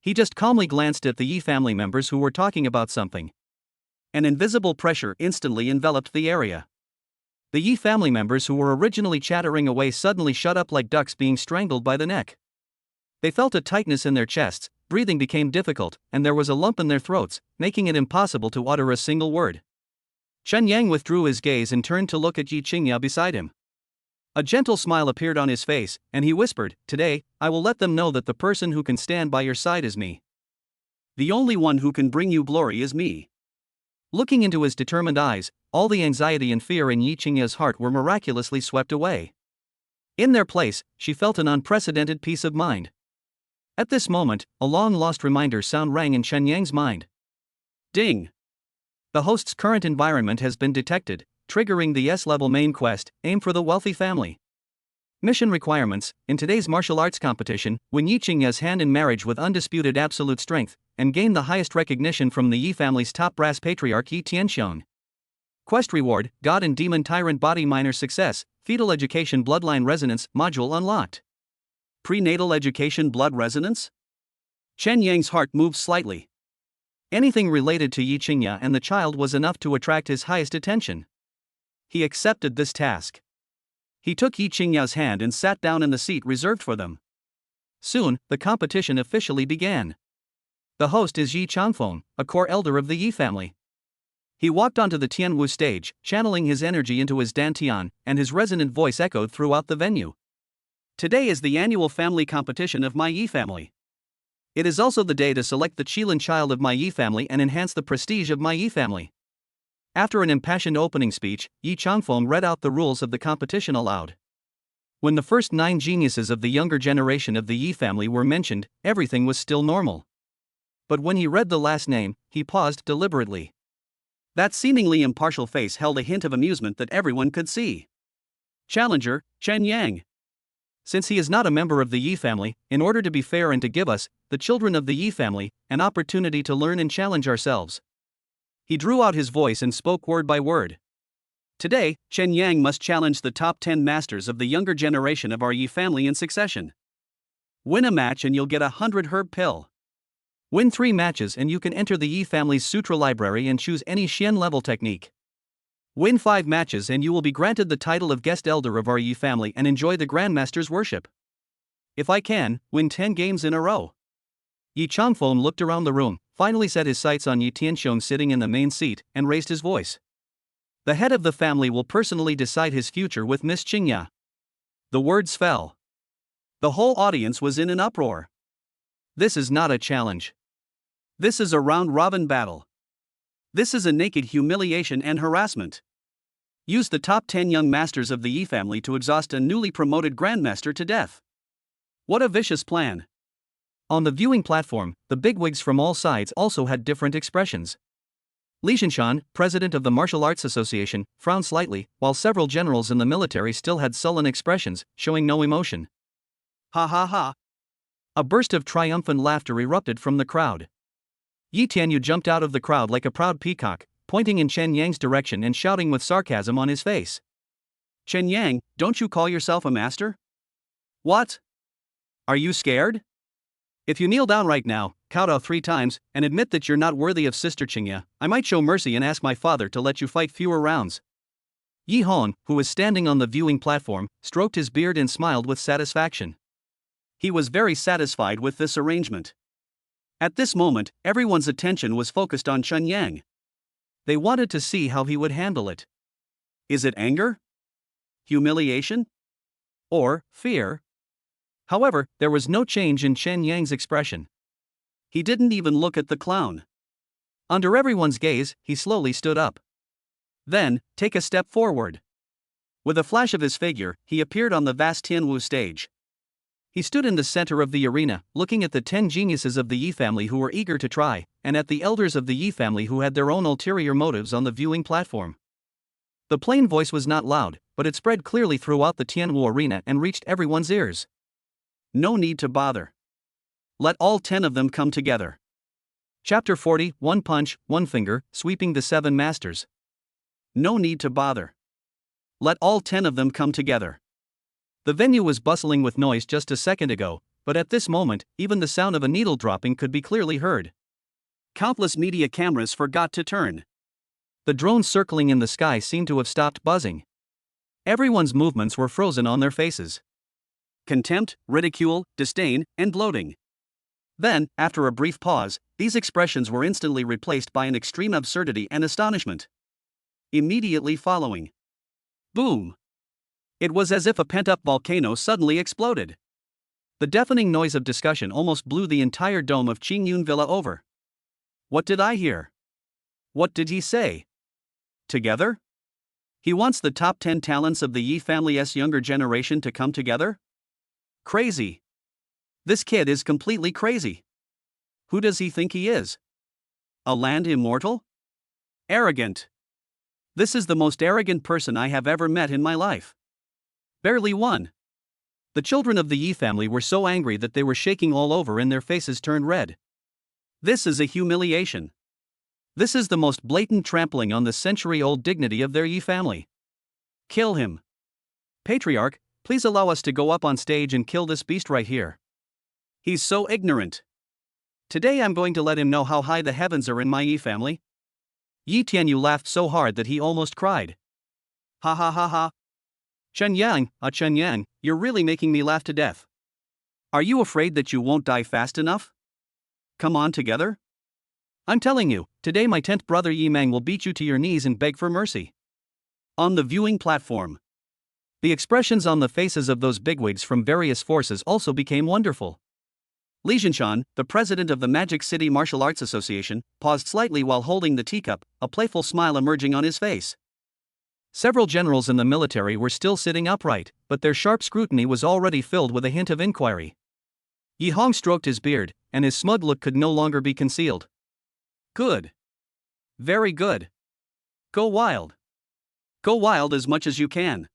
He just calmly glanced at the Yi family members who were talking about something. An invisible pressure instantly enveloped the area. The Yi family members who were originally chattering away suddenly shut up like ducks being strangled by the neck. They felt a tightness in their chests, breathing became difficult, and there was a lump in their throats, making it impossible to utter a single word. Chen Yang withdrew his gaze and turned to look at Yi Qingya beside him. A gentle smile appeared on his face, and he whispered, "Today, I will let them know that the person who can stand by your side is me. The only one who can bring you glory is me." Looking into his determined eyes, all the anxiety and fear in Yi Qingya's heart were miraculously swept away. In their place, she felt an unprecedented peace of mind. At this moment, a long-lost reminder sound rang in Chen Yang's mind. Ding! The host's current environment has been detected, triggering the S-level main quest, Aim for the Wealthy Family. Mission requirements: in today's martial arts competition, win Yi Qingya's hand in marriage with undisputed absolute strength, and gain the highest recognition from the Yi family's top brass patriarch Yi Tianxiong. Quest reward: God and Demon Tyrant Body Minor Success, Fetal Education Bloodline Resonance, Module unlocked. Prenatal education blood resonance? Chen Yang's heart moved slightly. Anything related to Yi Qingya and the child was enough to attract his highest attention. He accepted this task. He took Yi Qingya's hand and sat down in the seat reserved for them. Soon, the competition officially began. The host is Yi Changfeng, a core elder of the Yi family. He walked onto the Tianwu stage, channeling his energy into his dantian, and his resonant voice echoed throughout the venue. Today is the annual family competition of my Yi family. It is also the day to select the Qilin child of my Yi family and enhance the prestige of my Yi family. After an impassioned opening speech, Yi Changfeng read out the rules of the competition aloud. When the first 9 geniuses of the younger generation of the Yi family were mentioned, everything was still normal. But when he read the last name, he paused deliberately. That seemingly impartial face held a hint of amusement that everyone could see. Challenger, Chen Yang. Since he is not a member of the Yi family, in order to be fair and to give us, the children of the Yi family, an opportunity to learn and challenge ourselves. He drew out his voice and spoke word by word. Today, Chen Yang must challenge the top 10 masters of the younger generation of our Yi family in succession. Win a match and you'll get a 100-herb pill. Win 3 matches and you can enter the Yi family's sutra library and choose any Xian level technique. Win 5 matches and you will be granted the title of guest elder of our Yi family and enjoy the Grandmaster's worship. If I can, win 10 games in a row. Yi Changfeng looked around the room, finally set his sights on Yi Tianxiong sitting in the main seat, and raised his voice. The head of the family will personally decide his future with Miss Qingya. The words fell. The whole audience was in an uproar. This is not a challenge. This is a round-robin battle. This is a naked humiliation and harassment. Use the top 10 young masters of the Yi family to exhaust a newly promoted grandmaster to death. What a vicious plan. On the viewing platform, the bigwigs from all sides also had different expressions. Li Xinshan, president of the Martial Arts Association, frowned slightly, while several generals in the military still had sullen expressions, showing no emotion. Ha ha ha. A burst of triumphant laughter erupted from the crowd. Yi Tianyu jumped out of the crowd like a proud peacock, pointing in Chen Yang's direction and shouting with sarcasm on his face. Chen Yang, don't you call yourself a master? What? Are you scared? If you kneel down right now, kowtow 3 times, and admit that you're not worthy of Sister Qingya, I might show mercy and ask my father to let you fight fewer rounds. Yi Hon, who was standing on the viewing platform, stroked his beard and smiled with satisfaction. He was very satisfied with this arrangement. At this moment, everyone's attention was focused on Chen Yang. They wanted to see how he would handle it. Is it anger? Humiliation? Or fear? However, there was no change in Chen Yang's expression. He didn't even look at the clown. Under everyone's gaze, he slowly stood up. Then, take a step forward. With a flash of his figure, he appeared on the vast Tianwu stage. He stood in the center of the arena, looking at the 10 geniuses of the Yi family who were eager to try, and at the elders of the Yi family who had their own ulterior motives on the viewing platform. The plain voice was not loud, but it spread clearly throughout the Tianwu arena and reached everyone's ears. No need to bother. Let all 10 of them come together. Chapter 40, One Punch, One Finger, Sweeping the 7 Masters. No need to bother. Let all 10 of them come together. The venue was bustling with noise just a second ago, but at this moment, even the sound of a needle dropping could be clearly heard. Countless media cameras forgot to turn. The drones circling in the sky seemed to have stopped buzzing. Everyone's movements were frozen on their faces. Contempt, ridicule, disdain, and gloating. Then, after a brief pause, these expressions were instantly replaced by an extreme absurdity and astonishment. Immediately following. Boom! It was as if a pent-up volcano suddenly exploded. The deafening noise of discussion almost blew the entire dome of Qingyun Villa over. What did I hear? What did he say? Together? He wants the top 10 talents of the Yi family's younger generation to come together? Crazy. This kid is completely crazy. Who does he think he is? A land immortal? Arrogant. This is the most arrogant person I have ever met in my life. Barely one. The children of the Yi family were so angry that they were shaking all over and their faces turned red. This is a humiliation. This is the most blatant trampling on the century-old dignity of their Yi family. Kill him. Patriarch, please allow us to go up on stage and kill this beast right here. He's so ignorant. Today I'm going to let him know how high the heavens are in my Yi family. Yi Tianyu laughed so hard that he almost cried. Ha ha ha ha. Chen Yang, you're really making me laugh to death. Are you afraid that you won't die fast enough? Come on together? I'm telling you, today my 10th brother Yi Meng will beat you to your knees and beg for mercy. On the viewing platform. The expressions on the faces of those bigwigs from various forces also became wonderful. Li Jinshan, the president of the Magic City Martial Arts Association, paused slightly while holding the teacup, a playful smile emerging on his face. Several generals in the military were still sitting upright, but their sharp scrutiny was already filled with a hint of inquiry. Yi Hong stroked his beard, and his smug look could no longer be concealed. Good. Very good. Go wild. Go wild as much as you can.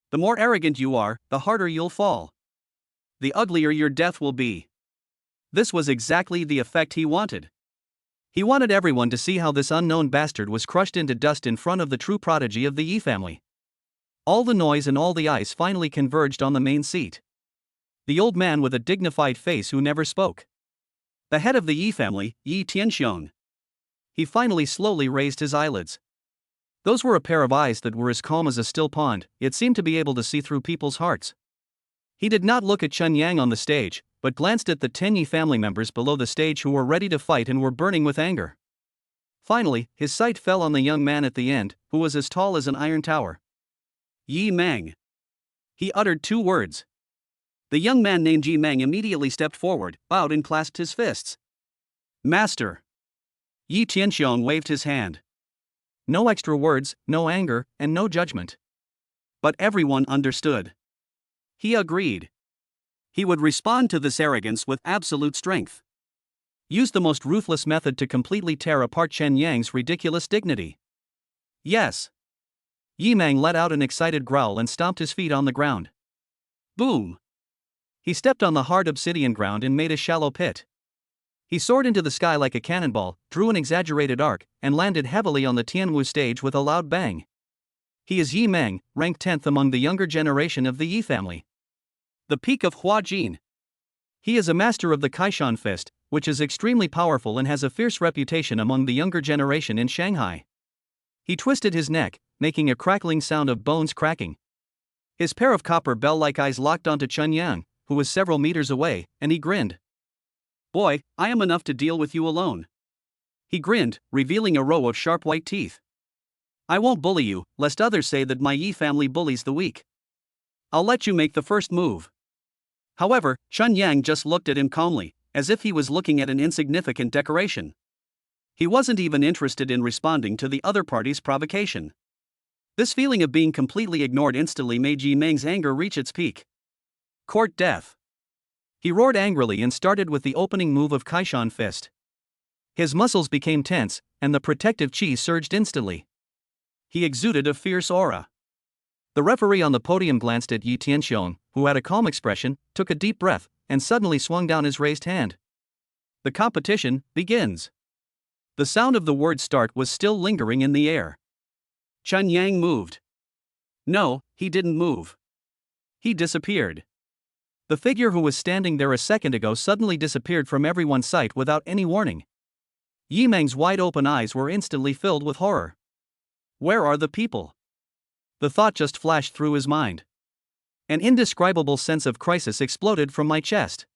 The more arrogant you are, the harder you'll fall. The uglier your death will be. This was exactly the effect he wanted. He wanted everyone to see how this unknown bastard was crushed into dust in front of the true prodigy of the Yi family. All the noise and all the eyes finally converged on the main seat. The old man with a dignified face who never spoke. The head of the Yi family, Yi Tianxiong. He finally slowly raised his eyelids. Those were a pair of eyes that were as calm as a still pond, yet seemed to be able to see through people's hearts. He did not look at Chen Yang on the stage, but glanced at the 10 Yi family members below the stage who were ready to fight and were burning with anger. Finally, his sight fell on the young man at the end, who was as tall as an iron tower. Yi Meng. He uttered 2 words. The young man named Yi Meng immediately stepped forward, bowed and clasped his fists. Master. Yi Tianxiong waved his hand. No extra words, no anger, and no judgment. But everyone understood. He agreed. He would respond to this arrogance with absolute strength. Use the most ruthless method to completely tear apart Chen Yang's ridiculous dignity. Yes. Yi Meng let out an excited growl and stomped his feet on the ground. Boom. He stepped on the hard obsidian ground and made a shallow pit. He soared into the sky like a cannonball, drew an exaggerated arc, and landed heavily on the Tianwu stage with a loud bang. He is Yi Meng, ranked 10th among the younger generation of the Yi family. The peak of Hua Jin. He is a master of the Kaishan fist, which is extremely powerful and has a fierce reputation among the younger generation in Shanghai. He twisted his neck, making a crackling sound of bones cracking. His pair of copper bell-like eyes locked onto Chen Yang, who was several meters away, and he grinned. Boy, I am enough to deal with you alone. He grinned, revealing a row of sharp white teeth. I won't bully you, lest others say that my Yi family bullies the weak. I'll let you make the first move. However, Chen Yang just looked at him calmly, as if he was looking at an insignificant decoration. He wasn't even interested in responding to the other party's provocation. This feeling of being completely ignored instantly made Yi Meng's anger reach its peak. Court death. He roared angrily and started with the opening move of Kaishan fist. His muscles became tense, and the protective chi surged instantly. He exuded a fierce aura. The referee on the podium glanced at Yi Tianxiong, who had a calm expression, took a deep breath, and suddenly swung down his raised hand. The competition begins. The sound of the word start was still lingering in the air. Chen Yang moved. No, he didn't move. He disappeared. The figure who was standing there a second ago suddenly disappeared from everyone's sight without any warning. Yi Meng's wide-open eyes were instantly filled with horror. Where are the people? The thought just flashed through his mind. An indescribable sense of crisis exploded from my chest.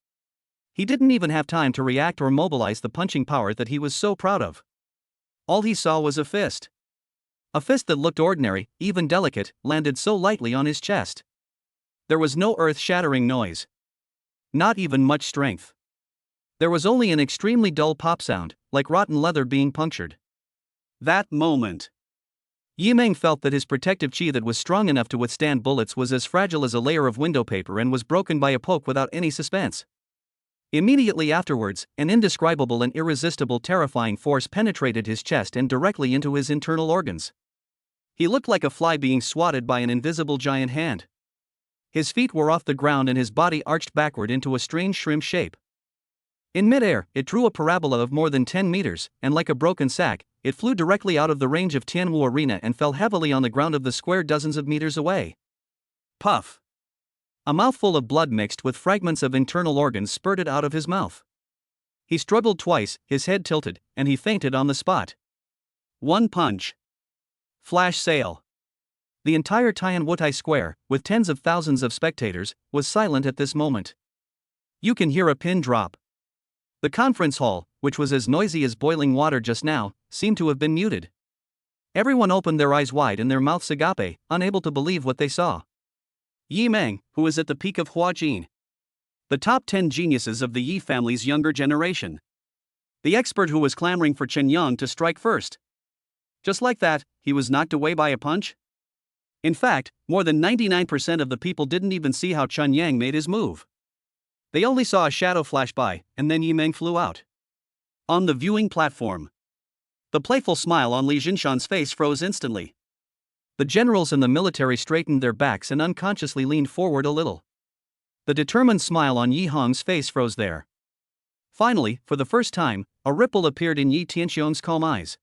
He didn't even have time to react or mobilize the punching power that he was so proud of. All he saw was a fist. A fist that looked ordinary, even delicate, landed so lightly on his chest. There was no earth-shattering noise. Not even much strength. There was only an extremely dull pop sound, like rotten leather being punctured. That moment. Yi Meng felt that his protective chi that was strong enough to withstand bullets was as fragile as a layer of window paper and was broken by a poke without any suspense. Immediately afterwards, an indescribable and irresistible terrifying force penetrated his chest and directly into his internal organs. He looked like a fly being swatted by an invisible giant hand. His feet were off the ground and his body arched backward into a strange shrimp shape. In midair, it drew a parabola of more than 10 meters, and like a broken sack, it flew directly out of the range of Tianwu Arena and fell heavily on the ground of the square dozens of meters away. Puff! A mouthful of blood mixed with fragments of internal organs spurted out of his mouth. He struggled twice, his head tilted, and he fainted on the spot. One punch. Flash sale. The entire Tian Wutai Square, with tens of thousands of spectators, was silent at this moment. You can hear a pin drop. The conference hall, which was as noisy as boiling water just now, seemed to have been muted. Everyone opened their eyes wide and their mouths agape, unable to believe what they saw. Yi Meng, who is at the peak of Huajin. The top 10 geniuses of the Yi family's younger generation. The expert who was clamoring for Chen Yang to strike first. Just like that, he was knocked away by a punch? In fact, more than 99% of the people didn't even see how Chen Yang made his move. They only saw a shadow flash by, and then Yi Meng flew out. On the viewing platform, the playful smile on Li Jinshan's face froze instantly. The generals and the military straightened their backs and unconsciously leaned forward a little. The determined smile on Yi Hong's face froze there. Finally, for the first time, a ripple appeared in Yi Tianxiong's calm eyes.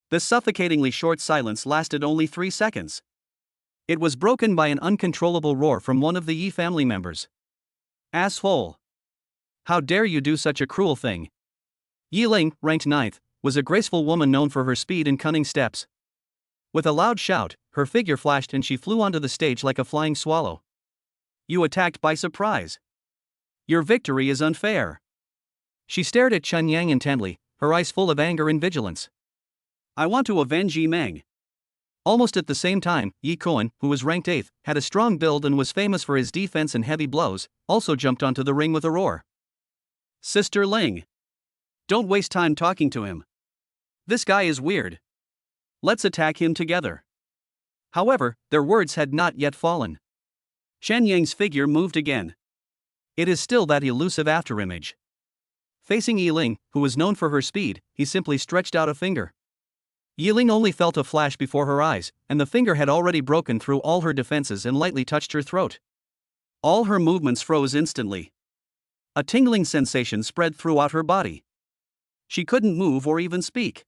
This suffocatingly short silence lasted only 3 seconds. It was broken by an uncontrollable roar from one of the Yi family members. Asshole! How dare you do such a cruel thing? Yi Ling, ranked 9th, was a graceful woman known for her speed and cunning steps. With a loud shout, her figure flashed and she flew onto the stage like a flying swallow. You attacked by surprise. Your victory is unfair. She stared at Chen Yang intently, her eyes full of anger and vigilance. I want to avenge Yi Meng. Almost at the same time, Yi Koan, who was ranked 8th, had a strong build and was famous for his defense and heavy blows, also jumped onto the ring with a roar. Sister Ling. Don't waste time talking to him. This guy is weird. Let's attack him together. However, their words had not yet fallen. Chen Yang's figure moved again. It is still that elusive afterimage. Facing Yi Ling, who was known for her speed, he simply stretched out a finger. Yi Ling only felt a flash before her eyes, and the finger had already broken through all her defenses and lightly touched her throat. All her movements froze instantly. A tingling sensation spread throughout her body. She couldn't move or even speak.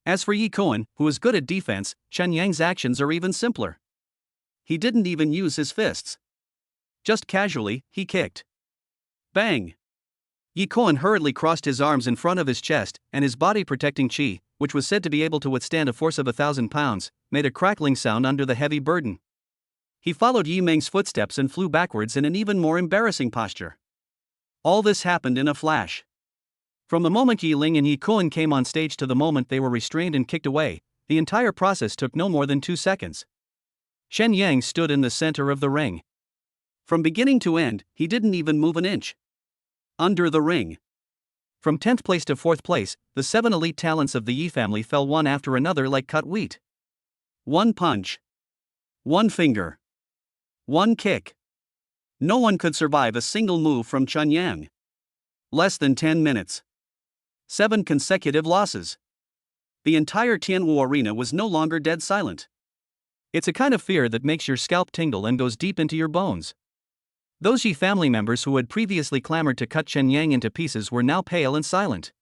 As for Yi Koan, who is good at defense, Chen Yang's actions are even simpler. He didn't even use his fists. Just casually, he kicked. Bang! Yi Koan hurriedly crossed his arms in front of his chest, and his body-protecting chi, which was said to be able to withstand a force of 1,000 pounds, made a crackling sound under the heavy burden. He followed Yi Meng's footsteps and flew backwards in an even more embarrassing posture. All this happened in a flash. From the moment Yi Ling and Yi Koan came on stage to the moment they were restrained and kicked away, the entire process took no more than 2 seconds. Chen Yang stood in the center of the ring. From beginning to end, he didn't even move an inch. Under the ring. From 10th place to 4th place, the 7 elite talents of the Yi family fell one after another like cut wheat. One punch. One finger. One kick. No one could survive a single move from Chen Yang. Less than 10 minutes. 7 consecutive losses. The entire Tianwu arena was no longer dead silent. It's a kind of fear that makes your scalp tingle and goes deep into your bones. Those Yi family members who had previously clamored to cut Chen Yang into pieces were now pale and silent.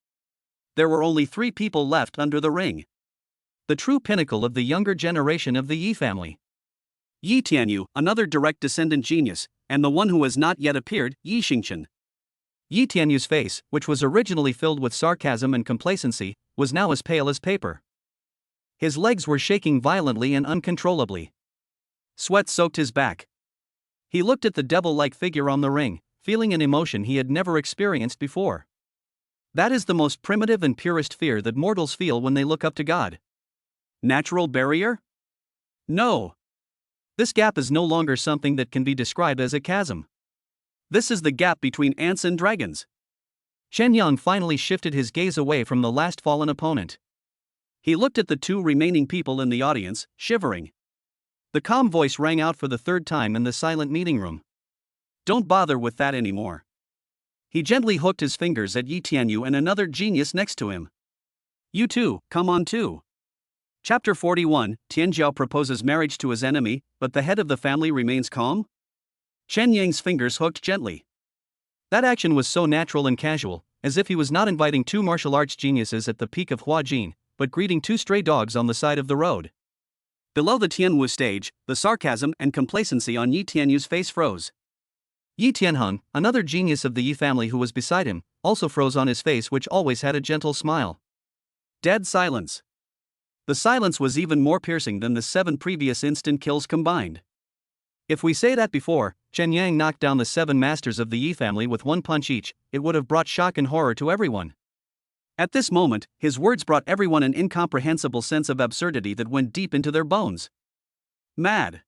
There were only 3 people left under the ring. The true pinnacle of the younger generation of the Yi family. Yi Tianyu, another direct descendant genius, and the one who has not yet appeared, Yi Xingchen. Yi Tianyu's face, which was originally filled with sarcasm and complacency, was now as pale as paper. His legs were shaking violently and uncontrollably. Sweat soaked his back. He looked at the devil-like figure on the ring, feeling an emotion he had never experienced before. That is the most primitive and purest fear that mortals feel when they look up to God. Natural barrier? No. This gap is no longer something that can be described as a chasm. This is the gap between ants and dragons. Chen Yang finally shifted his gaze away from the last fallen opponent. He looked at the 2 remaining people in the audience, shivering. The calm voice rang out for the 3rd time in the silent meeting room. Don't bother with that anymore. He gently hooked his fingers at Yi Tianyu and another genius next to him. You too, come on too. Chapter 41, Tianjiao proposes marriage to his enemy, but the head of the family remains calm? Chen Yang's fingers hooked gently. That action was so natural and casual, as if he was not inviting 2 martial arts geniuses at the peak of Huajin, but greeting 2 stray dogs on the side of the road. Below the Tianwu stage, the sarcasm and complacency on Yi Tianyu's face froze. Yi Tianheng, another genius of the Yi family who was beside him, also froze on his face, which always had a gentle smile. Dead silence. The silence was even more piercing than the 7 previous instant kills combined. If we say that before Chen Yang knocked down the 7 masters of the Yi family with 1 punch each, it would have brought shock and horror to everyone. At this moment, his words brought everyone an incomprehensible sense of absurdity that went deep into their bones. Mad.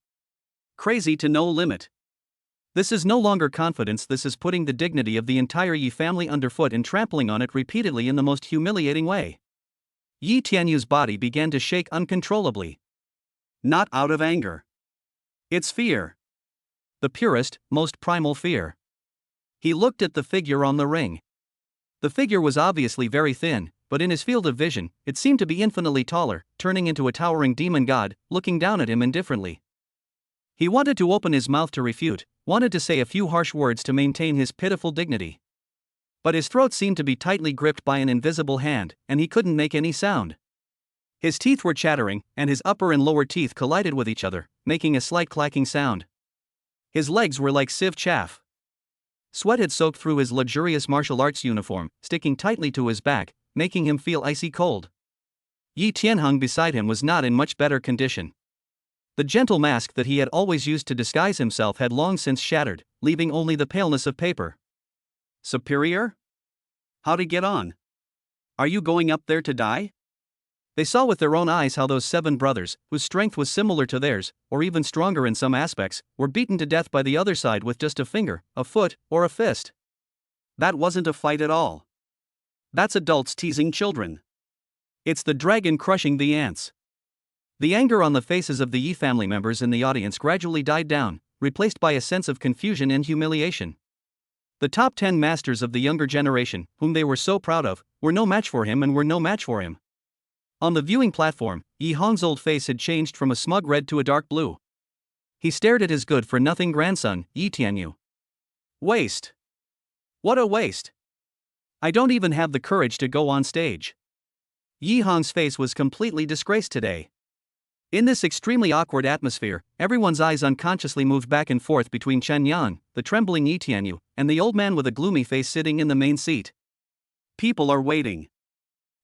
Crazy to no limit. This is no longer confidence, this is putting the dignity of the entire Yi family underfoot and trampling on it repeatedly in the most humiliating way. Yi Tianyu's body began to shake uncontrollably. Not out of anger. It's fear. The purest, most primal fear. He looked at the figure on the ring. The figure was obviously very thin, but in his field of vision, it seemed to be infinitely taller, turning into a towering demon god, looking down at him indifferently. He wanted to open his mouth to refute, wanted to say a few harsh words to maintain his pitiful dignity. But his throat seemed to be tightly gripped by an invisible hand, and he couldn't make any sound. His teeth were chattering, and his upper and lower teeth collided with each other, making a slight clacking sound. His legs were like sieve chaff. Sweat had soaked through his luxurious martial arts uniform, sticking tightly to his back, making him feel icy cold. Yi Tianheng beside him was not in much better condition. The gentle mask that he had always used to disguise himself had long since shattered, leaving only the paleness of paper. Superior? How'd he get on? Are you going up there to die? They saw with their own eyes how those 7 brothers, whose strength was similar to theirs, or even stronger in some aspects, were beaten to death by the other side with just a finger, a foot, or a fist. That wasn't a fight at all. That's adults teasing children. It's the dragon crushing the ants. The anger on the faces of the Yi family members in the audience gradually died down, replaced by a sense of confusion and humiliation. The top 10 masters of the younger generation, whom they were so proud of, were no match for him and were no match for him. On the viewing platform, Yi Hong's old face had changed from a smug red to a dark blue. He stared at his good-for-nothing grandson, Yi Tianyu. Waste. What a waste. I don't even have the courage to go on stage. Yi Hong's face was completely disgraced today. In this extremely awkward atmosphere, everyone's eyes unconsciously moved back and forth between Chen Yan, the trembling Yi Tianyu, and the old man with a gloomy face sitting in the main seat. People are waiting.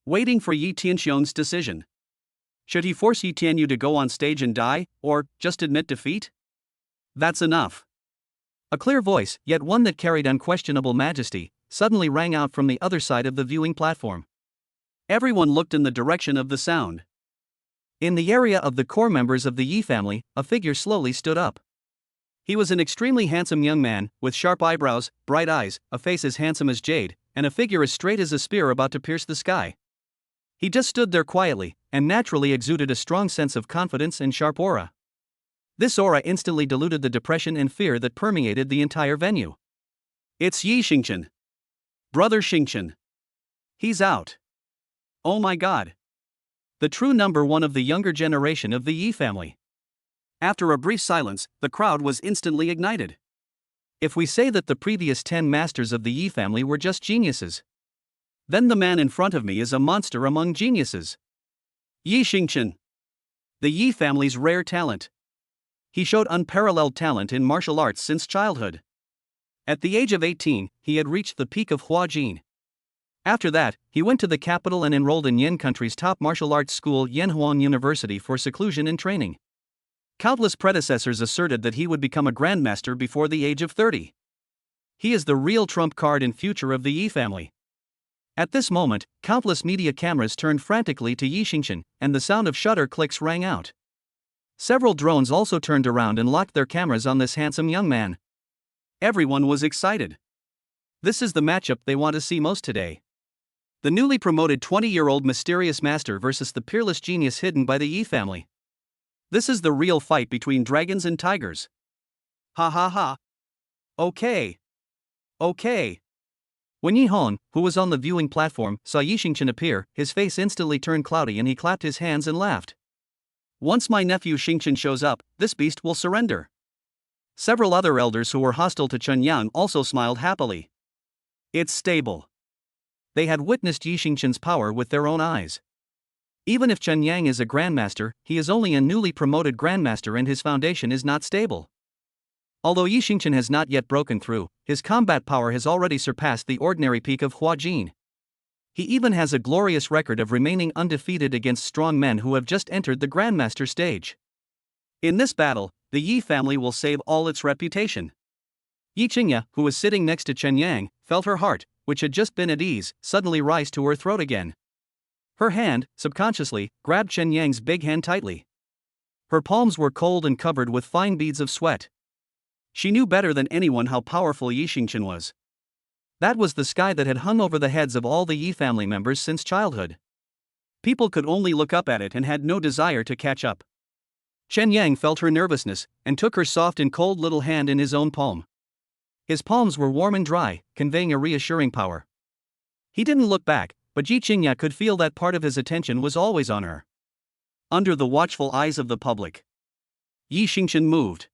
Waiting for Yi Tianxiong's decision. Should he force Yi Tianyu to go on stage and die, or just admit defeat? That's enough. A clear voice, yet one that carried unquestionable majesty, suddenly rang out from the other side of the viewing platform. Everyone looked in the direction of the sound. In the area of the core members of the Yi family, a figure slowly stood up. He was an extremely handsome young man, with sharp eyebrows, bright eyes, a face as handsome as jade, and a figure as straight as a spear about to pierce the sky. He just stood there quietly, and naturally exuded a strong sense of confidence and sharp aura. This aura instantly diluted the depression and fear that permeated the entire venue. It's Yi Xingqian. Brother Xingqian. He's out. Oh my god. The true number 1 of the younger generation of the Yi family. After a brief silence, the crowd was instantly ignited. If we say that the previous 10 masters of the Yi family were just geniuses, then the man in front of me is a monster among geniuses. Yi Xingqian. The Yi family's rare talent. He showed unparalleled talent in martial arts since childhood. At the age of 18, he had reached the peak of Huajin. After that, he went to the capital and enrolled in Yen country's top martial arts school Yanhuan University for seclusion and training. Countless predecessors asserted that he would become a grandmaster before the age of 30. He is the real trump card and future of the Yi family. At this moment, countless media cameras turned frantically to Yi Xingqian, and the sound of shutter clicks rang out. Several drones also turned around and locked their cameras on this handsome young man. Everyone was excited. This is the matchup they want to see most today. The newly promoted 20-year-old mysterious master versus the peerless genius hidden by the Yi family. This is the real fight between dragons and tigers. Ha ha ha. Okay. Okay. When Yi Hong, who was on the viewing platform, saw Yi Xingqian appear, his face instantly turned cloudy and he clapped his hands and laughed. Once my nephew Xingqian shows up, this beast will surrender. Several other elders who were hostile to Chen Yang also smiled happily. It's stable. They had witnessed Yi Xingqian's power with their own eyes. Even if Chen Yang is a grandmaster, he is only a newly promoted grandmaster and his foundation is not stable. Although Yi Xingqian has not yet broken through, his combat power has already surpassed the ordinary peak of Hua Jin. He even has a glorious record of remaining undefeated against strong men who have just entered the Grandmaster stage. In this battle, the Yi family will save all its reputation. Yi Qingya, who was sitting next to Chen Yang, felt her heart, which had just been at ease, suddenly rise to her throat again. Her hand, subconsciously, grabbed Chen Yang's big hand tightly. Her palms were cold and covered with fine beads of sweat. She knew better than anyone how powerful Yi Xingqian was. That was the sky that had hung over the heads of all the Yi family members since childhood. People could only look up at it and had no desire to catch up. Chen Yang felt her nervousness, and took her soft and cold little hand in his own palm. His palms were warm and dry, conveying a reassuring power. He didn't look back, but Yi Qingya could feel that part of his attention was always on her. Under the watchful eyes of the public, Yi Xingqian moved.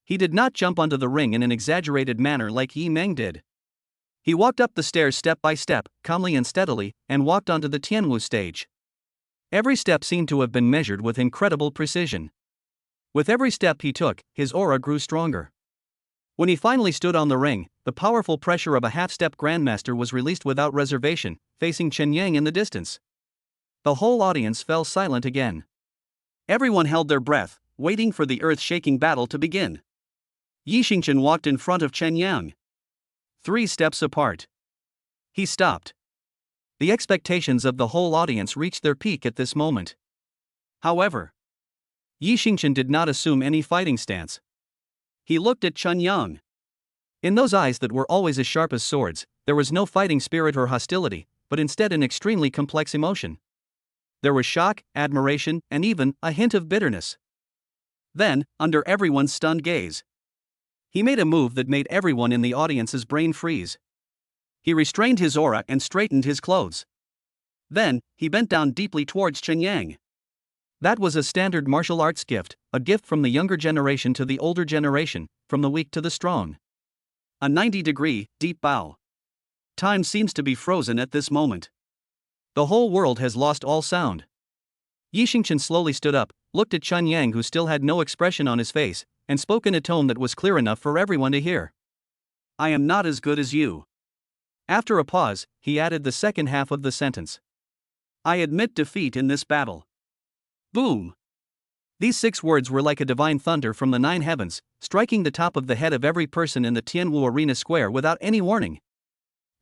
He did not jump onto the ring in an exaggerated manner like Yi Meng did. He walked up the stairs step by step, calmly and steadily, and walked onto the Tianwu stage. Every step seemed to have been measured with incredible precision. With every step he took, his aura grew stronger. When he finally stood on the ring, the powerful pressure of a half-step grandmaster was released without reservation, facing Chen Yang in the distance. The whole audience fell silent again. Everyone held their breath, waiting for the earth-shaking battle to begin. Yi Xingqian walked in front of Chen Yang. 3 steps apart. He stopped. The expectations of the whole audience reached their peak at this moment. However, Yi Xingqian did not assume any fighting stance. He looked at Chen Yang. In those eyes that were always as sharp as swords, there was no fighting spirit or hostility, but instead an extremely complex emotion. There was shock, admiration, and even a hint of bitterness. Then, under everyone's stunned gaze, he made a move that made everyone in the audience's brain freeze. He restrained his aura and straightened his clothes. Then, he bent down deeply towards Chen Yang. That was a standard martial arts gift, a gift from the younger generation to the older generation, from the weak to the strong. A 90-degree, deep bow. Time seems to be frozen at this moment. The whole world has lost all sound. Yi Xingqian slowly stood up, looked at Chen Yang, who still had no expression on his face, and spoke in a tone that was clear enough for everyone to hear. I am not as good as you. After a pause, he added the second half of the sentence. I admit defeat in this battle. Boom! These 6 words were like a divine thunder from the 9 heavens, striking the top of the head of every person in the Tianwu Arena Square without any warning.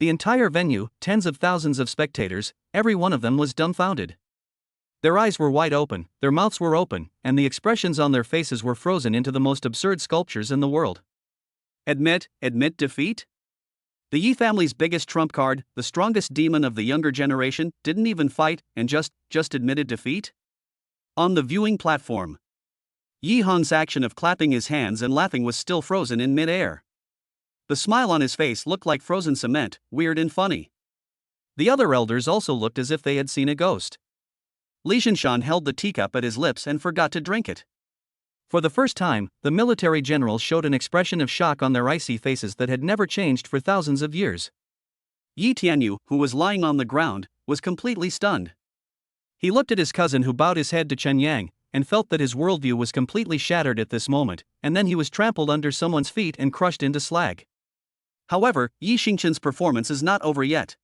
The entire venue, tens of thousands of spectators, every one of them was dumbfounded. Their eyes were wide open, their mouths were open, and the expressions on their faces were frozen into the most absurd sculptures in the world. Admit defeat? The Yi family's biggest trump card, the strongest demon of the younger generation, didn't even fight and just admitted defeat? On the viewing platform, Yi Hong's action of clapping his hands and laughing was still frozen in mid-air. The smile on his face looked like frozen cement, weird and funny. The other elders also looked as if they had seen a ghost. Li Zhinshan held the teacup at his lips and forgot to drink it. For the first time, the military generals showed an expression of shock on their icy faces that had never changed for thousands of years. Yi Tianyu, who was lying on the ground, was completely stunned. He looked at his cousin, who bowed his head to Chen Yang, and felt that his worldview was completely shattered at this moment, and then he was trampled under someone's feet and crushed into slag. However, Yi Xingqian's performance is not over yet.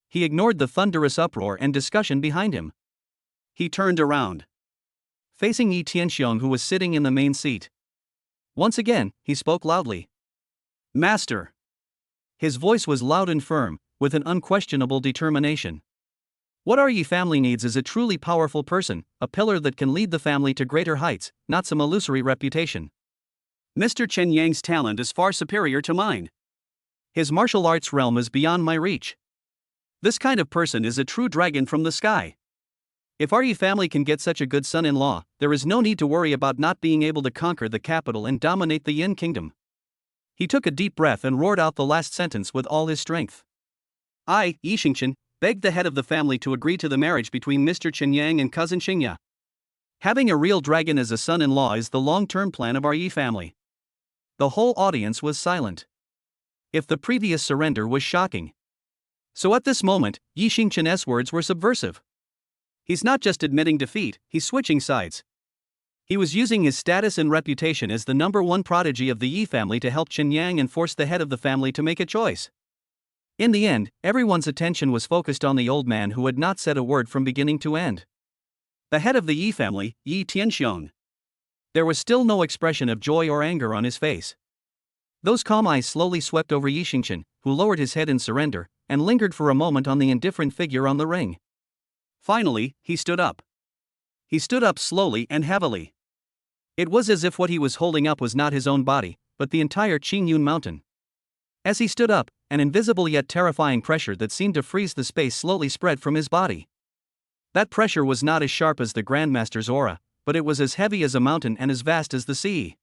He ignored the thunderous uproar and discussion behind him. He turned around, facing Yi Tianxiong, who was sitting in the main seat. Once again, he spoke loudly. Master. His voice was loud and firm, with an unquestionable determination. What our Yi family needs is a truly powerful person, a pillar that can lead the family to greater heights, not some illusory reputation. Mr. Chen Yang's talent is far superior to mine. His martial arts realm is beyond my reach. This kind of person is a true dragon from the sky. If our Yi family can get such a good son-in-law, there is no need to worry about not being able to conquer the capital and dominate the Yin kingdom. He took a deep breath and roared out the last sentence with all his strength. I, Yi Xingqian, begged the head of the family to agree to the marriage between Mr. Chen Yang and cousin Xingya. Having a real dragon as a son-in-law is the long-term plan of our Yi family. The whole audience was silent. If the previous surrender was shocking, so at this moment, Yi Xingqian's words were subversive. He's not just admitting defeat, he's switching sides. He was using his status and reputation as the #1 prodigy of the Yi family to help Chen Yang and force the head of the family to make a choice. In the end, everyone's attention was focused on the old man who had not said a word from beginning to end. The head of the Yi family, Yi Tianxiong. There was still no expression of joy or anger on his face. Those calm eyes slowly swept over Yi Xingqian, who lowered his head in surrender, and lingered for a moment on the indifferent figure on the ring. Finally, he stood up. He stood up slowly and heavily. It was as if what he was holding up was not his own body, but the entire Qingyun mountain. As he stood up, an invisible yet terrifying pressure that seemed to freeze the space slowly spread from his body. That pressure was not as sharp as the Grandmaster's aura, but it was as heavy as a mountain and as vast as the sea.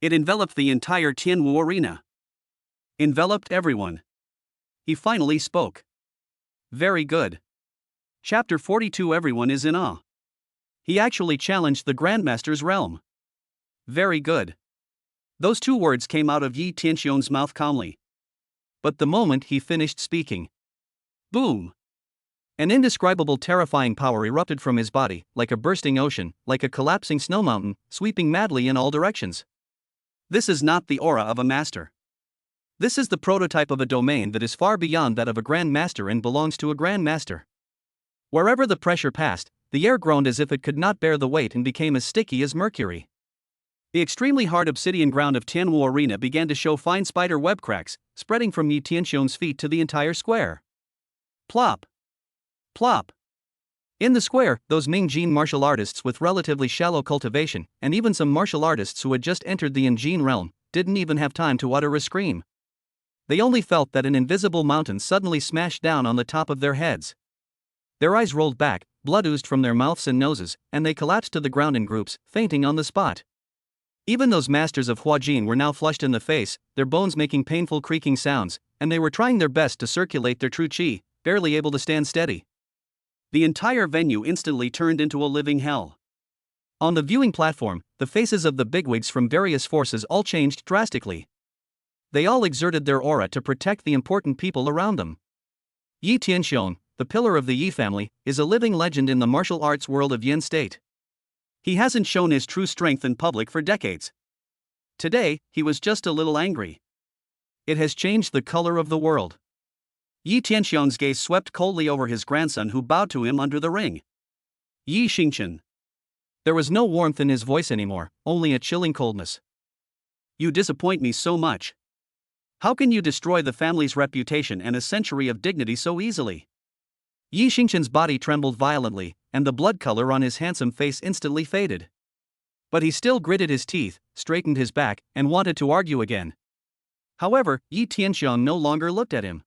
It enveloped the entire Tianwu arena. Enveloped everyone. He finally spoke. Very good. Chapter 42. Everyone is in awe. He actually challenged the Grandmaster's realm. Very good. Those two words came out of Yi Tianxiong's mouth calmly. But the moment he finished speaking, boom! An indescribable terrifying power erupted from his body, like a bursting ocean, like a collapsing snow mountain, sweeping madly in all directions. This is not the aura of a master. This is the prototype of a domain that is far beyond that of a Grand Master and belongs to a Grand Master. Wherever the pressure passed, the air groaned as if it could not bear the weight and became as sticky as mercury. The extremely hard obsidian ground of Tianwu Arena began to show fine spider web cracks, spreading from Yi Tianxiong's feet to the entire square. Plop! Plop! In the square, those Mingjin martial artists with relatively shallow cultivation, and even some martial artists who had just entered the Yanjin realm, didn't even have time to utter a scream. They only felt that an invisible mountain suddenly smashed down on the top of their heads. Their eyes rolled back, blood oozed from their mouths and noses, and they collapsed to the ground in groups, fainting on the spot. Even those masters of Huajin were now flushed in the face, their bones making painful creaking sounds, and they were trying their best to circulate their true qi, barely able to stand steady. The entire venue instantly turned into a living hell. On the viewing platform, the faces of the bigwigs from various forces all changed drastically. They all exerted their aura to protect the important people around them. Yi Tianxiong, the pillar of the Yi family, is a living legend in the martial arts world of Yin State. He hasn't shown his true strength in public for decades. Today, he was just a little angry. It has changed the color of the world. Yi Tianxiong's gaze swept coldly over his grandson who bowed to him under the ring. Yi Xingqian. There was no warmth in his voice anymore, only a chilling coldness. You disappoint me so much. How can you destroy the family's reputation and a century of dignity so easily? Yi Xingqian's body trembled violently, and the blood color on his handsome face instantly faded. But he still gritted his teeth, straightened his back, and wanted to argue again. However, Yi Tianxiong no longer looked at him.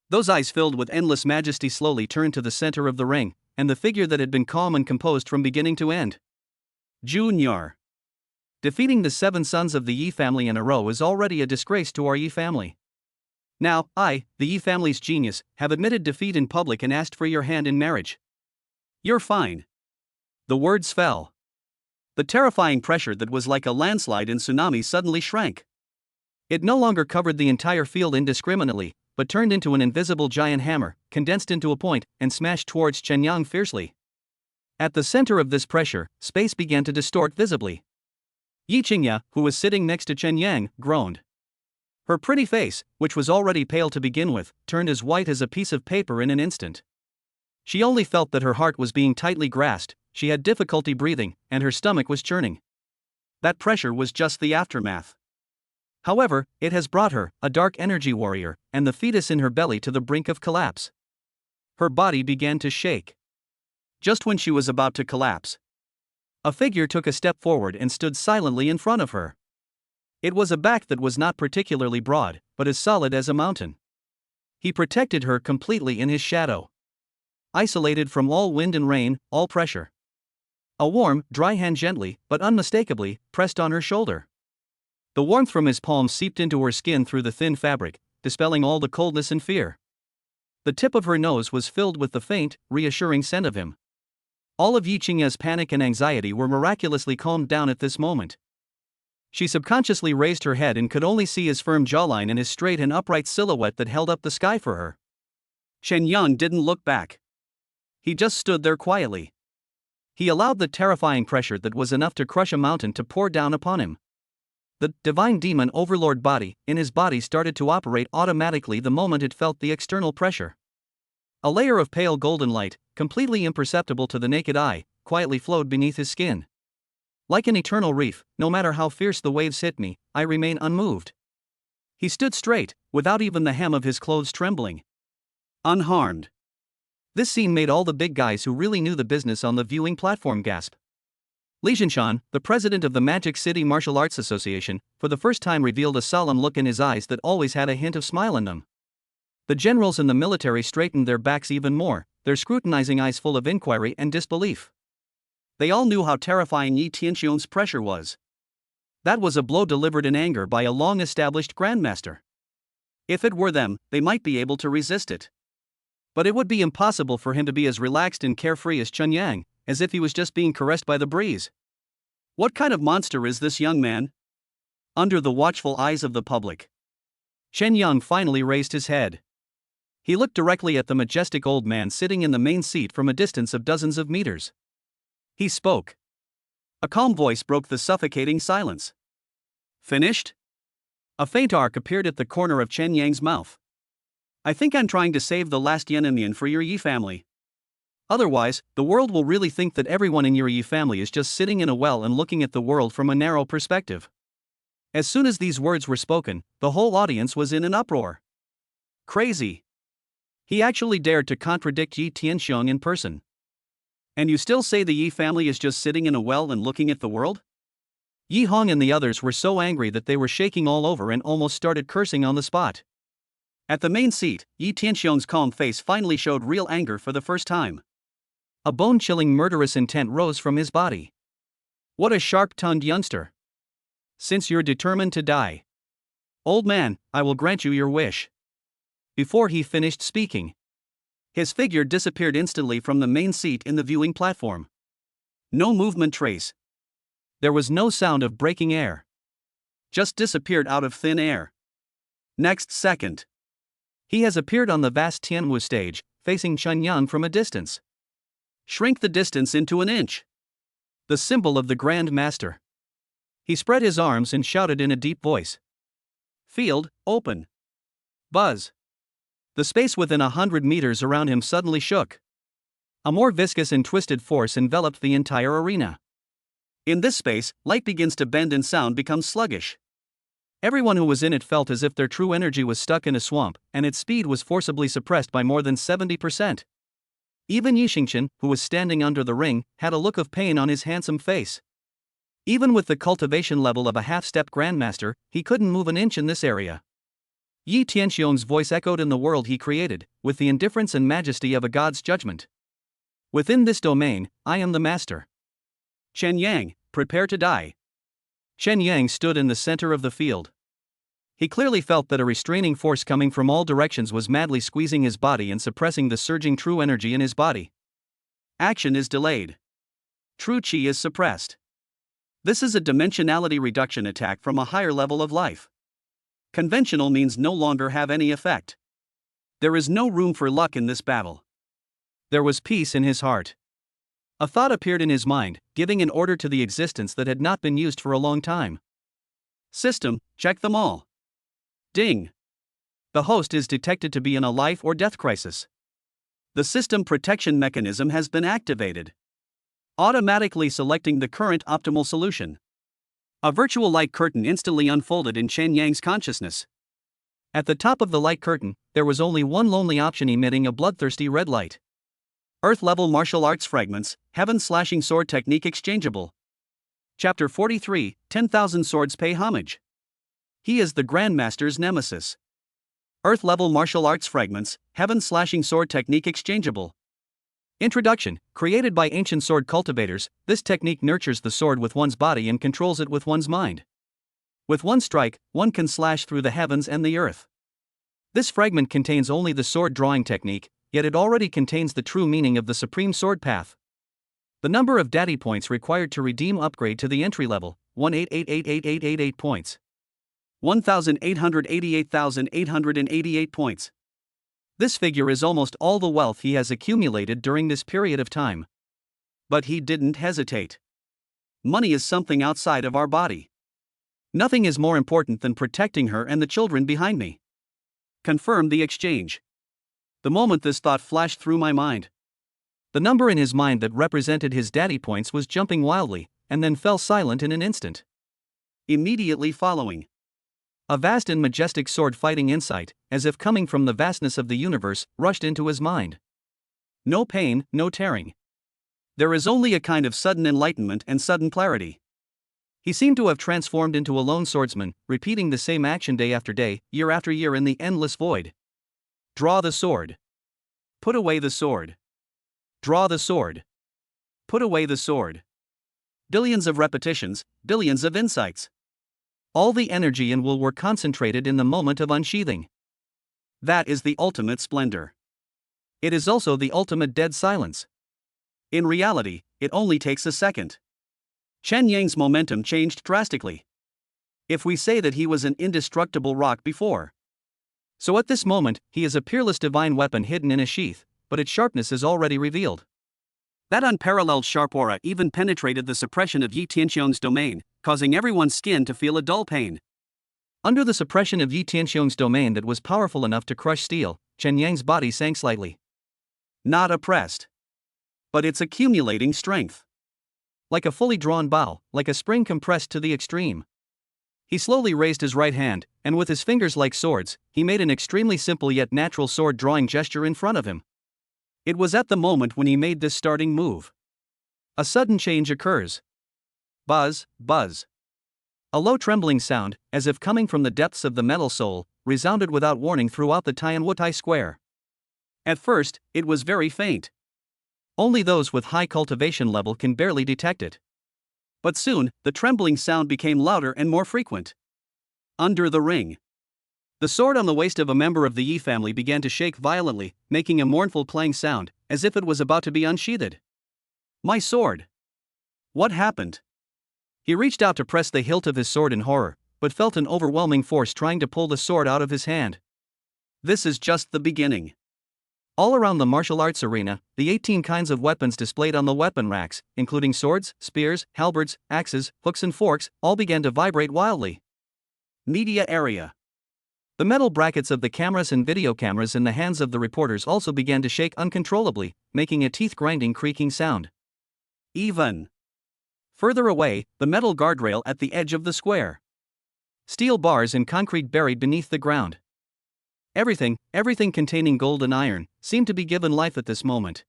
Those eyes filled with endless majesty slowly turned to the center of the ring, and the figure that had been calm and composed from beginning to end. Junior. Defeating the 7 sons of the Yi family in a row is already a disgrace to our Yi family. Now, I, the Yi family's genius, have admitted defeat in public and asked for your hand in marriage. You're fine. The words fell. The terrifying pressure that was like a landslide and tsunami suddenly shrank. It no longer covered the entire field indiscriminately, but turned into an invisible giant hammer, condensed into a point, and smashed towards Chen Yang fiercely. At the center of this pressure, space began to distort visibly. Yi Qingya, who was sitting next to Chen Yang, groaned. Her pretty face, which was already pale to begin with, turned as white as a piece of paper in an instant. She only felt that her heart was being tightly grasped, she had difficulty breathing, and her stomach was churning. That pressure was just the aftermath. However, it has brought her, a dark energy warrior, and the fetus in her belly to the brink of collapse. Her body began to shake. Just when she was about to collapse, a figure took a step forward and stood silently in front of her. It was a back that was not particularly broad, but as solid as a mountain. He protected her completely in his shadow. Isolated from all wind and rain, all pressure. A warm, dry hand gently, but unmistakably, pressed on her shoulder. The warmth from his palm seeped into her skin through the thin fabric, dispelling all the coldness and fear. The tip of her nose was filled with the faint, reassuring scent of him. All of Yi Qingya's panic and anxiety were miraculously calmed down at this moment. She subconsciously raised her head and could only see his firm jawline and his straight and upright silhouette that held up the sky for her. Chen Yang didn't look back. He just stood there quietly. He allowed the terrifying pressure that was enough to crush a mountain to pour down upon him. The divine demon overlord body in his body started to operate automatically the moment it felt the external pressure. A layer of pale golden light, completely imperceptible to the naked eye, quietly flowed beneath his skin. Like an eternal reef, no matter how fierce the waves hit me, I remain unmoved. He stood straight, without even the hem of his clothes trembling. Unharmed. This scene made all the big guys who really knew the business on the viewing platform gasp. Li Jinshan, the president of the Magic City Martial Arts Association, for the first time revealed a solemn look in his eyes that always had a hint of smile in them. The generals in the military straightened their backs even more, their scrutinizing eyes full of inquiry and disbelief. They all knew how terrifying Yi Tianxiong's pressure was. That was a blow delivered in anger by a long-established grandmaster. If it were them, they might be able to resist it. But it would be impossible for him to be as relaxed and carefree as Chen Yang, as if he was just being caressed by the breeze. What kind of monster is this young man? Under the watchful eyes of the public, Chen Yang finally raised his head. He looked directly at the majestic old man sitting in the main seat from a distance of dozens of meters. He spoke. A calm voice broke the suffocating silence. Finished? A faint arc appeared at the corner of Chen Yang's mouth. I think I'm trying to save the last yen in for your Yi family. Otherwise, the world will really think that everyone in your Yi family is just sitting in a well and looking at the world from a narrow perspective. As soon as these words were spoken, the whole audience was in an uproar. Crazy. He actually dared to contradict Yi Tianxiong in person. And you still say the Yi family is just sitting in a well and looking at the world? Yi Hong and the others were so angry that they were shaking all over and almost started cursing on the spot. At the main seat, Yi Tianxiong's calm face finally showed real anger for the first time. A bone-chilling murderous intent rose from his body. What a sharp-tongued youngster. Since you're determined to die, old man, I will grant you your wish. Before he finished speaking, his figure disappeared instantly from the main seat in the viewing platform. No movement trace. There was no sound of breaking air. Just disappeared out of thin air. Next second, he has appeared on the vast Tianwu stage, facing Chen Yang from a distance. Shrink the distance into an inch. The symbol of the Grand Master. He spread his arms and shouted in a deep voice. Field, open. Buzz. The space within 100 meters around him suddenly shook. A more viscous and twisted force enveloped the entire arena. In this space, light begins to bend and sound becomes sluggish. Everyone who was in it felt as if their true energy was stuck in a swamp, and its speed was forcibly suppressed by more than 70%. Even Yi Xingqian, who was standing under the ring, had a look of pain on his handsome face. Even with the cultivation level of a half-step grandmaster, he couldn't move an inch in this area. Yi Tianxiong's voice echoed in the world he created, with the indifference and majesty of a god's judgment. Within this domain, I am the master. Chen Yang, prepare to die. Chen Yang stood in the center of the field. He clearly felt that a restraining force coming from all directions was madly squeezing his body and suppressing the surging true energy in his body. Action is delayed. True qi is suppressed. This is a dimensionality reduction attack from a higher level of life. Conventional means no longer have any effect. There is no room for luck in this battle. There was peace in his heart. A thought appeared in his mind, giving an order to the existence that had not been used for a long time. System, check them all. Ding. The host is detected to be in a life or death crisis. The system protection mechanism has been activated, automatically selecting the current optimal solution. A virtual light curtain instantly unfolded in Chen Yang's consciousness. At the top of the light curtain, there was only one lonely option emitting a bloodthirsty red light. Earth-level martial arts fragments, heaven-slashing sword technique exchangeable. Chapter 43, 10,000 swords pay homage. He is the Grandmaster's nemesis. Earth-level martial arts fragments, heaven-slashing sword technique exchangeable. Introduction. Created by ancient sword cultivators, this technique nurtures the sword with one's body and controls it with one's mind. With one strike, one can slash through the heavens and the earth. This fragment contains only the sword drawing technique, yet it already contains the true meaning of the supreme sword path. The number of daddy points required to redeem upgrade to the entry level, 1888888 points. 1,888,888 points. This figure is almost all the wealth he has accumulated during this period of time. But he didn't hesitate. Money is something outside of our body. Nothing is more important than protecting her and the children behind me. Confirm the exchange. The moment this thought flashed through my mind, the number in his mind that represented his daddy points was jumping wildly, and then fell silent in an instant. Immediately following, a vast and majestic sword-fighting insight, as if coming from the vastness of the universe, rushed into his mind. No pain, no tearing. There is only a kind of sudden enlightenment and sudden clarity. He seemed to have transformed into a lone swordsman, repeating the same action day after day, year after year in the endless void. Draw the sword. Put away the sword. Draw the sword. Put away the sword. Billions of repetitions, billions of insights. All the energy and will were concentrated in the moment of unsheathing. That is the ultimate splendor. It is also the ultimate dead silence. In reality, it only takes a second. Chen Yang's momentum changed drastically. If we say that he was an indestructible rock before, so at this moment, he is a peerless divine weapon hidden in a sheath, but its sharpness is already revealed. That unparalleled sharp aura even penetrated the suppression of Yi Tianxiong's domain, causing everyone's skin to feel a dull pain. Under the suppression of Yi Tianxiong's domain that was powerful enough to crush steel, Chen Yang's body sank slightly. Not oppressed, but its accumulating strength. Like a fully drawn bow, like a spring compressed to the extreme. He slowly raised his right hand, and with his fingers like swords, he made an extremely simple yet natural sword-drawing gesture in front of him. It was at the moment when he made this starting move. A sudden change occurs. Buzz, buzz. A low trembling sound, as if coming from the depths of the metal soul, resounded without warning throughout the Tianwutai square. At first, it was very faint. Only those with high cultivation level can barely detect it. But soon, the trembling sound became louder and more frequent. Under the ring, the sword on the waist of a member of the Yi family began to shake violently, making a mournful clang sound, as if it was about to be unsheathed. My sword! What happened? He reached out to press the hilt of his sword in horror, but felt an overwhelming force trying to pull the sword out of his hand. This is just the beginning. All around the martial arts arena, the 18 kinds of weapons displayed on the weapon racks, including swords, spears, halberds, axes, hooks and forks, all began to vibrate wildly. Media area. The metal brackets of the cameras and video cameras in the hands of the reporters also began to shake uncontrollably, making a teeth-grinding creaking sound. Even further away, the metal guardrail at the edge of the square. Steel bars and concrete buried beneath the ground. Everything containing gold and iron, seemed to be given life at this moment.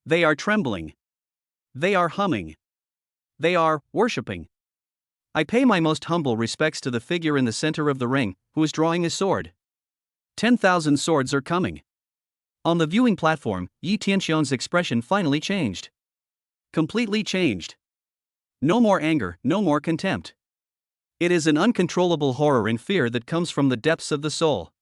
They are trembling. They are humming. They are worshipping. I pay my most humble respects to the figure in the center of the ring, who is drawing his sword. 10,000 swords are coming. On the viewing platform, Yi Tianxiong's expression finally changed. Completely changed. No more anger, no more contempt. It is an uncontrollable horror and fear that comes from the depths of the soul.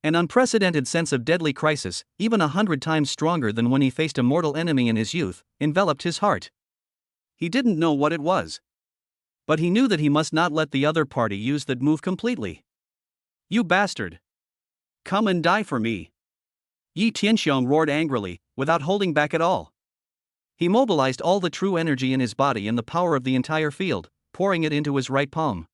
An unprecedented sense of deadly crisis, even 100 times stronger than when he faced a mortal enemy in his youth, enveloped his heart. He didn't know what it was. But he knew that he must not let the other party use that move completely. You bastard! Come and die for me! Yi Tianxiong roared angrily, without holding back at all. He mobilized all the true energy in his body and the power of the entire field, pouring it into his right palm.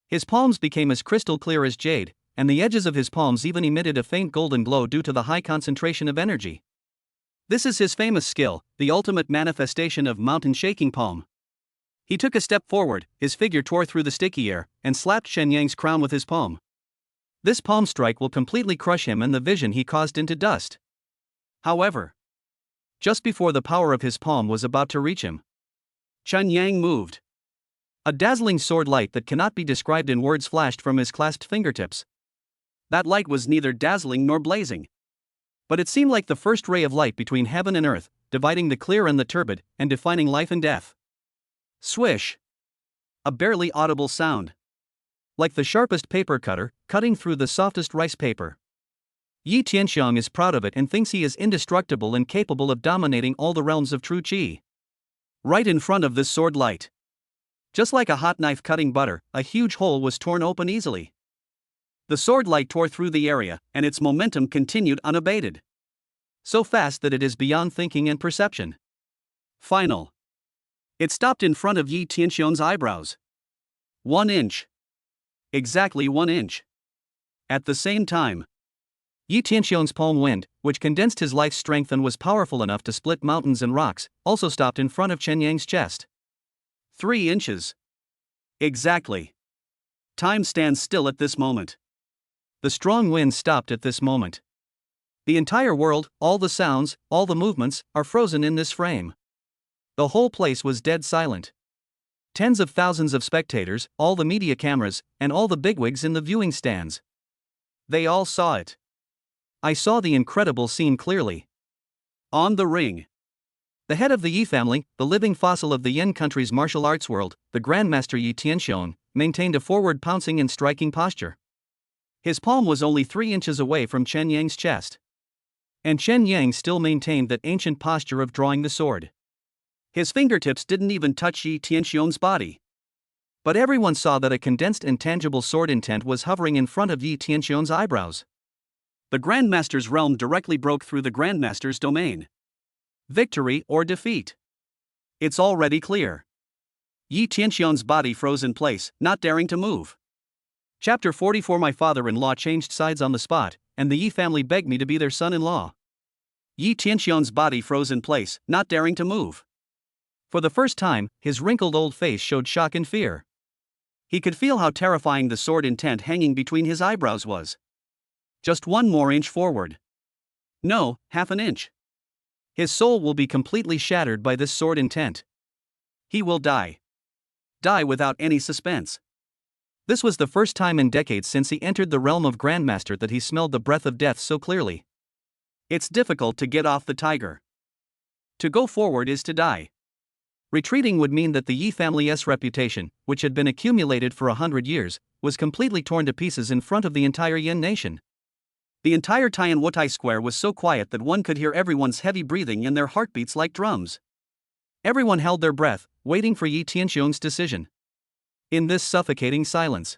His palms became as crystal clear as jade, and the edges of his palms even emitted a faint golden glow due to the high concentration of energy. This is his famous skill, the ultimate manifestation of mountain shaking palm. He took a step forward, his figure tore through the sticky air, and slapped Chen Yang's crown with his palm. This palm strike will completely crush him and the vision he caused into dust. However, just before the power of his palm was about to reach him, Chen Yang moved. A dazzling sword light that cannot be described in words flashed from his clasped fingertips. That light was neither dazzling nor blazing. But it seemed like the first ray of light between heaven and earth, dividing the clear and the turbid, and defining life and death. Swish! A barely audible sound. Like the sharpest paper cutter, cutting through the softest rice paper. Yi Tianxiong is proud of it and thinks he is indestructible and capable of dominating all the realms of true qi. Right in front of this sword light, just like a hot knife cutting butter, a huge hole was torn open easily. The sword light tore through the area, and its momentum continued unabated. So fast that it is beyond thinking and perception. Final. It stopped in front of Yi Tianxiong's eyebrows. 1 inch. Exactly 1 inch. At the same time, Yi Tianxiong's palm wind, which condensed his life's strength and was powerful enough to split mountains and rocks, also stopped in front of Chen Yang's chest. 3 inches. Exactly. Time stands still at this moment. The strong wind stopped at this moment. The entire world, all the sounds, all the movements, are frozen in this frame. The whole place was dead silent. Tens of thousands of spectators, all the media cameras, and all the bigwigs in the viewing stands. They all saw it. I saw the incredible scene clearly. On the ring, the head of the Yi family, the living fossil of the Yin country's martial arts world, the Grandmaster Yi Tianxiong, maintained a forward pouncing and striking posture. His palm was only 3 inches away from Chen Yang's chest. And Chen Yang still maintained that ancient posture of drawing the sword. His fingertips didn't even touch Yi Tianxiong's body. But everyone saw that a condensed and tangible sword intent was hovering in front of Yi Tianxiong's eyebrows. The Grandmaster's realm directly broke through the Grandmaster's domain. Victory or defeat? It's already clear. Yi Tianxiong's body froze in place, not daring to move. Chapter 44. My father-in-law changed sides on the spot, and the Yi family begged me to be their son-in-law. Yi Tianxiong's body froze in place, not daring to move. For the first time, his wrinkled old face showed shock and fear. He could feel how terrifying the sword intent hanging between his eyebrows was. Just 1 more inch forward. No, half an inch. His soul will be completely shattered by this sword intent. He will die. Die without any suspense. This was the first time in decades since he entered the realm of Grandmaster that he smelled the breath of death so clearly. It's difficult to get off the tiger. To go forward is to die. Retreating would mean that the Yi family's reputation, which had been accumulated for 100 years, was completely torn to pieces in front of the entire Yin nation. The entire Tian Wutai square was so quiet that one could hear everyone's heavy breathing and their heartbeats like drums. Everyone held their breath, waiting for Yi Tianxiong's decision. In this suffocating silence,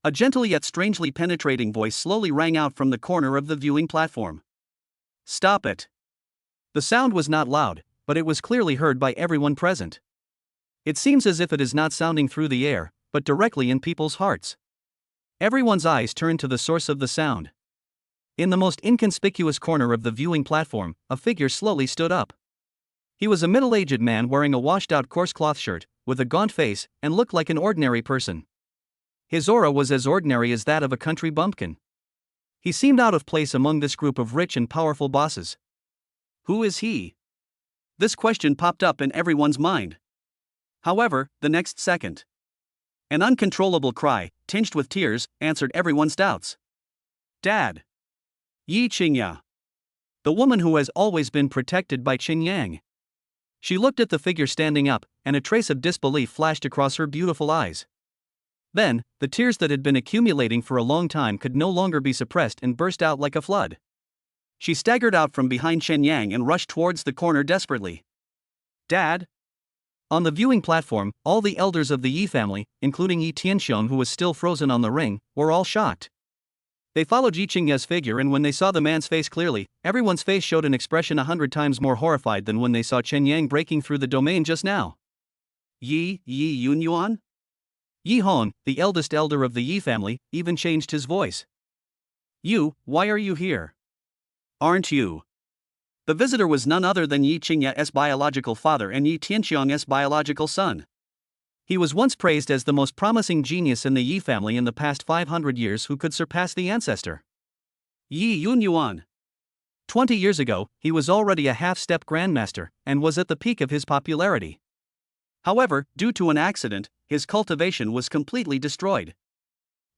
a gentle yet strangely penetrating voice slowly rang out from the corner of the viewing platform. Stop it. The sound was not loud, but it was clearly heard by everyone present. It seems as if it is not sounding through the air, but directly in people's hearts. Everyone's eyes turned to the source of the sound. In the most inconspicuous corner of the viewing platform, a figure slowly stood up. He was a middle-aged man wearing a washed-out coarse cloth shirt, with a gaunt face, and looked like an ordinary person. His aura was as ordinary as that of a country bumpkin. He seemed out of place among this group of rich and powerful bosses. Who is he? This question popped up in everyone's mind. However, the next second, an uncontrollable cry, tinged with tears, answered everyone's doubts. Dad! Yi Qingya. The woman who has always been protected by Qin Yang. She looked at the figure standing up, and a trace of disbelief flashed across her beautiful eyes. Then, the tears that had been accumulating for a long time could no longer be suppressed and burst out like a flood. She staggered out from behind Chen Yang and rushed towards the corner desperately. Dad? On the viewing platform, all the elders of the Yi family, including Yi Tianxiong who was still frozen on the ring, were all shocked. They followed Yi Qingya's figure, and when they saw the man's face clearly, everyone's face showed an expression 100 times more horrified than when they saw Chen Yang breaking through the domain just now. Yi Yunyuan? Yi Hon, the eldest elder of the Yi family, even changed his voice. You, why are you here? Aren't you? The visitor was none other than Yi Qingya's biological father and Yi Tianxiong's biological son. He was once praised as the most promising genius in the Yi family in the past 500 years who could surpass the ancestor. Yi Yunyuan. 20 years ago, he was already a half-step grandmaster, and was at the peak of his popularity. However, due to an accident, his cultivation was completely destroyed.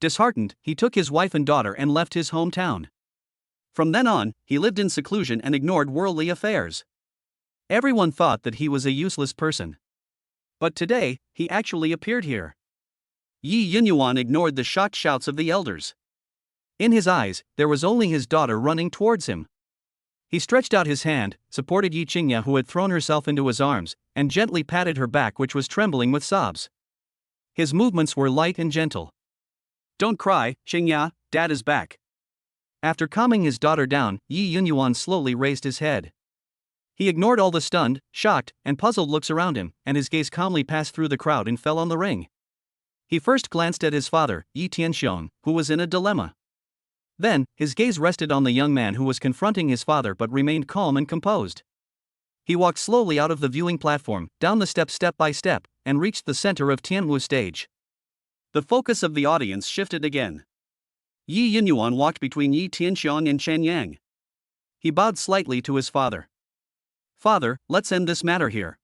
Disheartened, he took his wife and daughter and left his hometown. From then on, he lived in seclusion and ignored worldly affairs. Everyone thought that he was a useless person. But today, he actually appeared here. Yi Yunyuan ignored the shocked shouts of the elders. In his eyes, there was only his daughter running towards him. He stretched out his hand, supported Yi Qingya who had thrown herself into his arms, and gently patted her back which was trembling with sobs. His movements were light and gentle. Don't cry, Qingya, Dad is back. After calming his daughter down, Yi Yunyuan slowly raised his head. He ignored all the stunned, shocked, and puzzled looks around him, and his gaze calmly passed through the crowd and fell on the ring. He first glanced at his father, Yi Tianxiong, who was in a dilemma. Then, his gaze rested on the young man who was confronting his father but remained calm and composed. He walked slowly out of the viewing platform, down the steps step by step, and reached the center of Tianwu stage. The focus of the audience shifted again. Yi Yinyuan walked between Yi Tianxiong and Chen Yang. He bowed slightly to his father. "Father, let's end this matter here."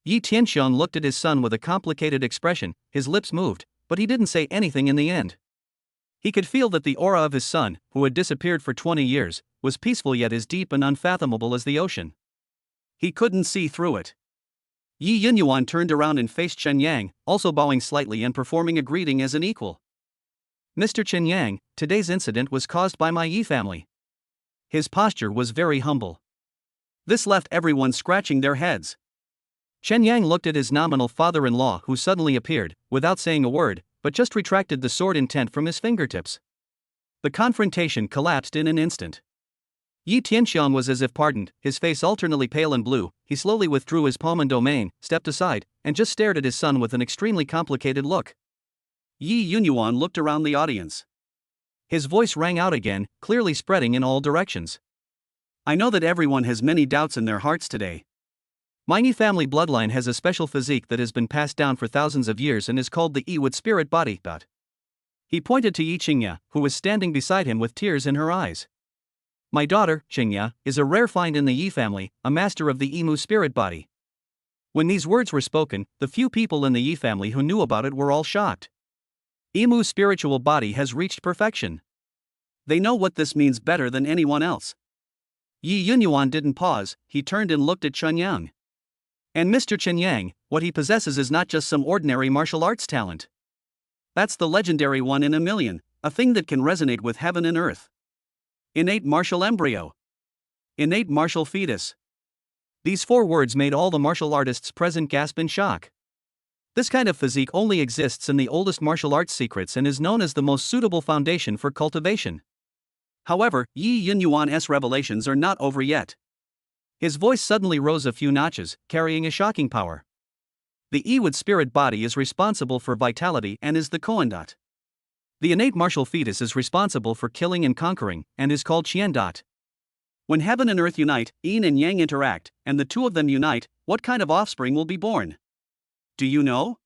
Yi Tianxiong looked at his son with a complicated expression, his lips moved, but he didn't say anything in the end. He could feel that the aura of his son, who had disappeared for 20 years, was peaceful yet as deep and unfathomable as the ocean. He couldn't see through it. Yi Yinyuan turned around and faced Chen Yang, also bowing slightly and performing a greeting as an equal. "Mr. Chen Yang, today's incident was caused by my Yi family." His posture was very humble. This left everyone scratching their heads. Chen Yang looked at his nominal father-in-law who suddenly appeared, without saying a word, but just retracted the sword intent from his fingertips. The confrontation collapsed in an instant. Yi Tianxiong was as if pardoned, his face alternately pale and blue. He slowly withdrew his palm and domain, stepped aside, and just stared at his son with an extremely complicated look. Yi Yunyuan looked around the audience. His voice rang out again, clearly spreading in all directions. "I know that everyone has many doubts in their hearts today. My Yi family bloodline has a special physique that has been passed down for thousands of years and is called the Yi-wood spirit body." He pointed to Yi Qingya, who was standing beside him with tears in her eyes. "My daughter, Qingya, is a rare find in the Yi family, a master of the Imu spirit body." When these words were spoken, the few people in the Yi family who knew about it were all shocked. Imu's spiritual body has reached perfection. They know what this means better than anyone else. Yi Yunyuan didn't pause, he turned and looked at Chen Yang. "And Mr. Chen Yang, what he possesses is not just some ordinary martial arts talent. That's the legendary one in a million, a thing that can resonate with heaven and earth. Innate martial embryo. Innate martial fetus." These 4 words made all the martial artists present gasp in shock. This kind of physique only exists in the oldest martial arts secrets and is known as the most suitable foundation for cultivation. However, Yi Yinyuan's revelations are not over yet. His voice suddenly rose a few notches, carrying a shocking power. The Yi-wood spirit body is responsible for vitality and is the Koan. The innate martial fetus is responsible for killing and conquering, and is called Qian. When heaven and earth unite, yin and yang interact, and the two of them unite, what kind of offspring will be born? Do you know?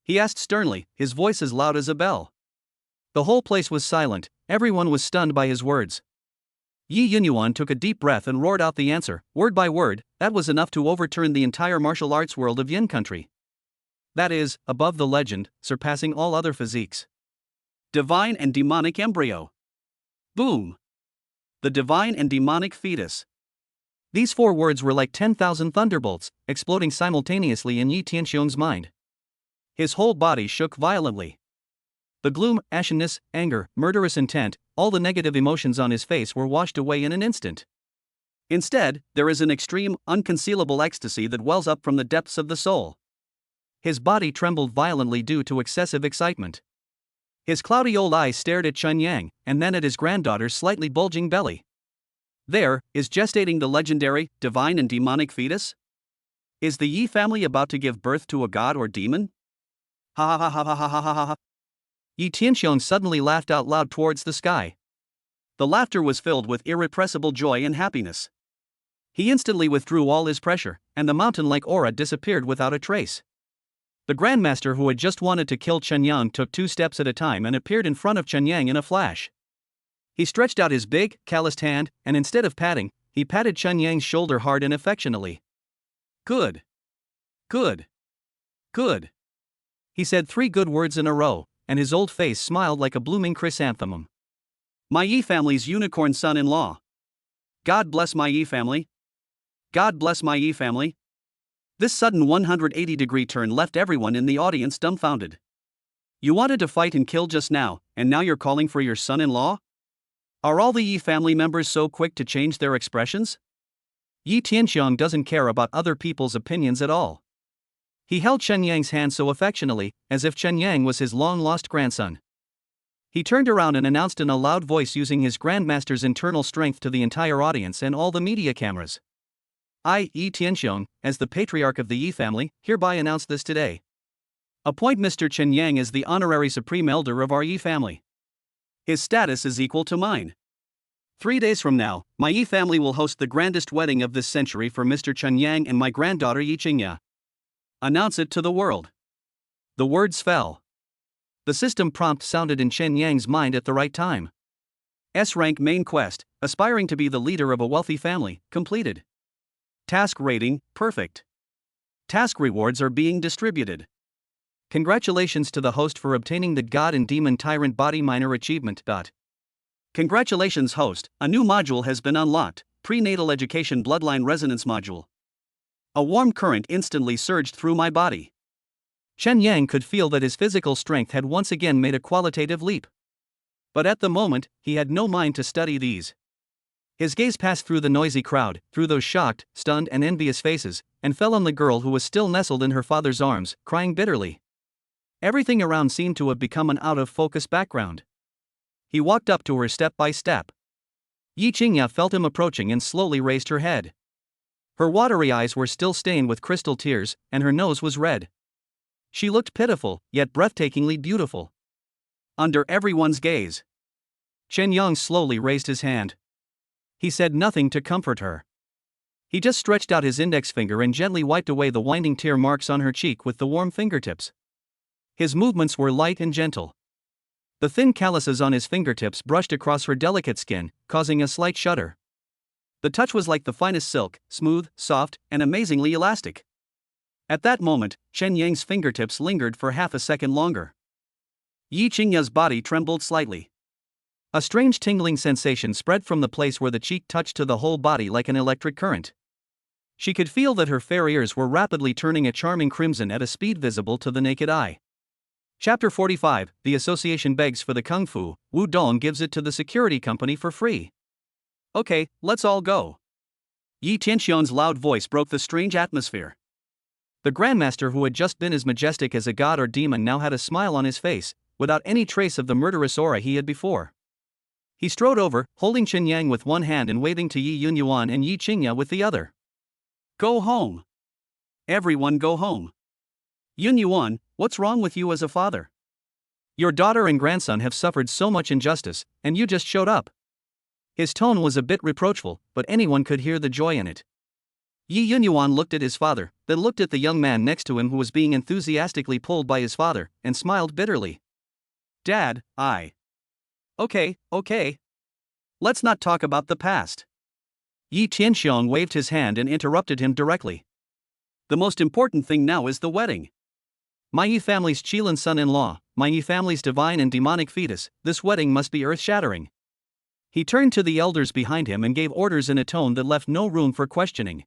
He asked sternly, his voice as loud as a bell. The whole place was silent, everyone was stunned by his words. Yi Yunyuan took a deep breath and roared out the answer, word by word. That was enough to overturn the entire martial arts world of Yin country. That is, above the legend, surpassing all other physiques. Divine and demonic embryo. Boom. The divine and demonic fetus. These 4 words were like 10,000 thunderbolts, exploding simultaneously in Yi Tianxiong's mind. His whole body shook violently. The gloom, ashenness, anger, murderous intent, all the negative emotions on his face were washed away in an instant. Instead, there is an extreme, unconcealable ecstasy that wells up from the depths of the soul. His body trembled violently due to excessive excitement. His cloudy old eyes stared at Chen Yang, and then at his granddaughter's slightly bulging belly. There, is gestating the legendary, divine and demonic fetus? Is the Yi family about to give birth to a god or demon? Ha ha ha ha ha ha ha ha ha. Yi Tianxiong suddenly laughed out loud towards the sky. The laughter was filled with irrepressible joy and happiness. He instantly withdrew all his pressure, and the mountain-like aura disappeared without a trace. The Grandmaster who had just wanted to kill Chen Yang took 2 steps at a time and appeared in front of Chen Yang in a flash. He stretched out his big, calloused hand, and instead of patting, he patted Chen Yang's shoulder hard and affectionately. Good. Good. Good. He said 3 good words in a row, and his old face smiled like a blooming chrysanthemum. My Yi family's unicorn son-in-law. God bless my Yi family. God bless my Yi family. This sudden 180-degree turn left everyone in the audience dumbfounded. You wanted to fight and kill just now, and now you're calling for your son-in-law? Are all the Yi family members so quick to change their expressions? Yi Tianxiong doesn't care about other people's opinions at all. He held Chen Yang's hand so affectionately, as if Chen Yang was his long-lost grandson. He turned around and announced in a loud voice using his grandmaster's internal strength to the entire audience and all the media cameras. I, Yi Tianxiong, as the patriarch of the Yi family, hereby announce this today. Appoint Mr. Chen Yang as the honorary supreme elder of our Yi family. His status is equal to mine. 3 days from now, my Yi family will host the grandest wedding of this century for Mr. Chen Yang and my granddaughter Yi Qingya. Announce it to the world. The words fell. The system prompt sounded in Chen Yang's mind at the right time. S-rank main quest, aspiring to be the leader of a wealthy family, completed. Task rating, perfect. Task rewards are being distributed. Congratulations to the host for obtaining the God and Demon Tyrant Body Minor achievement. Congratulations host, a new module has been unlocked, Prenatal Education Bloodline Resonance Module. A warm current instantly surged through my body. Chen Yang could feel that his physical strength had once again made a qualitative leap. But at the moment, he had no mind to study these. His gaze passed through the noisy crowd, through those shocked, stunned and envious faces, and fell on the girl who was still nestled in her father's arms, crying bitterly. Everything around seemed to have become an out-of-focus background. He walked up to her step by step. Yi Qingya felt him approaching and slowly raised her head. Her watery eyes were still stained with crystal tears, and her nose was red. She looked pitiful, yet breathtakingly beautiful. Under everyone's gaze, Chen Yang slowly raised his hand. He said nothing to comfort her. He just stretched out his index finger and gently wiped away the winding tear marks on her cheek with the warm fingertips. His movements were light and gentle. The thin calluses on his fingertips brushed across her delicate skin, causing a slight shudder. The touch was like the finest silk, smooth, soft, and amazingly elastic. At that moment, Chen Yang's fingertips lingered for half a second longer. Yi Qingya's body trembled slightly. A strange tingling sensation spread from the place where the cheek touched to the whole body like an electric current. She could feel that her fair ears were rapidly turning a charming crimson at a speed visible to the naked eye. Chapter 45, The Association begs for the Kung Fu, Wu Dong gives it to the security company for free. Okay, let's all go. Yi Tianxiong's loud voice broke the strange atmosphere. The Grandmaster, who had just been as majestic as a god or demon, now had a smile on his face, without any trace of the murderous aura he had before. He strode over, holding Chen Yang with one hand and waving to Yi Yunyuan and Yi Qingya with the other. Go home. Everyone go home. Yunyuan, what's wrong with you as a father? Your daughter and grandson have suffered so much injustice, and you just showed up. His tone was a bit reproachful, but anyone could hear the joy in it. Yi Yunyuan looked at his father, then looked at the young man next to him who was being enthusiastically pulled by his father, and smiled bitterly. Dad, Okay. Let's not talk about the past. Yi Tianxiong waved his hand and interrupted him directly. The most important thing now is the wedding. My Yi family's Qilin son-in-law, my Yi family's divine and demonic fetus, this wedding must be earth-shattering. He turned to the elders behind him and gave orders in a tone that left no room for questioning.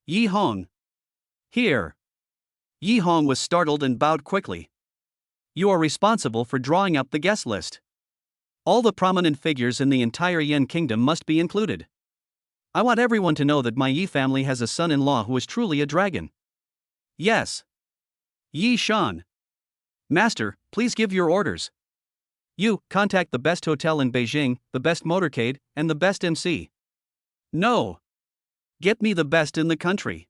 Yi Hong. Here. Yi Hong was startled and bowed quickly. You are responsible for drawing up the guest list. All the prominent figures in the entire Yan kingdom must be included. I want everyone to know that my Yi family has a son-in-law who is truly a dragon. Yes. Yi Shan. Master, please give your orders. You, contact the best hotel in Beijing, the best motorcade, and the best MC. No. Get me the best in the country.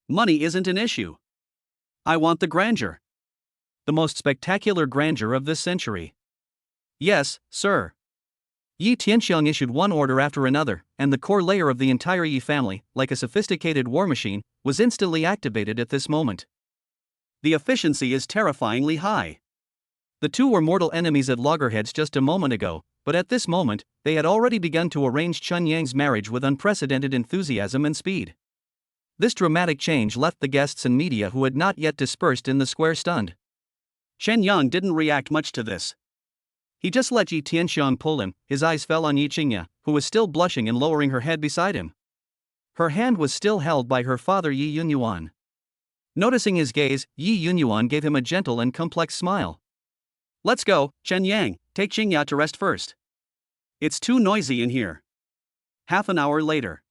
Money isn't an issue. I want the grandeur. The most spectacular grandeur of this century. Yes, sir. Yi Tianxiong issued one order after another, and the core layer of the entire Yi family, like a sophisticated war machine, was instantly activated at this moment. The efficiency is terrifyingly high. The two were mortal enemies at loggerheads just a moment ago, but at this moment, they had already begun to arrange Chen Yang's marriage with unprecedented enthusiasm and speed. This dramatic change left the guests and media who had not yet dispersed in the square stunned. Chen Yang didn't react much to this. He just let Yi Tianxiong pull him. His eyes fell on Yi Qingya, who was still blushing and lowering her head beside him. Her hand was still held by her father Yi Yunyuan. Noticing his gaze, Yi Yunyuan gave him a gentle and complex smile. Let's go, Chen Yang, take Qingya to rest first. It's too noisy in here. Half an hour later.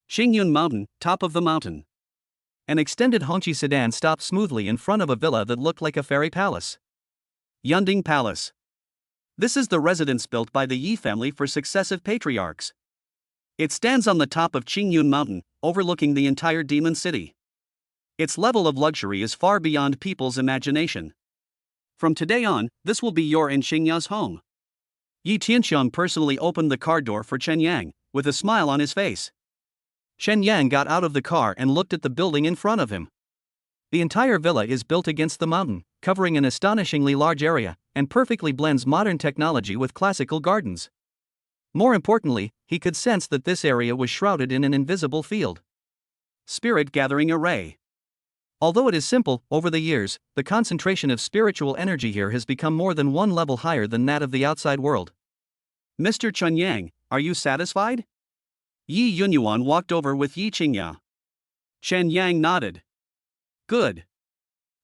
Xingyun Mountain, top of the mountain. An extended Hongqi sedan stopped smoothly in front of a villa that looked like a fairy palace. Yunding Palace. This is the residence built by the Yi family for successive patriarchs. It stands on the top of Qingyun Mountain, overlooking the entire demon city. Its level of luxury is far beyond people's imagination. From today on, this will be your and Xingya's home. Yi Tianxiang personally opened the car door for Chen Yang, with a smile on his face. Chen Yang got out of the car and looked at the building in front of him. The entire villa is built against the mountain, covering an astonishingly large area, and perfectly blends modern technology with classical gardens. More importantly, he could sense that this area was shrouded in an invisible field. Spirit Gathering Array. Although it is simple, over the years, the concentration of spiritual energy here has become more than one level higher than that of the outside world. Mr. Chen Yang, are you satisfied? Yi Yunyuan walked over with Yi Qingya. Chen Yang nodded. Good.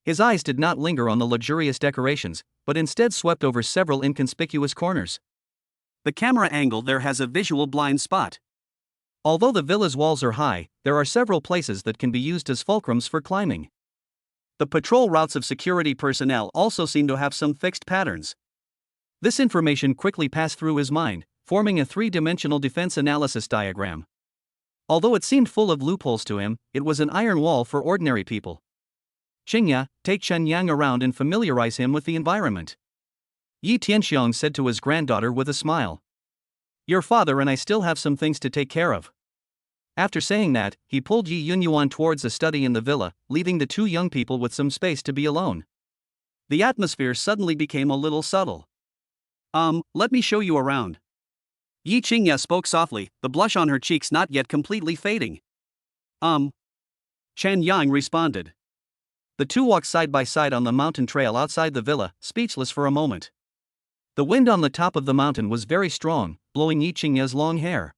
His eyes did not linger on the luxurious decorations, but instead swept over several inconspicuous corners. The camera angle there has a visual blind spot. Although the villa's walls are high, there are several places that can be used as fulcrums for climbing. The patrol routes of security personnel also seem to have some fixed patterns. This information quickly passed through his mind, forming a three-dimensional defense analysis diagram. Although it seemed full of loopholes to him, it was an iron wall for ordinary people. Qingya, take Chen Yang around and familiarize him with the environment. Yi Tianxiang said to his granddaughter with a smile. Your father and I still have some things to take care of. After saying that, he pulled Yi Yunyuan towards a study in the villa, leaving the two young people with some space to be alone. The atmosphere suddenly became a little subtle. Let me show you around. Yi Qingya spoke softly, the blush on her cheeks not yet completely fading. Chen Yang responded. The two walked side by side on the mountain trail outside the villa, speechless for a moment. The wind on the top of the mountain was very strong, blowing Yi Qingya's long hair.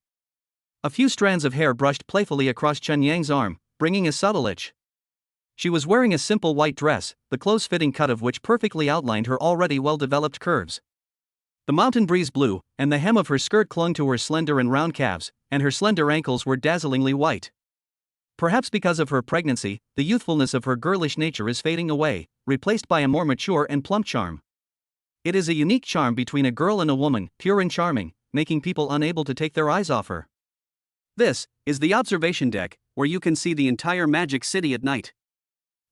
A few strands of hair brushed playfully across Chen Yang's arm, bringing a subtle itch. She was wearing a simple white dress, the close-fitting cut of which perfectly outlined her already well-developed curves. The mountain breeze blew, and the hem of her skirt clung to her slender and round calves, and her slender ankles were dazzlingly white. Perhaps because of her pregnancy, the youthfulness of her girlish nature is fading away, replaced by a more mature and plump charm. It is a unique charm between a girl and a woman, pure and charming, making people unable to take their eyes off her. This is the observation deck, where you can see the entire magic city at night.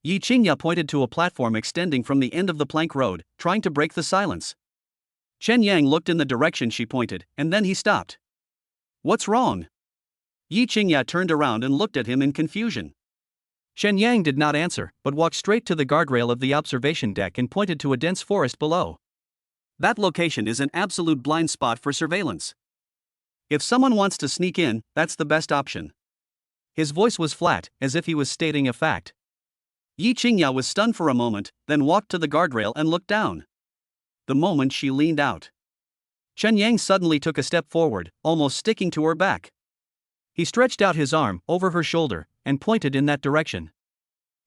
Yi Qingya pointed to a platform extending from the end of the plank road, trying to break the silence. Chen Yang looked in the direction she pointed, and then he stopped. What's wrong? Yi Qingya turned around and looked at him in confusion. Chen Yang did not answer, but walked straight to the guardrail of the observation deck and pointed to a dense forest below. That location is an absolute blind spot for surveillance. If someone wants to sneak in, that's the best option. His voice was flat, as if he was stating a fact. Yi Qingya was stunned for a moment, then walked to the guardrail and looked down. The moment she leaned out, Chen Yang suddenly took a step forward, almost sticking to her back. He stretched out his arm over her shoulder and pointed in that direction.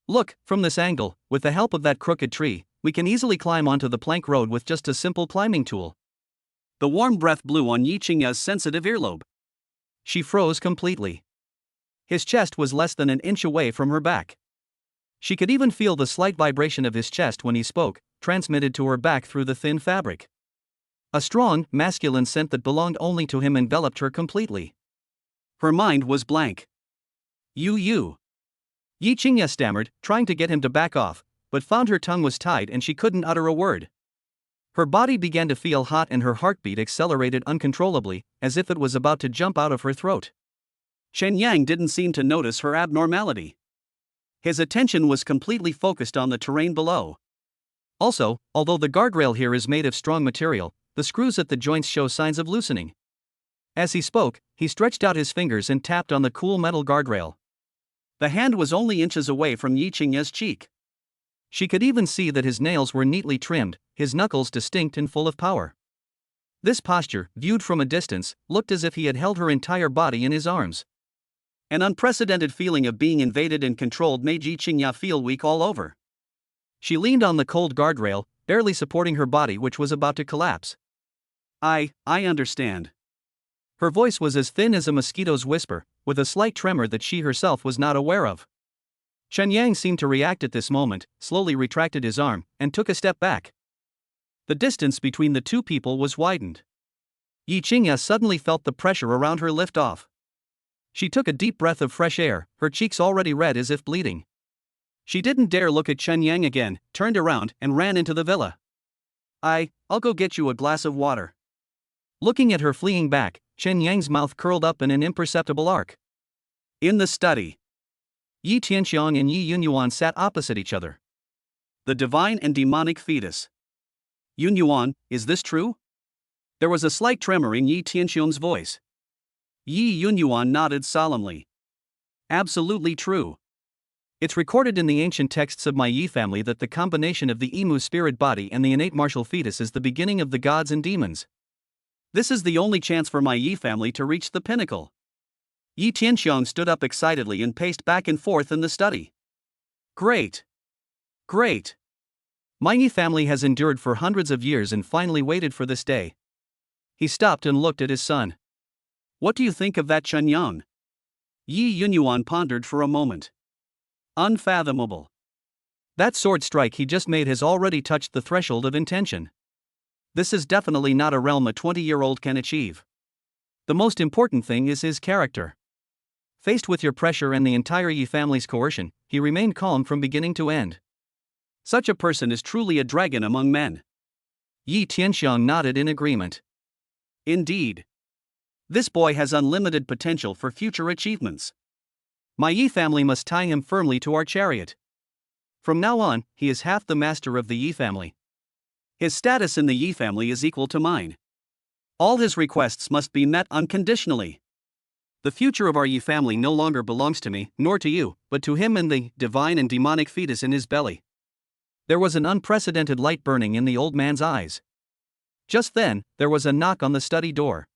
Look, from this angle, with the help of that crooked tree, we can easily climb onto the plank road with just a simple climbing tool. The warm breath blew on Yi Qingya's sensitive earlobe. She froze completely. His chest was less than an inch away from her back. She could even feel the slight vibration of his chest when he spoke, transmitted to her back through the thin fabric. A strong, masculine scent that belonged only to him enveloped her completely. Her mind was blank. You. Yi Qingya stammered, trying to get him to back off, but found her tongue was tied and she couldn't utter a word. Her body began to feel hot and her heartbeat accelerated uncontrollably, as if it was about to jump out of her throat. Chen Yang didn't seem to notice her abnormality. His attention was completely focused on the terrain below. Also, although the guardrail here is made of strong material, the screws at the joints show signs of loosening. As he spoke, he stretched out his fingers and tapped on the cool metal guardrail. The hand was only inches away from Yi Qingya's cheek. She could even see that his nails were neatly trimmed, his knuckles distinct and full of power. This posture, viewed from a distance, looked as if he had held her entire body in his arms. An unprecedented feeling of being invaded and controlled made Yi Qingya feel weak all over. She leaned on the cold guardrail, barely supporting her body which was about to collapse. I understand. Her voice was as thin as a mosquito's whisper, with a slight tremor that she herself was not aware of. Chen Yang seemed to react at this moment, slowly retracted his arm, and took a step back. The distance between the two people was widened. Yi Qingya suddenly felt the pressure around her lift off. She took a deep breath of fresh air, her cheeks already red as if bleeding. She didn't dare look at Chen Yang again, turned around, and ran into the villa. I'll go get you a glass of water. Looking at her fleeing back, Chen Yang's mouth curled up in an imperceptible arc. In the study, Yi Tianxiang and Yi Yunyuan sat opposite each other. the divine and demonic fetus. Yunyuan, is this true? There was a slight tremor in Yi Tianxiang's voice. Yi Yunyuan nodded solemnly. Absolutely true. It's recorded in the ancient texts of my Yi family that the combination of the Imu spirit body and the innate martial fetus is the beginning of the gods and demons. This is the only chance for my Yi family to reach the pinnacle. Yi Tianxiang stood up excitedly and paced back and forth in the study. Great! Great! My Yi family has endured for hundreds of years and finally waited for this day. He stopped and looked at his son. What do you think of that, Chen Yang? Yi Yunyuan pondered for a moment. Unfathomable. That sword strike he just made has already touched the threshold of intention. This is definitely not a realm a 20-year-old can achieve. The most important thing is his character. Faced with your pressure and the entire Yi family's coercion, he remained calm from beginning to end. Such a person is truly a dragon among men. Yi Tianxiang nodded in agreement. Indeed. This boy has unlimited potential for future achievements. My Yi family must tie him firmly to our chariot. From now on, he is half the master of the Yi family. His status in the Yi family is equal to mine. All his requests must be met unconditionally. The future of our Yi family no longer belongs to me, nor to you, but to him and the divine and demonic fetus in his belly. There was an unprecedented light burning in the old man's eyes. Just then, there was a knock on the study door.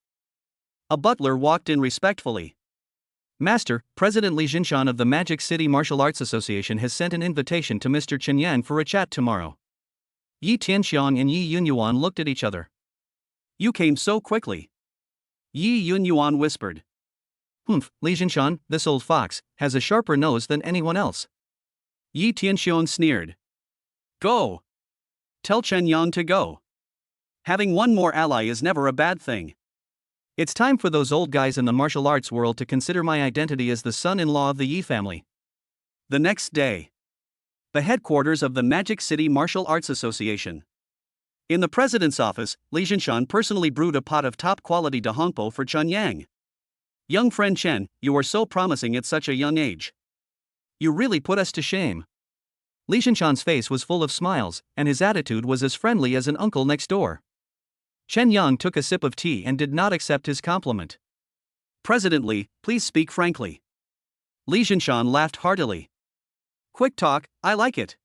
A butler walked in respectfully. Master, President Li Jinshan of the Magic City Martial Arts Association has sent an invitation to Mr. Chen Yang for a chat tomorrow. Yi Tianxiang and Yi Yunyuan looked at each other. You came so quickly. Yi Yunyuan whispered. Humph, Li Jinshan, this old fox, has a sharper nose than anyone else. Yi Tianxiang sneered. Go. Tell Chen Yang to go. Having one more ally is never a bad thing. It's time for those old guys in the martial arts world to consider my identity as the son-in-law of the Yi family. The next day. The headquarters of the Magic City Martial Arts Association. In the president's office, Li Jinshan personally brewed a pot of top-quality dahongpo for Chen Yang. Young friend Chen, you are so promising at such a young age. You really put us to shame. Li Jinshan's face was full of smiles, and his attitude was as friendly as an uncle next door. Chen Yang took a sip of tea and did not accept his compliment. President Li, please speak frankly. Li Jinshan laughed heartily. Quick talk, I like it.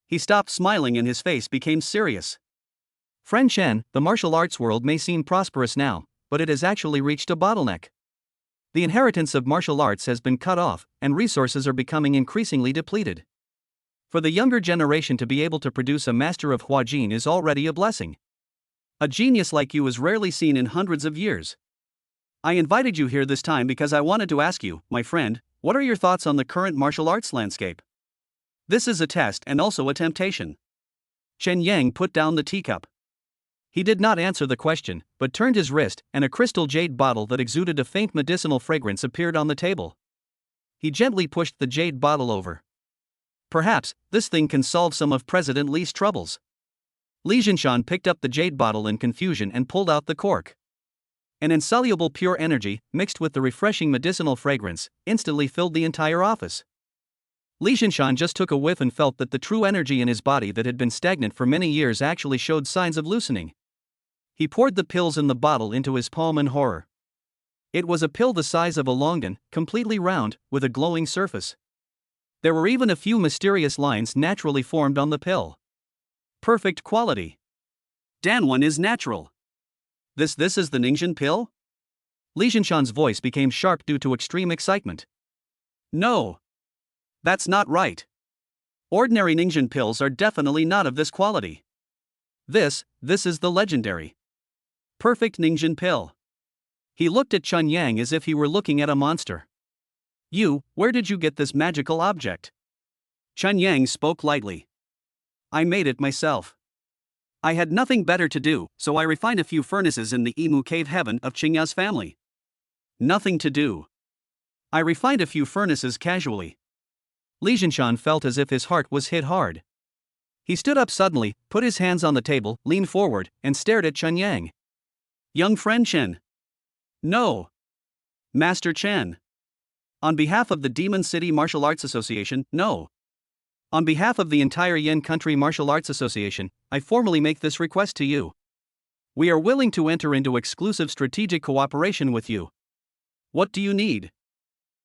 He stopped smiling and his face became serious. Friend Chen, the martial arts world may seem prosperous now, but it has actually reached a bottleneck. The inheritance of martial arts has been cut off, and resources are becoming increasingly depleted. For the younger generation to be able to produce a master of Huajin is already a blessing. A genius like you is rarely seen in hundreds of years. I invited you here this time because I wanted to ask you, my friend, what are your thoughts on the current martial arts landscape? This is a test and also a temptation. Chen Yang put down the teacup. He did not answer the question, but turned his wrist, and a crystal jade bottle that exuded a faint medicinal fragrance appeared on the table. He gently pushed the jade bottle over. Perhaps, this thing can solve some of President Li's troubles. Li Jinshan picked up the jade bottle in confusion and pulled out the cork. An insoluble pure energy, mixed with the refreshing medicinal fragrance, instantly filled the entire office. Li Jinshan just took a whiff and felt that the true energy in his body that had been stagnant for many years actually showed signs of loosening. He poured the pills in the bottle into his palm in horror. It was a pill the size of a longan, completely round, with a glowing surface. There were even a few mysterious lines naturally formed on the pill. Perfect quality. Danwan is natural. This is the Ningxin pill? Li Jinshan's voice became sharp due to extreme excitement. No. That's not right. Ordinary Ningxin pills are definitely not of this quality. This is the legendary. Perfect Ningxin pill. He looked at Chen Yang as if he were looking at a monster. Where did you get this magical object? Chen Yang spoke lightly. I made it myself. I had nothing better to do, so I refined a few furnaces in the Imu cave heaven of Qingya's family. Nothing to do. I refined a few furnaces casually. Li Jinshan felt as if his heart was hit hard. He stood up suddenly, put his hands on the table, leaned forward, and stared at Chen Yang. Young friend Chen. No. Master Chen. On behalf of the Demon City Martial Arts Association, no. On behalf of the entire Yen Country Martial Arts Association, I formally make this request to you. We are willing to enter into exclusive strategic cooperation with you. What do you need?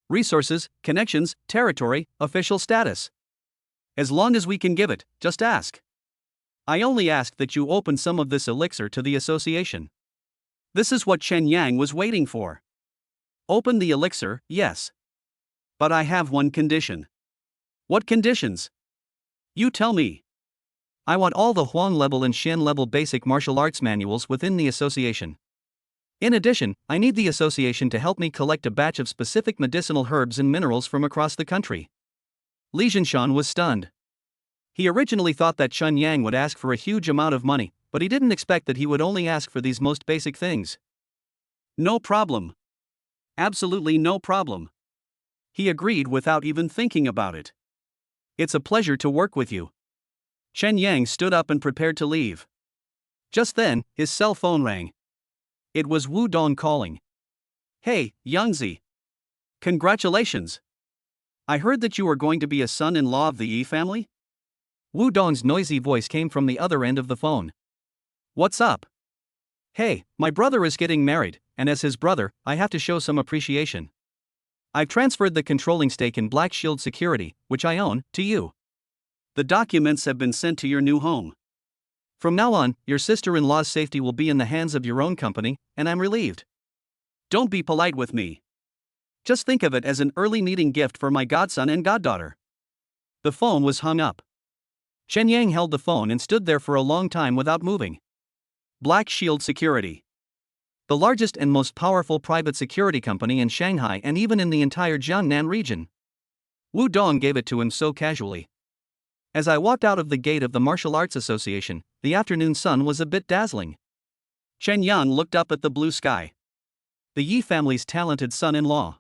Resources, connections, territory, official status. As long as we can give it, just ask. I only ask that you open some of this elixir to the association. This is what Chen Yang was waiting for. Open the elixir, yes. But I have one condition. What conditions? You tell me. I want all the Huang level and Xian level basic martial arts manuals within the association. In addition, I need the association to help me collect a batch of specific medicinal herbs and minerals from across the country. Li Jinshan was stunned. He originally thought that Chen Yang would ask for a huge amount of money, but he didn't expect that he would only ask for these most basic things. No problem. Absolutely no problem. He agreed without even thinking about it. It's a pleasure to work with you. Chen Yang stood up and prepared to leave. Just then, his cell phone rang. It was Wu Dong calling. Hey, Yangzi. Congratulations. I heard that you are going to be a son-in-law of the Yi family? Wu Dong's noisy voice came from the other end of the phone. What's up? Hey, my brother is getting married, and as his brother, I have to show some appreciation. I've transferred the controlling stake in Black Shield Security, which I own, to you. The documents have been sent to your new home. From now on, your sister-in-law's safety will be in the hands of your own company, and I'm relieved. Don't be polite with me. Just think of it as an early meeting gift for my godson and goddaughter. The phone was hung up. Chen Yang held the phone and stood there for a long time without moving. Black Shield Security. The largest and most powerful private security company in Shanghai and even in the entire Jiangnan region. Wu Dong gave it to him so casually. As I walked out of the gate of the Martial Arts Association, the afternoon sun was a bit dazzling. Chen Yan looked up at the blue sky. The Yi family's talented son-in-law.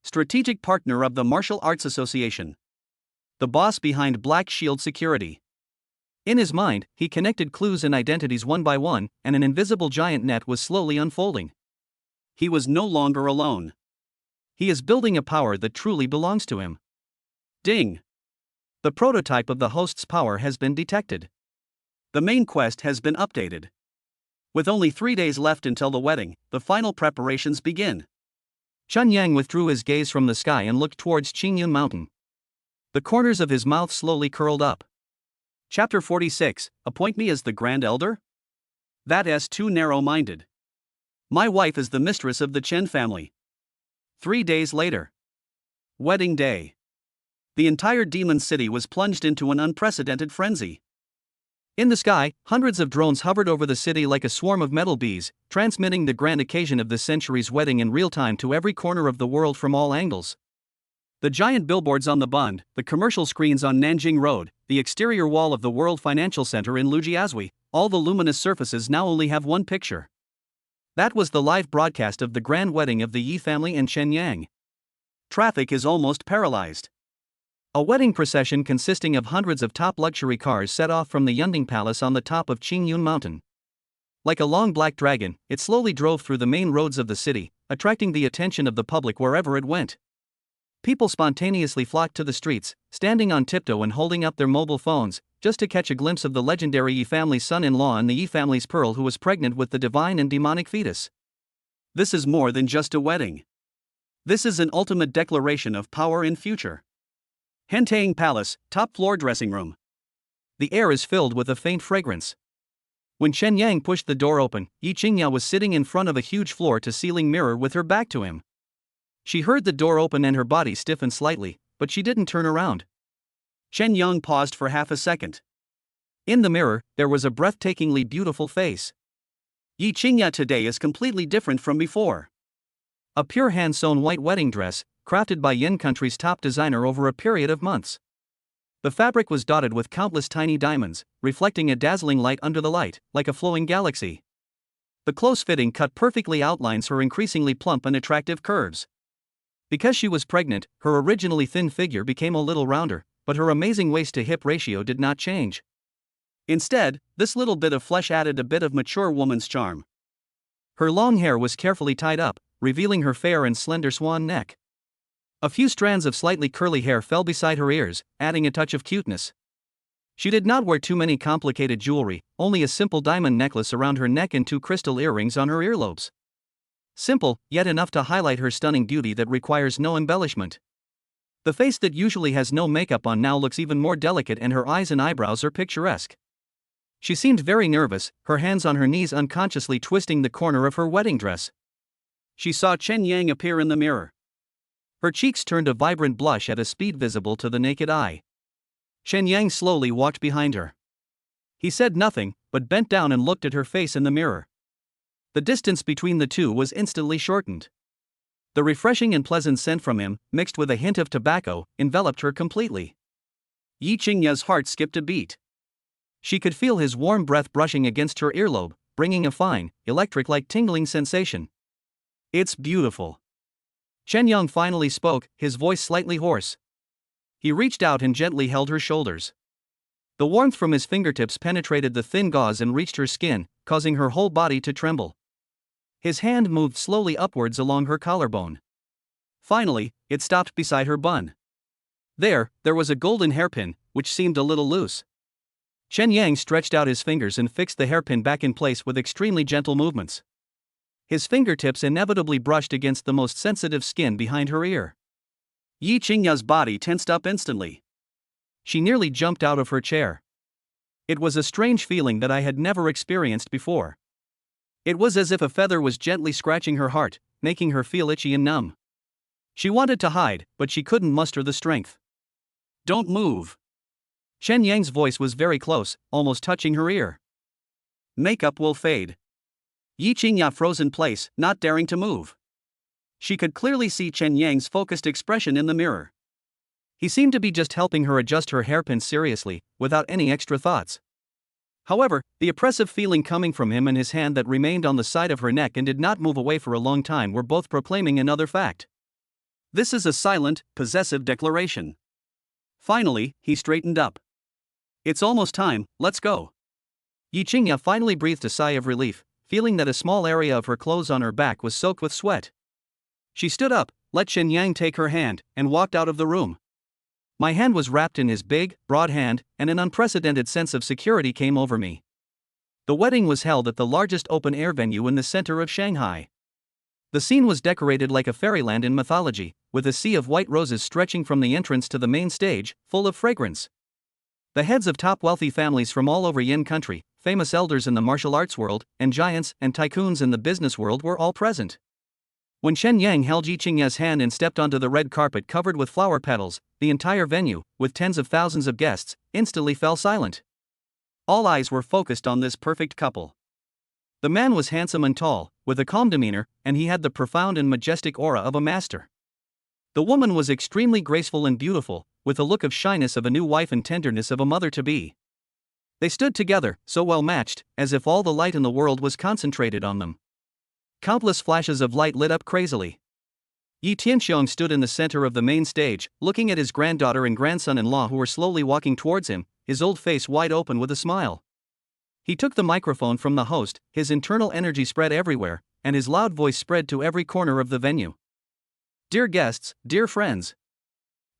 Strategic partner of the Martial Arts Association. The boss behind Black Shield Security. In his mind, he connected clues and identities one by one, and an invisible giant net was slowly unfolding. He was no longer alone. He is building a power that truly belongs to him. Ding! The prototype of the host's power has been detected. The main quest has been updated. With only 3 days left until the wedding, the final preparations begin. Chen Yang withdrew his gaze from the sky and looked towards Qingyun Mountain. The corners of his mouth slowly curled up. Chapter 46, Appoint me as the Grand Elder? That's too narrow-minded. My wife is the mistress of the Chen family. 3 days later. Wedding day. The entire demon city was plunged into an unprecedented frenzy. In the sky, hundreds of drones hovered over the city like a swarm of metal bees, transmitting the grand occasion of this century's wedding in real time to every corner of the world from all angles. The giant billboards on the Bund, the commercial screens on Nanjing Road, the exterior wall of the World Financial Center in Lujiazui, all the luminous surfaces now only have one picture. That was the live broadcast of the grand wedding of the Yi family and Chen Yang. Traffic is almost paralyzed. A wedding procession consisting of hundreds of top luxury cars set off from the Yunding Palace on the top of Qingyun Mountain. Like a long black dragon, it slowly drove through the main roads of the city, attracting the attention of the public wherever it went. People spontaneously flocked to the streets, standing on tiptoe and holding up their mobile phones, just to catch a glimpse of the legendary Yi family's son-in-law and the Yi family's pearl who was pregnant with the divine and demonic fetus. This is more than just a wedding. This is an ultimate declaration of power and future. Hentang Palace, top floor dressing room. The air is filled with a faint fragrance. When Chen Yang pushed the door open, Yi Qingya was sitting in front of a huge floor-to-ceiling mirror with her back to him. She heard the door open and her body stiffen slightly, but she didn't turn around. Chen Yang paused for half a second. In the mirror, there was a breathtakingly beautiful face. Yi Qingya today is completely different from before. A pure hand-sewn white wedding dress, crafted by Yen Country's top designer over a period of months. The fabric was dotted with countless tiny diamonds, reflecting a dazzling light under the light, like a flowing galaxy. The close fitting cut perfectly outlines her increasingly plump and attractive curves. Because she was pregnant, her originally thin figure became a little rounder, but her amazing waist-to-hip ratio did not change. Instead, this little bit of flesh added a bit of mature woman's charm. Her long hair was carefully tied up, revealing her fair and slender swan neck. A few strands of slightly curly hair fell beside her ears, adding a touch of cuteness. She did not wear too many complicated jewelry, only a simple diamond necklace around her neck and 2 crystal earrings on her earlobes. Simple, yet enough to highlight her stunning beauty that requires no embellishment. The face that usually has no makeup on now looks even more delicate, and her eyes and eyebrows are picturesque. She seemed very nervous, her hands on her knees unconsciously twisting the corner of her wedding dress. She saw Chen Yang appear in the mirror. Her cheeks turned a vibrant blush at a speed visible to the naked eye. Chen Yang slowly walked behind her. He said nothing, but bent down and looked at her face in the mirror. The distance between the two was instantly shortened. The refreshing and pleasant scent from him, mixed with a hint of tobacco, enveloped her completely. Yi Qingya's heart skipped a beat. She could feel his warm breath brushing against her earlobe, bringing a fine, electric-like tingling sensation. It's beautiful. Chen Yang finally spoke, his voice slightly hoarse. He reached out and gently held her shoulders. The warmth from his fingertips penetrated the thin gauze and reached her skin, causing her whole body to tremble. His hand moved slowly upwards along her collarbone. Finally, it stopped beside her bun. There was a golden hairpin, which seemed a little loose. Chen Yang stretched out his fingers and fixed the hairpin back in place with extremely gentle movements. His fingertips inevitably brushed against the most sensitive skin behind her ear. Yi Qingya's body tensed up instantly. She nearly jumped out of her chair. It was a strange feeling that I had never experienced before. It was as if a feather was gently scratching her heart, making her feel itchy and numb. She wanted to hide, but she couldn't muster the strength. Don't move. Chen Yang's voice was very close, almost touching her ear. Makeup will fade. Yi Qingya froze in place, not daring to move. She could clearly see Chen Yang's focused expression in the mirror. He seemed to be just helping her adjust her hairpin seriously, without any extra thoughts. However, the oppressive feeling coming from him and his hand that remained on the side of her neck and did not move away for a long time were both proclaiming another fact. This is a silent, possessive declaration. Finally, he straightened up. It's almost time, let's go. Yi Qingya finally breathed a sigh of relief, feeling that a small area of her clothes on her back was soaked with sweat. She stood up, let Chen Yang take her hand, and walked out of the room. My hand was wrapped in his big, broad hand, and an unprecedented sense of security came over me. The wedding was held at the largest open-air venue in the center of Shanghai. The scene was decorated like a fairyland in mythology, with a sea of white roses stretching from the entrance to the main stage, full of fragrance. The heads of top wealthy families from all over Yin country, famous elders in the martial arts world, and giants and tycoons in the business world were all present. When Chen Yang held Yi Qingya's hand and stepped onto the red carpet covered with flower petals, the entire venue, with tens of thousands of guests, instantly fell silent. All eyes were focused on this perfect couple. The man was handsome and tall, with a calm demeanor, and he had the profound and majestic aura of a master. The woman was extremely graceful and beautiful, with a look of shyness of a new wife and tenderness of a mother-to-be. They stood together, so well matched, as if all the light in the world was concentrated on them. Countless flashes of light lit up crazily. Yi Tianxiong stood in the center of the main stage, looking at his granddaughter and grandson-in-law who were slowly walking towards him, his old face wide open with a smile. He took the microphone from the host, his internal energy spread everywhere, and his loud voice spread to every corner of the venue. Dear guests, dear friends.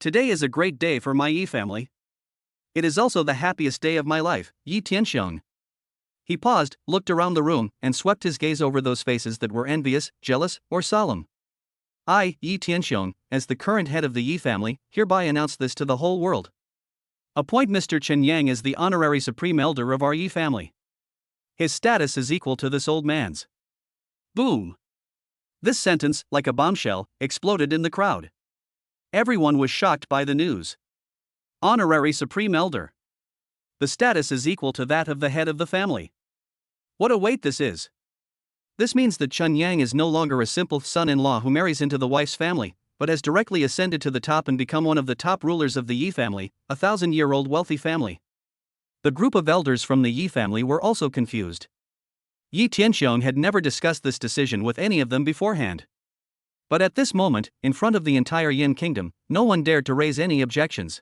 Today is a great day for my Yi family. It is also the happiest day of my life, Yi Tianxiong. He paused, looked around the room, and swept his gaze over those faces that were envious, jealous, or solemn. I, Yi Tianxiong, as the current head of the Yi family, hereby announce this to the whole world. Appoint Mr. Chen Yang as the honorary supreme elder of our Yi family. His status is equal to this old man's. Boom! This sentence, like a bombshell, exploded in the crowd. Everyone was shocked by the news. Honorary supreme elder. The status is equal to that of the head of the family. What a weight this is. This means that Chen Yang is no longer a simple son-in-law who marries into the wife's family, but has directly ascended to the top and become one of the top rulers of the Yi family, a 1,000-year-old wealthy family. The group of elders from the Yi family were also confused. Yi Tianxiong had never discussed this decision with any of them beforehand. But at this moment, in front of the entire Yin kingdom, no one dared to raise any objections.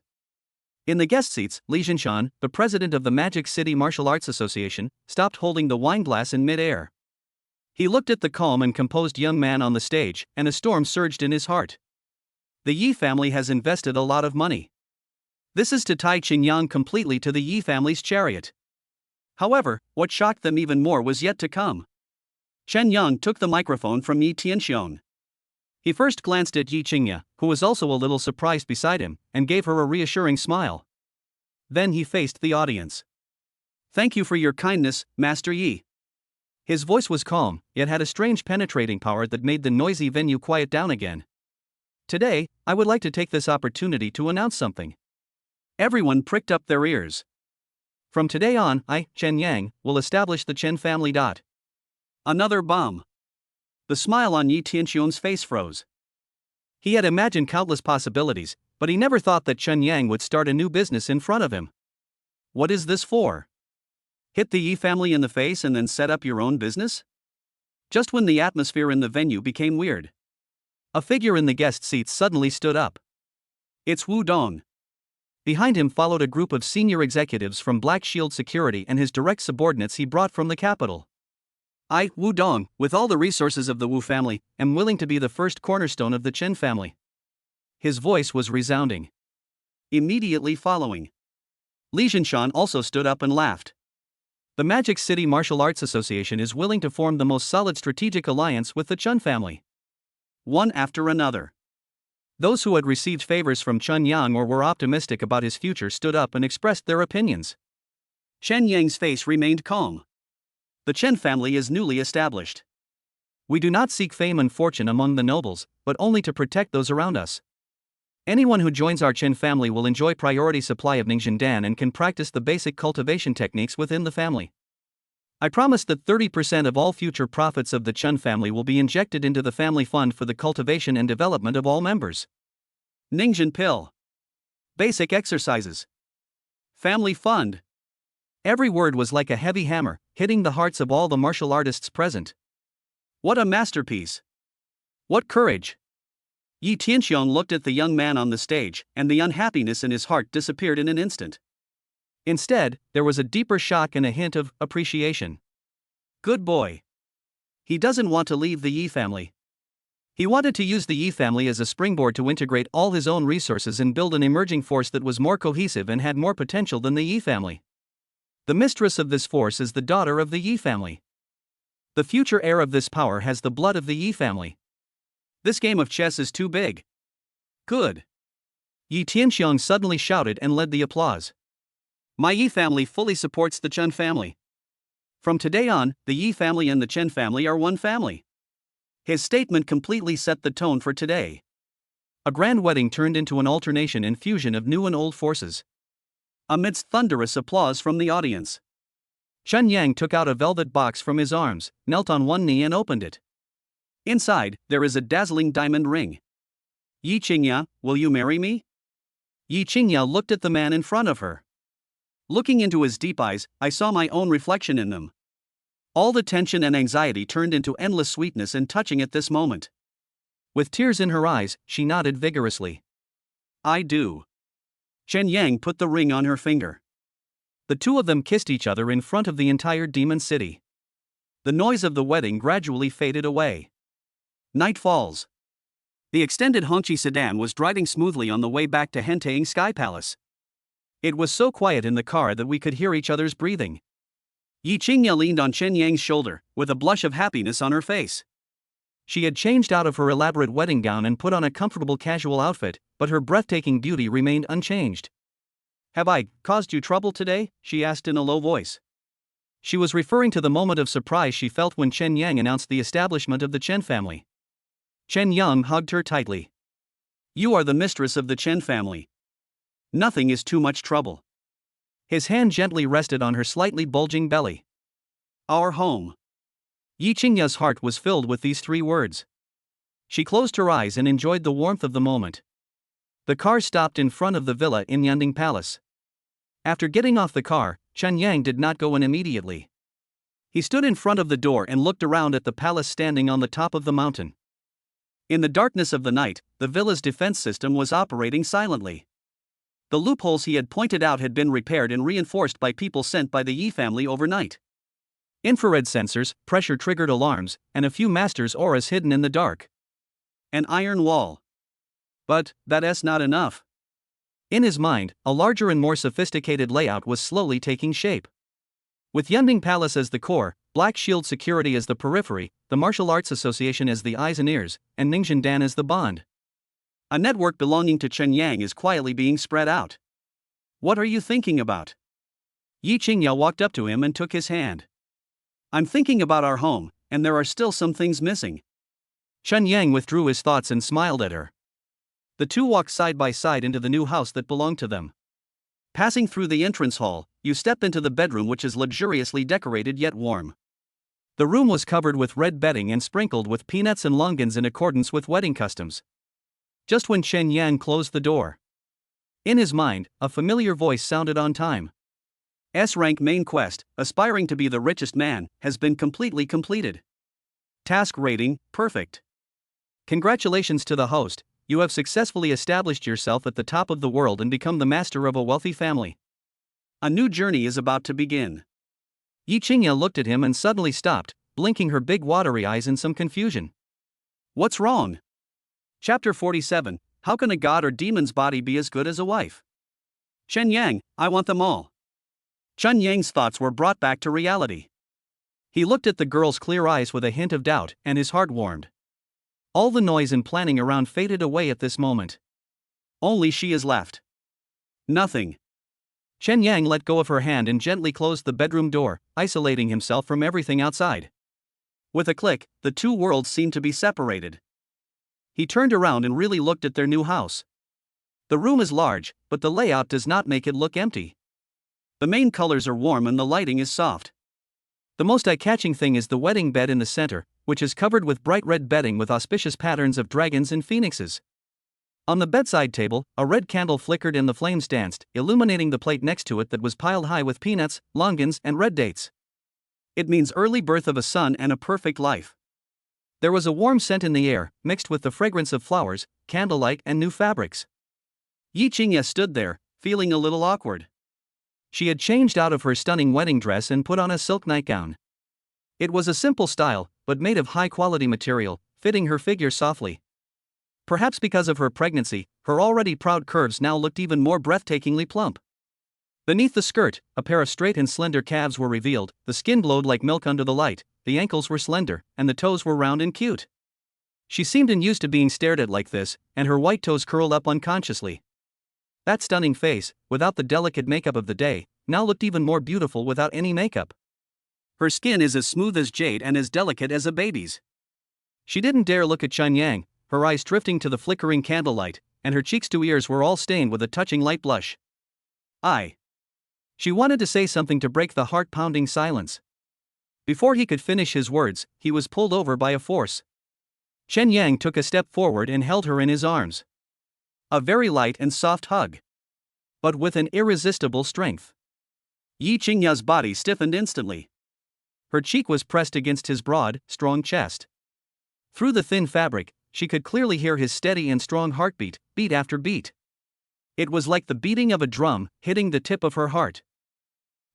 In the guest seats, Li Jinshan, the president of the Magic City Martial Arts Association, stopped holding the wine glass in mid-air. He looked at the calm and composed young man on the stage, and a storm surged in his heart. The Yi family has invested a lot of money. This is to tie Qingyang completely to the Yi family's chariot. However, what shocked them even more was yet to come. Chen Yang took the microphone from Yi Tianxiong. He first glanced at Yi Qingya, who was also a little surprised beside him, and gave her a reassuring smile. Then he faced the audience. "Thank you for your kindness, Master Yi." His voice was calm, yet had a strange penetrating power that made the noisy venue quiet down again. "Today, I would like to take this opportunity to announce something." Everyone pricked up their ears. "From today on, I, Chen Yang, will establish the Chen family. Another bomb. The smile on Yi Tianxiong's face froze. He had imagined countless possibilities, but he never thought that Chen Yang would start a new business in front of him. What is this for? Hit the Yi family in the face and then set up your own business? Just when the atmosphere in the venue became weird, a figure in the guest seats suddenly stood up. It's Wu Dong. Behind him followed a group of senior executives from Black Shield Security and his direct subordinates he brought from the capital. "I, Wu Dong, with all the resources of the Wu family, am willing to be the first cornerstone of the Chen family." His voice was resounding. Immediately following, Li Jinshan also stood up and laughed. "The Magic City Martial Arts Association is willing to form the most solid strategic alliance with the Chen family." One after another, those who had received favors from Chen Yang or were optimistic about his future stood up and expressed their opinions. Chen Yang's face remained calm. "The Chen family is newly established. We do not seek fame and fortune among the nobles, but only to protect those around us. Anyone who joins our Chen family will enjoy priority supply of Ningxindan and can practice the basic cultivation techniques within the family. I promise that 30% of all future profits of the Chen family will be injected into the family fund for the cultivation and development of all members. Ningxin pill. Basic exercises. Family fund." Every word was like a heavy hammer, hitting the hearts of all the martial artists present. What a masterpiece! What courage! Yi Tianxiong looked at the young man on the stage, and the unhappiness in his heart disappeared in an instant. Instead, there was a deeper shock and a hint of appreciation. Good boy. He doesn't want to leave the Yi family. He wanted to use the Yi family as a springboard to integrate all his own resources and build an emerging force that was more cohesive and had more potential than the Yi family. The mistress of this force is the daughter of the Yi family. The future heir of this power has the blood of the Yi family. This game of chess is too big. Good. Yi Tianxiong suddenly shouted and led the applause. My Yi family fully supports the Chen family. From today on, the Yi family and the Chen family are one family. His statement completely set the tone for today. A grand wedding turned into an alternation and fusion of new and old forces. Amidst thunderous applause from the audience, Chen Yang took out a velvet box from his arms, knelt on one knee and opened it. Inside, there is a dazzling diamond ring. Yi Qingya, will you marry me? Yi Qingya looked at the man in front of her. Looking into his deep eyes, I saw my own reflection in them. All the tension and anxiety turned into endless sweetness and touching at this moment. With tears in her eyes, she nodded vigorously. I do. Chen Yang put the ring on her finger. The two of them kissed each other in front of the entire demon city. The noise of the wedding gradually faded away. Night falls. The extended Hongqi sedan was driving smoothly on the way back to Hentaying Sky Palace. It was so quiet in the car that we could hear each other's breathing. Yi Qingya leaned on Chen Yang's shoulder, with a blush of happiness on her face. She had changed out of her elaborate wedding gown and put on a comfortable casual outfit, but her breathtaking beauty remained unchanged. Have I caused you trouble today? She asked in a low voice. She was referring to the moment of surprise she felt when Chen Yang announced the establishment of the Chen family. Chen Yang hugged her tightly. You are the mistress of the Chen family. Nothing is too much trouble. His hand gently rested on her slightly bulging belly. Our home. Yi Qingya's heart was filled with these three words. She closed her eyes and enjoyed the warmth of the moment. The car stopped in front of the villa in Yunding Palace. After getting off the car, Chen Yang did not go in immediately. He stood in front of the door and looked around at the palace standing on the top of the mountain. In the darkness of the night, the villa's defense system was operating silently. The loopholes he had pointed out had been repaired and reinforced by people sent by the Yi family overnight. Infrared sensors, pressure-triggered alarms, and a few master's auras hidden in the dark. An iron wall. But that's not enough. In his mind, a larger and more sophisticated layout was slowly taking shape. With Yunding Palace as the core, Black Shield Security as the periphery, the Martial Arts Association as the eyes and ears, and Ningxin Dan as the bond. A network belonging to Chen Yang is quietly being spread out. What are you thinking about? Yi Qingya walked up to him and took his hand. I'm thinking about our home, and there are still some things missing. Chen Yang withdrew his thoughts and smiled at her. The two walked side by side into the new house that belonged to them. Passing through the entrance hall, you step into the bedroom, which is luxuriously decorated yet warm. The room was covered with red bedding and sprinkled with peanuts and longans in accordance with wedding customs. Just when Chen Yang closed the door, in his mind, a familiar voice sounded on time. S-rank main quest, aspiring to be the richest man, has been completely completed. Task rating, perfect. Congratulations to the host, you have successfully established yourself at the top of the world and become the master of a wealthy family. A new journey is about to begin. Yi Qingya looked at him and suddenly stopped, blinking her big watery eyes in some confusion. What's wrong? Chapter 47, How can a god or demon's body be as good as a wife? Chen Yang, I want them all. Chen Yang's thoughts were brought back to reality. He looked at the girl's clear eyes with a hint of doubt, and his heart warmed. All the noise and planning around faded away at this moment. Only she is left. Nothing. Chen Yang let go of her hand and gently closed the bedroom door, isolating himself from everything outside. With a click, the two worlds seemed to be separated. He turned around and really looked at their new house. The room is large, but the layout does not make it look empty. The main colors are warm and the lighting is soft. The most eye-catching thing is the wedding bed in the center, which is covered with bright red bedding with auspicious patterns of dragons and phoenixes. On the bedside table, a red candle flickered and the flames danced, illuminating the plate next to it that was piled high with peanuts, longans, and red dates. It means early birth of a son and a perfect life. There was a warm scent in the air, mixed with the fragrance of flowers, candlelight, and new fabrics. Yi Qingya stood there, feeling a little awkward. She had changed out of her stunning wedding dress and put on a silk nightgown. It was a simple style, but made of high-quality material, fitting her figure softly. Perhaps because of her pregnancy, her already proud curves now looked even more breathtakingly plump. Beneath the skirt, a pair of straight and slender calves were revealed, the skin glowed like milk under the light, the ankles were slender, and the toes were round and cute. She seemed unused to being stared at like this, and her white toes curled up unconsciously. That stunning face, without the delicate makeup of the day, now looked even more beautiful without any makeup. Her skin is as smooth as jade and as delicate as a baby's. She didn't dare look at Chen Yang, her eyes drifting to the flickering candlelight, and her cheeks to ears were all stained with a touching light blush. She wanted to say something to break the heart-pounding silence. Before he could finish his words, he was pulled over by a force. Chen Yang took a step forward and held her in his arms. A very light and soft hug, but with an irresistible strength. Yi Qingya's body stiffened instantly. Her cheek was pressed against his broad, strong chest. Through the thin fabric, she could clearly hear his steady and strong heartbeat, beat after beat. It was like the beating of a drum, hitting the tip of her heart.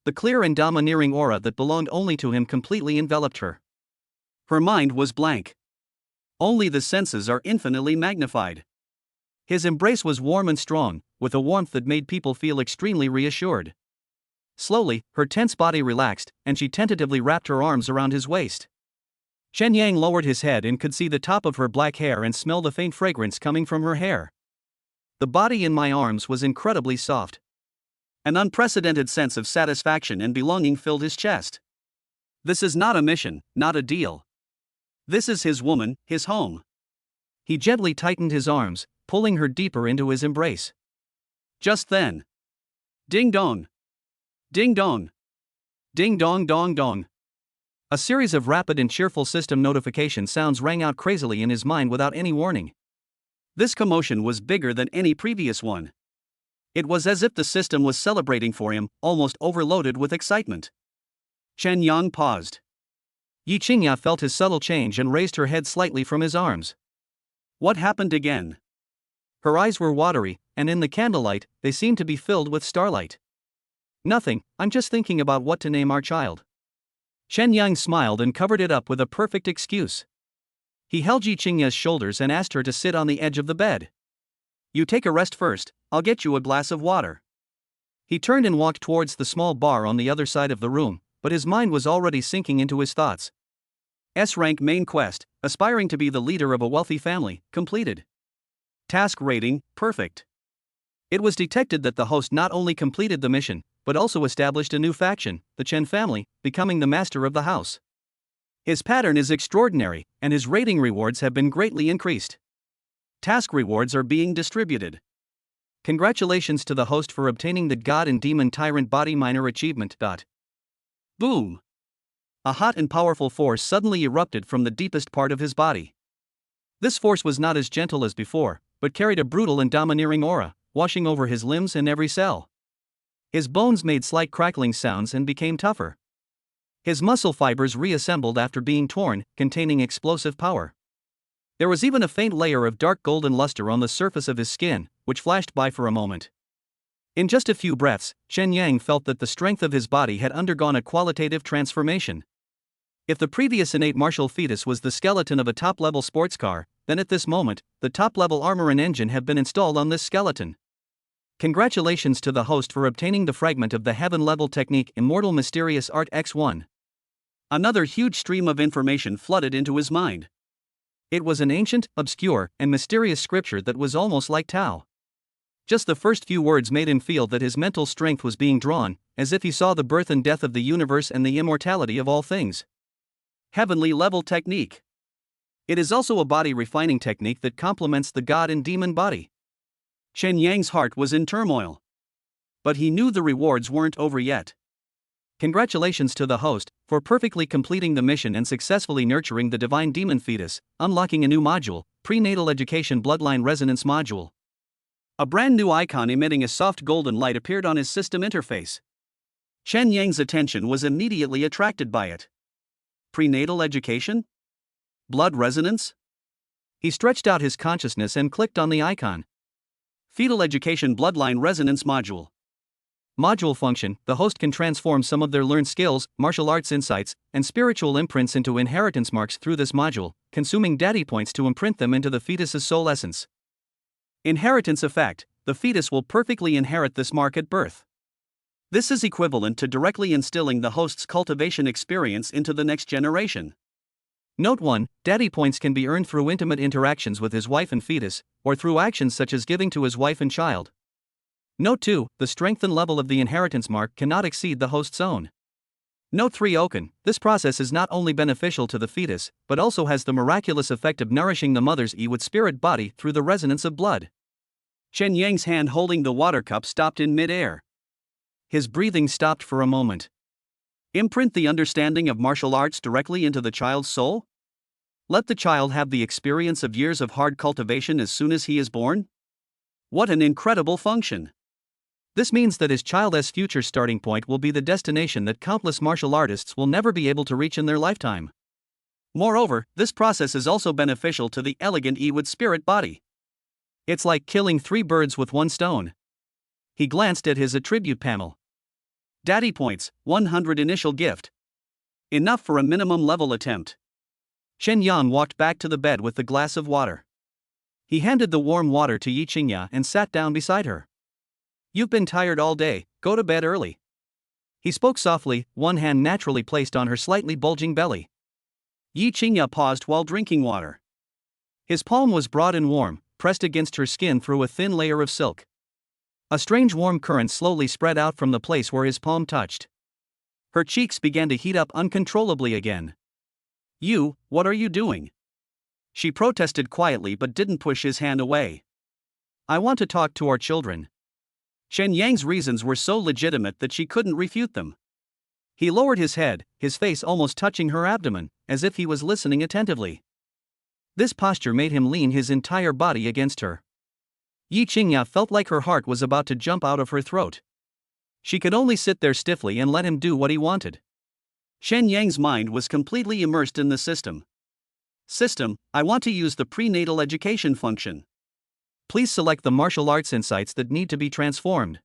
The clear and domineering aura that belonged only to him completely enveloped her. Her mind was blank. Only the senses are infinitely magnified. His embrace was warm and strong, with a warmth that made people feel extremely reassured. Slowly, her tense body relaxed, and she tentatively wrapped her arms around his waist. Chen Yang lowered his head and could see the top of her black hair and smell the faint fragrance coming from her hair. The body in my arms was incredibly soft. An unprecedented sense of satisfaction and belonging filled his chest. This is not a mission, not a deal. This is his woman, his home. He gently tightened his arms, pulling her deeper into his embrace. Just then. Ding dong. Ding dong. Ding dong dong dong. A series of rapid and cheerful system notification sounds rang out crazily in his mind without any warning. This commotion was bigger than any previous one. It was as if the system was celebrating for him, almost overloaded with excitement. Chen Yang paused. Yi Qingya felt his subtle change and raised her head slightly from his arms. What happened again? Her eyes were watery, and in the candlelight, they seemed to be filled with starlight. Nothing, I'm just thinking about what to name our child. Shen Yang smiled and covered it up with a perfect excuse. He held Yi Qingya's shoulders and asked her to sit on the edge of the bed. You take a rest first, I'll get you a glass of water. He turned and walked towards the small bar on the other side of the room, but his mind was already sinking into his thoughts. S-rank main quest, aspiring to be the leader of a wealthy family, completed. Task rating, perfect. It was detected that the host not only completed the mission, but also established a new faction, the Chen family, becoming the master of the house. His pattern is extraordinary, and his rating rewards have been greatly increased. Task rewards are being distributed. Congratulations to the host for obtaining the God and Demon Tyrant Body Minor achievement. Boom! A hot and powerful force suddenly erupted from the deepest part of his body. This force was not as gentle as before, but carried a brutal and domineering aura, washing over his limbs and every cell. His bones made slight crackling sounds and became tougher. His muscle fibers reassembled after being torn, containing explosive power. There was even a faint layer of dark golden luster on the surface of his skin, which flashed by for a moment. In just a few breaths, Shen Yang felt that the strength of his body had undergone a qualitative transformation. If the previous innate martial fetus was the skeleton of a top-level sports car, then at this moment, the top-level armor and engine have been installed on this skeleton. Congratulations to the host for obtaining the fragment of the heaven-level technique Immortal Mysterious Art X1. Another huge stream of information flooded into his mind. It was an ancient, obscure, and mysterious scripture that was almost like Tao. Just the first few words made him feel that his mental strength was being drawn, as if he saw the birth and death of the universe and the immortality of all things. Heavenly level technique. It is also a body refining technique that complements the god and demon body. Shen Yang's heart was in turmoil. But he knew the rewards weren't over yet. Congratulations to the host for perfectly completing the mission and successfully nurturing the divine demon fetus, unlocking a new module, Prenatal Education Bloodline Resonance Module. A brand new icon emitting a soft golden light appeared on his system interface. Shen Yang's attention was immediately attracted by it. Prenatal education? Blood resonance? He stretched out his consciousness and clicked on the icon. Fetal Education Bloodline Resonance Module. Module function: the host can transform some of their learned skills, martial arts insights, and spiritual imprints into inheritance marks through this module, consuming daddy points to imprint them into the fetus's soul essence. Inheritance effect: the fetus will perfectly inherit this mark at birth. This is equivalent to directly instilling the host's cultivation experience into the next generation. Note 1: daddy points can be earned through intimate interactions with his wife and fetus, or through actions such as giving to his wife and child. Note 2: the strength and level of the inheritance mark cannot exceed the host's own. Note 3: Oken: this process is not only beneficial to the fetus, but also has the miraculous effect of nourishing the mother's with spirit body through the resonance of blood. Shen Yang's hand holding the water cup stopped in mid-air. His breathing stopped for a moment. Imprint the understanding of martial arts directly into the child's soul? Let the child have the experience of years of hard cultivation as soon as he is born? What an incredible function! This means that his child's future starting point will be the destination that countless martial artists will never be able to reach in their lifetime. Moreover, this process is also beneficial to the elegant with spirit body. It's like killing 3 birds with 1 stone. He glanced at his attribute panel. Daddy points, 100 initial gift. Enough for a minimum level attempt. Shen Yang walked back to the bed with the glass of water. He handed the warm water to Yi Qingya and sat down beside her. You've been tired all day, go to bed early. He spoke softly, one hand naturally placed on her slightly bulging belly. Yi Qingya paused while drinking water. His palm was broad and warm, pressed against her skin through a thin layer of silk. A strange warm current slowly spread out from the place where his palm touched. Her cheeks began to heat up uncontrollably again. What are you doing? She protested quietly but didn't push his hand away. I want to talk to our children. Shen Yang's reasons were so legitimate that she couldn't refute them. He lowered his head, his face almost touching her abdomen, as if he was listening attentively. This posture made him lean his entire body against her. Yi Qingya felt like her heart was about to jump out of her throat. She could only sit there stiffly and let him do what he wanted. Shen Yang's mind was completely immersed in the system. System, I want to use the prenatal education function. Please select the martial arts insights that need to be transformed.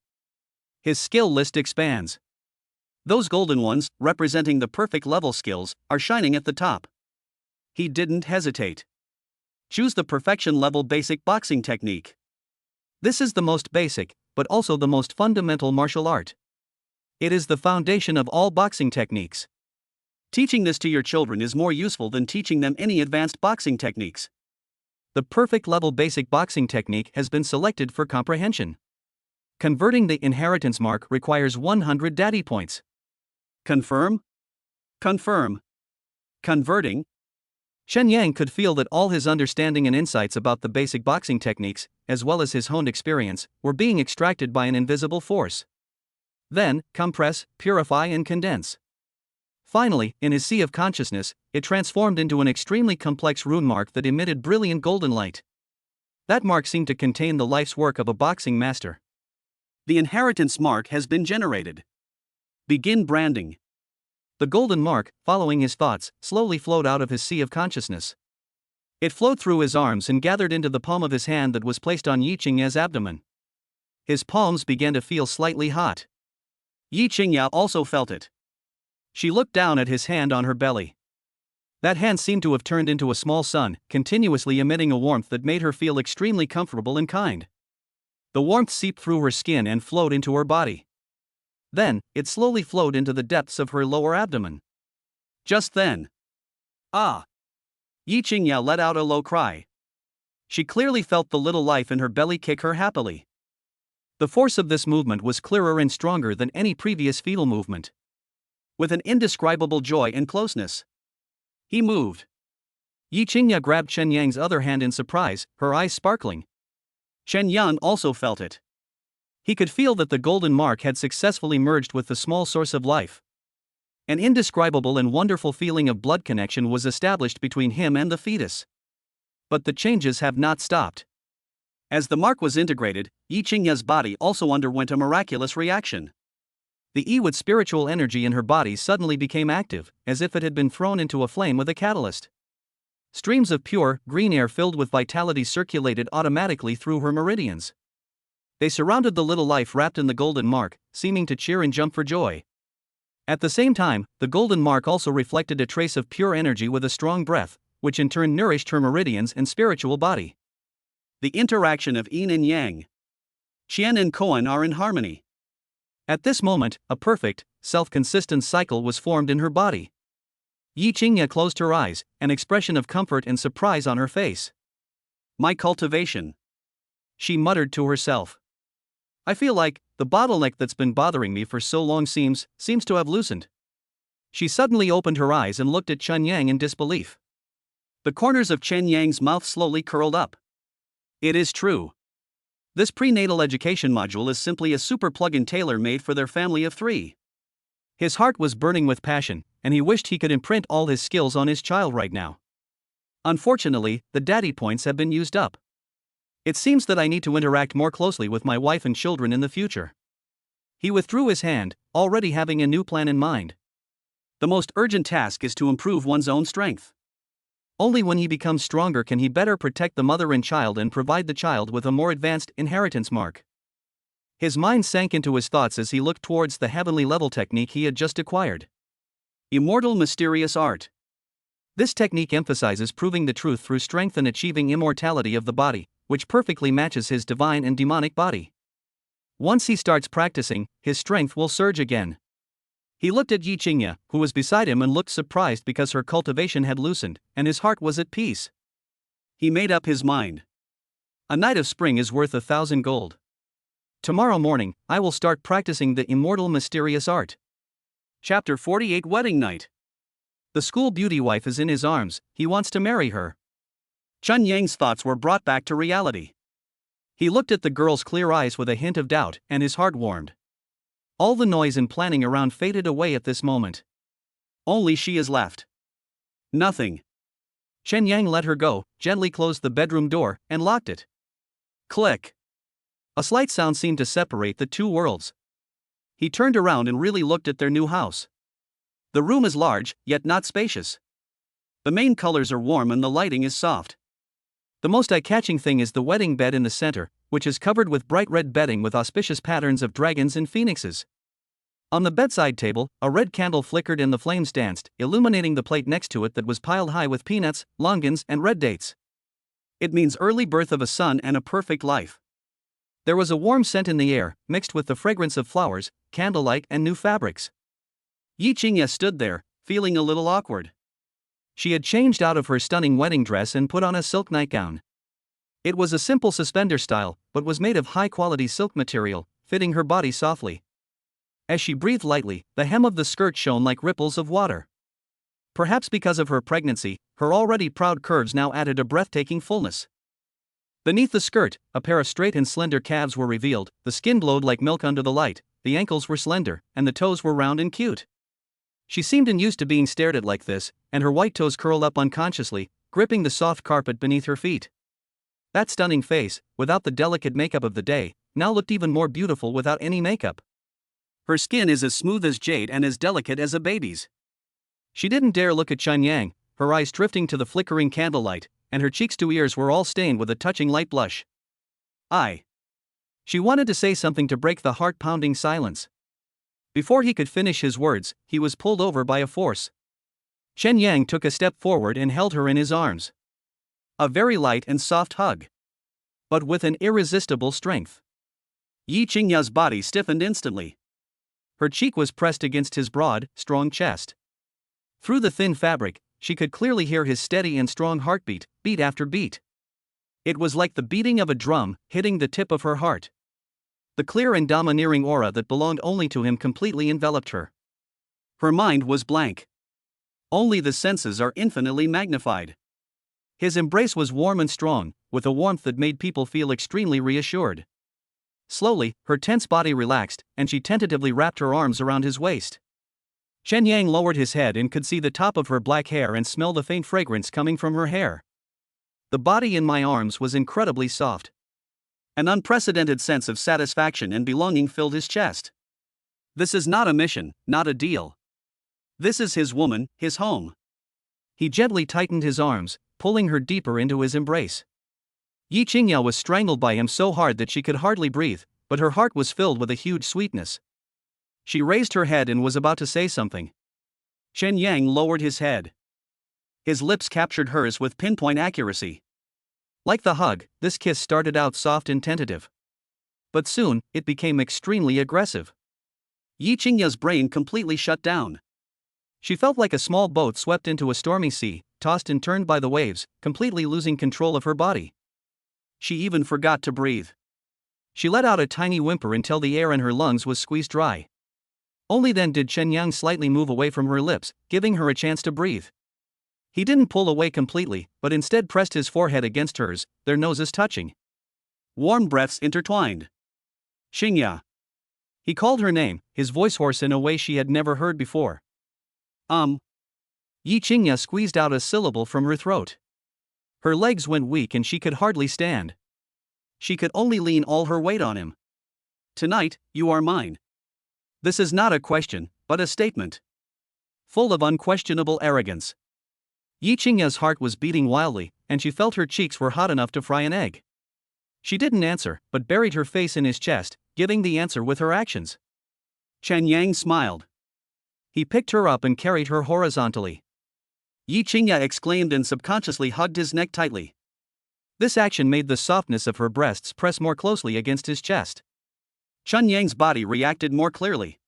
His skill list expands. Those golden ones, representing the perfect level skills, are shining at the top. He didn't hesitate. Choose the perfection level basic boxing technique. This is the most basic, but also the most fundamental martial art. It is the foundation of all boxing techniques. Teaching this to your children is more useful than teaching them any advanced boxing techniques. The perfect level basic boxing technique has been selected for comprehension. Converting the inheritance mark requires 100 daddy points. Confirm? Confirm. Converting? Chen Yang could feel that all his understanding and insights about the basic boxing techniques, as well as his honed experience, were being extracted by an invisible force. Then, compress, purify and condense. Finally, in his sea of consciousness, it transformed into an extremely complex rune mark that emitted brilliant golden light. That mark seemed to contain the life's work of a boxing master. The inheritance mark has been generated. Begin branding. The golden mark, following his thoughts, slowly flowed out of his sea of consciousness. It flowed through his arms and gathered into the palm of his hand that was placed on Yi Qingya's abdomen. His palms began to feel slightly hot. Yi Qingya also felt it. She looked down at his hand on her belly. That hand seemed to have turned into a small sun, continuously emitting a warmth that made her feel extremely comfortable and kind. The warmth seeped through her skin and flowed into her body. Then, it slowly flowed into the depths of her lower abdomen. Just then. Ah! Yi Qingya let out a low cry. She clearly felt the little life in her belly kick her happily. The force of this movement was clearer and stronger than any previous fetal movement. With an indescribable joy and closeness, he moved. Yi Qingya grabbed Chen Yang's other hand in surprise, her eyes sparkling. Chen Yan also felt it. He could feel that the golden mark had successfully merged with the small source of life. An indescribable and wonderful feeling of blood connection was established between him and the fetus. But the changes have not stopped. As the mark was integrated, Yi Qingya's body also underwent a miraculous reaction. The Yi with spiritual energy in her body suddenly became active, as if it had been thrown into a flame with a catalyst. Streams of pure, green air filled with vitality circulated automatically through her meridians. They surrounded the little life wrapped in the golden mark, seeming to cheer and jump for joy. At the same time, the golden mark also reflected a trace of pure energy with a strong breath, which in turn nourished her meridians and spiritual body. The interaction of yin and yang. Qian and Koan are in harmony. At this moment, a perfect, self-consistent cycle was formed in her body. Yi Qingya closed her eyes, an expression of comfort and surprise on her face. My cultivation. She muttered to herself. I feel like the bottleneck that's been bothering me for so long seems to have loosened. She suddenly opened her eyes and looked at Chen Yang in disbelief. The corners of Chen Yang's mouth slowly curled up. It is true. This prenatal education module is simply a super plug-in tailor-made for their family of 3. His heart was burning with passion, and he wished he could imprint all his skills on his child right now. Unfortunately, the daddy points have been used up. It seems that I need to interact more closely with my wife and children in the future. He withdrew his hand, already having a new plan in mind. The most urgent task is to improve one's own strength. Only when he becomes stronger can he better protect the mother and child and provide the child with a more advanced inheritance mark. His mind sank into his thoughts as he looked towards the heavenly level technique he had just acquired. Immortal mysterious art. This technique emphasizes proving the truth through strength and achieving immortality of the body, which perfectly matches his divine and demonic body. Once he starts practicing, his strength will surge again. He looked at Yi Qingya, who was beside him, and looked surprised because her cultivation had loosened, and his heart was at peace. He made up his mind. A night of spring is worth 1,000 gold. Tomorrow morning, I will start practicing the immortal mysterious art. Chapter 48 Wedding Night. The school beauty wife is in his arms, he wants to marry her. Chen Yang's thoughts were brought back to reality. He looked at the girl's clear eyes with a hint of doubt, and his heart warmed. All the noise and planning around faded away at this moment. Only she is left. Nothing. Chen Yang let her go, gently closed the bedroom door, and locked it. Click. A slight sound seemed to separate the two worlds. He turned around and really looked at their new house. The room is large, yet not spacious. The main colors are warm and the lighting is soft. The most eye-catching thing is the wedding bed in the center, which is covered with bright red bedding with auspicious patterns of dragons and phoenixes. On the bedside table, a red candle flickered and the flames danced, illuminating the plate next to it that was piled high with peanuts, longans, and red dates. It means early birth of a son and a perfect life. There was a warm scent in the air, mixed with the fragrance of flowers, candlelight, and new fabrics. Yi Qingya stood there, feeling a little awkward. She had changed out of her stunning wedding dress and put on a silk nightgown. It was a simple suspender style, but was made of high-quality silk material, fitting her body softly. As she breathed lightly, the hem of the skirt shone like ripples of water. Perhaps because of her pregnancy, her already proud curves now added a breathtaking fullness. Beneath the skirt, a pair of straight and slender calves were revealed, the skin glowed like milk under the light, the ankles were slender, and the toes were round and cute. She seemed unused to being stared at like this, and her white toes curled up unconsciously, gripping the soft carpet beneath her feet. That stunning face, without the delicate makeup of the day, now looked even more beautiful without any makeup. Her skin is as smooth as jade and as delicate as a baby's. She didn't dare look at Chen Yang, her eyes drifting to the flickering candlelight, and her cheeks to ears were all stained with a touching light blush. She wanted to say something to break the heart-pounding silence. Before he could finish his words, he was pulled over by a force. Chen Yang took a step forward and held her in his arms. A very light and soft hug, but with an irresistible strength. Yi Qingya's body stiffened instantly. Her cheek was pressed against his broad, strong chest. Through the thin fabric, she could clearly hear his steady and strong heartbeat, beat after beat. It was like the beating of a drum, hitting the tip of her heart. The clear and domineering aura that belonged only to him completely enveloped her. Her mind was blank. Only the senses are infinitely magnified. His embrace was warm and strong, with a warmth that made people feel extremely reassured. Slowly, her tense body relaxed, and she tentatively wrapped her arms around his waist. Chen Yang lowered his head and could see the top of her black hair and smell the faint fragrance coming from her hair. The body in my arms was incredibly soft. An unprecedented sense of satisfaction and belonging filled his chest. This is not a mission, not a deal. This is his woman, his home. He gently tightened his arms, pulling her deeper into his embrace. Yi Qingya was strangled by him so hard that she could hardly breathe, but her heart was filled with a huge sweetness. She raised her head and was about to say something. Chen Yang lowered his head. His lips captured hers with pinpoint accuracy. Like the hug, this kiss started out soft and tentative. But soon, it became extremely aggressive. Yi Qingya's brain completely shut down. She felt like a small boat swept into a stormy sea, tossed and turned by the waves, completely losing control of her body. She even forgot to breathe. She let out a tiny whimper until the air in her lungs was squeezed dry. Only then did Chen Yang slightly move away from her lips, giving her a chance to breathe. He didn't pull away completely, but instead pressed his forehead against hers, their noses touching. Warm breaths intertwined. Qingya. He called her name, his voice hoarse in a way she had never heard before. Yi Qingya squeezed out a syllable from her throat. Her legs went weak and she could hardly stand. She could only lean all her weight on him. Tonight, you are mine. This is not a question, but a statement. Full of unquestionable arrogance. Yi Qingya's heart was beating wildly, and she felt her cheeks were hot enough to fry an egg. She didn't answer, but buried her face in his chest, giving the answer with her actions. Chen Yang smiled. He picked her up and carried her horizontally. Yi Qingya exclaimed and subconsciously hugged his neck tightly. This action made the softness of her breasts press more closely against his chest. Chen Yang's body reacted more clearly.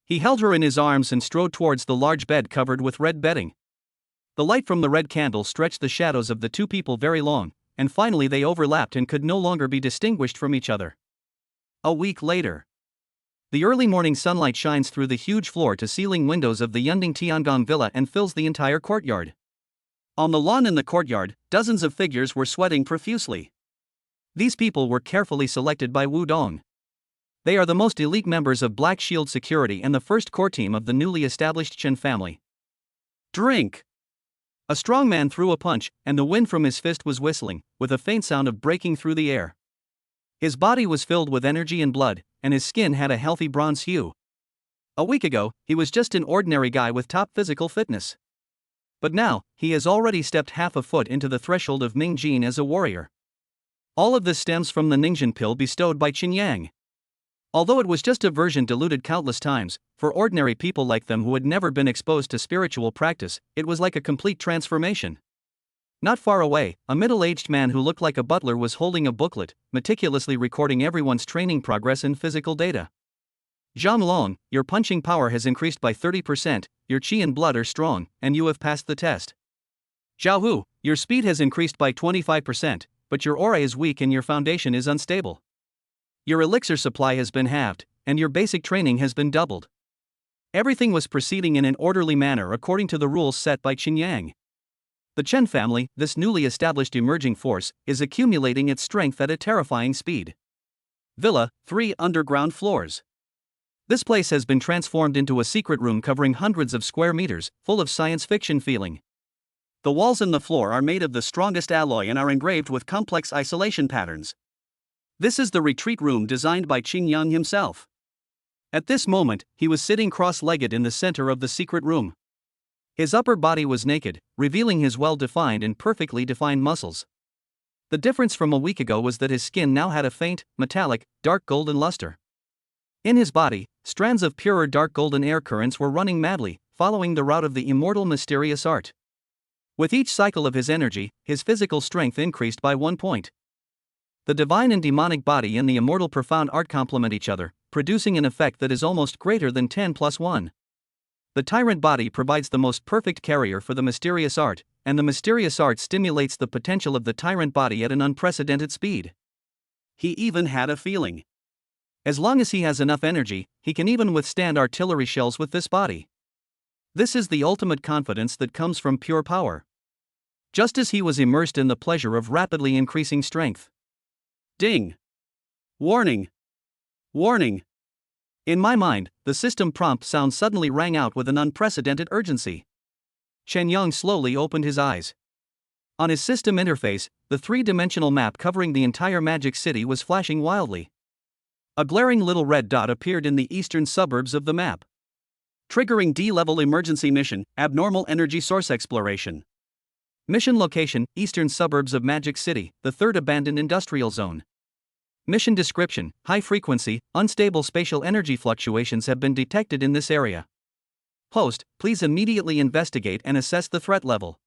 He held her in his arms and strode towards the large bed covered with red bedding. The light from the red candle stretched the shadows of the two people very long, and finally they overlapped and could no longer be distinguished from each other. A week later. The early morning sunlight shines through the huge floor-to-ceiling windows of the Yunding Tiangong villa and fills the entire courtyard. On the lawn in the courtyard, dozens of figures were sweating profusely. These people were carefully selected by Wu Dong. They are the most elite members of Black Shield Security and the first core team of the newly established Chen family. Drink! A strong man threw a punch, and the wind from his fist was whistling, with a faint sound of breaking through the air. His body was filled with energy and blood, and his skin had a healthy bronze hue. A week ago, he was just an ordinary guy with top physical fitness. But now, he has already stepped half a foot into the threshold of Ningjin as a warrior. All of this stems from the Ningjin pill bestowed by Qin Yang. Although it was just a version diluted countless times, for ordinary people like them who had never been exposed to spiritual practice, it was like a complete transformation. Not far away, a middle-aged man who looked like a butler was holding a booklet, meticulously recording everyone's training progress and physical data. Zhang Long, your punching power has increased by 30%, your qi and blood are strong, and you have passed the test. Zhao Hu, your speed has increased by 25%, but your aura is weak and your foundation is unstable. Your elixir supply has been halved, and your basic training has been doubled. Everything was proceeding in an orderly manner according to the rules set by Qin Yang. The Chen family, this newly established emerging force, is accumulating its strength at a terrifying speed. Villa, 3 underground floors. This place has been transformed into a secret room covering hundreds of square meters, full of science fiction feeling. The walls and the floor are made of the strongest alloy and are engraved with complex isolation patterns. This is the retreat room designed by Qin Yang himself. At this moment, he was sitting cross-legged in the center of the secret room. His upper body was naked, revealing his well-defined and perfectly defined muscles. The difference from a week ago was that his skin now had a faint, metallic, dark golden luster. In his body, strands of purer dark golden air currents were running madly, following the route of the immortal mysterious art. With each cycle of his energy, his physical strength increased by 1 point. The divine and demonic body and the immortal profound art complement each other, producing an effect that is almost greater than 10 plus 1. The tyrant body provides the most perfect carrier for the mysterious art, and the mysterious art stimulates the potential of the tyrant body at an unprecedented speed. He even had a feeling. As long as he has enough energy, he can even withstand artillery shells with this body. This is the ultimate confidence that comes from pure power. Just as he was immersed in the pleasure of rapidly increasing strength. Ding! Warning! Warning! In my mind, the system prompt sound suddenly rang out with an unprecedented urgency. Chen Yang slowly opened his eyes. On his system interface, the three-dimensional map covering the entire Magic City was flashing wildly. A glaring little red dot appeared in the eastern suburbs of the map. Triggering D-level emergency mission, abnormal energy source exploration. Mission location, eastern suburbs of Magic City, the third abandoned industrial zone. Mission description, high-frequency, unstable spatial energy fluctuations have been detected in this area. Host, please immediately investigate and assess the threat level.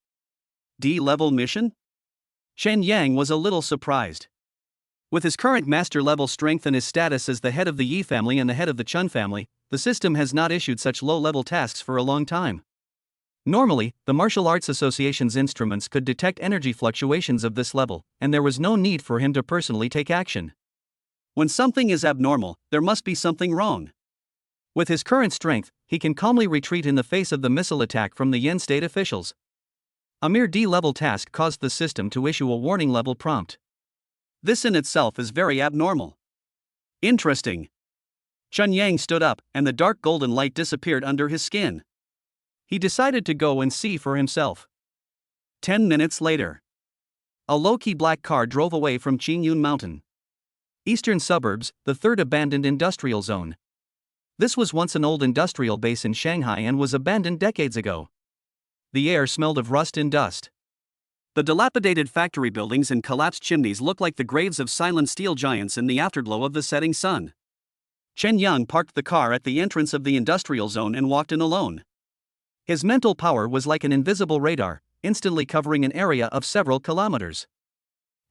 D-level mission? Chen Yang was a little surprised. With his current master-level strength and his status as the head of the Yi family and the head of the Chun family, the system has not issued such low-level tasks for a long time. Normally, the Martial Arts Association's instruments could detect energy fluctuations of this level, and there was no need for him to personally take action. When something is abnormal, there must be something wrong. With his current strength, he can calmly retreat in the face of the missile attack from the Yen state officials. A mere D-level task caused the system to issue a warning level prompt. This in itself is very abnormal. Interesting. Chen Yang stood up, and the dark golden light disappeared under his skin. He decided to go and see for himself. 10 minutes later. A low-key black car drove away from Qingyun Mountain. Eastern suburbs, the third abandoned industrial zone. This was once an old industrial base in Shanghai and was abandoned decades ago. The air smelled of rust and dust. The dilapidated factory buildings and collapsed chimneys looked like the graves of silent steel giants in the afterglow of the setting sun. Chen Yang parked the car at the entrance of the industrial zone and walked in alone. His mental power was like an invisible radar, instantly covering an area of several kilometers.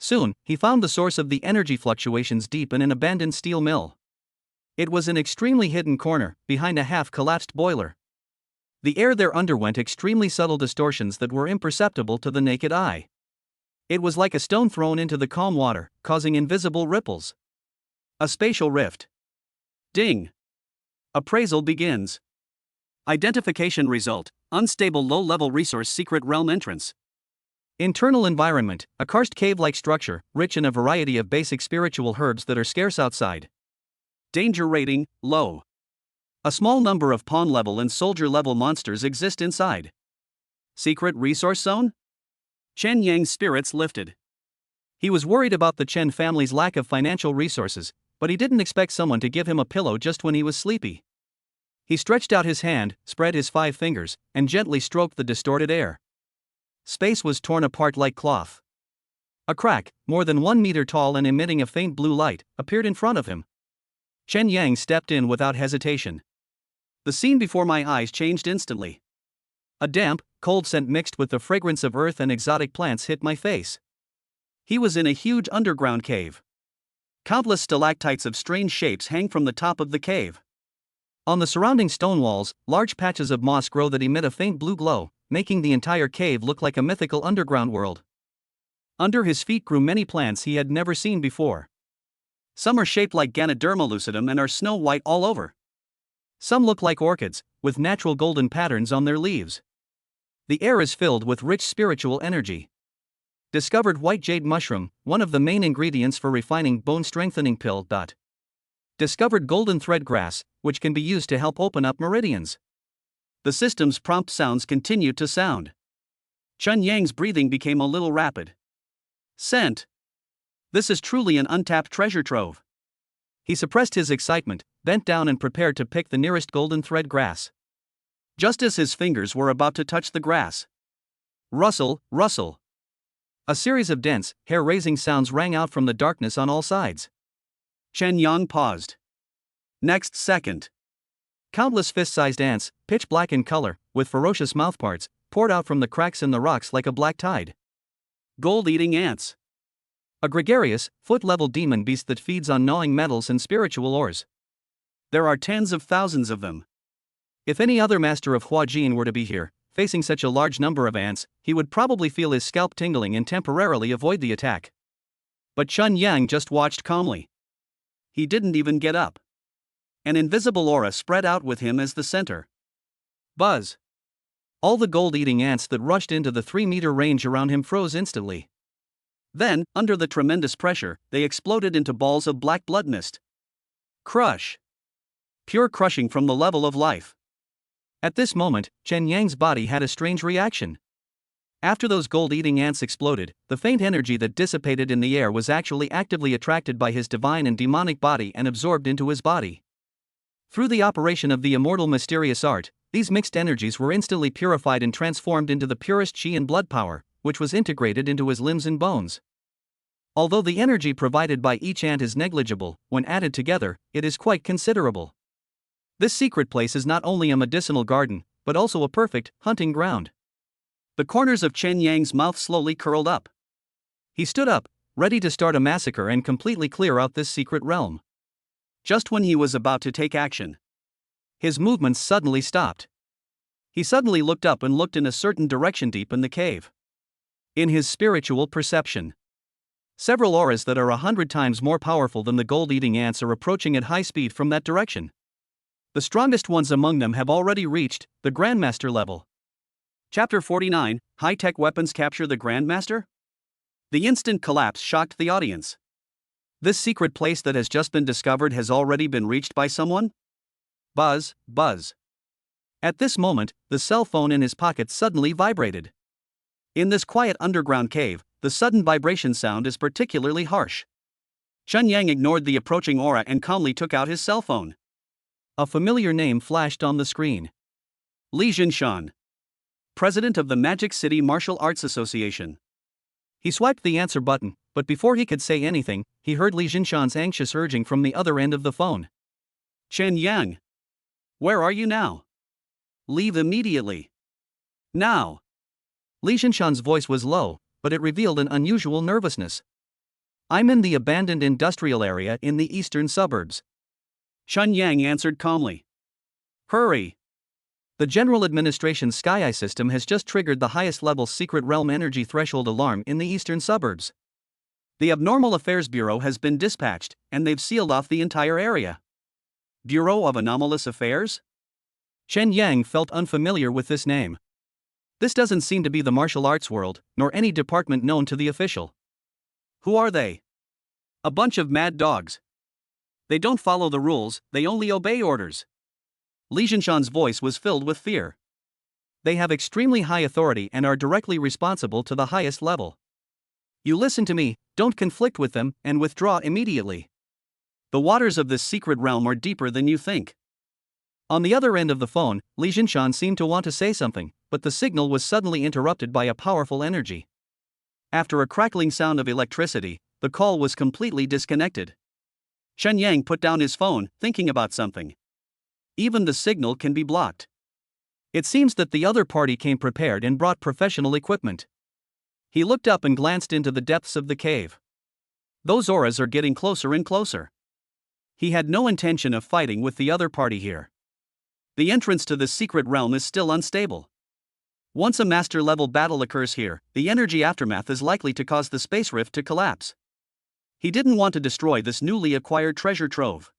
Soon, he found the source of the energy fluctuations deep in an abandoned steel mill. It was an extremely hidden corner, behind a half-collapsed boiler. The air there underwent extremely subtle distortions that were imperceptible to the naked eye. It was like a stone thrown into the calm water, causing invisible ripples. A spatial rift. Ding. Appraisal begins. Identification result, unstable low-level resource secret realm entrance. Internal environment, a karst cave-like structure, rich in a variety of basic spiritual herbs that are scarce outside. Danger rating, low. A small number of pawn-level and soldier-level monsters exist inside. Secret resource zone? Chen Yang's spirits lifted. He was worried about the Chen family's lack of financial resources, but he didn't expect someone to give him a pillow just when he was sleepy. He stretched out his hand, spread his 5 fingers, and gently stroked the distorted air. Space was torn apart like cloth. A crack, more than 1 meter tall and emitting a faint blue light, appeared in front of him. Chen Yang stepped in without hesitation. The scene before my eyes changed instantly. A damp, cold scent mixed with the fragrance of earth and exotic plants hit my face. He was in a huge underground cave. Countless stalactites of strange shapes hang from the top of the cave. On the surrounding stone walls, large patches of moss grow that emit a faint blue glow, making the entire cave look like a mythical underground world. Under his feet grew many plants he had never seen before. Some are shaped like Ganoderma lucidum and are snow white all over. Some look like orchids, with natural golden patterns on their leaves. The air is filled with rich spiritual energy. Discovered white jade mushroom, one of the main ingredients for refining bone-strengthening pill. Discovered golden thread grass, which can be used to help open up meridians. The system's prompt sounds continued to sound. Chen Yang's breathing became a little rapid. Scent. This is truly an untapped treasure trove. He suppressed his excitement, bent down and prepared to pick the nearest golden thread grass. Just as his fingers were about to touch the grass. Rustle, rustle. A series of dense, hair-raising sounds rang out from the darkness on all sides. Chen Yang paused. Next second. Countless fist-sized ants, pitch black in color, with ferocious mouthparts, poured out from the cracks in the rocks like a black tide. Gold-eating ants. A gregarious, foot-level demon beast that feeds on gnawing metals and spiritual ores. There are tens of thousands of them. If any other master of Huajin were to be here, facing such a large number of ants, he would probably feel his scalp tingling and temporarily avoid the attack. But Chen Yang just watched calmly. He didn't even get up. An invisible aura spread out with him as the center. Buzz. All the gold-eating ants that rushed into the 3-meter range around him froze instantly. Then, under the tremendous pressure, they exploded into balls of black blood mist. Crush. Pure crushing from the level of life. At this moment, Chen Yang's body had a strange reaction. After those gold-eating ants exploded, the faint energy that dissipated in the air was actually actively attracted by his divine and demonic body and absorbed into his body. Through the operation of the immortal mysterious art, these mixed energies were instantly purified and transformed into the purest chi and blood power, which was integrated into his limbs and bones. Although the energy provided by each ant is negligible, when added together, it is quite considerable. This secret place is not only a medicinal garden, but also a perfect hunting ground. The corners of Chen Yang's mouth slowly curled up. He stood up, ready to start a massacre and completely clear out this secret realm. Just when he was about to take action, his movements suddenly stopped. He suddenly looked up and looked in a certain direction deep in the cave. In his spiritual perception, several auras that are 100 times more powerful than the gold-eating ants are approaching at high speed from that direction. The strongest ones among them have already reached the Grandmaster level. Chapter 49, High-Tech Weapons Capture the Grandmaster? The instant collapse shocked the audience. This secret place that has just been discovered has already been reached by someone? Buzz, buzz. At this moment, the cell phone in his pocket suddenly vibrated. In this quiet underground cave, the sudden vibration sound is particularly harsh. Chen Yang ignored the approaching aura and calmly took out his cell phone. A familiar name flashed on the screen. Li Jinshan, president of the Magic City Martial Arts Association. He swiped the answer button, but before he could say anything, he heard Li Jinshan's anxious urging from the other end of the phone. Chen Yang, where are you now? Leave immediately. Now. Li Jinshan's voice was low, but it revealed an unusual nervousness. I'm in the abandoned industrial area in the eastern suburbs. Chen Yang answered calmly. Hurry. The General Administration's Sky Eye system has just triggered the highest level secret realm energy threshold alarm in the eastern suburbs. The Abnormal Affairs Bureau has been dispatched, and they've sealed off the entire area. Bureau of Anomalous Affairs? Chen Yang felt unfamiliar with this name. This doesn't seem to be the martial arts world, nor any department known to the official. Who are they? A bunch of mad dogs. They don't follow the rules, they only obey orders. Li Jinshan's voice was filled with fear. They have extremely high authority and are directly responsible to the highest level. You listen to me, don't conflict with them, and withdraw immediately. The waters of this secret realm are deeper than you think. On the other end of the phone, Li Jinshan seemed to want to say something, but the signal was suddenly interrupted by a powerful energy. After a crackling sound of electricity, the call was completely disconnected. Chen Yang put down his phone, thinking about something. Even the signal can be blocked. It seems that the other party came prepared and brought professional equipment. He looked up and glanced into the depths of the cave. Those auras are getting closer and closer. He had no intention of fighting with the other party here. The entrance to this secret realm is still unstable. Once a master-level battle occurs here, the energy aftermath is likely to cause the space rift to collapse. He didn't want to destroy this newly acquired treasure trove.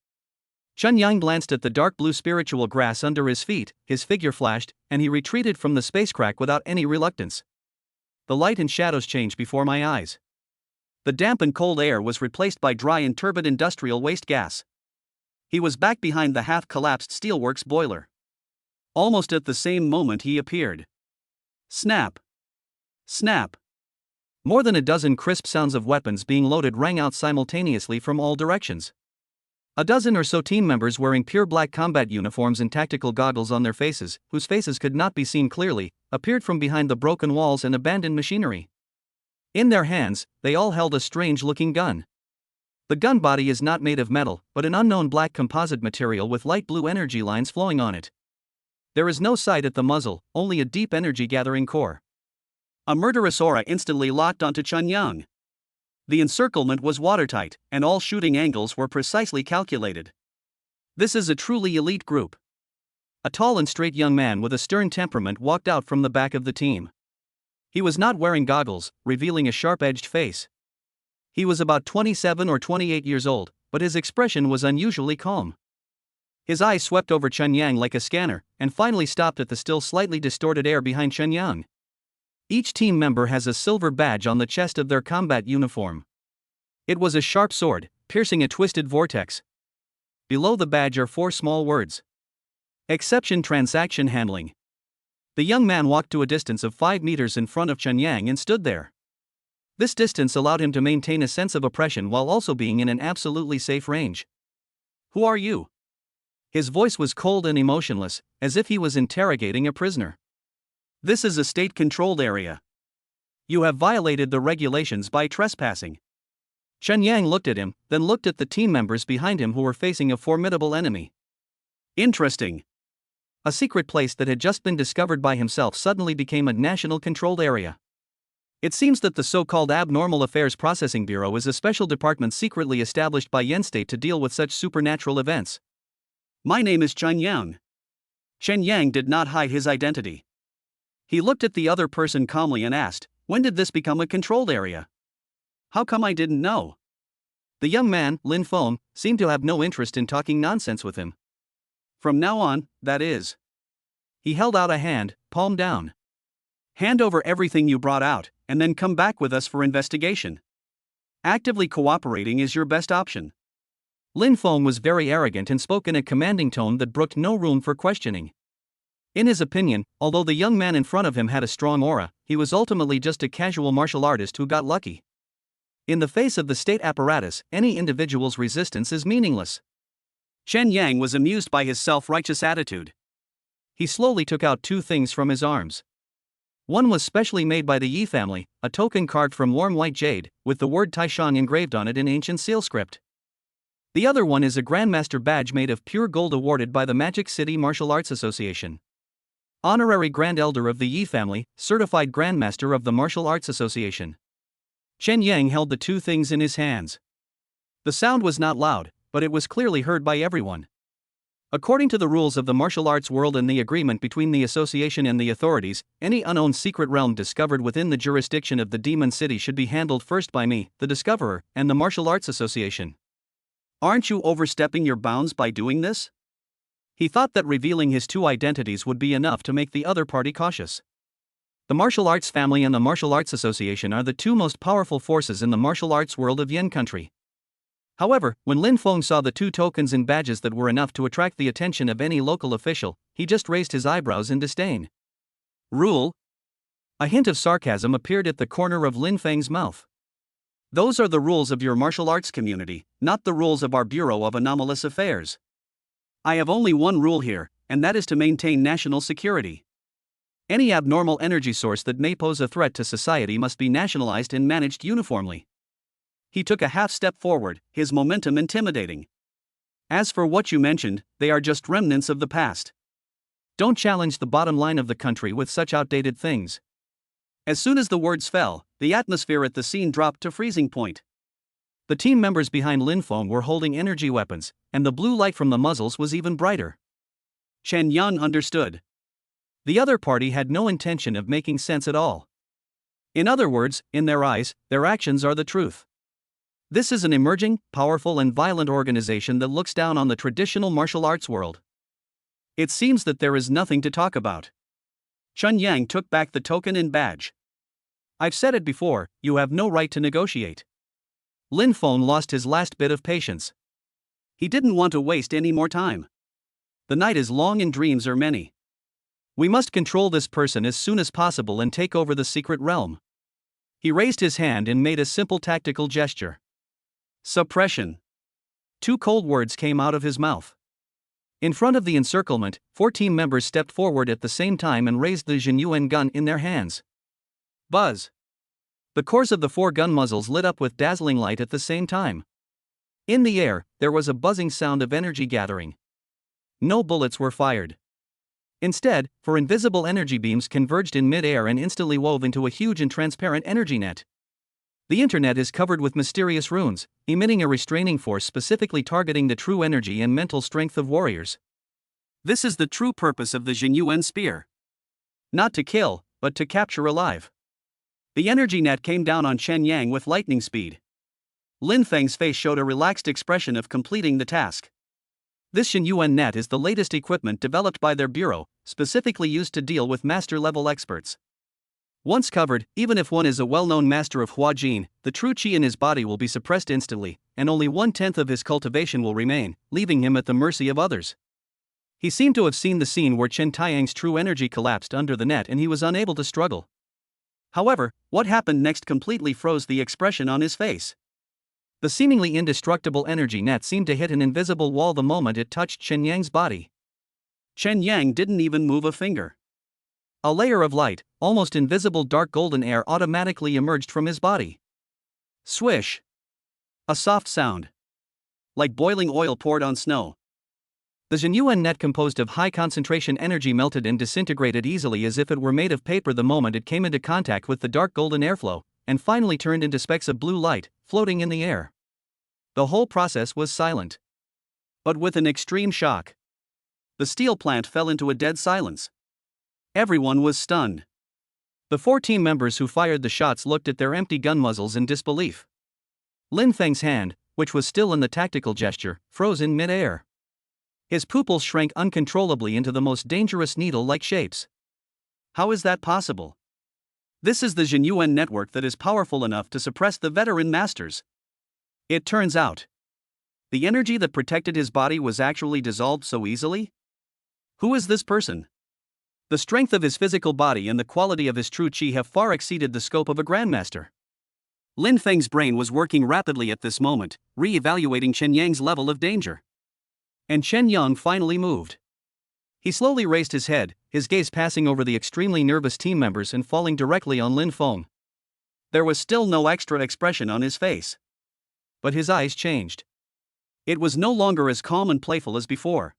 Chen Yang glanced at the dark blue spiritual grass under his feet, his figure flashed, and he retreated from the space crack without any reluctance. The light and shadows changed before my eyes. The damp and cold air was replaced by dry and turbid industrial waste gas. He was back behind the half-collapsed steelworks boiler. Almost at the same moment he appeared. Snap! Snap! More than a dozen crisp sounds of weapons being loaded rang out simultaneously from all directions. A dozen or so team members wearing pure black combat uniforms and tactical goggles on their faces, whose faces could not be seen clearly, appeared from behind the broken walls and abandoned machinery. In their hands, they all held a strange-looking gun. The gun body is not made of metal, but an unknown black composite material with light blue energy lines flowing on it. There is no sight at the muzzle, only a deep energy-gathering core. A murderous aura instantly locked onto Chen Yang. The encirclement was watertight, and all shooting angles were precisely calculated. This is a truly elite group. A tall and straight young man with a stern temperament walked out from the back of the team. He was not wearing goggles, revealing a sharp-edged face. He was about 27 or 28 years old, but his expression was unusually calm. His eyes swept over Chen Yang like a scanner, and finally stopped at the still slightly distorted air behind Chen Yang. Each team member has a silver badge on the chest of their combat uniform. It was a sharp sword, piercing a twisted vortex. Below the badge are 4 small words. Exception Transaction Handling. The young man walked to a distance of 5 meters in front of Chen Yang and stood there. This distance allowed him to maintain a sense of oppression while also being in an absolutely safe range. Who are you? His voice was cold and emotionless, as if he was interrogating a prisoner. This is a state-controlled area. You have violated the regulations by trespassing. Chen Yang looked at him, then looked at the team members behind him who were facing a formidable enemy. Interesting. A secret place that had just been discovered by himself suddenly became a national-controlled area. It seems that the so-called Abnormal Affairs Processing Bureau is a special department secretly established by Yen State to deal with such supernatural events. My name is Chen Yang. Chen Yang did not hide his identity. He looked at the other person calmly and asked, when did this become a controlled area? How come I didn't know? The young man, Lin Feng, seemed to have no interest in talking nonsense with him. From now on, that is. He held out a hand, palm down. Hand over everything you brought out, and then come back with us for investigation. Actively cooperating is your best option. Lin Feng was very arrogant and spoke in a commanding tone that brooked no room for questioning. In his opinion, although the young man in front of him had a strong aura, he was ultimately just a casual martial artist who got lucky. In the face of the state apparatus, any individual's resistance is meaningless. Chen Yang was amused by his self-righteous attitude. He slowly took out 2 things from his arms. One was specially made by the Yi family, a token carved from warm white jade, with the word Taishang engraved on it in ancient seal script. The other one is a Grandmaster badge made of pure gold awarded by the Magic City Martial Arts Association. Honorary Grand Elder of the Yi family, Certified Grandmaster of the Martial Arts Association. Chen Yang held the 2 things in his hands. The sound was not loud, but it was clearly heard by everyone. According to the rules of the martial arts world and the agreement between the association and the authorities, any unowned secret realm discovered within the jurisdiction of the Demon City should be handled first by me, the Discoverer, and the Martial Arts Association. Aren't you overstepping your bounds by doing this? He thought that revealing his 2 identities would be enough to make the other party cautious. The Martial Arts family and the Martial Arts Association are the 2 most powerful forces in the martial arts world of Yen country. However, when Lin Feng saw the 2 tokens and badges that were enough to attract the attention of any local official, he just raised his eyebrows in disdain. Rule? A hint of sarcasm appeared at the corner of Lin Feng's mouth. Those are the rules of your martial arts community, not the rules of our Bureau of Anomalous Affairs. I have only one rule here, and that is to maintain national security. Any abnormal energy source that may pose a threat to society must be nationalized and managed uniformly. He took a half step forward, his momentum intimidating. As for what you mentioned, they are just remnants of the past. Don't challenge the bottom line of the country with such outdated things. As soon as the words fell, the atmosphere at the scene dropped to freezing point. The team members behind Lin Feng were holding energy weapons, and the blue light from the muzzles was even brighter. Chen Yang understood. The other party had no intention of making sense at all. In other words, in their eyes, their actions are the truth. This is an emerging, powerful and violent organization that looks down on the traditional martial arts world. It seems that there is nothing to talk about. Chen Yang took back the token and badge. I've said it before, you have no right to negotiate. Lin Feng lost his last bit of patience. He didn't want to waste any more time. The night is long and dreams are many. We must control this person as soon as possible and take over the secret realm. He raised his hand and made a simple tactical gesture. Suppression. 2 cold words came out of his mouth. In front of the encirclement, 4 team members stepped forward at the same time and raised the Jinyuan gun in their hands. Buzz. The cores of the 4 gun muzzles lit up with dazzling light at the same time. In the air, there was a buzzing sound of energy gathering. No bullets were fired. Instead, 4 invisible energy beams converged in mid-air and instantly wove into a huge and transparent energy net. The internet is covered with mysterious runes, emitting a restraining force specifically targeting the true energy and mental strength of warriors. This is the true purpose of the Jinyuan spear. Not to kill, but to capture alive. The energy net came down on Chen Yang with lightning speed. Lin Feng's face showed a relaxed expression of completing the task. This Jinyuan net is the latest equipment developed by their bureau, specifically used to deal with master-level experts. Once covered, even if one is a well-known master of Huajin, the true qi in his body will be suppressed instantly, and only 1/10 of his cultivation will remain, leaving him at the mercy of others. He seemed to have seen the scene where Chen Taiyang's true energy collapsed under the net and he was unable to struggle. However, what happened next completely froze the expression on his face. The seemingly indestructible energy net seemed to hit an invisible wall the moment it touched Chen Yang's body. Chen Yang didn't even move a finger. A layer of light, almost invisible dark golden air automatically emerged from his body. Swish! A soft sound. Like boiling oil poured on snow. The Jinyuan net composed of high concentration energy melted and disintegrated easily as if it were made of paper the moment it came into contact with the dark golden airflow, and finally turned into specks of blue light, floating in the air. The whole process was silent. But with an extreme shock. The steel plant fell into a dead silence. Everyone was stunned. The 4 team members who fired the shots looked at their empty gun muzzles in disbelief. Lin Feng's hand, which was still in the tactical gesture, froze in mid-air. His pupils shrank uncontrollably into the most dangerous needle-like shapes. How is that possible? This is the Jinyuan network that is powerful enough to suppress the veteran masters. It turns out, the energy that protected his body was actually dissolved so easily? Who is this person? The strength of his physical body and the quality of his true qi have far exceeded the scope of a grandmaster. Lin Feng's brain was working rapidly at this moment, re-evaluating Chen Yang's level of danger. And Chen Yang finally moved. He slowly raised his head, his gaze passing over the extremely nervous team members and falling directly on Lin Feng. There was still no extra expression on his face. But his eyes changed. It was no longer as calm and playful as before.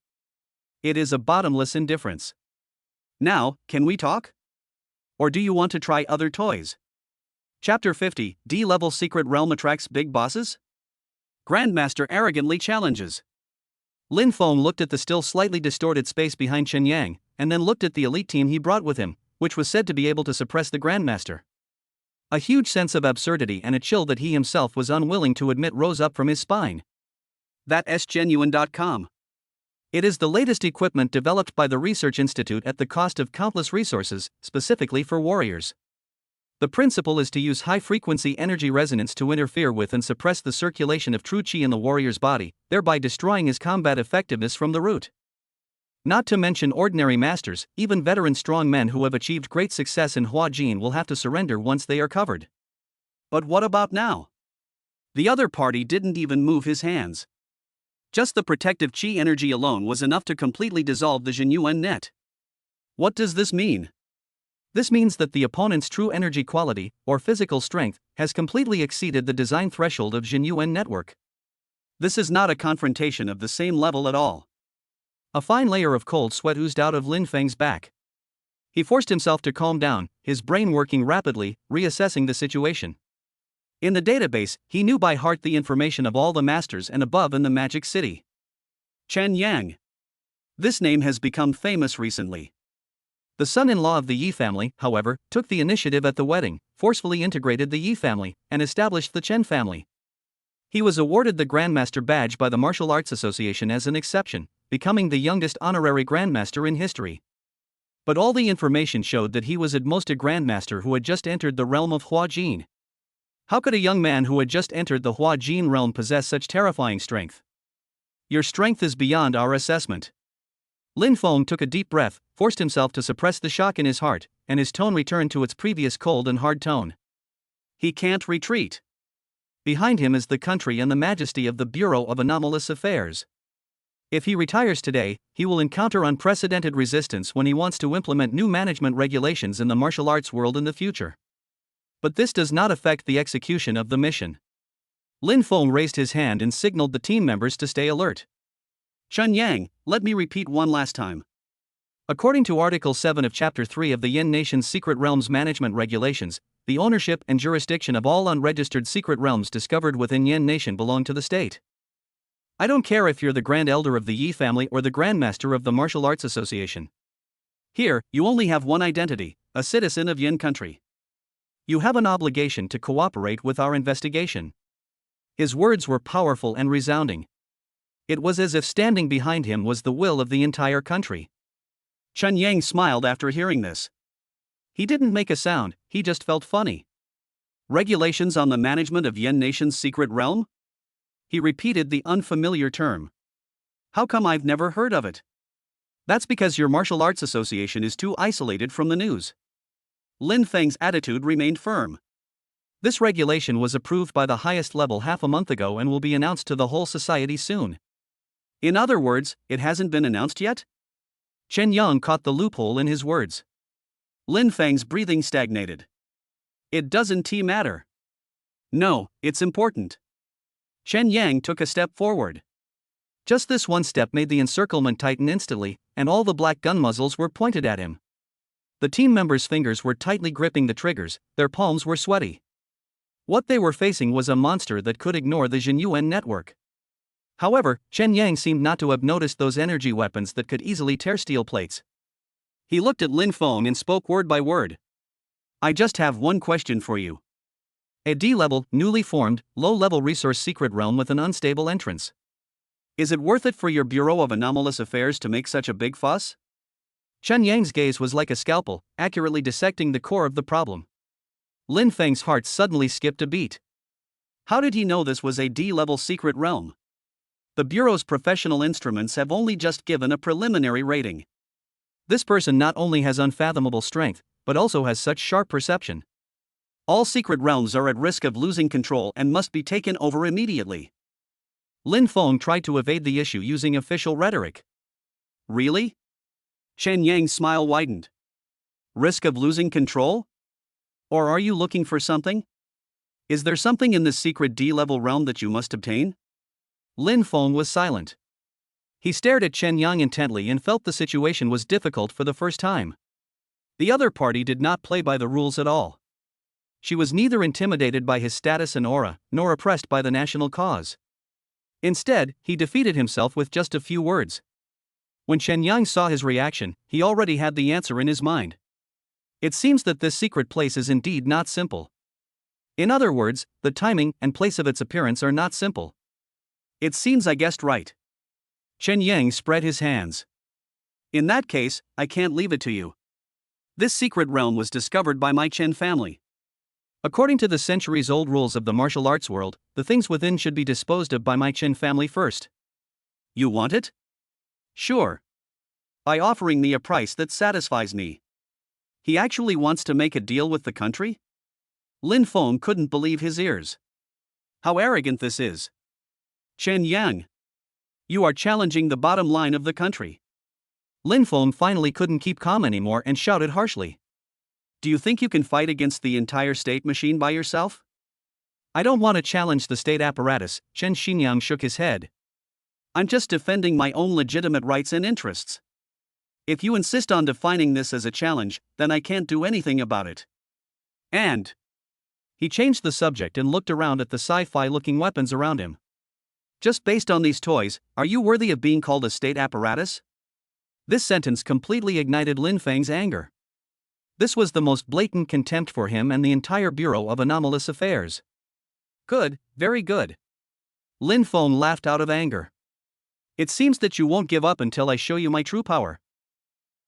It is a bottomless indifference. Now, can we talk? Or do you want to try other toys? Chapter 50, D-Level Secret Realm attracts big bosses? Grandmaster arrogantly challenges. Lin Feng looked at the still slightly distorted space behind Chen Yang, and then looked at the elite team he brought with him, which was said to be able to suppress the Grandmaster. A huge sense of absurdity and a chill that he himself was unwilling to admit rose up from his spine. That's genuine.com. It is the latest equipment developed by the Research Institute at the cost of countless resources, specifically for warriors. The principle is to use high-frequency energy resonance to interfere with and suppress the circulation of true qi in the warrior's body, thereby destroying his combat effectiveness from the root. Not to mention ordinary masters, even veteran strong men who have achieved great success in Huajin will have to surrender once they are covered. But what about now? The other party didn't even move his hands. Just the protective qi energy alone was enough to completely dissolve the Jinyuan net. What does this mean? This means that the opponent's true energy quality, or physical strength, has completely exceeded the design threshold of Jinyuan network. This is not a confrontation of the same level at all. A fine layer of cold sweat oozed out of Lin Feng's back. He forced himself to calm down, his brain working rapidly, reassessing the situation. In the database, he knew by heart the information of all the masters and above in the Magic City. Chen Yang. This name has become famous recently. The son-in-law of the Yi family, however, took the initiative at the wedding, forcefully integrated the Yi family, and established the Chen family. He was awarded the Grandmaster badge by the Martial Arts Association as an exception, becoming the youngest honorary Grandmaster in history. But all the information showed that he was at most a Grandmaster who had just entered the realm of Huajin. How could a young man who had just entered the Huajin realm possess such terrifying strength? Your strength is beyond our assessment. Lin Feng took a deep breath, forced himself to suppress the shock in his heart, and his tone returned to its previous cold and hard tone. He can't retreat. Behind him is the country and the majesty of the Bureau of Anomalous Affairs. If he retires today, he will encounter unprecedented resistance when he wants to implement new management regulations in the martial arts world in the future. But this does not affect the execution of the mission. Lin Feng raised his hand and signaled the team members to stay alert. Chen Yang, let me repeat one last time. According to Article 7 of Chapter 3 of the Yin Nation's Secret Realms Management Regulations, the ownership and jurisdiction of all unregistered secret realms discovered within Yin Nation belong to the state. I don't care if you're the Grand Elder of the Yi family or the Grandmaster of the Martial Arts Association. Here, you only have one identity, a citizen of Yin country. You have an obligation to cooperate with our investigation. His words were powerful and resounding. It was as if standing behind him was the will of the entire country. Chen Yang smiled after hearing this. He didn't make a sound, he just felt funny. Regulations on the management of Yin Nation's secret realm? He repeated the unfamiliar term. How come I've never heard of it? That's because your martial arts association is too isolated from the news. Lin Feng's attitude remained firm. This regulation was approved by the highest level half a month ago and will be announced to the whole society soon. In other words, it hasn't been announced yet? Chen Yang caught the loophole in his words. Lin Feng's breathing stagnated. It doesn't matter. No, it's important. Chen Yang took a step forward. Just this one step made the encirclement tighten instantly, and all the black gun muzzles were pointed at him. The team members' fingers were tightly gripping the triggers, their palms were sweaty. What they were facing was a monster that could ignore the Jinyuan network. However, Chen Yang seemed not to have noticed those energy weapons that could easily tear steel plates. He looked at Lin Feng and spoke word by word. I just have one question for you. A D-level, newly formed, low-level resource secret realm with an unstable entrance. Is it worth it for your Bureau of Anomalous Affairs to make such a big fuss? Chen Yang's gaze was like a scalpel, accurately dissecting the core of the problem. Lin Feng's heart suddenly skipped a beat. How did he know this was a D-level secret realm? The Bureau's professional instruments have only just given a preliminary rating. This person not only has unfathomable strength, but also has such sharp perception. All secret realms are at risk of losing control and must be taken over immediately. Lin Feng tried to evade the issue using official rhetoric. Really? Chen Yang's smile widened. Risk of losing control? Or are you looking for something? Is there something in this secret D-level realm that you must obtain? Lin Feng was silent. He stared at Chen Yang intently and felt the situation was difficult for the first time. The other party did not play by the rules at all. She was neither intimidated by his status and aura, nor oppressed by the national cause. Instead, he defeated himself with just a few words. When Chen Yang saw his reaction, he already had the answer in his mind. It seems that this secret place is indeed not simple. In other words, the timing and place of its appearance are not simple. It seems I guessed right. Chen Yang spread his hands. In that case, I can't leave it to you. This secret realm was discovered by my Chen family. According to the centuries-old rules of the martial arts world, the things within should be disposed of by my Chen family first. You want it? Sure. By offering me a price that satisfies me. He actually wants to make a deal with the country? Lin Feng couldn't believe his ears. How arrogant this is. Chen Yang. You are challenging the bottom line of the country. Lin Feng finally couldn't keep calm anymore and shouted harshly. Do you think you can fight against the entire state machine by yourself? I don't want to challenge the state apparatus, Chen Xinyang shook his head. I'm just defending my own legitimate rights and interests. If you insist on defining this as a challenge, then I can't do anything about it. And he changed the subject and looked around at the sci-fi looking weapons around him. Just based on these toys, are you worthy of being called a state apparatus? This sentence completely ignited Lin Feng's anger. This was the most blatant contempt for him and the entire Bureau of Anomalous Affairs. Good, very good. Lin Feng laughed out of anger. It seems that you won't give up until I show you my true power.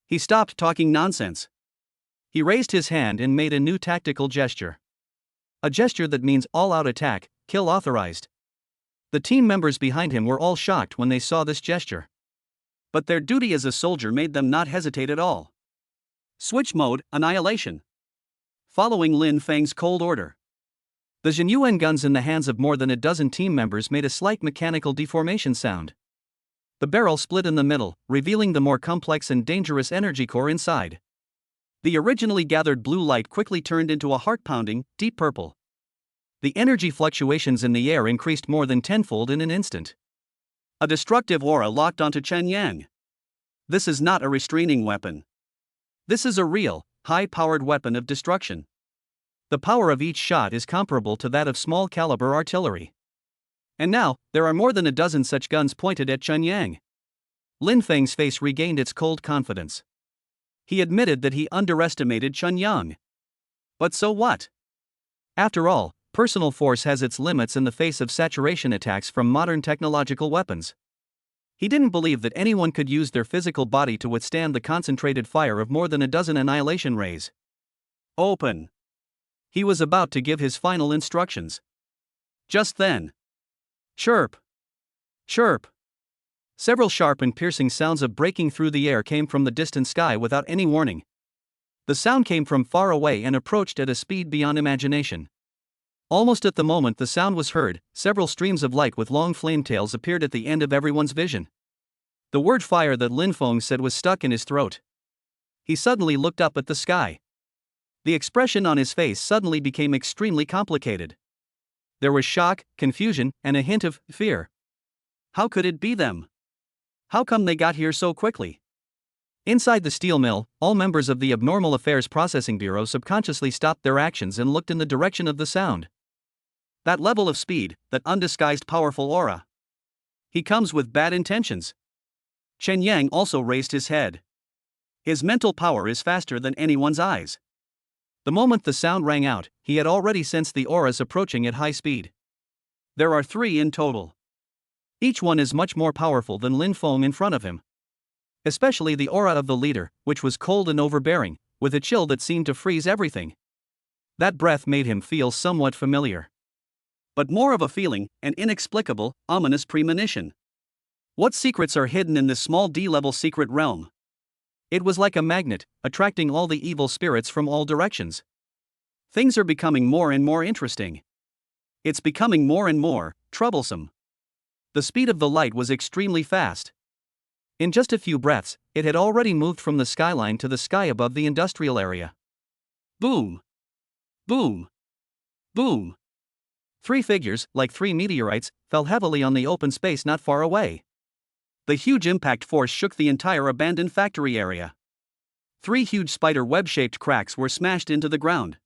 He stopped talking nonsense. He raised his hand and made a new tactical gesture. A gesture that means all-out attack, kill authorized. The team members behind him were all shocked when they saw this gesture. But their duty as a soldier made them not hesitate at all. Switch mode, annihilation. Following Lin Feng's cold order, the Zhenyuan guns in the hands of more than a dozen team members made a slight mechanical deformation sound. The barrel split in the middle, revealing the more complex and dangerous energy core inside. The originally gathered blue light quickly turned into a heart-pounding, deep purple. The energy fluctuations in the air increased more than tenfold in an instant. A destructive aura locked onto Chen Yang. This is not a restraining weapon. This is a real, high-powered weapon of destruction. The power of each shot is comparable to that of small-caliber artillery. And now, there are more than a dozen such guns pointed at Chen Yang. Lin Feng's face regained its cold confidence. He admitted that he underestimated Chen Yang. But so what? After all, personal force has its limits in the face of saturation attacks from modern technological weapons. He didn't believe that anyone could use their physical body to withstand the concentrated fire of more than a dozen annihilation rays. Open. He was about to give his final instructions. Just then. Chirp! Chirp! Several sharp and piercing sounds of breaking through the air came from the distant sky without any warning. The sound came from far away and approached at a speed beyond imagination. Almost at the moment the sound was heard, several streams of light with long flame tails appeared at the end of everyone's vision. The word fire that Lin Feng said was stuck in his throat. He suddenly looked up at the sky. The expression on his face suddenly became extremely complicated. There was shock, confusion, and a hint of fear. How could it be them? How come they got here so quickly? Inside the steel mill, all members of the Abnormal Affairs Processing Bureau subconsciously stopped their actions and looked in the direction of the sound. That level of speed, that undisguised powerful aura. He comes with bad intentions. Chen Yang also raised his head. His mental power is faster than anyone's eyes. The moment the sound rang out, he had already sensed the auras approaching at high speed. There are 3 in total. Each one is much more powerful than Lin Feng in front of him. Especially the aura of the leader, which was cold and overbearing, with a chill that seemed to freeze everything. That breath made him feel somewhat familiar. But more of a feeling, an inexplicable, ominous premonition. What secrets are hidden in this small D-level secret realm? It was like a magnet, attracting all the evil spirits from all directions. Things are becoming more and more interesting. It's becoming more and more troublesome. The speed of the light was extremely fast. In just a few breaths, it had already moved from the skyline to the sky above the industrial area. Boom! Boom! Boom! 3 figures, like 3 meteorites, fell heavily on the open space not far away. The huge impact force shook the entire abandoned factory area. 3 huge spider web-shaped cracks were smashed into the ground.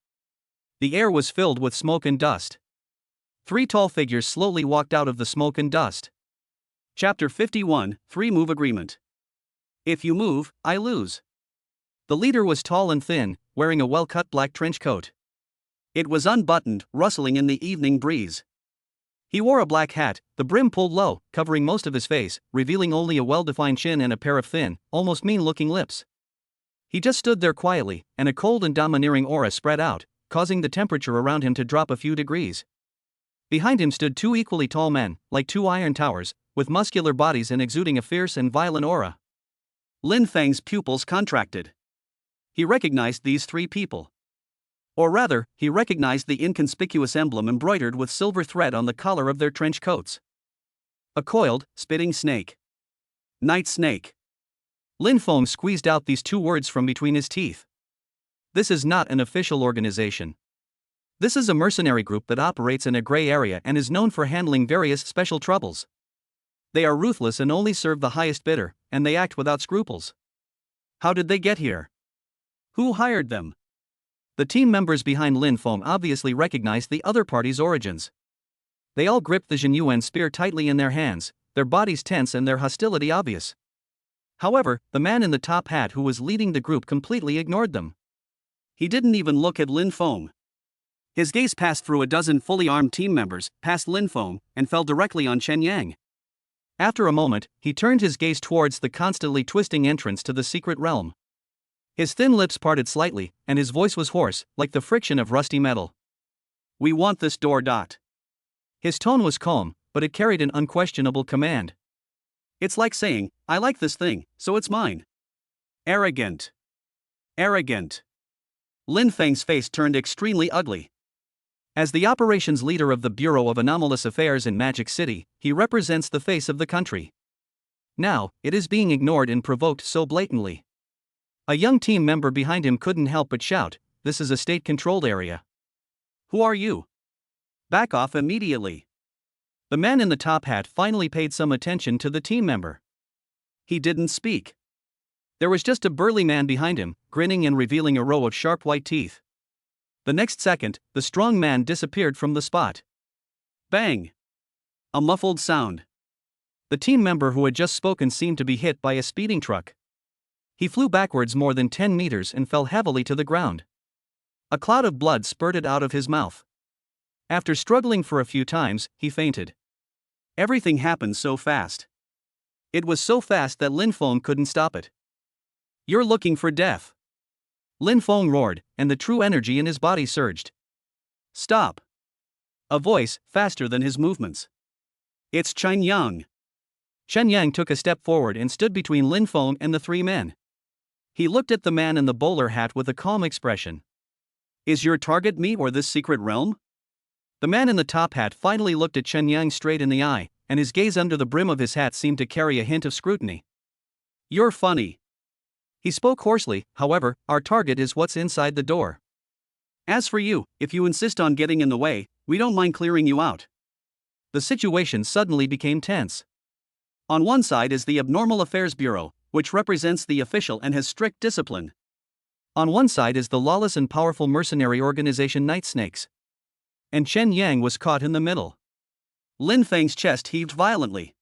The air was filled with smoke and dust. 3 tall figures slowly walked out of the smoke and dust. Chapter 51, 3-Move Agreement. If you move, I lose. The leader was tall and thin, wearing a well-cut black trench coat. It was unbuttoned, rustling in the evening breeze. He wore a black hat, the brim pulled low, covering most of his face, revealing only a well-defined chin and a pair of thin, almost mean-looking lips. He just stood there quietly, and a cold and domineering aura spread out, causing the temperature around him to drop a few degrees. Behind him stood 2 equally tall men, like 2 iron towers, with muscular bodies and exuding a fierce and violent aura. Lin Feng's pupils contracted. He recognized these 3 people. Or rather, he recognized the inconspicuous emblem embroidered with silver thread on the collar of their trench coats. A coiled, spitting snake. Night snake. Lin Feng squeezed out these 2 words from between his teeth. This is not an official organization. This is a mercenary group that operates in a gray area and is known for handling various special troubles. They are ruthless and only serve the highest bidder, and they act without scruples. How did they get here? Who hired them? The team members behind Lin Feng obviously recognized the other party's origins. They all gripped the Jinyuan spear tightly in their hands, their bodies tense and their hostility obvious. However, the man in the top hat who was leading the group completely ignored them. He didn't even look at Lin Feng. His gaze passed through a dozen fully armed team members, past Lin Feng, and fell directly on Chen Yang. After a moment, he turned his gaze towards the constantly twisting entrance to the secret realm. His thin lips parted slightly, and his voice was hoarse, like the friction of rusty metal. We want this door. His tone was calm, but it carried an unquestionable command. It's like saying, I like this thing, so it's mine. Arrogant. Arrogant. Lin Feng's face turned extremely ugly. As the operations leader of the Bureau of Anomalous Affairs in Magic City, he represents the face of the country. Now, it is being ignored and provoked so blatantly. A young team member behind him couldn't help but shout, "This is a state-controlled area. Who are you? Back off immediately." The man in the top hat finally paid some attention to the team member. He didn't speak. There was just a burly man behind him, grinning and revealing a row of sharp white teeth. The next second, the strong man disappeared from the spot. Bang! A muffled sound. The team member who had just spoken seemed to be hit by a speeding truck. He flew backwards more than 10 meters and fell heavily to the ground. A cloud of blood spurted out of his mouth. After struggling for a few times, he fainted. Everything happened so fast. It was so fast that Lin Feng couldn't stop it. You're looking for death. Lin Feng roared, and the true energy in his body surged. Stop. A voice, faster than his movements. It's Chen Yang. Chen Yang took a step forward and stood between Lin Feng and the three men. He looked at the man in the bowler hat with a calm expression. Is your target me or this secret realm? The man in the top hat finally looked at Chen Yang straight in the eye, and his gaze under the brim of his hat seemed to carry a hint of scrutiny. You're funny. He spoke hoarsely, however, our target is what's inside the door. As for you, if you insist on getting in the way, we don't mind clearing you out. The situation suddenly became tense. On one side is the Abnormal Affairs Bureau, which represents the official and has strict discipline. On one side is the lawless and powerful mercenary organization Night Snakes. And Chen Yang was caught in the middle. Lin Feng's chest heaved violently.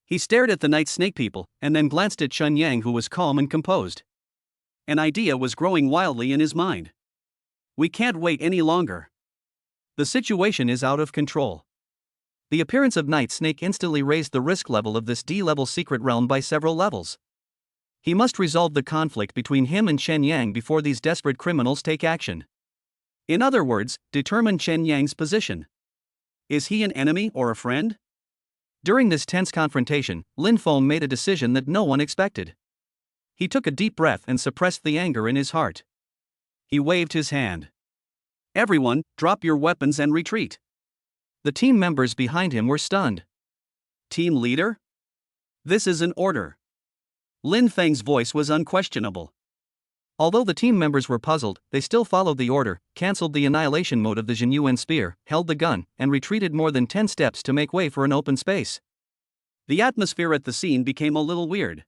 He stared at the Night Snake people, and then glanced at Chen Yang, who was calm and composed. An idea was growing wildly in his mind. We can't wait any longer. The situation is out of control. The appearance of Night Snake instantly raised the risk level of this D-level secret realm by several levels. He must resolve the conflict between him and Chen Yang before these desperate criminals take action. In other words, determine Chen Yang's position. Is he an enemy or a friend? During this tense confrontation, Lin Feng made a decision that no one expected. He took a deep breath and suppressed the anger in his heart. He waved his hand. Everyone, drop your weapons and retreat. The team members behind him were stunned. Team leader? This is an order. Lin Feng's voice was unquestionable. Although the team members were puzzled, they still followed the order, cancelled the annihilation mode of the Jinyuan spear, held the gun, and retreated more than 10 steps to make way for an open space. The atmosphere at the scene became a little weird.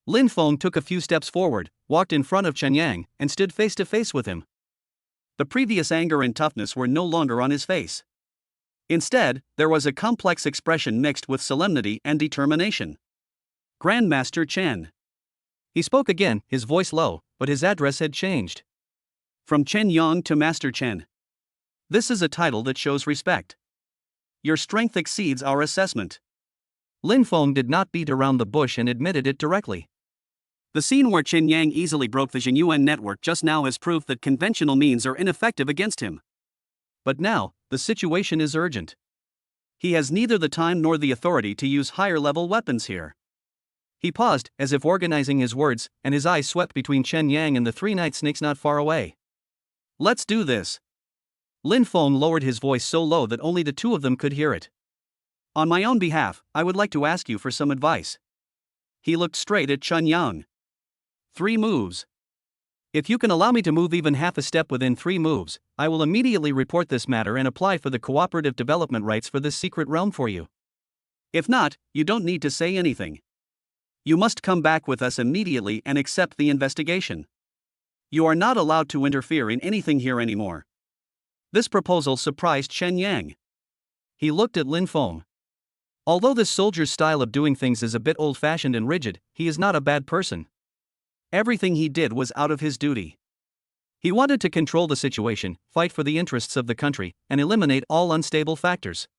Lin Feng took a few steps forward, walked in front of Chen Yang, and stood face to face with him. The previous anger and toughness were no longer on his face. Instead, there was a complex expression mixed with solemnity and determination. Grandmaster Chen. He spoke again, his voice low, but his address had changed. From Chen Yang to Master Chen. This is a title that shows respect. Your strength exceeds our assessment. Lin Feng did not beat around the bush and admitted it directly. The scene where Chen Yang easily broke the Jinyuan network just now is proof that conventional means are ineffective against him. But now, the situation is urgent. He has neither the time nor the authority to use higher-level weapons here. He paused, as if organizing his words, and his eyes swept between Chen Yang and the three Night Snakes not far away. Let's do this. Lin Feng lowered his voice so low that only the two of them could hear it. On my own behalf, I would like to ask you for some advice. He looked straight at Chen Yang. 3 moves. If you can allow me to move even half a step within 3 moves, I will immediately report this matter and apply for the cooperative development rights for this secret realm for you. If not, you don't need to say anything. You must come back with us immediately and accept the investigation. You are not allowed to interfere in anything here anymore. This proposal surprised Chen Yang. He looked at Lin Feng. Although this soldier's style of doing things is a bit old-fashioned and rigid, he is not a bad person. Everything he did was out of his duty. He wanted to control the situation, fight for the interests of the country, and eliminate all unstable factors.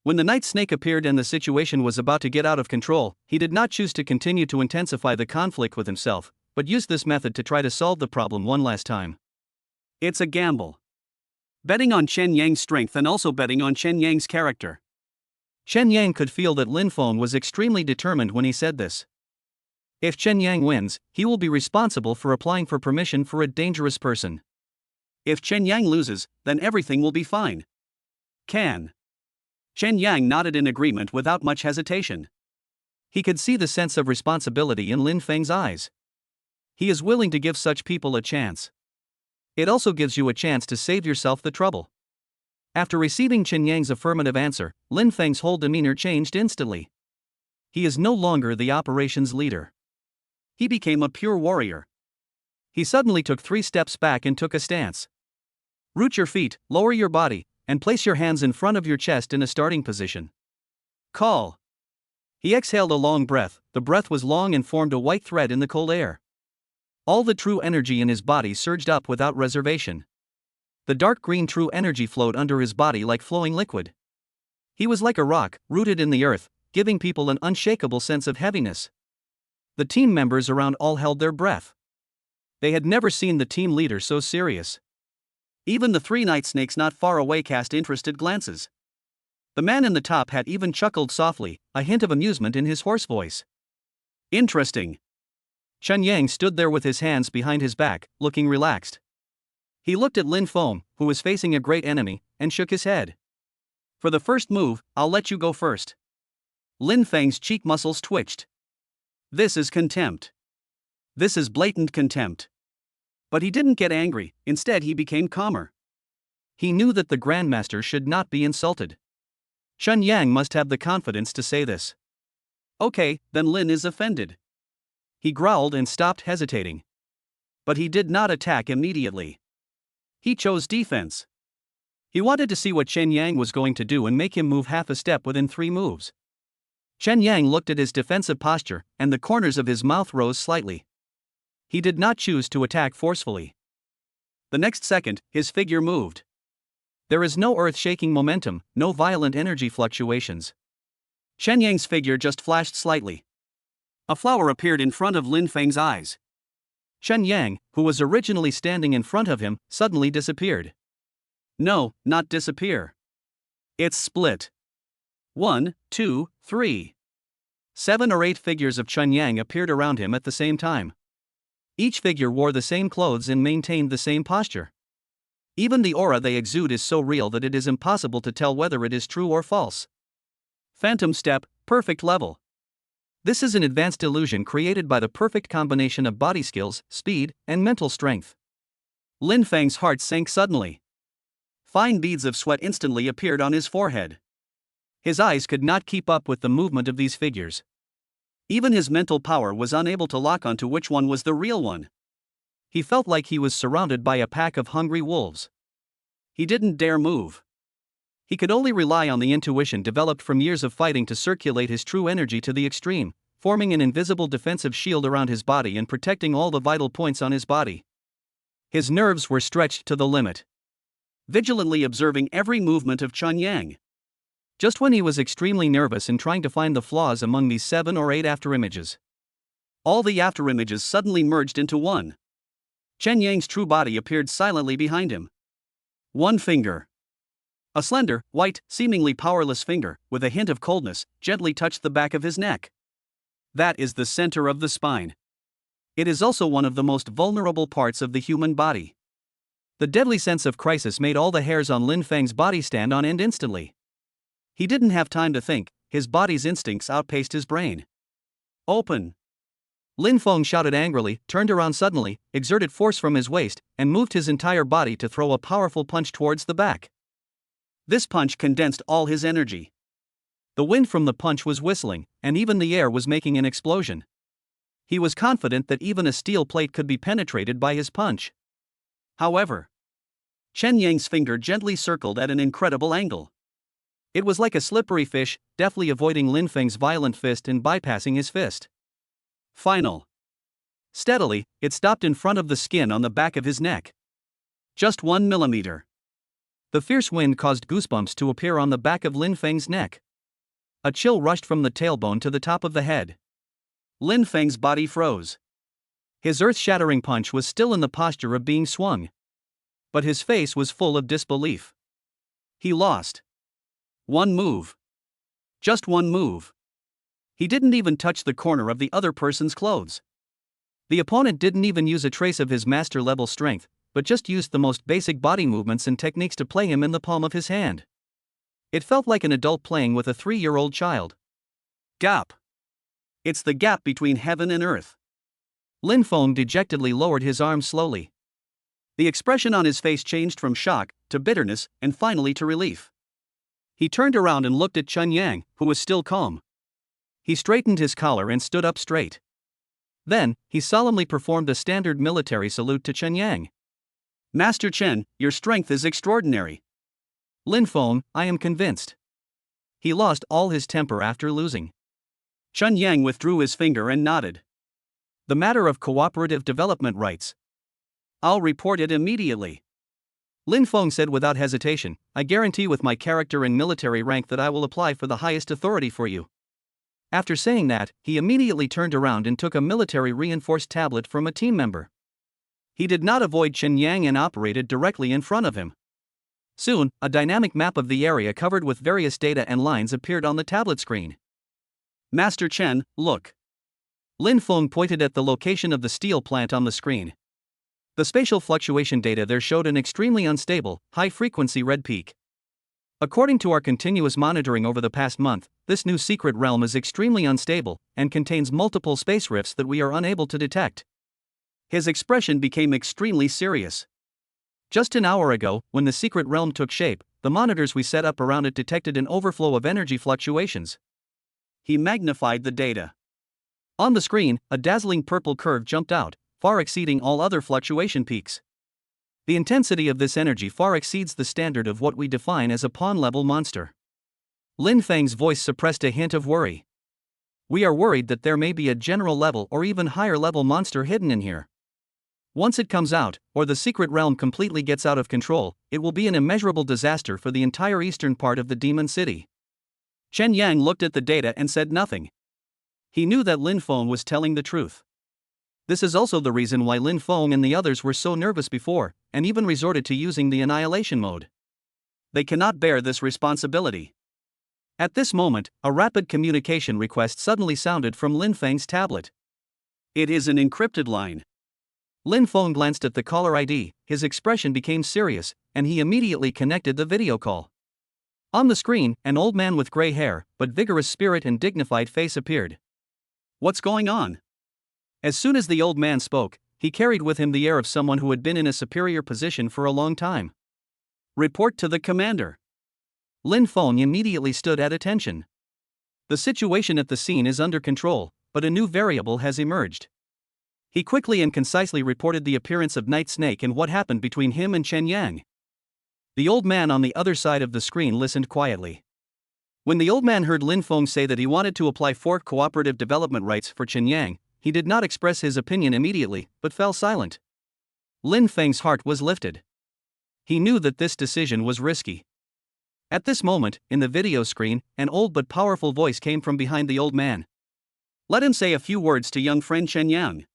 When the night snake appeared and the situation was about to get out of control, he did not choose to continue to intensify the conflict with himself, but used this method to try to solve the problem one last time. It's a gamble. Betting on Chen Yang's strength and also betting on Chen Yang's character. Chen Yang could feel that Lin Feng was extremely determined when he said this. If Chen Yang wins, he will be responsible for applying for permission for a dangerous person. If Chen Yang loses, then everything will be fine. Chen Yang nodded in agreement without much hesitation. He could see the sense of responsibility in Lin Feng's eyes. He is willing to give such people a chance. It also gives you a chance to save yourself the trouble. After receiving Chen Yang's affirmative answer, Lin Feng's whole demeanor changed instantly. He is no longer the operations leader. He became a pure warrior. He suddenly took 3 steps back and took a stance. Root your feet, lower your body, and place your hands in front of your chest in a starting position. Call. He exhaled a long breath. The breath was long and formed a white thread in the cold air. All the true energy in his body surged up without reservation. The dark green true energy flowed under his body like flowing liquid. He was like a rock, rooted in the earth, giving people an unshakable sense of heaviness. The team members around all held their breath. They had never seen the team leader so serious. Even the 3 night snakes not far away cast interested glances. The man in the top hat even chuckled softly, a hint of amusement in his hoarse voice. Interesting. Chen Yang stood there with his hands behind his back, looking relaxed. He looked at Lin Feng, who was facing a great enemy, and shook his head. For the first move, I'll let you go first. Lin Feng's cheek muscles twitched. This is contempt. This is blatant contempt. But he didn't get angry, instead he became calmer. He knew that the Grandmaster should not be insulted. Chen Yang must have the confidence to say this. Okay, then Lin is offended. He growled and stopped hesitating. But he did not attack immediately. He chose defense. He wanted to see what Chen Yang was going to do and make him move half a step within 3 moves. Chen Yang looked at his defensive posture, and the corners of his mouth rose slightly. He did not choose to attack forcefully. The next second, his figure moved. There is no earth-shaking momentum, no violent energy fluctuations. Chen Yang's figure just flashed slightly. A flower appeared in front of Lin Feng's eyes. Chen Yang, who was originally standing in front of him, suddenly disappeared. No, not disappear. It's split. 1, 2, 3. 7 or 8 figures of Chen Yang appeared around him at the same time. Each figure wore the same clothes and maintained the same posture. Even the aura they exude is so real that it is impossible to tell whether it is true or false. Phantom step, perfect level. This is an advanced illusion created by the perfect combination of body skills, speed, and mental strength. Lin Feng's heart sank suddenly. Fine beads of sweat instantly appeared on his forehead. His eyes could not keep up with the movement of these figures. Even his mental power was unable to lock onto which one was the real one. He felt like he was surrounded by a pack of hungry wolves. He didn't dare move. He could only rely on the intuition developed from years of fighting to circulate his true energy to the extreme, forming an invisible defensive shield around his body and protecting all the vital points on his body. His nerves were stretched to the limit, vigilantly observing every movement of Chen Yang. Just when he was extremely nervous in trying to find the flaws among these 7 or 8 afterimages, all the afterimages suddenly merged into one. Chen Yang's true body appeared silently behind him. One finger. A slender, white, seemingly powerless finger, with a hint of coldness, gently touched the back of his neck. That is the center of the spine. It is also one of the most vulnerable parts of the human body. The deadly sense of crisis made all the hairs on Lin Feng's body stand on end instantly. He didn't have time to think, his body's instincts outpaced his brain. Open. Lin Feng shouted angrily, turned around suddenly, exerted force from his waist, and moved his entire body to throw a powerful punch towards the back. This punch condensed all his energy. The wind from the punch was whistling, and even the air was making an explosion. He was confident that even a steel plate could be penetrated by his punch. However, Chen Yang's finger gently circled at an incredible angle. It was like a slippery fish, deftly avoiding Lin Feng's violent fist and bypassing his fist. Final. Steadily, it stopped in front of the skin on the back of his neck. Just 1 millimeter. The fierce wind caused goosebumps to appear on the back of Lin Feng's neck. A chill rushed from the tailbone to the top of the head. Lin Feng's body froze. His earth-shattering punch was still in the posture of being swung. But his face was full of disbelief. He lost. One move. Just one move. He didn't even touch the corner of the other person's clothes. The opponent didn't even use a trace of his master-level strength, but just used the most basic body movements and techniques to play him in the palm of his hand. It felt like an adult playing with a 3-year-old child. Gap. It's the gap between heaven and earth. Lin Feng dejectedly lowered his arms slowly. The expression on his face changed from shock to bitterness and finally to relief. He turned around and looked at Chen Yang, who was still calm. He straightened his collar and stood up straight. Then, he solemnly performed a standard military salute to Chen Yang. Master Chen, your strength is extraordinary. Lin Feng, I am convinced. He lost all his temper after losing. Chen Yang withdrew his finger and nodded. The matter of cooperative development rights. I'll report it immediately. Lin Feng said without hesitation, I guarantee with my character and military rank that I will apply for the highest authority for you. After saying that, he immediately turned around and took a military reinforced tablet from a team member. He did not avoid Chen Yang and operated directly in front of him. Soon, a dynamic map of the area covered with various data and lines appeared on the tablet screen. Master Chen, look. Lin Feng pointed at the location of the steel plant on the screen. The spatial fluctuation data there showed an extremely unstable, high-frequency red peak. According to our continuous monitoring over the past month, this new secret realm is extremely unstable and contains multiple space rifts that we are unable to detect. His expression became extremely serious. Just an hour ago, when the secret realm took shape, the monitors we set up around it detected an overflow of energy fluctuations. He magnified the data. On the screen, a dazzling purple curve jumped out, far exceeding all other fluctuation peaks. The intensity of this energy far exceeds the standard of what we define as a pawn-level monster. Lin Feng's voice suppressed a hint of worry. We are worried that there may be a general level or even higher level monster hidden in here. Once it comes out, or the secret realm completely gets out of control, it will be an immeasurable disaster for the entire eastern part of the Demon City. Chen Yang looked at the data and said nothing. He knew that Lin Feng was telling the truth. This is also the reason why Lin Feng and the others were so nervous before, and even resorted to using the annihilation mode. They cannot bear this responsibility. At this moment, a rapid communication request suddenly sounded from Lin Feng's tablet. It is an encrypted line. Lin Feng glanced at the caller ID, his expression became serious, and he immediately connected the video call. On the screen, an old man with gray hair, but vigorous spirit and dignified face appeared. What's going on? As soon as the old man spoke, he carried with him the air of someone who had been in a superior position for a long time. Report to the commander. Lin Feng immediately stood at attention. The situation at the scene is under control, but a new variable has emerged. He quickly and concisely reported the appearance of Night Snake and what happened between him and Chen Yang. The old man on the other side of the screen listened quietly. When the old man heard Lin Feng say that he wanted to apply for cooperative development rights for Chen Yang, he did not express his opinion immediately, but fell silent. Lin Feng's heart was lifted. He knew that this decision was risky. At this moment, in the video screen, an old but powerful voice came from behind the old man. Let him say a few words to young friend Chen Yang.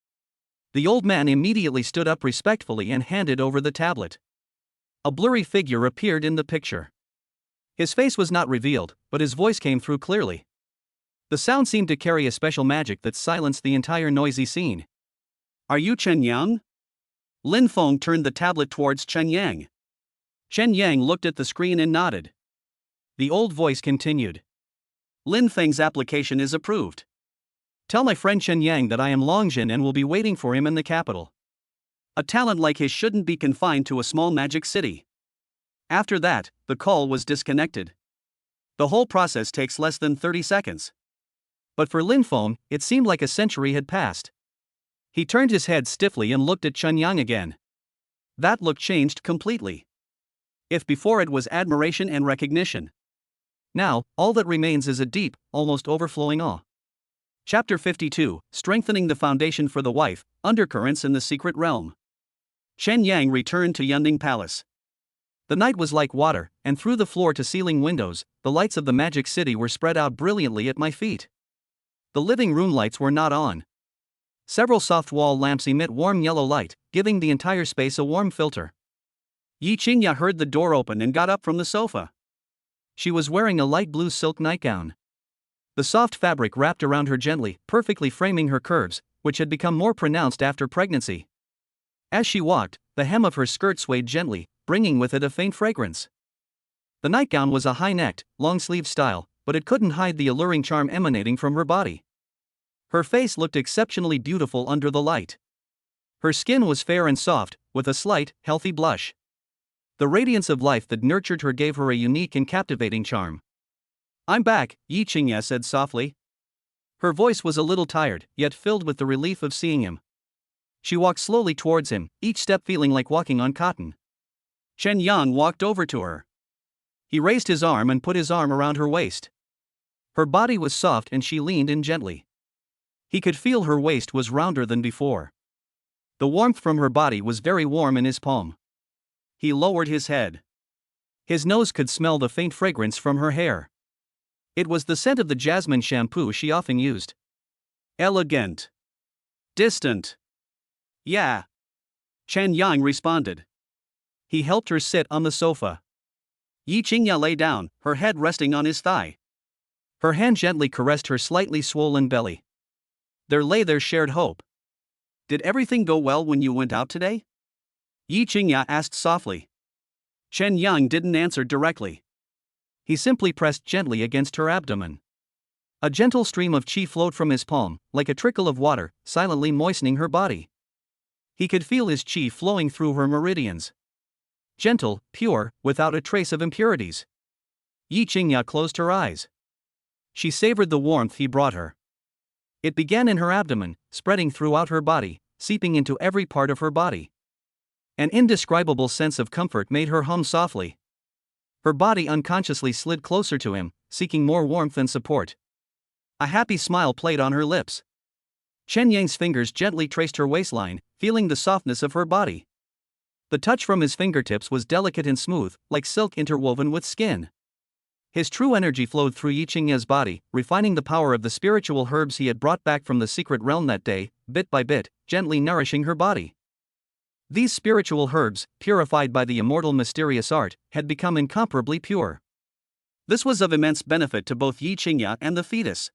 The old man immediately stood up respectfully and handed over the tablet. A blurry figure appeared in the picture. His face was not revealed, but his voice came through clearly. The sound seemed to carry a special magic that silenced the entire noisy scene. Are you Chen Yang? Lin Feng turned the tablet towards Chen Yang. Chen Yang looked at the screen and nodded. The old voice continued. Lin Feng's application is approved. Tell my friend Chen Yang that I am Longjin and will be waiting for him in the capital. A talent like his shouldn't be confined to a small magic city. After that, the call was disconnected. The whole process takes less than 30 seconds. But for Lin Feng, it seemed like a century had passed. He turned his head stiffly and looked at Chen Yang again. That look changed completely. If before it was admiration and recognition, now, all that remains is a deep, almost overflowing awe. Chapter 52, Strengthening the Foundation for the Wife, Undercurrents in the Secret Realm. Chen Yang returned to Yunding Palace. The night was like water, and through the floor-to-ceiling windows, the lights of the magic city were spread out brilliantly at my feet. The living room lights were not on. Several soft wall lamps emit warm yellow light, giving the entire space a warm filter. Yi Qingya heard the door open and got up from the sofa. She was wearing a light blue silk nightgown. The soft fabric wrapped around her gently, perfectly framing her curves, which had become more pronounced after pregnancy. As she walked, the hem of her skirt swayed gently, bringing with it a faint fragrance. The nightgown was a high-necked, long-sleeved style, but it couldn't hide the alluring charm emanating from her body. Her face looked exceptionally beautiful under the light. Her skin was fair and soft, with a slight, healthy blush. The radiance of life that nurtured her gave her a unique and captivating charm. "I'm back," Yi Qingya said softly. Her voice was a little tired, yet filled with the relief of seeing him. She walked slowly towards him, each step feeling like walking on cotton. Chen Yang walked over to her. He raised his arm and put his arm around her waist. Her body was soft and she leaned in gently. He could feel her waist was rounder than before. The warmth from her body was very warm in his palm. He lowered his head. His nose could smell the faint fragrance from her hair. It was the scent of the jasmine shampoo she often used. Elegant. Distant. Yeah. Chen Yang responded. He helped her sit on the sofa. Yi Qingya lay down, her head resting on his thigh. Her hand gently caressed her slightly swollen belly. There lay their shared hope. "Did everything go well when you went out today?" Yi Qingya asked softly. Chen Yang didn't answer directly. He simply pressed gently against her abdomen. A gentle stream of qi flowed from his palm, like a trickle of water, silently moistening her body. He could feel his qi flowing through her meridians. Gentle, pure, without a trace of impurities. Yi Qingya closed her eyes. She savored the warmth he brought her. It began in her abdomen, spreading throughout her body, seeping into every part of her body. An indescribable sense of comfort made her hum softly. Her body unconsciously slid closer to him, seeking more warmth and support. A happy smile played on her lips. Chen Yang's fingers gently traced her waistline, feeling the softness of her body. The touch from his fingertips was delicate and smooth, like silk interwoven with skin. His true energy flowed through Yi Qingya's body, refining the power of the spiritual herbs he had brought back from the secret realm that day, bit by bit, gently nourishing her body. These spiritual herbs, purified by the immortal mysterious art, had become incomparably pure. This was of immense benefit to both Yi Qingya and the fetus.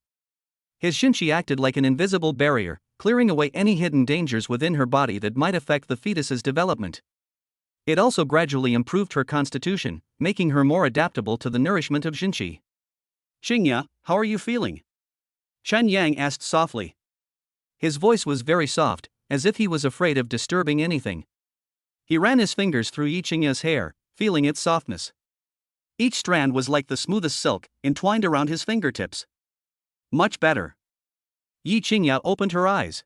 His Xinqi acted like an invisible barrier, clearing away any hidden dangers within her body that might affect the fetus's development. It also gradually improved her constitution, making her more adaptable to the nourishment of Xinqi. "Qingya, how are you feeling?" Chen Yang asked softly. His voice was very soft, as if he was afraid of disturbing anything. He ran his fingers through Yi Qingya's hair, feeling its softness. Each strand was like the smoothest silk, entwined around his fingertips. "Much better." Yi Qingya opened her eyes.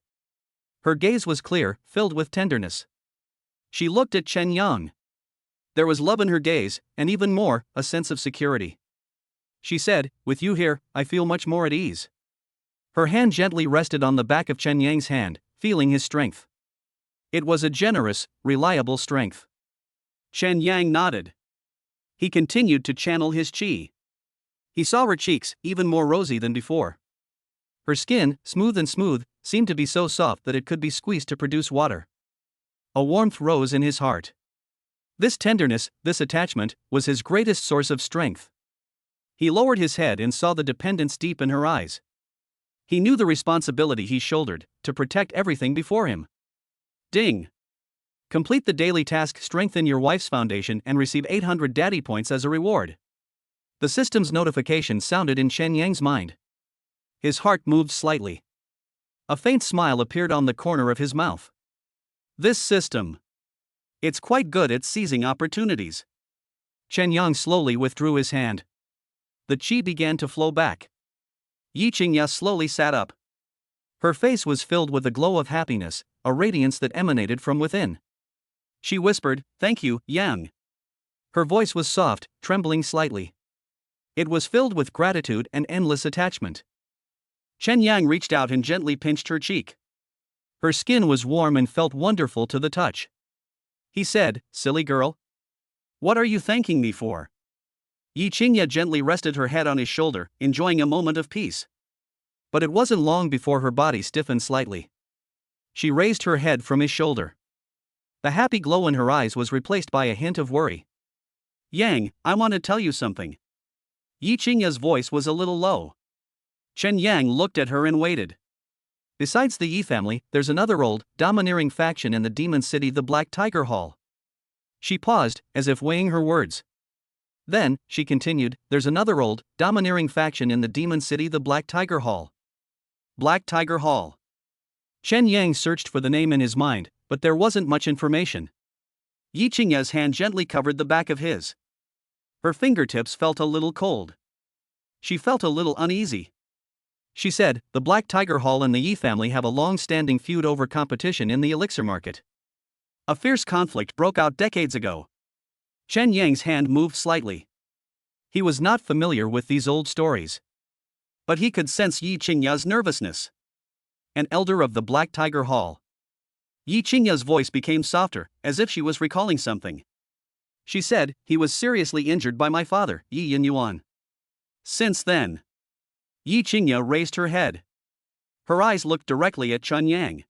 Her gaze was clear, filled with tenderness. She looked at Chen Yang. There was love in her gaze, and even more, a sense of security. She said, "With you here, I feel much more at ease." Her hand gently rested on the back of Chen Yang's hand, feeling his strength. It was a generous, reliable strength. Chen Yang nodded. He continued to channel his qi. He saw her cheeks, even more rosy than before. Her skin, smooth, seemed to be so soft that it could be squeezed to produce water. A warmth rose in his heart. This tenderness, this attachment, was his greatest source of strength. He lowered his head and saw the dependence deep in her eyes. He knew the responsibility he shouldered, to protect everything before him. Ding! Complete the daily task, strengthen your wife's foundation and receive 800 daddy points as a reward. The system's notification sounded in Chen Yang's mind. His heart moved slightly. A faint smile appeared on the corner of his mouth. This system. It's quite good at seizing opportunities. Chen Yang slowly withdrew his hand. The qi began to flow back. Yi Qingya slowly sat up. Her face was filled with a glow of happiness, a radiance that emanated from within. She whispered, "Thank you, Yang." Her voice was soft, trembling slightly. It was filled with gratitude and endless attachment. Chen Yang reached out and gently pinched her cheek. Her skin was warm and felt wonderful to the touch. He said, "Silly girl. What are you thanking me for?" Yi Qingya gently rested her head on his shoulder, enjoying a moment of peace. But it wasn't long before her body stiffened slightly. She raised her head from his shoulder. The happy glow in her eyes was replaced by a hint of worry. "Yang, I want to tell you something." Yi Qingya's voice was a little low. Chen Yang looked at her and waited. Besides the Yi family, there's another old, domineering faction in the demon city, the Black Tiger Hall. She paused, as if weighing her words. Then, she continued, there's another old, domineering faction in the demon city, the Black Tiger Hall. Black Tiger Hall. Chen Yang searched for the name in his mind, but there wasn't much information. Yi Qingya's hand gently covered the back of his. Her fingertips felt a little cold. She felt a little uneasy. She said, the Black Tiger Hall and the Yi family have a long-standing feud over competition in the elixir market. A fierce conflict broke out decades ago. Chen Yang's hand moved slightly. He was not familiar with these old stories. But he could sense Yi Qingya's nervousness. An elder of the Black Tiger Hall. Yi Qingya's voice became softer, as if she was recalling something. She said, he was seriously injured by my father, Yi Yinyuan. Since then. Yi Qingya raised her head. Her eyes looked directly at Chen Yang.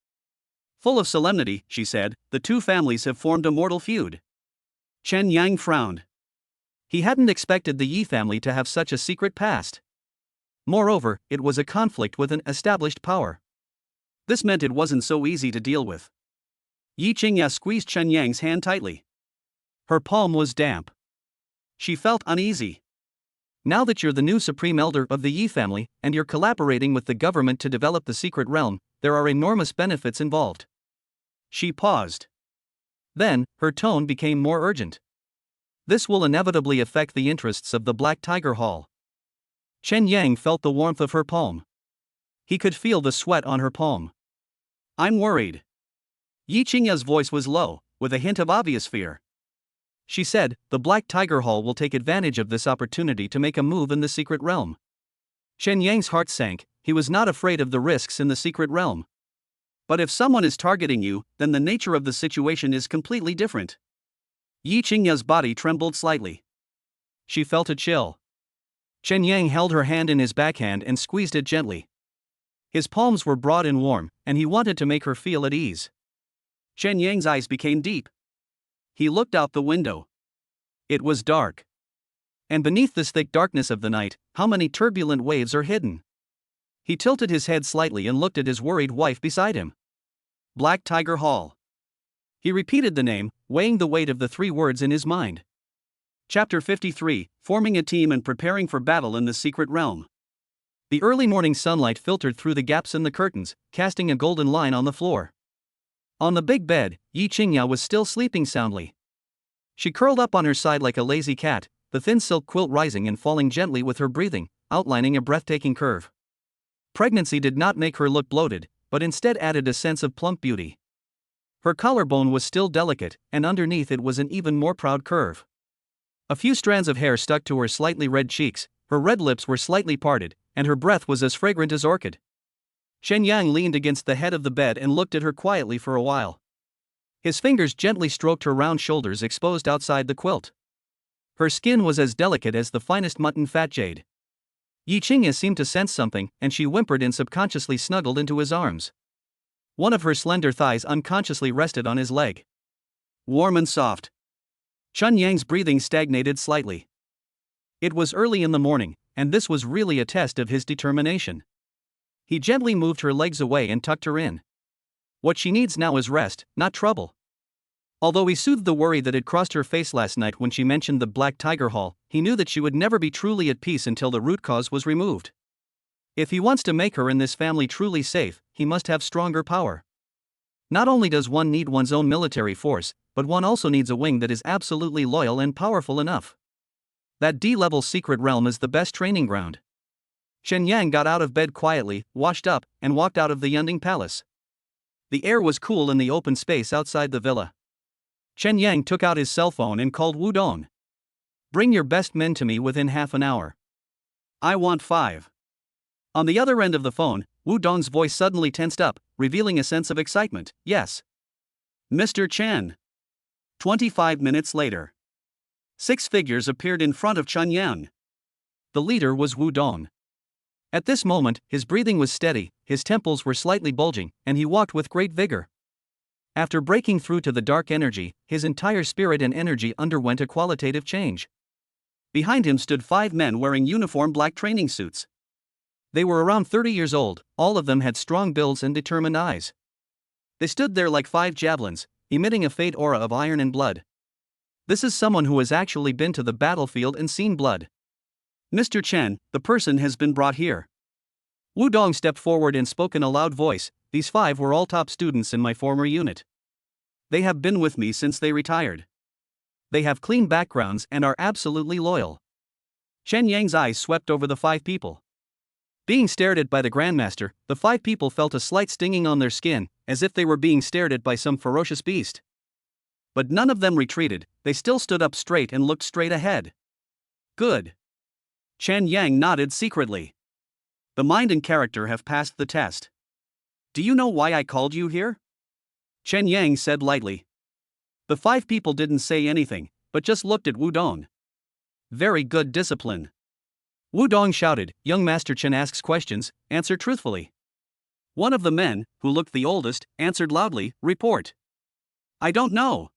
Full of solemnity, she said, the two families have formed a mortal feud. Chen Yang frowned. He hadn't expected the Yi family to have such a secret past. Moreover, it was a conflict with an established power. This meant it wasn't so easy to deal with. Yi Qingya squeezed Chen Yang's hand tightly. Her palm was damp. She felt uneasy. Now that you're the new supreme elder of the Yi family, and you're collaborating with the government to develop the secret realm, there are enormous benefits involved. She paused. Then, her tone became more urgent. This will inevitably affect the interests of the Black Tiger Hall. Chen Yang felt the warmth of her palm. He could feel the sweat on her palm. I'm worried. Yi Qingya's voice was low, with a hint of obvious fear. She said, the Black Tiger Hall will take advantage of this opportunity to make a move in the secret realm. Chen Yang's heart sank. He was not afraid of the risks in the secret realm. But if someone is targeting you, then the nature of the situation is completely different. Yi Qingya's body trembled slightly. She felt a chill. Chen Yang held her hand in his backhand and squeezed it gently. His palms were broad and warm, and he wanted to make her feel at ease. Chen Yang's eyes became deep. He looked out the window. It was dark. And beneath this thick darkness of the night, how many turbulent waves are hidden? He tilted his head slightly and looked at his worried wife beside him. Black Tiger Hall. He repeated the name, weighing the weight of the 3 words in his mind. Chapter 53, Forming a Team and Preparing for Battle in the Secret Realm. The early morning sunlight filtered through the gaps in the curtains, casting a golden line on the floor. On the big bed, Yi Qingya was still sleeping soundly. She curled up on her side like a lazy cat, the thin silk quilt rising and falling gently with her breathing, outlining a breathtaking curve. Pregnancy did not make her look bloated, but instead added a sense of plump beauty. Her collarbone was still delicate, and underneath it was an even more proud curve. A few strands of hair stuck to her slightly red cheeks, her red lips were slightly parted, and her breath was as fragrant as orchid. Chen Yang leaned against the head of the bed and looked at her quietly for a while. His fingers gently stroked her round shoulders exposed outside the quilt. Her skin was as delicate as the finest mutton fat jade. Yi Qingya seemed to sense something, and she whimpered and subconsciously snuggled into his arms. One of her slender thighs unconsciously rested on his leg. Warm and soft. Chen Yang's breathing stagnated slightly. It was early in the morning, and this was really a test of his determination. He gently moved her legs away and tucked her in. What she needs now is rest, not trouble. Although he soothed the worry that had crossed her face last night when she mentioned the Black Tiger Hall, he knew that she would never be truly at peace until the root cause was removed. If he wants to make her and this family truly safe, he must have stronger power. Not only does one need one's own military force, but one also needs a wing that is absolutely loyal and powerful enough. That D-level secret realm is the best training ground. Chen Yang got out of bed quietly, washed up, and walked out of the Yunding Palace. The air was cool in the open space outside the villa. Chen Yang took out his cell phone and called Wu Dong. "Bring your best men to me within half an hour. I want 5. On the other end of the phone, Wu Dong's voice suddenly tensed up, revealing a sense of excitement. "Yes, Mr. Chen." 25 minutes later, 6 figures appeared in front of Chen Yang. The leader was Wu Dong. At this moment, his breathing was steady, his temples were slightly bulging, and he walked with great vigor. After breaking through to the dark energy, his entire spirit and energy underwent a qualitative change. Behind him stood 5 men wearing uniform black training suits. They were around 30 years old, all of them had strong builds and determined eyes. They stood there like 5 javelins, emitting a faint aura of iron and blood. This is someone who has actually been to the battlefield and seen blood. "Mr. Chen, the person has been brought here." Wu Dong stepped forward and spoke in a loud voice. "These 5 were all top students in my former unit. They have been with me since they retired. They have clean backgrounds and are absolutely loyal." Chen Yang's eyes swept over the 5 people. Being stared at by the Grandmaster, the 5 people felt a slight stinging on their skin, as if they were being stared at by some ferocious beast. But none of them retreated, they still stood up straight and looked straight ahead. "Good." Chen Yang nodded secretly. "The mind and character have passed the test. Do you know why I called you here?" Chen Yang said lightly. The 5 people didn't say anything, but just looked at Wu Dong. "Very good discipline." Wu Dong shouted, "Young Master Chen asks questions, answer truthfully." One of the men, who looked the oldest, answered loudly, "Report." "I don't know.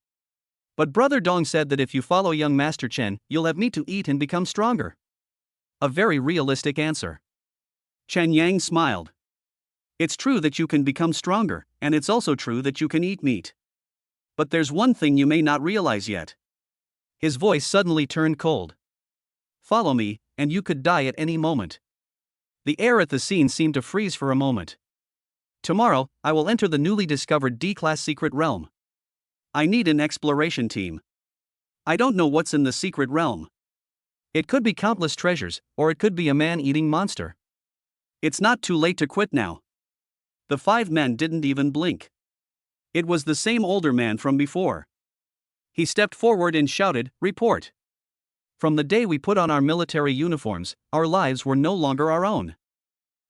But Brother Dong said that if you follow young Master Chen, you'll have meat to eat and become stronger." A very realistic answer. Chen Yang smiled. "It's true that you can become stronger, and it's also true that you can eat meat. But there's one thing you may not realize yet." His voice suddenly turned cold. "Follow me, and you could die at any moment." The air at the scene seemed to freeze for a moment. "Tomorrow, I will enter the newly discovered D-class secret realm. I need an exploration team. I don't know what's in the secret realm. It could be countless treasures, or it could be a man-eating monster. It's not too late to quit now." The 5 men didn't even blink. It was the same older man from before. He stepped forward and shouted, "Report." "From the day we put on our military uniforms, our lives were no longer our own.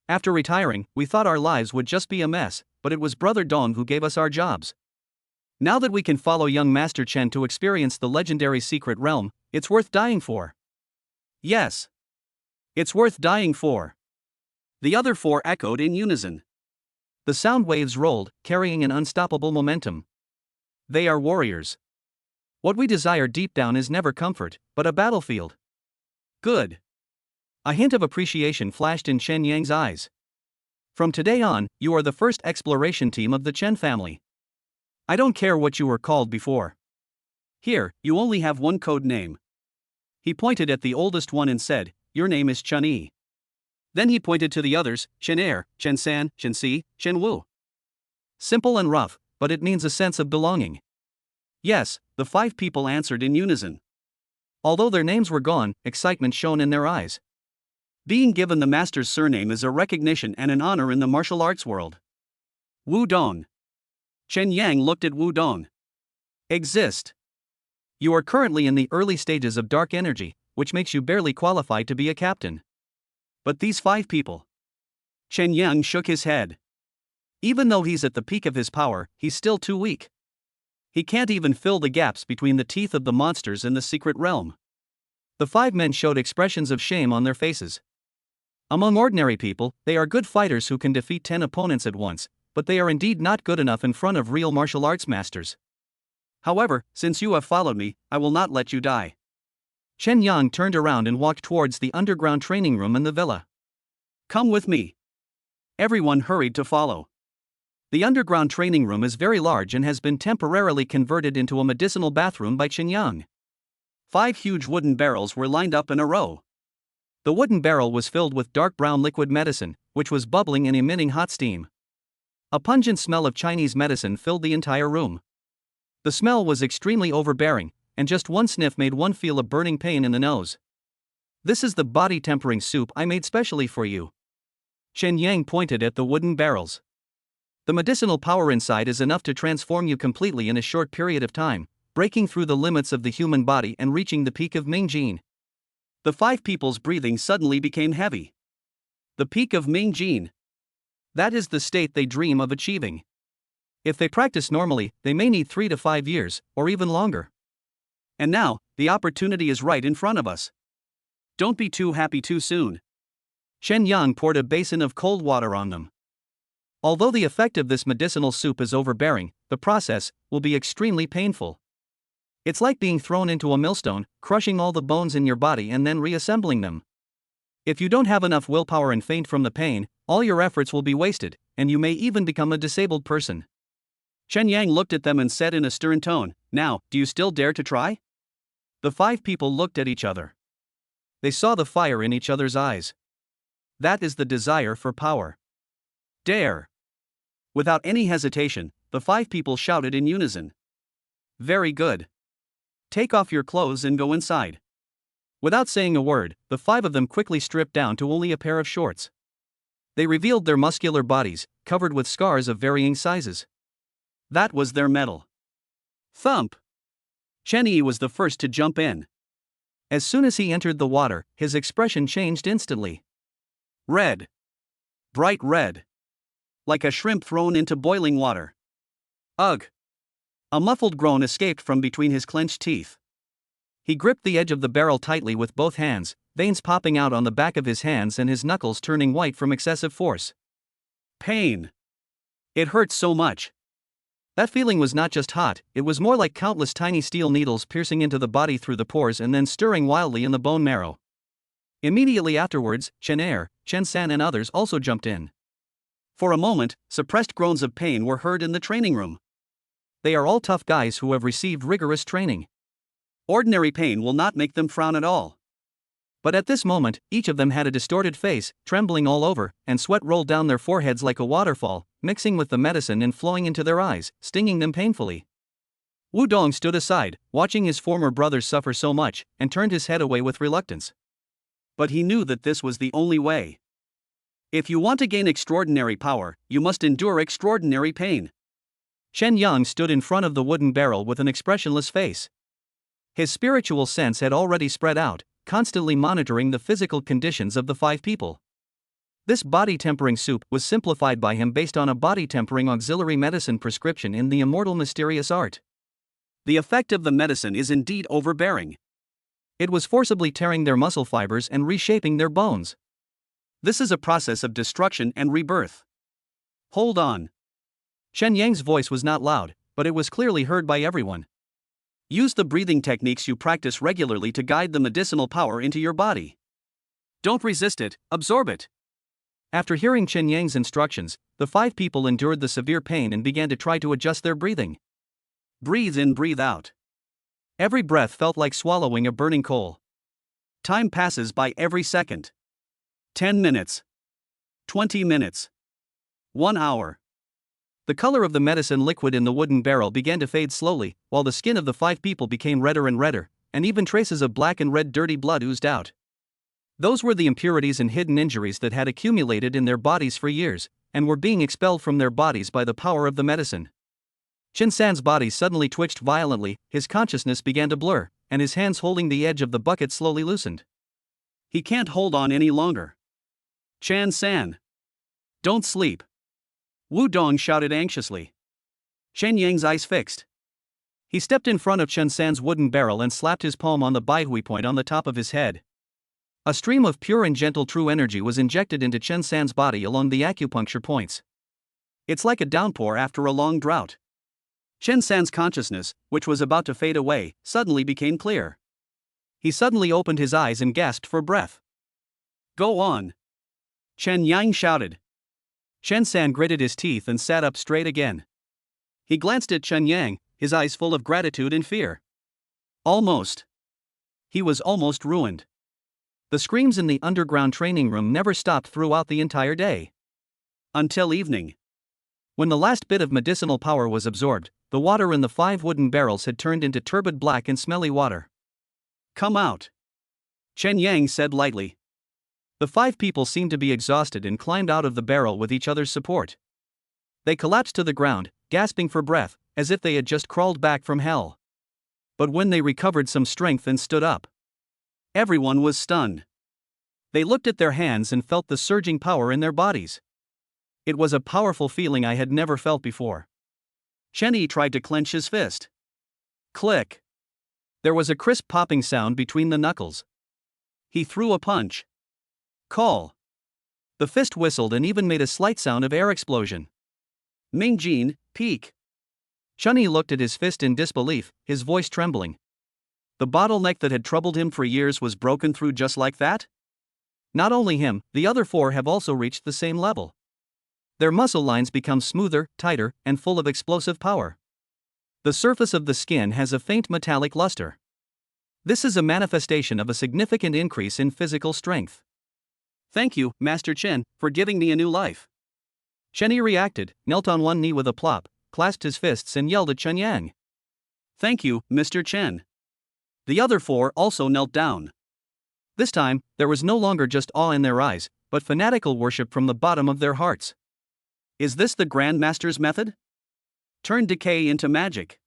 After retiring, we thought our lives would just be a mess, but it was Brother Dong who gave us our jobs. Now that we can follow young Master Chen to experience the legendary secret realm, it's worth dying for." "Yes. It's worth dying for." The other 4 echoed in unison. The sound waves rolled, carrying an unstoppable momentum. They are warriors. What we desire deep down is never comfort, but a battlefield. "Good." A hint of appreciation flashed in Chen Yang's eyes. "From today on, you are the first exploration team of the Chen family. I don't care what you were called before. Here, you only have one code name." He pointed at the oldest one and said, "Your name is Chen Yi." Then he pointed to the others, Chen Er, Chen San, Chen Si, Chen Wu. Simple and rough, but it means a sense of belonging. "Yes," the 5 people answered in unison. Although their names were gone, excitement shone in their eyes. Being given the master's surname is a recognition and an honor in the martial arts world. Wu Dong. Chen Yang looked at Wu Dong. "Exist. You are currently in the early stages of dark energy, which makes you barely qualified to be a captain. But these 5 people." Chen Yang shook his head. Even though he's at the peak of his power, he's still too weak. He can't even fill the gaps between the teeth of the monsters in the secret realm. The 5 men showed expressions of shame on their faces. Among ordinary people, they are good fighters who can defeat 10 opponents at once, but they are indeed not good enough in front of real martial arts masters. "However, since you have followed me, I will not let you die." Chen Yang turned around and walked towards the underground training room in the villa. "Come with me." Everyone hurried to follow. The underground training room is very large and has been temporarily converted into a medicinal bathroom by Chen Yang. 5 huge wooden barrels were lined up in a row. The wooden barrel was filled with dark brown liquid medicine, which was bubbling and emitting hot steam. A pungent smell of Chinese medicine filled the entire room. The smell was extremely overbearing, and just one sniff made one feel a burning pain in the nose. "This is the body tempering soup I made specially for you." Chen Yang pointed at the wooden barrels. "The medicinal power inside is enough to transform you completely in a short period of time, breaking through the limits of the human body and reaching the peak of Ming Jin." The five people's breathing suddenly became heavy. The peak of Ming Jin. That is the state they dream of achieving. If they practice normally, they may need 3 to 5 years, or even longer. And now, the opportunity is right in front of us. Don't be too happy too soon. Chen Yang poured a basin of cold water on them. Although the effect of this medicinal soup is overbearing, the process will be extremely painful. It's like being thrown into a millstone, crushing all the bones in your body and then reassembling them. If you don't have enough willpower and faint from the pain, all your efforts will be wasted, and you may even become a disabled person. Chen Yang looked at them and said in a stern tone, "Now, do you still dare to try?" The five people looked at each other. They saw the fire in each other's eyes. That is the desire for power. Dare. Without any hesitation, the five people shouted in unison. Very good. Take off your clothes and go inside. Without saying a word, the five of them quickly stripped down to only a pair of shorts. They revealed their muscular bodies, covered with scars of varying sizes. That was their mettle. Thump! Chen Yi was the first to jump in. As soon as he entered the water, his expression changed instantly. Red. Bright red. Like a shrimp thrown into boiling water. Ugh! A muffled groan escaped from between his clenched teeth. He gripped the edge of the barrel tightly with both hands, veins popping out on the back of his hands and his knuckles turning white from excessive force. Pain. It hurt so much. That feeling was not just hot, it was more like countless tiny steel needles piercing into the body through the pores and then stirring wildly in the bone marrow. Immediately afterwards, Chen San and others also jumped in. For a moment, suppressed groans of pain were heard in the training room. They are all tough guys who have received rigorous training. Ordinary pain will not make them frown at all. But at this moment, each of them had a distorted face, trembling all over, and sweat rolled down their foreheads like a waterfall, mixing with the medicine and flowing into their eyes, stinging them painfully. Wu Dong stood aside, watching his former brothers suffer so much, and turned his head away with reluctance. But he knew that this was the only way. If you want to gain extraordinary power, you must endure extraordinary pain. Chen Yang stood in front of the wooden barrel with an expressionless face. His spiritual sense had already spread out, constantly monitoring the physical conditions of the five people. This body tempering soup was simplified by him based on a body tempering auxiliary medicine prescription in the immortal mysterious art. The effect of the medicine is indeed overbearing. It was forcibly tearing their muscle fibers and reshaping their bones. This is a process of destruction and rebirth. Hold on. Chen Yang's voice was not loud, but it was clearly heard by everyone. Use the breathing techniques you practice regularly to guide the medicinal power into your body. Don't resist it, absorb it. After hearing Chen Yang's instructions, the five people endured the severe pain and began to try to adjust their breathing. Breathe in, breathe out. Every breath felt like swallowing a burning coal. Time passes by every second. 10 minutes. 20 minutes. 1 hour. The color of the medicine liquid in the wooden barrel began to fade slowly, while the skin of the five people became redder and redder, and even traces of black and red dirty blood oozed out. Those were the impurities and hidden injuries that had accumulated in their bodies for years, and were being expelled from their bodies by the power of the medicine. Chen San's body suddenly twitched violently, his consciousness began to blur, and his hands holding the edge of the bucket slowly loosened. He can't hold on any longer. Chen San. Don't sleep. Wu Dong shouted anxiously. Chen Yang's eyes fixed. He stepped in front of Chen San's wooden barrel and slapped his palm on the Baihui point on the top of his head. A stream of pure and gentle true energy was injected into Chen San's body along the acupuncture points. It's like a downpour after a long drought. Chen San's consciousness, which was about to fade away, suddenly became clear. He suddenly opened his eyes and gasped for breath. Go on. Chen Yang shouted. Chen San gritted his teeth and sat up straight again. He glanced at Chen Yang, his eyes full of gratitude and fear. Almost. He was almost ruined. The screams in the underground training room never stopped throughout the entire day. Until evening. When the last bit of medicinal power was absorbed, the water in the 5 wooden barrels had turned into turbid black and smelly water. Come out, Chen Yang said lightly. The 5 people seemed to be exhausted and climbed out of the barrel with each other's support. They collapsed to the ground, gasping for breath, as if they had just crawled back from hell. But when they recovered some strength and stood up, everyone was stunned. They looked at their hands and felt the surging power in their bodies. It was a powerful feeling I had never felt before. Chen Yi tried to clench his fist. Click. There was a crisp popping sound between the knuckles. He threw a punch. Call. The fist whistled and even made a slight sound of air explosion. Ming Jin, peek. Chen Yi looked at his fist in disbelief, his voice trembling. The bottleneck that had troubled him for years was broken through just like that? Not only him, the other 4 have also reached the same level. Their muscle lines become smoother, tighter, and full of explosive power. The surface of the skin has a faint metallic luster. This is a manifestation of a significant increase in physical strength. Thank you, Master Chen, for giving me a new life. Chen Yi reacted, knelt on one knee with a plop, clasped his fists and yelled at Chen Yang. Thank you, Mr. Chen. The other 4 also knelt down. This time, there was no longer just awe in their eyes, but fanatical worship from the bottom of their hearts. Is this the Grand Master's method? Turn decay into magic.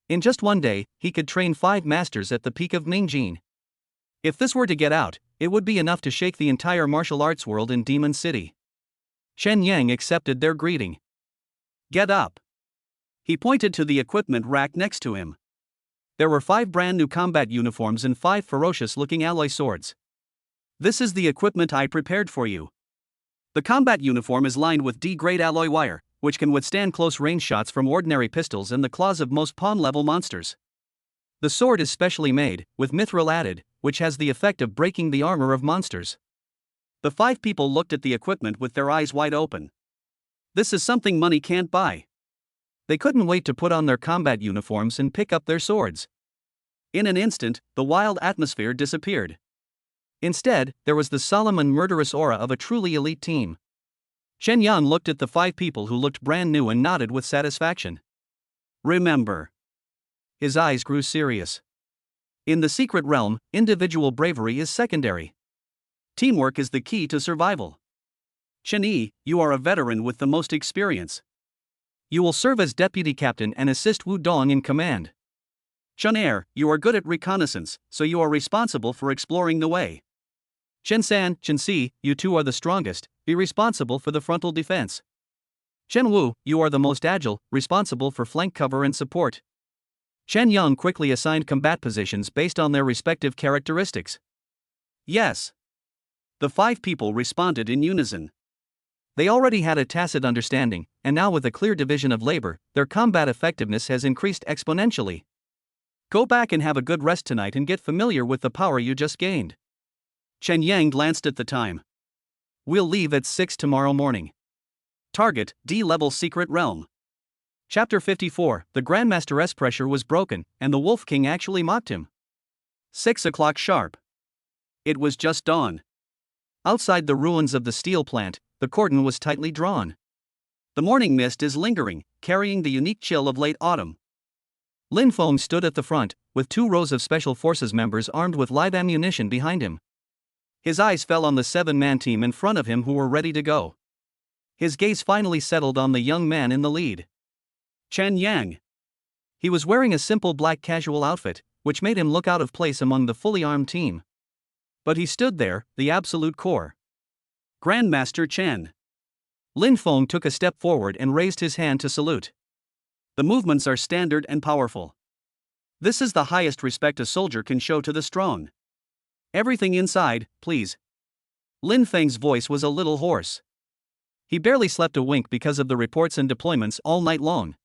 In just one day, he could train 5 masters at the peak of Mingjin. If this were to get out, it would be enough to shake the entire martial arts world in Demon City. Chen Yang accepted their greeting. Get up. He pointed to the equipment rack next to him. There were 5 brand new combat uniforms and 5 ferocious-looking alloy swords. This is the equipment I prepared for you. The combat uniform is lined with D-grade alloy wire, which can withstand close-range shots from ordinary pistols and the claws of most pawn-level monsters. The sword is specially made, with mithril added, which has the effect of breaking the armor of monsters. The 5 people looked at the equipment with their eyes wide open. This is something money can't buy. They couldn't wait to put on their combat uniforms and pick up their swords. In an instant, the wild atmosphere disappeared. Instead, there was the solemn and murderous aura of a truly elite team. Shen Yan looked at the 5 people who looked brand new and nodded with satisfaction. Remember. His eyes grew serious. In the secret realm, individual bravery is secondary. Teamwork is the key to survival. Chen Yi, you are a veteran with the most experience. You will serve as deputy captain and assist Wu Dong in command. Chen Er, you are good at reconnaissance, so you are responsible for exploring the way. Chen San, Chen Si, you 2 are the strongest, be responsible for the frontal defense. Chen Wu, you are the most agile, responsible for flank cover and support. Chen Yang quickly assigned combat positions based on their respective characteristics. Yes. The 5 people responded in unison. They already had a tacit understanding, and now with a clear division of labor, their combat effectiveness has increased exponentially. Go back and have a good rest tonight and get familiar with the power you just gained. Chen Yang glanced at the time. We'll leave at 6 tomorrow morning. Target, D-level secret realm. Chapter 54, the Grandmaster's pressure was broken, and the Wolf King actually mocked him. 6 o'clock sharp. It was just dawn. Outside the ruins of the steel plant, the cordon was tightly drawn. The morning mist is lingering, carrying the unique chill of late autumn. Lin Feng stood at the front, with 2 rows of Special Forces members armed with live ammunition behind him. His eyes fell on the 7-man team in front of him who were ready to go. His gaze finally settled on the young man in the lead. Chen Yang. He was wearing a simple black casual outfit, which made him look out of place among the fully armed team. But he stood there, the absolute core. Grandmaster Chen. Lin Feng took a step forward and raised his hand to salute. The movements are standard and powerful. This is the highest respect a soldier can show to the strong. Everything inside, please. Lin Feng's voice was a little hoarse. He barely slept a wink because of the reports and deployments all night long.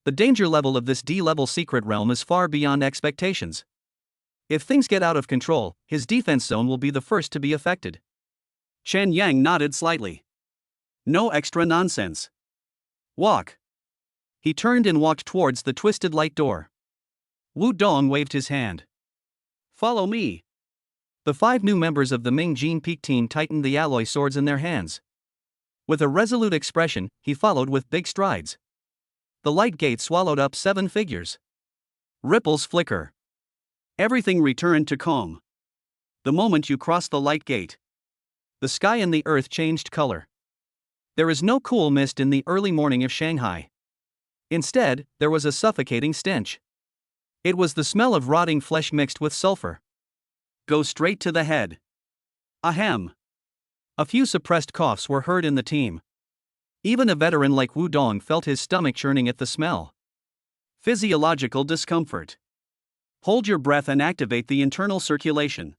The danger level of this D-level secret realm is far beyond expectations. If things get out of control, his defense zone will be the first to be affected. Chen Yang nodded slightly. No extra nonsense. Walk. He turned and walked towards the twisted light door. Wu Dong waved his hand. Follow me. The 5 new members of the Ming Jin Peak team tightened the alloy swords in their hands. With a resolute expression, he followed with big strides. The light gate swallowed up 7 figures. Ripples flicker. Everything returned to calm. The moment you crossed the light gate, the sky and the earth changed color. There is no cool mist in the early morning of Shanghai. Instead, there was a suffocating stench. It was the smell of rotting flesh mixed with sulfur. Go straight to the head. Ahem. A few suppressed coughs were heard in the team. Even a veteran like Wu Dong felt his stomach churning at the smell. Physiological discomfort. Hold your breath and activate the internal circulation.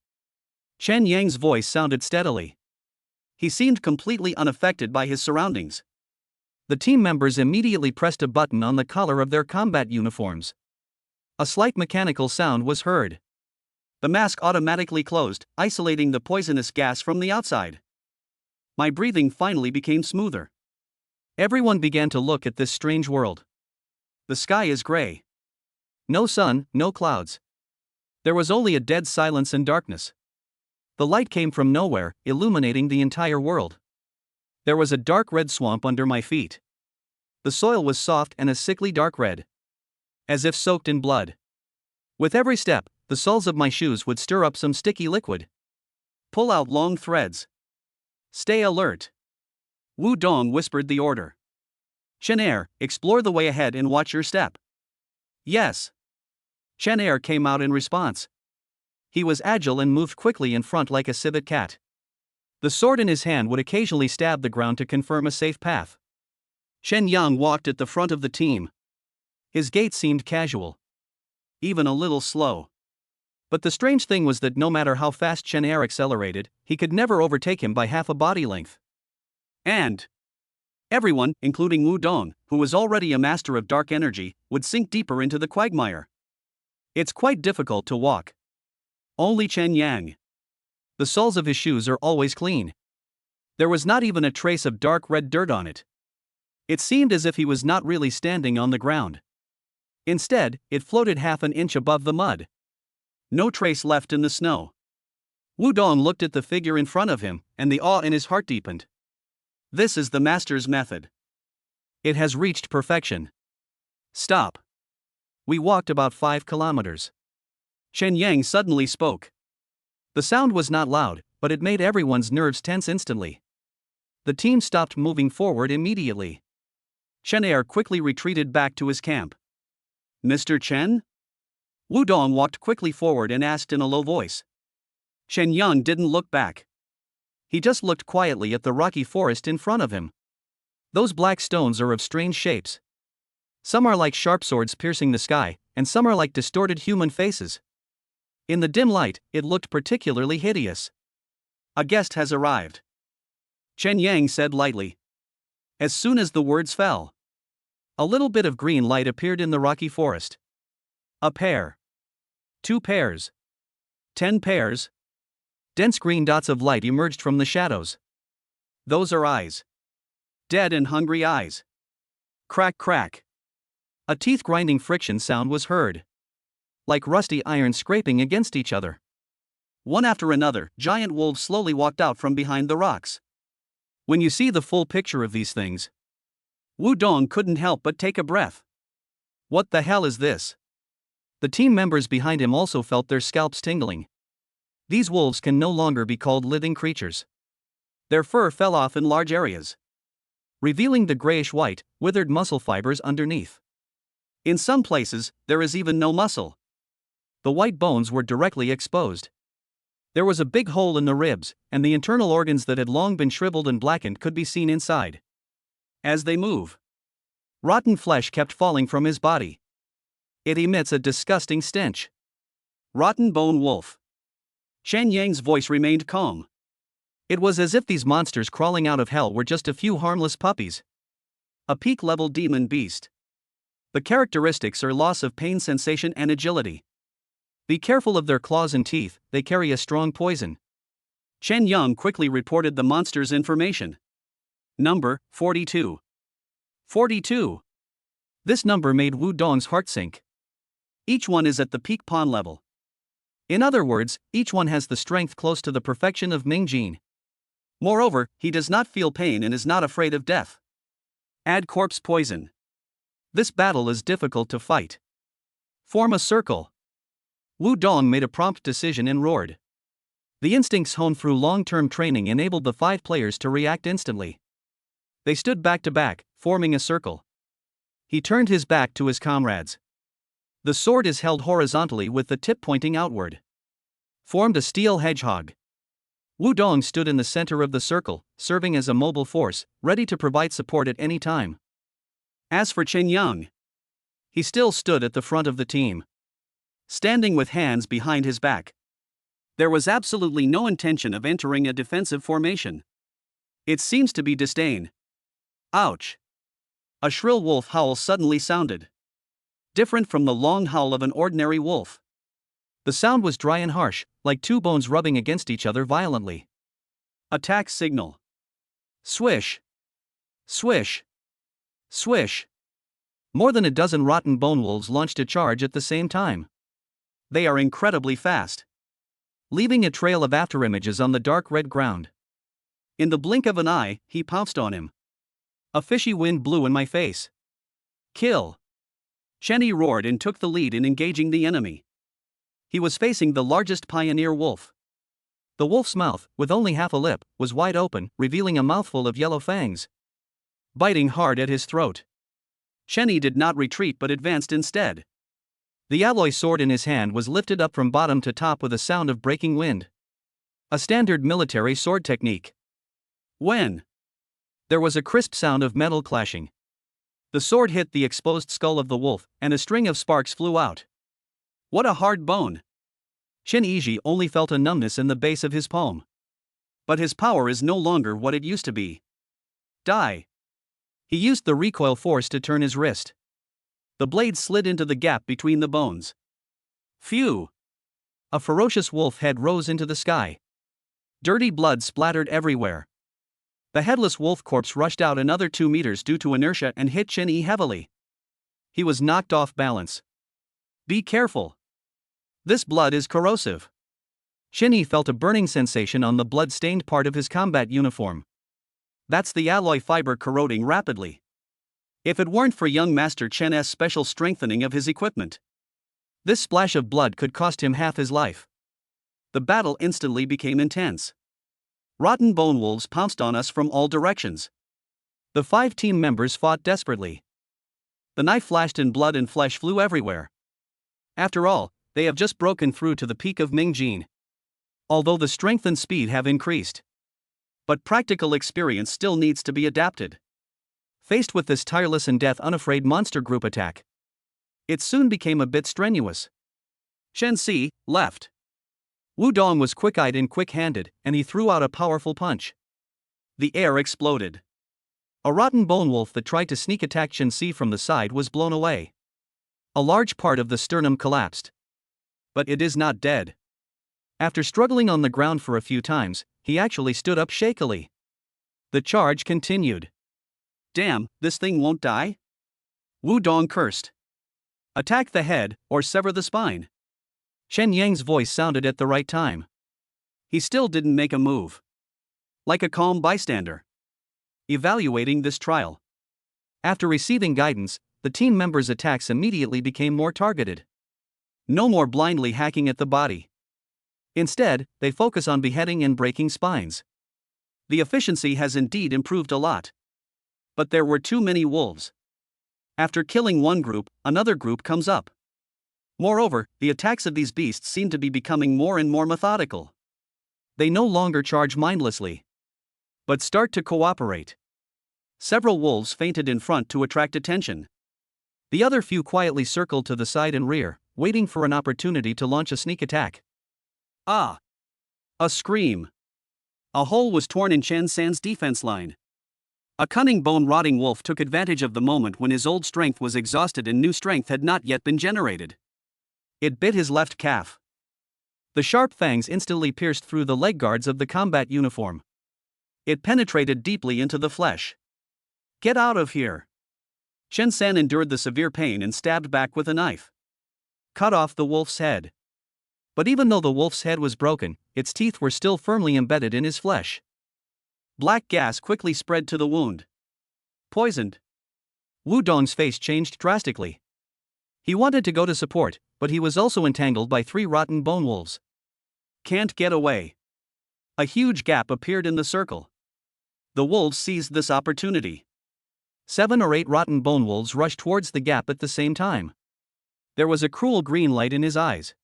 Chen Yang's voice sounded steadily. He seemed completely unaffected by his surroundings. The team members immediately pressed a button on the collar of their combat uniforms. A slight mechanical sound was heard. The mask automatically closed, isolating the poisonous gas from the outside. My breathing finally became smoother. Everyone began to look at this strange world. The sky is gray. No sun, no clouds. There was only a dead silence and darkness. The light came from nowhere, illuminating the entire world. There was a dark red swamp under my feet. The soil was soft and a sickly dark red, as if soaked in blood. With every step, the soles of my shoes would stir up some sticky liquid. Pull out long threads. Stay alert. Wu Dong whispered the order. Chen Er, explore the way ahead and watch your step. Yes. Chen Er came out in response. He was agile and moved quickly in front like a civet cat. The sword in his hand would occasionally stab the ground to confirm a safe path. Shen Yang walked at the front of the team. His gait seemed casual, even a little slow. But the strange thing was that no matter how fast Chen Er accelerated, he could never overtake him by half a body length. And everyone, including Wu Dong, who was already a master of dark energy, would sink deeper into the quagmire. It's quite difficult to walk. Only Chen Yang. The soles of his shoes are always clean. There was not even a trace of dark red dirt on it. It seemed as if he was not really standing on the ground. Instead, it floated half an inch above the mud. No trace left in the snow. Wu Dong looked at the figure in front of him, and the awe in his heart deepened. This is the master's method. It has reached perfection. Stop. We walked about 5 kilometers. Chen Yang suddenly spoke. The sound was not loud, but it made everyone's nerves tense instantly. The team stopped moving forward immediately. Chen Er quickly retreated back to his camp. Mr. Chen? Wu Dong walked quickly forward and asked in a low voice. Shen Yang didn't look back. He just looked quietly at the rocky forest in front of him. Those black stones are of strange shapes. Some are like sharp swords piercing the sky, and some are like distorted human faces. In the dim light, it looked particularly hideous. A guest has arrived, Chen Yang said lightly. As soon as the words fell, a little bit of green light appeared in the rocky forest. A pair. 2 pairs. 10 pairs. Dense green dots of light emerged from the shadows. Those are eyes. Dead and hungry eyes. Crack, crack. A teeth-grinding friction sound was heard, like rusty iron scraping against each other. One after another, giant wolves slowly walked out from behind the rocks. When you see the full picture of these things, Wu Dong couldn't help but take a breath. What the hell is this? The team members behind him also felt their scalps tingling. These wolves can no longer be called living creatures. Their fur fell off in large areas, revealing the grayish-white, withered muscle fibers underneath. In some places, there is even no muscle. The white bones were directly exposed. There was a big hole in the ribs, and the internal organs that had long been shriveled and blackened could be seen inside. As they move, rotten flesh kept falling from his body. It emits a disgusting stench. Rotten bone wolf. Chen Yang's voice remained calm. It was as if these monsters crawling out of hell were just a few harmless puppies. A peak-level demon beast. The characteristics are loss of pain sensation and agility. Be careful of their claws and teeth, they carry a strong poison. Chen Yang quickly reported the monster's information. Number, 42. 42. This number made Wu Dong's heart sink. Each one is at the peak pawn level. In other words, each one has the strength close to the perfection of Ming Jin. Moreover, he does not feel pain and is not afraid of death. Add corpse poison. This battle is difficult to fight. Form a circle. Wu Dong made a prompt decision and roared. The instincts honed through long-term training enabled the 5 players to react instantly. They stood back to back, forming a circle. He turned his back to his comrades. The sword is held horizontally with the tip pointing outward. Formed a steel hedgehog. Wu Dong stood in the center of the circle, serving as a mobile force, ready to provide support at any time. As for Chen Yang, he still stood at the front of the team, standing with hands behind his back. There was absolutely no intention of entering a defensive formation. It seems to be disdain. Ouch! A shrill wolf howl suddenly sounded. Different from the long howl of an ordinary wolf. The sound was dry and harsh, like 2 bones rubbing against each other violently. Attack signal. Swish. Swish. Swish. More than a dozen rotten bone wolves launched a charge at the same time. They are incredibly fast, leaving a trail of afterimages on the dark red ground. In the blink of an eye, he pounced on him. A fishy wind blew in my face. Kill! Chenny roared and took the lead in engaging the enemy. He was facing the largest pioneer wolf. The wolf's mouth, with only half a lip, was wide open, revealing a mouthful of yellow fangs, biting hard at his throat. Chenny did not retreat but advanced instead. The alloy sword in his hand was lifted up from bottom to top with a sound of breaking wind. A standard military sword technique. When there was a crisp sound of metal clashing, the sword hit the exposed skull of the wolf, and a string of sparks flew out. What a hard bone! Shin Yiji only felt a numbness in the base of his palm. But his power is no longer what it used to be. Die! He used the recoil force to turn his wrist. The blade slid into the gap between the bones. Phew! A ferocious wolf head rose into the sky. Dirty blood splattered everywhere. The headless wolf corpse rushed out another 2 meters due to inertia and hit Chen Yi heavily. He was knocked off balance. Be careful. This blood is corrosive. Chen Yi felt a burning sensation on the blood-stained part of his combat uniform. That's the alloy fiber corroding rapidly. If it weren't for young Master Chen's special strengthening of his equipment, this splash of blood could cost him half his life. The battle instantly became intense. Rotten bone wolves pounced on us from all directions. The 5 team members fought desperately. The knife flashed and blood and flesh flew everywhere. After all, they have just broken through to the peak of Mingjin. Although the strength and speed have increased, but practical experience still needs to be adapted. Faced with this tireless and death-unafraid monster group attack, it soon became a bit strenuous. Shen Si, left. Wu Dong was quick-eyed and quick-handed, and he threw out a powerful punch. The air exploded. A rotten bone wolf that tried to sneak attack Shen Si from the side was blown away. A large part of the sternum collapsed. But it is not dead. After struggling on the ground for a few times, he actually stood up shakily. The charge continued. Damn, this thing won't die? Wu Dong cursed. Attack the head, or sever the spine. Shen Yang's voice sounded at the right time. He still didn't make a move. Like a calm bystander, evaluating this trial. After receiving guidance, the team members' attacks immediately became more targeted. No more blindly hacking at the body. Instead, they focus on beheading and breaking spines. The efficiency has indeed improved a lot. But there were too many wolves. After killing one group, another group comes up. Moreover, the attacks of these beasts seem to be becoming more and more methodical. They no longer charge mindlessly, but start to cooperate. Several wolves fainted in front to attract attention. The other few quietly circled to the side and rear, waiting for an opportunity to launch a sneak attack. Ah! A scream. A hole was torn in Chen San's defense line. A cunning bone-rotting wolf took advantage of the moment when his old strength was exhausted and new strength had not yet been generated. It bit his left calf. The sharp fangs instantly pierced through the leg guards of the combat uniform. It penetrated deeply into the flesh. Get out of here! Chen San endured the severe pain and stabbed back with a knife. Cut off the wolf's head. But even though the wolf's head was broken, its teeth were still firmly embedded in his flesh. Black gas quickly spread to the wound. Poisoned. Wudong's face changed drastically. He wanted to go to support, but he was also entangled by 3 rotten bone wolves. Can't get away. A huge gap appeared in the circle. The wolves seized this opportunity. 7 or 8 rotten bone wolves rushed towards the gap at the same time. There was a cruel green light in his eyes.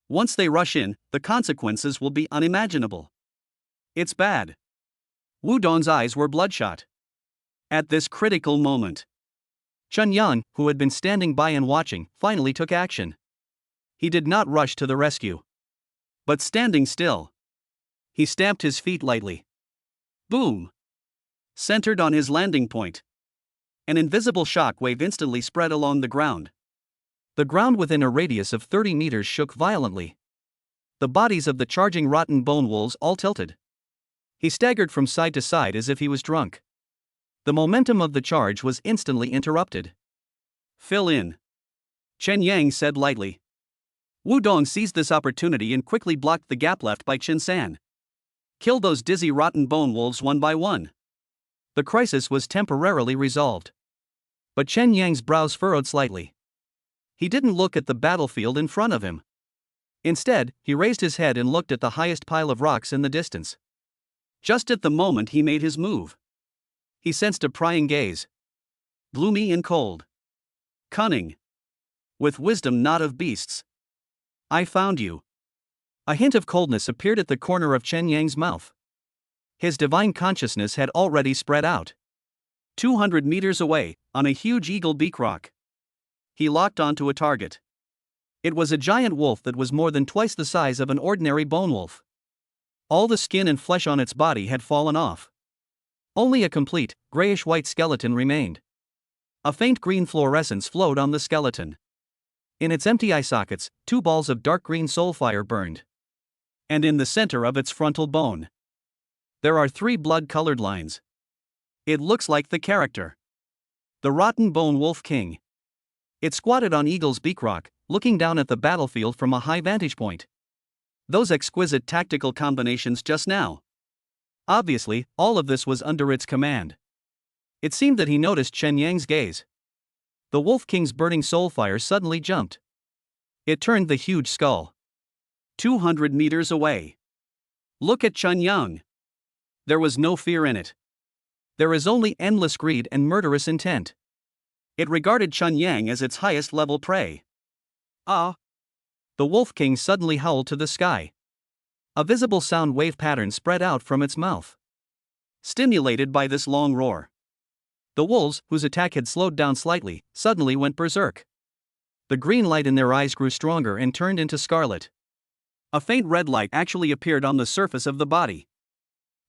Once they rush in, the consequences will be unimaginable. It's bad. Wudong's eyes were bloodshot. At this critical moment, Chen Yang, who had been standing by and watching, finally took action. He did not rush to the rescue. But standing still, he stamped his feet lightly. Boom! Centered on his landing point. An invisible shock wave instantly spread along the ground. The ground within a radius of 30 meters shook violently. The bodies of the charging rotten bone wolves all tilted. He staggered from side to side as if he was drunk. The momentum of the charge was instantly interrupted. Fill in, Chen Yang said lightly. Wudong seized this opportunity and quickly blocked the gap left by Chen San. Kill those dizzy rotten bone wolves one by one. The crisis was temporarily resolved. But Chen Yang's brows furrowed slightly. He didn't look at the battlefield in front of him. Instead, he raised his head and looked at the highest pile of rocks in the distance. Just at the moment he made his move, he sensed a prying gaze. Gloomy and cold. Cunning. With wisdom not of beasts. I found you. A hint of coldness appeared at the corner of Chen Yang's mouth. His divine consciousness had already spread out. 200 meters away, on a huge eagle beak rock, he locked onto a target. It was a giant wolf that was more than twice the size of an ordinary bone wolf. All the skin and flesh on its body had fallen off. Only a complete, grayish-white skeleton remained. A faint green fluorescence flowed on the skeleton. In its empty eye sockets, 2 balls of dark green soul fire burned. And in the center of its frontal bone, there are 3 blood-colored lines. It looks like the character, the Rotten Bone Wolf King. It squatted on Eagle's Beak Rock, looking down at the battlefield from a high vantage point. Those exquisite tactical combinations just now. Obviously, all of this was under its command. It seemed that he noticed Chen Yang's gaze. The Wolf King's burning soul fire suddenly jumped. It turned the huge skull. 200 meters away. Look at Chen Yang. There was no fear in it. There is only endless greed and murderous intent. It regarded Chen Yang as its highest level prey. Ah! The Wolf King suddenly howled to the sky. A visible sound wave pattern spread out from its mouth. Stimulated by this long roar, the wolves, whose attack had slowed down slightly, suddenly went berserk. The green light in their eyes grew stronger and turned into scarlet. A faint red light actually appeared on the surface of the body.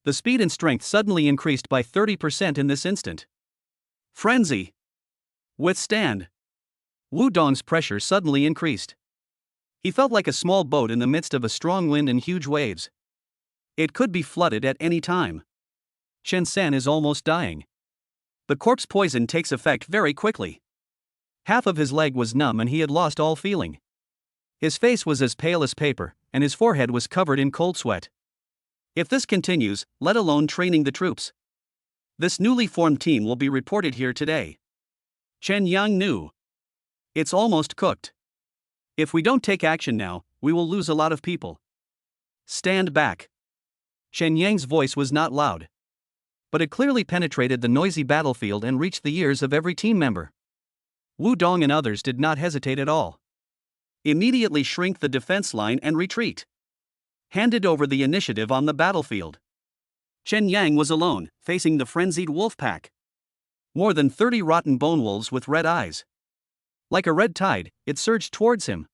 The speed and strength suddenly increased by 30% in this instant. Frenzy. Withstand. Wudong's pressure suddenly increased. He felt like a small boat in the midst of a strong wind and huge waves. It could be flooded at any time. Chen San is almost dying. The corpse poison takes effect very quickly. Half of his leg was numb and he had lost all feeling. His face was as pale as paper, and his forehead was covered in cold sweat. If this continues, let alone training the troops, this newly formed team will be reported here today. Chen Yang knew. It's almost cooked. If we don't take action now, we will lose a lot of people. Stand back. Chen Yang's voice was not loud, but it clearly penetrated the noisy battlefield and reached the ears of every team member. Wudong and others did not hesitate at all. Immediately shrink the defense line and retreat. Handed over the initiative on the battlefield. Chen Yang was alone, facing the frenzied wolf pack. More than 30 rotten bone wolves with red eyes. Like a red tide, it surged towards him,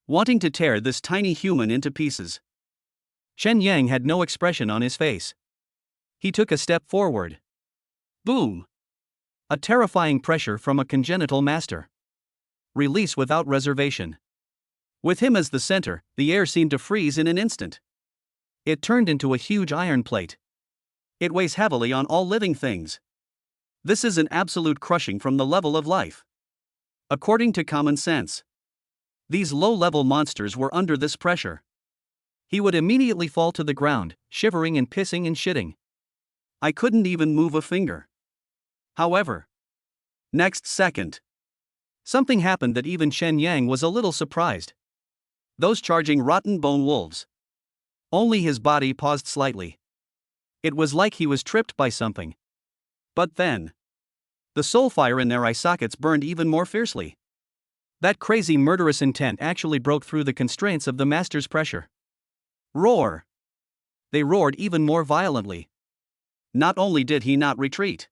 wanting to tear this tiny human into pieces. Chen Yang had no expression on his face. He took a step forward. Boom! A terrifying pressure from a congenital master. Release without reservation. With him as the center, the air seemed to freeze in an instant. It turned into a huge iron plate. It weighs heavily on all living things. This is an absolute crushing from the level of life. According to common sense, these low-level monsters were under this pressure. He would immediately fall to the ground, shivering and pissing and shitting. I couldn't even move a finger. However, next second, something happened that even Chen Yang was a little surprised. Those charging rotten bone wolves. Only his body paused slightly. It was like he was tripped by something. But then, the soul fire in their eye sockets burned even more fiercely. That crazy murderous intent actually broke through the constraints of the master's pressure. Roar! They roared even more violently. Not only did he not retreat.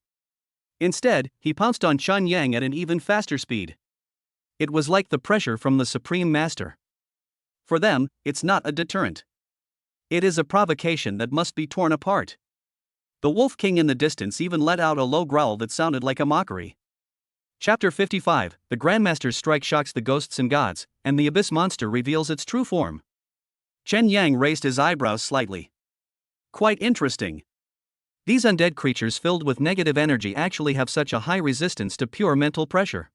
Instead, he pounced on Chen Yang at an even faster speed. It was like the pressure from the Supreme Master. For them, it's not a deterrent. It is a provocation that must be torn apart. The Wolf King in the distance even let out a low growl that sounded like a mockery. Chapter 55, The Grandmaster's strike shocks the ghosts and gods, and the Abyss monster reveals its true form. Chen Yang raised his eyebrows slightly. Quite interesting. These undead creatures filled with negative energy actually have such a high resistance to pure mental pressure.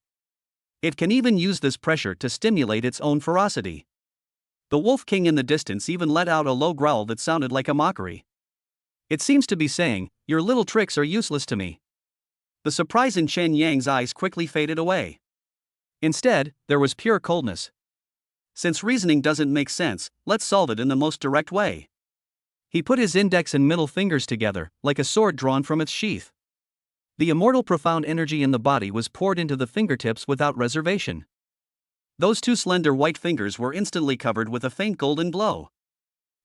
It can even use this pressure to stimulate its own ferocity. The Wolf King in the distance even let out a low growl that sounded like a mockery. It seems to be saying, "Your little tricks are useless to me." The surprise in Chen Yang's eyes quickly faded away. Instead, there was pure coldness. Since reasoning doesn't make sense, let's solve it in the most direct way. He put his index and middle fingers together, like a sword drawn from its sheath. The immortal profound energy in the body was poured into the fingertips without reservation. Those two slender white fingers were instantly covered with a faint golden glow.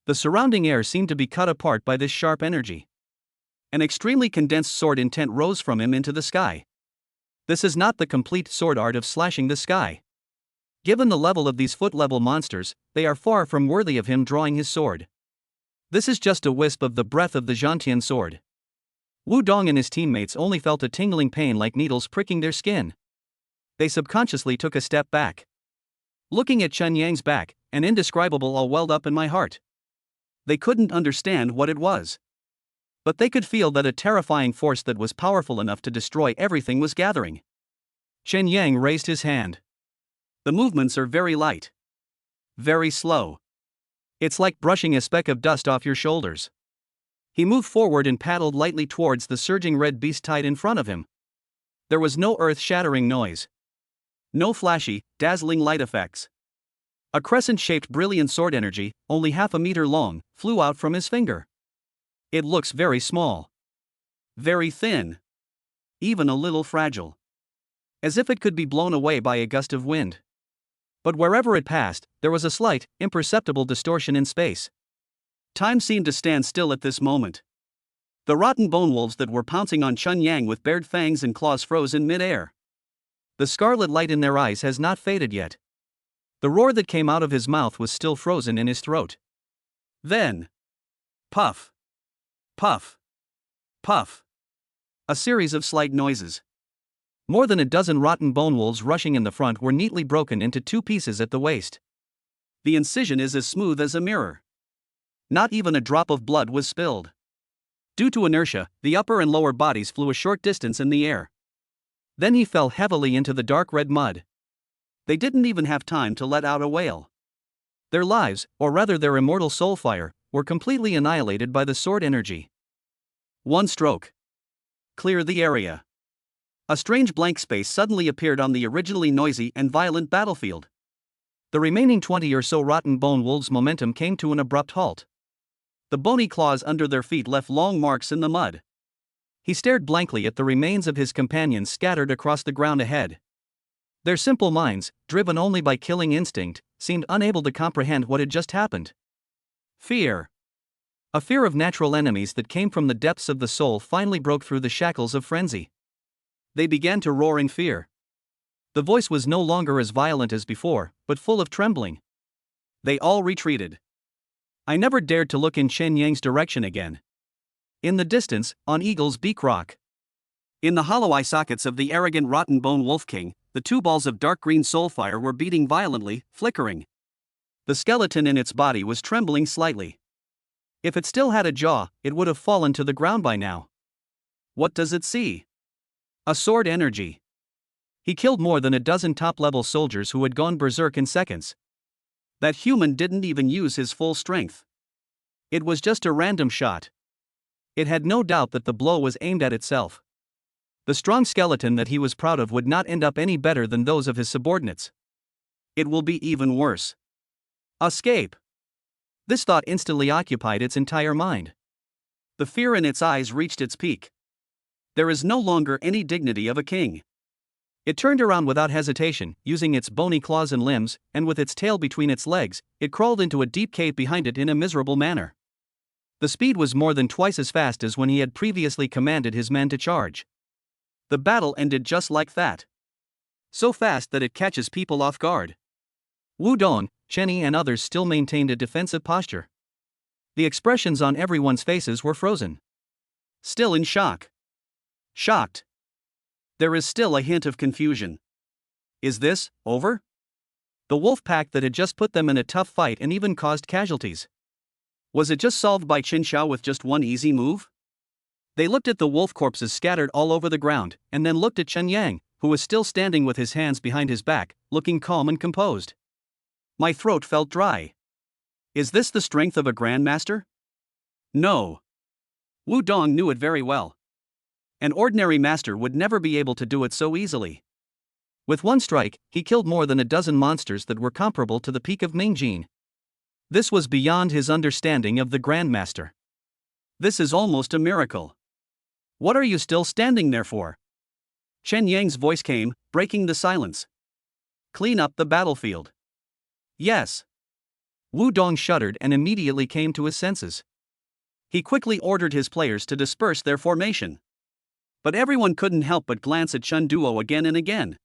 The surrounding air seemed to be cut apart by this sharp energy. An extremely condensed sword intent rose from him into the sky. This is not the complete sword art of slashing the sky. Given the level of these foot-level monsters, they are far from worthy of him drawing his sword. This is just a wisp of the breath of the Zhantian sword. Wu Dong and his teammates only felt a tingling pain like needles pricking their skin. They subconsciously took a step back. Looking at Chen Yang's back, an indescribable awe welled up in my heart. They couldn't understand what it was. But they could feel that a terrifying force that was powerful enough to destroy everything was gathering. Chen Yang raised his hand. The movements are very light. Very slow. It's like brushing a speck of dust off your shoulders. He moved forward and paddled lightly towards the surging red beast tide in front of him. There was no earth-shattering noise. No flashy, dazzling light effects. A crescent-shaped brilliant sword energy, only half a meter long, flew out from his finger. It looks very small. Very thin. Even a little fragile. As if it could be blown away by a gust of wind. But wherever it passed, there was a slight, imperceptible distortion in space. Time seemed to stand still at this moment. The rotten bone wolves that were pouncing on Chen Yang with bared fangs and claws froze in mid-air. The scarlet light in their eyes has not faded yet. The roar that came out of his mouth was still frozen in his throat. Then, puff, puff, puff. A series of slight noises. More than a dozen rotten bone wolves rushing in the front were neatly broken into two pieces at the waist. The incision is as smooth as a mirror. Not even a drop of blood was spilled. Due to inertia, the upper and lower bodies flew a short distance in the air. Then he fell heavily into the dark red mud. They didn't even have time to let out a wail. Their lives, or rather their immortal soul fire, were completely annihilated by the sword energy. One stroke. Clear the area. A strange blank space suddenly appeared on the originally noisy and violent battlefield. The remaining 20 or so rotten bone wolves' momentum came to an abrupt halt. The bony claws under their feet left long marks in the mud. He stared blankly at the remains of his companions scattered across the ground ahead. Their simple minds, driven only by killing instinct, seemed unable to comprehend what had just happened. Fear. A fear of natural enemies that came from the depths of the soul finally broke through the shackles of frenzy. They began to roar in fear. The voice was no longer as violent as before, but full of trembling. They all retreated. I never dared to look in Chen Yang's direction again. In the distance, on Eagle's Beak Rock. In the hollow eye sockets of the arrogant rotten bone wolf king, the two balls of dark green soul fire were beating violently, flickering. The skeleton in its body was trembling slightly. If it still had a jaw, it would have fallen to the ground by now. What does it see? A sword energy. He killed more than a dozen top-level soldiers who had gone berserk in seconds. That human didn't even use his full strength. It was just a random shot. It had no doubt that the blow was aimed at itself. The strong skeleton that he was proud of would not end up any better than those of his subordinates. It will be even worse. Escape. This thought instantly occupied its entire mind. The fear in its eyes reached its peak. There is no longer any dignity of a king. It turned around without hesitation, using its bony claws and limbs, and with its tail between its legs, it crawled into a deep cave behind it in a miserable manner. The speed was more than twice as fast as when he had previously commanded his men to charge. The battle ended just like that. So fast that it catches people off guard. Wu Dong, Chen Yi and others still maintained a defensive posture. The expressions on everyone's faces were frozen. Still in shock. Shocked. There is still a hint of confusion. Is this over? The wolf pack that had just put them in a tough fight and even caused casualties. Was it just solved by Qin Xiao with just one easy move? They looked at the wolf corpses scattered all over the ground, and then looked at Chen Yang, who was still standing with his hands behind his back, looking calm and composed. My throat felt dry. Is this the strength of a grandmaster? No. Wu Dong knew it very well. An ordinary master would never be able to do it so easily. With one strike, he killed more than a dozen monsters that were comparable to the peak of Mingjin. This was beyond his understanding of the grandmaster. This is almost a miracle. What are you still standing there for? Chen Yang's voice came, breaking the silence. Clean up the battlefield. Yes. Wu Dong shuddered and immediately came to his senses. He quickly ordered his players to disperse their formation. But everyone couldn't help but glance at Chen Duo again and again.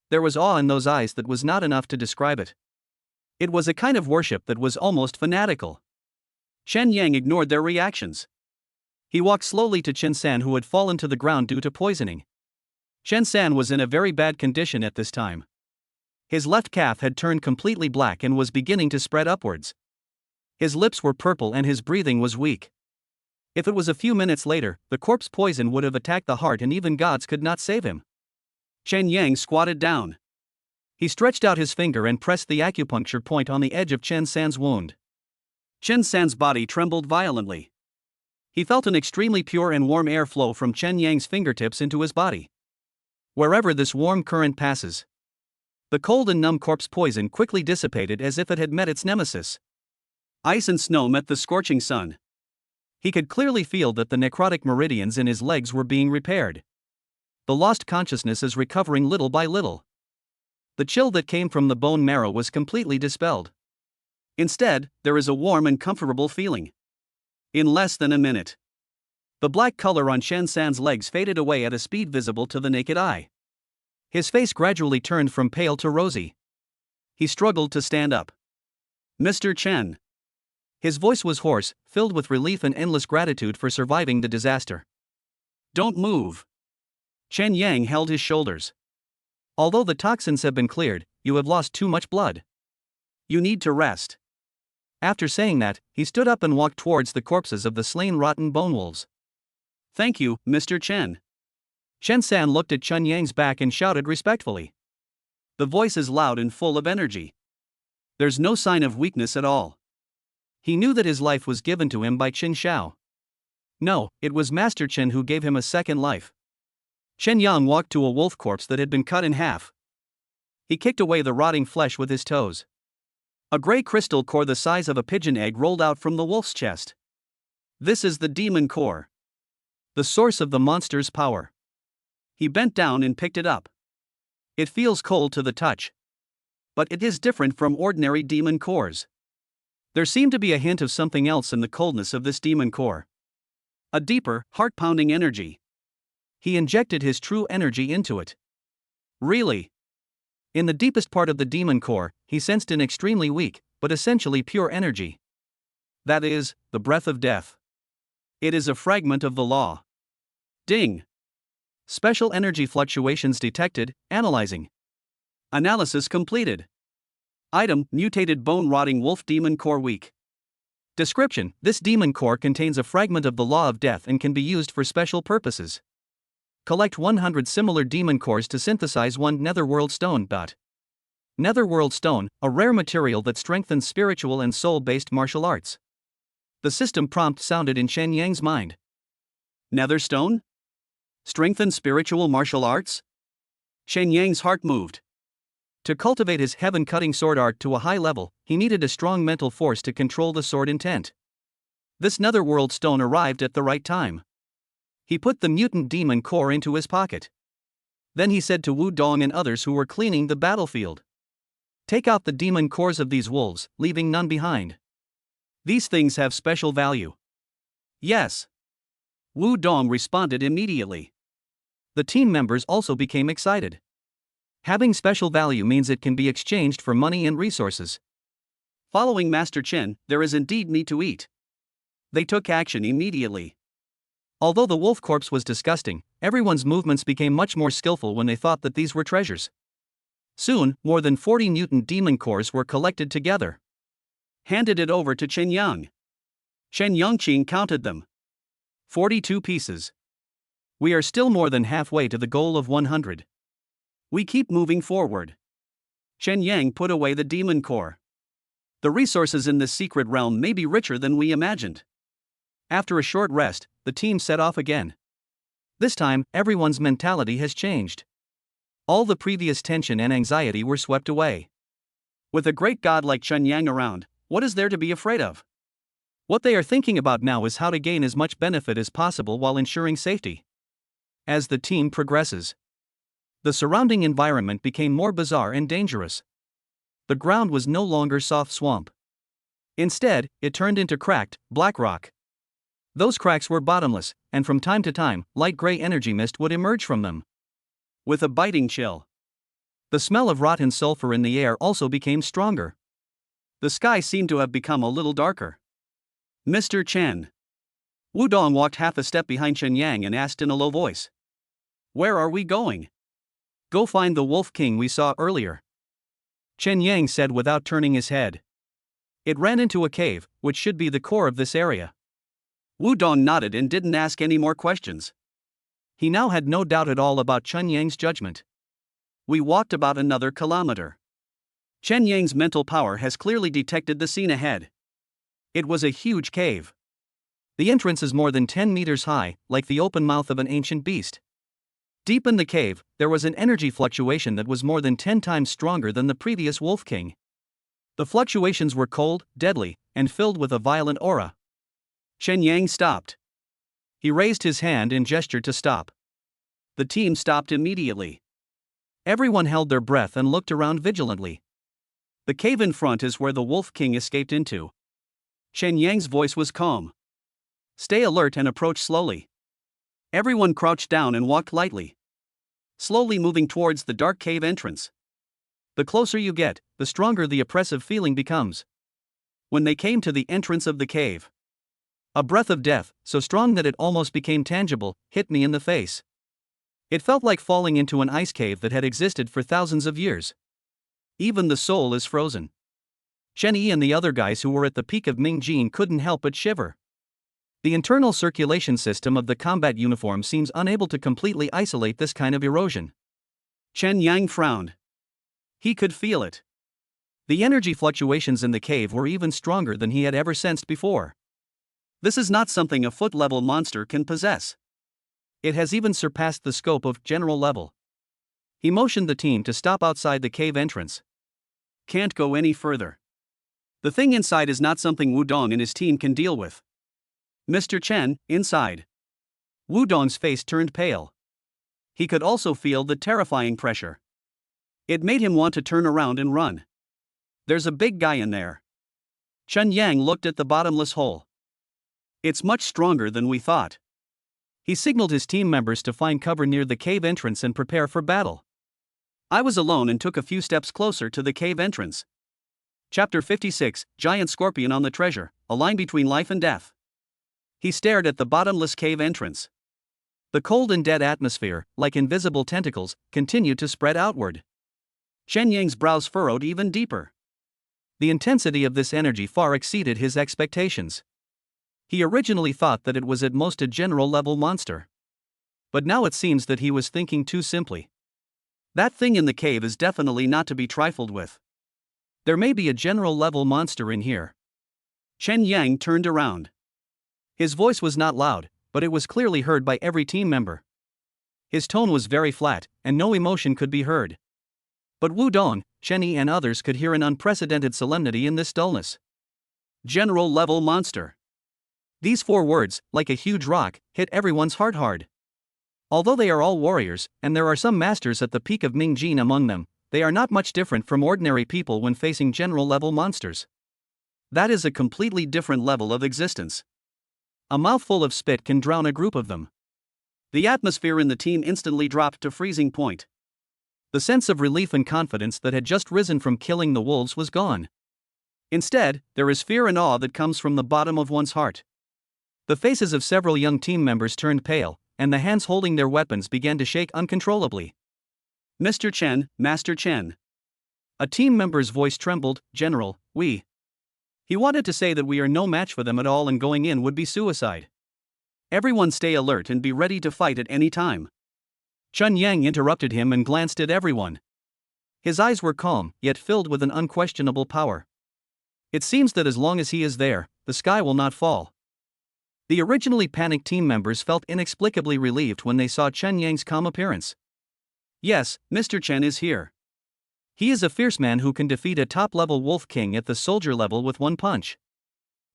There was awe in those eyes that was not enough to describe it. It was a kind of worship that was almost fanatical. Chen Yang ignored their reactions. He walked slowly to Chen San, who had fallen to the ground due to poisoning. Chen San was in a very bad condition at this time. His left calf had turned completely black and was beginning to spread upwards. His lips were purple and his breathing was weak. If it was a few minutes later, the corpse poison would have attacked the heart and even gods could not save him. Chen Yang squatted down. He stretched out his finger and pressed the acupuncture point on the edge of Chen San's wound. Chen San's body trembled violently. He felt an extremely pure and warm air flow from Chen Yang's fingertips into his body. Wherever this warm current passes, the cold and numb corpse poison quickly dissipated as if it had met its nemesis. Ice and snow met the scorching sun. He could clearly feel that the necrotic meridians in his legs were being repaired. The lost consciousness is recovering little by little. The chill that came from the bone marrow was completely dispelled. Instead, there is a warm and comfortable feeling. In less than a minute, the black color on Chen San's legs faded away at a speed visible to the naked eye. His face gradually turned from pale to rosy. He struggled to stand up. Mr. Chen. His voice was hoarse, filled with relief and endless gratitude for surviving the disaster. Don't move. Chen Yang held his shoulders. Although the toxins have been cleared, you have lost too much blood. You need to rest. After saying that, he stood up and walked towards the corpses of the slain rotten bone wolves. Thank you, Mr. Chen. Chen San looked at Chen Yang's back and shouted respectfully. The voice is loud and full of energy. There's no sign of weakness at all. He knew that his life was given to him by Qin Xiao. No, it was Master Chen who gave him a second life. Chen Yang walked to a wolf corpse that had been cut in half. He kicked away the rotting flesh with his toes. A gray crystal core the size of a pigeon egg rolled out from the wolf's chest. This is the demon core, the source of the monster's power. He bent down and picked it up. It feels cold to the touch. But it is different from ordinary demon cores. There seemed to be a hint of something else in the coldness of this demon core. A deeper, heart-pounding energy. He injected his true energy into it. Really? In the deepest part of the demon core, he sensed an extremely weak, but essentially pure energy. That is, the breath of death. It is a fragment of the law. Ding. Special energy fluctuations detected, analyzing. Analysis completed. Item, mutated bone-rotting wolf demon core weak. Description, this demon core contains a fragment of the law of death and can be used for special purposes. Collect 100 similar demon cores to synthesize one netherworld stone. Netherworld stone, a rare material that strengthens spiritual and soul-based martial arts. The system prompt sounded in Chen Yang's mind. Netherstone? Strengthen spiritual martial arts? Chen Yang's heart moved. To cultivate his heaven-cutting sword art to a high level, he needed a strong mental force to control the sword intent. This netherworld stone arrived at the right time. He put the mutant demon core into his pocket. Then he said to Wu Dong and others who were cleaning the battlefield, "Take out the demon cores of these wolves, leaving none behind. These things have special value." "Yes." Wu Dong responded immediately. The team members also became excited. Having special value means it can be exchanged for money and resources. Following Master Chen, there is indeed meat to eat. They took action immediately. Although the wolf corpse was disgusting, everyone's movements became much more skillful when they thought that these were treasures. Soon, more than 40 mutant demon cores were collected together. Handed it over to Chen Yang. Chen Yangqing counted them. 42 pieces. We are still more than halfway to the goal of 100. We keep moving forward. Chen Yang put away the demon core. The resources in this secret realm may be richer than we imagined. After a short rest, the team set off again. This time, everyone's mentality has changed. All the previous tension and anxiety were swept away. With a great god like Chen Yang around, what is there to be afraid of? What they are thinking about now is how to gain as much benefit as possible while ensuring safety. As the team progresses, the surrounding environment became more bizarre and dangerous. The ground was no longer soft swamp. Instead, it turned into cracked, black rock. Those cracks were bottomless, and from time to time, light gray energy mist would emerge from them. With a biting chill. The smell of rotten sulfur in the air also became stronger. The sky seemed to have become a little darker. "Mr. Chen." Wu Dong walked half a step behind Chen Yang and asked in a low voice, "Where are we going?" "Go find the Wolf King we saw earlier," Chen Yang said without turning his head. "It ran into a cave, which should be the core of this area." Wu Dong nodded and didn't ask any more questions. He now had no doubt at all about Chen Yang's judgment. We walked about another kilometer. Chen Yang's mental power has clearly detected the scene ahead. It was a huge cave. The entrance is more than 10 meters high, like the open mouth of an ancient beast. Deep in the cave, there was an energy fluctuation that was more than 10 times stronger than the previous Wolf King. The fluctuations were cold, deadly, and filled with a violent aura. Chen Yang stopped. He raised his hand and gestured to stop. The team stopped immediately. Everyone held their breath and looked around vigilantly. The cave in front is where the Wolf King escaped into. Chen Yang's voice was calm. "Stay alert and approach slowly." Everyone crouched down and walked lightly, slowly moving towards the dark cave entrance. The closer you get, the stronger the oppressive feeling becomes. When they came to the entrance of the cave, a breath of death, so strong that it almost became tangible, hit me in the face. It felt like falling into an ice cave that had existed for thousands of years. Even the soul is frozen. Shen Yi and the other guys who were at the peak of Ming Jin couldn't help but shiver. The internal circulation system of the combat uniform seems unable to completely isolate this kind of erosion. Chen Yang frowned. He could feel it. The energy fluctuations in the cave were even stronger than he had ever sensed before. This is not something a foot-level monster can possess. It has even surpassed the scope of general level. He motioned the team to stop outside the cave entrance. "Can't go any further. The thing inside is not something Wu Dong and his team can deal with. Mr. Chen, inside." Wu Dong's face turned pale. He could also feel the terrifying pressure. It made him want to turn around and run. "There's a big guy in there." Chen Yang looked at the bottomless hole. "It's much stronger than we thought." He signaled his team members to find cover near the cave entrance and prepare for battle. I was alone and took a few steps closer to the cave entrance. Chapter 56, Giant Scorpion on the Treasure, a line between life and death. He stared at the bottomless cave entrance. The cold and dead atmosphere, like invisible tentacles, continued to spread outward. Chen Yang's brows furrowed even deeper. The intensity of this energy far exceeded his expectations. He originally thought that it was at most a general-level monster. But now it seems that he was thinking too simply. That thing in the cave is definitely not to be trifled with. There may be a general-level monster in here. Chen Yang turned around. His voice was not loud, but it was clearly heard by every team member. His tone was very flat, and no emotion could be heard. But Wu Dong, Chen Yi and others could hear an unprecedented solemnity in this dullness. General level monster. These 4 words, like a huge rock, hit everyone's heart hard. Although they are all warriors, and there are some masters at the peak of Mingjin among them, they are not much different from ordinary people when facing general-level monsters. That is a completely different level of existence. A mouthful of spit can drown a group of them. The atmosphere in the team instantly dropped to freezing point. The sense of relief and confidence that had just risen from killing the wolves was gone. Instead, there is fear and awe that comes from the bottom of one's heart. The faces of several young team members turned pale, and the hands holding their weapons began to shake uncontrollably. Mr. Chen, Master Chen. A team member's voice trembled. General, we. He wanted to say that we are no match for them at all and going in would be suicide. Everyone stay alert and be ready to fight at any time. Chun Yang interrupted him and glanced at everyone. His eyes were calm, yet filled with an unquestionable power. It seems that as long as he is there, the sky will not fall. The originally panicked team members felt inexplicably relieved when they saw Chen Yang's calm appearance. Yes, Mr. Chen is here. He is a fierce man who can defeat a top-level wolf king at the soldier level with one punch.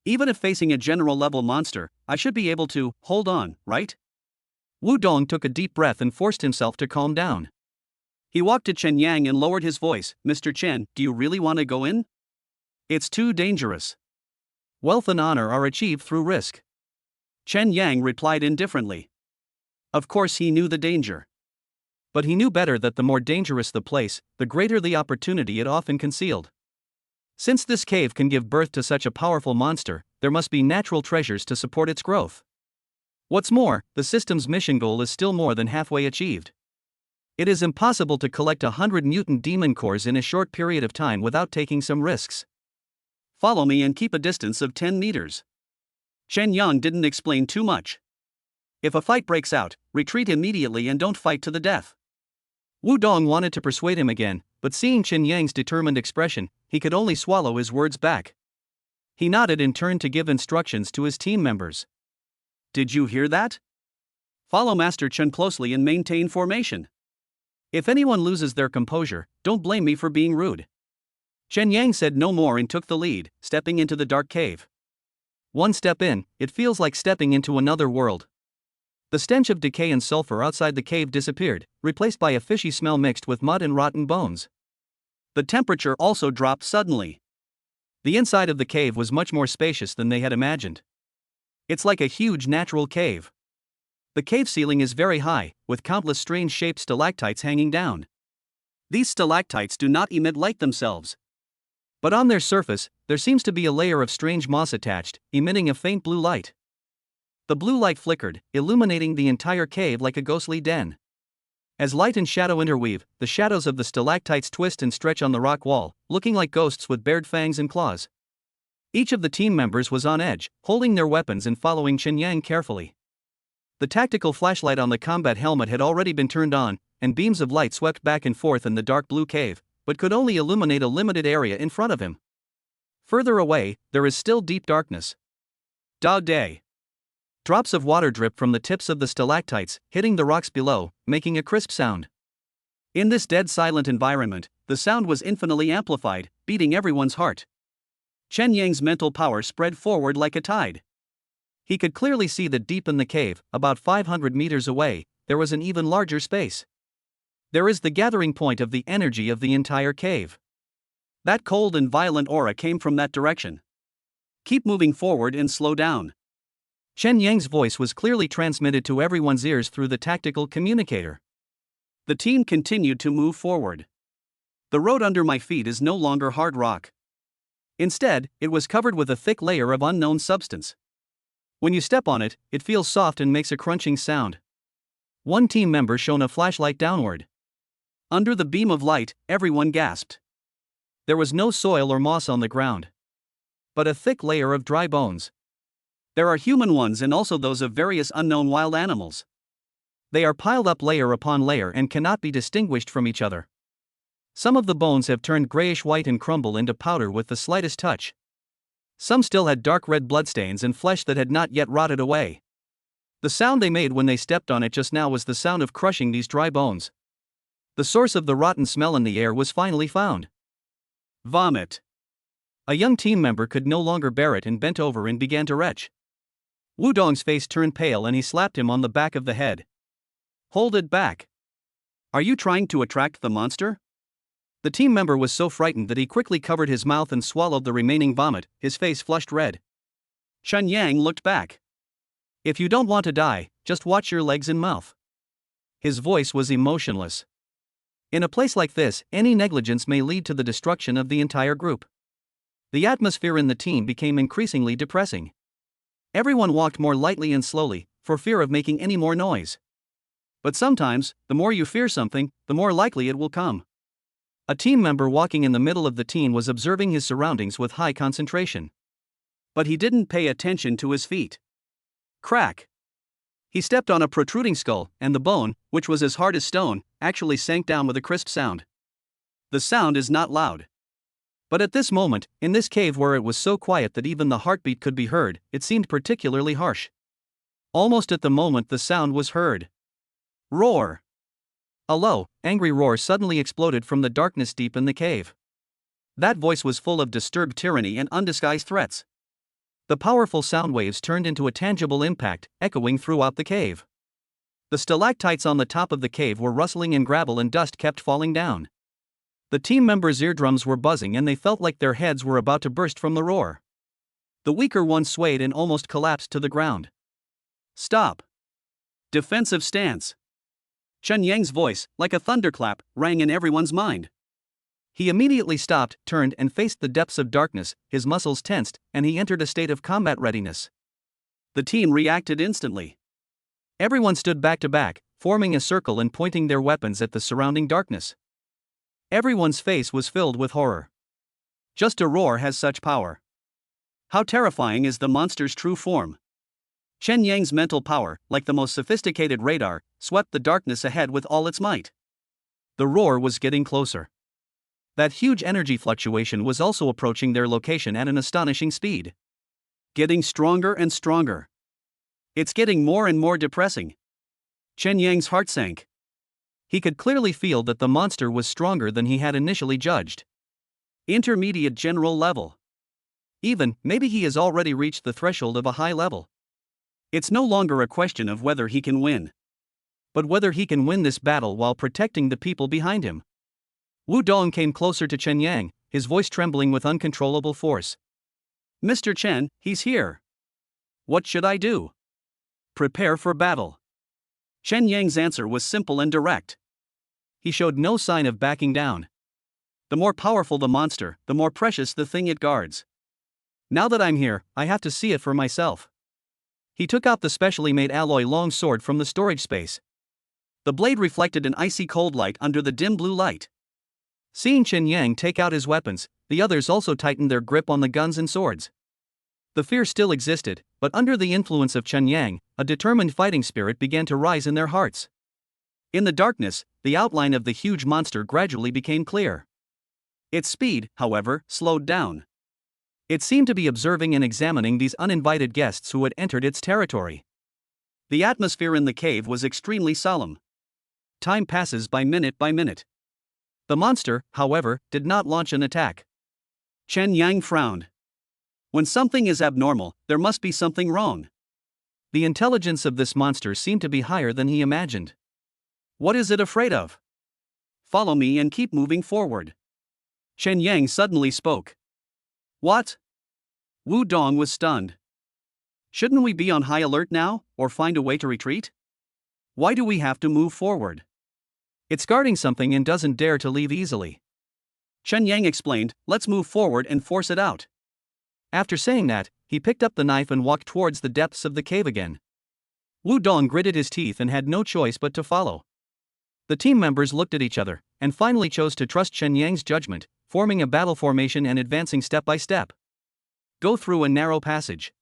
Even if facing a general-level monster, I should be able to hold on, right? Wu Dong took a deep breath and forced himself to calm down. He walked to Chen Yang and lowered his voice. Mr. Chen, do you really want to go in? It's too dangerous. Wealth and honor are achieved through risk. Chen Yang replied indifferently. Of course he knew the danger. But he knew better that the more dangerous the place, the greater the opportunity it often concealed. Since this cave can give birth to such a powerful monster, there must be natural treasures to support its growth. What's more, the system's mission goal is still more than halfway achieved. It is impossible to collect 100 mutant demon cores in a short period of time without taking some risks. Follow me and keep a distance of 10 meters. Chen Yang didn't explain too much. If a fight breaks out, retreat immediately and don't fight to the death. Wu Dong wanted to persuade him again, but seeing Chen Yang's determined expression, he could only swallow his words back. He nodded and turned to give instructions to his team members. Did you hear that? Follow Master Chen closely and maintain formation. If anyone loses their composure, don't blame me for being rude. Chen Yang said no more and took the lead, stepping into the dark cave. One step in, it feels like stepping into another world. The stench of decay and sulfur outside the cave disappeared, replaced by a fishy smell mixed with mud and rotten bones. The temperature also dropped suddenly. The inside of the cave was much more spacious than they had imagined. It's like a huge natural cave. The cave ceiling is very high, with countless strange-shaped stalactites hanging down. These stalactites do not emit light themselves. But on their surface, there seems to be a layer of strange moss attached, emitting a faint blue light. The blue light flickered, illuminating the entire cave like a ghostly den. As light and shadow interweave, the shadows of the stalactites twist and stretch on the rock wall, looking like ghosts with bared fangs and claws. Each of the team members was on edge, holding their weapons and following Chen Yang carefully. The tactical flashlight on the combat helmet had already been turned on, and beams of light swept back and forth in the dark blue cave, but could only illuminate a limited area in front of him. Further away, there is still deep darkness. Dog day. Drops of water drip from the tips of the stalactites, hitting the rocks below, making a crisp sound. In this dead silent environment, the sound was infinitely amplified, beating everyone's heart. Chen Yang's mental power spread forward like a tide. He could clearly see that deep in the cave, about 500 meters away, there was an even larger space. There is the gathering point of the energy of the entire cave. That cold and violent aura came from that direction. Keep moving forward and slow down. Chen Yang's voice was clearly transmitted to everyone's ears through the tactical communicator. The team continued to move forward. The road under my feet is no longer hard rock. Instead, it was covered with a thick layer of unknown substance. When you step on it, it feels soft and makes a crunching sound. One team member shone a flashlight downward. Under the beam of light, everyone gasped. There was no soil or moss on the ground, but a thick layer of dry bones. There are human ones and also those of various unknown wild animals. They are piled up layer upon layer and cannot be distinguished from each other. Some of the bones have turned grayish-white and crumble into powder with the slightest touch. Some still had dark red bloodstains and flesh that had not yet rotted away. The sound they made when they stepped on it just now was the sound of crushing these dry bones. The source of the rotten smell in the air was finally found. Vomit. A young team member could no longer bear it and bent over and began to retch. Wudong's face turned pale and he slapped him on the back of the head. Hold it back. Are you trying to attract the monster? The team member was so frightened that he quickly covered his mouth and swallowed the remaining vomit, his face flushed red. Chen Yang looked back. If you don't want to die, just watch your legs and mouth. His voice was emotionless. In a place like this, any negligence may lead to the destruction of the entire group. The atmosphere in the team became increasingly depressing. Everyone walked more lightly and slowly, for fear of making any more noise. But sometimes, the more you fear something, the more likely it will come. A team member walking in the middle of the team was observing his surroundings with high concentration. But he didn't pay attention to his feet. Crack! He stepped on a protruding skull, and the bone, which was as hard as stone, actually sank down with a crisp sound. The sound is not loud. But at this moment, in this cave where it was so quiet that even the heartbeat could be heard, it seemed particularly harsh. Almost at the moment the sound was heard. Roar! A low, angry roar suddenly exploded from the darkness deep in the cave. That voice was full of disturbed tyranny and undisguised threats. The powerful sound waves turned into a tangible impact, echoing throughout the cave. The stalactites on the top of the cave were rustling and gravel and dust kept falling down. The team members' eardrums were buzzing and they felt like their heads were about to burst from the roar. The weaker one swayed and almost collapsed to the ground. Stop! Defensive stance! Chen Yang's voice, like a thunderclap, rang in everyone's mind. He immediately stopped, turned and faced the depths of darkness, his muscles tensed, and he entered a state of combat readiness. The team reacted instantly. Everyone stood back to back, forming a circle and pointing their weapons at the surrounding darkness. Everyone's face was filled with horror. Just a roar has such power. How terrifying is the monster's true form? Chen Yang's mental power, like the most sophisticated radar, swept the darkness ahead with all its might. The roar was getting closer. That huge energy fluctuation was also approaching their location at an astonishing speed. Getting stronger and stronger. It's getting more and more depressing. Chen Yang's heart sank. He could clearly feel that the monster was stronger than he had initially judged. Intermediate general level. Even, maybe he has already reached the threshold of a high level. It's no longer a question of whether he can win, but whether he can win this battle while protecting the people behind him. Wudong came closer to Chen Yang, his voice trembling with uncontrollable force. Mr. Chen, he's here. What should I do? Prepare for battle. Chen Yang's answer was simple and direct. He showed no sign of backing down. The more powerful the monster, the more precious the thing it guards. Now that I'm here, I have to see it for myself. He took out the specially made alloy long sword from the storage space. The blade reflected an icy cold light under the dim blue light. Seeing Chen Yang take out his weapons, the others also tightened their grip on the guns and swords. The fear still existed, but under the influence of Chen Yang, a determined fighting spirit began to rise in their hearts. In the darkness, the outline of the huge monster gradually became clear. Its speed, however, slowed down. It seemed to be observing and examining these uninvited guests who had entered its territory. The atmosphere in the cave was extremely solemn. Time passes by minute by minute. The monster, however, did not launch an attack. Chen Yang frowned. When something is abnormal, there must be something wrong. The intelligence of this monster seemed to be higher than he imagined. What is it afraid of? Follow me and keep moving forward. Chen Yang suddenly spoke. What? Wudong was stunned. Shouldn't we be on high alert now, or find a way to retreat? Why do we have to move forward? It's guarding something and doesn't dare to leave easily. Chen Yang explained, let's move forward and force it out. After saying that, he picked up the knife and walked towards the depths of the cave again. Wudong gritted his teeth and had no choice but to follow. The team members looked at each other, and finally chose to trust Chen Yang's judgment, forming a battle formation and advancing step by step. Go through a narrow passage.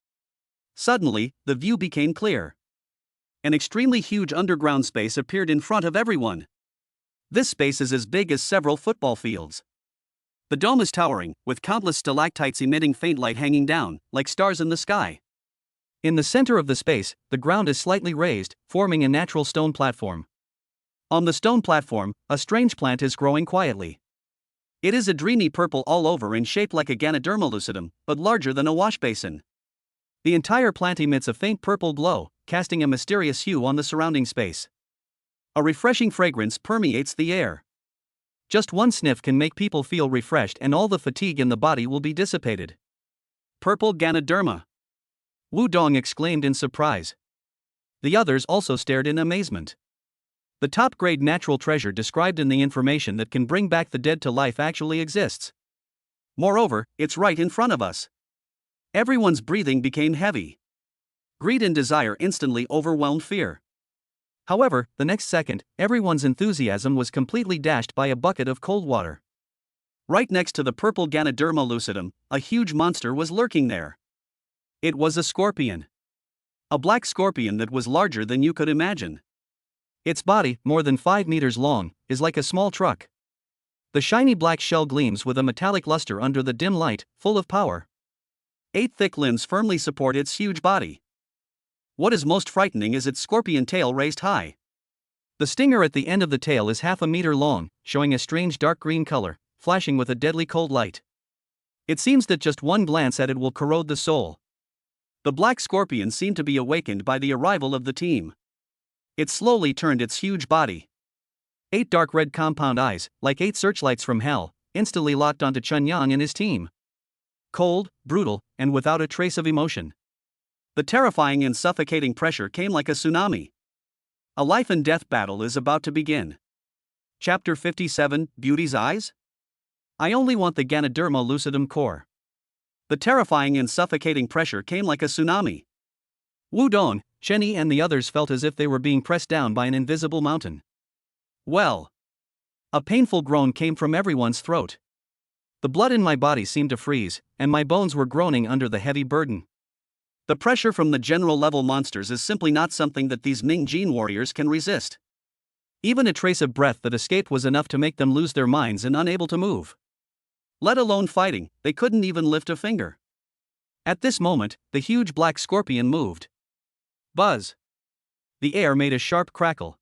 Suddenly, the view became clear. An extremely huge underground space appeared in front of everyone. This space is as big as several football fields. The dome is towering, with countless stalactites emitting faint light hanging down, like stars in the sky. In the center of the space, the ground is slightly raised, forming a natural stone platform. On the stone platform, a strange plant is growing quietly. It is a dreamy purple all over and shaped like a Ganoderma lucidum, but larger than a wash basin. The entire plant emits a faint purple glow, casting a mysterious hue on the surrounding space. A refreshing fragrance permeates the air. Just one sniff can make people feel refreshed and all the fatigue in the body will be dissipated. Purple Ganoderma. Wu Dong exclaimed in surprise. The others also stared in amazement. The top-grade natural treasure described in the information that can bring back the dead to life actually exists. Moreover, it's right in front of us. Everyone's breathing became heavy. Greed and desire instantly overwhelmed fear. However, the next second, everyone's enthusiasm was completely dashed by a bucket of cold water. Right next to the purple Ganoderma lucidum, a huge monster was lurking there. It was a scorpion. A black scorpion that was larger than you could imagine. Its body, more than 5 meters long, is like a small truck. The shiny black shell gleams with a metallic luster under the dim light, full of power. 8 thick limbs firmly support its huge body. What is most frightening is its scorpion tail raised high. The stinger at the end of the tail is half a meter long, showing a strange dark green color, flashing with a deadly cold light. It seems that just one glance at it will corrode the soul. The black scorpion seemed to be awakened by the arrival of the team. It slowly turned its huge body. 8 dark red compound eyes, like 8 searchlights from hell, instantly locked onto Chunyang and his team. Cold, brutal, and without a trace of emotion. The terrifying and suffocating pressure came like a tsunami. A life and death battle is about to begin. Chapter 57, Beauty's Eyes? I only want the Ganoderma lucidum core. The terrifying and suffocating pressure came like a tsunami. Wu Dong, Chen Yi and the others felt as if they were being pressed down by an invisible mountain. Well. A painful groan came from everyone's throat. The blood in my body seemed to freeze, and my bones were groaning under the heavy burden. The pressure from the general level monsters is simply not something that these Ming Gene warriors can resist. Even a trace of breath that escaped was enough to make them lose their minds and unable to move. Let alone fighting, they couldn't even lift a finger. At this moment, the huge black scorpion moved. Buzz! The air made a sharp crackle.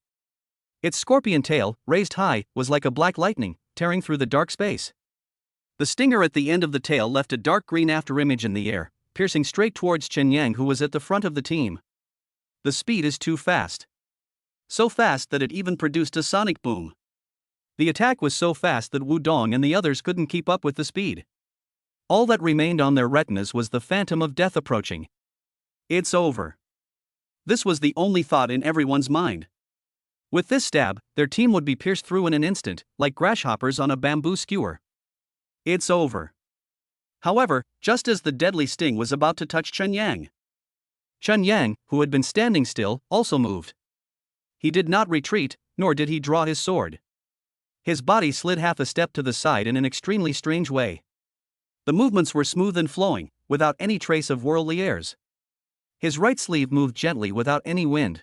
Its scorpion tail, raised high, was like a black lightning, tearing through the dark space. The stinger at the end of the tail left a dark green afterimage in the air, piercing straight towards Chunyang, who was at the front of the team. The speed is too fast. So fast that it even produced a sonic boom. The attack was so fast that Wu Dong and the others couldn't keep up with the speed. All that remained on their retinas was the phantom of death approaching. It's over. This was the only thought in everyone's mind. With this stab, their team would be pierced through in an instant, like grasshoppers on a bamboo skewer. It's over. However, just as the deadly sting was about to touch Chunyang, who had been standing still, also moved. He did not retreat, nor did he draw his sword. His body slid half a step to the side in an extremely strange way. The movements were smooth and flowing, without any trace of worldly airs. His right sleeve moved gently without any wind.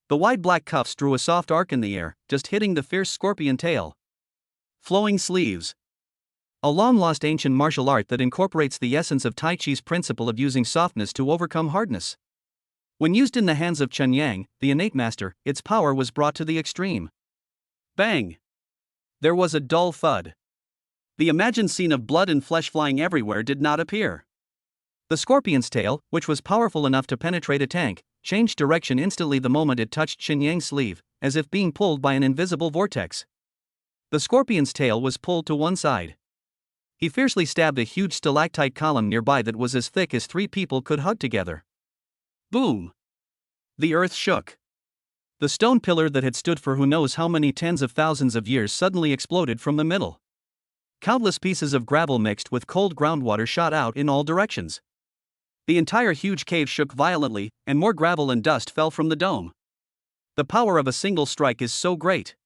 The wide black cuffs drew a soft arc in the air, just hitting the fierce scorpion tail. Flowing sleeves. A long-lost ancient martial art that incorporates the essence of Tai Chi's principle of using softness to overcome hardness. When used in the hands of Chunyang, the innate master, its power was brought to the extreme. Bang! There was a dull thud. The imagined scene of blood and flesh flying everywhere did not appear. The scorpion's tail, which was powerful enough to penetrate a tank, changed direction instantly the moment it touched Chunyang's sleeve, as if being pulled by an invisible vortex. The scorpion's tail was pulled to one side. He fiercely stabbed a huge stalactite column nearby that was as thick as 3 people could hug together. Boom! The earth shook. The stone pillar that had stood for who knows how many tens of thousands of years suddenly exploded from the middle. Countless pieces of gravel mixed with cold groundwater shot out in all directions. The entire huge cave shook violently, and more gravel and dust fell from the dome. The power of a single strike is so great.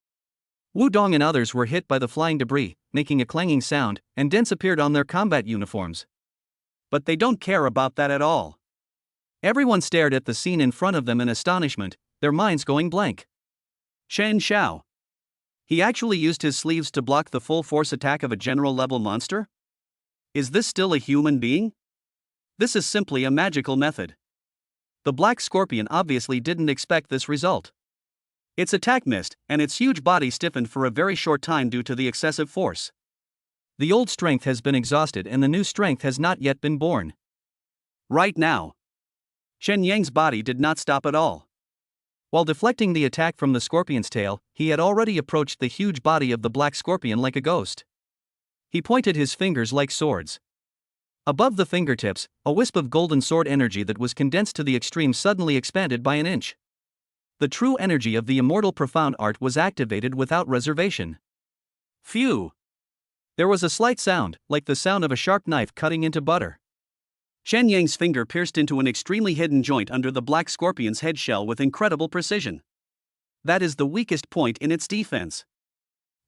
Wu Dong and others were hit by the flying debris, making a clanging sound, and dents appeared on their combat uniforms. But they don't care about that at all. Everyone stared at the scene in front of them in astonishment, their minds going blank. Shen Xiao. He actually used his sleeves to block the full force attack of a general-level monster? Is this still a human being? This is simply a magical method. The black scorpion obviously didn't expect this result. Its attack missed, and its huge body stiffened for a very short time due to the excessive force. The old strength has been exhausted and the new strength has not yet been born. Right now, Chen Yang's body did not stop at all. While deflecting the attack from the scorpion's tail, he had already approached the huge body of the black scorpion like a ghost. He pointed his fingers like swords. Above the fingertips, a wisp of golden sword energy that was condensed to the extreme suddenly expanded by an inch. The true energy of the immortal profound art was activated without reservation. Phew! There was a slight sound, like the sound of a sharp knife cutting into butter. Chen Yang's finger pierced into an extremely hidden joint under the black scorpion's head shell with incredible precision. That is the weakest point in its defense.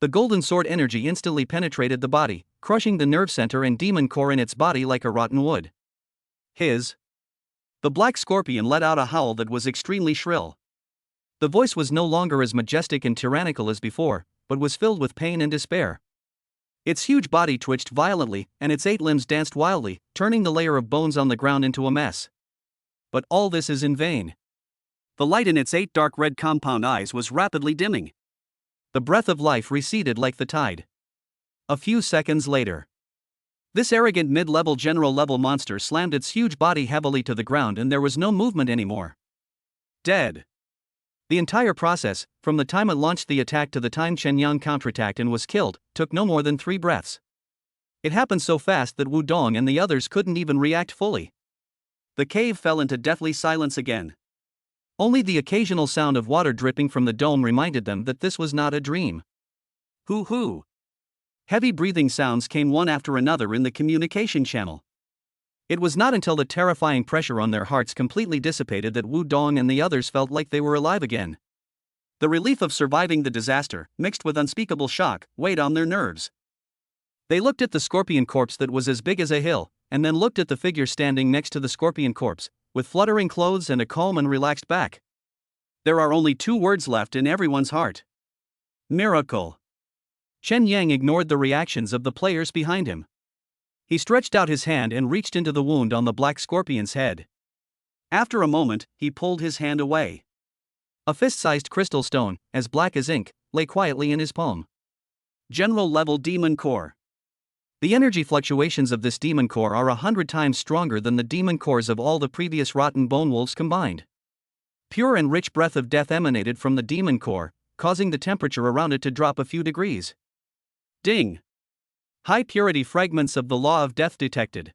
The golden sword energy instantly penetrated the body, crushing the nerve center and demon core in its body like a rotten wood. The black scorpion let out a howl that was extremely shrill. The voice was no longer as majestic and tyrannical as before, but was filled with pain and despair. Its huge body twitched violently, and its 8 limbs danced wildly, turning the layer of bones on the ground into a mess. But all this is in vain. The light in its 8 dark red compound eyes was rapidly dimming. The breath of life receded like the tide. A few seconds later, this arrogant mid-level general-level monster slammed its huge body heavily to the ground and there was no movement anymore. Dead. The entire process, from the time it launched the attack to the time Chen Yang counterattacked and was killed, took no more than 3 breaths. It happened so fast that Wu Dong and the others couldn't even react fully. The cave fell into deathly silence again. Only the occasional sound of water dripping from the dome reminded them that this was not a dream. Hoo-hoo! Heavy breathing sounds came one after another in the communication channel. It was not until the terrifying pressure on their hearts completely dissipated that Wu Dong and the others felt like they were alive again. The relief of surviving the disaster, mixed with unspeakable shock, weighed on their nerves. They looked at the scorpion corpse that was as big as a hill, and then looked at the figure standing next to the scorpion corpse, with fluttering clothes and a calm and relaxed back. There are only 2 words left in everyone's heart. Miracle. Chen Yang ignored the reactions of the players behind him. He stretched out his hand and reached into the wound on the black scorpion's head. After a moment, he pulled his hand away. A fist-sized crystal stone, as black as ink, lay quietly in his palm. General-level demon core. The energy fluctuations of this demon core are 100 times stronger than the demon cores of all the previous rotten bone wolves combined. Pure and rich breath of death emanated from the demon core, causing the temperature around it to drop a few degrees. Ding! High-purity fragments of the law of death detected.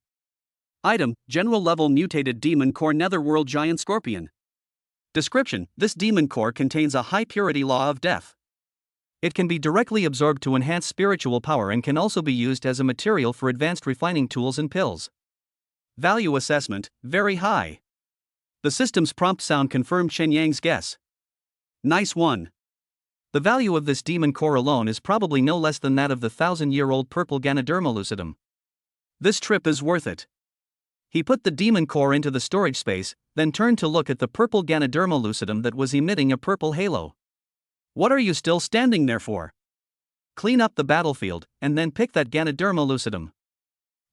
Item: General-level mutated demon core netherworld giant scorpion. Description: This demon core contains a high-purity law of death. It can be directly absorbed to enhance spiritual power and can also be used as a material for advanced refining tools and pills. Value assessment: very high. The system's prompt sound confirmed Chen Yang's guess. Nice one. The value of this demon core alone is probably no less than that of the 1,000-year-old purple Ganoderma lucidum. This trip is worth it. He put the demon core into the storage space, then turned to look at the purple Ganoderma lucidum that was emitting a purple halo. What are you still standing there for? Clean up the battlefield, and then pick that Ganoderma lucidum.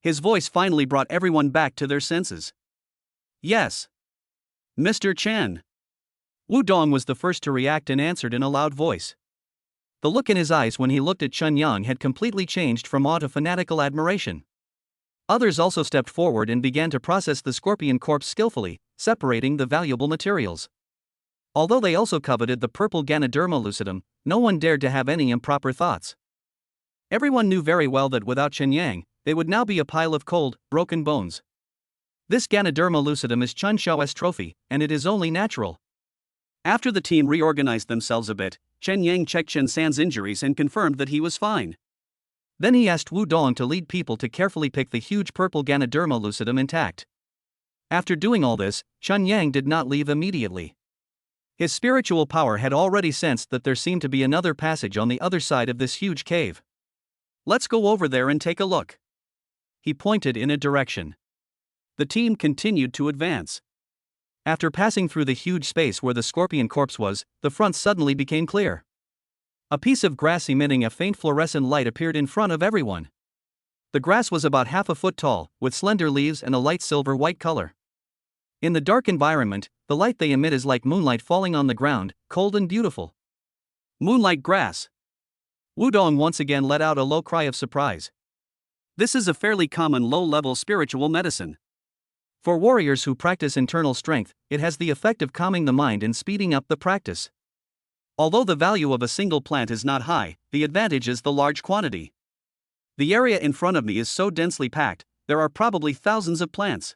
His voice finally brought everyone back to their senses. Yes. Mr. Chen. Wu Dong was the first to react and answered in a loud voice. The look in his eyes when he looked at Chen Yang had completely changed from awe to fanatical admiration. Others also stepped forward and began to process the scorpion corpse skillfully, separating the valuable materials. Although they also coveted the purple Ganoderma lucidum, no one dared to have any improper thoughts. Everyone knew very well that without Chen Yang, they would now be a pile of cold, broken bones. This Ganoderma lucidum is Chen Xiao's trophy, and it is only natural. After the team reorganized themselves a bit, Chen Yang checked Chen San's injuries and confirmed that he was fine. Then he asked Wu Dong to lead people to carefully pick the huge purple Ganoderma lucidum intact. After doing all this, Chen Yang did not leave immediately. His spiritual power had already sensed that there seemed to be another passage on the other side of this huge cave. Let's go over there and take a look. He pointed in a direction. The team continued to advance. After passing through the huge space where the scorpion corpse was, the front suddenly became clear. A piece of grass emitting a faint fluorescent light appeared in front of everyone. The grass was about half a foot tall, with slender leaves and a light silver-white color. In the dark environment, the light they emit is like moonlight falling on the ground, cold and beautiful. Moonlight grass. Wudong once again let out a low cry of surprise. This is a fairly common low-level spiritual medicine. For warriors who practice internal strength, it has the effect of calming the mind and speeding up the practice. Although the value of a single plant is not high, the advantage is the large quantity. The area in front of me is so densely packed, there are probably thousands of plants.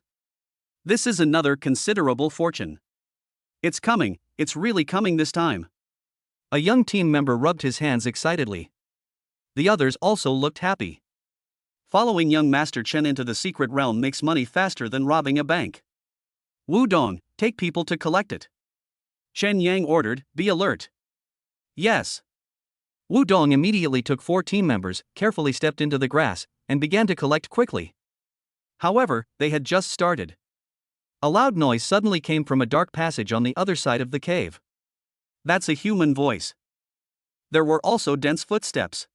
This is another considerable fortune. It's coming, it's really coming this time. A young team member rubbed his hands excitedly. The others also looked happy. Following young Master Chen into the secret realm makes money faster than robbing a bank. Wudong, take people to collect it. Chen Yang ordered, be alert. Yes. Wudong immediately took 4 team members, carefully stepped into the grass, and began to collect quickly. However, they had just started. A loud noise suddenly came from a dark passage on the other side of the cave. That's a human voice. There were also dense footsteps.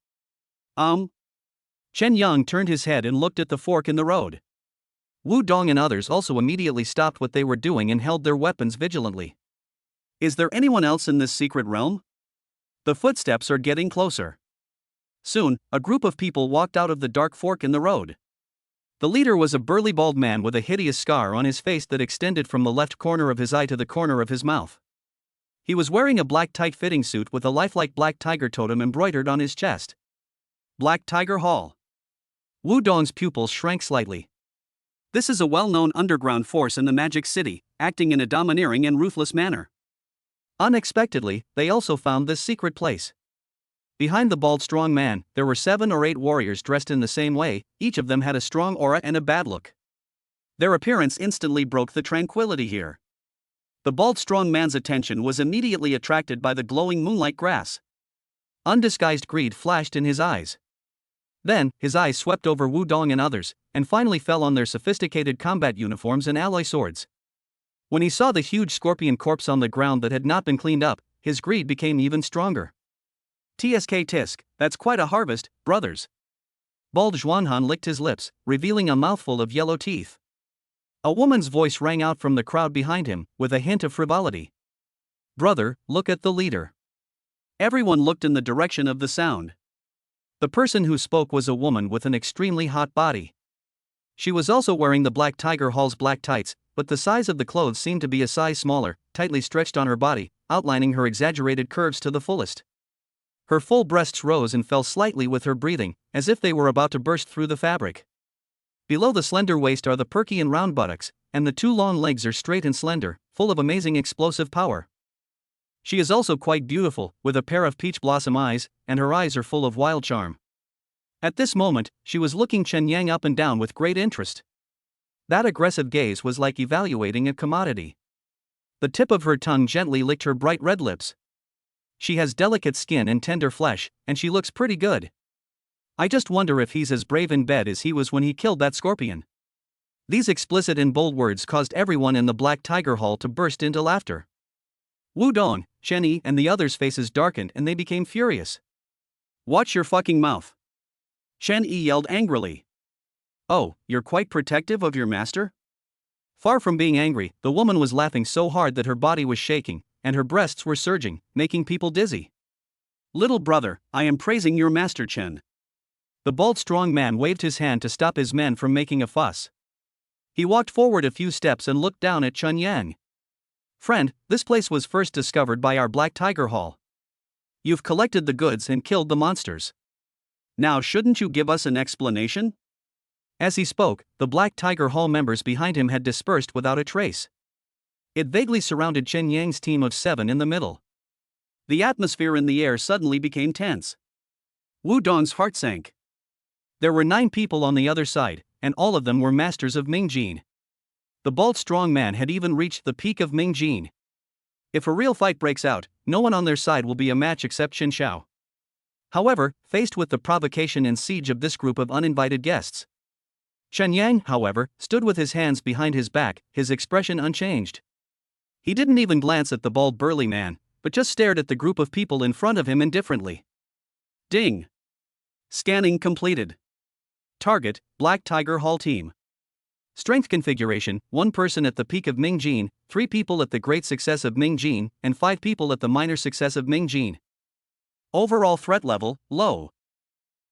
Chen Yang turned his head and looked at the fork in the road. Wudong and others also immediately stopped what they were doing and held their weapons vigilantly. Is there anyone else in this secret realm? The footsteps are getting closer. Soon, a group of people walked out of the dark fork in the road. The leader was a burly bald man with a hideous scar on his face that extended from the left corner of his eye to the corner of his mouth. He was wearing a black tight-fitting suit with a lifelike black tiger totem embroidered on his chest. Black Tiger Hall. Wudong's pupils shrank slightly. This is a well-known underground force in the Magic City, acting in a domineering and ruthless manner. Unexpectedly, they also found this secret place. Behind the bald strong man, there were 7 or 8 warriors dressed in the same way, each of them had a strong aura and a bad look. Their appearance instantly broke the tranquility here. The bald strong man's attention was immediately attracted by the glowing moonlight grass. Undisguised greed flashed in his eyes. Then, his eyes swept over Wudong and others, and finally fell on their sophisticated combat uniforms and alloy swords. When he saw the huge scorpion corpse on the ground that had not been cleaned up, his greed became even stronger. Tsk tisk, that's quite a harvest, brothers. Bald Zhuanhan licked his lips, revealing a mouthful of yellow teeth. A woman's voice rang out from the crowd behind him, with a hint of frivolity. Brother, look at the leader. Everyone looked in the direction of the sound. The person who spoke was a woman with an extremely hot body. She was also wearing the Black Tiger Hall's black tights, but the size of the clothes seemed to be a size smaller, tightly stretched on her body, outlining her exaggerated curves to the fullest. Her full breasts rose and fell slightly with her breathing, as if they were about to burst through the fabric. Below the slender waist are the perky and round buttocks, and the 2 long legs are straight and slender, full of amazing explosive power. She is also quite beautiful, with a pair of peach blossom eyes, and her eyes are full of wild charm. At this moment, she was looking Chen Yang up and down with great interest. That aggressive gaze was like evaluating a commodity. The tip of her tongue gently licked her bright red lips. She has delicate skin and tender flesh, and she looks pretty good. I just wonder if he's as brave in bed as he was when he killed that scorpion. These explicit and bold words caused everyone in the Black Tiger Hall to burst into laughter. Wudong, Chen Yi, and the others' faces darkened and they became furious. Watch your fucking mouth. Chen Yi yelled angrily. Oh, you're quite protective of your master? Far from being angry, the woman was laughing so hard that her body was shaking, and her breasts were surging, making people dizzy. Little brother, I am praising your master Chen. The bald strong man waved his hand to stop his men from making a fuss. He walked forward a few steps and looked down at Chen Yang. Friend, this place was first discovered by our Black Tiger Hall. You've collected the goods and killed the monsters. Now shouldn't you give us an explanation? As he spoke, the Black Tiger Hall members behind him had dispersed without a trace. It vaguely surrounded Chen Yang's team of 7 in the middle. The atmosphere in the air suddenly became tense. Wudong's heart sank. There were 9 people on the other side, and all of them were masters of Mingjin. The bald strong man had even reached the peak of Mingjin. If a real fight breaks out, no one on their side will be a match except Qin Shao. However, faced with the provocation and siege of this group of uninvited guests, Chen Yang, however, stood with his hands behind his back, his expression unchanged. He didn't even glance at the bald burly man, but just stared at the group of people in front of him indifferently. Ding! Scanning completed. Target, Black Tiger Hall team. Strength configuration: 1 person at the peak of Ming Jin, 3 people at the great success of Ming Jin, and 5 people at the minor success of Ming Jin. Overall threat level, low.